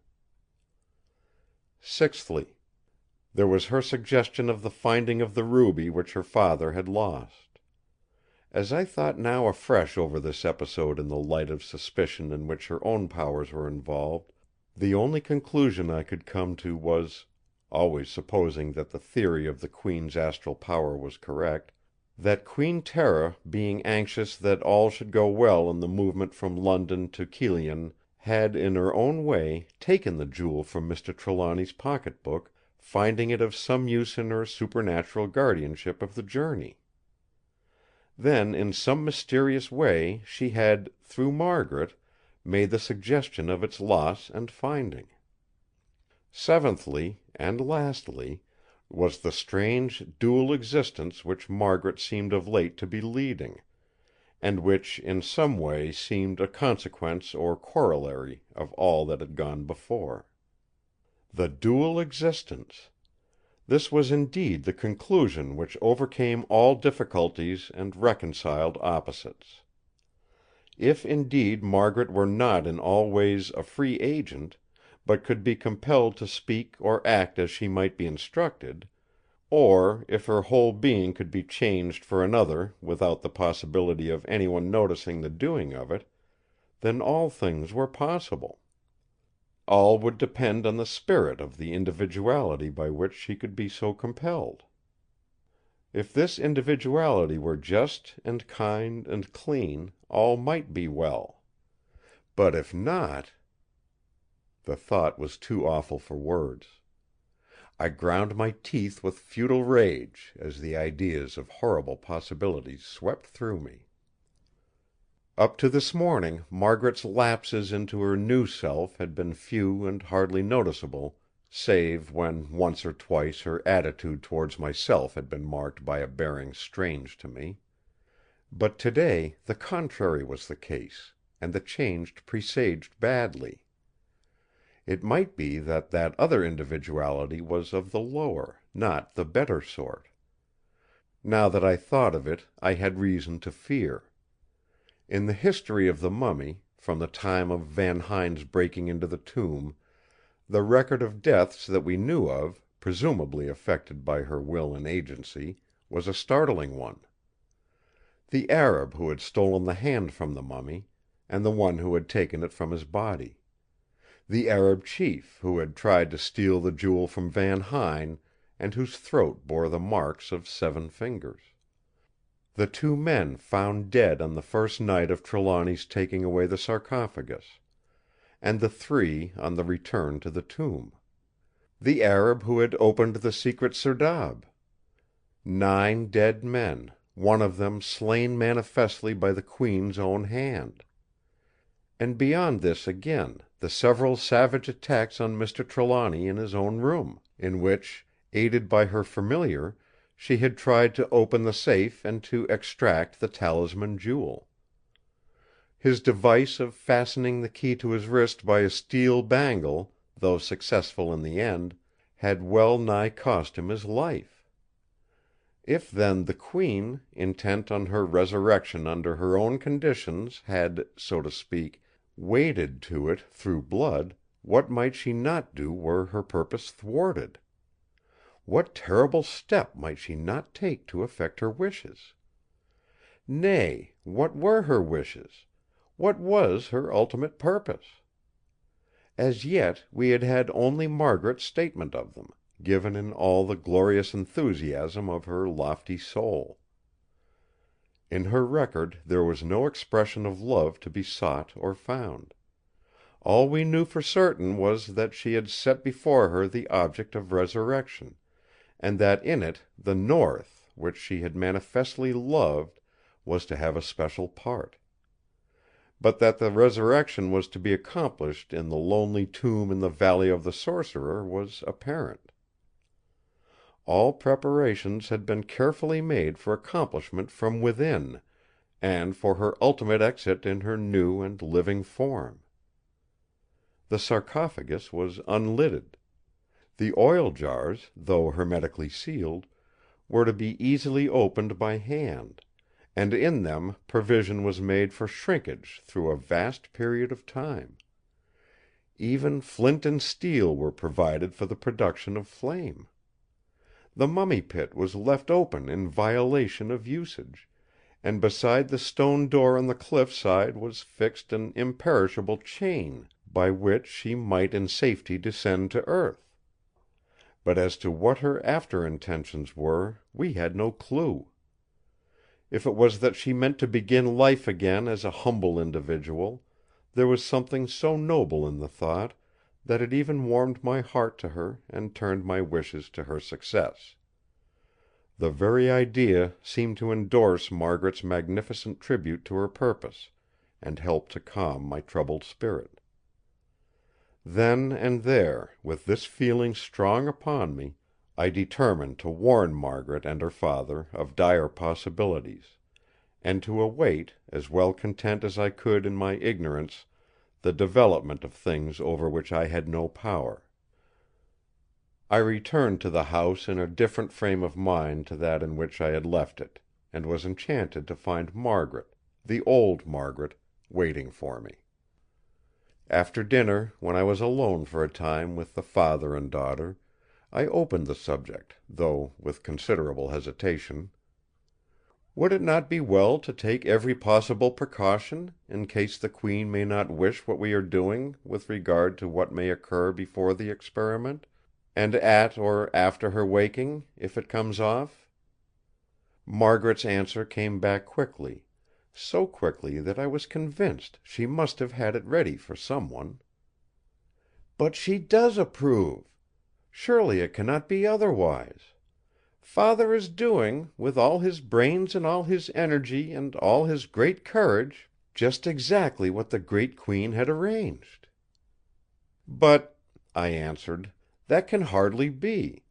Sixthly, there was her suggestion of the finding of the ruby which her father had lost. As I thought now afresh over this episode in the light of suspicion in which her own powers were involved, the only conclusion I could come to was, always supposing that the theory of the Queen's astral power was correct, that Queen Tera, being anxious that all should go well in the movement from London to Kyllion, had in her own way taken the jewel from Mr. Trelawny's pocket-book, finding it of some use in her supernatural guardianship of the journey. Then in some mysterious way she had, through Margaret, made the suggestion of its loss and finding. Seventhly, and lastly, was the strange dual existence which Margaret seemed of late to be leading, and which in some way seemed a consequence or corollary of all that had gone before. The dual existence! This was indeed the conclusion which overcame all difficulties and reconciled opposites. If indeed Margaret were not in all ways a free agent, but could be compelled to speak or act as she might be instructed; or if her whole being could be changed for another without the possibility of anyone noticing the doing of it, then all things were possible. All would depend on the spirit of the individuality by which she could be so compelled. If this individuality were just and kind and clean, all might be well. But if not— The thought was too awful for words. I ground my teeth with futile rage as the ideas of horrible possibilities swept through me. Up to this morning Margaret's lapses into her new self had been few and hardly noticeable, save when once or twice her attitude towards myself had been marked by a bearing strange to me. But today the contrary was the case, and the change presaged badly. It might be that other individuality was of the lower, not the better sort. Now that I thought of it, I had reason to fear. In the history of the mummy, from the time of Van Huyn's breaking into the tomb, the record of deaths that we knew of, presumably effected by her will and agency, was a startling one. The Arab who had stolen the hand from the mummy, and the one who had taken it from his body. the Arab chief who had tried to steal the jewel from Van Huyn, and whose throat bore the marks of 7 fingers. The 2 men found dead on the first night of Trelawny's taking away the sarcophagus, and the 3 on the return to the tomb. The Arab who had opened the secret serdab. 9 dead men, one of them slain manifestly by the Queen's own hand. And beyond this again, the several savage attacks on Mr. Trelawny in his own room, in which, aided by her familiar, she had tried to open the safe and to extract the talisman jewel. His device of fastening the key to his wrist by a steel bangle, though successful in the end, had well nigh cost him his life. If then the Queen, intent on her resurrection under her own conditions, had, so to speak, waded to it through blood, what might she not do were her purpose thwarted? What terrible step might she not take to effect her wishes? Nay, what were her wishes? What was her ultimate purpose? As yet we had had only Margaret's statement of them, given in all the glorious enthusiasm of her lofty soul. In her record there was no expression of love to be sought or found. All we knew for certain was that she had set before her the object of resurrection, and that in it the North, which she had manifestly loved, was to have a special part. But that the resurrection was to be accomplished in the lonely tomb in the Valley of the Sorcerer was apparent. All preparations had been carefully made for accomplishment from within, and for her ultimate exit in her new and living form. The sarcophagus was unlidded. The oil jars, though hermetically sealed, were to be easily opened by hand, and in them provision was made for shrinkage through a vast period of time. Even flint and steel were provided for the production of flame. The mummy pit was left open in violation of usage, and beside the stone door on the cliff side was fixed an imperishable chain, by which she might in safety descend to earth. But as to what her after intentions were, we had no clue. If it was that she meant to begin life again as a humble individual, there was something so noble in the thought that it even warmed my heart to her and turned my wishes to her success. The very idea seemed to endorse Margaret's magnificent tribute to her purpose, and help to calm my troubled spirit. Then and there, with this feeling strong upon me, I determined to warn Margaret and her father of dire possibilities, and to await, as well content as I could in my ignorance, the development of things over which I had no power. I returned to the house in a different frame of mind to that in which I had left it, and was enchanted to find Margaret, the old Margaret, waiting for me. After dinner, when I was alone for a time with the father and daughter, I opened the subject, though with considerable hesitation. Would it not be well to take every possible precaution, in case the Queen may not wish what we are doing with regard to what may occur before the experiment, and at or after her waking, if it comes off? Margaret's answer came back quickly, so quickly that I was convinced she must have had it ready for someone. "But she does approve! Surely it cannot be otherwise. Father is doing, with all his brains and all his energy and all his great courage, just exactly what the great Queen had arranged." "But," I answered, "that can hardly be.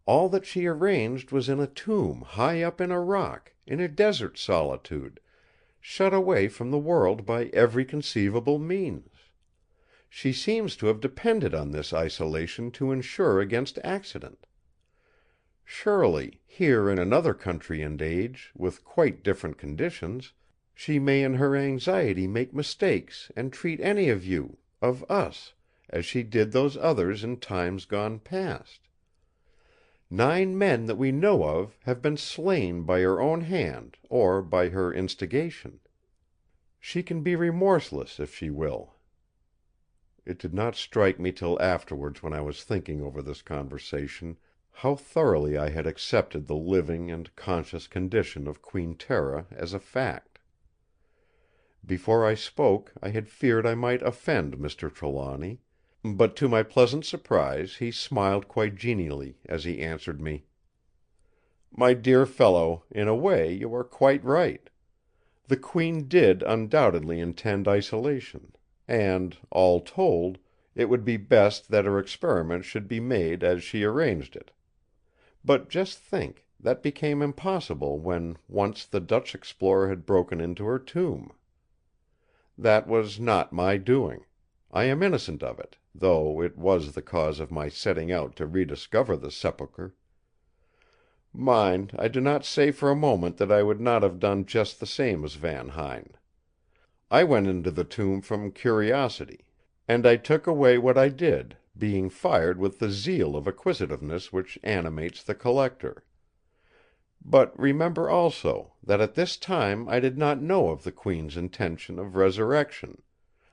All that she arranged was in a tomb high up in a rock, in a desert solitude, shut away from the world by every conceivable means. She seems to have depended on this isolation to insure against accident. Surely, here in another country and age, with quite different conditions, she may in her anxiety make mistakes and treat any of you, of us, as she did those others in times gone past. 9 men that we know of have been slain by her own hand or by her instigation. She can be remorseless if she will." It did not strike me till afterwards when I was thinking over this conversation, how thoroughly I had accepted the living and conscious condition of Queen Tera as a fact. Before I spoke I had feared I might offend Mr. Trelawny, but to my pleasant surprise he smiled quite genially as he answered me: "My dear fellow, in a way you are quite right. The Queen did undoubtedly intend isolation, and, all told, it would be best that her experiment should be made as she arranged it. But just think, that became impossible when once the Dutch explorer had broken into her tomb. That was not my doing. I am innocent of it, though it was the cause of my setting out to rediscover the sepulchre. Mind, I do not say for a moment that I would not have done just the same as Van Huyn. I went into the tomb from curiosity, and I took away what I did, being fired with the zeal of acquisitiveness which animates the collector. But remember also that at this time I did not know of the Queen's intention of resurrection.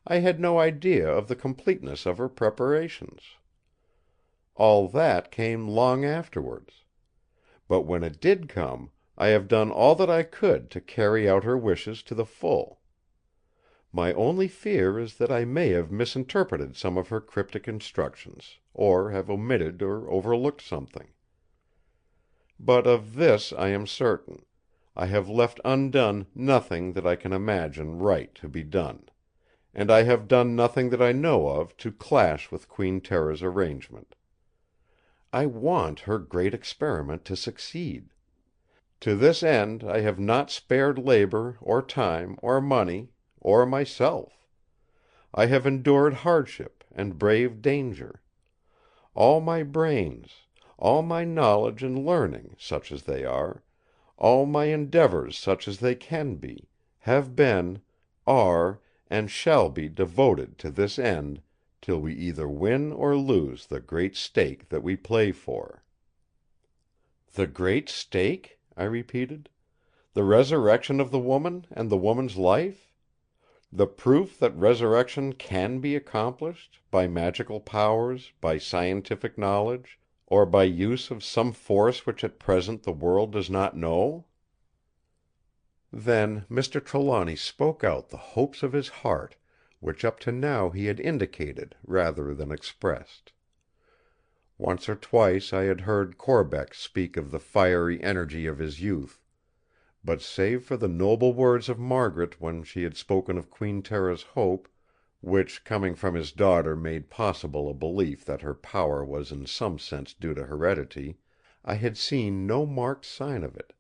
I had no idea of the completeness of her preparations. All that came long afterwards. But when it did come, I have done all that I could to carry out her wishes to the full. My only fear is that I may have misinterpreted some of her cryptic instructions, or have omitted or overlooked something. But of this I am certain: I have left undone nothing that I can imagine right to be done, and I have done nothing that I know of to clash with Queen Tera's arrangement. I want her great experiment to succeed. To this end I have not spared labor or time or money, or myself. I have endured hardship and braved danger. All my brains, all my knowledge and learning, such as they are, all my endeavors such as they can be, have been, are, and shall be devoted to this end, till we either win or lose the great stake that we play for." "The great stake?" I repeated. "The resurrection of the woman and the woman's life? The proof that resurrection can be accomplished, by magical powers, by scientific knowledge, or by use of some force which at present the world does not know?" Then Mr. Trelawny spoke out the hopes of his heart, which up to now he had indicated rather than expressed. Once or twice I had heard Corbeck speak of the fiery energy of his youth; but save for the noble words of Margaret when she had spoken of Queen Tera's hope, which coming from his daughter made possible a belief that her power was in some sense due to heredity, I had seen no marked sign of it.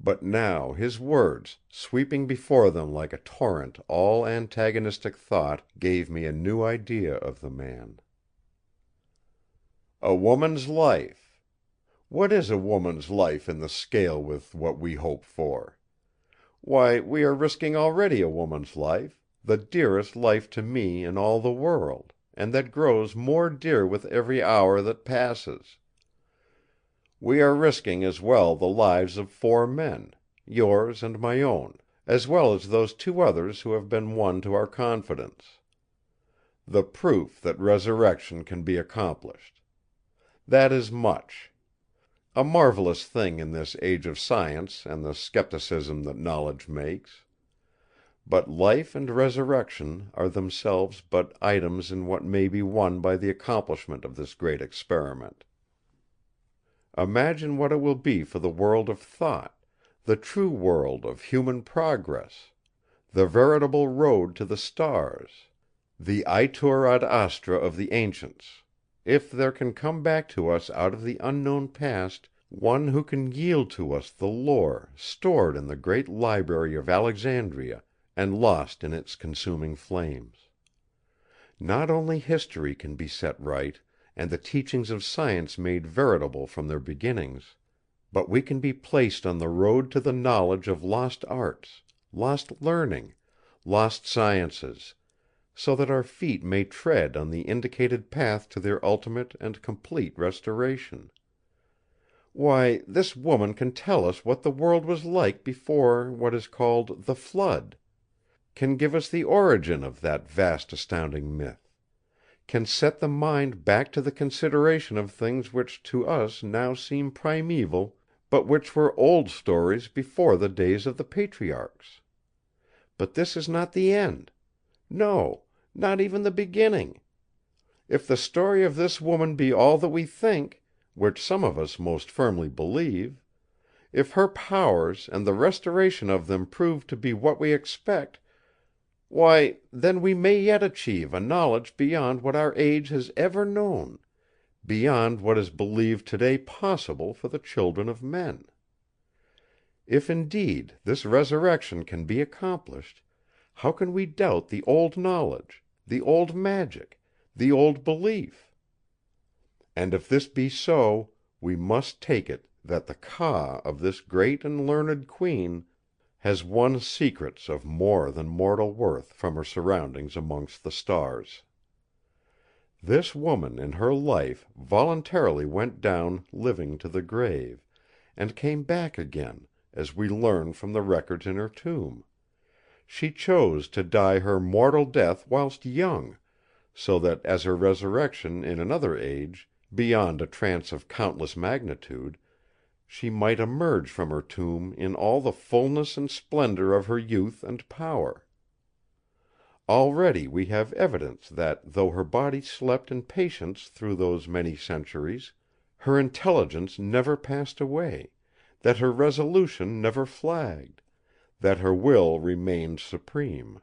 But now his words, sweeping before them like a torrent all antagonistic thought, gave me a new idea of the man. A woman's life! What is a woman's life in the scale with what we hope for? Why, we are risking already a woman's life, the dearest life to me in all the world, and that grows more dear with every hour that passes. We are risking as well the lives of 4 men, yours and my own, as well as those 2 others who have been won to our confidence. The proof that resurrection can be accomplished. That is much. A marvelous thing in this age of science and the skepticism that knowledge makes. But life and resurrection are themselves but items in what may be won by the accomplishment of this great experiment. Imagine what it will be for the world of thought, the true world of human progress, the veritable road to the stars, the itur ad astra of the ancients, if there can come back to us out of the unknown past one who can yield to us the lore stored in the great library of Alexandria and lost in its consuming flames. Not only history can be set right, and the teachings of science made veritable from their beginnings, but we can be placed on the road to the knowledge of lost arts, lost learning, lost sciences, so that our feet may tread on the indicated path to their ultimate and complete restoration. Why, this woman can tell us what the world was like before what is called the Flood; can give us the origin of that vast astounding myth. can set the mind back to the consideration of things which to us now seem primeval, but which were old stories before the days of the patriarchs. But this is not the end. No, not even the beginning. If the story of this woman be all that we think, which some of us most firmly believe, if her powers and the restoration of them prove to be what we expect, why, then we may yet achieve a knowledge beyond what our age has ever known, beyond what is believed today possible for the children of men. If indeed this resurrection can be accomplished, how can we doubt the old knowledge, the old magic, the old belief? And if this be so, we must take it that the Ka of this great and learned Queen has won secrets of more than mortal worth from her surroundings amongst the stars. This woman in her life voluntarily went down living to the grave, and came back again, as we learn from the records in her tomb. She chose to die her mortal death whilst young, so that as her resurrection in another age, beyond a trance of countless magnitude, she might emerge from her tomb in all the fullness and splendor of her youth and power. Already we have evidence that though her body slept in patience through those many centuries, her intelligence never passed away, that her resolution never flagged, that her will remained supreme,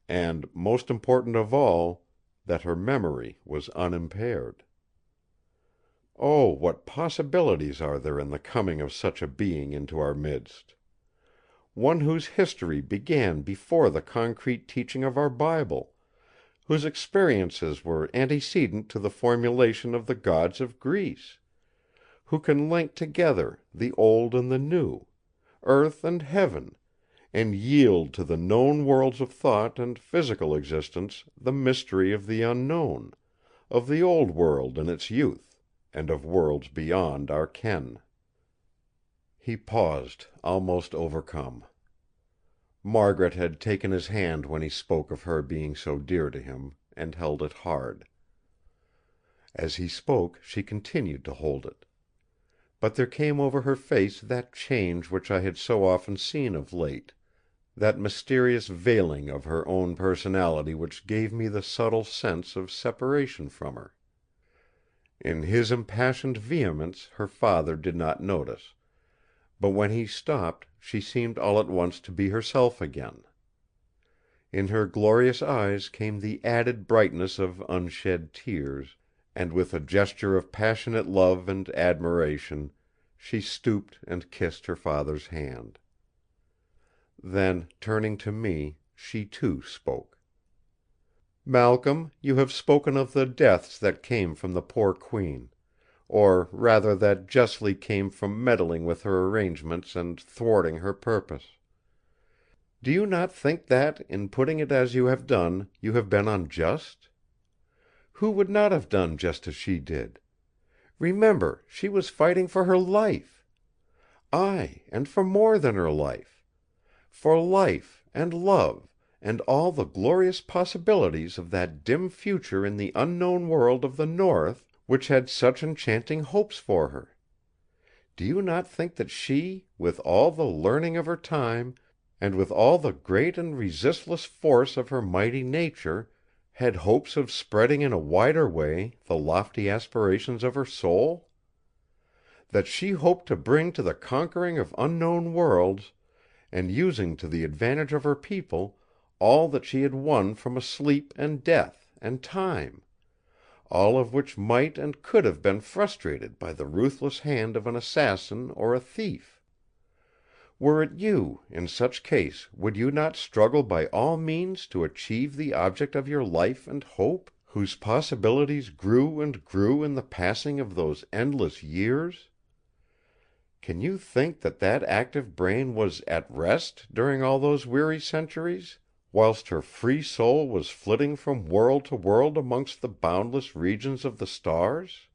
and, most important of all, that her memory was unimpaired. Oh, what possibilities are there in the coming of such a being into our midst! One whose history began before the concrete teaching of our Bible, whose experiences were antecedent to the formulation of the gods of Greece, who can link together the old and the new, earth and heaven, and yield to the known worlds of thought and physical existence the mystery of the unknown, of the old world in its youth, and of worlds beyond our ken." He paused, almost overcome. Margaret had taken his hand when he spoke of her being so dear to him, and held it hard. As he spoke she continued to hold it. But there came over her face that change which I had so often seen of late, that mysterious veiling of her own personality which gave me the subtle sense of separation from her. In his impassioned vehemence her father did not notice, but when he stopped she seemed all at once to be herself again. In her glorious eyes came the added brightness of unshed tears, and with a gesture of passionate love and admiration she stooped and kissed her father's hand. Then, turning to me, she too spoke. "Malcolm, you have spoken of the deaths that came from the poor Queen, or rather that justly came from meddling with her arrangements and thwarting her purpose. Do you not think that, in putting it as you have done, you have been unjust? Who would not have done just as she did? Remember, she was fighting for her life. Ay, and for more than her life. For life and love, and all the glorious possibilities of that dim future in the unknown world of the North which had such enchanting hopes for her. Do you not think that she, with all the learning of her time, and with all the great and resistless force of her mighty nature, had hopes of spreading in a wider way the lofty aspirations of her soul? That she hoped to bring to the conquering of unknown worlds, and using to the advantage of her people all that she had won from sleep and death and time, all of which might and could have been frustrated by the ruthless hand of an assassin or a thief. Were it you, in such case, would you not struggle by all means to achieve the object of your life and hope, whose possibilities grew and grew in the passing of those endless years? Can you think that that active brain was at rest during all those weary centuries, whilst her free soul was flitting from world to world amongst the boundless regions of the stars?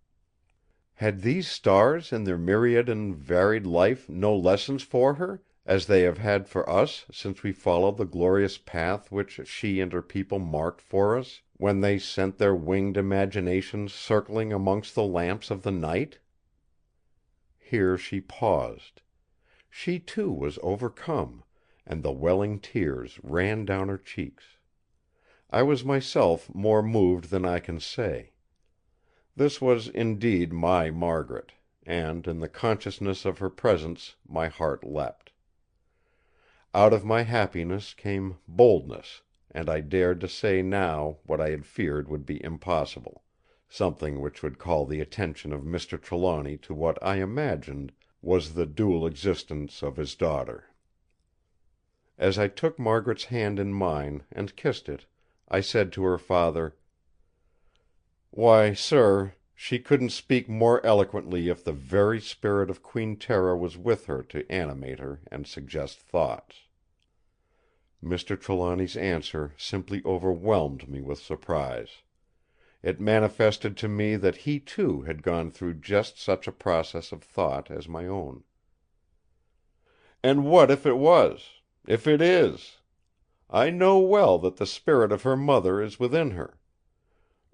Had these stars in their myriad and varied life no lessons for her, as they have had for us since we followed the glorious path which she and her people marked for us, when they sent their winged imaginations circling amongst the lamps of the night? Here she paused. She too was overcome, and the welling tears ran down her cheeks. I was myself more moved than I can say. This was indeed my Margaret, and in the consciousness of her presence my heart leapt. Out of my happiness came boldness, and I dared to say now what I had feared would be impossible, something which would call the attention of Mr. Trelawny to what I imagined was the dual existence of his daughter. As I took Margaret's hand in mine and kissed it, I said to her father: "Why, sir, she couldn't speak more eloquently if the very spirit of Queen Tera was with her to animate her and suggest thoughts." Mr. Trelawny's answer simply overwhelmed me with surprise. It manifested to me that he too had gone through just such a process of thought as my own. "And what if it was? If it is? I know well that the spirit of her mother is within her.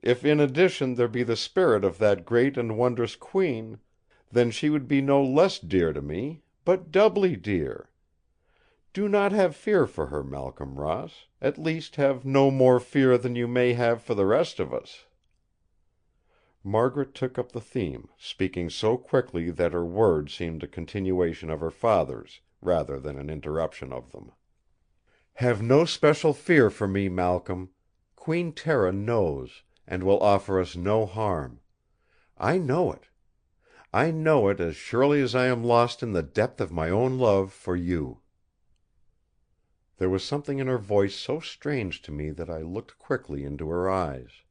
If in addition there be the spirit of that great and wondrous Queen, then she would be no less dear to me, but doubly dear. Do not have fear for her, Malcolm Ross; at least have no more fear than you may have for the rest of us." Margaret took up the theme, speaking so quickly that her words seemed a continuation of her father's, rather than an interruption of them. "Have no special fear for me, Malcolm. Queen Tera knows, and will offer us no harm. I know it. I know it as surely as I am lost in the depth of my own love for you." There was something in her voice so strange to me that I looked quickly into her eyes.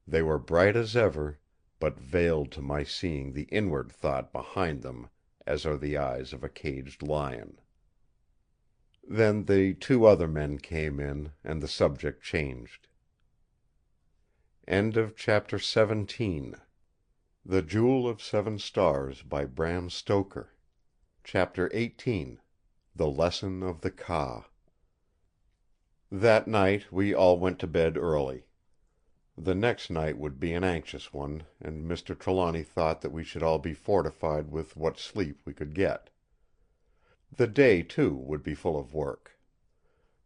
They were bright as ever, but veiled to my seeing the inward thought behind them as are the eyes of a caged lion. Then the two other men came in, and the subject changed. End of chapter 17. The Jewel of Seven Stars by Bram Stoker. Chapter 18. The Lesson of the Ka. That night we all went to bed early. The next night would be an anxious one, and Mr. Trelawny thought that we should all be fortified with what sleep we could get. The day, too, would be full of work.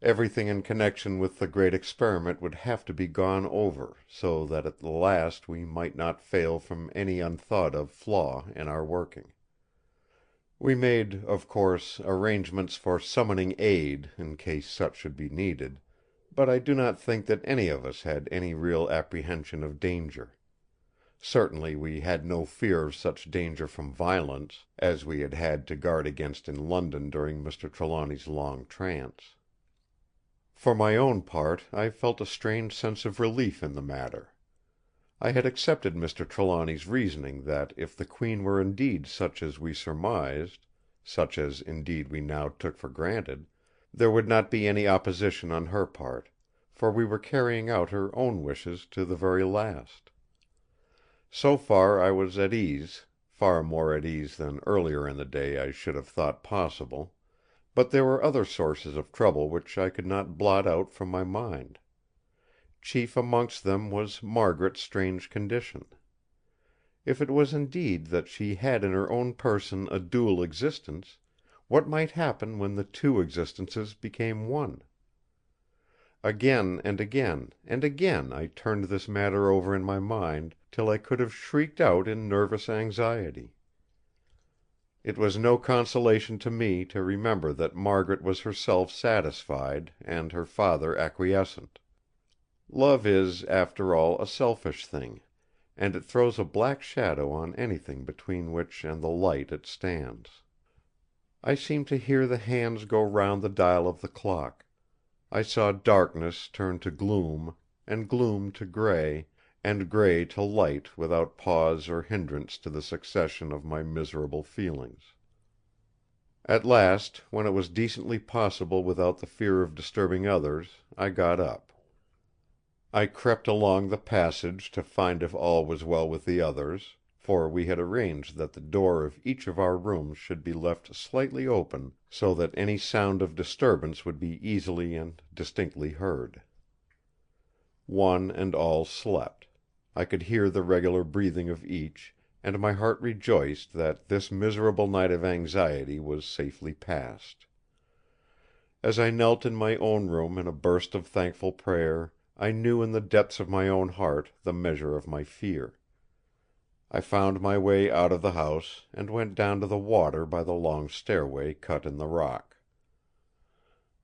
Everything in connection with the great experiment would have to be gone over, so that at the last we might not fail from any unthought of flaw in our working. We made, of course, arrangements for summoning aid in case such should be needed, but I do not think that any of us had any real apprehension of danger. Certainly we had no fear of such danger from violence, as we had had to guard against in London during Mr. Trelawny's long trance. For my own part, I felt a strange sense of relief in the matter. I had accepted Mr. Trelawny's reasoning that if the Queen were indeed such as we surmised, such as indeed we now took for granted, there would not be any opposition on her part, for we were carrying out her own wishes to the very last. So far I was at ease, far more at ease than earlier in the day I should have thought possible; but there were other sources of trouble which I could not blot out from my mind. Chief amongst them was Margaret's strange condition. If it was indeed that she had in her own person a dual existence, what might happen when the two existences became one? Again and again and again I turned this matter over in my mind, till I could have shrieked out in nervous anxiety. It was no consolation to me to remember that Margaret was herself satisfied, and her father acquiescent. Love is, after all, a selfish thing, and it throws a black shadow on anything between which and the light it stands. I seemed to hear the hands go round the dial of the clock. I saw darkness turn to gloom, and gloom to grey, and grey to light without pause or hindrance to the succession of my miserable feelings. At last, when it was decently possible without the fear of disturbing others, I got up. I crept along the passage to find if all was well with the others, for we had arranged that the door of each of our rooms should be left slightly open, so that any sound of disturbance would be easily and distinctly heard. One and all slept. I could hear the regular breathing of each, and my heart rejoiced that this miserable night of anxiety was safely past. As I knelt in my own room in a burst of thankful prayer, I knew in the depths of my own heart the measure of my fear. I found my way out of the house, and went down to the water by the long stairway cut in the rock.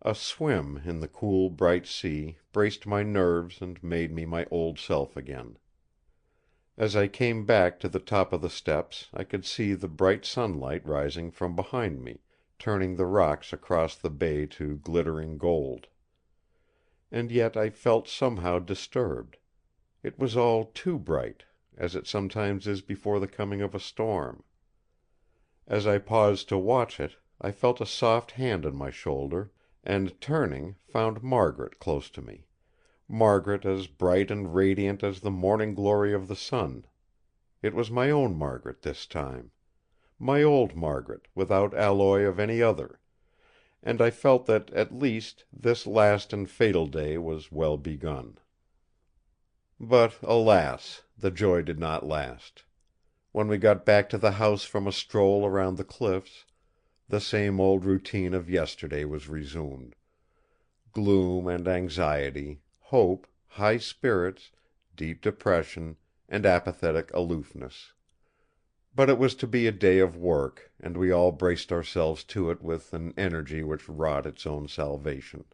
A swim in the cool, bright sea braced my nerves and made me my old self again. As I came back to the top of the steps I could see the bright sunlight rising from behind me, turning the rocks across the bay to glittering gold. And yet I felt somehow disturbed. It was all too bright, as it sometimes is before the coming of a storm. As I paused to watch it, I felt a soft hand on my shoulder, and turning, found Margaret close to me. Margaret as bright and radiant as the morning glory of the sun. It was my own Margaret this time. My old Margaret, without alloy of any other; and I felt that at least this last and fatal day was well begun. But alas! the joy did not last. When we got back to the house from a stroll around the cliffs, the same old routine of yesterday was resumed. Gloom and anxiety, hope, high spirits, deep depression, and apathetic aloofness. But it was to be a day of work, and we all braced ourselves to it with an energy which wrought its own salvation.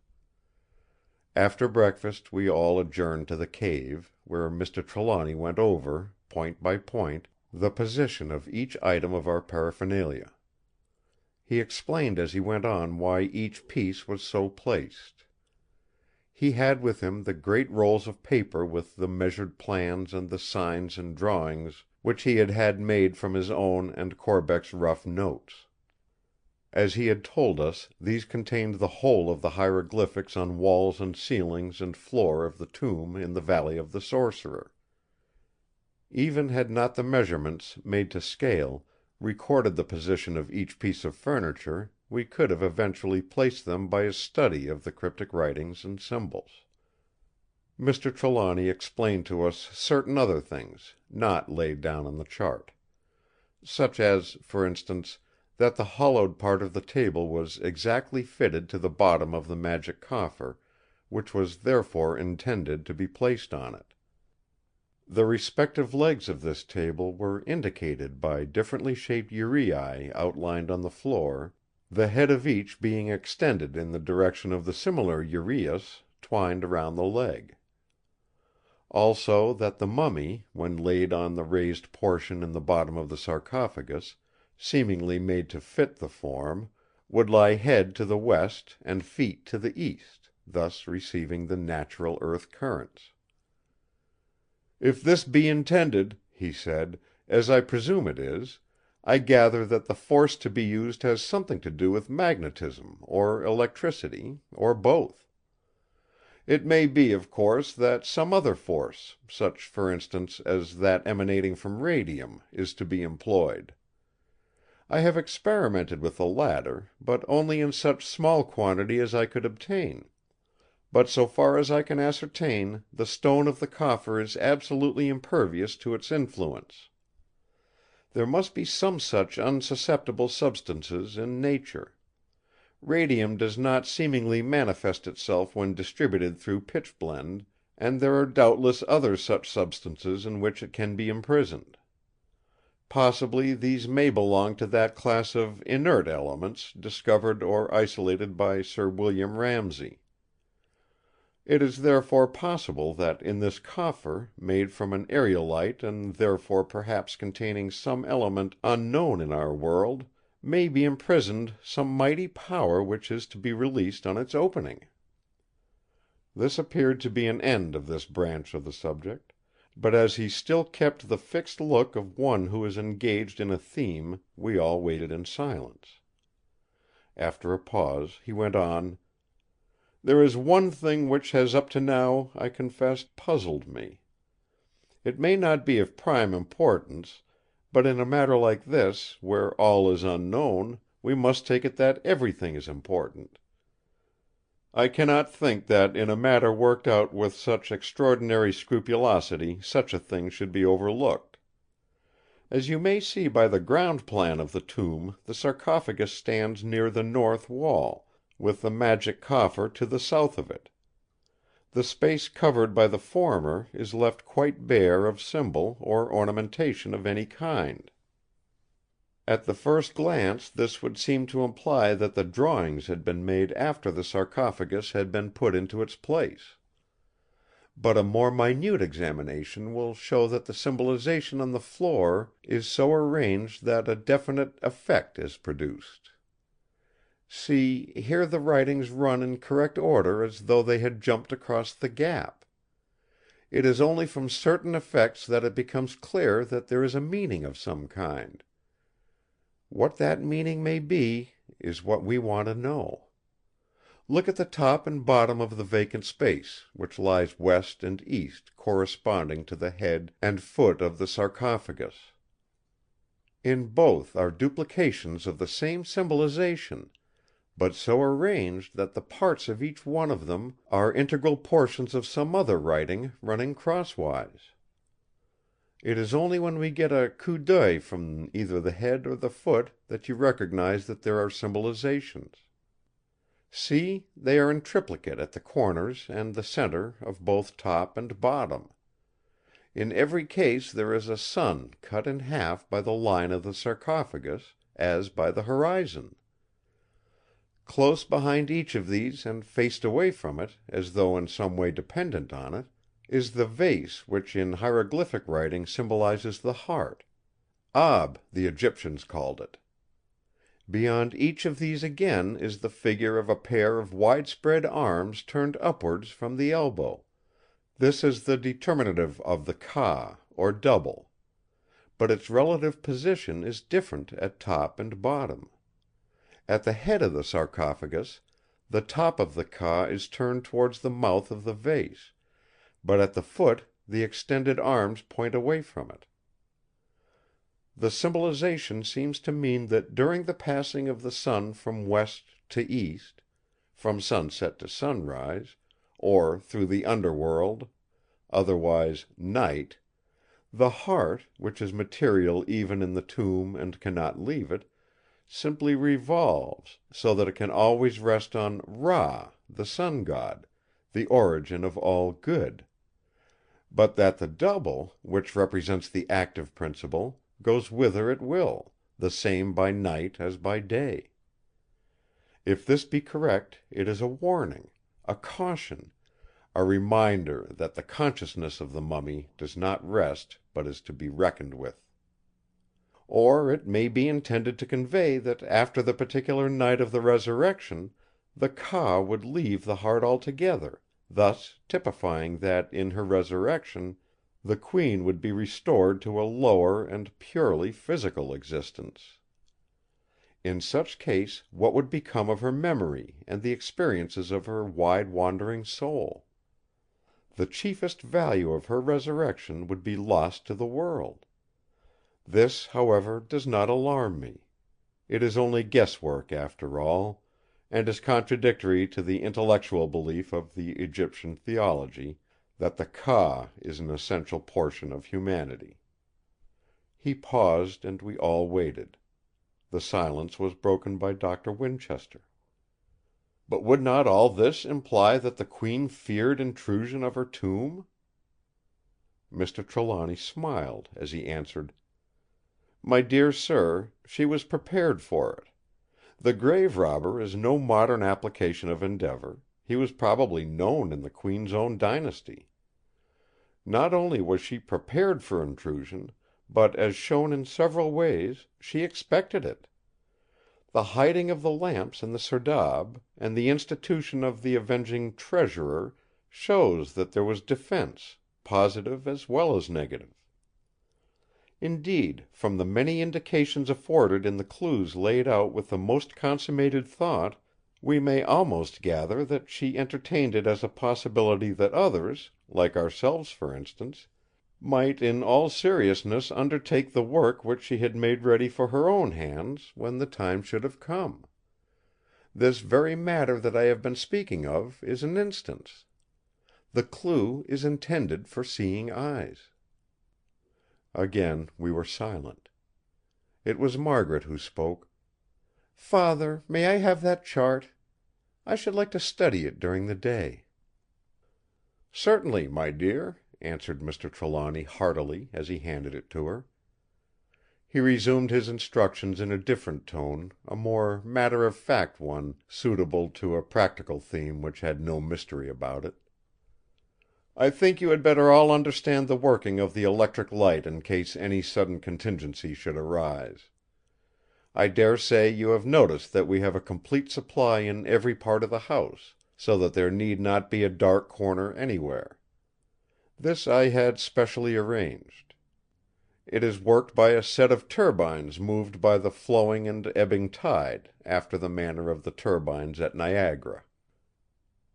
After breakfast we all adjourned to the cave, where Mr. Trelawny went over, point by point, the position of each item of our paraphernalia. He explained as he went on why each piece was so placed. He had with him the great rolls of paper with the measured plans and the signs and drawings which he had made from his own and Corbeck's rough notes. As he had told us, these contained the whole of the hieroglyphics on walls and ceilings and floor of the tomb in the Valley of the Sorcerer. Even had not the measurements, made to scale, recorded the position of each piece of furniture, we could have eventually placed them by a study of the cryptic writings and symbols. Mr. Trelawny explained to us certain other things, not laid down on the chart. Such as, for instance, that the hollowed part of the table was exactly fitted to the bottom of the magic coffer, which was therefore intended to be placed on it. The respective legs of this table were indicated by differently shaped uraei outlined on the floor, the head of each being extended in the direction of the similar uraeus twined around the leg. Also that the mummy, when laid on the raised portion in the bottom of the sarcophagus, seemingly made to fit the form, would lie head to the west and feet to the east, thus receiving the natural earth currents. "If this be intended," he said, "as I presume it is, I gather that the force to be used has something to do with magnetism, or electricity, or both. It may be, of course, that some other force, such for instance as that emanating from radium, is to be employed. I have experimented with the latter, but only in such small quantity as I could obtain. But so far as I can ascertain, the stone of the coffer is absolutely impervious to its influence. There must be some such unsusceptible substances in nature. Radium does not seemingly manifest itself when distributed through pitchblende, and there are doubtless other such substances in which it can be imprisoned. Possibly these may belong to that class of inert elements discovered or isolated by Sir William Ramsay. It is therefore possible that in this coffer, made from an aerolite and therefore perhaps containing some element unknown in our world, may be imprisoned some mighty power which is to be released on its opening." This appeared to be an end of this branch of the subject; but as he still kept the fixed look of one who is engaged in a theme, we all waited in silence. After a pause he went on: "There is one thing which has up to now, I confess, puzzled me. It may not be of prime importance, but in a matter like this, where all is unknown, we must take it that everything is important. I cannot think that in a matter worked out with such extraordinary scrupulosity such a thing should be overlooked. As you may see by the ground plan of the tomb, the sarcophagus stands near the north wall, with the magic coffer to the south of it. The space covered by the former is left quite bare of symbol or ornamentation of any kind. At the first glance this would seem to imply that the drawings had been made after the sarcophagus had been put into its place. But a more minute examination will show that the symbolization on the floor is so arranged that a definite effect is produced. See, here the writings run in correct order as though they had jumped across the gap. It is only from certain effects that it becomes clear that there is a meaning of some kind. What that meaning may be is what we want to know. Look at the top and bottom of the vacant space, which lies west and east corresponding to the head and foot of the sarcophagus. In both are duplications of the same symbolization, but so arranged that the parts of each one of them are integral portions of some other writing running crosswise. It is only when we get a coup d'œil from either the head or the foot that you recognize that there are symbolizations. See, they are in triplicate at the corners and the center of both top and bottom. In every case there is a sun cut in half by the line of the sarcophagus, as by the horizon. Close behind each of these and faced away from it, as though in some way dependent on it, is the vase which in hieroglyphic writing symbolizes the heart. Ab, the Egyptians called it. Beyond each of these again is the figure of a pair of widespread arms turned upwards from the elbow. This is the determinative of the Ka, or double. But its relative position is different at top and bottom. At the head of the sarcophagus, the top of the Ka is turned towards the mouth of the vase, but at the foot the extended arms point away from it. The symbolization seems to mean that during the passing of the sun from west to east, from sunset to sunrise, or through the underworld, otherwise night, the heart, which is material even in the tomb and cannot leave it, simply revolves, so that it can always rest on Ra, the sun god, the origin of all good; but that the double, which represents the active principle, goes whither it will, the same by night as by day. If this be correct, it is a warning, a caution, a reminder that the consciousness of the mummy does not rest but is to be reckoned with. Or it may be intended to convey that after the particular night of the resurrection, the Ka would leave the heart altogether, thus typifying that in her resurrection the Queen would be restored to a lower and purely physical existence. In such case, what would become of her memory and the experiences of her wide-wandering soul? The chiefest value of her resurrection would be lost to the world. This, however, does not alarm me. It is only guesswork, after all, and is contradictory to the intellectual belief of the Egyptian theology, that the Ka is an essential portion of humanity." He paused, and we all waited. The silence was broken by Doctor Winchester. "But would not all this imply that the Queen feared intrusion of her tomb?" Mr. Trelawny smiled as he answered: "My dear sir, she was prepared for it. The grave robber is no modern application of endeavour; he was probably known in the Queen's own dynasty. Not only was she prepared for intrusion, but, as shown in several ways, she expected it. The hiding of the lamps in the serdab, and the institution of the avenging treasurer, shows that there was defence, positive as well as negative. Indeed, from the many indications afforded in the clues laid out with the most consummated thought, we may almost gather that she entertained it as a possibility that others, like ourselves for instance, might in all seriousness undertake the work which she had made ready for her own hands when the time should have come. This very matter that I have been speaking of is an instance. The clue is intended for seeing eyes." Again we were silent. It was Margaret who spoke. "Father, may I have that chart? I should like to study it during the day." "Certainly, my dear," answered Mr. Trelawny heartily as he handed it to her. He resumed his instructions in a different tone, a more matter-of-fact one, suitable to a practical theme which had no mystery about it. "I think you had better all understand the working of the electric light in case any sudden contingency should arise. I dare say you have noticed that we have a complete supply in every part of the house, so that there need not be a dark corner anywhere. This I had specially arranged. It is worked by a set of turbines moved by the flowing and ebbing tide, after the manner of the turbines at Niagara.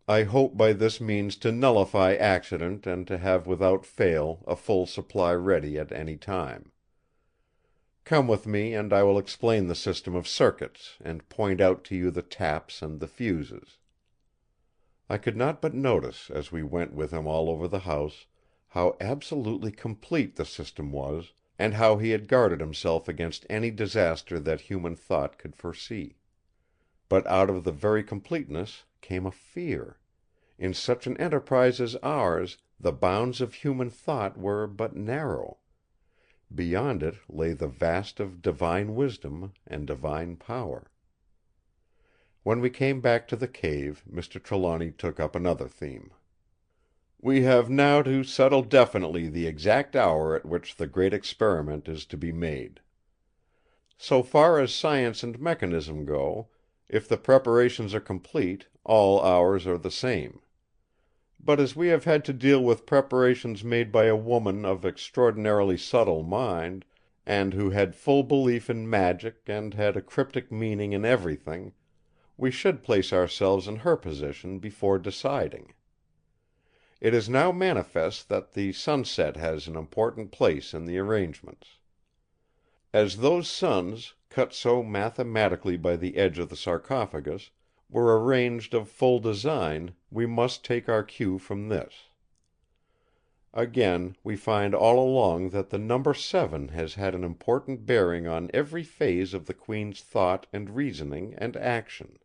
I hope by this means to nullify accident and to have without fail a full supply ready at any time. Come with me and I will explain the system of circuits, and point out to you the taps and the fuses." I could not but notice, as we went with him all over the house, how absolutely complete the system was, and how he had guarded himself against any disaster that human thought could foresee. But out of the very completeness came a fear. In such an enterprise as ours, the bounds of human thought were but narrow. Beyond it lay the vast of divine wisdom and divine power. When we came back to the cave, Mr. Trelawny took up another theme. "We have now to settle definitely the exact hour at which the great experiment is to be made. So far as science and mechanism go, if the preparations are complete, all hours are the same. But as we have had to deal with preparations made by a woman of extraordinarily subtle mind, and who had full belief in magic and had a cryptic meaning in everything, we should place ourselves in her position before deciding. It is now manifest that the sunset has an important place in the arrangements. As those suns, cut so mathematically by the edge of the sarcophagus, were arranged of full design, we must take our cue from this. Again, we find all along that the number 7 has had an important bearing on every phase of the Queen's thought and reasoning and action.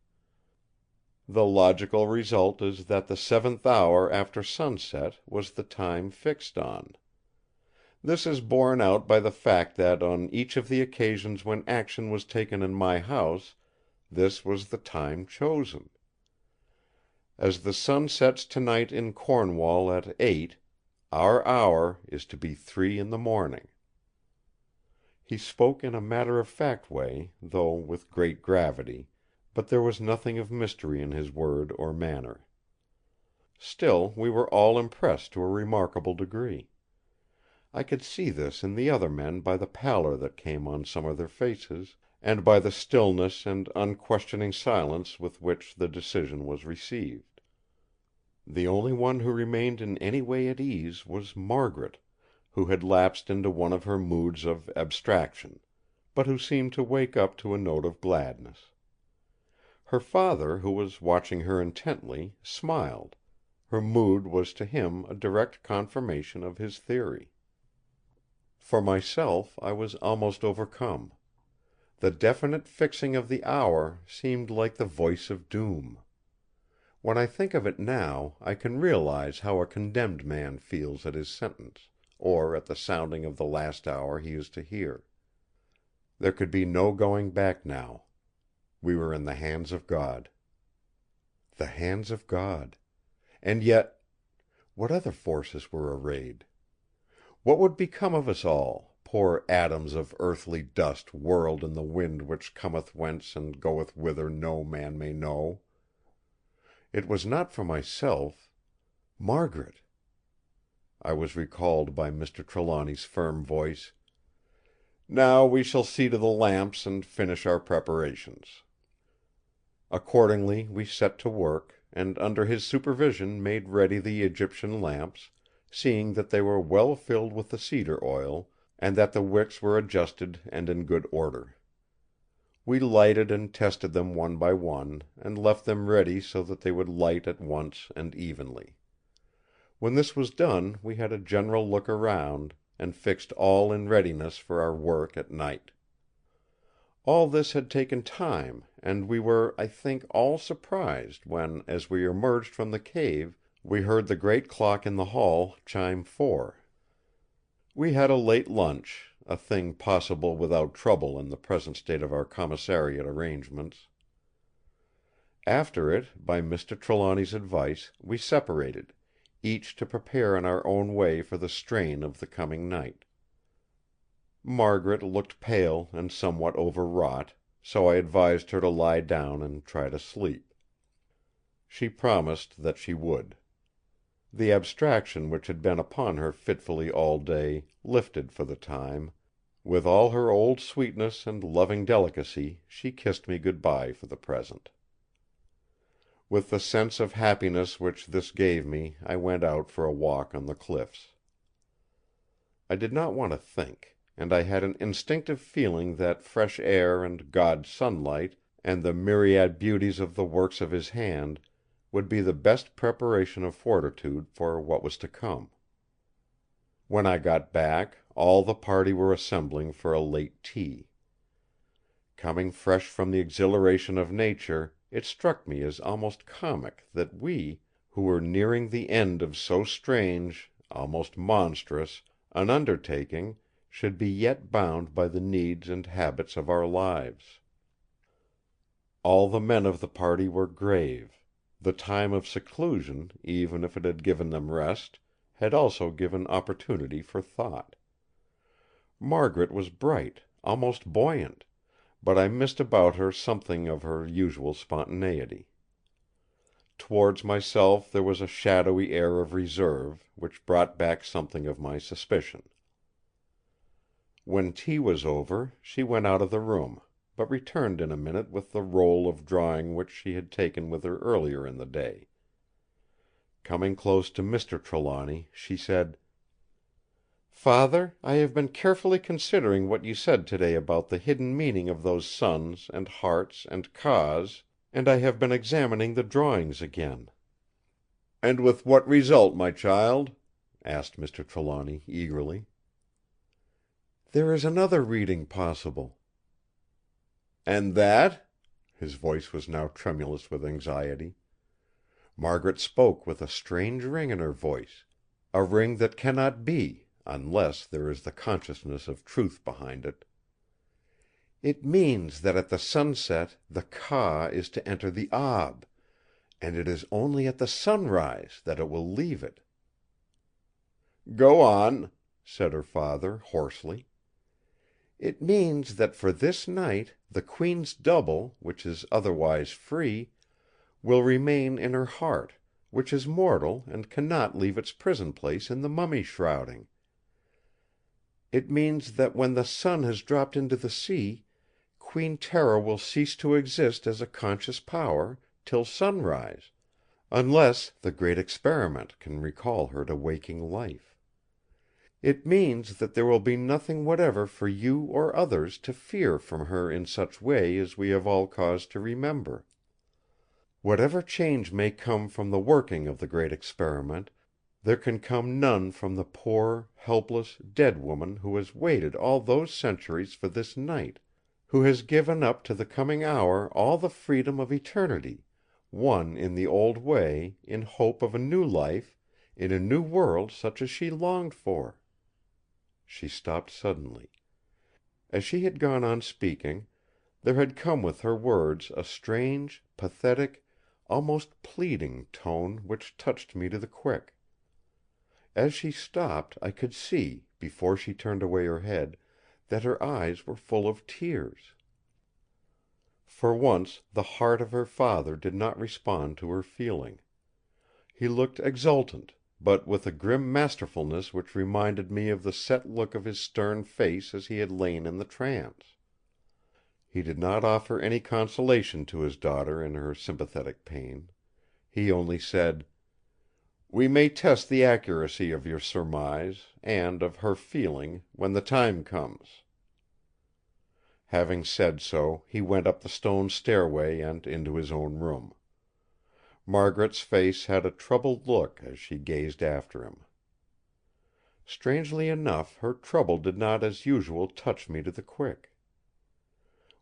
The logical result is that the 7th hour after sunset was the time fixed on. This is borne out by the fact that on each of the occasions when action was taken in my house, this was the time chosen. As the sun sets tonight in Cornwall at 8, our hour is to be 3 in the morning." He spoke in a matter-of-fact way, though with great gravity, but there was nothing of mystery in his word or manner. Still we were all impressed to a remarkable degree. I could see this in the other men by the pallor that came on some of their faces, and by the stillness and unquestioning silence with which the decision was received. The only one who remained in any way at ease was Margaret, who had lapsed into one of her moods of abstraction, but who seemed to wake up to a note of gladness. Her father, who was watching her intently, smiled; her mood was to him a direct confirmation of his theory. For myself, I was almost overcome. The definite fixing of the hour seemed like the voice of doom. When I think of it now, I can realize how a condemned man feels at his sentence, or at the sounding of the last hour he is to hear. There could be no going back now. We were in the hands of God. The hands of God! And yet, what other forces were arrayed? What would become of us all, poor atoms of earthly dust whirled in the wind which cometh whence and goeth whither no man may know? It was not for myself. Margaret! I was recalled by Mr. Trelawny's firm voice: "Now we shall see to the lamps and finish our preparations." Accordingly we set to work, and under his supervision made ready the Egyptian lamps, seeing that they were well filled with the cedar oil, and that the wicks were adjusted and in good order. We lighted and tested them one by one, and left them ready so that they would light at once and evenly. When this was done we had a general look around, and fixed all in readiness for our work at night. All this had taken time, and we were, I think, all surprised when, as we emerged from the cave, we heard the great clock in the hall chime 4. We had a late lunch, a thing possible without trouble in the present state of our commissariat arrangements. After it, by Mr. Trelawny's advice, we separated, each to prepare in our own way for the strain of the coming night. Margaret looked pale and somewhat overwrought, so I advised her to lie down and try to sleep. She promised that she would. The abstraction which had been upon her fitfully all day lifted for the time. With all her old sweetness and loving delicacy she kissed me good-bye for the present. With the sense of happiness which this gave me I went out for a walk on the cliffs. I did not want to think, and I had an instinctive feeling that fresh air and God's sunlight, and the myriad beauties of the works of His hand, would be the best preparation of fortitude for what was to come. When I got back, all the party were assembling for a late tea. Coming fresh from the exhilaration of nature, it struck me as almost comic that we, who were nearing the end of so strange, almost monstrous, an undertaking, should be yet bound by the needs and habits of our lives. All the men of the party were grave. The time of seclusion, even if it had given them rest, had also given opportunity for thought. Margaret was bright, almost buoyant, but I missed about her something of her usual spontaneity. Towards myself there was a shadowy air of reserve, which brought back something of my suspicion. When tea was over, she went out of the room, but returned in a minute with the roll of drawing which she had taken with her earlier in the day. Coming close to Mr. Trelawny, she said: "Father, I have been carefully considering what you said today about the hidden meaning of those suns and hearts and Kas, and I have been examining the drawings again." "And with what result, my child?" asked Mr. Trelawny eagerly. "There is another reading possible." "And that?" His voice was now tremulous with anxiety. Margaret spoke with a strange ring in her voice, a ring that cannot be, unless there is the consciousness of truth behind it. "It means that at the sunset the Ka is to enter the Ab, and it is only at the sunrise that it will leave it." "Go on," said her father, hoarsely. "It means that for this night the Queen's double, which is otherwise free, will remain in her heart, which is mortal and cannot leave its prison place in the mummy shrouding. It means that when the sun has dropped into the sea, Queen Tera will cease to exist as a conscious power till sunrise, unless the Great Experiment can recall her to waking life. It means that there will be nothing whatever for you or others to fear from her in such way as we have all cause to remember. Whatever change may come from the working of the Great Experiment, there can come none from the poor, helpless, dead woman who has waited all those centuries for this night, who has given up to the coming hour all the freedom of eternity, won in the old way, in hope of a new life, in a new world such as she longed for." She stopped suddenly. As she had gone on speaking, there had come with her words a strange, pathetic, almost pleading tone which touched me to the quick. As she stopped I could see, before she turned away her head, that her eyes were full of tears. For once the heart of her father did not respond to her feeling. He looked exultant, but with a grim masterfulness which reminded me of the set look of his stern face as he had lain in the trance. He did not offer any consolation to his daughter in her sympathetic pain. He only said: "We may test the accuracy of your surmise, and of her feeling, when the time comes." Having said so, he went up the stone stairway and into his own room. Margaret's face had a troubled look as she gazed after him. Strangely enough, her trouble did not as usual touch me to the quick.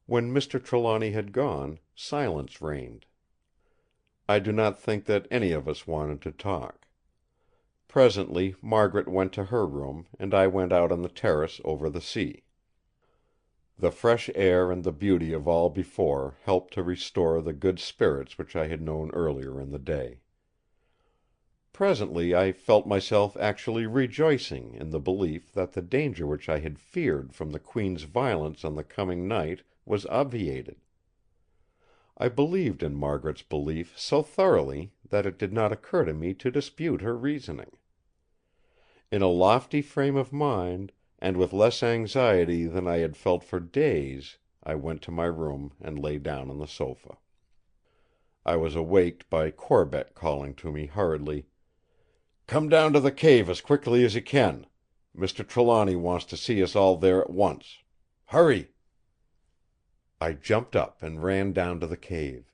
When Mr. Trelawny had gone, silence reigned. I do not think that any of us wanted to talk. Presently Margaret went to her room, and I went out on the terrace over the sea. The fresh air and the beauty of all before helped to restore the good spirits which I had known earlier in the day. Presently I felt myself actually rejoicing in the belief that the danger which I had feared from the Queen's violence on the coming night was obviated. I believed in Margaret's belief so thoroughly that it did not occur to me to dispute her reasoning. In a lofty frame of mind, and with less anxiety than I had felt for days, I went to my room and lay down on the sofa. I was awaked by Corbeck calling to me hurriedly: "Come down to the cave as quickly as you can. Mr. Trelawny wants to see us all there at once. Hurry!" I jumped up and ran down to the cave.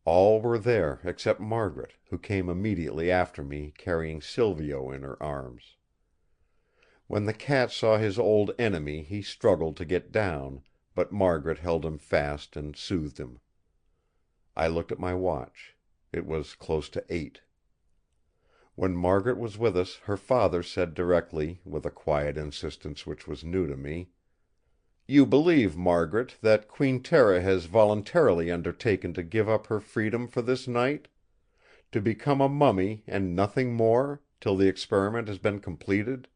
All were there except Margaret, who came immediately after me carrying Silvio in her arms. When the cat saw his old enemy he struggled to get down, but Margaret held him fast and soothed him. I looked at my watch. It was close to 8. When Margaret was with us her father said directly, with a quiet insistence which was new to me: "You believe, Margaret, that Queen Tera has voluntarily undertaken to give up her freedom for this night? To become a mummy and nothing more, till the experiment has been completed?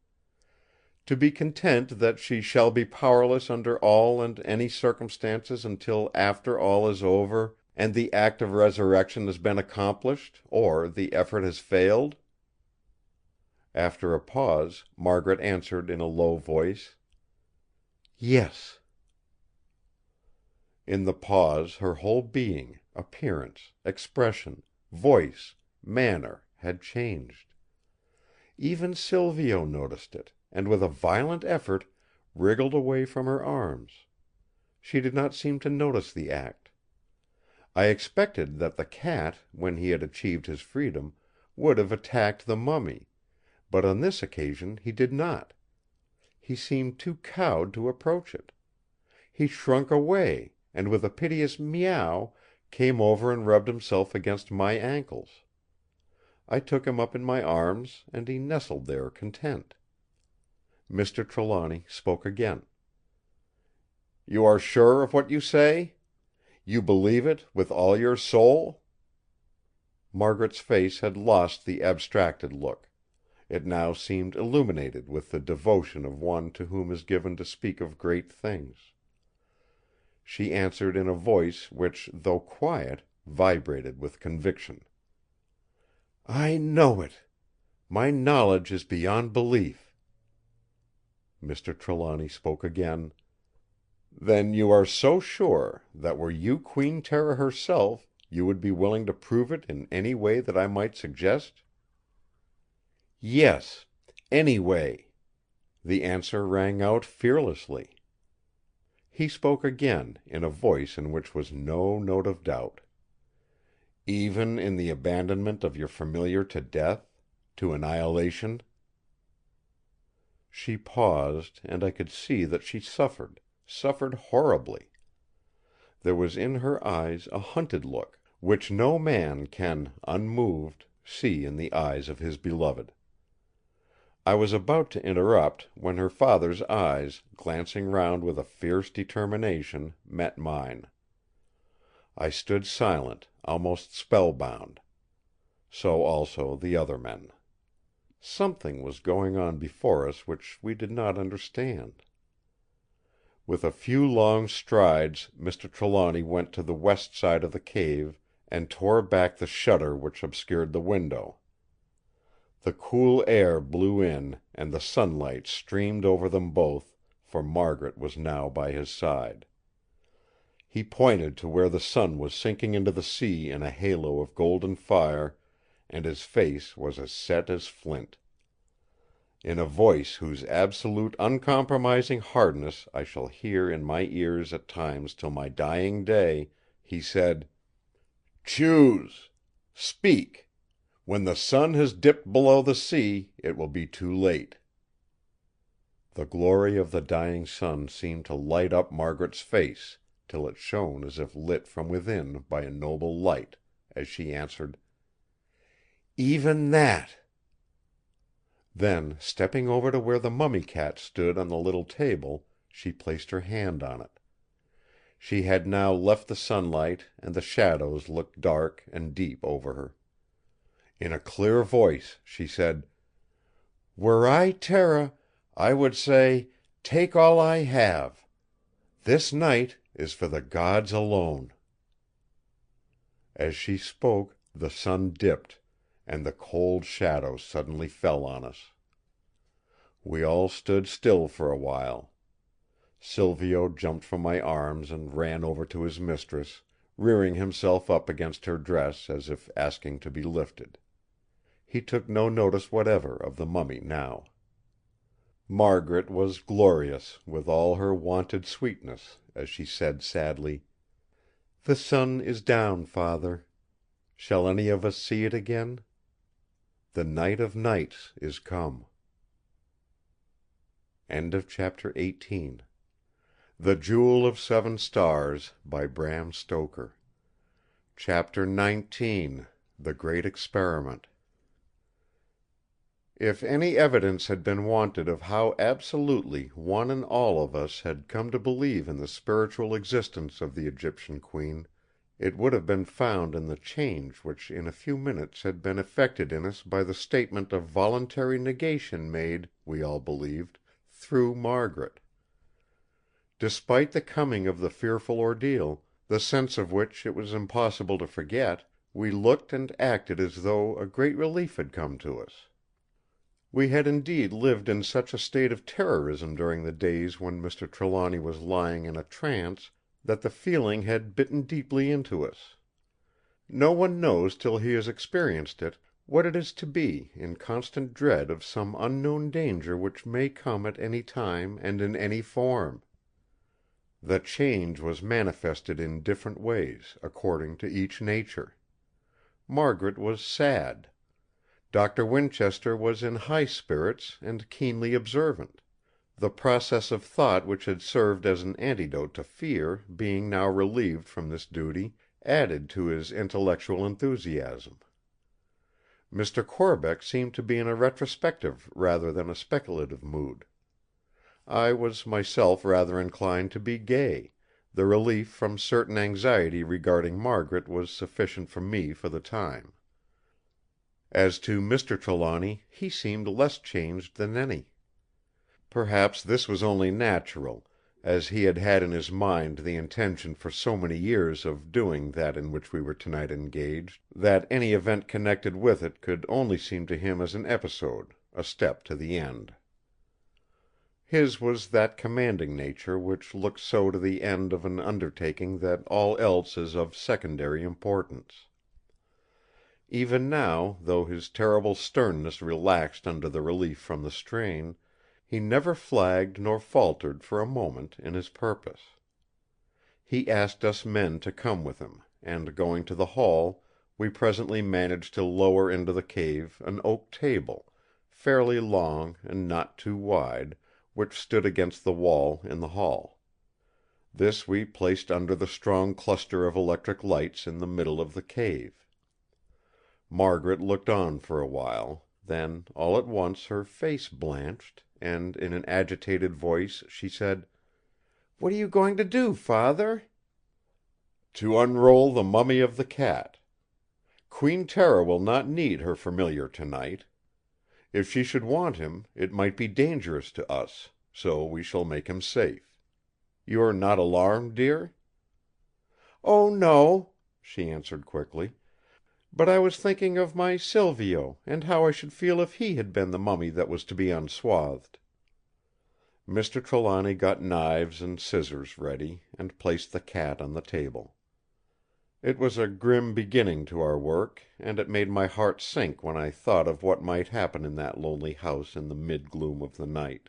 To be content that she shall be powerless under all and any circumstances until after all is over, and the act of resurrection has been accomplished, or the effort has failed?" After a pause, Margaret answered in a low voice: "Yes." In the pause her whole being, appearance, expression, voice, manner had changed. Even Silvio noticed it, and with a violent effort wriggled away from her arms. She did not seem to notice the act. I expected that the cat, when he had achieved his freedom, would have attacked the mummy, but on this occasion he did not. He seemed too cowed to approach it. He shrunk away, and with a piteous meow came over and rubbed himself against my ankles. I took him up in my arms, and he nestled there content. Mr. Trelawny spoke again: "You are sure of what you say? You believe it with all your soul?" Margaret's face had lost the abstracted look. It now seemed illuminated with the devotion of one to whom is given to speak of great things. She answered in a voice which, though quiet, vibrated with conviction: "I know it! My knowledge is beyond belief." Mr. Trelawny spoke again: "Then you are so sure that were you Queen Tera herself, you would be willing to prove it in any way that I might suggest?" "Yes, any way!" The answer rang out fearlessly. He spoke again, in a voice in which was no note of doubt: "Even in the abandonment of your familiar to death, to annihilation?" She paused, and I could see that she suffered horribly. There was in her eyes a hunted look, which no man can, unmoved, see in the eyes of his beloved. I was about to interrupt, when her father's eyes, glancing round with a fierce determination, met mine. I stood silent, almost spellbound. So also the other men. Something was going on before us which we did not understand. With a few long strides Mr. Trelawny went to the west side of the cave and tore back the shutter which obscured the window. The cool air blew in, and the sunlight streamed over them both, for Margaret was now by his side. He pointed to where the sun was sinking into the sea in a halo of golden fire, and his face was as set as flint. In a voice whose absolute uncompromising hardness I shall hear in my ears at times till my dying day, he said: "Choose! Speak! When the sun has dipped below the sea, it will be too late." The glory of the dying sun seemed to light up Margaret's face, till it shone as if lit from within by a noble light, as she answered: "Even that!" Then, stepping over to where the mummy cat stood on the little table, she placed her hand on it. She had now left the sunlight, and the shadows looked dark and deep over her. In a clear voice she said: "Were I Tera, I would say, 'Take all I have. This night is for the gods alone.'" As she spoke, the sun dipped, and the cold shadow suddenly fell on us. We all stood still for a while. Silvio jumped from my arms and ran over to his mistress, rearing himself up against her dress as if asking to be lifted. He took no notice whatever of the mummy now. Margaret was glorious, with all her wonted sweetness, as she said sadly: "The sun is down, Father. Shall any of us see it again? The night of nights is come." End of chapter 18. The Jewel of Seven Stars, by Bram Stoker. Chapter 19. The Great Experiment. If any evidence had been wanted of how absolutely one and all of us had come to believe in the spiritual existence of the Egyptian queen, it would have been found in the change which in a few minutes had been effected in us by the statement of voluntary negation made, we all believed, through Margaret. Despite the coming of the fearful ordeal, the sense of which it was impossible to forget, we looked and acted as though a great relief had come to us. We had indeed lived in such a state of terrorism during the days when Mr. Trelawny was lying in a trance that the feeling had bitten deeply into us. No one knows till he has experienced it what it is to be in constant dread of some unknown danger which may come at any time and in any form. The change was manifested in different ways, according to each nature. Margaret was sad. Dr. Winchester was in high spirits and keenly observant; the process of thought which had served as an antidote to fear being now relieved from this duty, added to his intellectual enthusiasm. Mr. Corbeck seemed to be in a retrospective rather than a speculative mood. I was myself rather inclined to be gay; the relief from certain anxiety regarding Margaret was sufficient for me for the time. As to Mr. Trelawny, he seemed less changed than any. Perhaps this was only natural, as he had had in his mind the intention for so many years of doing that in which we were tonight engaged, that any event connected with it could only seem to him as an episode, a step to the end. His was that commanding nature which looks so to the end of an undertaking that all else is of secondary importance. Even now, though his terrible sternness relaxed under the relief from the strain, he never flagged nor faltered for a moment in his purpose. He asked us men to come with him, and going to the hall, we presently managed to lower into the cave an oak table, fairly long and not too wide, which stood against the wall in the hall. This we placed under the strong cluster of electric lights in the middle of the cave. Margaret looked on for a while; then all at once her face blanched, and in an agitated voice she said: "What are you going to do, Father?" "To unroll the mummy of the cat. Queen Tera will not need her familiar tonight. If she should want him, it might be dangerous to us; so we shall make him safe. You are not alarmed, dear?" "Oh, no," she answered quickly. "But I was thinking of my Silvio, and how I should feel if he had been the mummy that was to be unswathed." Mr. Trelawny got knives and scissors ready, and placed the cat on the table. It was a grim beginning to our work, and it made my heart sink when I thought of what might happen in that lonely house in the mid-gloom of the night.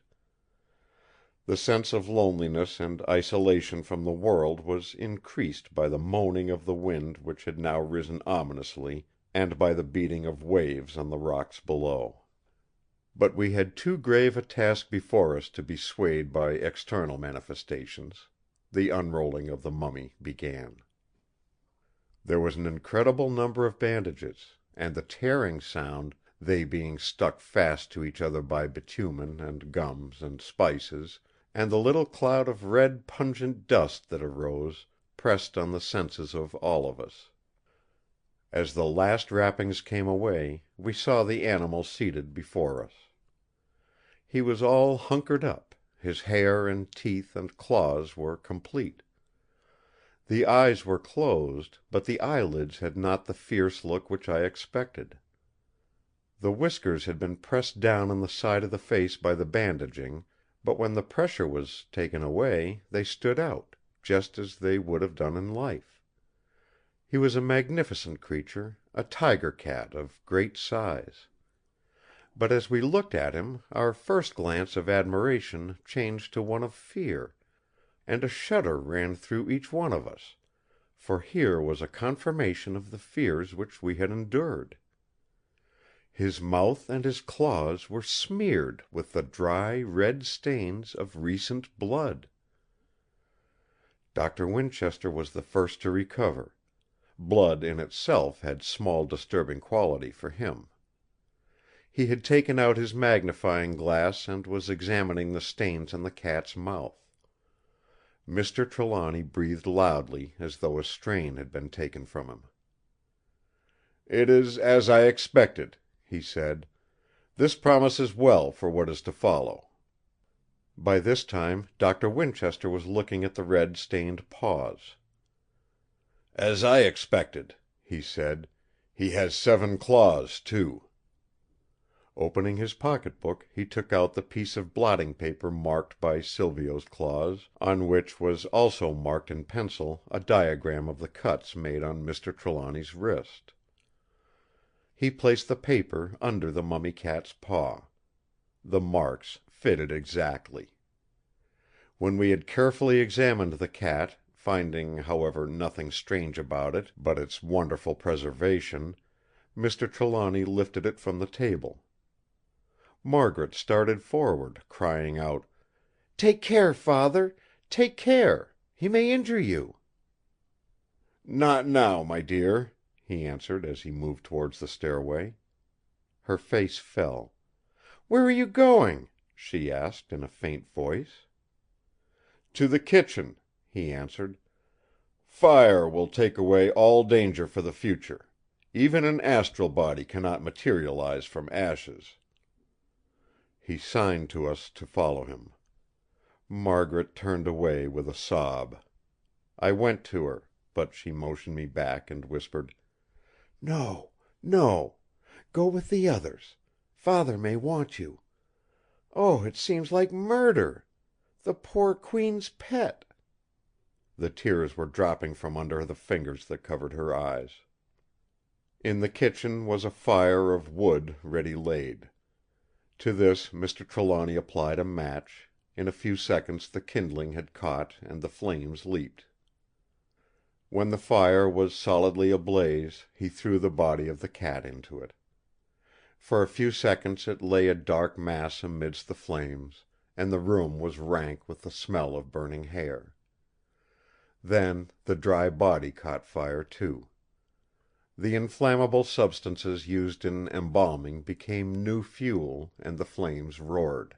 The sense of loneliness and isolation from the world was increased by the moaning of the wind which had now risen ominously, and by the beating of waves on the rocks below. But we had too grave a task before us to be swayed by external manifestations. The unrolling of the mummy began. There was an incredible number of bandages, and the tearing sound, they being stuck fast to each other by bitumen and gums and spices, and the little cloud of red pungent dust that arose, pressed on the senses of all of us. As the last wrappings came away, we saw the animal seated before us. He was all hunkered up; his hair and teeth and claws were complete. The eyes were closed, but the eyelids had not the fierce look which I expected. The whiskers had been pressed down on the side of the face by the bandaging, but when the pressure was taken away they stood out, just as they would have done in life. He was a magnificent creature, a tiger cat of great size. But as we looked at him our first glance of admiration changed to one of fear, and a shudder ran through each one of us, for here was a confirmation of the fears which we had endured. His mouth and his claws were smeared with the dry, red stains of recent blood. Doctor Winchester was the first to recover. Blood in itself had small disturbing quality for him. He had taken out his magnifying glass and was examining the stains on the cat's mouth. Mr. Trelawny breathed loudly, as though a strain had been taken from him. "It is as I expected," he said. "This promises well for what is to follow." By this time Doctor Winchester was looking at the red-stained paws. "As I expected," he said. "He has 7 claws, too." Opening his pocketbook, he took out the piece of blotting paper marked by Silvio's claws, on which was also marked in pencil a diagram of the cuts made on Mr. Trelawny's wrist. He placed the paper under the mummy cat's paw. The marks fitted exactly. When we had carefully examined the cat, finding, however, nothing strange about it but its wonderful preservation, Mr. Trelawny lifted it from the table. Margaret started forward, crying out: "Take care, Father! Take care! He may injure you!" "Not now, my dear," he answered as he moved towards the stairway. Her face fell. "Where are you going?" she asked in a faint voice. "To the kitchen," he answered. "Fire will take away all danger for the future. Even an astral body cannot materialize from ashes." He signed to us to follow him. Margaret turned away with a sob. I went to her, but she motioned me back and whispered: "No, no! Go with the others. Father may want you. Oh, it seems like murder! The poor Queen's pet!" The tears were dropping from under the fingers that covered her eyes. In the kitchen was a fire of wood ready laid. To this Mr. Trelawny applied a match; in a few seconds the kindling had caught and the flames leaped. When the fire was solidly ablaze, he threw the body of the cat into it. For a few seconds it lay a dark mass amidst the flames, and the room was rank with the smell of burning hair. Then the dry body caught fire too. The inflammable substances used in embalming became new fuel, and the flames roared.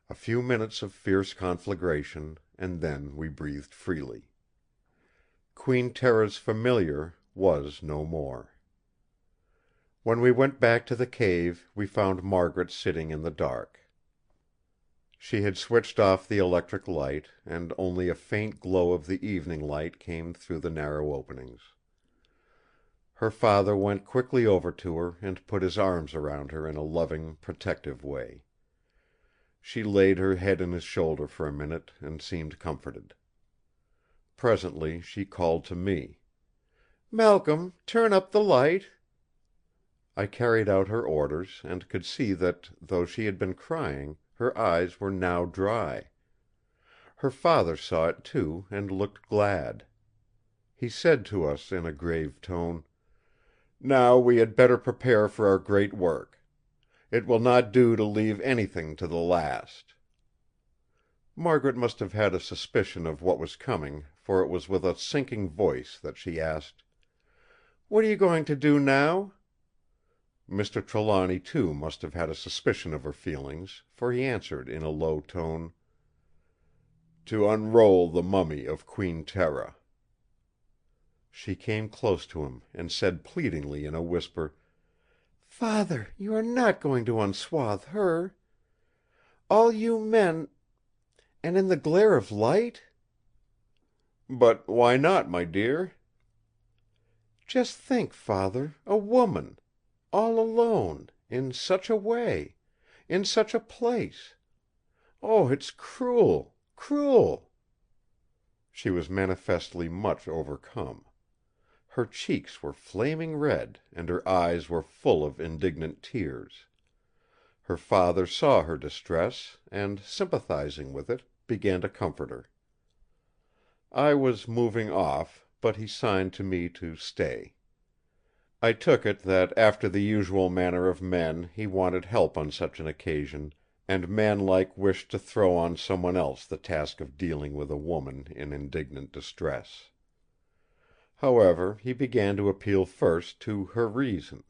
A few minutes of fierce conflagration, and then we breathed freely. Queen Tera's Familiar was no more. When we went back to the cave we found Margaret sitting in the dark. She had switched off the electric light, and only a faint glow of the evening light came through the narrow openings. Her father went quickly over to her and put his arms around her in a loving, protective way. She laid her head on his shoulder for a minute and seemed comforted. Presently she called to me. "Malcolm, turn up the light." I carried out her orders, and could see that, though she had been crying, her eyes were now dry. Her father saw it too, and looked glad. He said to us in a grave tone: "Now we had better prepare for our great work. It will not do to leave anything to the last." Margaret must have had a suspicion of what was coming, for it was with a sinking voice that she asked: "What are you going to do now?" Mr. Trelawny too must have had a suspicion of her feelings, for he answered in a low tone: "To unroll the mummy of Queen Tera." She came close to him, and said pleadingly in a whisper: "Father, you are not going to unswathe her! All you men... and in the glare of light?" "But why not, my dear?" "Just think, Father, a woman! All alone, in such a way, in such a place! Oh, it's cruel, cruel!" She was manifestly much overcome. Her cheeks were flaming red, and her eyes were full of indignant tears. Her father saw her distress, and, sympathizing with it, began to comfort her. I was moving off, but he signed to me to stay. I took it that after the usual manner of men he wanted help on such an occasion, and manlike wished to throw on someone else the task of dealing with a woman in indignant distress. However, he began to appeal first to her reason.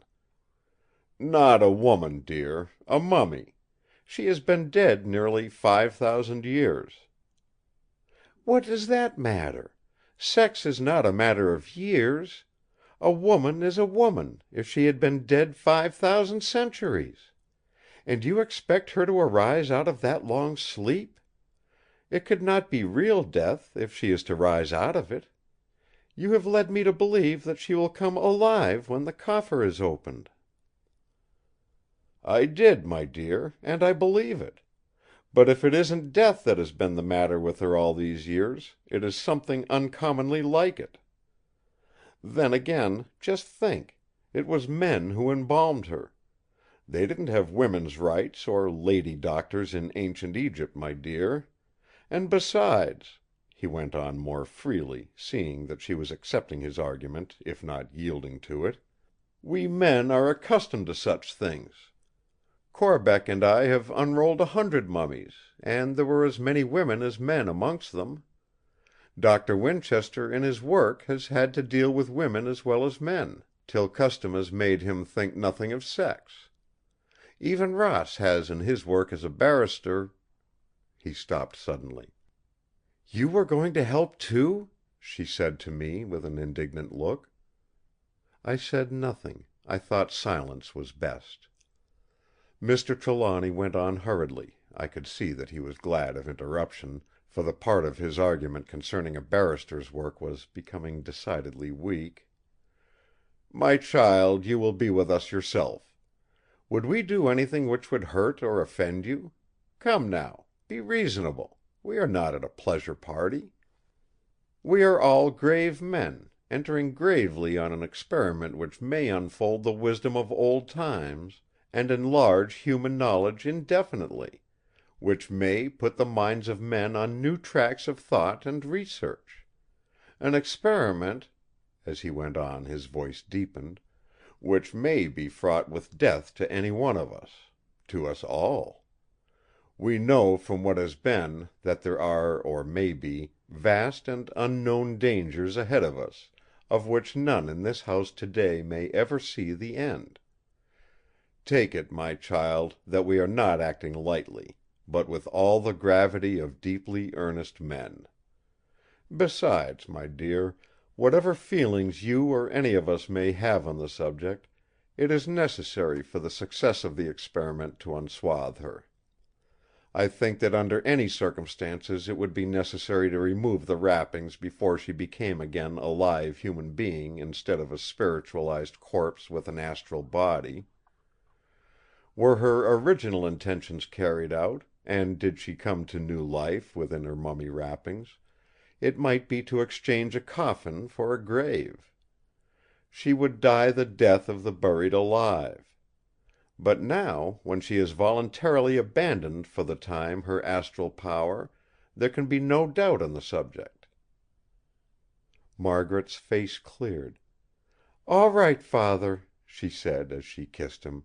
"Not a woman, dear; a mummy. She has been dead nearly 5,000 years." "What does that matter? Sex is not a matter of years. A woman is a woman, if she had been dead 5,000 centuries. And you expect her to arise out of that long sleep? It could not be real death, if she is to rise out of it. You have led me to believe that she will come alive when the coffer is opened." "I did, my dear, and I believe it. But if it isn't death that has been the matter with her all these years, it is something uncommonly like it. Then again, just think, it was men who embalmed her. They didn't have women's rights or lady doctors in ancient Egypt, my dear. And besides," he went on more freely, seeing that she was accepting his argument, if not yielding to it, "we men are accustomed to such things. Corbeck and I have unrolled 100 mummies, and there were as many women as men amongst them. Doctor Winchester in his work has had to deal with women as well as men, till custom has made him think nothing of sex. Even Ross has in his work as a barrister—" He stopped suddenly. "You were going to help too?" she said to me, with an indignant look. I said nothing; I thought silence was best. Mr. Trelawny went on hurriedly; I could see that he was glad of interruption, for the part of his argument concerning a barrister's work was becoming decidedly weak. "My child, you will be with us yourself. Would we do anything which would hurt or offend you? Come now, be reasonable; we are not at a pleasure party. We are all grave men, entering gravely on an experiment which may unfold the wisdom of old times, and enlarge human knowledge indefinitely; which may put the minds of men on new tracks of thought and research. An experiment," as he went on his voice deepened, "which may be fraught with death to any one of us; to us all. We know from what has been that there are, or may be, vast and unknown dangers ahead of us, of which none in this house today may ever see the end. Take it, my child, that we are not acting lightly, but with all the gravity of deeply earnest men. Besides, my dear, whatever feelings you or any of us may have on the subject, it is necessary for the success of the experiment to unswathe her. I think that under any circumstances it would be necessary to remove the wrappings before she became again a live human being instead of a spiritualized corpse with an astral body. Were her original intentions carried out, and did she come to new life within her mummy wrappings, it might be to exchange a coffin for a grave. she would die the death of the buried alive. But now, when she has voluntarily abandoned for the time her astral power, there can be no doubt on the subject." Margaret's face cleared. "All right, Father," she said as she kissed him.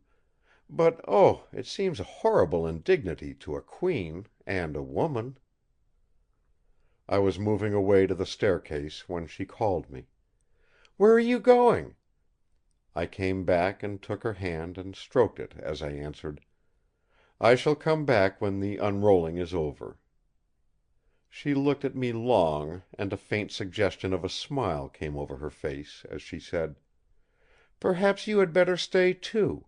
"But oh, it seems a horrible indignity to a queen and a woman." I was moving away to the staircase when she called me. "Where are you going?" I came back and took her hand and stroked it as I answered: "I shall come back when the unrolling is over." She looked at me long, and a faint suggestion of a smile came over her face as she said: "Perhaps you had better stay too.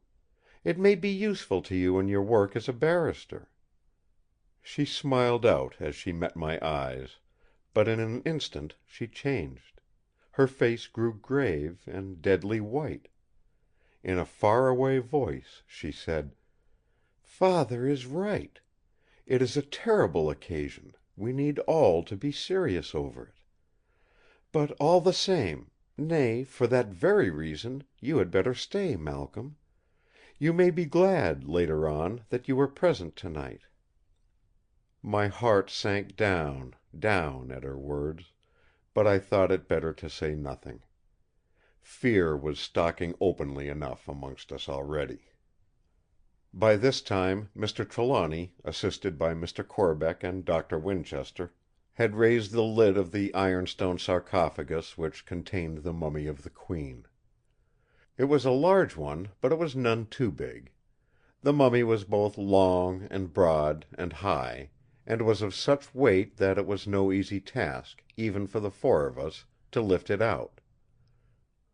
It may be useful to you in your work as a barrister." She smiled out as she met my eyes, but in an instant she changed. Her face grew grave and deadly white. In a far-away voice she said: "Father is right. It is a terrible occasion; we need all to be serious over it. But all the same, nay, for that very reason, you had better stay, Malcolm. You may be glad, later on, that you were present tonight." My heart sank down, down at her words, but I thought it better to say nothing. Fear was stalking openly enough amongst us already. By this time Mr. Trelawny, assisted by Mr. Corbeck and Doctor Winchester, had raised the lid of the ironstone sarcophagus which contained the mummy of the Queen. It was a large one, but it was none too big. The mummy was both long and broad and high, and was of such weight that it was no easy task, even for the four of us, to lift it out.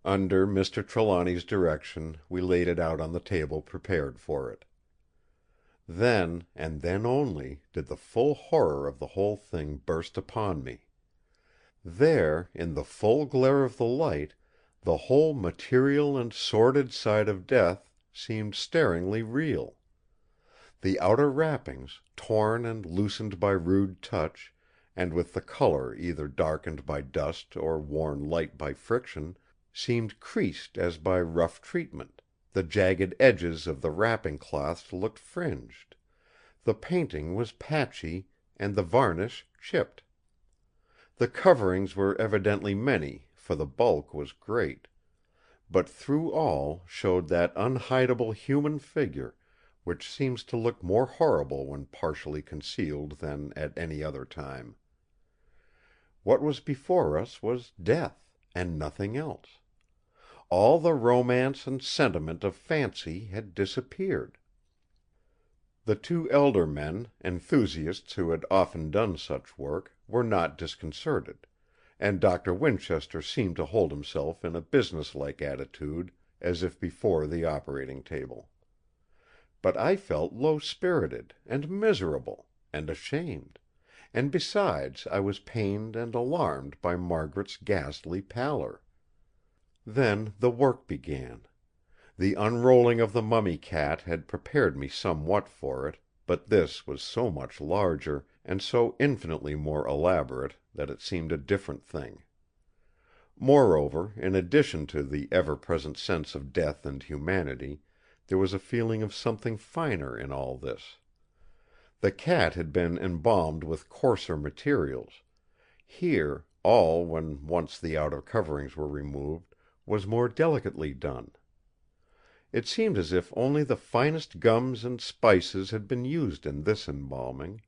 Under Mr. Trelawny's direction we laid it out on the table prepared for it. Then, and then only, did the full horror of the whole thing burst upon me. There, in the full glare of the light, the whole material and sordid side of death seemed staringly real. The outer wrappings, torn and loosened by rude touch, and with the colour either darkened by dust or worn light by friction, seemed creased as by rough treatment; the jagged edges of the wrapping cloths looked fringed; the painting was patchy, and the varnish chipped. The coverings were evidently many, for the bulk was great; but through all showed that unhideable human figure, which seems to look more horrible when partially concealed than at any other time. What was before us was death, and nothing else. All the romance and sentiment of fancy had disappeared. The two elder men, enthusiasts who had often done such work, were not disconcerted; and Doctor Winchester seemed to hold himself in a business-like attitude, as if before the operating table. But I felt low-spirited, and miserable, and ashamed; and besides I was pained and alarmed by Margaret's ghastly pallor. Then the work began. The unrolling of the mummy-cat had prepared me somewhat for it; but this was so much larger, and so infinitely more elaborate, that it seemed a different thing. Moreover, in addition to the ever-present sense of death and humanity, there was a feeling of something finer in all this. The cat had been embalmed with coarser materials; here, all, when once the outer coverings were removed, was more delicately done. It seemed as if only the finest gums and spices had been used in this embalming.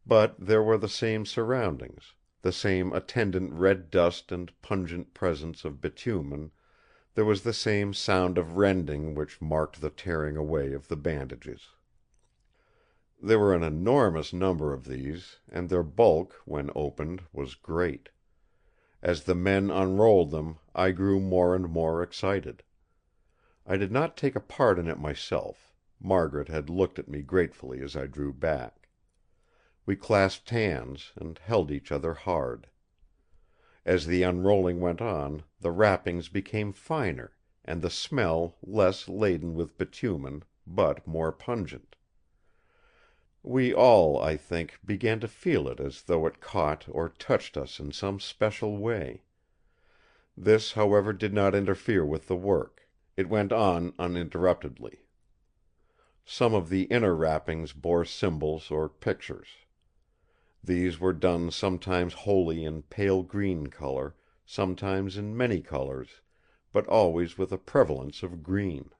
But there were the same surroundings, the same attendant red dust and pungent presence of bitumen; there was the same sound of rending which marked the tearing away of the bandages. There were an enormous number of these, and their bulk, when opened, was great. As the men unrolled them, I grew more and more excited. I did not take a part in it myself; Margaret had looked at me gratefully as I drew back. We clasped hands, and held each other hard. As the unrolling went on, the wrappings became finer, and the smell less laden with bitumen, but more pungent. We all, I think, began to feel it as though it caught or touched us in some special way. This, however, did not interfere with the work. It went on uninterruptedly. Some of the inner wrappings bore symbols or pictures. These were done sometimes wholly in pale green color, sometimes in many colors, but always with a prevalence of green.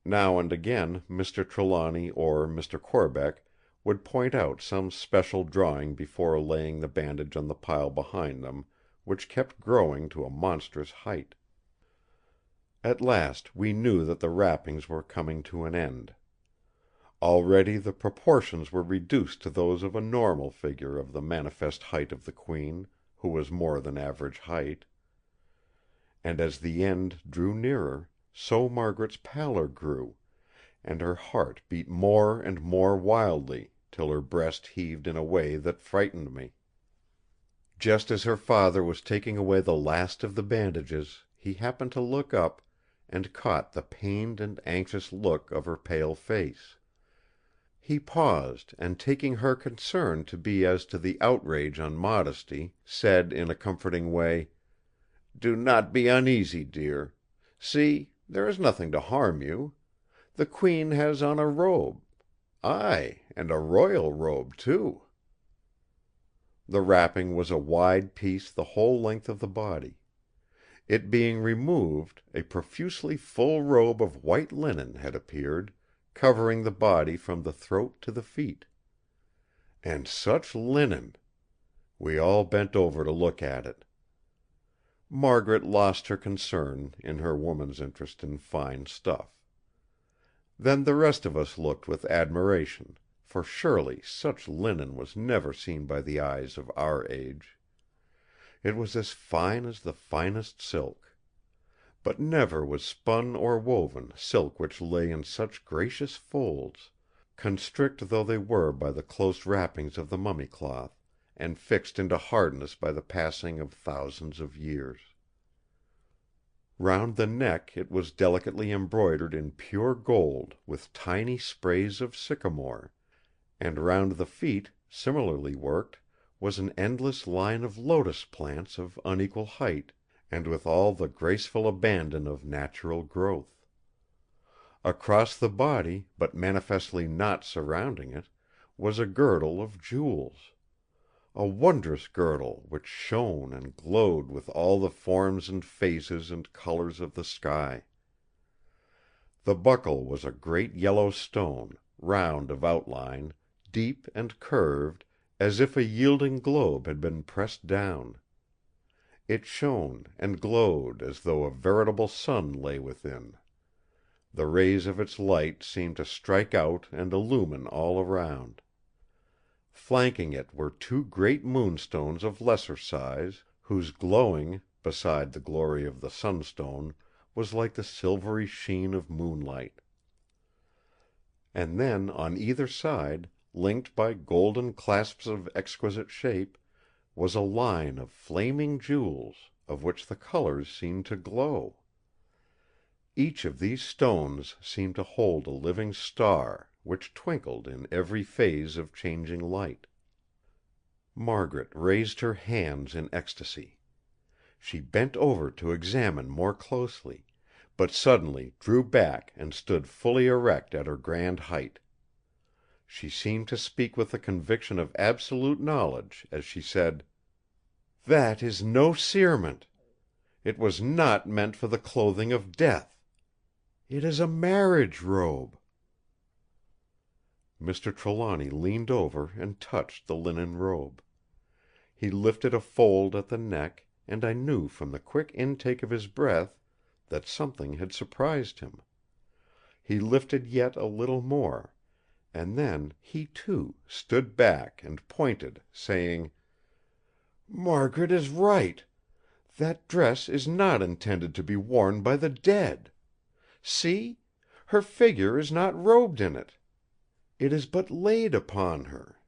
Now and again Mr. Trelawny or Mr. Corbeck would point out some special drawing before laying the bandage on the pile behind them, which kept growing to a monstrous height. At last we knew that the wrappings were coming to an end. Already the proportions were reduced to those of a normal figure of the manifest height of the Queen, who was more than average height. And as the end drew nearer, so Margaret's pallor grew, and her heart beat more and more wildly, till her breast heaved in a way that frightened me. Just as her father was taking away the last of the bandages, he happened to look up, and caught the pained and anxious look of her pale face. He paused, and taking her concern to be as to the outrage on modesty, said in a comforting way: "Do not be uneasy, dear. See, there is nothing to harm you. The Queen has on a robe. Ay, and a royal robe too." The wrapping was a wide piece the whole length of the body. It being removed, a profusely full robe of white linen had appeared, covering the body from the throat to the feet. And such linen! We all bent over to look at it. Margaret lost her concern, in her woman's interest in fine stuff. Then the rest of us looked with admiration, for surely such linen was never seen by the eyes of our age. It was as fine as the finest silk. But never was spun or woven silk which lay in such gracious folds, constrict though they were by the close wrappings of the mummy cloth, and fixed into hardness by the passing of thousands of years. Round the neck it was delicately embroidered in pure gold with tiny sprays of sycamore, and round the feet, similarly worked, was an endless line of lotus plants of unequal height, and with all the graceful abandon of natural growth. Across the body, but manifestly not surrounding it, was a girdle of jewels. A wondrous girdle which shone and glowed with all the forms and faces and colors of the sky. The buckle was a great yellow stone, round of outline, deep and curved, as if a yielding globe had been pressed down. It shone and glowed as though a veritable sun lay within. The rays of its light seemed to strike out and illumine all around. Flanking it were two great moonstones of lesser size, whose glowing, beside the glory of the sunstone, was like the silvery sheen of moonlight. And then on either side, linked by golden clasps of exquisite shape, was a line of flaming jewels, of which the colors seemed to glow. Each of these stones seemed to hold a living star, which twinkled in every phase of changing light. Margaret raised her hands in ecstasy. She bent over to examine more closely, but suddenly drew back and stood fully erect at her grand height. She seemed to speak with the conviction of absolute knowledge as she said: "That is no cerement. It was not meant for the clothing of death. It is a marriage robe." Mr. Trelawny leaned over and touched the linen robe. He lifted a fold at the neck, and I knew from the quick intake of his breath that something had surprised him. He lifted yet a little more, and then he too stood back and pointed, saying: "Margaret is right. That dress is not intended to be worn by the dead. See! Her figure is not robed in it. It is but laid upon her."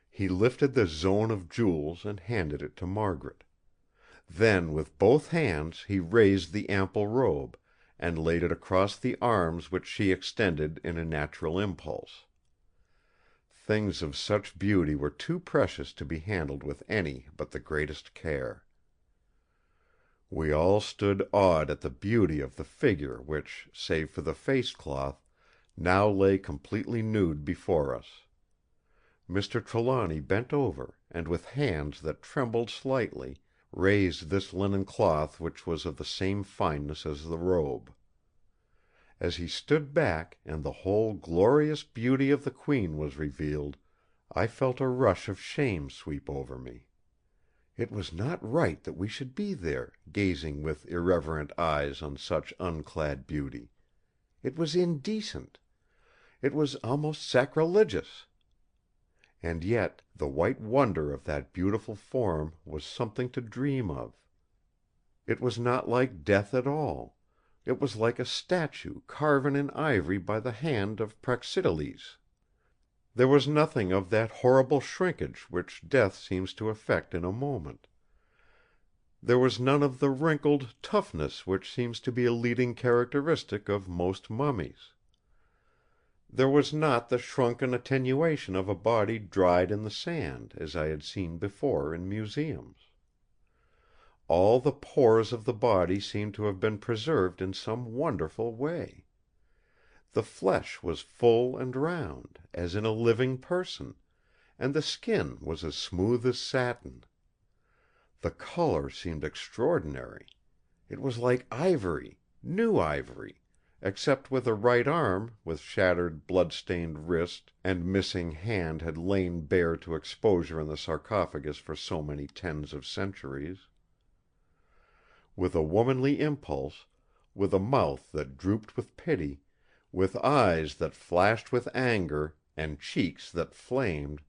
He lifted the zone of jewels and handed it to Margaret. Then with both hands he raised the ample robe, and laid it across the arms which she extended in a natural impulse. Things of such beauty were too precious to be handled with any but the greatest care. We all stood awed at the beauty of the figure which, save for the face cloth, now lay completely nude before us. Mr. Trelawny bent over, and with hands that trembled slightly, raised this linen cloth which was of the same fineness as the robe. As he stood back, and the whole glorious beauty of the Queen was revealed, I felt a rush of shame sweep over me. It was not right that we should be there, gazing with irreverent eyes on such unclad beauty. It was indecent. It was almost sacrilegious. And yet the white wonder of that beautiful form was something to dream of. It was not like death at all. It was like a statue carven in ivory by the hand of Praxiteles. There was nothing of that horrible shrinkage which death seems to effect in a moment. There was none of the wrinkled toughness which seems to be a leading characteristic of most mummies. There was not the shrunken attenuation of a body dried in the sand, as I had seen before in museums. All the pores of the body seemed to have been preserved in some wonderful way. The flesh was full and round, as in a living person, and the skin was as smooth as satin. The color seemed extraordinary. It was like ivory, new ivory, except where the right arm, with shattered, blood-stained wrist and missing hand had lain bare to exposure in the sarcophagus for so many tens of centuries. With a womanly impulse, with a mouth that drooped with pity, with eyes that flashed with anger, and cheeks that flamed,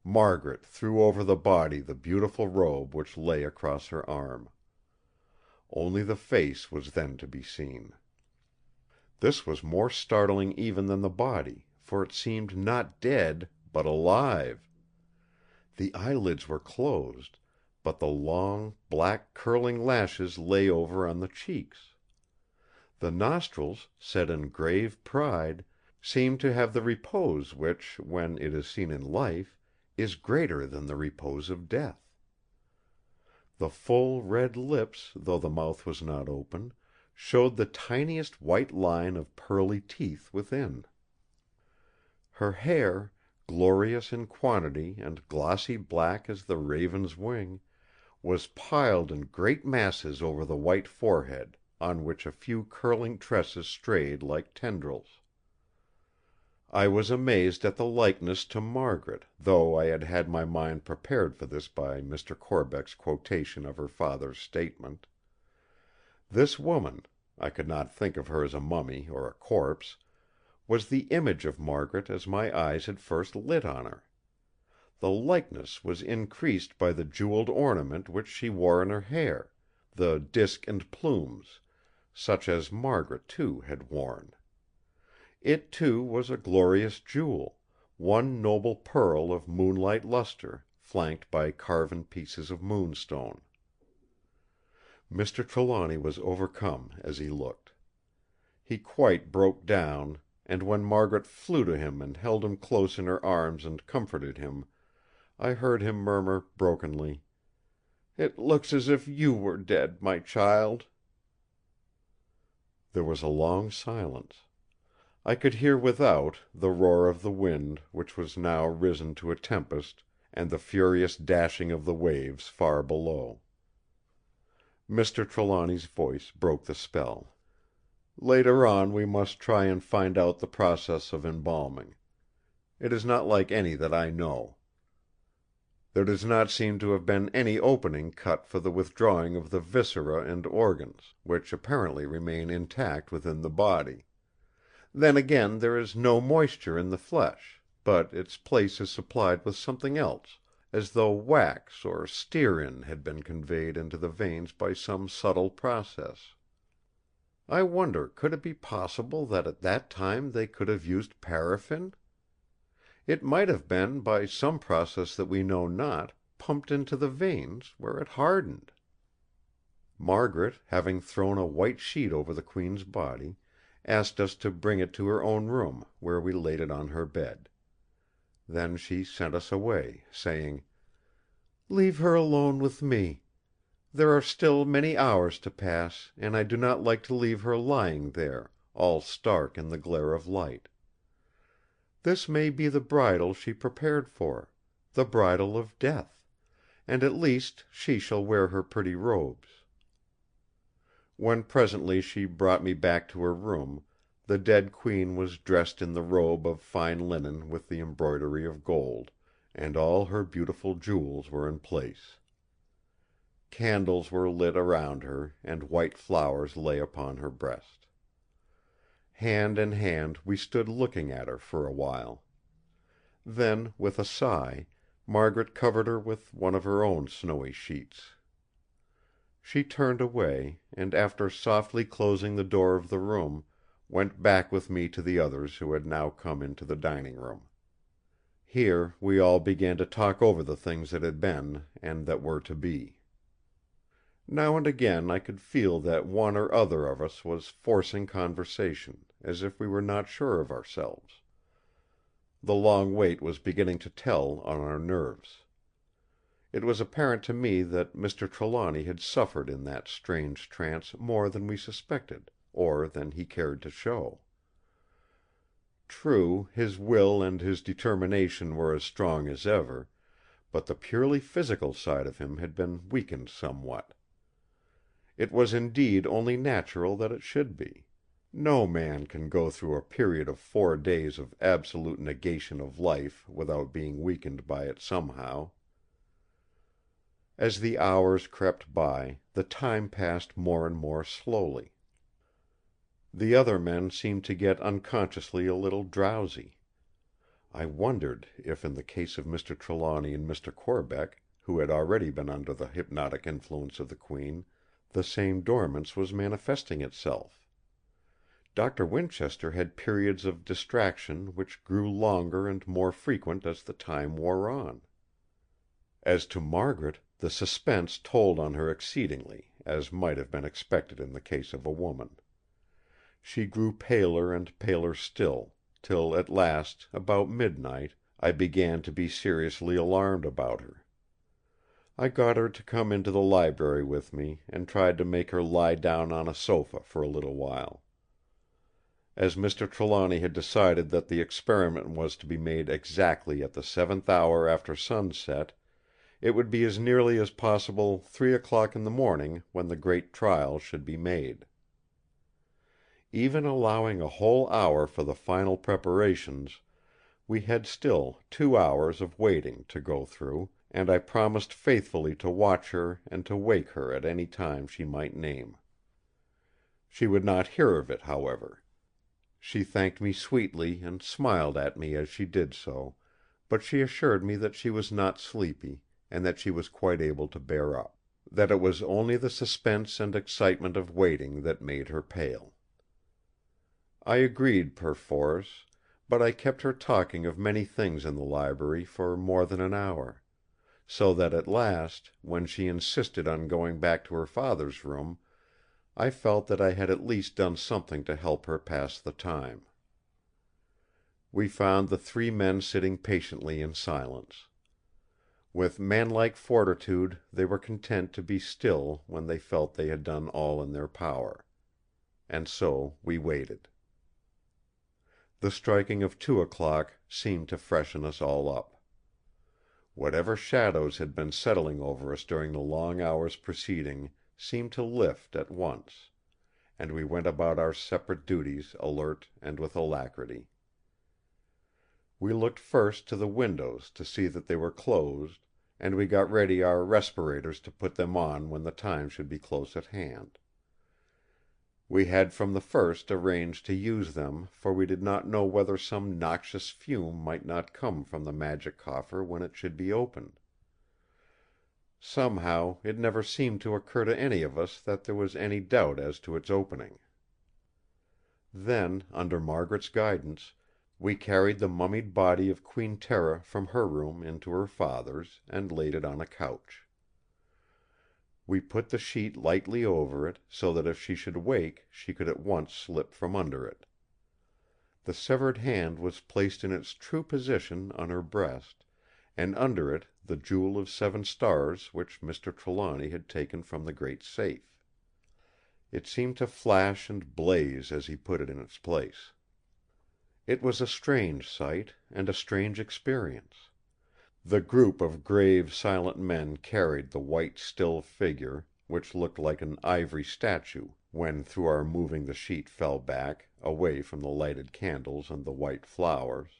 Margaret threw over the body the beautiful robe which lay across her arm. Only the face was then to be seen. This was more startling even than the body, for it seemed not dead, but alive. The eyelids were closed, but the long, black curling lashes lay over on the cheeks. The nostrils, set in grave pride, seemed to have the repose which, when it is seen in life, is greater than the repose of death. The full red lips, though the mouth was not open, showed the tiniest white line of pearly teeth within. Her hair, glorious in quantity and glossy black as the raven's wing, was piled in great masses over the white forehead, on which a few curling tresses strayed like tendrils. I was amazed at the likeness to Margaret, though I had had my mind prepared for this by Mr. Corbeck's quotation of her father's statement. This woman—I could not think of her as a mummy or a corpse—was the image of Margaret as my eyes had first lit on her. The likeness was increased by the jewelled ornament which she wore in her hair, the disc and plumes, such as Margaret, too, had worn. It, too, was a glorious jewel, one noble pearl of moonlight lustre, flanked by carven pieces of moonstone. Mr. Trelawny was overcome as he looked. He quite broke down, and when Margaret flew to him and held him close in her arms and comforted him, I heard him murmur brokenly: "It looks as if you were dead, my child!" There was a long silence. I could hear without the roar of the wind, which was now risen to a tempest, and the furious dashing of the waves far below. Mr. Trelawny's voice broke the spell: "Later on we must try and find out the process of embalming. It is not like any that I know. There does not seem to have been any opening cut for the withdrawing of the viscera and organs, which apparently remain intact within the body. Then again there is no moisture in the flesh, but its place is supplied with something else, as though wax or stearine had been conveyed into the veins by some subtle process. I wonder could it be possible that at that time they could have used paraffin? It might have been, by some process that we know not, pumped into the veins, where it hardened." Margaret, having thrown a white sheet over the Queen's body, asked us to bring it to her own room, where we laid it on her bed. Then she sent us away, saying: "Leave her alone with me. There are still many hours to pass, and I do not like to leave her lying there, all stark in the glare of light. This may be the bridal she prepared for, the bridal of death, and at least she shall wear her pretty robes." When presently she brought me back to her room, the dead Queen was dressed in the robe of fine linen with the embroidery of gold, and all her beautiful jewels were in place. Candles were lit around her, and white flowers lay upon her breast. Hand in hand we stood looking at her for a while. Then, with a sigh, Margaret covered her with one of her own snowy sheets. She turned away, and after softly closing the door of the room, went back with me to the others who had now come into the dining room. Here we all began to talk over the things that had been and that were to be. Now and again I could feel that one or other of us was forcing conversation, as if we were not sure of ourselves. The long wait was beginning to tell on our nerves. It was apparent to me that Mr. Trelawny had suffered in that strange trance more than we suspected, or than he cared to show. True, his will and his determination were as strong as ever, but the purely physical side of him had been weakened somewhat. It was indeed only natural that it should be. No man can go through a period of 4 days of absolute negation of life without being weakened by it somehow. As the hours crept by, the time passed more and more slowly. The other men seemed to get unconsciously a little drowsy. I wondered if in the case of Mr. Trelawny and Mr. Corbeck, who had already been under the hypnotic influence of the Queen, the same dormance was manifesting itself. Dr. Winchester had periods of distraction which grew longer and more frequent as the time wore on. As to Margaret, the suspense told on her exceedingly, as might have been expected in the case of a woman. She grew paler and paler still, till at last, about midnight, I began to be seriously alarmed about her. I got her to come into the library with me, and tried to make her lie down on a sofa for a little while. As Mr. Trelawny had decided that the experiment was to be made exactly at the 7th hour after sunset, it would be as nearly as possible 3 o'clock in the morning when the great trial should be made. Even allowing a whole hour for the final preparations, we had still 2 hours of waiting to go through, and I promised faithfully to watch her and to wake her at any time she might name. She would not hear of it, however. She thanked me sweetly and smiled at me as she did so, but she assured me that she was not sleepy, and that she was quite able to bear up; that it was only the suspense and excitement of waiting that made her pale. I agreed perforce, but I kept her talking of many things in the library for more than an hour; so that at last, when she insisted on going back to her father's room, I felt that I had at least done something to help her pass the time. We found the 3 men sitting patiently in silence. With manlike fortitude they were content to be still when they felt they had done all in their power. And so we waited. The striking of 2 o'clock seemed to freshen us all up. Whatever shadows had been settling over us during the long hours preceding seemed to lift at once, and we went about our separate duties alert and with alacrity. We looked first to the windows to see that they were closed, and we got ready our respirators to put them on when the time should be close at hand. We had from the first arranged to use them, for we did not know whether some noxious fume might not come from the magic coffer when it should be opened. Somehow it never seemed to occur to any of us that there was any doubt as to its opening. Then, under Margaret's guidance, we carried the mummied body of Queen Tera from her room into her father's, and laid it on a couch. We put the sheet lightly over it, so that if she should wake she could at once slip from under it. The severed hand was placed in its true position on her breast, and under it the Jewel of 7 stars which Mr. Trelawny had taken from the great safe. It seemed to flash and blaze as he put it in its place. It was a strange sight, and a strange experience. The group of grave, silent men carried the white still figure, which looked like an ivory statue when through our moving the sheet fell back, away from the lighted candles and the white flowers.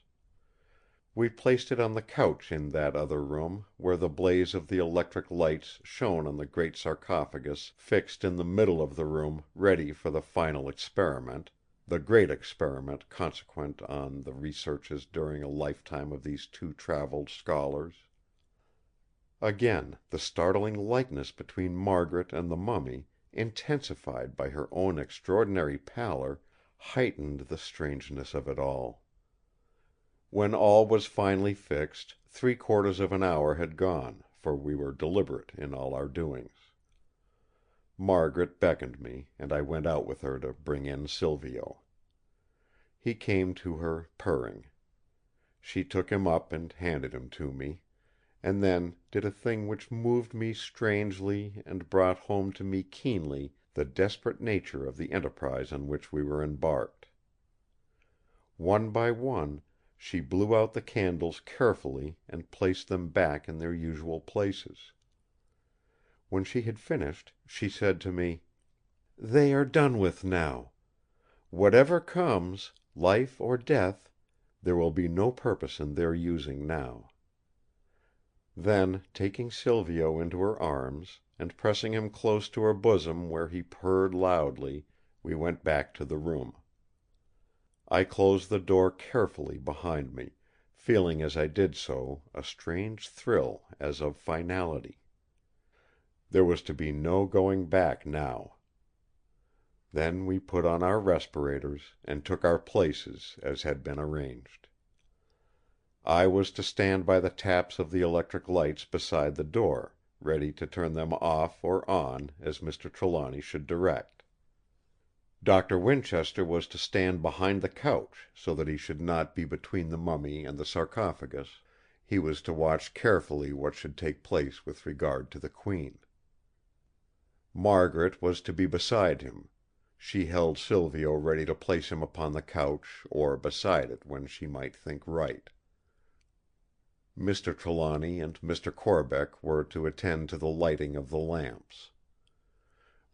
We placed it on the couch in that other room, where the blaze of the electric lights shone on the great sarcophagus fixed in the middle of the room ready for the final experiment, the great experiment consequent on the researches during a lifetime of these two travelled scholars. Again the startling likeness between Margaret and the mummy, intensified by her own extraordinary pallor, heightened the strangeness of it all. When all was finally fixed, 3/4 of an hour had gone, for we were deliberate in all our doings. Margaret beckoned me, and I went out with her to bring in Silvio. He came to her, purring. She took him up and handed him to me, and then did a thing which moved me strangely and brought home to me keenly the desperate nature of the enterprise on which we were embarked. One by one, she blew out the candles carefully and placed them back in their usual places. When she had finished, she said to me: "They are done with now. Whatever comes, life or death, there will be no purpose in their using now." Then, taking Silvio into her arms, and pressing him close to her bosom where he purred loudly, we went back to the room. I closed the door carefully behind me, feeling as I did so a strange thrill as of finality. There was to be no going back now. Then we put on our respirators, and took our places as had been arranged. I was to stand by the taps of the electric lights beside the door, ready to turn them off or on as Mr. Trelawny should direct. Dr. Winchester was to stand behind the couch, so that he should not be between the mummy and the sarcophagus; he was to watch carefully what should take place with regard to the Queen. Margaret was to be beside him; she held Silvio ready to place him upon the couch or beside it when she might think right. Mr. Trelawny and Mr. Corbeck were to attend to the lighting of the lamps.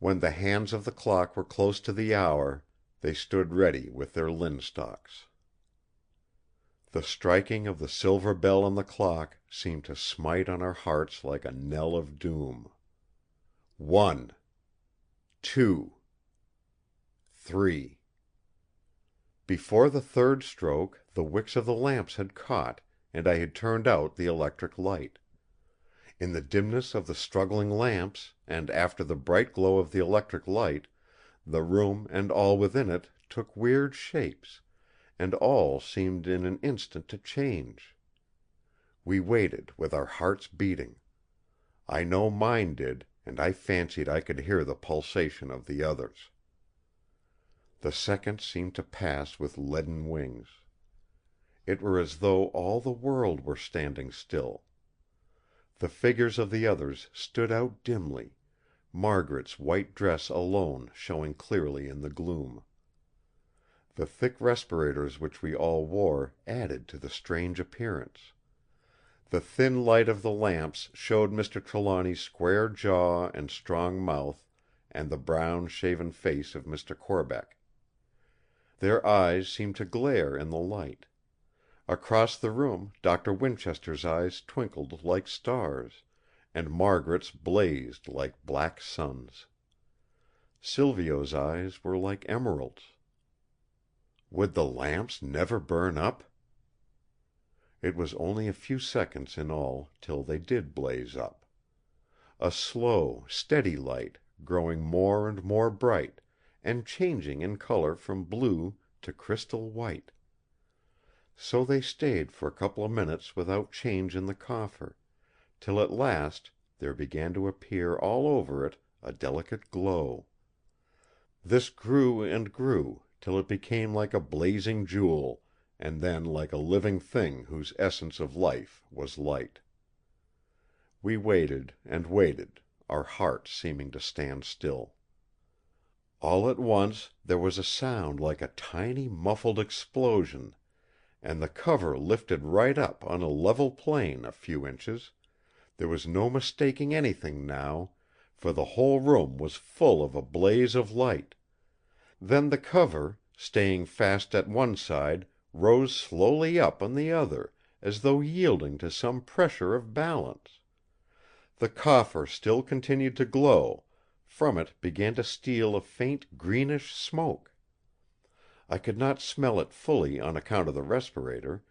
When the hands of the clock were close to the hour, they stood ready with their linstocks. The striking of the silver bell on the clock seemed to smite on our hearts like a knell of doom. 1, 2, 3. Before the third stroke the wicks of the lamps had caught, and I had turned out the electric light. In the dimness of the struggling lamps, and after the bright glow of the electric light, the room and all within it took weird shapes, and all seemed in an instant to change. We waited with our hearts beating. I know mine did, and I fancied I could hear the pulsation of the others. The seconds seemed to pass with leaden wings. It were as though all the world were standing still. The figures of the others stood out dimly, Margaret's white dress alone showing clearly in the gloom. The thick respirators which we all wore added to the strange appearance. The thin light of the lamps showed Mr. Trelawny's square jaw and strong mouth, and the brown shaven face of Mr. Corbeck. Their eyes seemed to glare in the light. Across the room Dr. Winchester's eyes twinkled like stars, and Margaret's blazed like black suns. Silvio's eyes were like emeralds. Would the lamps never burn up? It was only a few seconds in all till they did blaze up. A slow, steady light, growing more and more bright, and changing in colour from blue to crystal white. So they stayed for a couple of minutes without change in the coffer, till at last there began to appear all over it a delicate glow. This grew and grew, till it became like a blazing jewel, and then like a living thing whose essence of life was light. We waited and waited, our hearts seeming to stand still. All at once there was a sound like a tiny muffled explosion, and the cover lifted right up on a level plane a few inches. There was no mistaking anything now, for the whole room was full of a blaze of light. Then the cover, staying fast at one side, rose slowly up on the other, as though yielding to some pressure of balance. The coffer still continued to glow; from it began to steal a faint greenish smoke. I could not smell it fully on account of the respirator,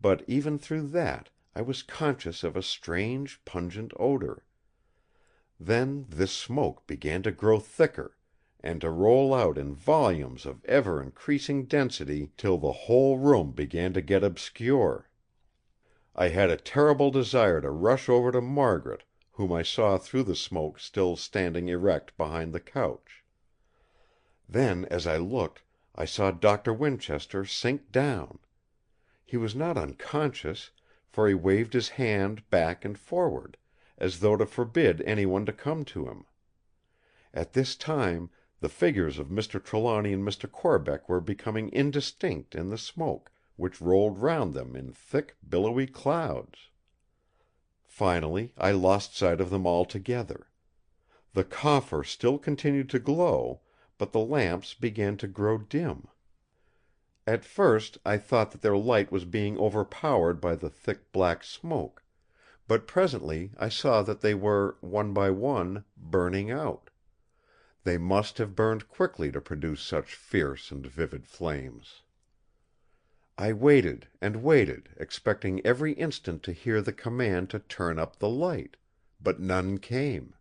but even through that I was conscious of a strange, pungent odor. Then this smoke began to grow thicker, and to roll out in volumes of ever increasing density till the whole room began to get obscure. I had a terrible desire to rush over to Margaret, whom I saw through the smoke still standing erect behind the couch. Then, as I looked, I saw Doctor Winchester sink down. He was not unconscious, for he waved his hand back and forward, as though to forbid anyone to come to him. At this time the figures of Mr. Trelawny and Mr. Corbeck were becoming indistinct in the smoke, which rolled round them in thick billowy clouds. Finally I lost sight of them altogether. The coffer still continued to glow, but the lamps began to grow dim. At first I thought that their light was being overpowered by the thick black smoke, but presently I saw that they were, one by one, burning out. They must have burned quickly to produce such fierce and vivid flames. I waited and waited, expecting every instant to hear the command to turn up the light; but none came.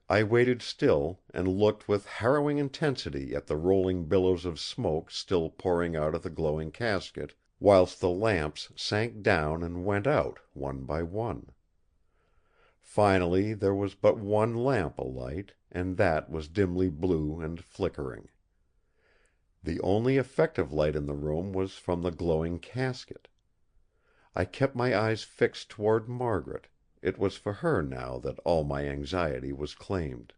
I waited still, and looked with harrowing intensity at the rolling billows of smoke still pouring out of the glowing casket, whilst the lamps sank down and went out one by one. Finally there was but one lamp alight, and that was dimly blue and flickering. The only effective light in the room was from the glowing casket. I kept my eyes fixed toward Margaret; it was for her now that all my anxiety was claimed.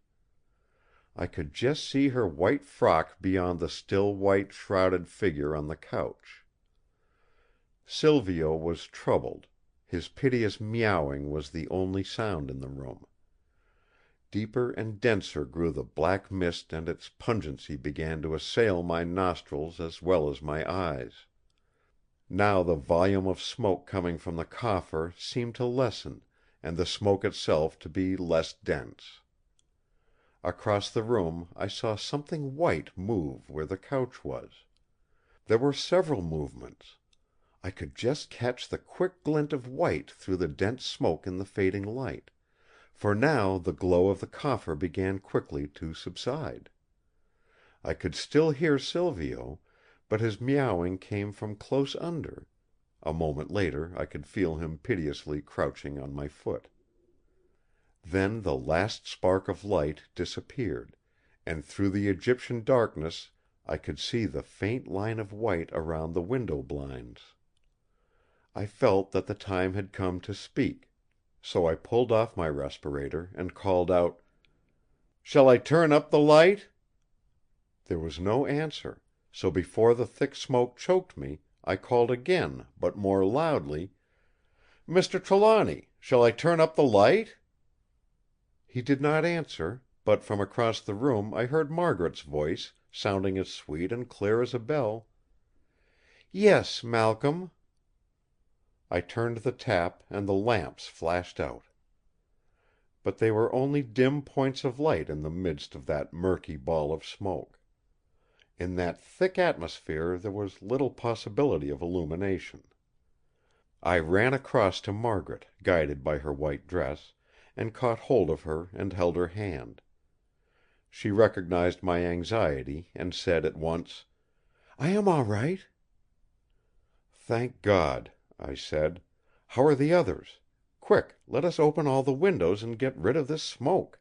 I could just see her white frock beyond the still white shrouded figure on the couch. Silvio was troubled; his piteous mewing was the only sound in the room. Deeper and denser grew the black mist and its pungency began to assail my nostrils as well as my eyes. Now the volume of smoke coming from the coffer seemed to lessen, and the smoke itself to be less dense. Across the room I saw something white move where the couch was. There were several movements. I could just catch the quick glint of white through the dense smoke in the fading light; for now the glow of the coffer began quickly to subside. I could still hear Silvio, but his mewing came from close under; a moment later I could feel him piteously crouching on my foot. Then the last spark of light disappeared, and through the Egyptian darkness I could see the faint line of white around the window blinds. I felt that the time had come to speak; so I pulled off my respirator and called out: "Shall I turn up the light?" There was no answer, so before the thick smoke choked me, I called again, but more loudly: "Mr. Trelawny, shall I turn up the light?" He did not answer, but from across the room I heard Margaret's voice, sounding as sweet and clear as a bell: "Yes, Malcolm." I turned the tap and the lamps flashed out. But they were only dim points of light in the midst of that murky ball of smoke. In that thick atmosphere there was little possibility of illumination. I ran across to Margaret, guided by her white dress, and caught hold of her and held her hand. She recognized my anxiety, and said at once: "I am all right." "Thank God!" I said. "How are the others? Quick, let us open all the windows and get rid of this smoke."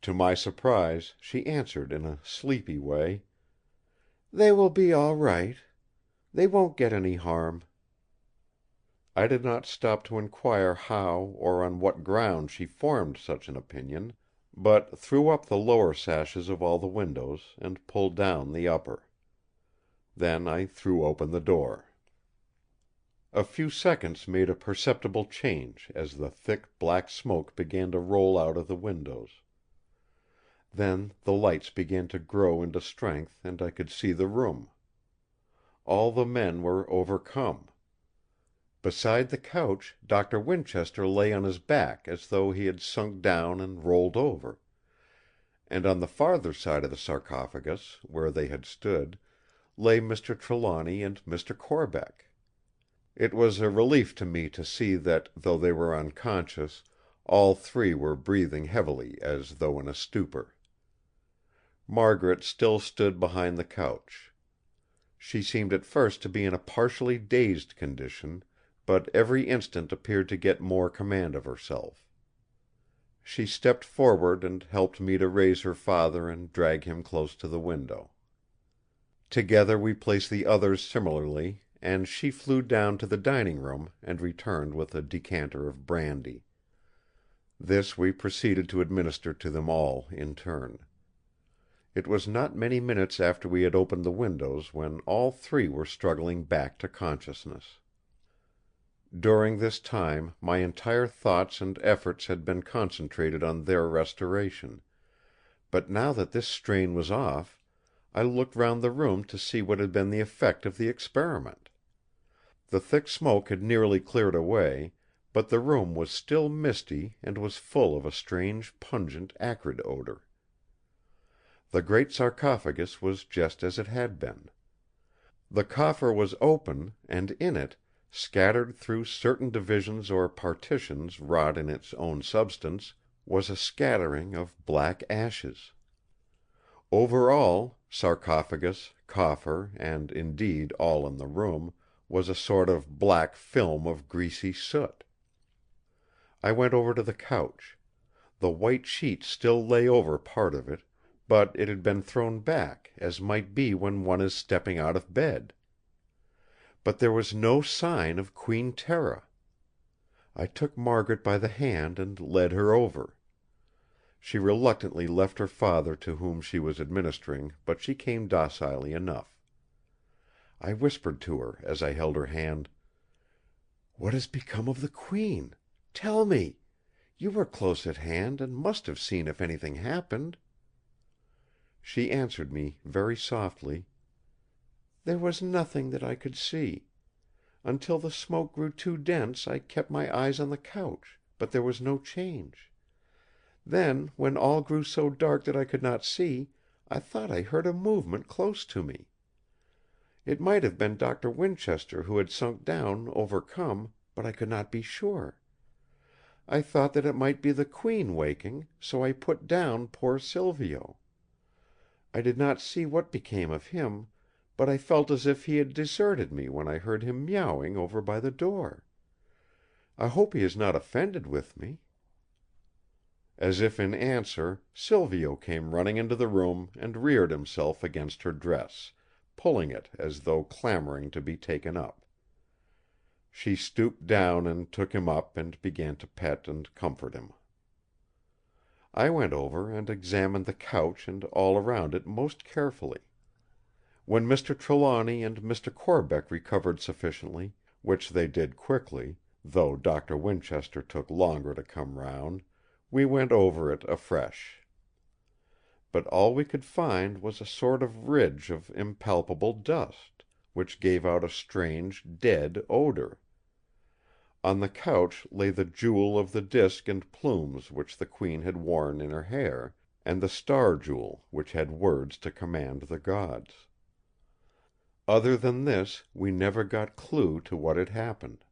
To my surprise she answered in a sleepy way: "They will be all right. They won't get any harm." I did not stop to inquire how or on what ground she formed such an opinion, but threw up the lower sashes of all the windows, and pulled down the upper. Then I threw open the door. A few seconds made a perceptible change as the thick black smoke began to roll out of the windows. Then the lights began to grow into strength and I could see the room. All the men were overcome. Beside the couch, Doctor Winchester lay on his back as though he had sunk down and rolled over. And on the farther side of the sarcophagus, where they had stood, lay Mr. Trelawny and Mr. Corbeck. It was a relief to me to see that, though they were unconscious, all three were breathing heavily as though in a stupor. Margaret still stood behind the couch. She seemed at first to be in a partially dazed condition, but every instant appeared to get more command of herself. She stepped forward and helped me to raise her father and drag him close to the window. Together we placed the others similarly, and she flew down to the dining room and returned with a decanter of brandy. This we proceeded to administer to them all in turn. It was not many minutes after we had opened the windows when all three were struggling back to consciousness. During this time my entire thoughts and efforts had been concentrated on their restoration; but now that this strain was off, I looked round the room to see what had been the effect of the experiment. The thick smoke had nearly cleared away, but the room was still misty and was full of a strange pungent acrid odour. The great sarcophagus was just as it had been. The coffer was open, and in it, scattered through certain divisions or partitions wrought in its own substance, was a scattering of black ashes. Over all, sarcophagus, coffer, and indeed all in the room, was a sort of black film of greasy soot. I went over to the couch. The white sheet still lay over part of it, but it had been thrown back, as might be when one is stepping out of bed. But there was no sign of Queen Tera. I took Margaret by the hand and led her over. She reluctantly left her father to whom she was administering, but she came docilely enough. I whispered to her as I held her hand: "What has become of the Queen? Tell me! You were close at hand, and must have seen if anything happened." She answered me very softly: "There was nothing that I could see. Until the smoke grew too dense I kept my eyes on the couch, but there was no change. Then, when all grew so dark that I could not see, I thought I heard a movement close to me. It might have been Doctor Winchester who had sunk down overcome, but I could not be sure. I thought that it might be the Queen waking, so I put down poor Silvio. I did not see what became of him, but I felt as if he had deserted me when I heard him mewing over by the door. I hope he is not offended with me." As if in answer, Silvio came running into the room and reared himself against her dress, pulling it as though clamouring to be taken up. She stooped down and took him up and began to pet and comfort him. I went over and examined the couch and all around it most carefully. When Mr. Trelawny and Mr. Corbeck recovered sufficiently, which they did quickly, though Doctor Winchester took longer to come round, we went over it afresh. But all we could find was a sort of ridge of impalpable dust, which gave out a strange dead odour. On the couch lay the jewel of the disc and plumes which the Queen had worn in her hair, and the star jewel which had words to command the gods. Other than this we never got clue to what had happened.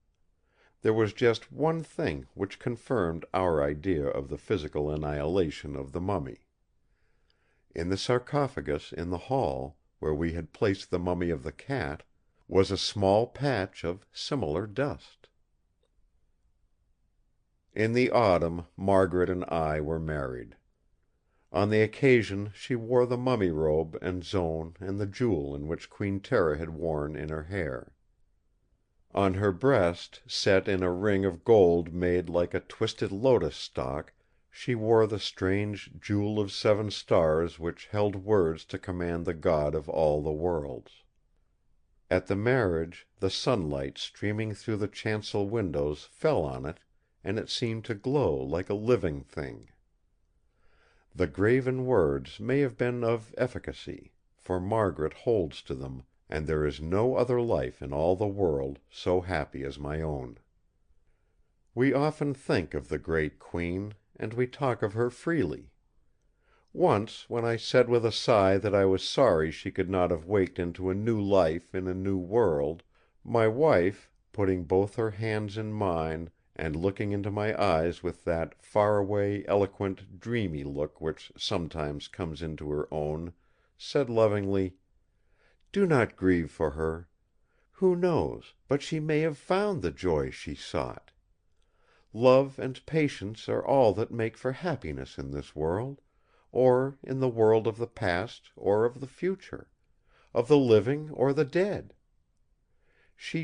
There was just one thing which confirmed our idea of the physical annihilation of the mummy. In the sarcophagus in the hall, where we had placed the mummy of the cat, was a small patch of similar dust. In the autumn Margaret and I were married. On the occasion she wore the mummy robe and zone and the jewel in which Queen Tera had worn in her hair. On her breast, set in a ring of gold made like a twisted lotus stalk, she wore the strange Jewel of 7 stars which held words to command the God of all the worlds. At the marriage, the sunlight streaming through the chancel windows fell on it, and it seemed to glow like a living thing. The graven words may have been of efficacy, for Margaret holds to them, and there is no other life in all the world so happy as my own. We often think of the great Queen, and we talk of her freely. Once, when I said with a sigh that I was sorry she could not have waked into a new life in a new world, my wife, putting both her hands in mine and looking into my eyes with that far-away, eloquent, dreamy look which sometimes comes into her own, said lovingly: "Do not grieve for her. Who knows but she may have found the joy she sought? Love and patience are all that make for happiness in this world, or in the world of the past or of the future, of the living or the dead. She